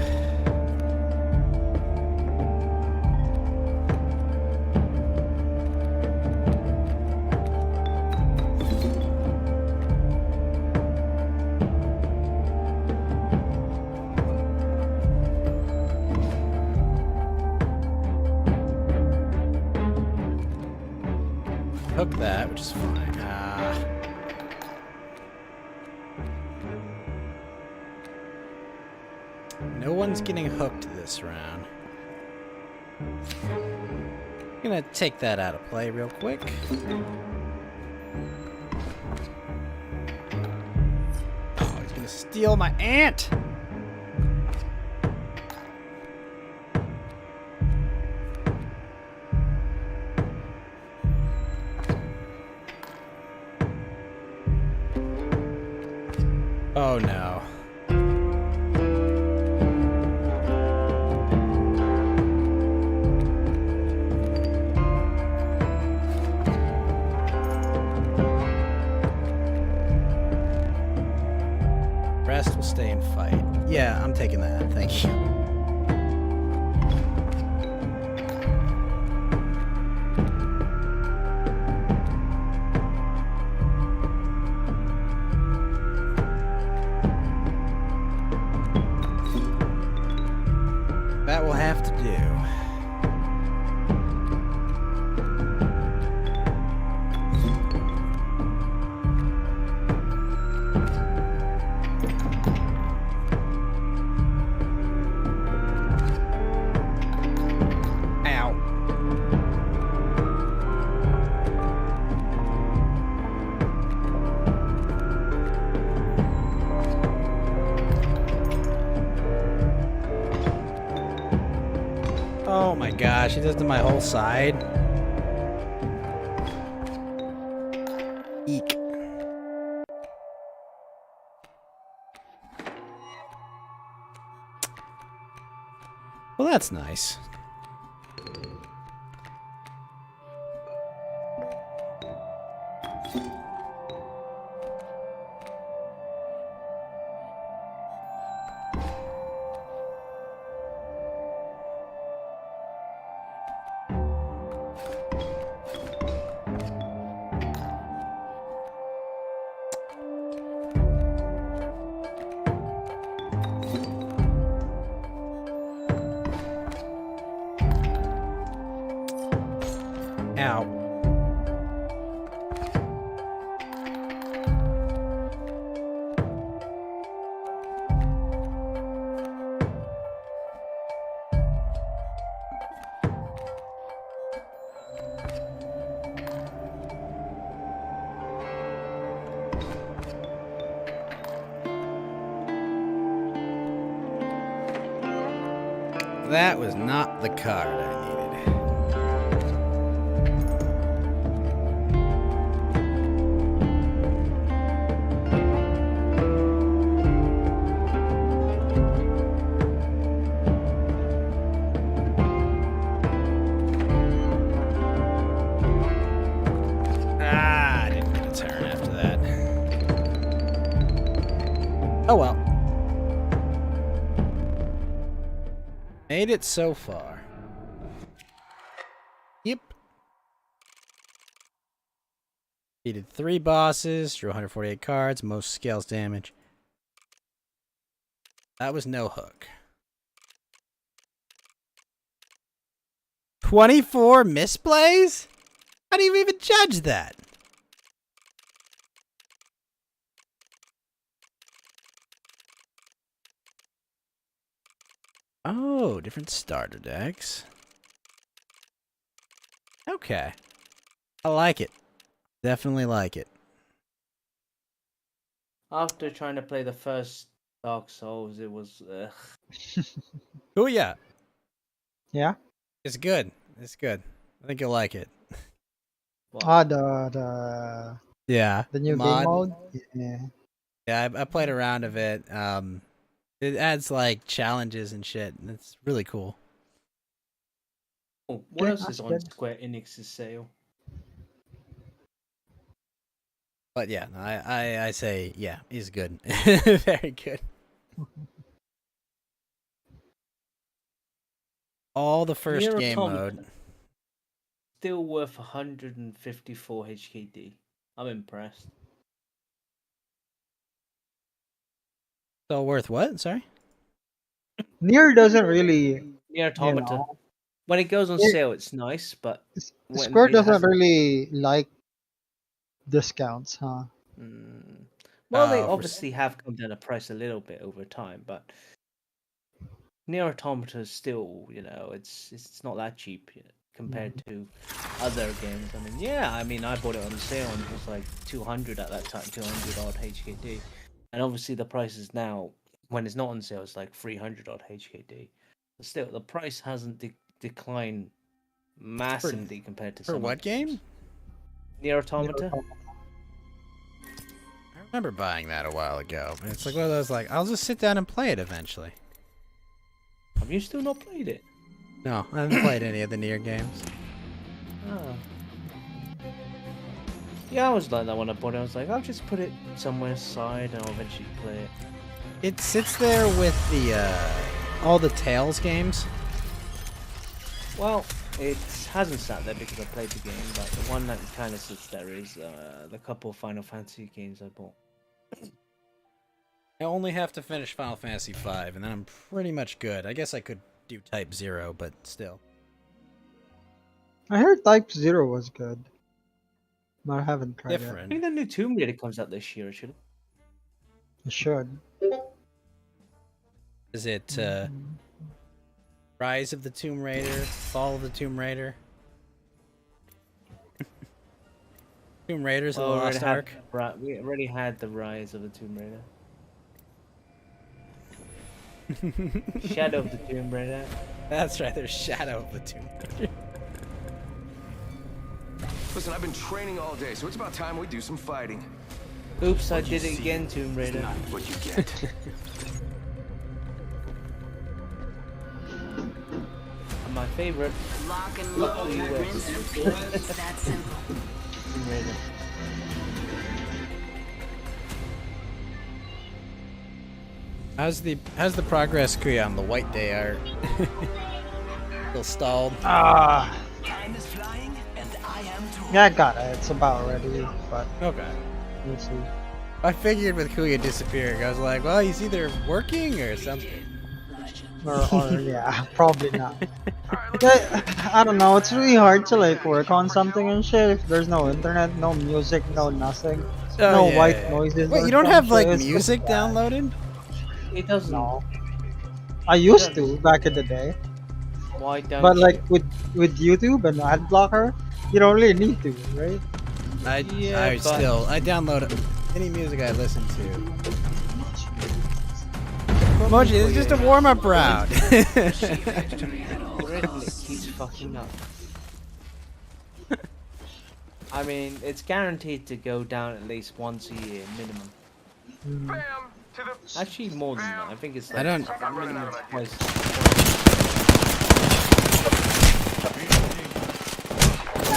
Hook that, which is fine. No one's getting hooked this round. I'm gonna take that out of play real quick. Oh, he's gonna steal my ant! Oh no. Rest will stay and fight. Yeah, I'm taking that. Thank you. That will have to do. Oh my gosh, he does to my whole side. Eek. Well, that's nice. Ow. That was not the card I needed. I didn't get a turn after that. Oh well. Made it so far. Yep. Defeated 3 bosses, drew 148 cards, most scales damage. That was no hook. 24 misplays? How do you even judge that? Oh, different starter decks. Okay. I like it. Definitely like it. After trying to play the first Dark Souls, it was. Oh yeah. Yeah. It's good. It's good. I think you'll like it. Ah, the Yeah. the new game mod. mode. Yeah. Yeah, I played a round of it. It adds like challenges and shit, and it's really cool. Oh, what Okay, else is that's on good. Square Enix's sale? But yeah, I say yeah, he's good, very good. All the first Nier game Automata. mode. Still worth 154 HKD. I'm impressed. Still worth what? Sorry. Nier doesn't really, Nier Automata. When it goes on Nier- sale, it's nice, but when Square it doesn't hasn't, really like discounts, huh? well, they obviously have come down the price a little bit over time, but Nier Automata is still, it's not that cheap compared to other games. I bought it on sale and it was like 200 at that time, 200 odd HKD, and obviously the price is now, when it's not on sale, it's like 300 odd HKD. But still, the price hasn't declined massively compared to For some what other game? games. Nier Automata. I remember buying that a while ago, and it's like one of those like I'll just sit down and play it eventually. Have you still not played it? No, I haven't played any of the Nier games. Oh. Yeah, I was like that when I bought it. I was like, I'll just put it somewhere aside and I'll eventually play it. It sits there with the all the Tales games. Well, it hasn't sat there because I played the game, but the one that kind of sits there is the couple of Final Fantasy games I bought. I only have to finish Final Fantasy V, and then I'm pretty much good. I guess I could do Type 0, but still. I heard Type 0 was good, but I haven't tried I think the new Tomb Raider comes out this year, actually. it. It should. Is it Rise of the Tomb Raider? Fall of the Tomb Raider? Tomb Raider's the Lost Ark? We already had the Rise of the Tomb Raider. Shadow of the Tomb Raider. That's right, there's Shadow of the Tomb Raider. Listen, I've been training all day, so it's about time we do some fighting. Oops, I did it again, Tomb Raider. Not what you get. My favorite. Lock and load, rinse and repeat. It's that simple. Tomb Raider. How's the progress, Kuya, on the White Day art? Still stalled. Ah. Time is flying, and I am too. Yeah, I got it. It's about ready, but okay. We'll see. I figured with Kuya disappearing, I was like, well, he's either working or something. Or yeah, probably not. I don't know. It's really hard to like work on something and shit if there's no internet, no music, no nothing, no white noises. Wait, you don't have like music downloaded? It doesn't. No. I used to back in the day. Why don't But you? like with YouTube and ad blocker, you don't really need to, right? I download any music I listen to. Moji, it's just a warm-up round. It keeps fucking up. I mean, it's guaranteed to go down at least once a year, minimum. Actually, more than that. I think it's like minimum twice.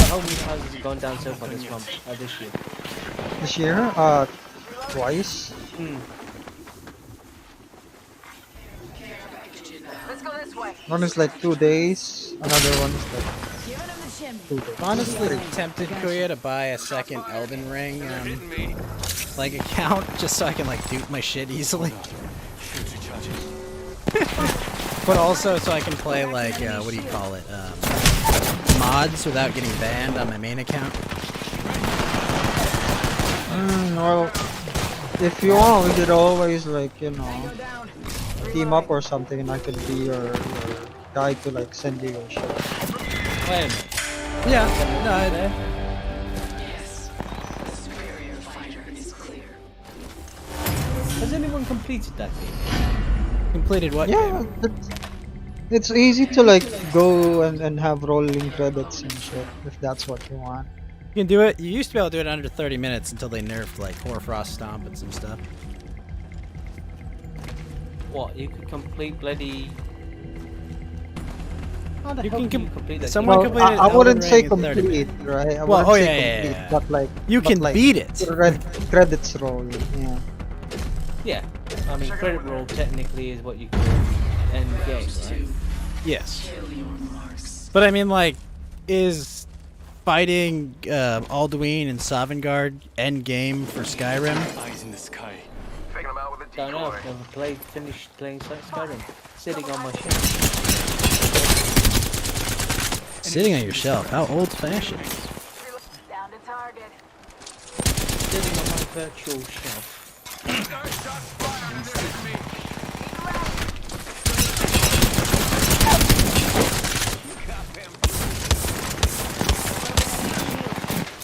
How many times has it gone down so far this month? This year? This year, twice. Let's go this way. One is like 2 days. Another one is like 2 days. Honestly, tempted Kuya to buy a second Elden Ring like account just so I can like dupe my shit easily. But also so I can play like what do you call it? Mods without getting banned on my main account. Well, if you want, we could always like team up or something, and I could be your guy to like send you your shit. Wait a minute. Yeah. No. Yes. The superior fighter is clear. Has anyone completed that game? Completed what Yeah, game? it's easy to like go and have rolling credits and shit if that's what you want. You can do it. You used to be able to do it under 30 minutes until they nerfed like Hoarfrost Stomp and some stuff. What? You could complete bloody How the You hell can can you complete that? someone Well, completed I Elden wouldn't say Ring in 30 complete, minutes. right? I Well, wouldn't oh say yeah, complete, yeah. but like You but can like, beat it. Credits roll, yeah. Yeah, I mean, credit roll technically is what you call end game, right? Yes. But I mean, like, is fighting Alduin and Sovngarde end game for Skyrim? Eyes in the sky. Don't know. Never finished playing Skyrim. Sitting on my shelf. Sitting on your shelf. How old-fashioned. Down to target. Sitting on my virtual shelf.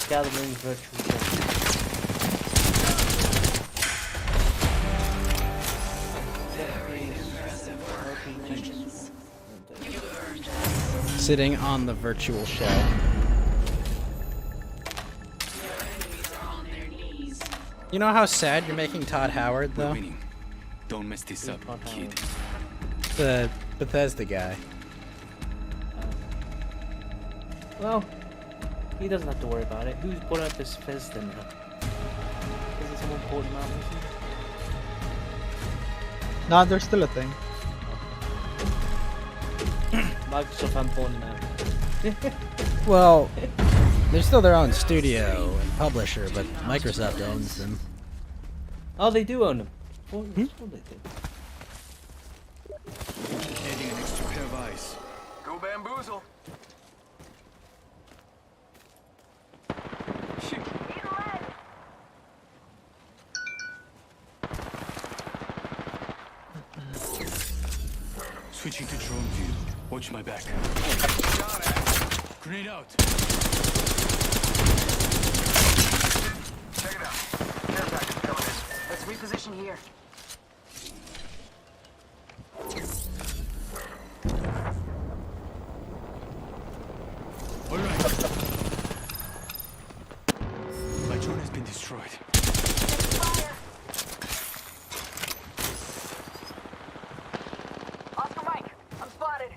Gathering virtual shelf. Sitting on the virtual shelf. You know how sad you're making Todd Howard, though? Don't mess this up, kid. The Bethesda guy. Well, he doesn't have to worry about it. Who's brought up this Bethesda now? Is it someone bought him out recently? Nah, there's still a thing. Microsoft haven't bought him out. Well, they're still their own studio and publisher, but Microsoft owns them. Oh, they do own them. What they do? Adding an extra pair of eyes. Go bamboozle. Switching to drone view. Watch my back. Grenade out. Check it out. Care package coming in. Let's reposition here. All right. My drone has been destroyed. Oscar Mike, I'm spotted.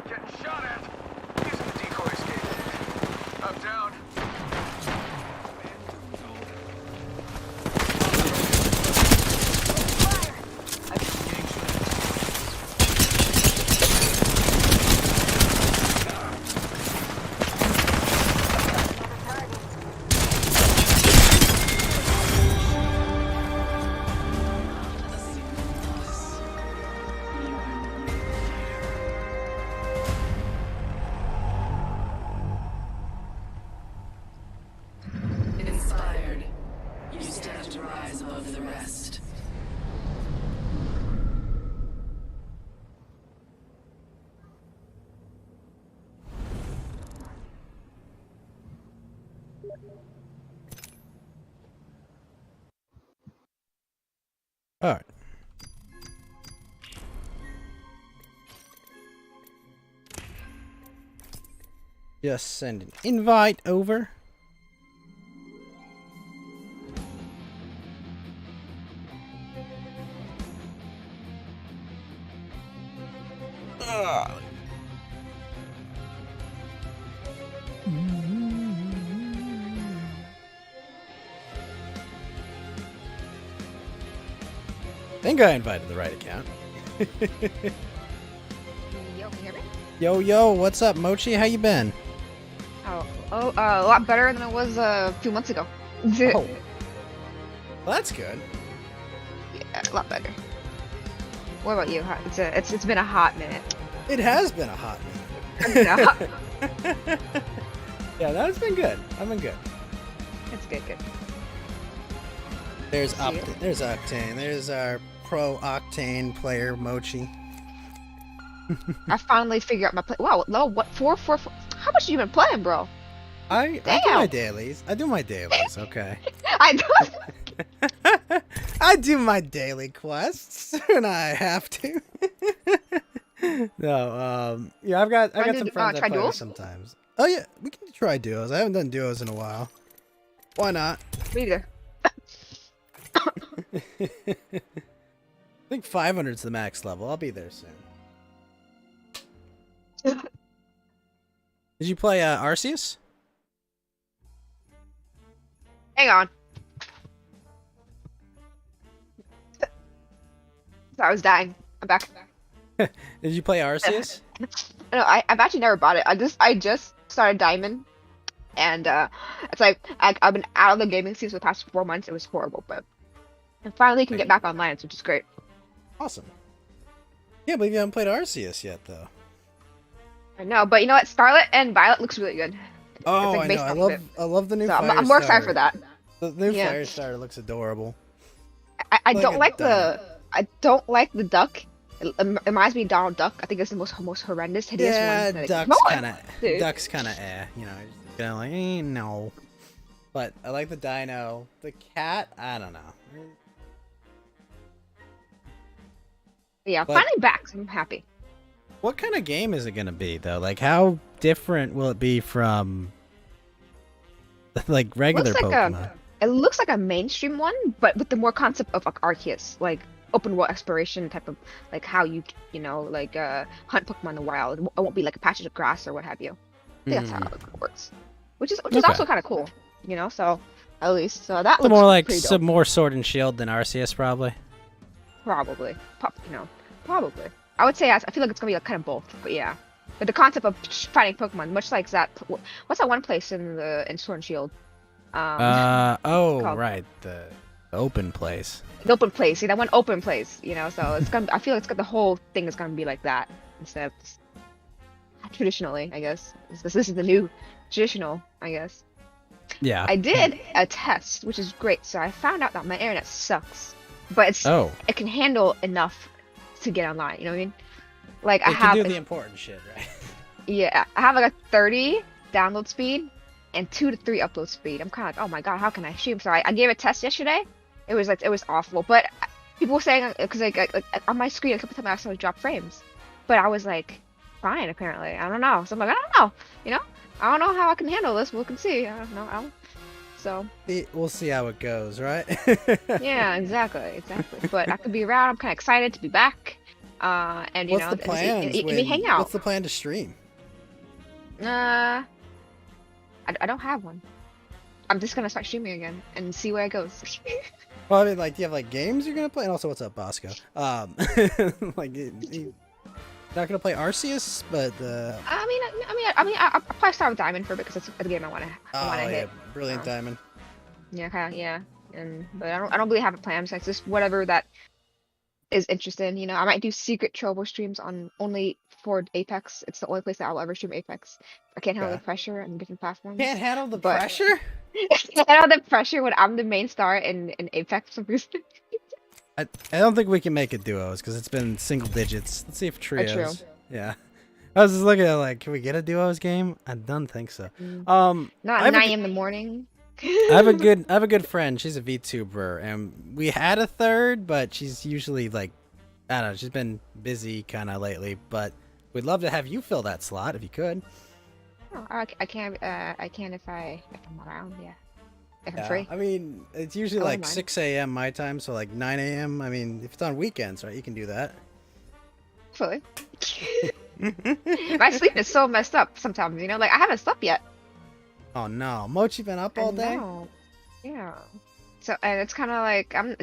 Getting shot at. Using the decoy escape. Up, down. Inspired. You stand to rise above the rest. All right. Just send an invite over. Think I invited the right account. Yo, can you hear me? Yo, what's up, Mochi? How you been? A lot better than it was a few months ago. Oh. Well, that's good. Yeah, a lot better. What about you? It's been a hot minute. It has been a hot minute. Yeah, that's been good. I've been good. It's good. There's Octane. There's our pro Octane player, Mochi. I finally figured out my play. Wow, no, what? Four? How much you been playing, bro? I do my dailies. Okay. I do. I do my daily quests when I have to. No, yeah, I got some friends I play with sometimes. Oh yeah, we can try duos. I haven't done duos in a while. Why not? Me either. think 500's the max level. I'll be there soon. Did you play Arceus? Hang on. I was dying. I'm back. Did you play Arceus? No, I've actually never bought it. I just started Diamond, and it's like I've been out of the gaming scene for the past 4 months. It was horrible, but I finally can get back online, which is great. Awesome. Can't believe you haven't played Arceus yet, though. I know, but you know what? Scarlet and Violet looks really good. Oh, like I know. I love the new. So Firestar. I'm more excited for that. The new Firestar looks adorable. I don't like the duck. It reminds me of Donald Duck. I think it's the most horrendous, hideous one. Yeah, Duck's kind of you know, just kind of like no. But I like the dino. The cat, I don't know. Yeah, finally back. So I'm happy. What kind of game is it gonna be though? Like, how different will it be from like regular Pokemon? It looks like a mainstream one, but with the more concept of like Arceus, like open world exploration type of like how you like hunt Pokemon in the wild. It won't be like a patch of grass or what have you. I think that's how it works, which is also kind of cool, you know. So at least that looks more like pretty dope. some more Sword and Shield than Arceus, probably. Probably, probably. I would say I feel like it's gonna be like kind of both, but yeah. But the concept of fighting Pokemon, much like that. What's that one place in Sword and Shield? Right, the open place. The open place, that one open place, you know. So it's gonna. I feel like the whole thing is gonna be like that instead of just traditionally. I guess this is the new traditional. I guess. Yeah. I did a test, which is great. So I found out that my internet sucks, but it can handle enough to get online. You know what I mean? Like I have can do the important shit, right? Yeah, I have like a 30 download speed and 2 to 3 upload speed. I'm kind of like, oh my god, how can I stream? So I gave a test yesterday. It was awful, but people were saying because like on my screen a couple times I accidentally dropped frames, but I was like, fine apparently. I don't know. So I'm like, I don't know. You know, I don't know how I can handle this. We can see. I don't know. So we'll see how it goes, right? Yeah, exactly. But I could be around. I'm kind of excited to be back. And you what's the plan? Hang out. What's the plan to stream? I don't have one. I'm just gonna start streaming again and see where it goes. Well, I mean, like, do you have like games you're gonna play? And also, what's up, Bosco? Like, you're not gonna play Arceus, but I'll probably start with Diamond for a bit because it's the game I wanna hit. Brilliant Diamond. Yeah, but I don't really have a plan. So it's just whatever that is interesting. You know, I might do secret trouble streams on only for Apex. It's the only place that I'll ever stream Apex. I can't handle the pressure on different platforms. Can't handle the pressure? Can't handle the pressure when I'm the main star in Apex for some reason. I don't think we can make it duos because it's been single digits. Let's see if trios. True. Yeah. I was just looking at like, can we get a duos game? I don't think so. Not at 9 in the morning. I have a good friend. She's a VTuber, and we had a third, but she's usually like, I don't know. She's been busy kind of lately, but we'd love to have you fill that slot if you could. Oh, I can if I'm around. Yeah, if I'm free. I mean, it's usually like 6 a.m. my time, so like 9 a.m. I mean, if it's on weekends, right, you can do that. Fully. My sleep is so messed up sometimes. You know, like I haven't slept yet. Oh no, Mochi been up all day? Yeah. So and it's kind of like I don't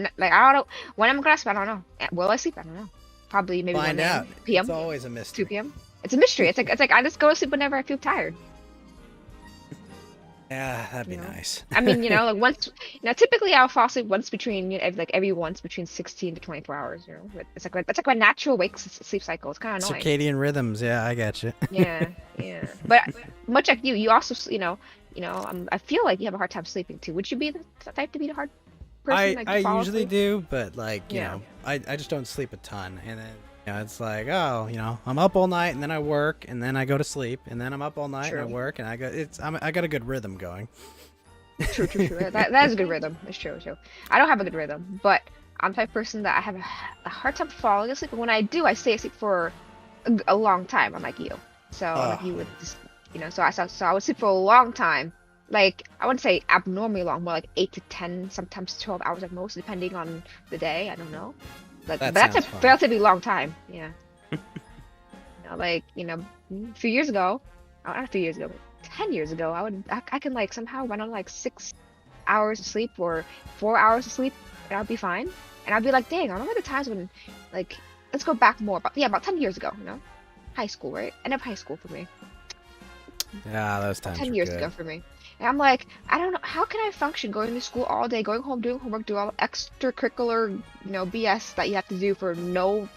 know when I'm gonna sleep. I don't know. Will I sleep? I don't know. Probably maybe Find 1 out. p.m. It's always a mystery. 2 p.m. It's a mystery. It's like I just go to sleep whenever I feel tired. Yeah, that'd be nice. I mean, you know, like once. Typically I'll fall asleep once between every once between 16 to 24 hours. You know, it's like my natural sleep cycle. It's kind of annoying. Circadian rhythms. Yeah, I got you. Yeah. But much like you also I feel like you have a hard time sleeping too. Would you be the type to be the hard person? I usually do, but like you know, I just don't sleep a ton, and then it's like, oh, I'm up all night, and then I work, and then I go to sleep, and then I'm up all night and I work, and I got a good rhythm going. True. That is a good rhythm. It's true. I don't have a good rhythm, but I'm the type of person that I have a hard time falling asleep. But when I do, I stay asleep for a long time. I'm like you, so you would just. So I would sleep for a long time. Like, I wouldn't say abnormally long, more like 8 to 10, sometimes 12 hours at most, depending on the day. I don't know. Like, That but that's a sounds fun. relatively long time. Yeah. Like, a few years ago, not a few years ago, but 10 years ago, I can like somehow run on like 6 hours of sleep or 4 hours of sleep, and I'll be fine. And I'll be like, dang, I remember the times when, like, let's go back more. But yeah, about 10 years ago, high school, right? End of high school for me. Yeah, those times 10 were years good. ago for me. And I'm like, I don't know, how can I function going to school all day, going home, doing homework, do all extracurricular, BS that you have to do for no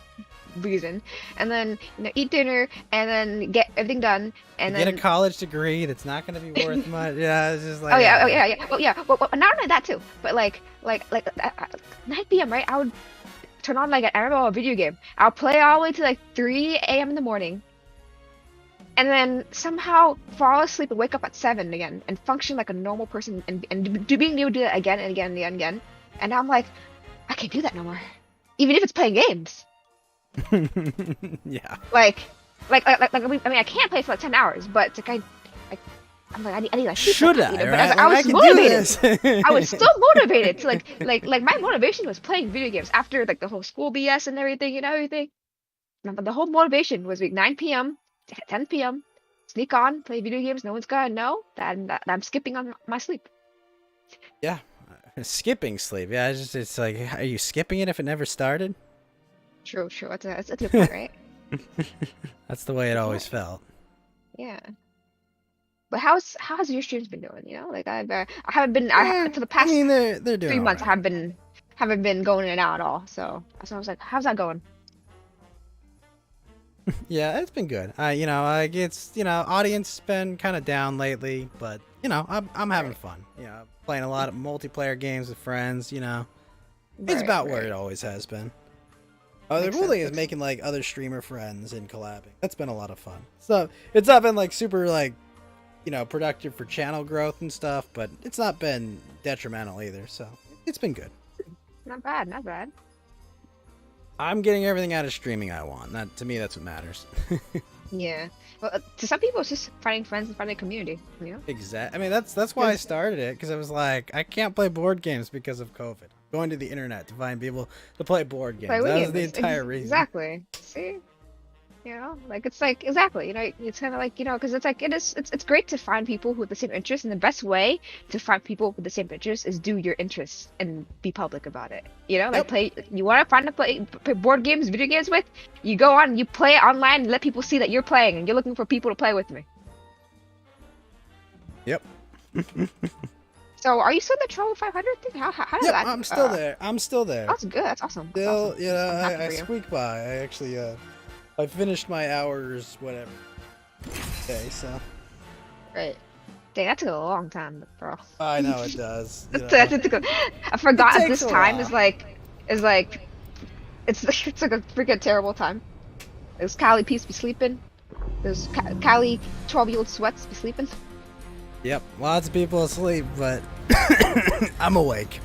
reason, and then eat dinner, and then get everything done, and Get then a college degree that's not going to be worth much. Yeah, it's just like. oh yeah. Well, yeah. Well, not only that too, but like 9 p.m. right? I would turn on like an MMO video game. I'll play all the way to like 3 a.m. in the morning, and then somehow fall asleep and wake up at 7 again and function like a normal person and being able to do that again and again and again and again. And I'm like, I can't do that no more, even if it's playing games. Yeah. Like, I mean, I can't play for like 10 hours, but it's like I'm like, I need like sleep. Should like, I? But Right? I was I can do motivated. this. I was so motivated to like my motivation was playing video games after like the whole school BS and everything and everything. But the whole motivation was like 9 p.m. to 10 p.m. sneak on, play video games. No one's gonna know that I'm skipping on my sleep. Yeah, skipping sleep. Yeah, it's like, are you skipping it if it never started? True. That's a good point, right? That's the way it always felt. Yeah. But how's your streams been doing? Like I haven't been for the past. I mean, they're doing 3 months. alright. I haven't been going in and out at all. So I was like, how's that going? Yeah, it's been good. Like it's audience been kind of down lately, but I'm having fun. Playing a lot of multiplayer games with friends. It's about where it always has been. The really is making like other streamer friends and collabing. That's been a lot of fun. So it's not been like super like productive for channel growth and stuff, but it's not been detrimental either. So it's been good. Not bad. I'm getting everything out of streaming I want. To me, that's what matters. Yeah. Well, to some people, it's just finding friends and finding a community. Exactly. I mean, that's why I started it, because I was like, I can't play board games because of COVID. Going to the internet to find people to play board games. That was the entire reason. Exactly. See? It's like exactly. It's kind of like because it's like it's great to find people with the same interests, and the best way to find people with the same interests is do your interests and be public about it. Play. You want to play board games, video games with? You go on, you play online, and let people see that you're playing, and you're looking for people to play with me. Yep. So, are you still in the Troll 500 thing? How does that? I'm still there. I'm still there. That's good. That's awesome. Still, That's awesome. I squeaked by. I actually, I finished my hours, whatever. Okay, so. Right. Dang, that took a long time, bro. I know it does. I forgot at this time is like it's like a freaking terrible time. There's Callie Peace be sleeping. There's Callie 12-year-old sweats be sleeping. Yep, lots of people asleep, but I'm awake.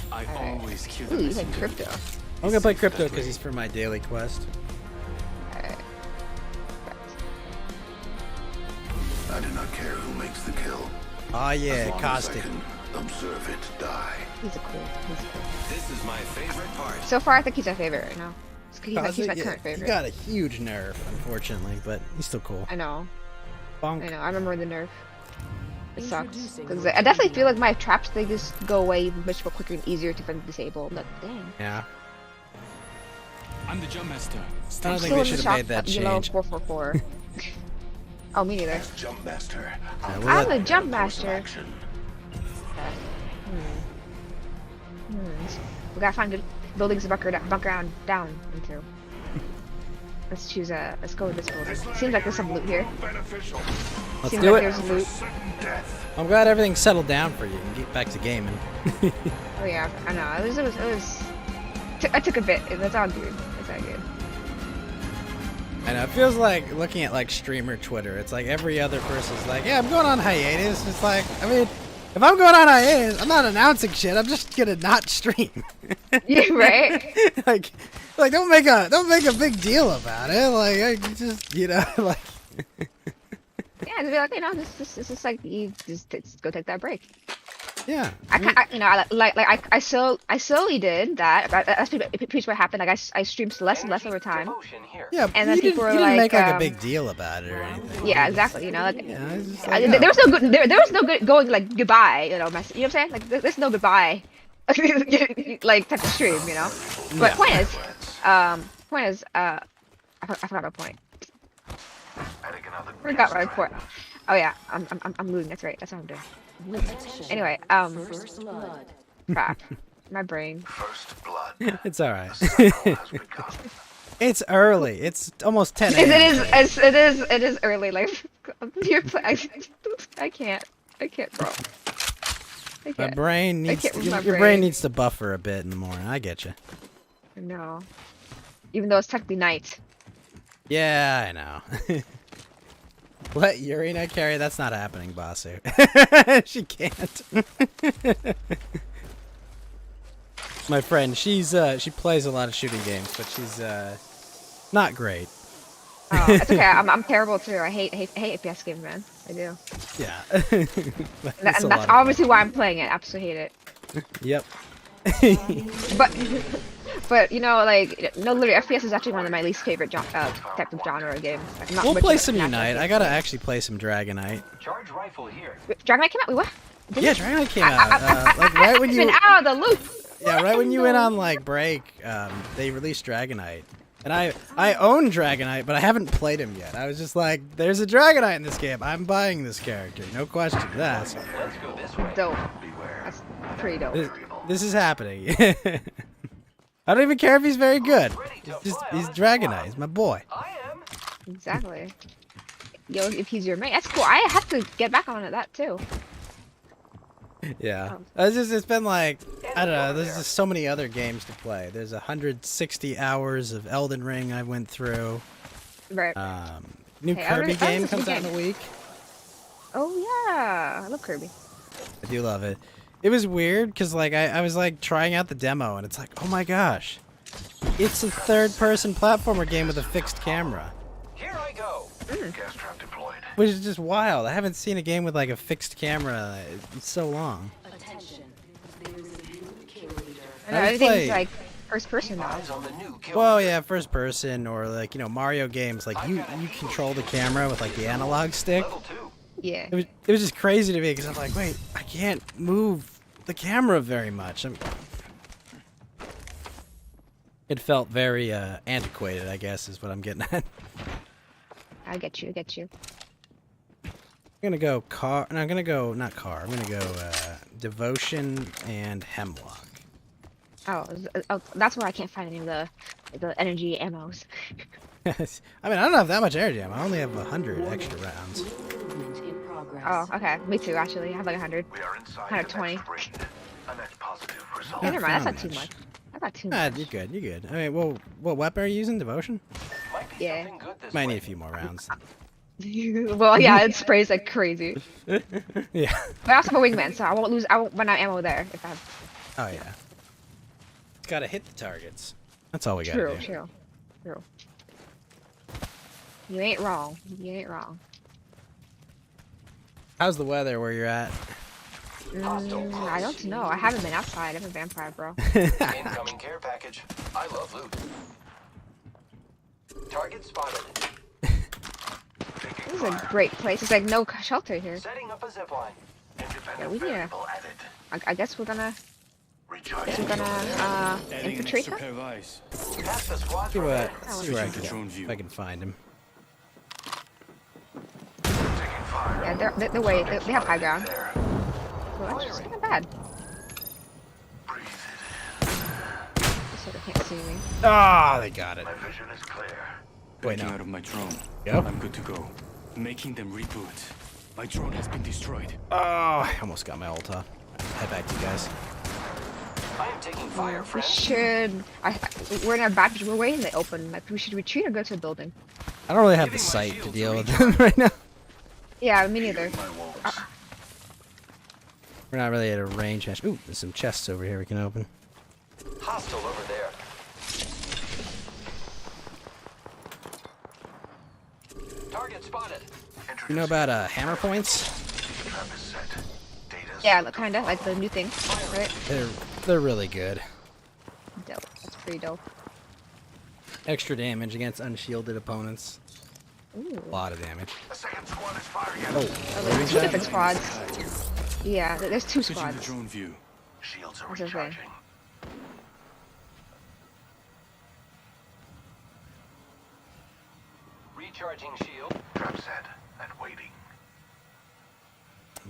I always cue Ooh, you had crypto. I'm gonna play crypto because he's for my daily quest. I do not care who makes the kill. Oh yeah, caustic. Observe it die. He's cool. This is my favorite part. So far, I think he's my favorite right now. He's my current favorite. He got a huge nerf, unfortunately, but he's still cool. I know. Bonk. I know. I remember the nerf. It sucks. Because I definitely feel like my traps, they just go away much more quicker and easier to disable. I'm like, dang. Yeah. I'm the jump master. I don't think they should have made that change. 444. Oh, me neither. Jump master. I'm a jump master. We gotta find good buildings to bunker down into. Let's go with this building. Seems like there's some loot here. Let's Seems do like it. there's loot. I'm glad everything's settled down for you and get back to gaming. Oh yeah, I know. It was. I took a bit. That's all good. That's all good. I know, it feels like looking at like streamer Twitter. It's like every other person's like, yeah, I'm going on hiatus. It's like, I mean, if I'm going on hiatus, I'm not announcing shit. I'm just gonna not stream. Yeah, right. like don't make a big deal about it. Like I just like. Yeah, to be like, this is like you just go take that break. Yeah. I slowly did that. That's pretty much what happened. Like I streamed less and less over time. Yeah, and then you people didn't, were you didn't like, make like a big deal about it or anything. Yeah, exactly. You know, like, it's there was no good. There was no good going like goodbye. You know, you know what I'm saying? Like there's no goodbye, like type of stream. You know. But point is, I forgot my point. Forgot my point. Oh yeah, I'm losing. That's right. That's what I'm doing. Anyway, crap, my brain. It's all right. It's early. It's almost 10 a.m. It is early. Like I can't, bro. I can't. My brain needs your brain needs to buffer a bit in the morning. I get you. No, even though it's technically night. Yeah, I know. Let Yurina carry? That's not happening, Basu. She can't. My friend, she plays a lot of shooting games, but she's not great. Oh, it's okay. I'm terrible too. I hate FPS games, man. I do. Yeah. And that's obviously why I'm playing it. Absolutely hate it. Yep. But you know, like, no, literally, FPS is actually one of my least favorite type of genre of games. Like, We'll play some Unite. I gotta actually play some Dragonite. Charge rifle here. Dragonite came out? Wait, what? Yeah, Dragonite came out. Like right when you been out of the loop. Yeah, right when you went on like break, they released Dragonite. And I own Dragonite, but I haven't played him yet. I was just like, there's a Dragonite in this game. I'm buying this character. No question asked. Let's go this way. Dope. That's pretty dope. This is happening. I don't even care if he's very good. He's Dragonite. He's my boy. Exactly. Yo, if he's your mate, that's cool. I have to get back on that too. Yeah. It's been like, I don't know, there's just so many other games to play. There's 160 hours of Elden Ring I went through. Right. New Kirby game comes out in a week. Oh yeah, I love Kirby. I do love it. It was weird because like I was like trying out the demo and it's like, oh my gosh, it's a third-person platformer game with a fixed camera. Here I go. Gas trap deployed. Which is just wild. I haven't seen a game with like a fixed camera in so long. I know, everything's like first person now. Well, yeah, first person or like, you know, Mario games, like you control the camera with like the analog stick. Yeah. It was just crazy to me because I'm like, wait, I can't move the camera very much. It felt very antiquated, I guess, is what I'm getting at. I get you. I'm gonna go car. No, I'm gonna go not car. I'm gonna go devotion and hemlock. Oh, that's where I can't find any of the energy ammos. I mean, I don't have that much energy ammo. I only have 100 extra rounds. Oh, okay. Me too, actually. I have like 100. 120. Okay, never mind. That's not too much. That's not too much. You're good. You're good. I mean, well, what weapon are you using? Devotion? Yeah. Might need a few more rounds. Well, yeah, it sprays like crazy. Yeah. But I also have a wingman, so I won't run out of ammo there if I have. Oh yeah. It's gotta hit the targets. That's all we gotta do. True. You ain't wrong. How's the weather where you're at? I don't know. I haven't been outside. I'm a vampire, bro. Incoming care package. I love loot. Target spotted. This is a great place. It's like no shelter here. Setting up a zipline. Yeah, we need I guess we're gonna infiltrate her. See where if I can find him. Yeah, they're way. They have high ground. Well, that's just kind of bad. So they can't see me. Ah, they got it. My vision is clear. Wait, Backing no. out of my drone. Yep. I'm good to go. Making them reboot. My drone has been destroyed. Oh, I almost got my ult off. Head back to you guys. I am taking fire, We should. We're in a bad position. We're way in the open. Like, we should retreat or go to a building. I don't really have the sight to deal with them right now. Yeah, me neither. We're not really at a range. Ooh, there's some chests over here we can open. Hostile over there. Target spotted. You know about hammer points? Trap is set. Data Yeah, kind of like the new thing, right? They're really good. Dope. That's pretty dope. Extra damage against unshielded opponents. Ooh. A lot of damage. Oh, there's two different squads. Yeah, there's two squads. The drone view. Shields are That's the thing. recharging. Recharging shield. Trap set and waiting.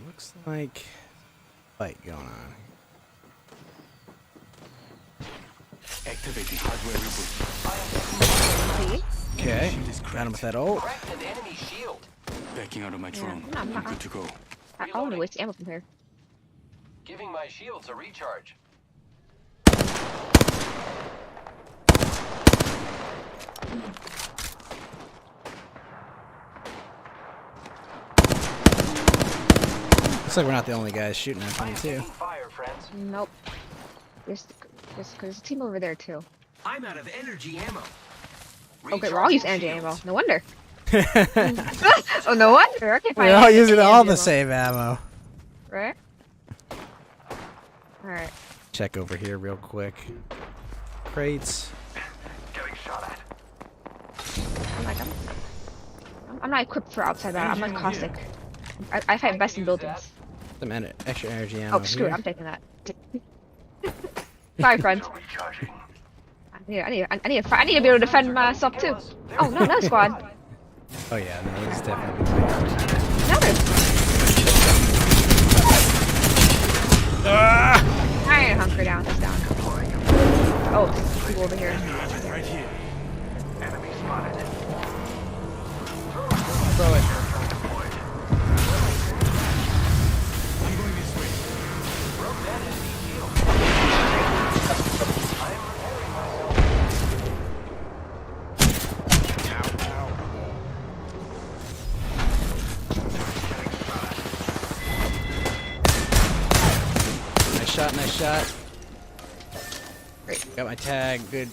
Looks like fight going on. Activating hardware reboot. Okay, got him with that ult. Cracked an enemy shield. Backing out of my drone. I'm not- Good to go. I only waste ammo from here. Giving my shields a recharge. Looks like we're not the only guys shooting at them too. Fire, friends. Nope. There's a team over there too. I'm out of energy ammo. Okay, we're all using energy ammo. No wonder. Oh, no wonder. Okay, fine. We're all using all the ammo. same ammo. Right? Alright. Check over here real quick. Crates. Getting shot at. I'm not equipped for outside battle. I'm like caustic. I fight best in buildings. Some extra energy ammo. Oh, screw it. here. I'm taking that. Sorry, friends. I need to be able to defend myself too. Oh no, another squad. Oh yeah, no, this is definitely. Another. I ain't hunker down. It's down. Oh, there's people over here. Right here. Enemy spotted. Throw it. I'm going this way. Broke that enemy shield. I am repairing myself. Nice shot, nice shot. Great. Got my tag, good.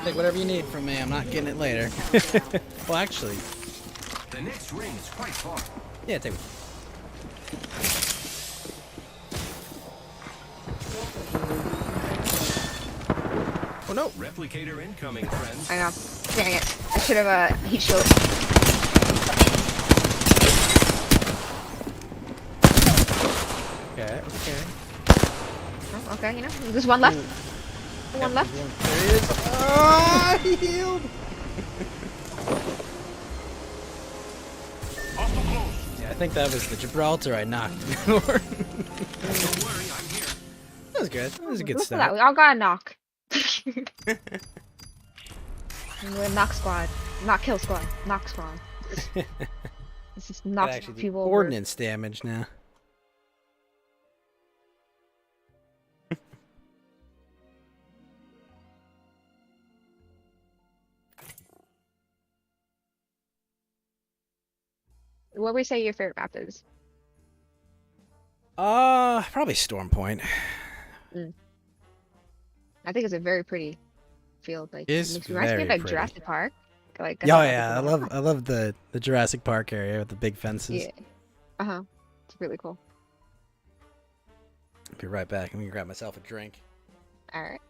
Take whatever you need from me, I'm not getting it later. Well, actually. The next ring is quite far. Yeah, take it. Oh no! Replicator incoming, friends. I know. Dang it. I should have heat shield. Okay, okay. Oh, okay, you know, there's one left. One left. There he is. Ah, he healed. Yeah, I think that was the Gibraltar I knocked. That was good. That was a good Look at start. that. We all got a knock. And we're a knock squad. Not kill squad. Knock squad. This is knock Actually, the people over. ordnance damage now. What would you say your favorite map is? Probably Storm Point. I think it's a very pretty field. Like, It's it reminds me very of like pretty. Jurassic Park. Like, Oh yeah, I love the Jurassic Park area with the big fences. Yeah. It's really cool. Be right back. I'm gonna grab myself a drink. All right.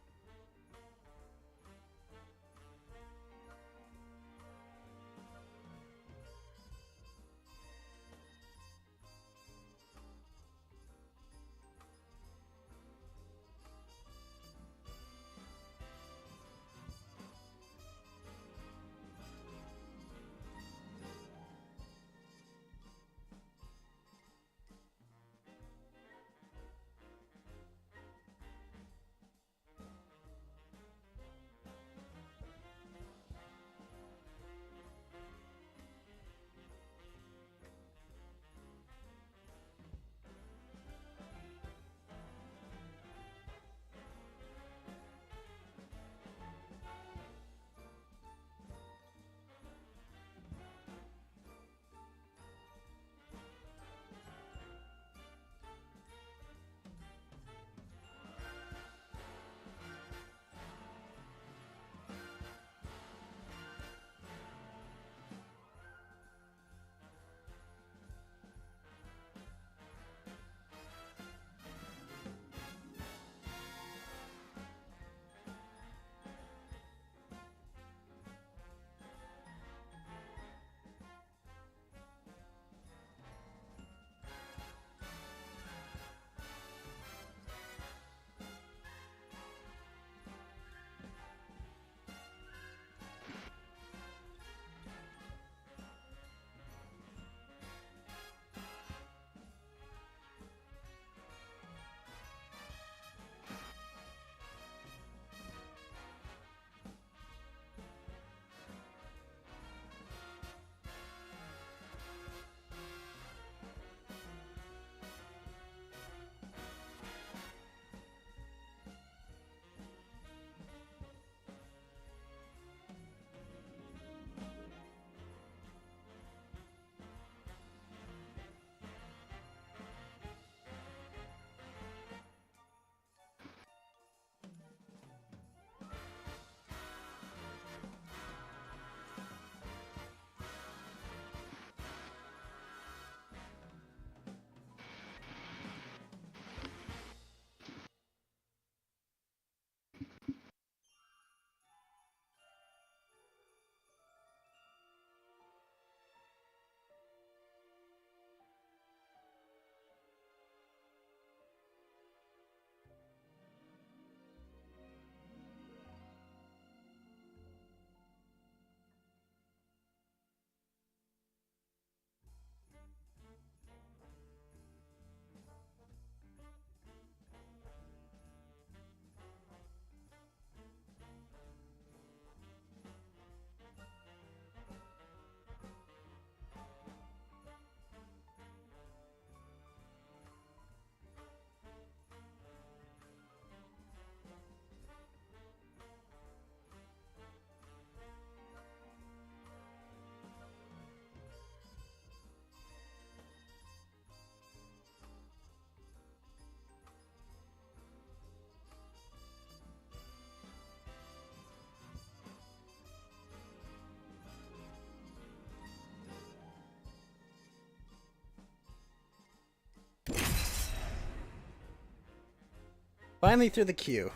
Finally through the queue.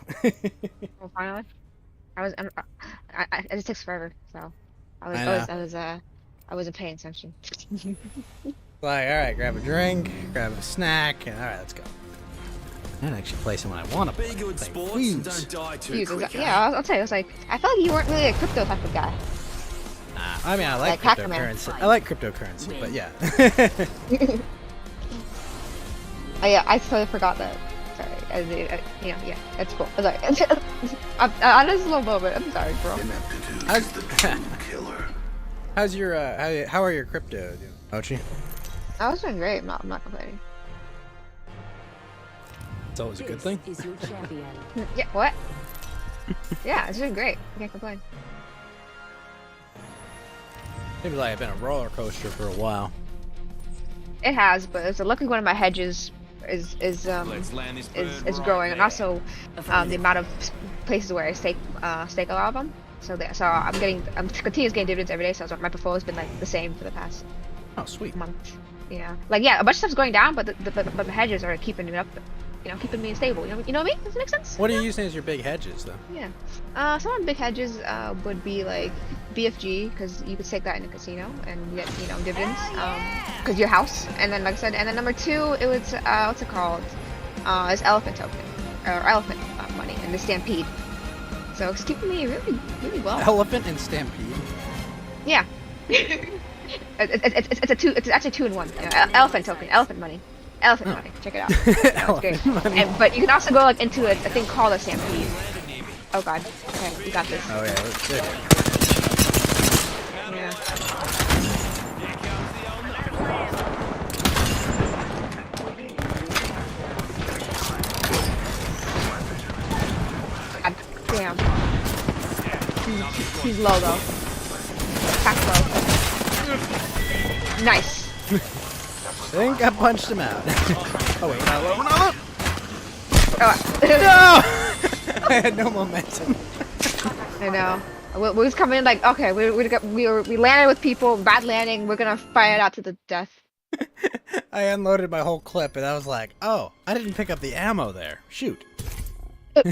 Oh, finally. It just takes forever, so I wasn't paying attention. Like, all right, grab a drink, grab a snack, and all right, let's go. I didn't actually play someone I want to play. Be good Play sports Fuse. and don't die too Fuse, quick. yeah, I'll tell you, I felt like you weren't really a crypto type of guy. I mean, I like Hacker-Man. cryptocurrency. I like cryptocurrency, but yeah. Oh, yeah, I totally forgot that. Sorry, yeah, that's cool. Sorry. I just a little moment. I'm sorry, bro. How's your how are your crypto doing, Mochi? I was doing great. I'm not complaining. It's always a good thing. Is your champion. Yeah, what? Yeah, it's doing great. I can't complain. Seems like I've been a roller coaster for a while. It has, but it's luckily one of my hedges is growing, and also the amount of places where I stake a lot of them. So I'm continuously getting dividends every day. So my portfolio has been like the same for the past month. Yeah, like a bunch of stuff's going down, but the hedges are keeping it up. Keeping me stable. You know what I mean? Does it make sense? What are you using as your big hedges, though? Yeah. Some of the big hedges would be like BFG, because you could stake that in a casino and get dividends. Because your house. And then like I said, and then number 2, it was what's it called? It's elephant token or elephant money and the Stampede. So it's keeping me really, really well. Elephant and Stampede. Yeah. It's actually 2 in 1. Elephant token, elephant money. Elephant money. Check it out. It's great. But you can also go like into a thing called a Stampede. Oh god. Okay, you got this. Oh yeah, let's do it. Yeah. God damn. He's low though. Attack low. Nice. I think I punched him out. Oh wait, not low, not low. No! I had no momentum. I know. We was coming in like, okay, we landed with people, bad landing. We're gonna fight it out to the death. I unloaded my whole clip, and I was like, oh, I didn't pick up the ammo there. Shoot. I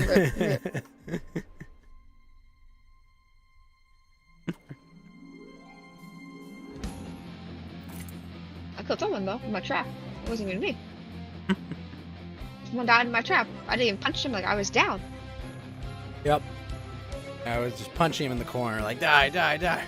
killed someone though in my trap. It wasn't even me. Someone died in my trap. I didn't even punch him, like I was down. Yep. I was just punching him in the corner, like, die, die, die.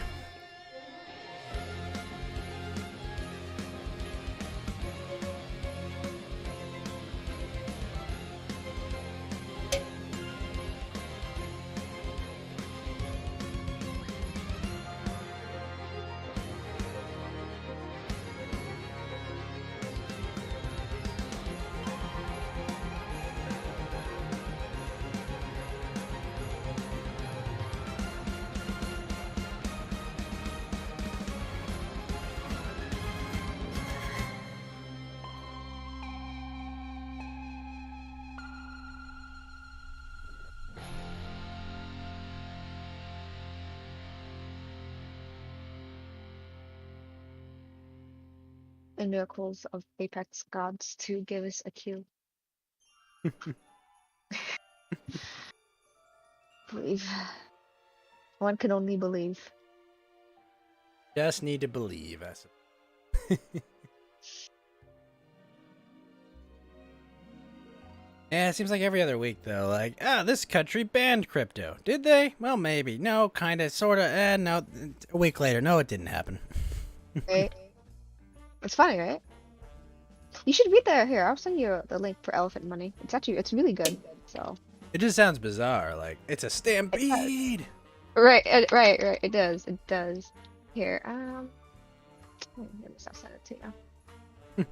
The miracles of Apex gods to give us a kill. Believe. One can only believe. Just need to believe. Yeah, it seems like every other week, though. Like, this country banned crypto. Did they? Well, maybe. No, kinda, sorta. No, a week later. No, it didn't happen. Right? It's funny, right? You should read the here. I'll send you the link for elephant money. It's really good. So. It just sounds bizarre. Like, it's a stampede. Right. It does. It does. Here. Let me send it to you.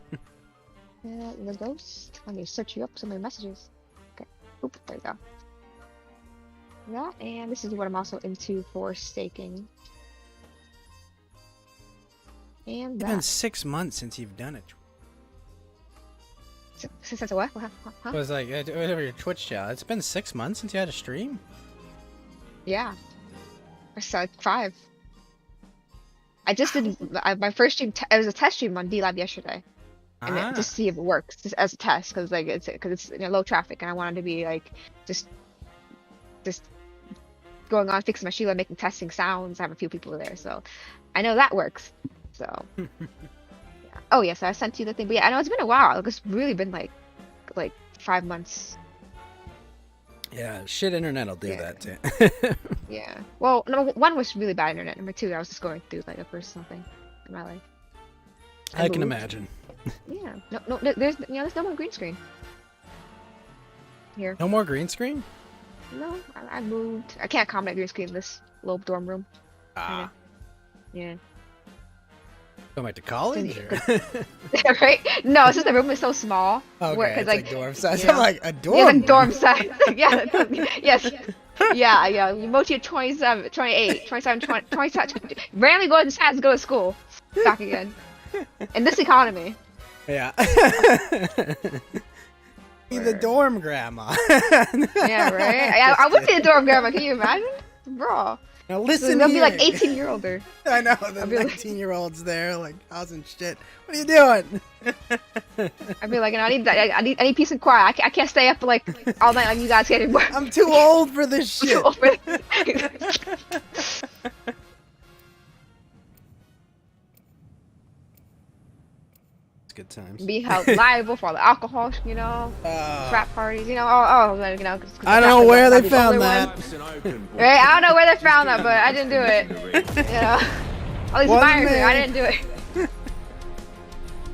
The ghost. Let me search you up some of your messages. Okay. Oop. There you go. Yeah, and this is what I'm also into for staking. And It's been 6 months since you've done it. Since what? Huh? It was like, whatever your Twitch channel. It's been 6 months since you had a stream? Yeah. It's like 5. I just did my first stream. It was a test stream on D-Lab yesterday. and then just see if it works, just as a test, because like it's low traffic, and I wanted to be like just going on fixing my Sheila, making testing sounds. I have a few people there, so I know that works. So yeah. Oh yes, I sent you the thing, but yeah, I know it's been a while. Like, it's really been like 5 months. Yeah, shit, internet will do that too. Yeah. Well, number one was really bad internet. Number two, I was just going through like a personal thing in my life. I can imagine. Yeah. No, there's no more green screen here. No more green screen? No, I moved. I can't accommodate green screen in this little dorm room. Ah. Yeah. Go back to college? Right? No, it's just the room is so small. Okay, it's like dorm size. You I'm like, a dorm? Yeah, like dorm size. Yeah. Yes. Yeah. Mochi at 27, 28, 27, 20, 27. Randomly go to go to school. Back again. In this economy. Yeah. Be the dorm grandma. Yeah, right? I would be a dorm grandma. Can you imagine? Bro. Now listen, they'll be like 18-year-older. I know, the 19-year-olds there, like causing shit. What are you doing? I'd be like, I need peace and quiet. I can't stay up like all night like you guys can anymore. I'm too old for this shit. Too old for this. It's good times. Be held liable for all the alcohol, frat parties, I don't know where they found that. Right? I don't know where they found that, but I didn't do it. All these minors, I didn't do it.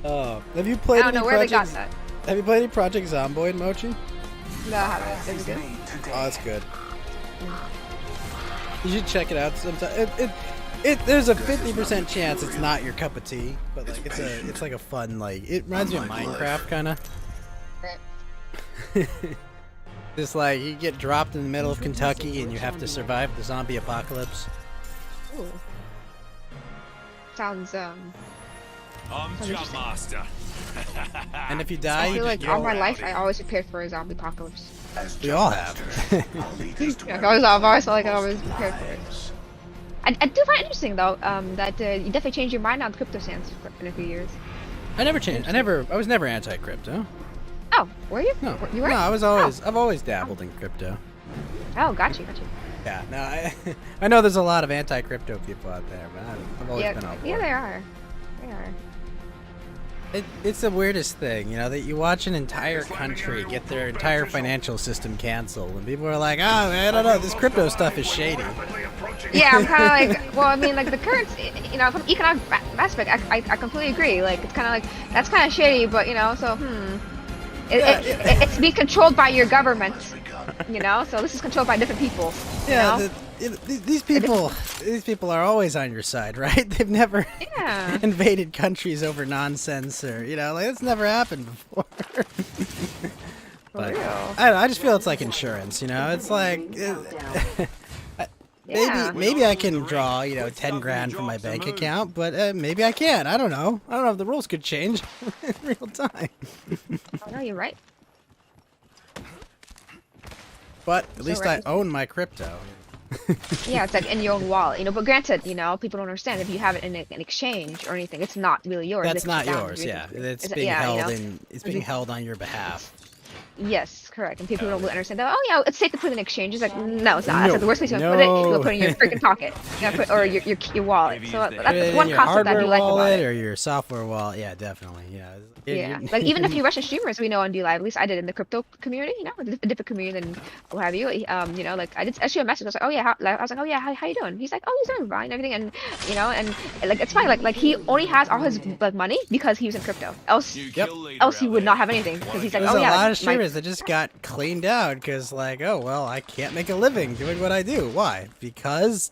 Oh, have you played? I don't know where they got that. Have you played any Project Zomboid, Mochi? No, I haven't. Is it good? Oh, that's good. You should check it out sometime. There's a 50% chance it's not your cup of tea, but like it's like a fun, like, it reminds me of Minecraft kind of. Just like you get dropped in the middle of Kentucky and you have to survive the zombie apocalypse. Ooh. Sounds I'm Jump Master. And if you die, I feel like all my life I always prepared for a zombie apocalypse. We all have. Yeah, I've always felt like I always prepared for it. I do find it interesting though that you definitely changed your mind on crypto stance in a few years. I never changed. I was never anti-crypto. Oh, were you? No, you were? No, I've always dabbled in crypto. Oh, got you. Yeah, no, I know there's a lot of anti-crypto people out there, but I've always been on board. Yeah, they are. It's the weirdest thing, that you watch an entire country get their entire financial system canceled, and people are like, "Oh, man, I don't know, this crypto stuff is shady." Yeah, I'm kind of like, well, I mean, like the currency, from economic aspect, I completely agree. Like, it's kind of like that's kind of shady, but so it's being controlled by your government, So this is controlled by different people. Yeah, these people are always on your side, right? They've never invaded countries over nonsense, or like it's never happened before. But I don't know, I just feel it's like insurance, It's like maybe I can draw 10 grand from my bank account, but maybe I can't. I don't know if the rules could change in real time. Oh no, you're right. But at least I own my crypto. Yeah, it's like in your own wallet, but granted, people don't understand if you have it in an exchange or anything, it's not really yours. That's not yours, yeah. It's being held it's being held on your behalf. Yes, correct. And people don't really understand that. Oh yeah, it's safe to put in exchange. It's like no, it's not. That's like the worst place you want to put it. You'll put it in your freaking pocket, or your wallet. So that's one concept I do like about it. Or your software wallet. Yeah, definitely. Yeah. Yeah, like even a few Russian streamers we know on DLive, at least I did in the crypto community, a different community than what have you. Like I did actually a message. I was like, oh yeah, how you doing? He's like, oh, he's doing fine, and everything, and like it's fine. Like he only has all his money because he was in crypto. Else he would not have anything because he's like, There's oh yeah. a lot of streamers that just got cleaned out because like, oh well, I can't make a living doing what I do. Why? Because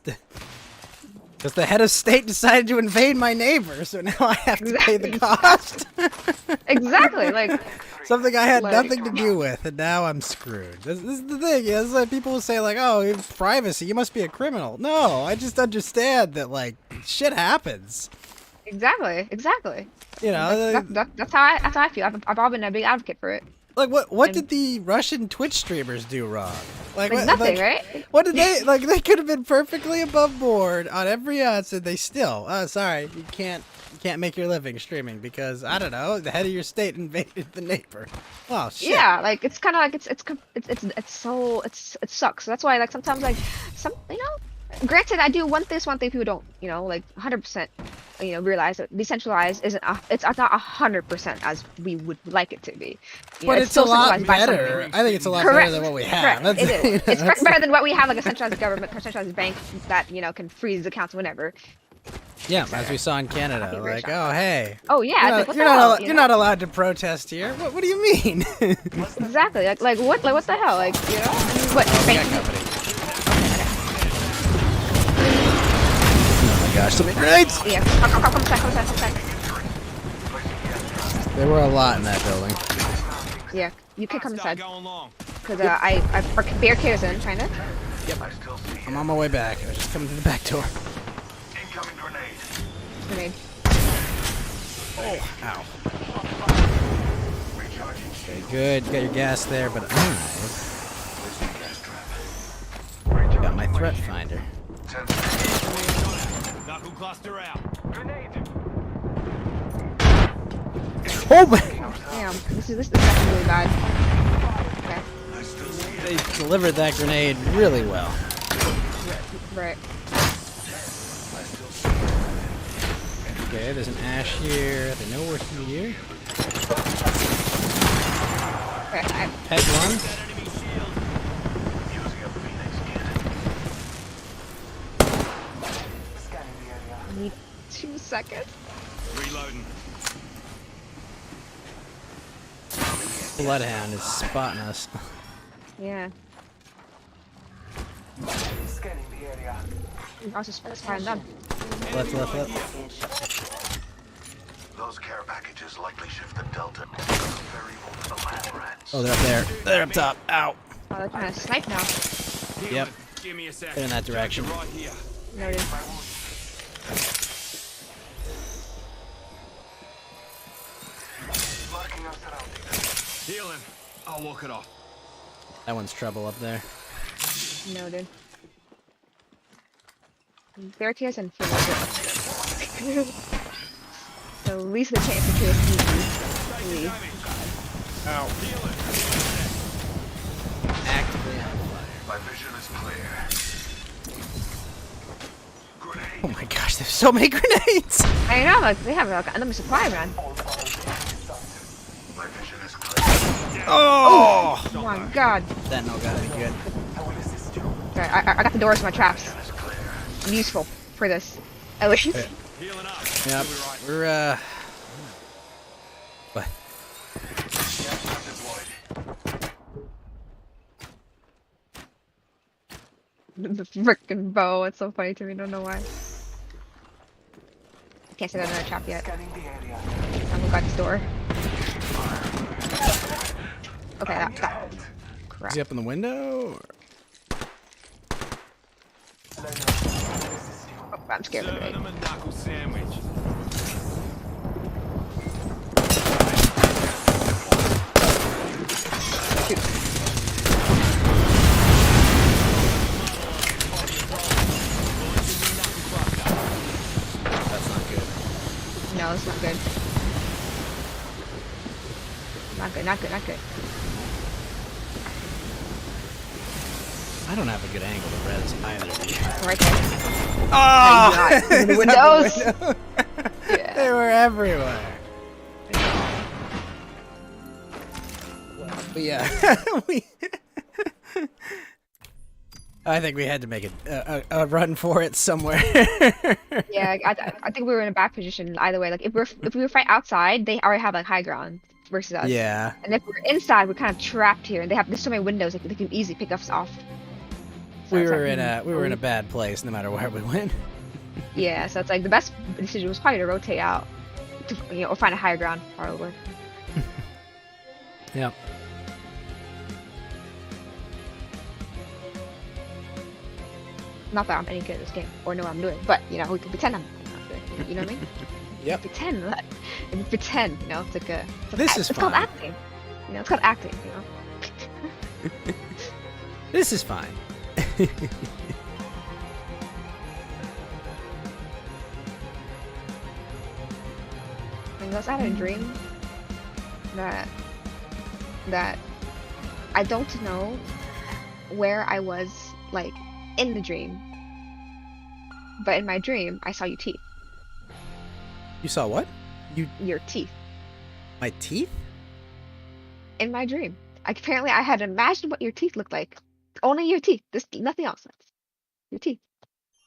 the head of state decided to invade my neighbor, so now I have to pay the cost. Exactly, like something I had nothing to do with, and now I'm screwed. This is the thing. It's like people will say like, "Oh, privacy, you must be a criminal." No, I just understand that like shit happens. Exactly. That's how I feel. I've always been a big advocate for it. Like what did the Russian Twitch streamers do wrong? Like nothing, right? What did they like? They could have been perfectly above board on every answer. They still, sorry, you can't make your living streaming because I don't know, the head of your state invaded the neighbor. Oh shit. Yeah, like it's kind of like it sucks. That's why like sometimes like granted I do want this one thing people don't like 100% realize that decentralized isn't it's not 100% as we would like it to be. But it's a lot better. I think it's a lot better than what we have. Correct. It is. It's better than what we have, like a centralized government, a centralized bank that can freeze accounts whenever. Yeah, as we saw in Canada. Like, oh hey. Oh yeah. You're not allowed to protest here. What do you mean? Exactly. Like what the hell? Like what? Oh my gosh, so many grenades! Yeah, come back. There were a lot in that building. Yeah, you can come inside. Because I barricaded us in, trying to. Yep. I'm on my way back. I was just coming to the back door. Incoming Grenade. Oh, ow. Okay, good. Got your gas there, but got my threat finder. Knuckle cluster out. Oh my! Damn, this is really bad. Okay. They delivered that grenade really well. Right. Okay, there's an ash here. They know we're here. Okay, Peg one. I need 2 seconds. Reloading. Bloodhound is spotting us. Yeah. Scanning the area. I was just firing them. Left. Those care packages likely shift the delta. Very vulnerable lab rats. Oh, they're up there. They're up top. Ow. Oh, they're trying to snipe now. Yep. Give me a second. They're in that direction. Right here. Noted. Marking our surroundings. Healing. I'll walk it off. That one's trouble up there. Noted. Barricades and full. So at least the chance to kill is easy. Ow. Actively on fire. My vision is clear. Oh my gosh, there's so many grenades! I know, like they have like another supply run. My vision is clear. Oh! Oh my god. That no got it good. Okay, I got the doors to my traps. Useful for this. At least. Yep. We're what? The frickin' bow, it's so funny to me, don't know why. Can't set another trap yet. I haven't got this door. Okay, that crap. Is he up in the window? Oh, I'm scared of it. Knuckle sandwich. Shoot. That's not good. No, it's not good. Not good. I don't have a good angle to res either. Right there. Oh! The windows! Yeah. They were everywhere. But yeah, I think we had to make a run for it somewhere. Yeah, I think we were in a bad position either way. Like if we were fight outside, they already have like high ground versus us. Yeah. And if we're inside, we're kind of trapped here, and there's so many windows like they can easily pick us off. So we were in a bad place no matter where we went. Yeah, so it's like the best decision was probably to rotate out, or find a higher ground probably. Yep. Not that I'm any good at this game or know what I'm doing, but we can pretend I'm not good. You know what I mean? Yep. Pretend, it's like it's like This is it's called fun. acting. You know, it's called acting. You know. This is fine. I had a dream that I don't know where I was, like, in the dream, but in my dream I saw your teeth. You saw what? Your teeth. My teeth? In my dream. Apparently I had imagined what your teeth looked like. Only your teeth. There's nothing else. That's your teeth.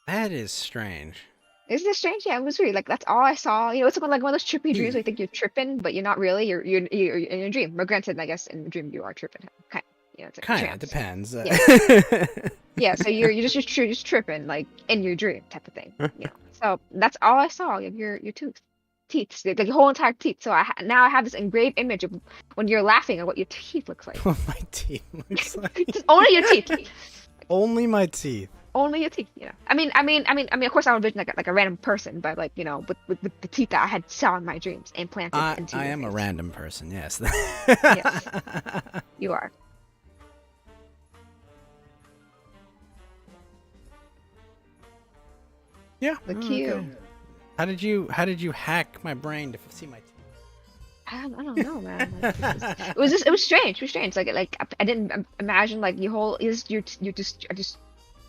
That is strange. Isn't it strange? Yeah, it was weird. Like, that's all I saw. You know, it's like one of those trippy dreams where you think you're tripping, but you're not really. You're in your dream. But granted, I guess in the dream you are tripping. Kind of. You know, it's like Kind of depends. Yeah. Yeah, so you're just tripping, like, in your dream type of thing. You know. So that's all I saw of your teeth, like your whole entire teeth. So now I have this engraved image of when you're laughing and what your teeth looks like. What my teeth looks like. Just only your teeth. Only my teeth. Only your teeth, yeah. I mean, of course, I would envision like a random person, but like, you know, with the teeth that I had saw in my dreams implanted into I your am a face. random person, yes. Yes, you are. Yeah. Look cute. Okay. How did you hack my brain to see my teeth? I don't know, man. Like, it was strange. It was strange. Like I didn't imagine like you just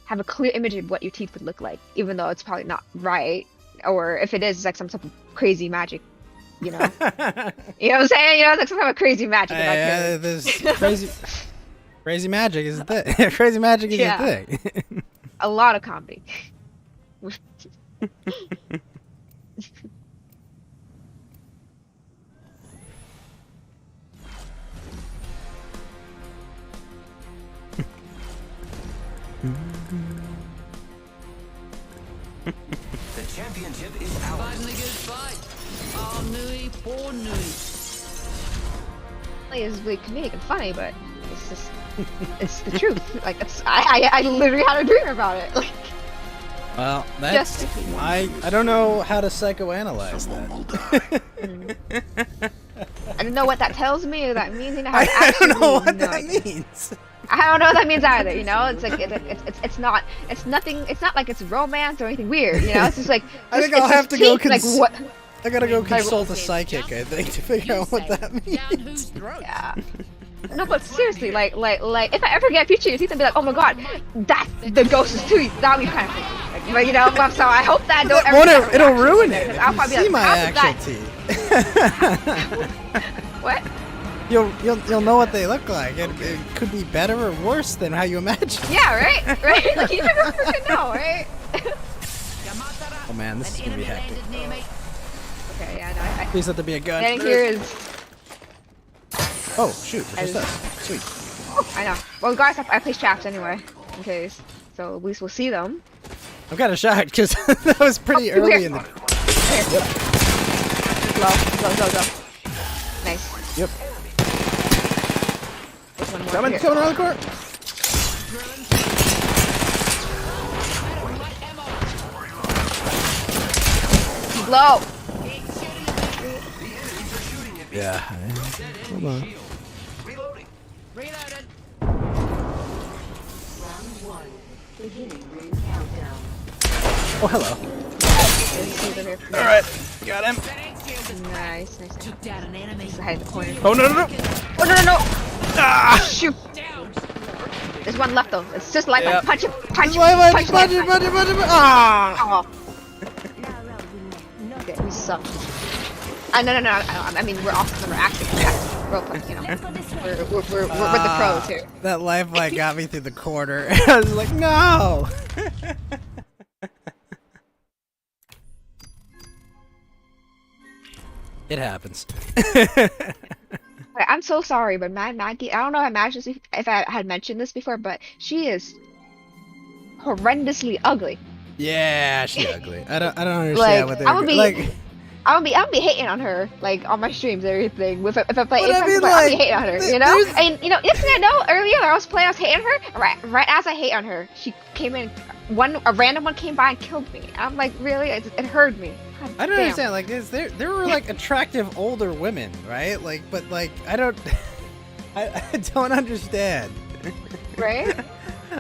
have a clear image of what your teeth would look like, even though it's probably not right, or if it is, it's like some type of crazy magic, you know. You know what I'm saying? You know, it's like some kind of crazy magic. This crazy magic is a thing. Crazy magic is a thing. A lot of comedy. The championship is ours. Finally good fight. Oh, Nui, poor Nui. It's really comedic and funny, but it's just it's the truth. Like I literally had a dream about it. Like, well, that's I don't know how to psychoanalyze that. I don't know what that tells me or that means. You know, how I don't know what that means. I don't know what that means either. You know, it's like it's not like it's romance or anything weird. You know, it's just like I think I'll have to go. Like what? I gotta go consult a psychic. I think to figure out what that means. Yeah. No, but seriously, like if I ever get a picture of your teeth and be like, oh my god, that's the ghost's teeth, that'd be kind of freaky. Like, but you know, so I hope that don't ever. It'll ruin it. I'll probably See be my like, actual teeth. What? You'll know what they look like. It could be better or worse than how you imagine. Yeah, right. Like you never freaking know, right? Oh man, this is gonna be hectic. Okay, yeah, no. Please let there be a gun. Getting here is. Oh shoot! What's that? Sweet. I know. Well, guys, I play traps anyway, in case. So at least we'll see them. I've got a shot because that was pretty early in the. Yep. Go. Nice. Yep. Coming around the corner. Low. Yeah. Hold on. Reloaded. Round 1. Beginning ring countdown. Oh, hello. Alright, got him. Nice. Took down an enemy. He's hiding in the corner. Oh no! Oh no! Ah! Shoot! There's one left though. It's just lifeline. Yep. Punch him! Punch it! Ah! Okay, we suck. No. I mean, we're awesome. We're acting. Role play, you know. We're the pros here. That lifeline got me through the corner. I was like, no! It happens. I'm so sorry, but Maggie, I don't know if I had mentioned this before, but she is horrendously ugly. Yeah, she's ugly. I don't understand what they're I'll be hating on her, like on my streams and everything. If I play Apex, I mean, I'll be hating on her, you know. And you know, next thing I know, earlier when I was playing, I was hating her. Right as I hate on her, she came in. A random one came by and killed me. I'm like, really? It hurt me. God I don't damn. understand. Like, there were like attractive older women, right? Like, but like, I don't. I don't understand. Right?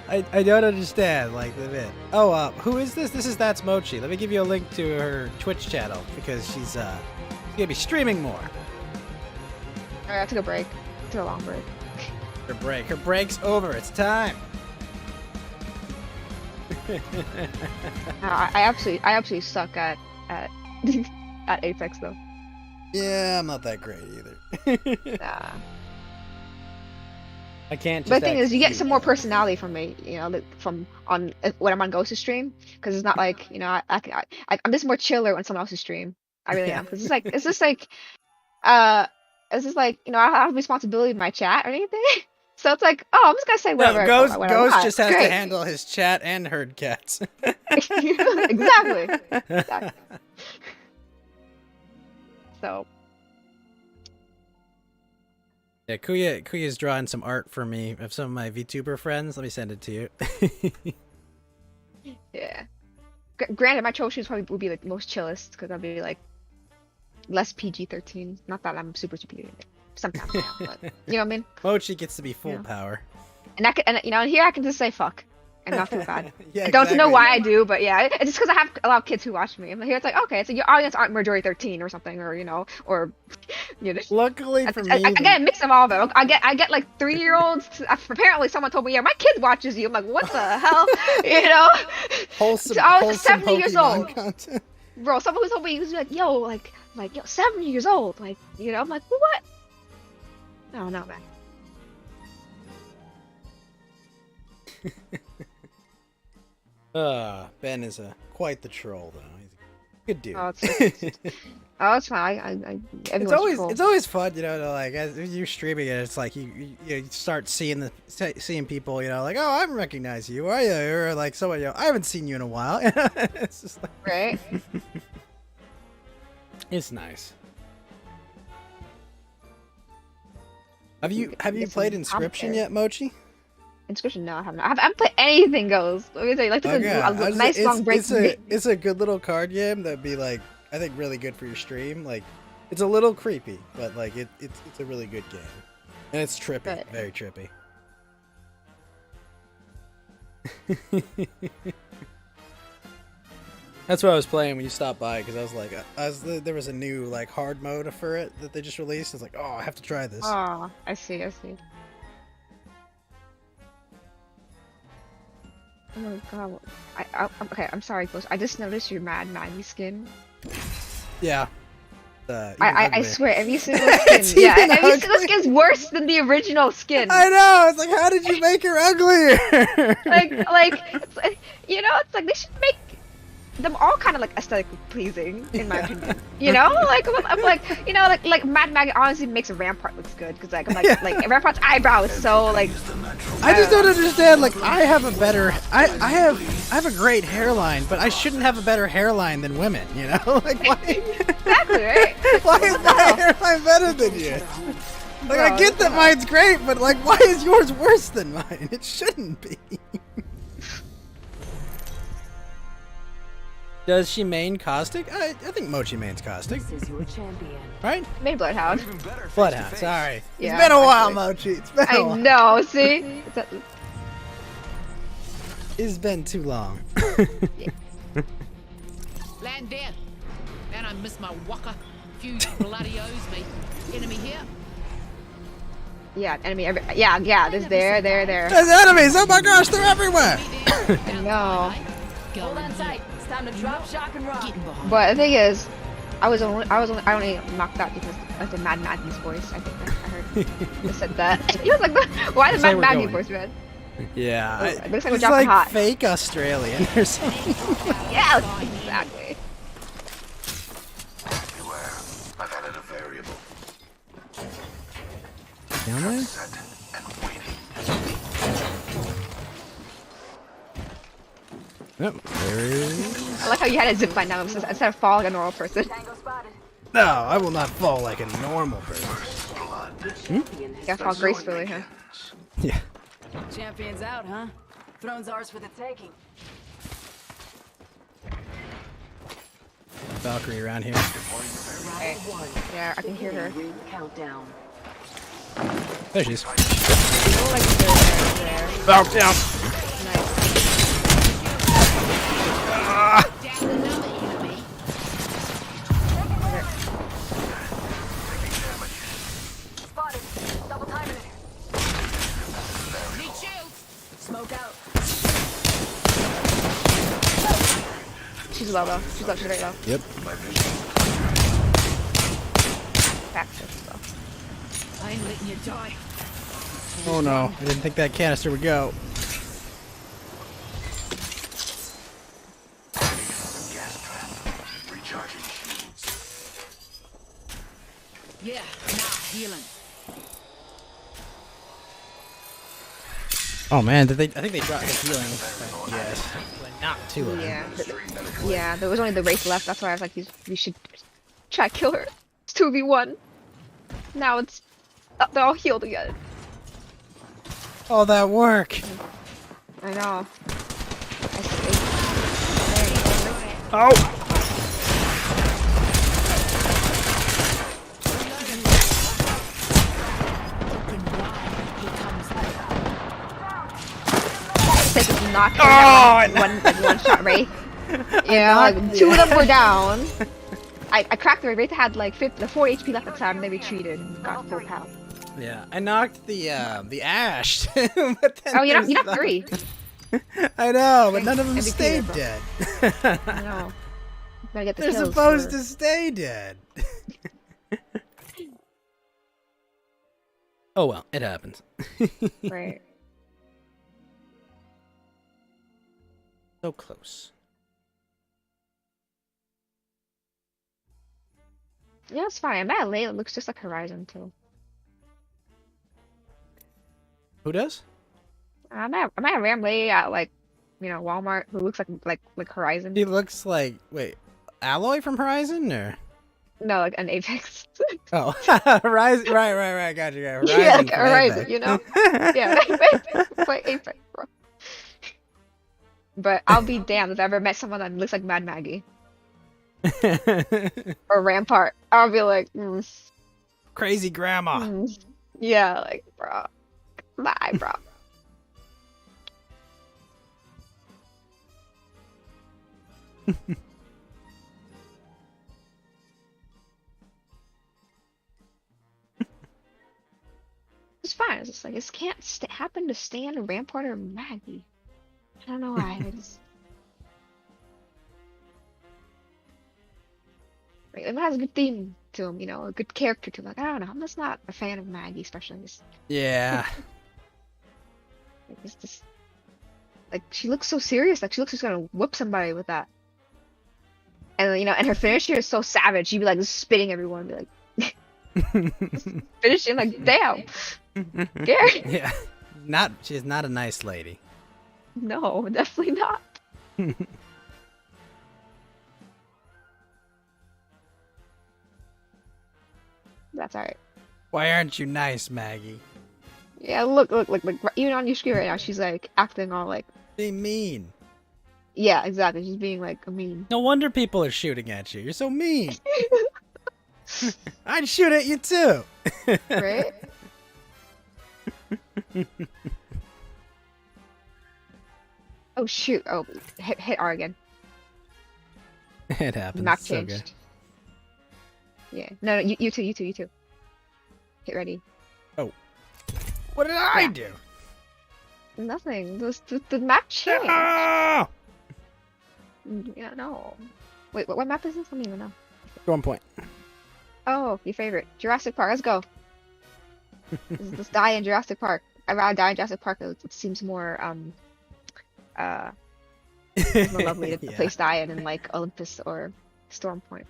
I don't understand, like, the bit. Oh, who is this? This is That's Mochi. Let me give you a link to her Twitch channel, because she's gonna be streaming more. Alright, I took a break. Took a long break. Her break's over. It's time. I absolutely suck at at Apex though. Yeah, I'm not that great either. Nah. I can't. But the thing is, you get some more personality from me, you know, from on when I'm on Ghost's stream, because it's not like, you know, I'm just more chiller on someone else's stream. I really am, because it's just like, you know, I have responsibility in my chat or anything, so it's like, oh, I'm just gonna say whatever. No, whatever I Ghost want. just has Great. to handle his chat and herd cats. Exactly. So. Yeah, Kuya's drawing some art for me of some of my VTuber friends. Let me send it to you. Yeah. Granted, my troll streams probably would be like most chillest, because I'd be like less PG-13. Not that I'm super superior. Sometimes I am, but you know what I mean? Mochi gets to be full Yeah. power. And you know, here I can just say fuck and not feel bad. Yeah, I don't know exactly. why I do, but yeah, it's just because I have a lot of kids who watch me. And here it's like, okay, so your audience aren't majority 13 or something, or you know, or you know. Luckily for me, I get a mix of all of them. I get like 3-year-olds. Apparently, someone told me, yeah, my kid watches you. I'm like, what the hell, you know? wholesome, So I was wholesome 70 years Pokemon old. content. Bro, someone who told me, he was like, yo, 70 years old, like, you know, I'm like, what? No, man. Ben is quite the troll, though. He's a good dude. Oh, it's fine. It's always fun, you know, to like as you're streaming it, it's like you start seeing people, you know, like, oh, I recognize you, are you? Or like someone, you know, I haven't seen you in a while. It's just like, right. It's nice. Have you played Inscription yet, Mochi? Inscription? No, I haven't. I haven't played anything Ghost. Let me tell you, like, took a nice long break. It's a good little card game that'd be like, I think, really good for your stream. Like, it's a little creepy, but like it's a really good game, and it's trippy, Right. very trippy. That's what I was playing when you stopped by, because I was like, there was a new like hard mode for it that they just released. I was like, oh, I have to try this. Oh, I see. Oh my god. Okay, I'm sorry, Ghost. I just noticed your Mad Maggie skin. Yeah. I swear, every single skin, every single skin's worse than the original skin. I know. It's like, how did you make her uglier? It's like, you know, it's like they should make them all kind of like aesthetically pleasing, in my opinion. You know, I'm like, you know, like Mad Maggie honestly makes a Rampart looks good, because like I'm like Rampart's eyebrow is so like. I just don't understand. Like, I have a better, I have a great hairline, but I shouldn't have a better hairline than women. You know, like why? Exactly right. Why is my hairline better than you? Like, I get that mine's great, but like, why is yours worse than mine? It shouldn't be. Does she main Caustic? I think Mochi mains Caustic. This is your champion. Right? Main Bloodhound. Bloodhound, sorry. Yeah, It's been a while, actually. Mochi. It's been a while. I know, see? It's been too long. Land down. And I miss my waka. Few bloody owes me. Enemy here. Yeah, enemy. Yeah. There's there. There's enemies! Oh my gosh, they're everywhere! I know. Hold on tight. It's time to drop, shock, and rock. But the thing is, I only knocked out because of the Mad Maggie's voice. I think I heard they said that. He was like, why the That's how Mad we're Maggie going. voice, man? Yeah, It looks like we're it's dropping like hot. fake Australian or something. Yeah, exactly. Beware. I've added a variable. Down there? Set and waiting. Yep, there it is. I like how you had a zip line now instead of fall like a normal person. No, I will not fall like a normal person. You gotta fall gracefully, huh? Yeah. Champion's out, huh? Throne's ours for the taking. Valkyrie around here. Okay. Yeah, I can hear her. Countdown. There she is. Oh, like there. Oh, down. Nice. Spotted. Double timing it. Need shields. Smoke out. She's low though. She's very low. Yep. Back to though. I ain't letting you die. Oh no, I didn't think that canister would go. Yeah, now healing. Oh man, did they? I think they dropped the healing. Yes, but not two of them. Yeah, there was only the Wraith left. That's why I was like, we should try to kill her. It's 2v1. Now it's they're all healed again. All that work. I know. Oh. Knock one shot Wraith. Yeah, like two of them were down. I cracked the Wraith had like 4 HP left at the time, and they retreated and got full power. Yeah, I knocked the Ash. Oh, you knocked 3. I know, but none of them stayed dead. I know. Gotta get the They're kills supposed to stay dead. Oh well, it happens. Right. So close. Yeah, it's fine. I bet Layla looks just like Horizon too. Who does? I met Ram Lay at like, Walmart who looks like Horizon. He looks like Alloy from Horizon or? No, like an Apex. Oh, Horizon. Right. Gotcha. Horizon. Yeah, like Horizon, Yeah, it's like Apex, bro. But I'll be damned if I ever met someone that looks like Mad Maggie. Or Rampart. I'll be like, Crazy grandma. Yeah, like, bro. Bye, bro. It's fine. It's just like, it can't happen to Stan, Rampart, or Maggie. I don't know why. I just... Like, it has a good theme to him, a good character to him. Like, I don't know. I'm just not a fan of Maggie, especially. Yeah. It's just... Like, she looks so serious. Like, she looks like she's gonna whoop somebody with that. And, and her finisher is so savage. She'd be, like, spitting everyone. Be like... finishing, like, damn. Gary. Yeah. She's not a nice lady. No, definitely not. That's alright. Why aren't you nice, Maggie? Yeah, look, even on your screen right now, she's like acting all like... Be mean. Yeah, exactly. She's being like mean. No wonder people are shooting at you. You're so mean. I'd shoot at you too. Right? Oh shoot! Oh, hit R again. It happens. Map so changed. good. Yeah. No, you too. Hit ready. Oh. What did I do? Nothing. The map changed. Ah! Yeah, no. Wait, what map is this? I don't even know. Storm Point. Oh, your favorite. Jurassic Park. Let's go. Let's die in Jurassic Park. I'd rather die in Jurassic Park. It seems more more lovely to place die in like Olympus or Storm Point.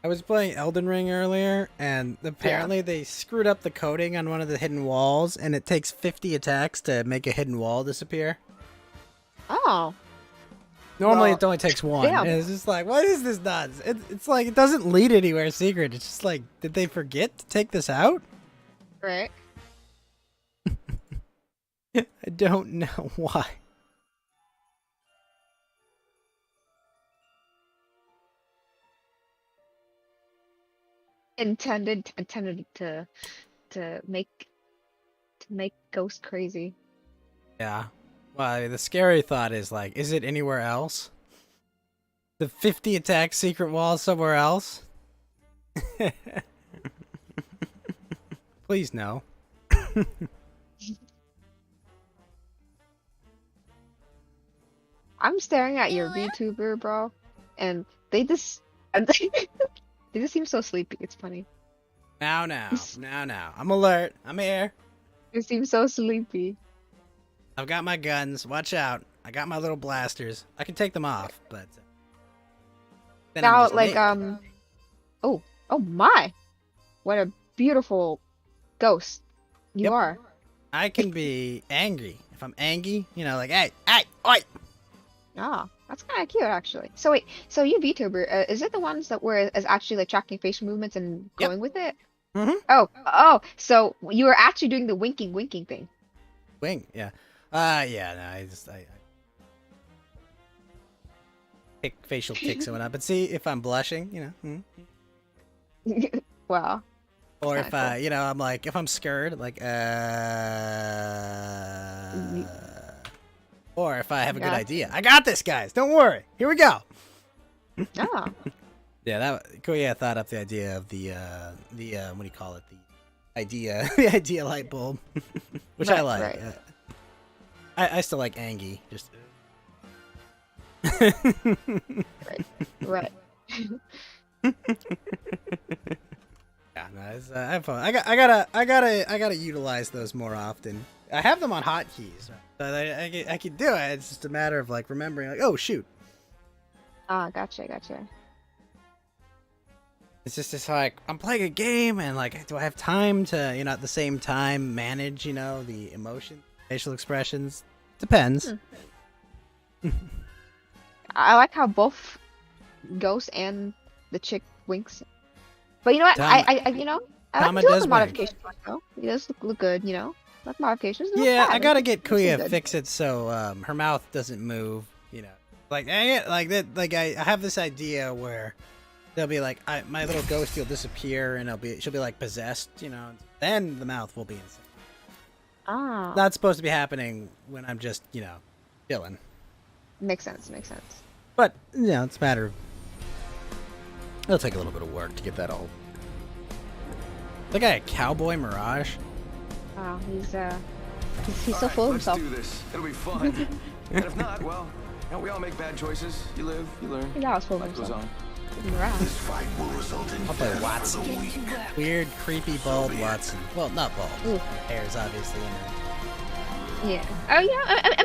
I was playing Elden Ring earlier, and apparently they screwed up the coding on one of the hidden walls, and it takes 50 attacks to make a hidden wall disappear. Oh. Normally it only takes one. Damn. And it's just like, what is this nonsense? It's like, it doesn't lead anywhere secret. It's just like, did they forget to take this out? Right. I don't know why. Intended to make Make Ghost crazy. Yeah. Well, I mean, the scary thought is like, is it anywhere else? The 50 attack secret wall is somewhere else? Please no. I'm staring at your VTuber, bro, and they just seem so sleepy. It's funny. Now. I'm alert. I'm here. They seem so sleepy. I've got my guns. Watch out. I got my little blasters. I can take them off, but then I'm Now, just like, naked. oh my, what a beautiful ghost you are. I can be angry. If I'm angry, you know, like, hey, oi! Ah, that's kind of cute, actually. So wait, so you VTuber, is it the ones that were is actually like tracking facial movements and going with it? Mm-hmm. Oh, so you were actually doing the winking thing. Wing, yeah. Yeah, no, I take facial ticks and whatnot, but see if I'm blushing, you know. Wow. Or if cool. you know, I'm like, if I'm scared, like, or if I have a good idea. I got this, guys. Don't worry. Here we go. Oh. Yeah, Koya thought up the idea of the what do you call it? The idea light bulb, which I like. Right. I still like Angie. Just. Right. Yeah, no, it's, I have fun. I gotta utilize those more often. I have them on hotkeys, so I can do it. It's just a matter of like remembering, like, oh shoot. Ah, gotcha. It's just like I'm playing a game, and like, do I have time to, you know, at the same time manage, you know, the emotion, facial expressions? Depends. I like how both Ghost and the chick winks. But you know what? I you know, I like doing the modifications. Though. It does look good, you know. Like modifications. Yeah, I gotta get Kuya fix it so her mouth doesn't move. You know, like that. Like I have this idea where they'll be like, my little ghost will disappear and she'll be like possessed. You know, then the mouth will be insane. Ah. Not supposed to be happening when I'm just, you know, chilling. Makes sense. But you know, it's a matter of. It'll take a little bit of work to get that all. The guy, a cowboy mirage. Wow, he's so full of himself. Let's do this. It'll be fun. And if not, well, you know, we all make bad choices. You live, you learn. Yeah, I was full of Life goes himself. on. This fight will result in I'll play Watson. Weird, creepy, bald Watson. Well, not bald. Hair's obviously in there. Yeah. Oh yeah. I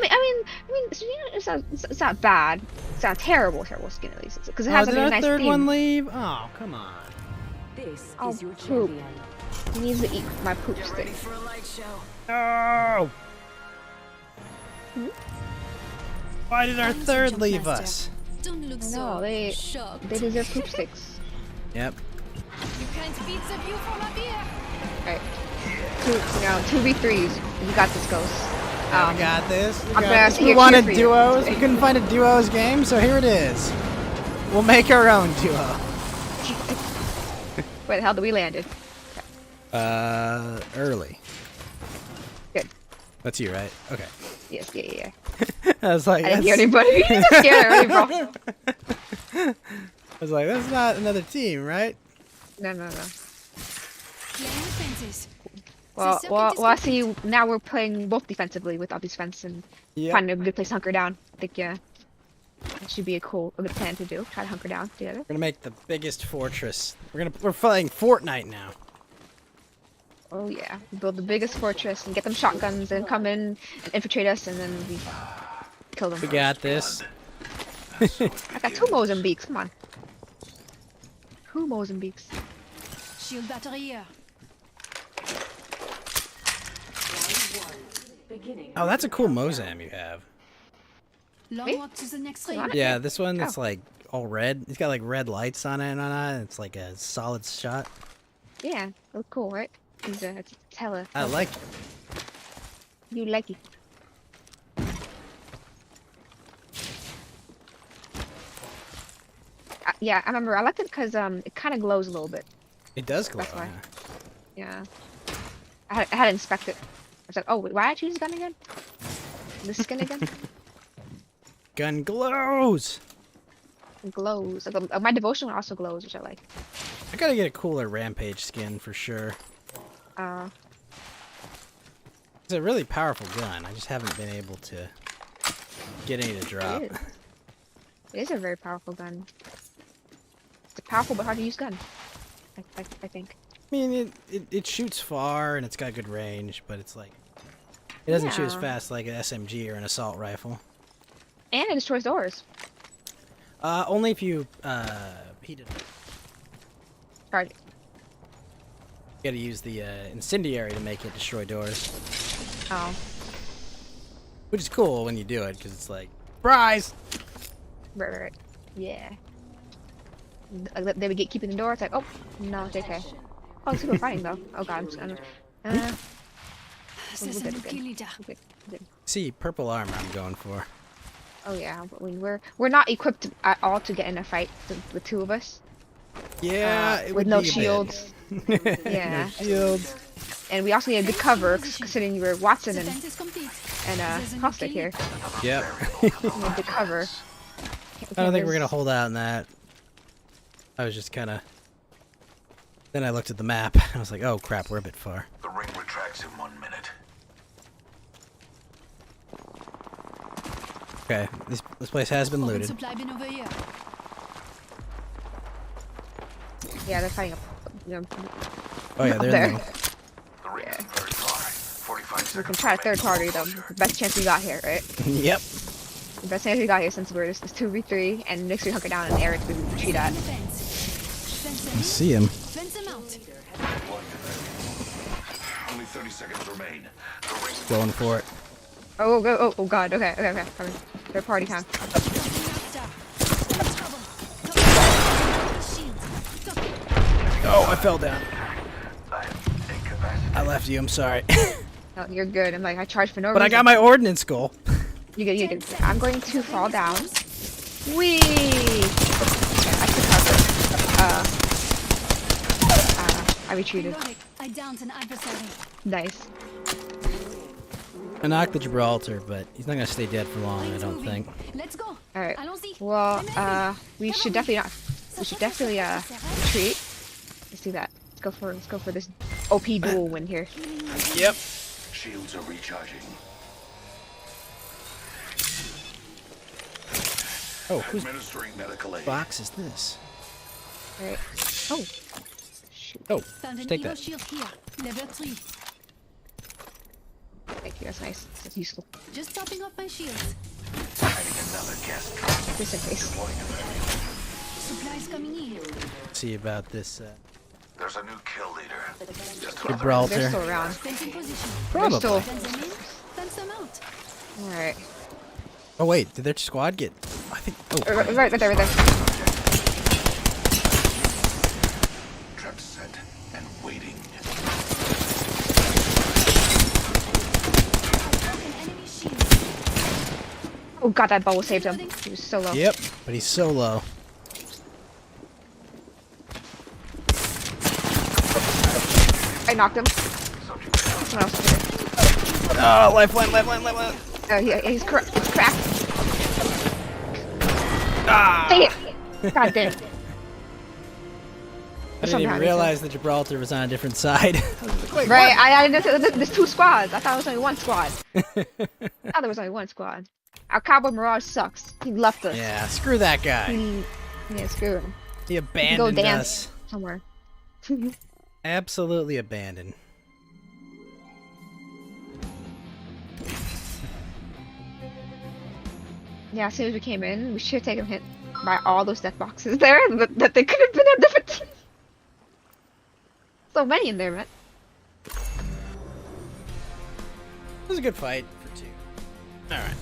mean, so, you know, it's not bad. It's not terrible skin at least, because it has did a our nice third theme. one leave? Oh, come on. This is your champion. He needs to eat my poop stick. No! Why did our third leave us? Don't look No, they deserve poop sticks. Yep. You can't beat the view from up here. Right. 2v3s. You got this, Ghost. We got this. I'm gonna see We your wanted cue for you. duos. We couldn't find a duos game, so here it is. We'll make our own duo. Where the hell did we landed? Early. Good. That's you, right? Okay. Yes, yeah. I was like, I didn't hear anybody. You just scared early, bro. I was like, that's not another team, right? No. Well, I see now we're playing both defensively with obvious defense and finding a good place to hunker down. I think, yeah, that should be a good plan to do. Try to hunker down together. We're gonna make the biggest fortress. We're playing Fortnite now. Oh yeah, build the biggest fortress and get them shotguns and come in and infiltrate us, and then we kill them. We got this. I got 2 Mozambiques. Come on, 2 Mozambiques. Shield battery here. Oh, that's a cool Mozam you have. Long walk to the next ring. Yeah, this one that's like all red. It's got like red lights on it and on it. It's like a solid shot. Yeah, look cool, right? It's hella. I like it. You like it. Yeah, I remember. I liked it because it kind of glows a little bit. It does glow. That's why. Yeah. I had to inspect it. was like, oh, wait, why did I choose this gun again? This skin again? Gun glows! It glows. Like, my devotion one also glows, which I like. I gotta get a cooler Rampage skin for sure. It's a really powerful gun. I just haven't been able to get any to drop. It is a very powerful gun. It's a powerful but hard to use gun. I think. I mean, it shoots far and it's got good range, but it's like it doesn't shoot as fast like an SMG or an assault rifle. And it destroys doors. Only if you heat it. Right. You gotta use the incendiary to make it destroy doors. Oh. Which is cool when you do it, because it's like, surprise! Right. Yeah. They would get keeping the door. It's like, oh, no, it's okay. Oh, people are fighting though. Oh god, I'm good. See, purple armor I'm going for. Oh yeah, but we're not equipped at all to get in a fight with two of us. Yeah, it with would no be a shields. Yeah. No shields. And we also need a good cover, considering you were Watson and Caustic here. Yep. We need good cover. I don't think we're gonna hold out on that. I was just kind of. Then I looked at the map. I was like, oh crap, we're a bit far. The ring retracts in 1 minute. Okay, this place has been looted. Yeah, they're fighting up. Oh yeah, they're in there. Yeah. We can try a third party though. The best chance we got here, right? Yep. The best chance we got here since we're just 2v3 and next we hunker down in the area to retreat at. I see him. Only 30 seconds remain. Going for it. Oh god, okay. Coming. Third party time. Oh, I fell down. I left you, I'm sorry. No, you're good. I'm like, I charged for no reason. But I got my ordnance goal. You good. I'm going to fall down. Whee! Okay, I took cover. I retreated. Nice. I knocked the Gibraltar, but he's not gonna stay dead for long, I don't think. Alright. Well, we should definitely retreat. Let's do that. Let's go for this OP duel win here. Yep. Shields are recharging. Oh, whose box is this? Alright. Oh. Shoot. Oh, just take that. Thank you, that's nice. That's useful. Just topping up my shields. Just in case. Supplies coming in. See about this. There's a new kill leader. Gibraltar. They're still around. Probably. Alright. Oh wait, did their squad get? I think. Oh. Right there. Trap set and waiting. Oh god, that bubble saved him. He was so low. Yep, but he's so low. I knocked him. Someone else here. Oh, lifeline. Oh, he's cracked. Ah! Dang it! God damn it. I didn't even realize that Gibraltar was on a different side. Like, right, I there's two squads. I thought it was only one squad. I thought there was only one squad. Our Cowboy Mirage sucks. He left us. Yeah, screw that guy. Yeah, screw him. He abandoned go dance us. somewhere. Absolutely abandoned. Yeah, as soon as we came in, we should have taken hit by all those death boxes there, but that they could have been a different team. So many in there, man. It was a good fight for two. Alright.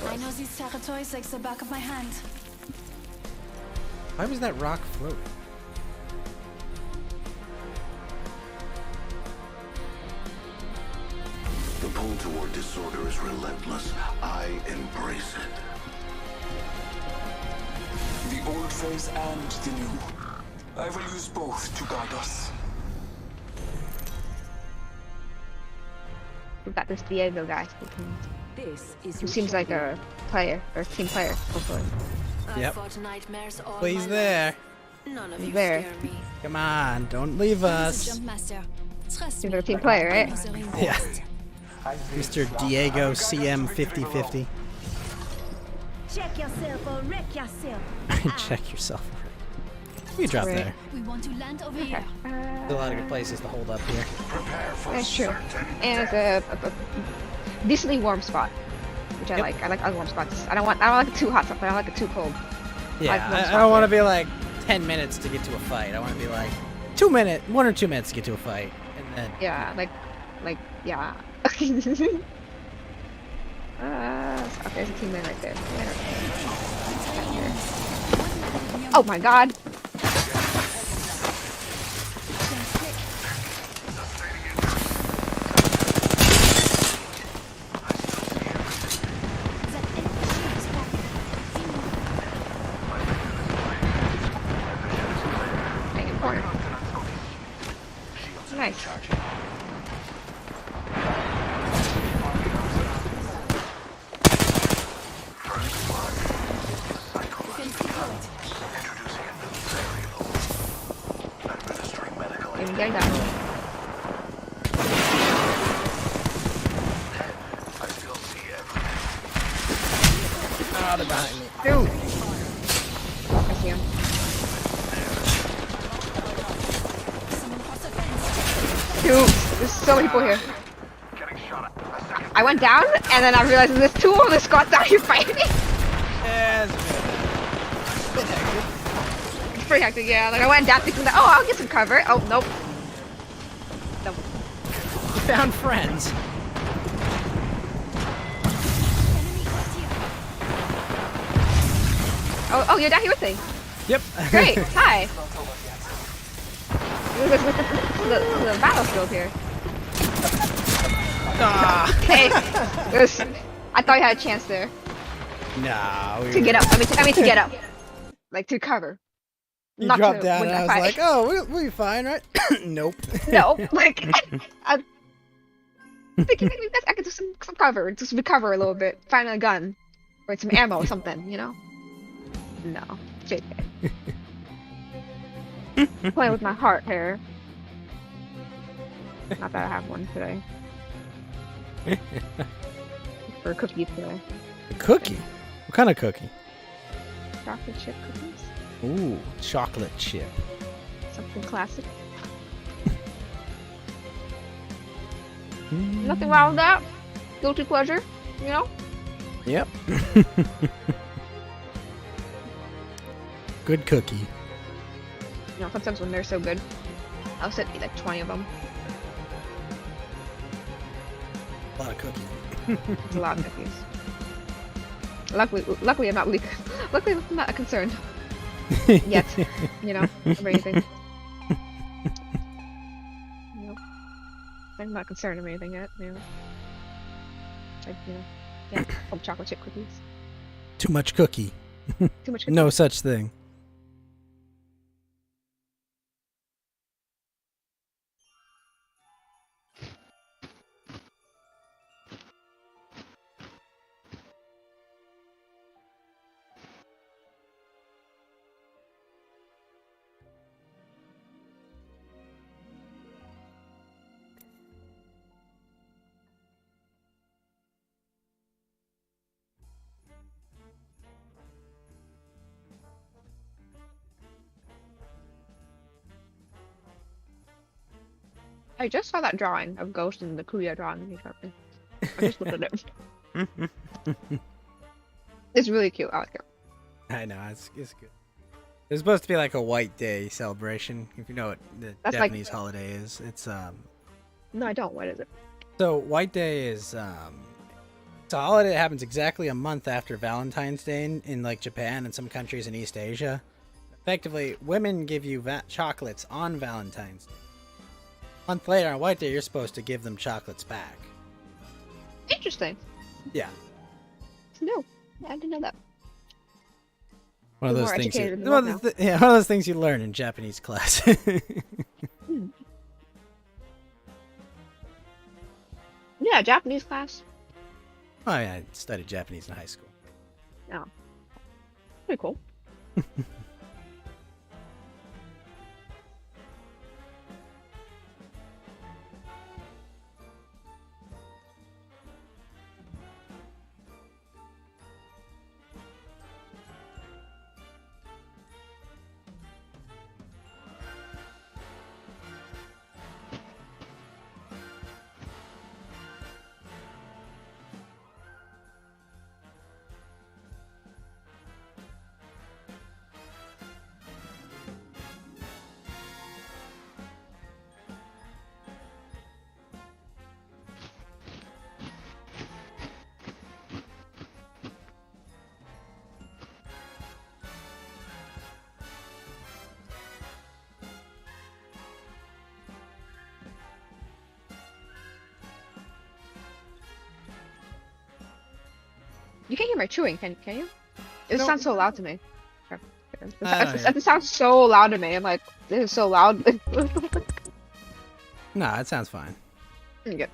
I know these territories like the back of my hand. Why was that rock floating? The pull toward disorder is relentless. I embrace it. The old phase and the new. I will use both to guide us. we've got this Diego guy. This is Who seems like a player or team player, hopefully. Yep. Well, Please there. None of He's you there. scare me. Come on, don't leave us. Seems like a team player, right? Yeah. Mr. Diego CM 5050. Check yourself or wreck yourself. Check yourself. We drop Right. there. We want to land over Okay. There's a lot of good places to hold up here. That's true. And it's a decently warm spot, which I like. I like warm spots. I don't like it too hot, but I don't like it too cold. Yeah, like warm I spots don't want to here. be like 10 minutes to get to a fight. I want to be like 1 or 2 minutes to get to a fight, and then Yeah, yeah. Okay, there's a teammate right there. Oh my god! Hanging corner. Nice. Even getting that. oh, they're behind me. Dude! I see him. Dude, there's so many people here. I went down, and then I realized there's two of the squads down here fighting. Yeah, It's pretty hectic, yeah. Like I went down thinking that, oh, I'll get some cover. Oh, nope. Nope. you found friends. Oh, you're down here with me. Yep. Great. Hi. the battlefield here. Ah. Okay. I thought you had a chance there No. to get up. I mean to get up, like to cover. You Not dropped to down, win and I that was fight. like, "Oh, we'll be fine, right?" Nope. No, like I'm thinking maybe I could do some cover, just recover a little bit, find a gun or some ammo or something, you know? No, JK. Playing with my heart here. Not that I have one today. For a cookie today. A cookie? What kind of cookie? Chocolate chip cookies. Ooh, chocolate chip. Something classic. Nothing wrong with that. Guilty pleasure, you know? Yep. Good cookie. You know, sometimes when they're so good, I'll sit and eat like 20 of them. A lot of cookies. It's a lot of cookies. Luckily I'm not leak. Luckily I'm not concerned. Yet, you know, or anything. Nope. I'm not concerned of anything yet, you know. Like, you know, yeah, chocolate chip cookies. Too much cookie. Too much cookie. No such thing. I just saw that drawing of Ghost and the Kuya drawing. I just looked at it. It's really cute. I like it. I know, it's good. It's supposed to be like a White Day celebration, if you know what the That's Japanese like- holiday is. It's No, I don't. What is it? So White Day is it's a holiday that happens exactly a month after Valentine's Day in like Japan and some countries in East Asia. Effectively, women give you chocolates on Valentine's Day. A month later on White Day, you're supposed to give them chocolates back. Interesting. Yeah. No, I didn't know that. One of We're those more things. educated than One that of those things you learn in Japanese class. Yeah, Yeah, Japanese class. Oh yeah, I studied Japanese in high school. Oh, pretty cool. You can't hear my chewing, can you? It sounds so loud to me. It sounds so loud to me. I'm like, this is so loud. Nah, it sounds fine. Good.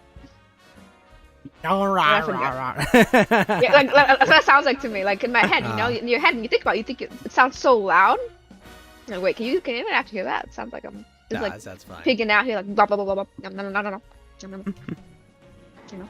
Yeah, like that's what it sounds like to me. Like in my head, you know, in your head, when you think about it, you think it sounds so loud. Like, wait, can you even have to hear that? It sounds like I'm just like that's fine. pigging out here, like blah blah blah blah blah. No. You know.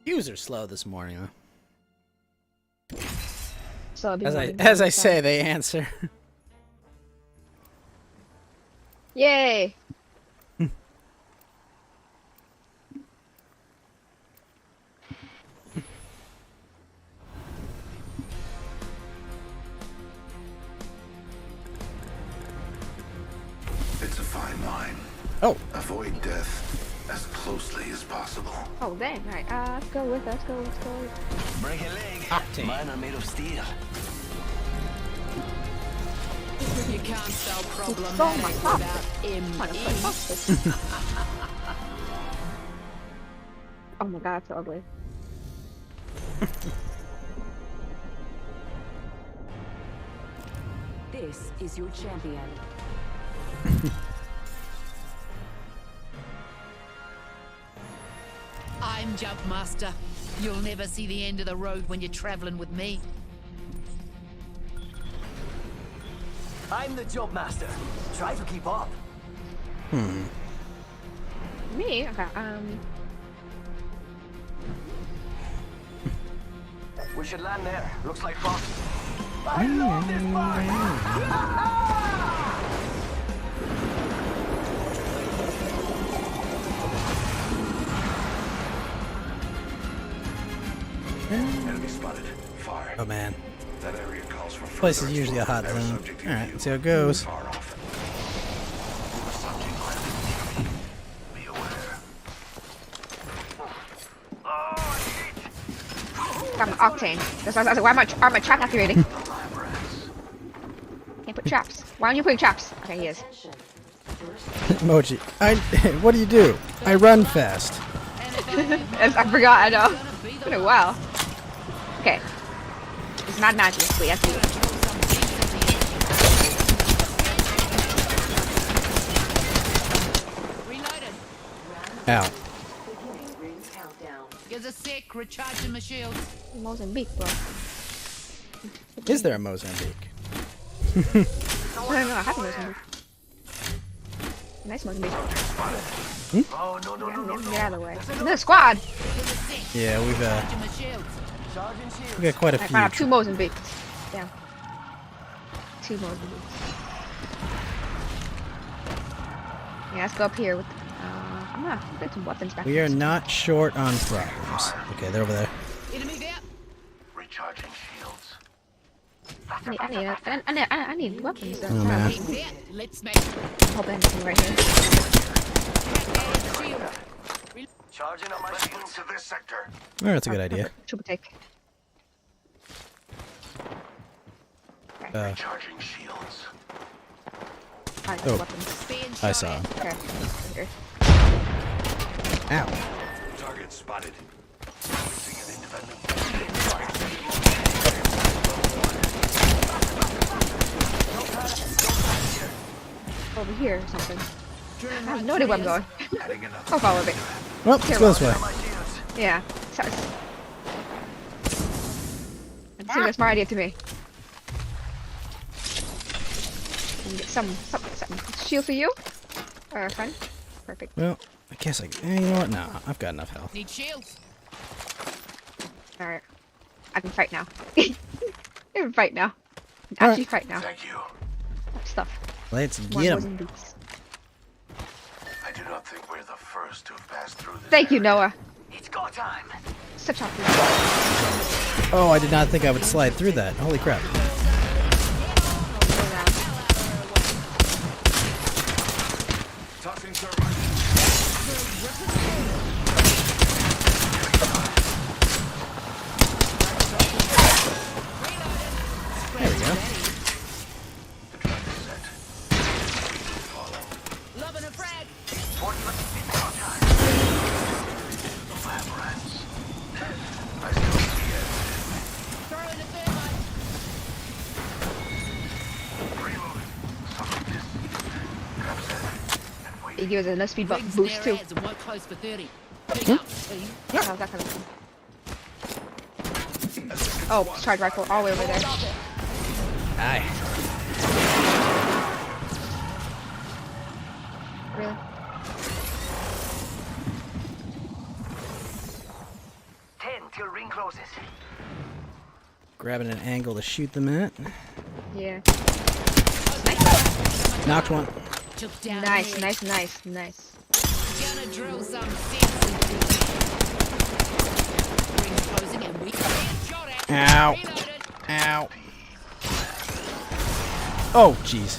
Queues are slow this morning. So as I say, they answer. Yay! It's a fine line. Oh. Avoid death as closely as possible. Oh dang! All right, let's go. Break a leg. Octane. Mine are made of steel. You can't spell Oh problematic my God. without M-E. Oh my god, that's so ugly. This is your champion. I'm Jump Master. You'll never see the end of the road when you're traveling with me. I'm the job master. Try to keep up. Me? Okay. We should land there. Looks like fun. I love this part. Enemy spotted. Fire. Oh man. That area calls for This place is usually a hot zone. Alright, let's see how it goes. Far off. Be aware. Got my octane. That's why are my trap activating? Can't put traps. Why aren't you putting traps? Okay, he is. Mochi, what do? I run fast. I forgot. I know. It's been a while. Okay. It's not magic, but yes, we Ow. Here's a sec, recharging my shields. Mozambique, bro. Is there a Mozambique? No, I have a Mozambique. Nice Mozambique. Oh, no. Get out of the way. Another squad! Yeah, we got quite a I few. found out 2 Mozambiques. Yeah. 2 Mozambiques. Yeah, let's go up here with. I'm gonna get some weapons back. We are not short on problems. Okay, they're over there. Enemy there. I need weapons. Oh, man. Let's make Hold on, right here. Charging on my shields to this sector. Oh, that's a good idea. Triple take. Recharging shields. Oh, weapons. I saw him. Okay. Here. Ow. Target spotted. Over here or something. I have no idea where I'm going. Oh, follow me. Well, let's go this way. Yeah. It seems like a smart idea to me. And get some shield for you. Friend. Perfect. Well, I guess you know what? No, I've got enough health. Need shields. Alright. I can fight now. I can fight now. I can actually fight now. Thank you. Stuff. Let's One get wasn't him. these. I do not think we're the first to have passed through this. Thank you, Noah. It's go time. Such a Oh, I did not think I would slide through that. Holy crap. Tossing thermite. There we go. Loving a frag. I still see it. Throwing a thermite. It gives us a speed boost too. And work close for 30. How's that coming from? Oh, charge rifle all the way over there. Aye. Really? Till ring closes. Grabbing an angle to shoot them at. Yeah. Knocked one. Nice. Gonna drill some sense into you. Ring closing and we can shot at. Ow. Ow. Oh, jeez.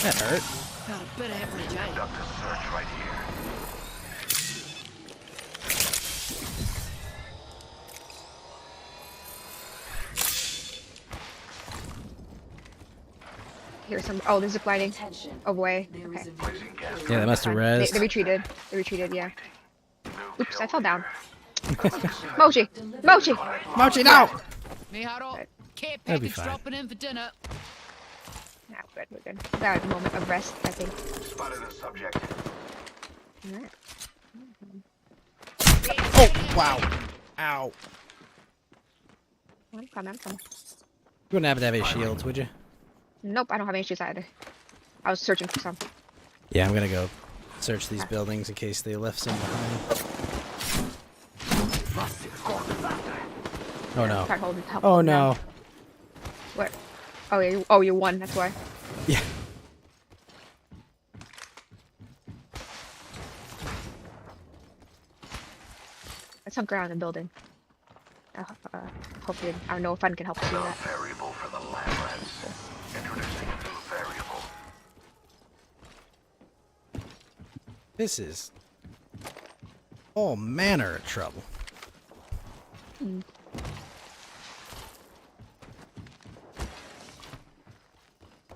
That hurt. Got a bit of average, eh? Conduct a search right here. Here's some. Oh, there's zip lining. Away. Okay. Yeah, they must have They rezzed. retreated. Yeah. Oops, I fell down. Mochi, no! Miharo, care That'd be package fine. dropping in for dinner. Nah, we're good. That was a moment of rest, I think. Spotted a subject. Alright. Oh, wow. Ow. I'm coming. You wouldn't happen to have any shields, would you? Nope, I don't have any shoes either. I was searching for some. Yeah, I'm gonna go search these buildings in case they left some behind. Oh no. Try holding help. Oh no. What? Oh yeah. You won. That's why. Yeah. Let's hunt around the building. Hopefully, I don't know if I can help us do that. Variable for the lab rats. Introducing a new variable. This is all manner of trouble.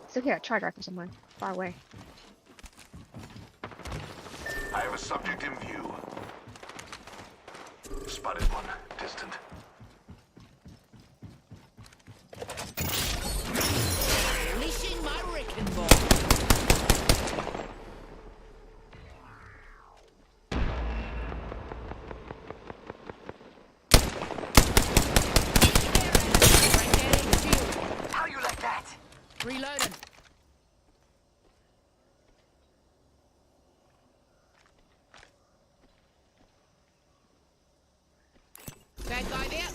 So here, charge rifle somewhere far away. I have a subject in view. Spotted one, distant. Unleashing my wrecking ball. How you like that? Reloading. Bad guy there.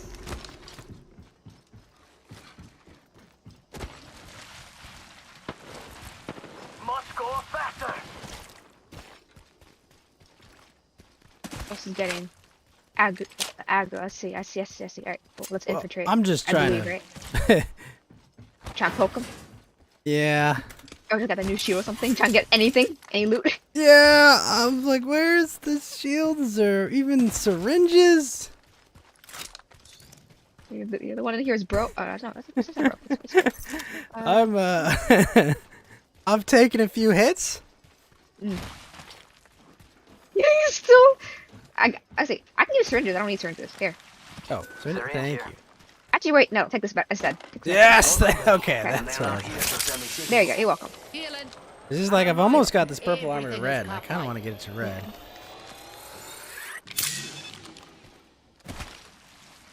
Must go faster. This is getting aggro. I see. Alright, well, let's infiltrate. I'm just trying to... to... Right? Try and poke him. Yeah. Or just got a new shield or something. Try and get anything. Any loot. Yeah, I'm like, where's the shields or even syringes? The one in here is broke. Oh, no, that's not broke. I've taken a few hits. Yeah, you still... I see. I can use syringes. I don't need syringes. Here. Oh, syringe. Thank you. Actually, wait. No, take this back instead. Yes! Okay, that's what There you go. You're welcome. This is like, I've almost got this purple armor to red, and I kind of want to get it to red.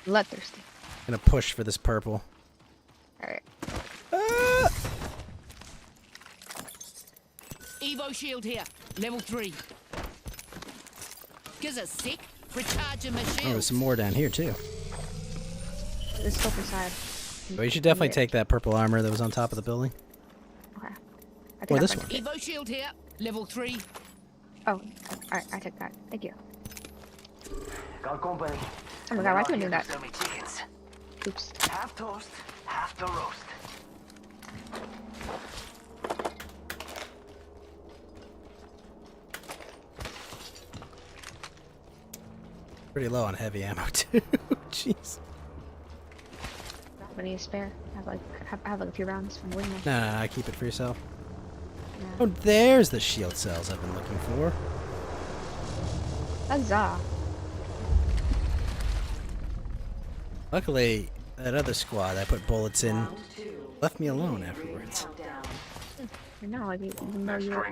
Bloodthirsty. I'm gonna push for this purple. Alright. Evo shield here, level 3. Gives a sec, recharging my shield. Oh, there's some more down here too. This stuff inside. Well, you should definitely take that purple armor that was on top of the building. Okay. Or this one. Evo shield here, level 3. Oh, alright, I take that. Thank you. Got company. Oh my god, why couldn't do that? Oops. Half toast, half the roast. Pretty low on heavy ammo too. Jeez. I need a spare. I have like a few rounds from wingman. No, I keep it for yourself. Yeah. Oh, there's the shield cells I've been looking for. Huzzah. Luckily, that other squad I put bullets in left me alone afterwards. No, like, even though you're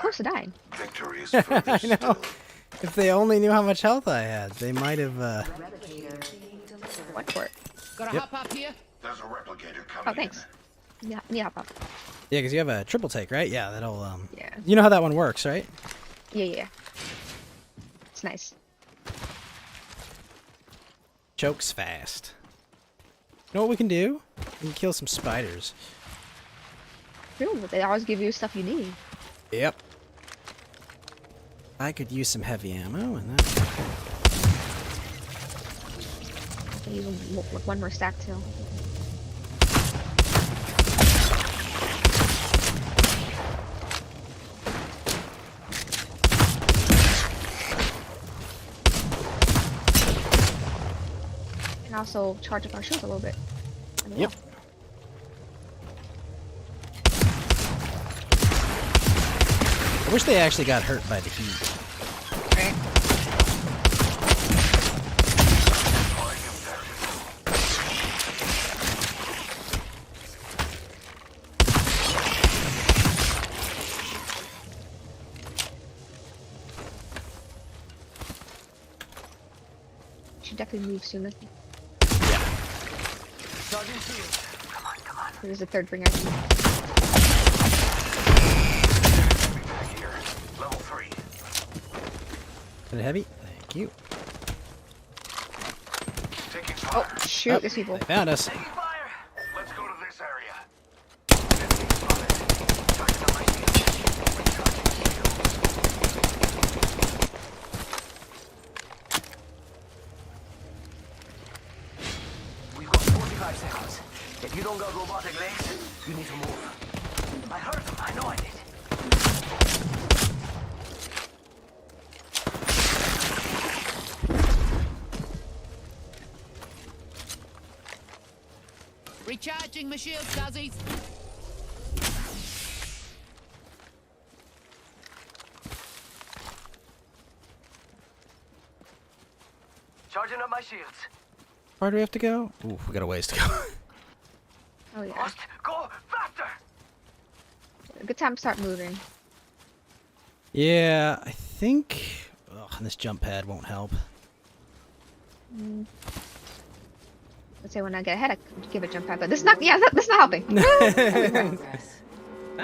close to dying. Victory is I know. If they only knew how much health I had, they might have. What for it? Gotta hop up here. There's a replicator coming. Oh, thanks. Yeah, hop up. Yeah, because you have a triple take, right? Yeah, that'll. Yeah. You know how that one works, right? Yeah. It's nice. Chokes fast. You know what we can do? We can kill some spiders. True, but they always give you stuff you need. Yep. I could use some heavy ammo, and that. I can even one more stack too. And also charge up our shields a little bit. Yep. I wish they actually got hurt by the heat. Should definitely move soon. Come on. There's a third bringer. Level 3. Is it heavy? Thank you. Oh, shoot, there's people. They found us. Let's go to this area. We've got 45 seconds. If you don't got robotic legs, you need to move. I heard them. I know I did. Recharging my shield, Dazzies. Charging up my shields. Where do we have to go? Ooh, we got a ways to go. Oh yeah. Must go faster. Good time to start moving. Yeah, I think. Ugh, this jump pad won't help. Let's say when I get ahead, I can give a jump pad, but this is not. Yeah, that's not helping. I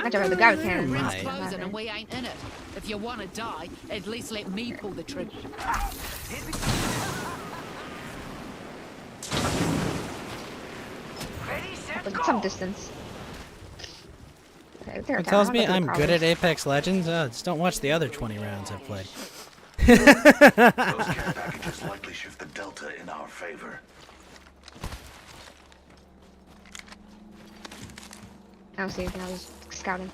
jump out the garbage can. Ring's closing and we ain't in it. If you want to die, at least let me pull the trigger. But some distance. Okay, there It tells me I'm good at Apex Legends. Just don't watch the other 20 rounds I've played. Those care packages likely shift the delta favor. I don't see anything. I was scouting.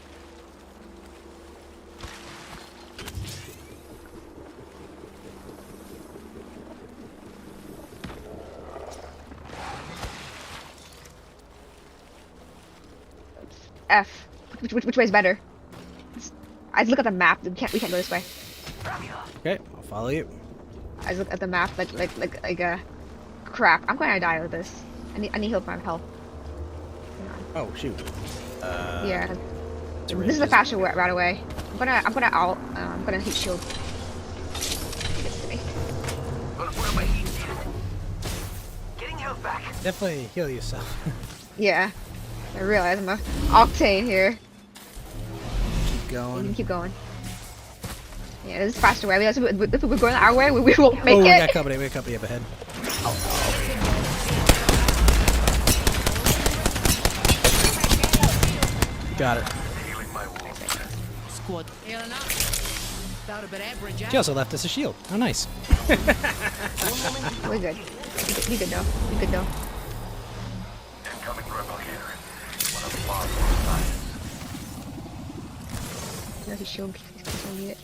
F. Which way is better? I look at the map. We can't go this way. Okay, I'll follow you. I look at the map like crap. I'm going to die with this. I need heal my health. Oh shoot. Yeah. This is the faster right away. I'm gonna heat shield. Getting health back. Definitely heal yourself. Yeah. I realize I'm a octane here. Keep going. You can keep going. Yeah, this is faster way. If we're going our way, we won't make it. We got company. We got company up ahead. Got it. Squad. Healing up. About a bit average. She also left us a shield. Oh, nice. We're good. We good though. We good though. Incoming rebel here. One of the laws No, his shield. He's need it.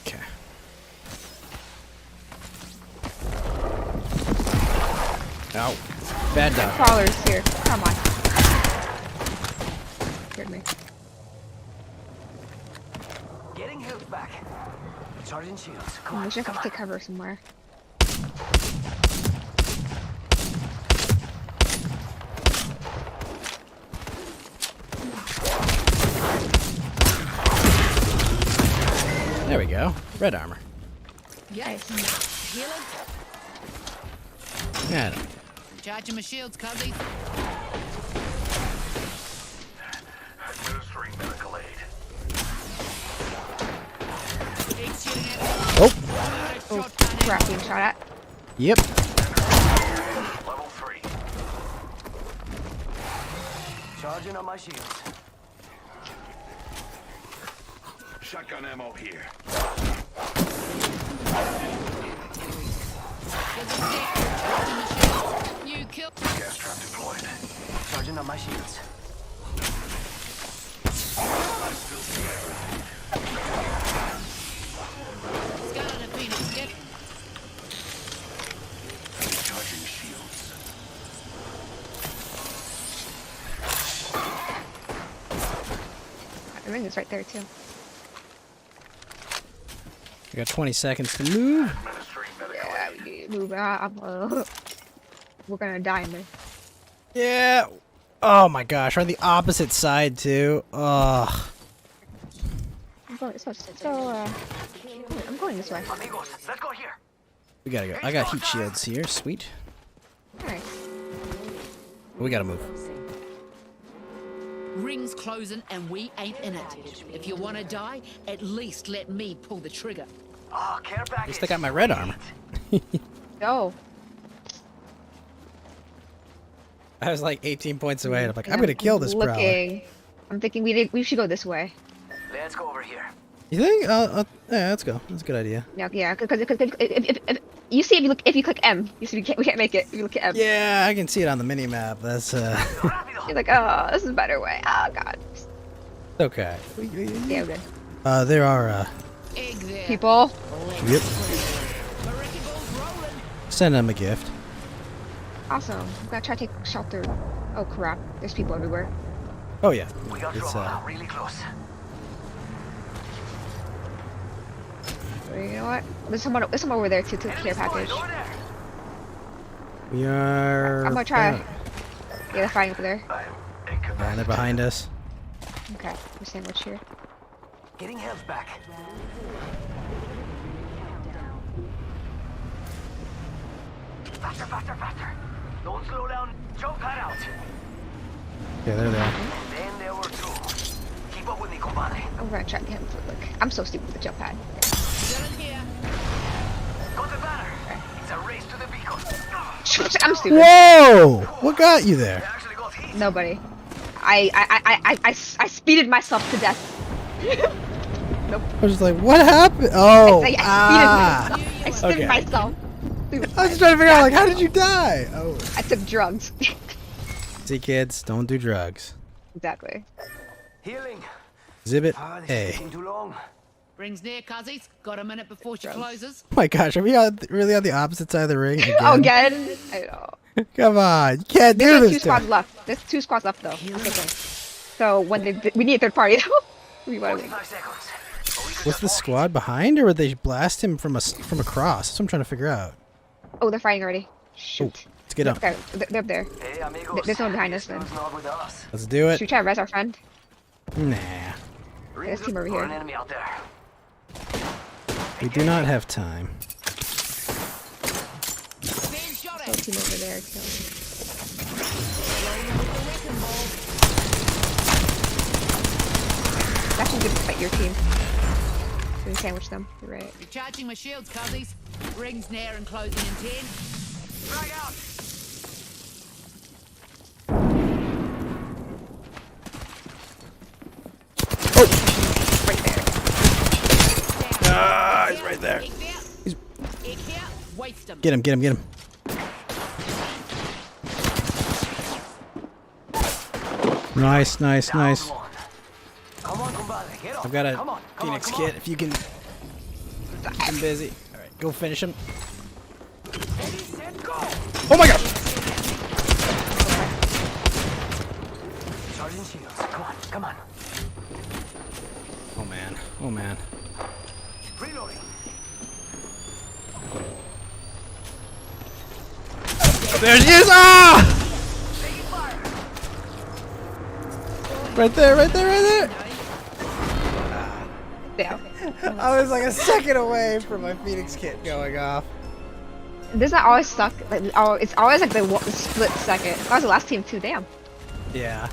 Okay. Ow. Bad dog. Crawlers here. Come on. Scared me. Getting health back. Charging shields. Come I on. wish I could take cover somewhere. There we go. Red armor. Yes. Healing. Yeah. Charging my shields, cubby. Administering medical aid. Oh. Crap, being shot at. Yep. Level 3. Charging on my shields. Shotgun ammo here. You kill. Gas trap deployed. Charging on my shields. Skeleton Phoenix, get. Charging shields. The ring is right there too. We got 20 seconds to move. Yeah, we need to move. We're gonna die in there. Yeah. Oh my gosh, we're on the opposite side too. Ugh. I'm going this way. Amigos, let's go here. We gotta go. I got heat shields here. Sweet. Alright. We gotta move. Ring's closing and we ain't in it. If you want to die, at least let me pull the trigger. Oh, care At package. least I got my red armor. Go. I was like 18 points away, and I'm like, I'm gonna kill this prowler. I'm thinking we should go this way. Let's go over here. You think? Yeah, let's go. That's a good idea. Yeah, because if you see if you click M, you see we can't make it. If you look at M. Yeah, I can see it on the mini map. That's You're like, oh, this is a better way. Oh god. okay. Yeah, we're good. There are People. Yep. Send them a gift. Awesome. I'm gonna try to take shelter. Oh crap. There's people everywhere. Oh yeah. We got It's really close. You know what? There's someone over there too to care package. We are. I'm gonna try. Yeah, they're fighting over there. Yeah, they're behind us. Okay, we're sandwiched here. Getting health back. Faster, faster, faster. Don't slow down. Jump pad out. Yeah, they're there. Then there were two. Keep up with me, compadre. I'm gonna try to get him to look. I'm so stupid with the jump pad. Got the banner. It's a race to the beacon. I'm stupid. Whoa! What got you there? Nobody. I speeded myself to death. Nope. I was just like, what happened? Oh, I speeded ah! I stimmed myself. I was just trying to figure out, like, how did you die? Oh. I took drugs. See, kids, don't do drugs. Exactly. Healing. Exhibit This is A. taking too long. Rings near, cuzzies. Got a minute before she closes. Oh my gosh, are we really on the opposite side of the ring again? Oh, again? I know. Come on, you can't do There's this. two squads left. There's 2 squads left though. That's okay. So when we need a third party though. We want to win. Was the squad behind, or would they blast him from across? That's what I'm trying to figure out. Oh, they're fighting already. Shoot. Let's get up. Okay, they're up there. There's someone behind us then. Let's do it. Should we try to res our friend? Nah. There's a team over here. We do not have time. There's a team over there too. It's actually good to fight your team. So we sandwich them. You're right. Recharging my shields, cuzzies. Rings near and closing in 10. Frag out. Ah, he's right there. He's... Get him, get him, get him. Nice, nice, nice. I've got a Phoenix kit if you can. I'm busy. Alright, go finish him. Oh my god! Come on. Oh man, oh man. Reloading. There she is! Ah! Right there, right there, right there! Yeah. I was like a second away from my Phoenix kit going off. Doesn't that always suck? Like, it's always like the split second. That was the last team too, damn. Yeah.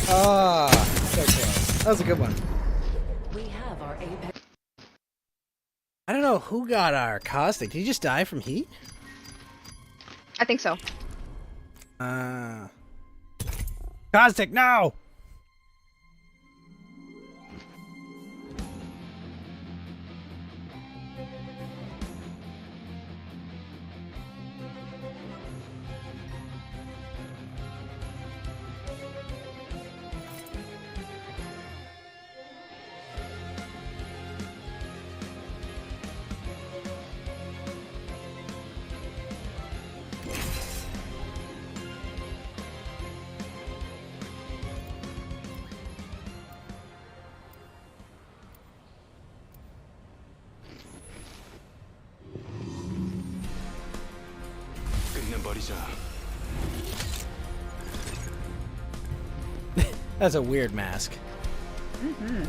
Ah, so close. That was a good one. We have our apex. I don't know who got our caustic. Did he just die from heat? I think so. Caustic, no! That's a weird mask. Mm-hmm.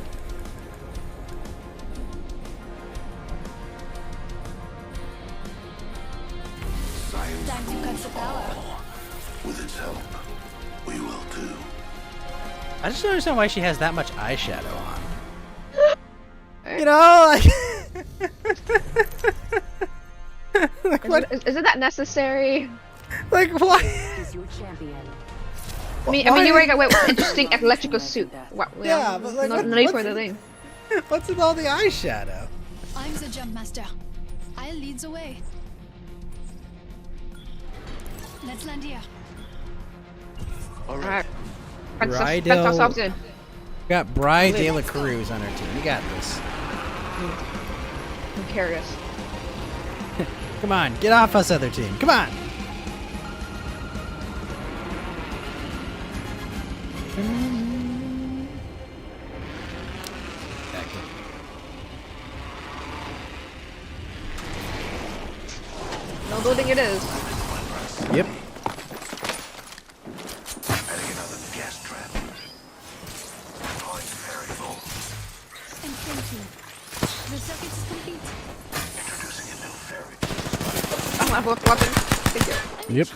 Time to cut the power. With its help, we will too. I just don't understand why she has that much eyeshadow on. You know, like what? Isn't that necessary? Like why? Is your champion. I mean, you're wearing a interesting electrical suit. Yeah, but like, no need for the thing. What's with all the eyeshadow? I'm the jump master. I'll lead the way. Let's land here. Alright. We got Bri De La Cruz on our team. You got this. I'm curious. Come on, get off us, other team. Come on. No building it is. Yep. Adding another gas trap. Points very full. And thank you. The circuit is complete. Introducing a new ferry. I have a weapon. Thank you. Yep.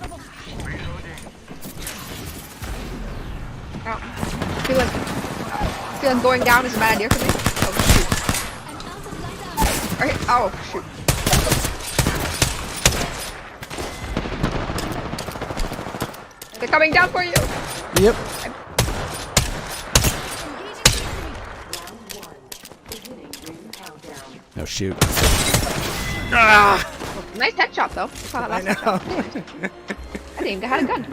I feel like going down is a bad idea for me. Oh shoot. Okay. Oh shoot. They're coming down for you. Yep. Oh shoot. Nice headshot though. Saw that last headshot. I didn't even had a gun.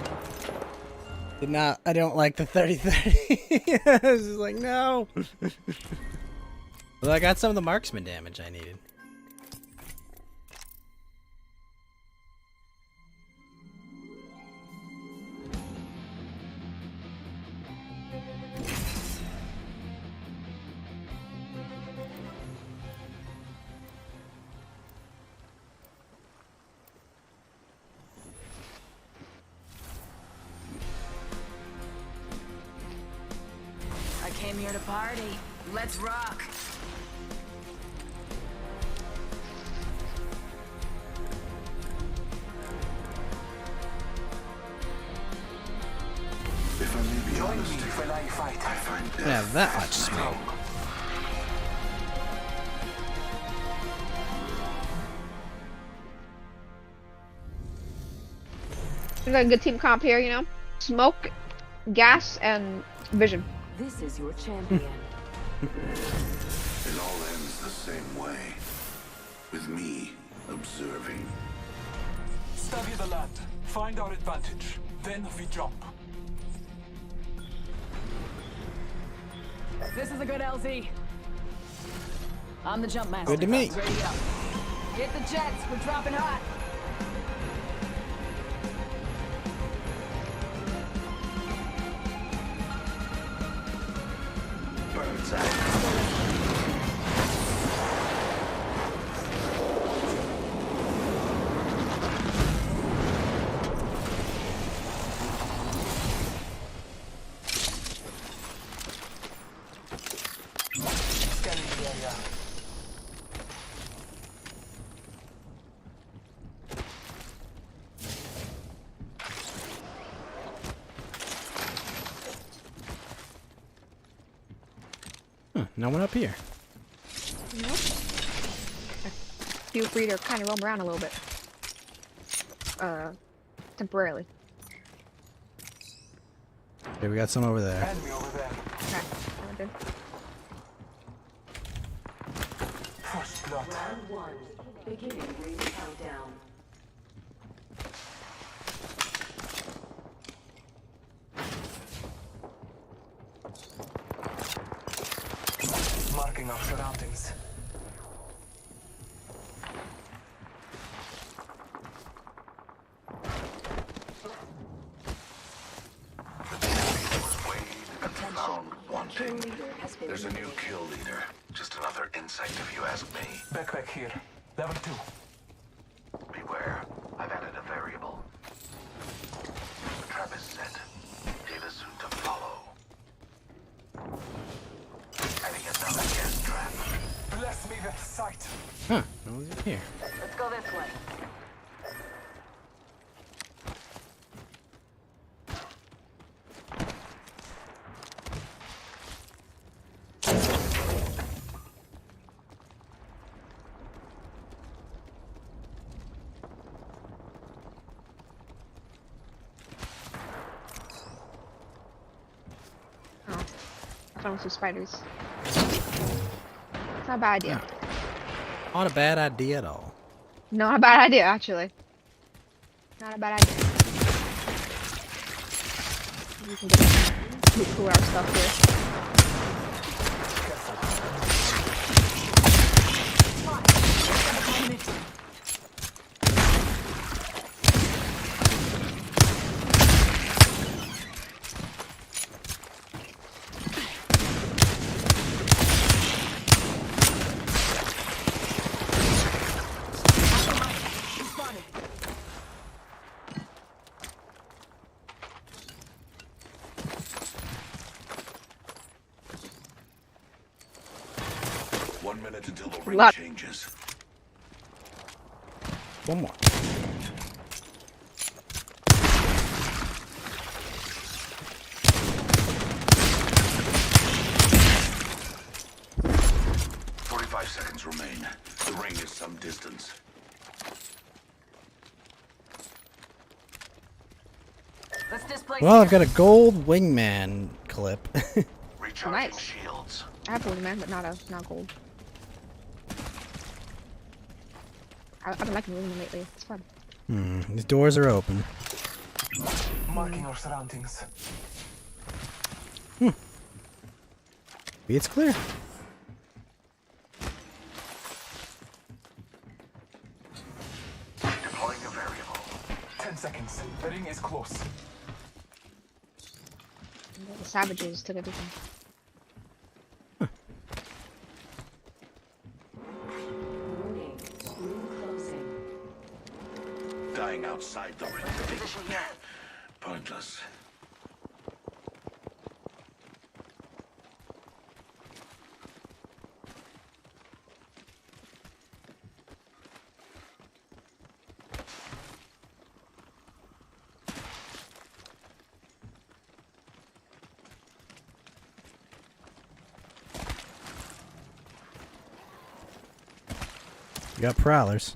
Did not. I don't like the 30-30. I was just like, no. Well, I got some of the marksman damage I needed. I came here to party. Let's rock. If I may be honest, when I fight, I find death Yeah, that much smoke. We got a good team comp here, you know? Smoke, gas, and vision. This is your champion. It all ends the same way. With me observing. Study the land. Find our advantage. Then we jump. This is a good LZ. I'm the jump master. Good to meet. Ready up. Hit the jets. We're dropping hot. Bird's eye. Scanning the area. Huh, no one up here. Nope. Feel free to kind of roam around a little bit. Temporarily. Okay, we got some over there. Enemy over there. Okay. I'm good. First blood. Round 1. Beginning ring countdown. Marking our surroundings. Wanting. There's a new kill leader. Just another insect if you ask me. Backpack here. Level 2. Beware. I've added a variable. The trap is set. Data soon to follow. Adding another gas trap. Bless me with sight. Huh, no one's up here. Let's go this way. I found some spiders. It's not a bad idea. Not a bad idea at all. Not a bad idea, actually. Not a bad idea. We can get loot for our stuff here. Until the ring Lot. changes. One more. Seconds remain. The ring is some distance. Let's displace. Well, I've got a gold wingman clip. Nice. I have wingman, but not gold. I've been liking Lumen lately. It's fun. The doors are open. Marking our surroundings. Maybe it's clear. Deploying a variable. 10 seconds. The ring is close. The savages took everything. Dying outside the ring. Pointless. You got prowlers.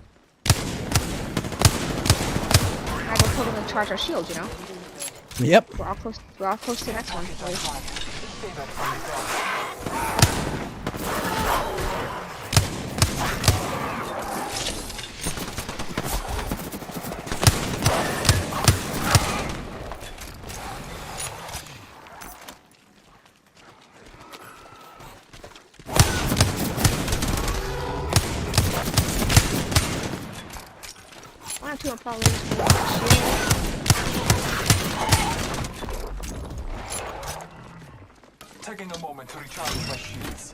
I will totally charge our shield, you know? Yep. We're all close to the next one. One or two are probably Taking a moment to recharge my shields.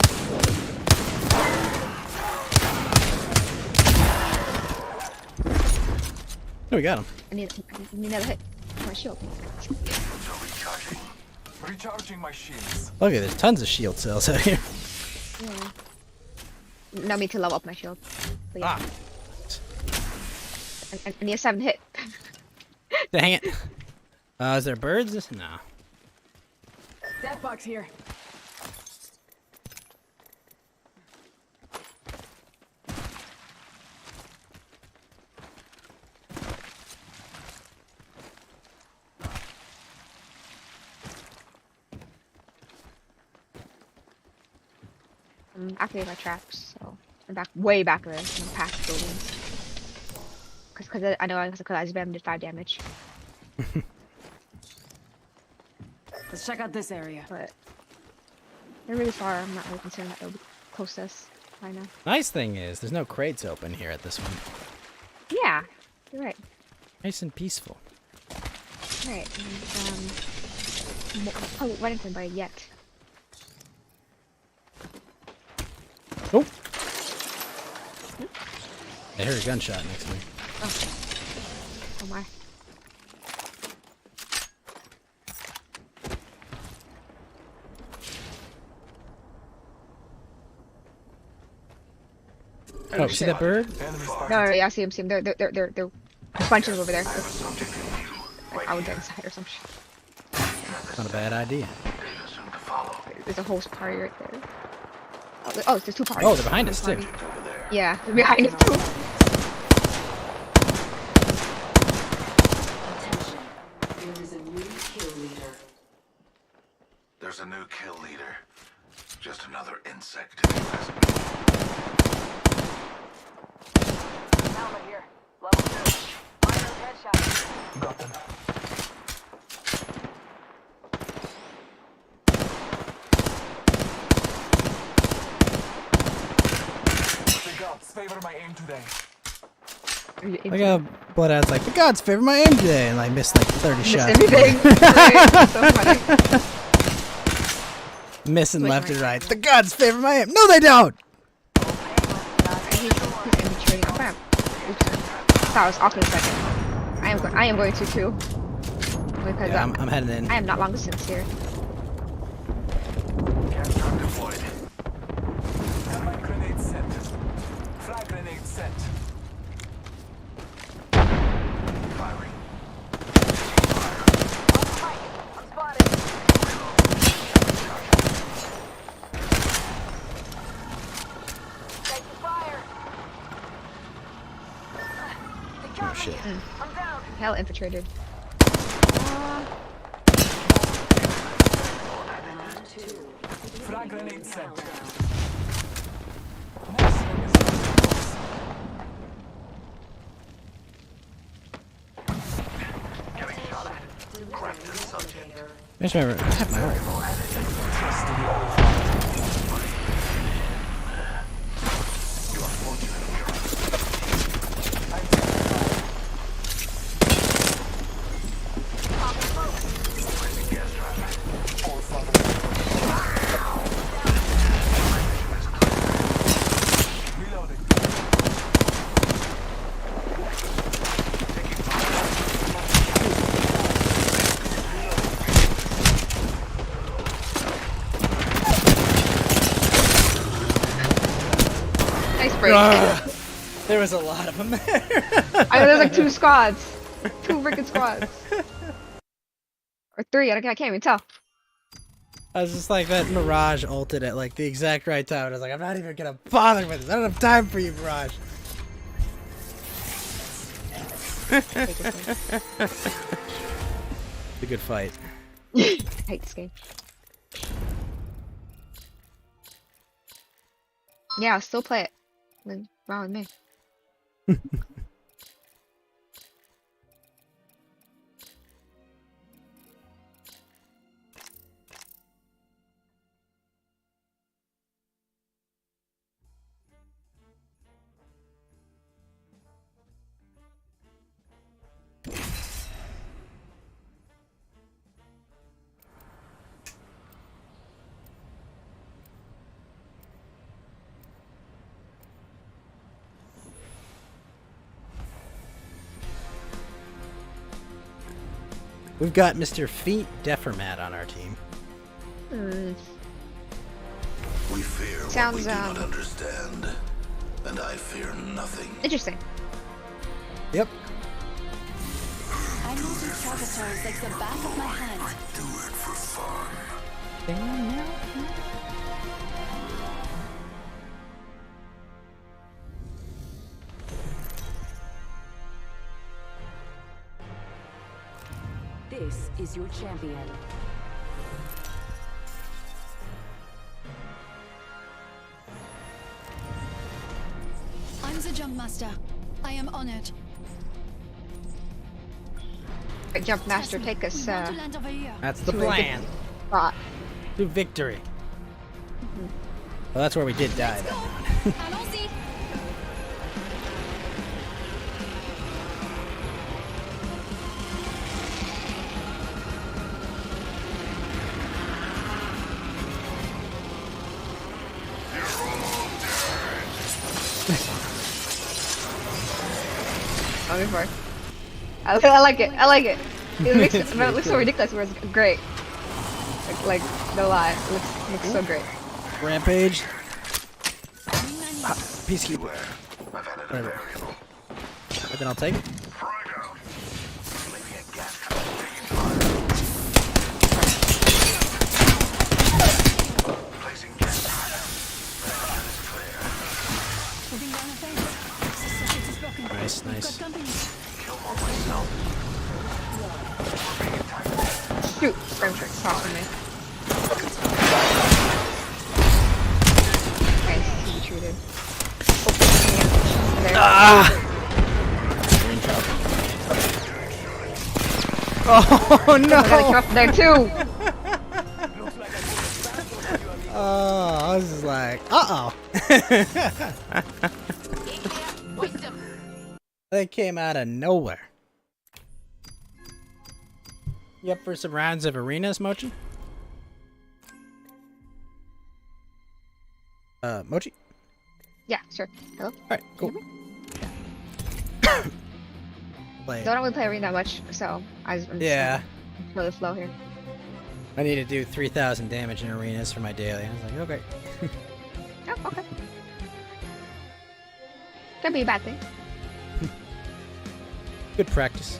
Oh, we got him. I need another hit. My shield. Recharging my shields. Look at there's tons of shield cells out here. Yeah. No need to level up my shield. But yeah. I need a 7 hit. Dang it. Is there birds? No. That box here. Activate my traps, so I'm way back there in the past buildings. Cause I know I spammed did 5 damage. Let's check out this area. But they're really far. I'm not really concerned that they'll be close to us right now. Nice thing is, there's no crates open here at this one. Yeah, you're right. Nice and peaceful. Right. And, probably won't run by yet. Oh! I heard a gunshot next to me. Oh. Oh my. Oh, see that bird? No, yeah, I see him. They're a bunch of them over there. Like, I would get inside or some shit. Not a bad idea. There's a whole party right there. Oh, there's 2 parties. Oh, they're behind us too. Yeah, they're behind us too. There's a new kill leader. Just another insect. Alpha here. Level 2. Fire headshot. Got them. The gods favor my aim today. I got Bloodhound's like, the gods favor my aim today, and I missed like 30 shots. Everything. So funny. Missing left and right. The gods favor my aim. No, they don't! That was awkward second. I am going to too. Because Yeah, I'm heading in. I am not long distance here. Deployed. Thermite grenade set. Frag grenade set. Firing. I'm spotted. Take the fire. Oh shit. I'm down. Hell infiltrated. Frag grenade set. I just remember I have my own. There was a lot of them there. I know there's like 2 squads. 2 freaking squads. Or 3, I can't even tell. I was just like, that Mirage ulted at like the exact right time. And I was like, I'm not even gonna bother with this. I don't have time for you, Mirage. It's a good fight. I hate this game. Yeah, I'll still play it. Then wrong with me. We've got Mr. Feet Deformat on our team. We fear Sounds, what we do not understand, and I fear nothing. Interesting. Yep. I know these sabotage like the back of my hand. I do it for fun. This is your champion. I'm the jump master. I am honored. Jump Master, take us That's the plan. Spot. To victory. Well, that's where we did die that round. I like it. I like it. It looks so ridiculous, but it's great. Like no lie, it looks so great. Rampage. Peacekeeper. Whatever. But then I'll take it. Nice, nice. Shoot, frame trick talking me. Nice, he intruded. There. Oh no! I got you up there too. Oh, I was just like, uh-oh. They came out of nowhere. You up for some rounds of arenas, Mochi? Mochi? Yeah, sure. Hello? Alright, cool. Don't really play arena much, so I'm just really slow here. I need to do 3,000 damage in arenas for my daily. I was like, okay. Oh, okay. Could be a bad thing. Good practice.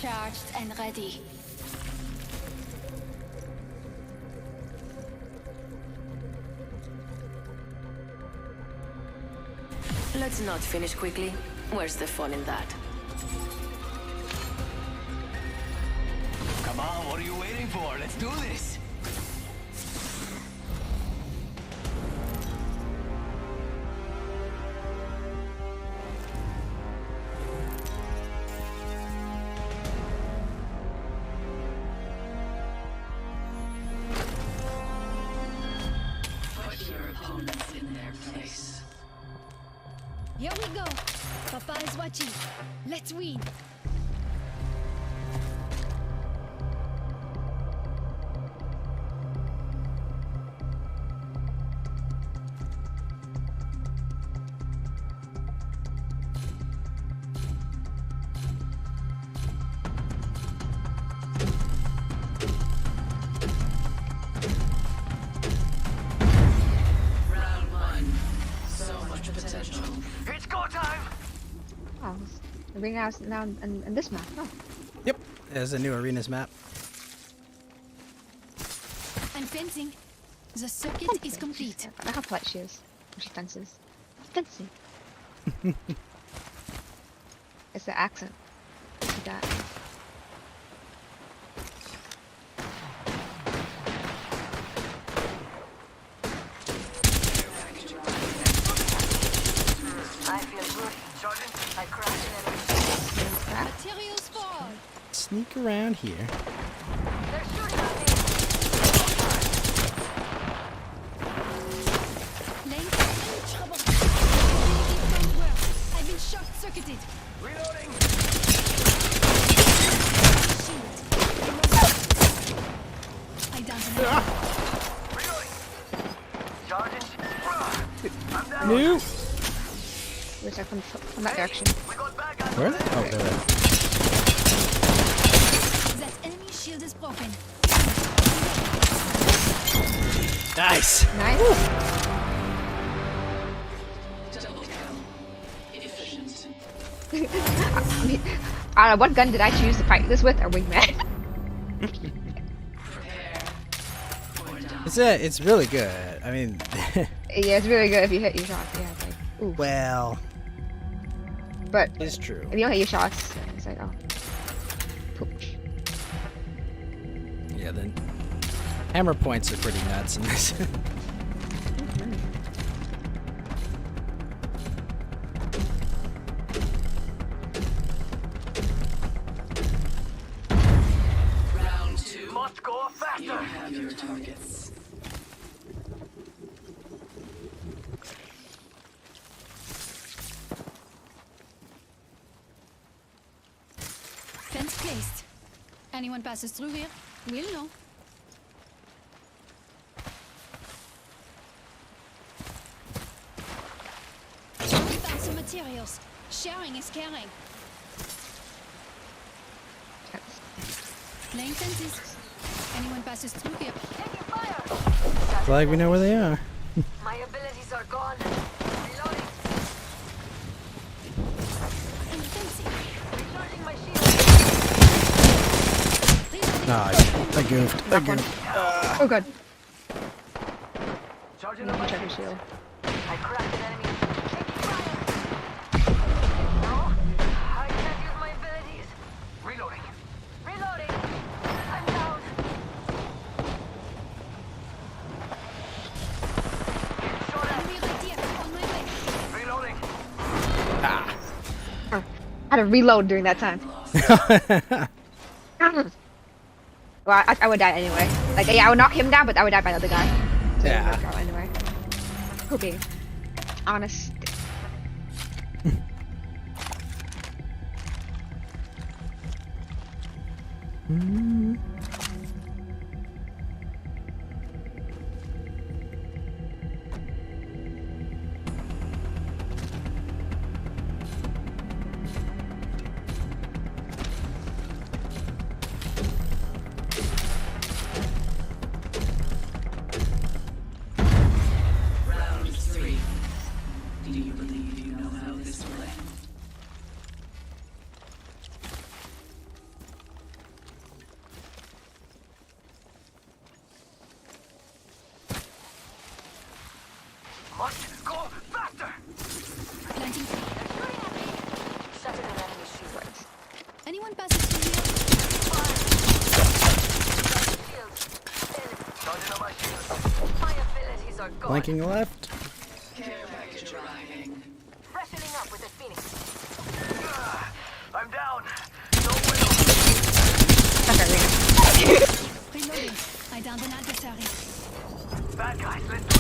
charged and ready. Let's not finish quickly. Where's the fun in that? Come on, what are you waiting for? Let's do this. Put your opponents in their place. Here we go. Papa is watching. Let's win. Round one. So much potential. It's go time! Oh, the ring house now in this map. Oh. Yep, there's a new arenas map. I'm fencing. The circuit is complete. I have polite she is. She fences. Fencing. It's the accent. That. I feel good. Sergeant, I crashed an enemy. Materials fall. Sneak around here. They're shooting at me. Lane in trouble. Don't work. I've been short circuited. Reloading. I downed him. Reloading. Sergeant, I'm down. New. Where's that from that direction? Where? Oh, there. That enemy shield is broken. Nice. Nice. Double kill. Efficient. I mean, I don't know, what gun did I choose to fight this with? Or wingman? It's really good. I mean, Yeah, it's really good if you hit your shots. Yeah, it's like, ooh. well, But it's true. if you don't hit your shots, it's like, oh. Pooch. Yeah, then hammer points are pretty nuts in this. Round two. Must go faster. You have your targets. Fence placed. Anyone passes through here, we'll know. We found some materials. Sharing is caring. Laying fences. Anyone passes through here. Taking fire. It's like we know where they are. My abilities are gone. Reloading. And fencing. Recharging my shield. Ah, I goofed. I goofed. Oh, good. Charging I'm on my gonna check your shield. I cracked an enemy. Taking fire. No, I can't use my abilities. Reloading. Reloading. I'm down. Enemy right here. On my way. Reloading. I had to reload during that time. Well, I would die anyway. Like, yeah, I would knock him down, but I would die by the other guy. So it would work out anyway. Who being honest. Round three. Do you believe you know how this will end? blinking left. Freshening up with the Phoenix. I'm down. Reloading. I downed an adversary. Bad guys, let's do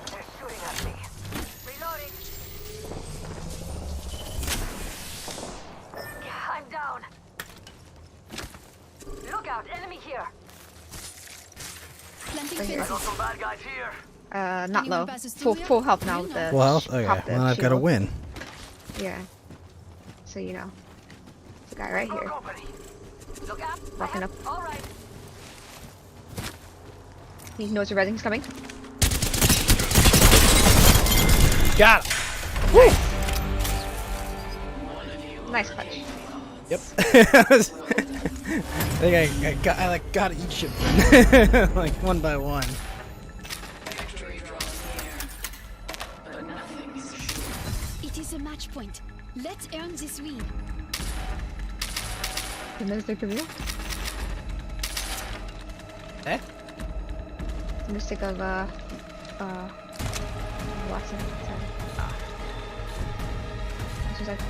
They're shooting at me. Reloading. I'm down. Look out, enemy here. I got some bad guys here. Not low. Full health now with the. Full health? Okay, well I've got to win. Yeah. So you know. The guy right here. Look out. Walking up. All right. He knows your redding's coming. Got him! Woo! Nice punch. Yep. I think I got each of them, like one by one. It is a match point. Let's earn this win. Mystic of you? Eh? Mystic of Watson. Sorry. She's like,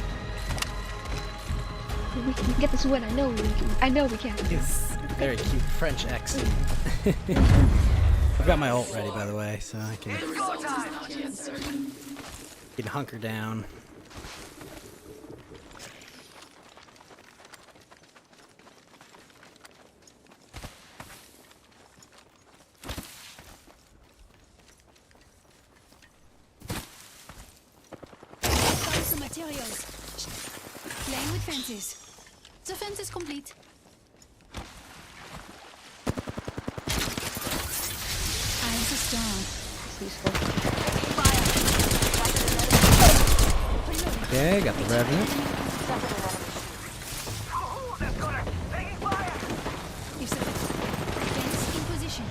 we can get this win. I know we can. I know we can. It's very cute French accent. I've got my ult ready, by the way, so I can hunker down. Found some materials. Playing with fences. The fence is complete. Eyes are strong. It's useful. Okay, got the revenant. Fence in position.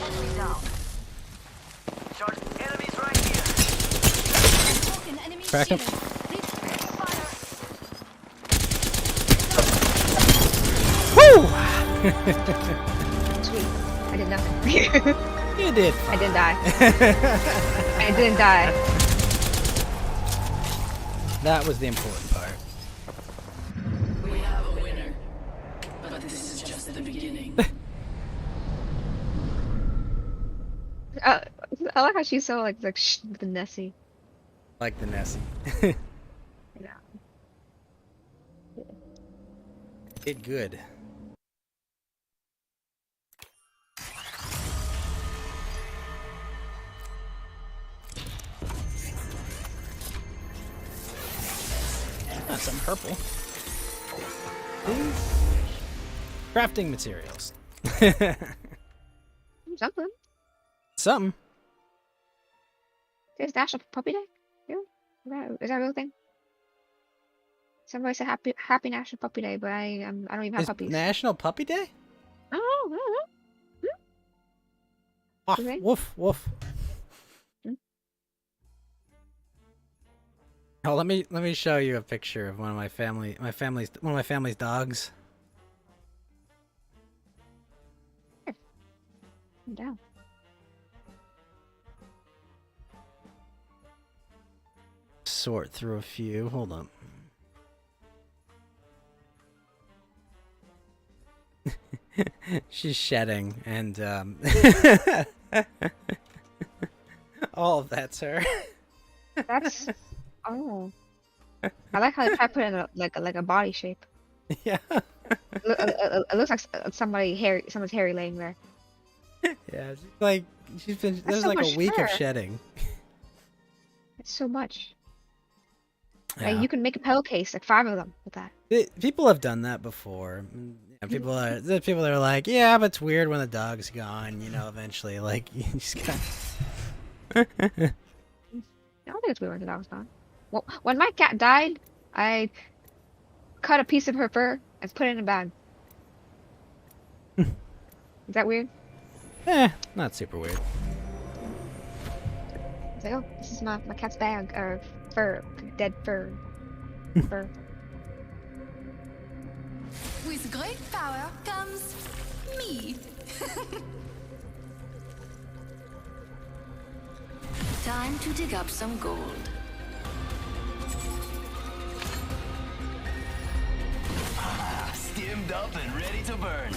Enemy down. Charge enemies right here. An enemy Crack him. Woo! Sweet. I did nothing. You did. I didn't die. I didn't die. That was the important part. We have a winner, but this is just the beginning. I like how she's so like shh with the Nessie. Like the Nessie. Yeah. Did good. Not some purple. Ooh. Crafting materials. Something. Something. There's National Puppy Day? Yeah. Is that a real thing? Somebody said happy National Puppy Day, but I don't even have Is puppies. National Puppy Day? Oh, Woof, woof, woof. Oh, let me show you a picture of one of my family's dogs. I'm down. Sort through a few. Hold on. She's shedding, and all of that's her. That's oh. I like how they try to put it in like a body shape. Yeah. It looks like someone's hairy laying there. Yeah, she's been. There's so like a much week fur. of shedding. It's so much. Yeah. Like, you can make a pillowcase, like 5 of them with that. People have done that before. And people that are like, yeah, but it's weird when the dog's gone. You know, eventually, like you just got. I don't think it's weird when the dog's gone. Well, when my cat died, I cut a piece of her fur and put it in a bag. Is that weird? Not super weird. It's like, oh, this is my cat's bag or fur, dead fur. Fur. With great power comes me. Time to dig up some gold. Stimmed up and ready to burn.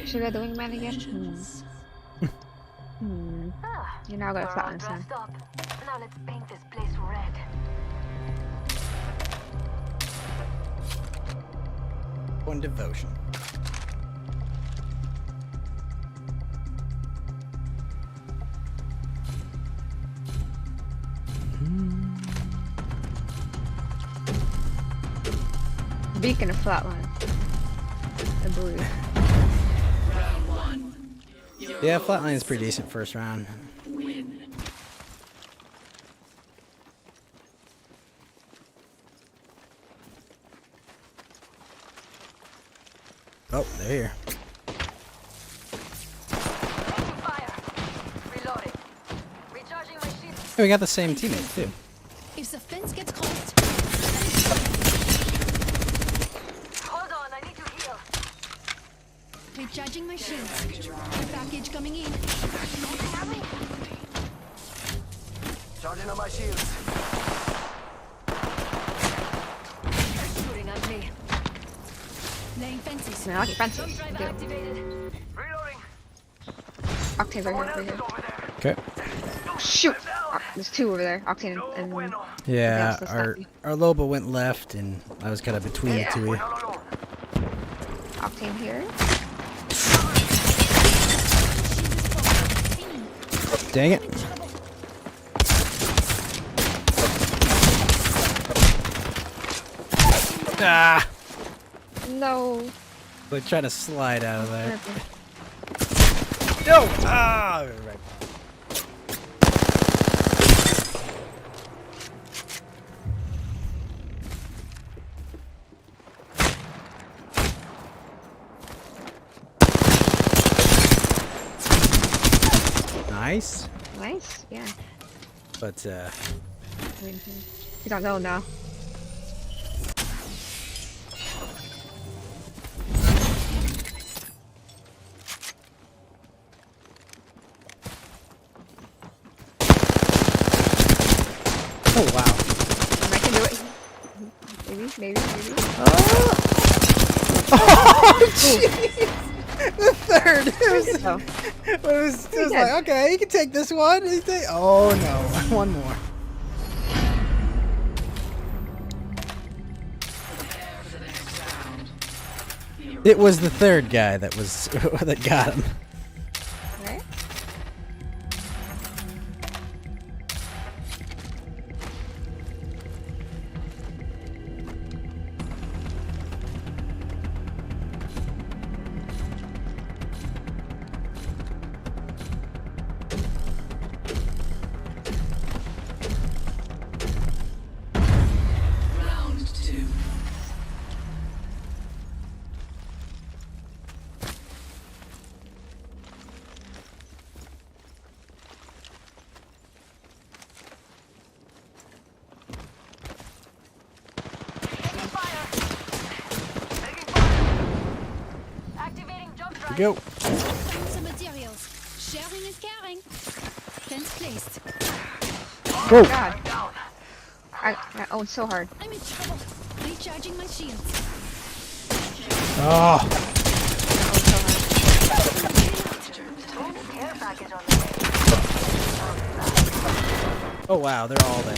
Should I do wingman again? You're now gonna flatten this one. Now let's paint this place red. One devotion. Beacon of flatline. I believe. Yeah, flatline is pretty decent first round. Oh, they're here. Reloading. Recharging my shield. Hey, we got the same teammate too. If the fence gets closed. Hold on, I need to heal. Recharging my shields. Package coming in. Charging on my shields. Shooting at me. Laying fences. No, I like fences. Do. Octane's right here. Okay. Shoot! There's two over there. Octane and Yeah, the our Loba went left, and I was kind of between the two of you. Octane here. Dang it. Ah! No. Like trying to slide out of there. No! Ah! Right. Nice. Nice, yeah. But I mean, he's on zone now. oh wow. I can do it. Maybe. Oh, jeez! The third. It was like, okay, you can take this one. Oh no, one more. It was the third guy that was that got him. Right? We go. Some materials. Sharing is caring. Fence placed. Go. God. I own so hard. I'm in trouble. Recharging my shields. Oh. Oh wow, they're all there.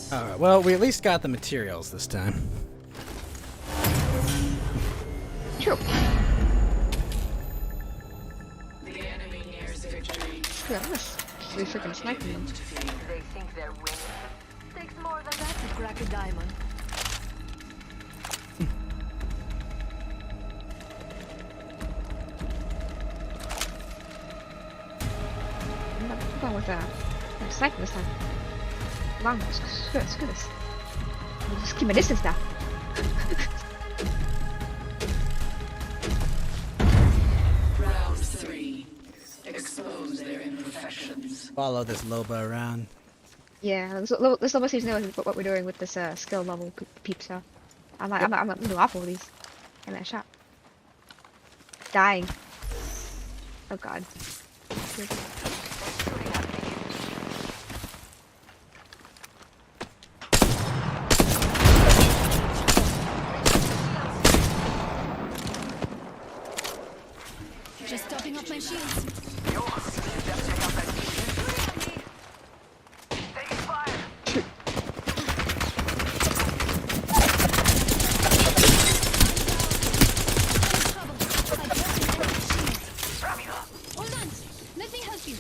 Alright, well, we at least got the materials this time. True. The enemy nears victory. Yeah, I'm just really freaking sniping them. They think they're winning. Takes more than that To crack a diamond. fun with sniper this time. Long, screw this. I'll just keep my distance now. Round 3. Expose their imperfections. Follow this Loba around. Yeah, this level seems to know what we're doing with this skill level peep stuff. I'm doing awful with these. And that shot. Dying. Oh god. Just topping up my shields. Hold on. Let me help you.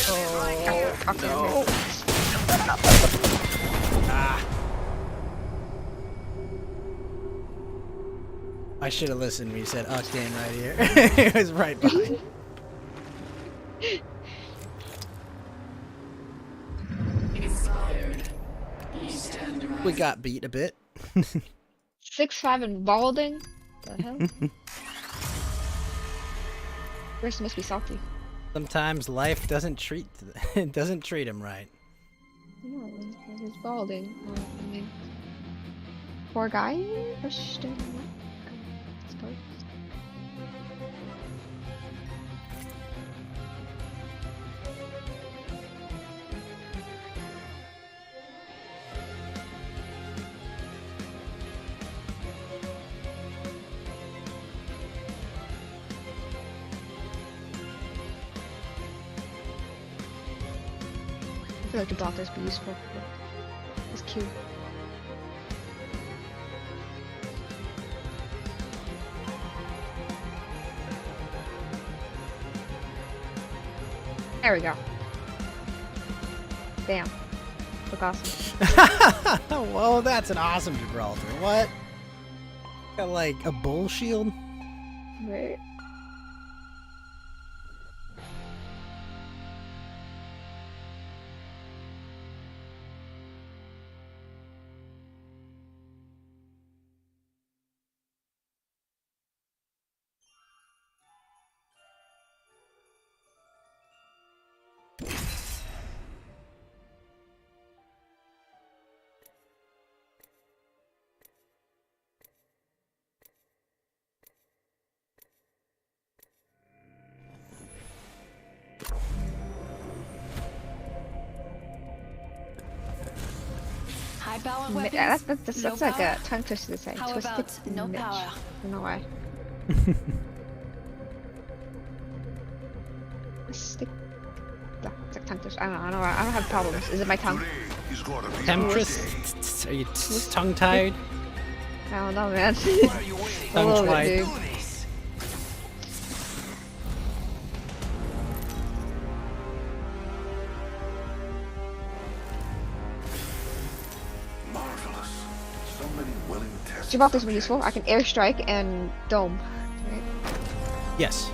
Oh, no. I should have listened when you said Octane right here. It was right behind. We got beat a bit. 6'5" and balding? The hell? First must be salty. Sometimes life doesn't treat him right. No, he's balding. I mean, poor guy. Pushed him. I suppose. I feel like the doctors be useful. It's cute. There we go. Damn. Look awesome. Whoa, that's an awesome Gibraltar. What? Got like a bull shield? Right. High power That's weapons. like power. a tongue twister to say. How Twisted about no Mitch. power? I don't know why. Stick. No, it's like tongue twister. I don't know. I don't have problems. Is it my tongue? Temptress? Are you tongue-tied? I don't know, man. Tongue-tied. Gibraltar's been useful. I can airstrike and dome. Right? Yes.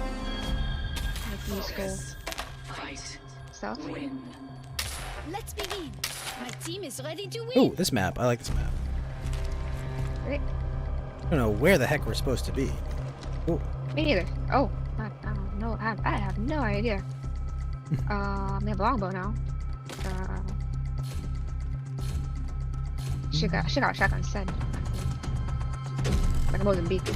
That's useful stuff. Let's begin. My team is ready to win. Ooh, this map. I like this map. Right. I don't know where the heck we're supposed to be. Ooh. Me neither. Oh, I don't know. I have no idea. I have a longbow now. Should got a shotgun instead. Like a Mozambique.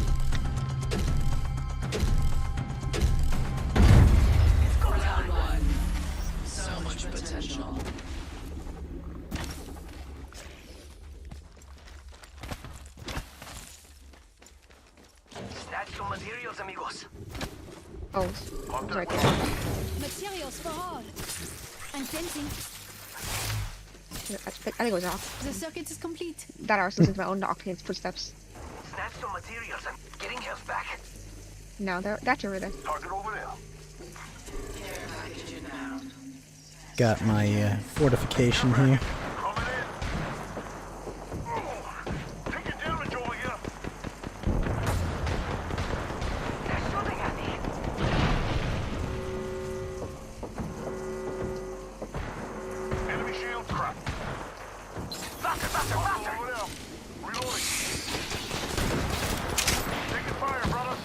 Round 1. So much potential. Snatch some materials, amigos. Oh, it's right there. Materials for all. I'm fencing. I think it was off. The circuit is complete. That I was listening to my own Octane's footsteps. Snatch some materials. I'm getting health back. No, that's over there. Target over there. Got my fortification here. Faster, faster! Reloading. Taking fire, brothers.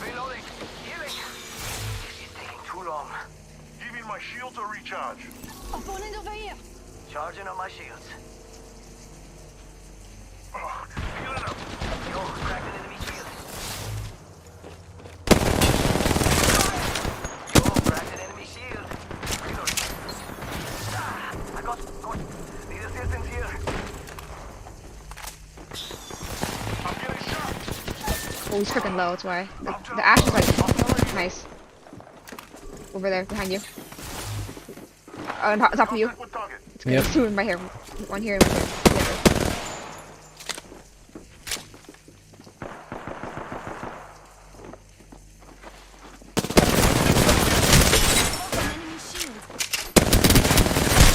Reloading. Healing. This is taking too long. Giving my shields a recharge. Opponent over here. Charging on my shields. Healing up. Yo, cracked an enemy shield. Yo, cracked an enemy shield. Reloading. I got. Need assistance here. I'm getting shot. Oh, he's freaking low, that's why. The ash is like nice. Over there, behind you. On top of you. It's good. Yep. There's two in my here. One here and one here.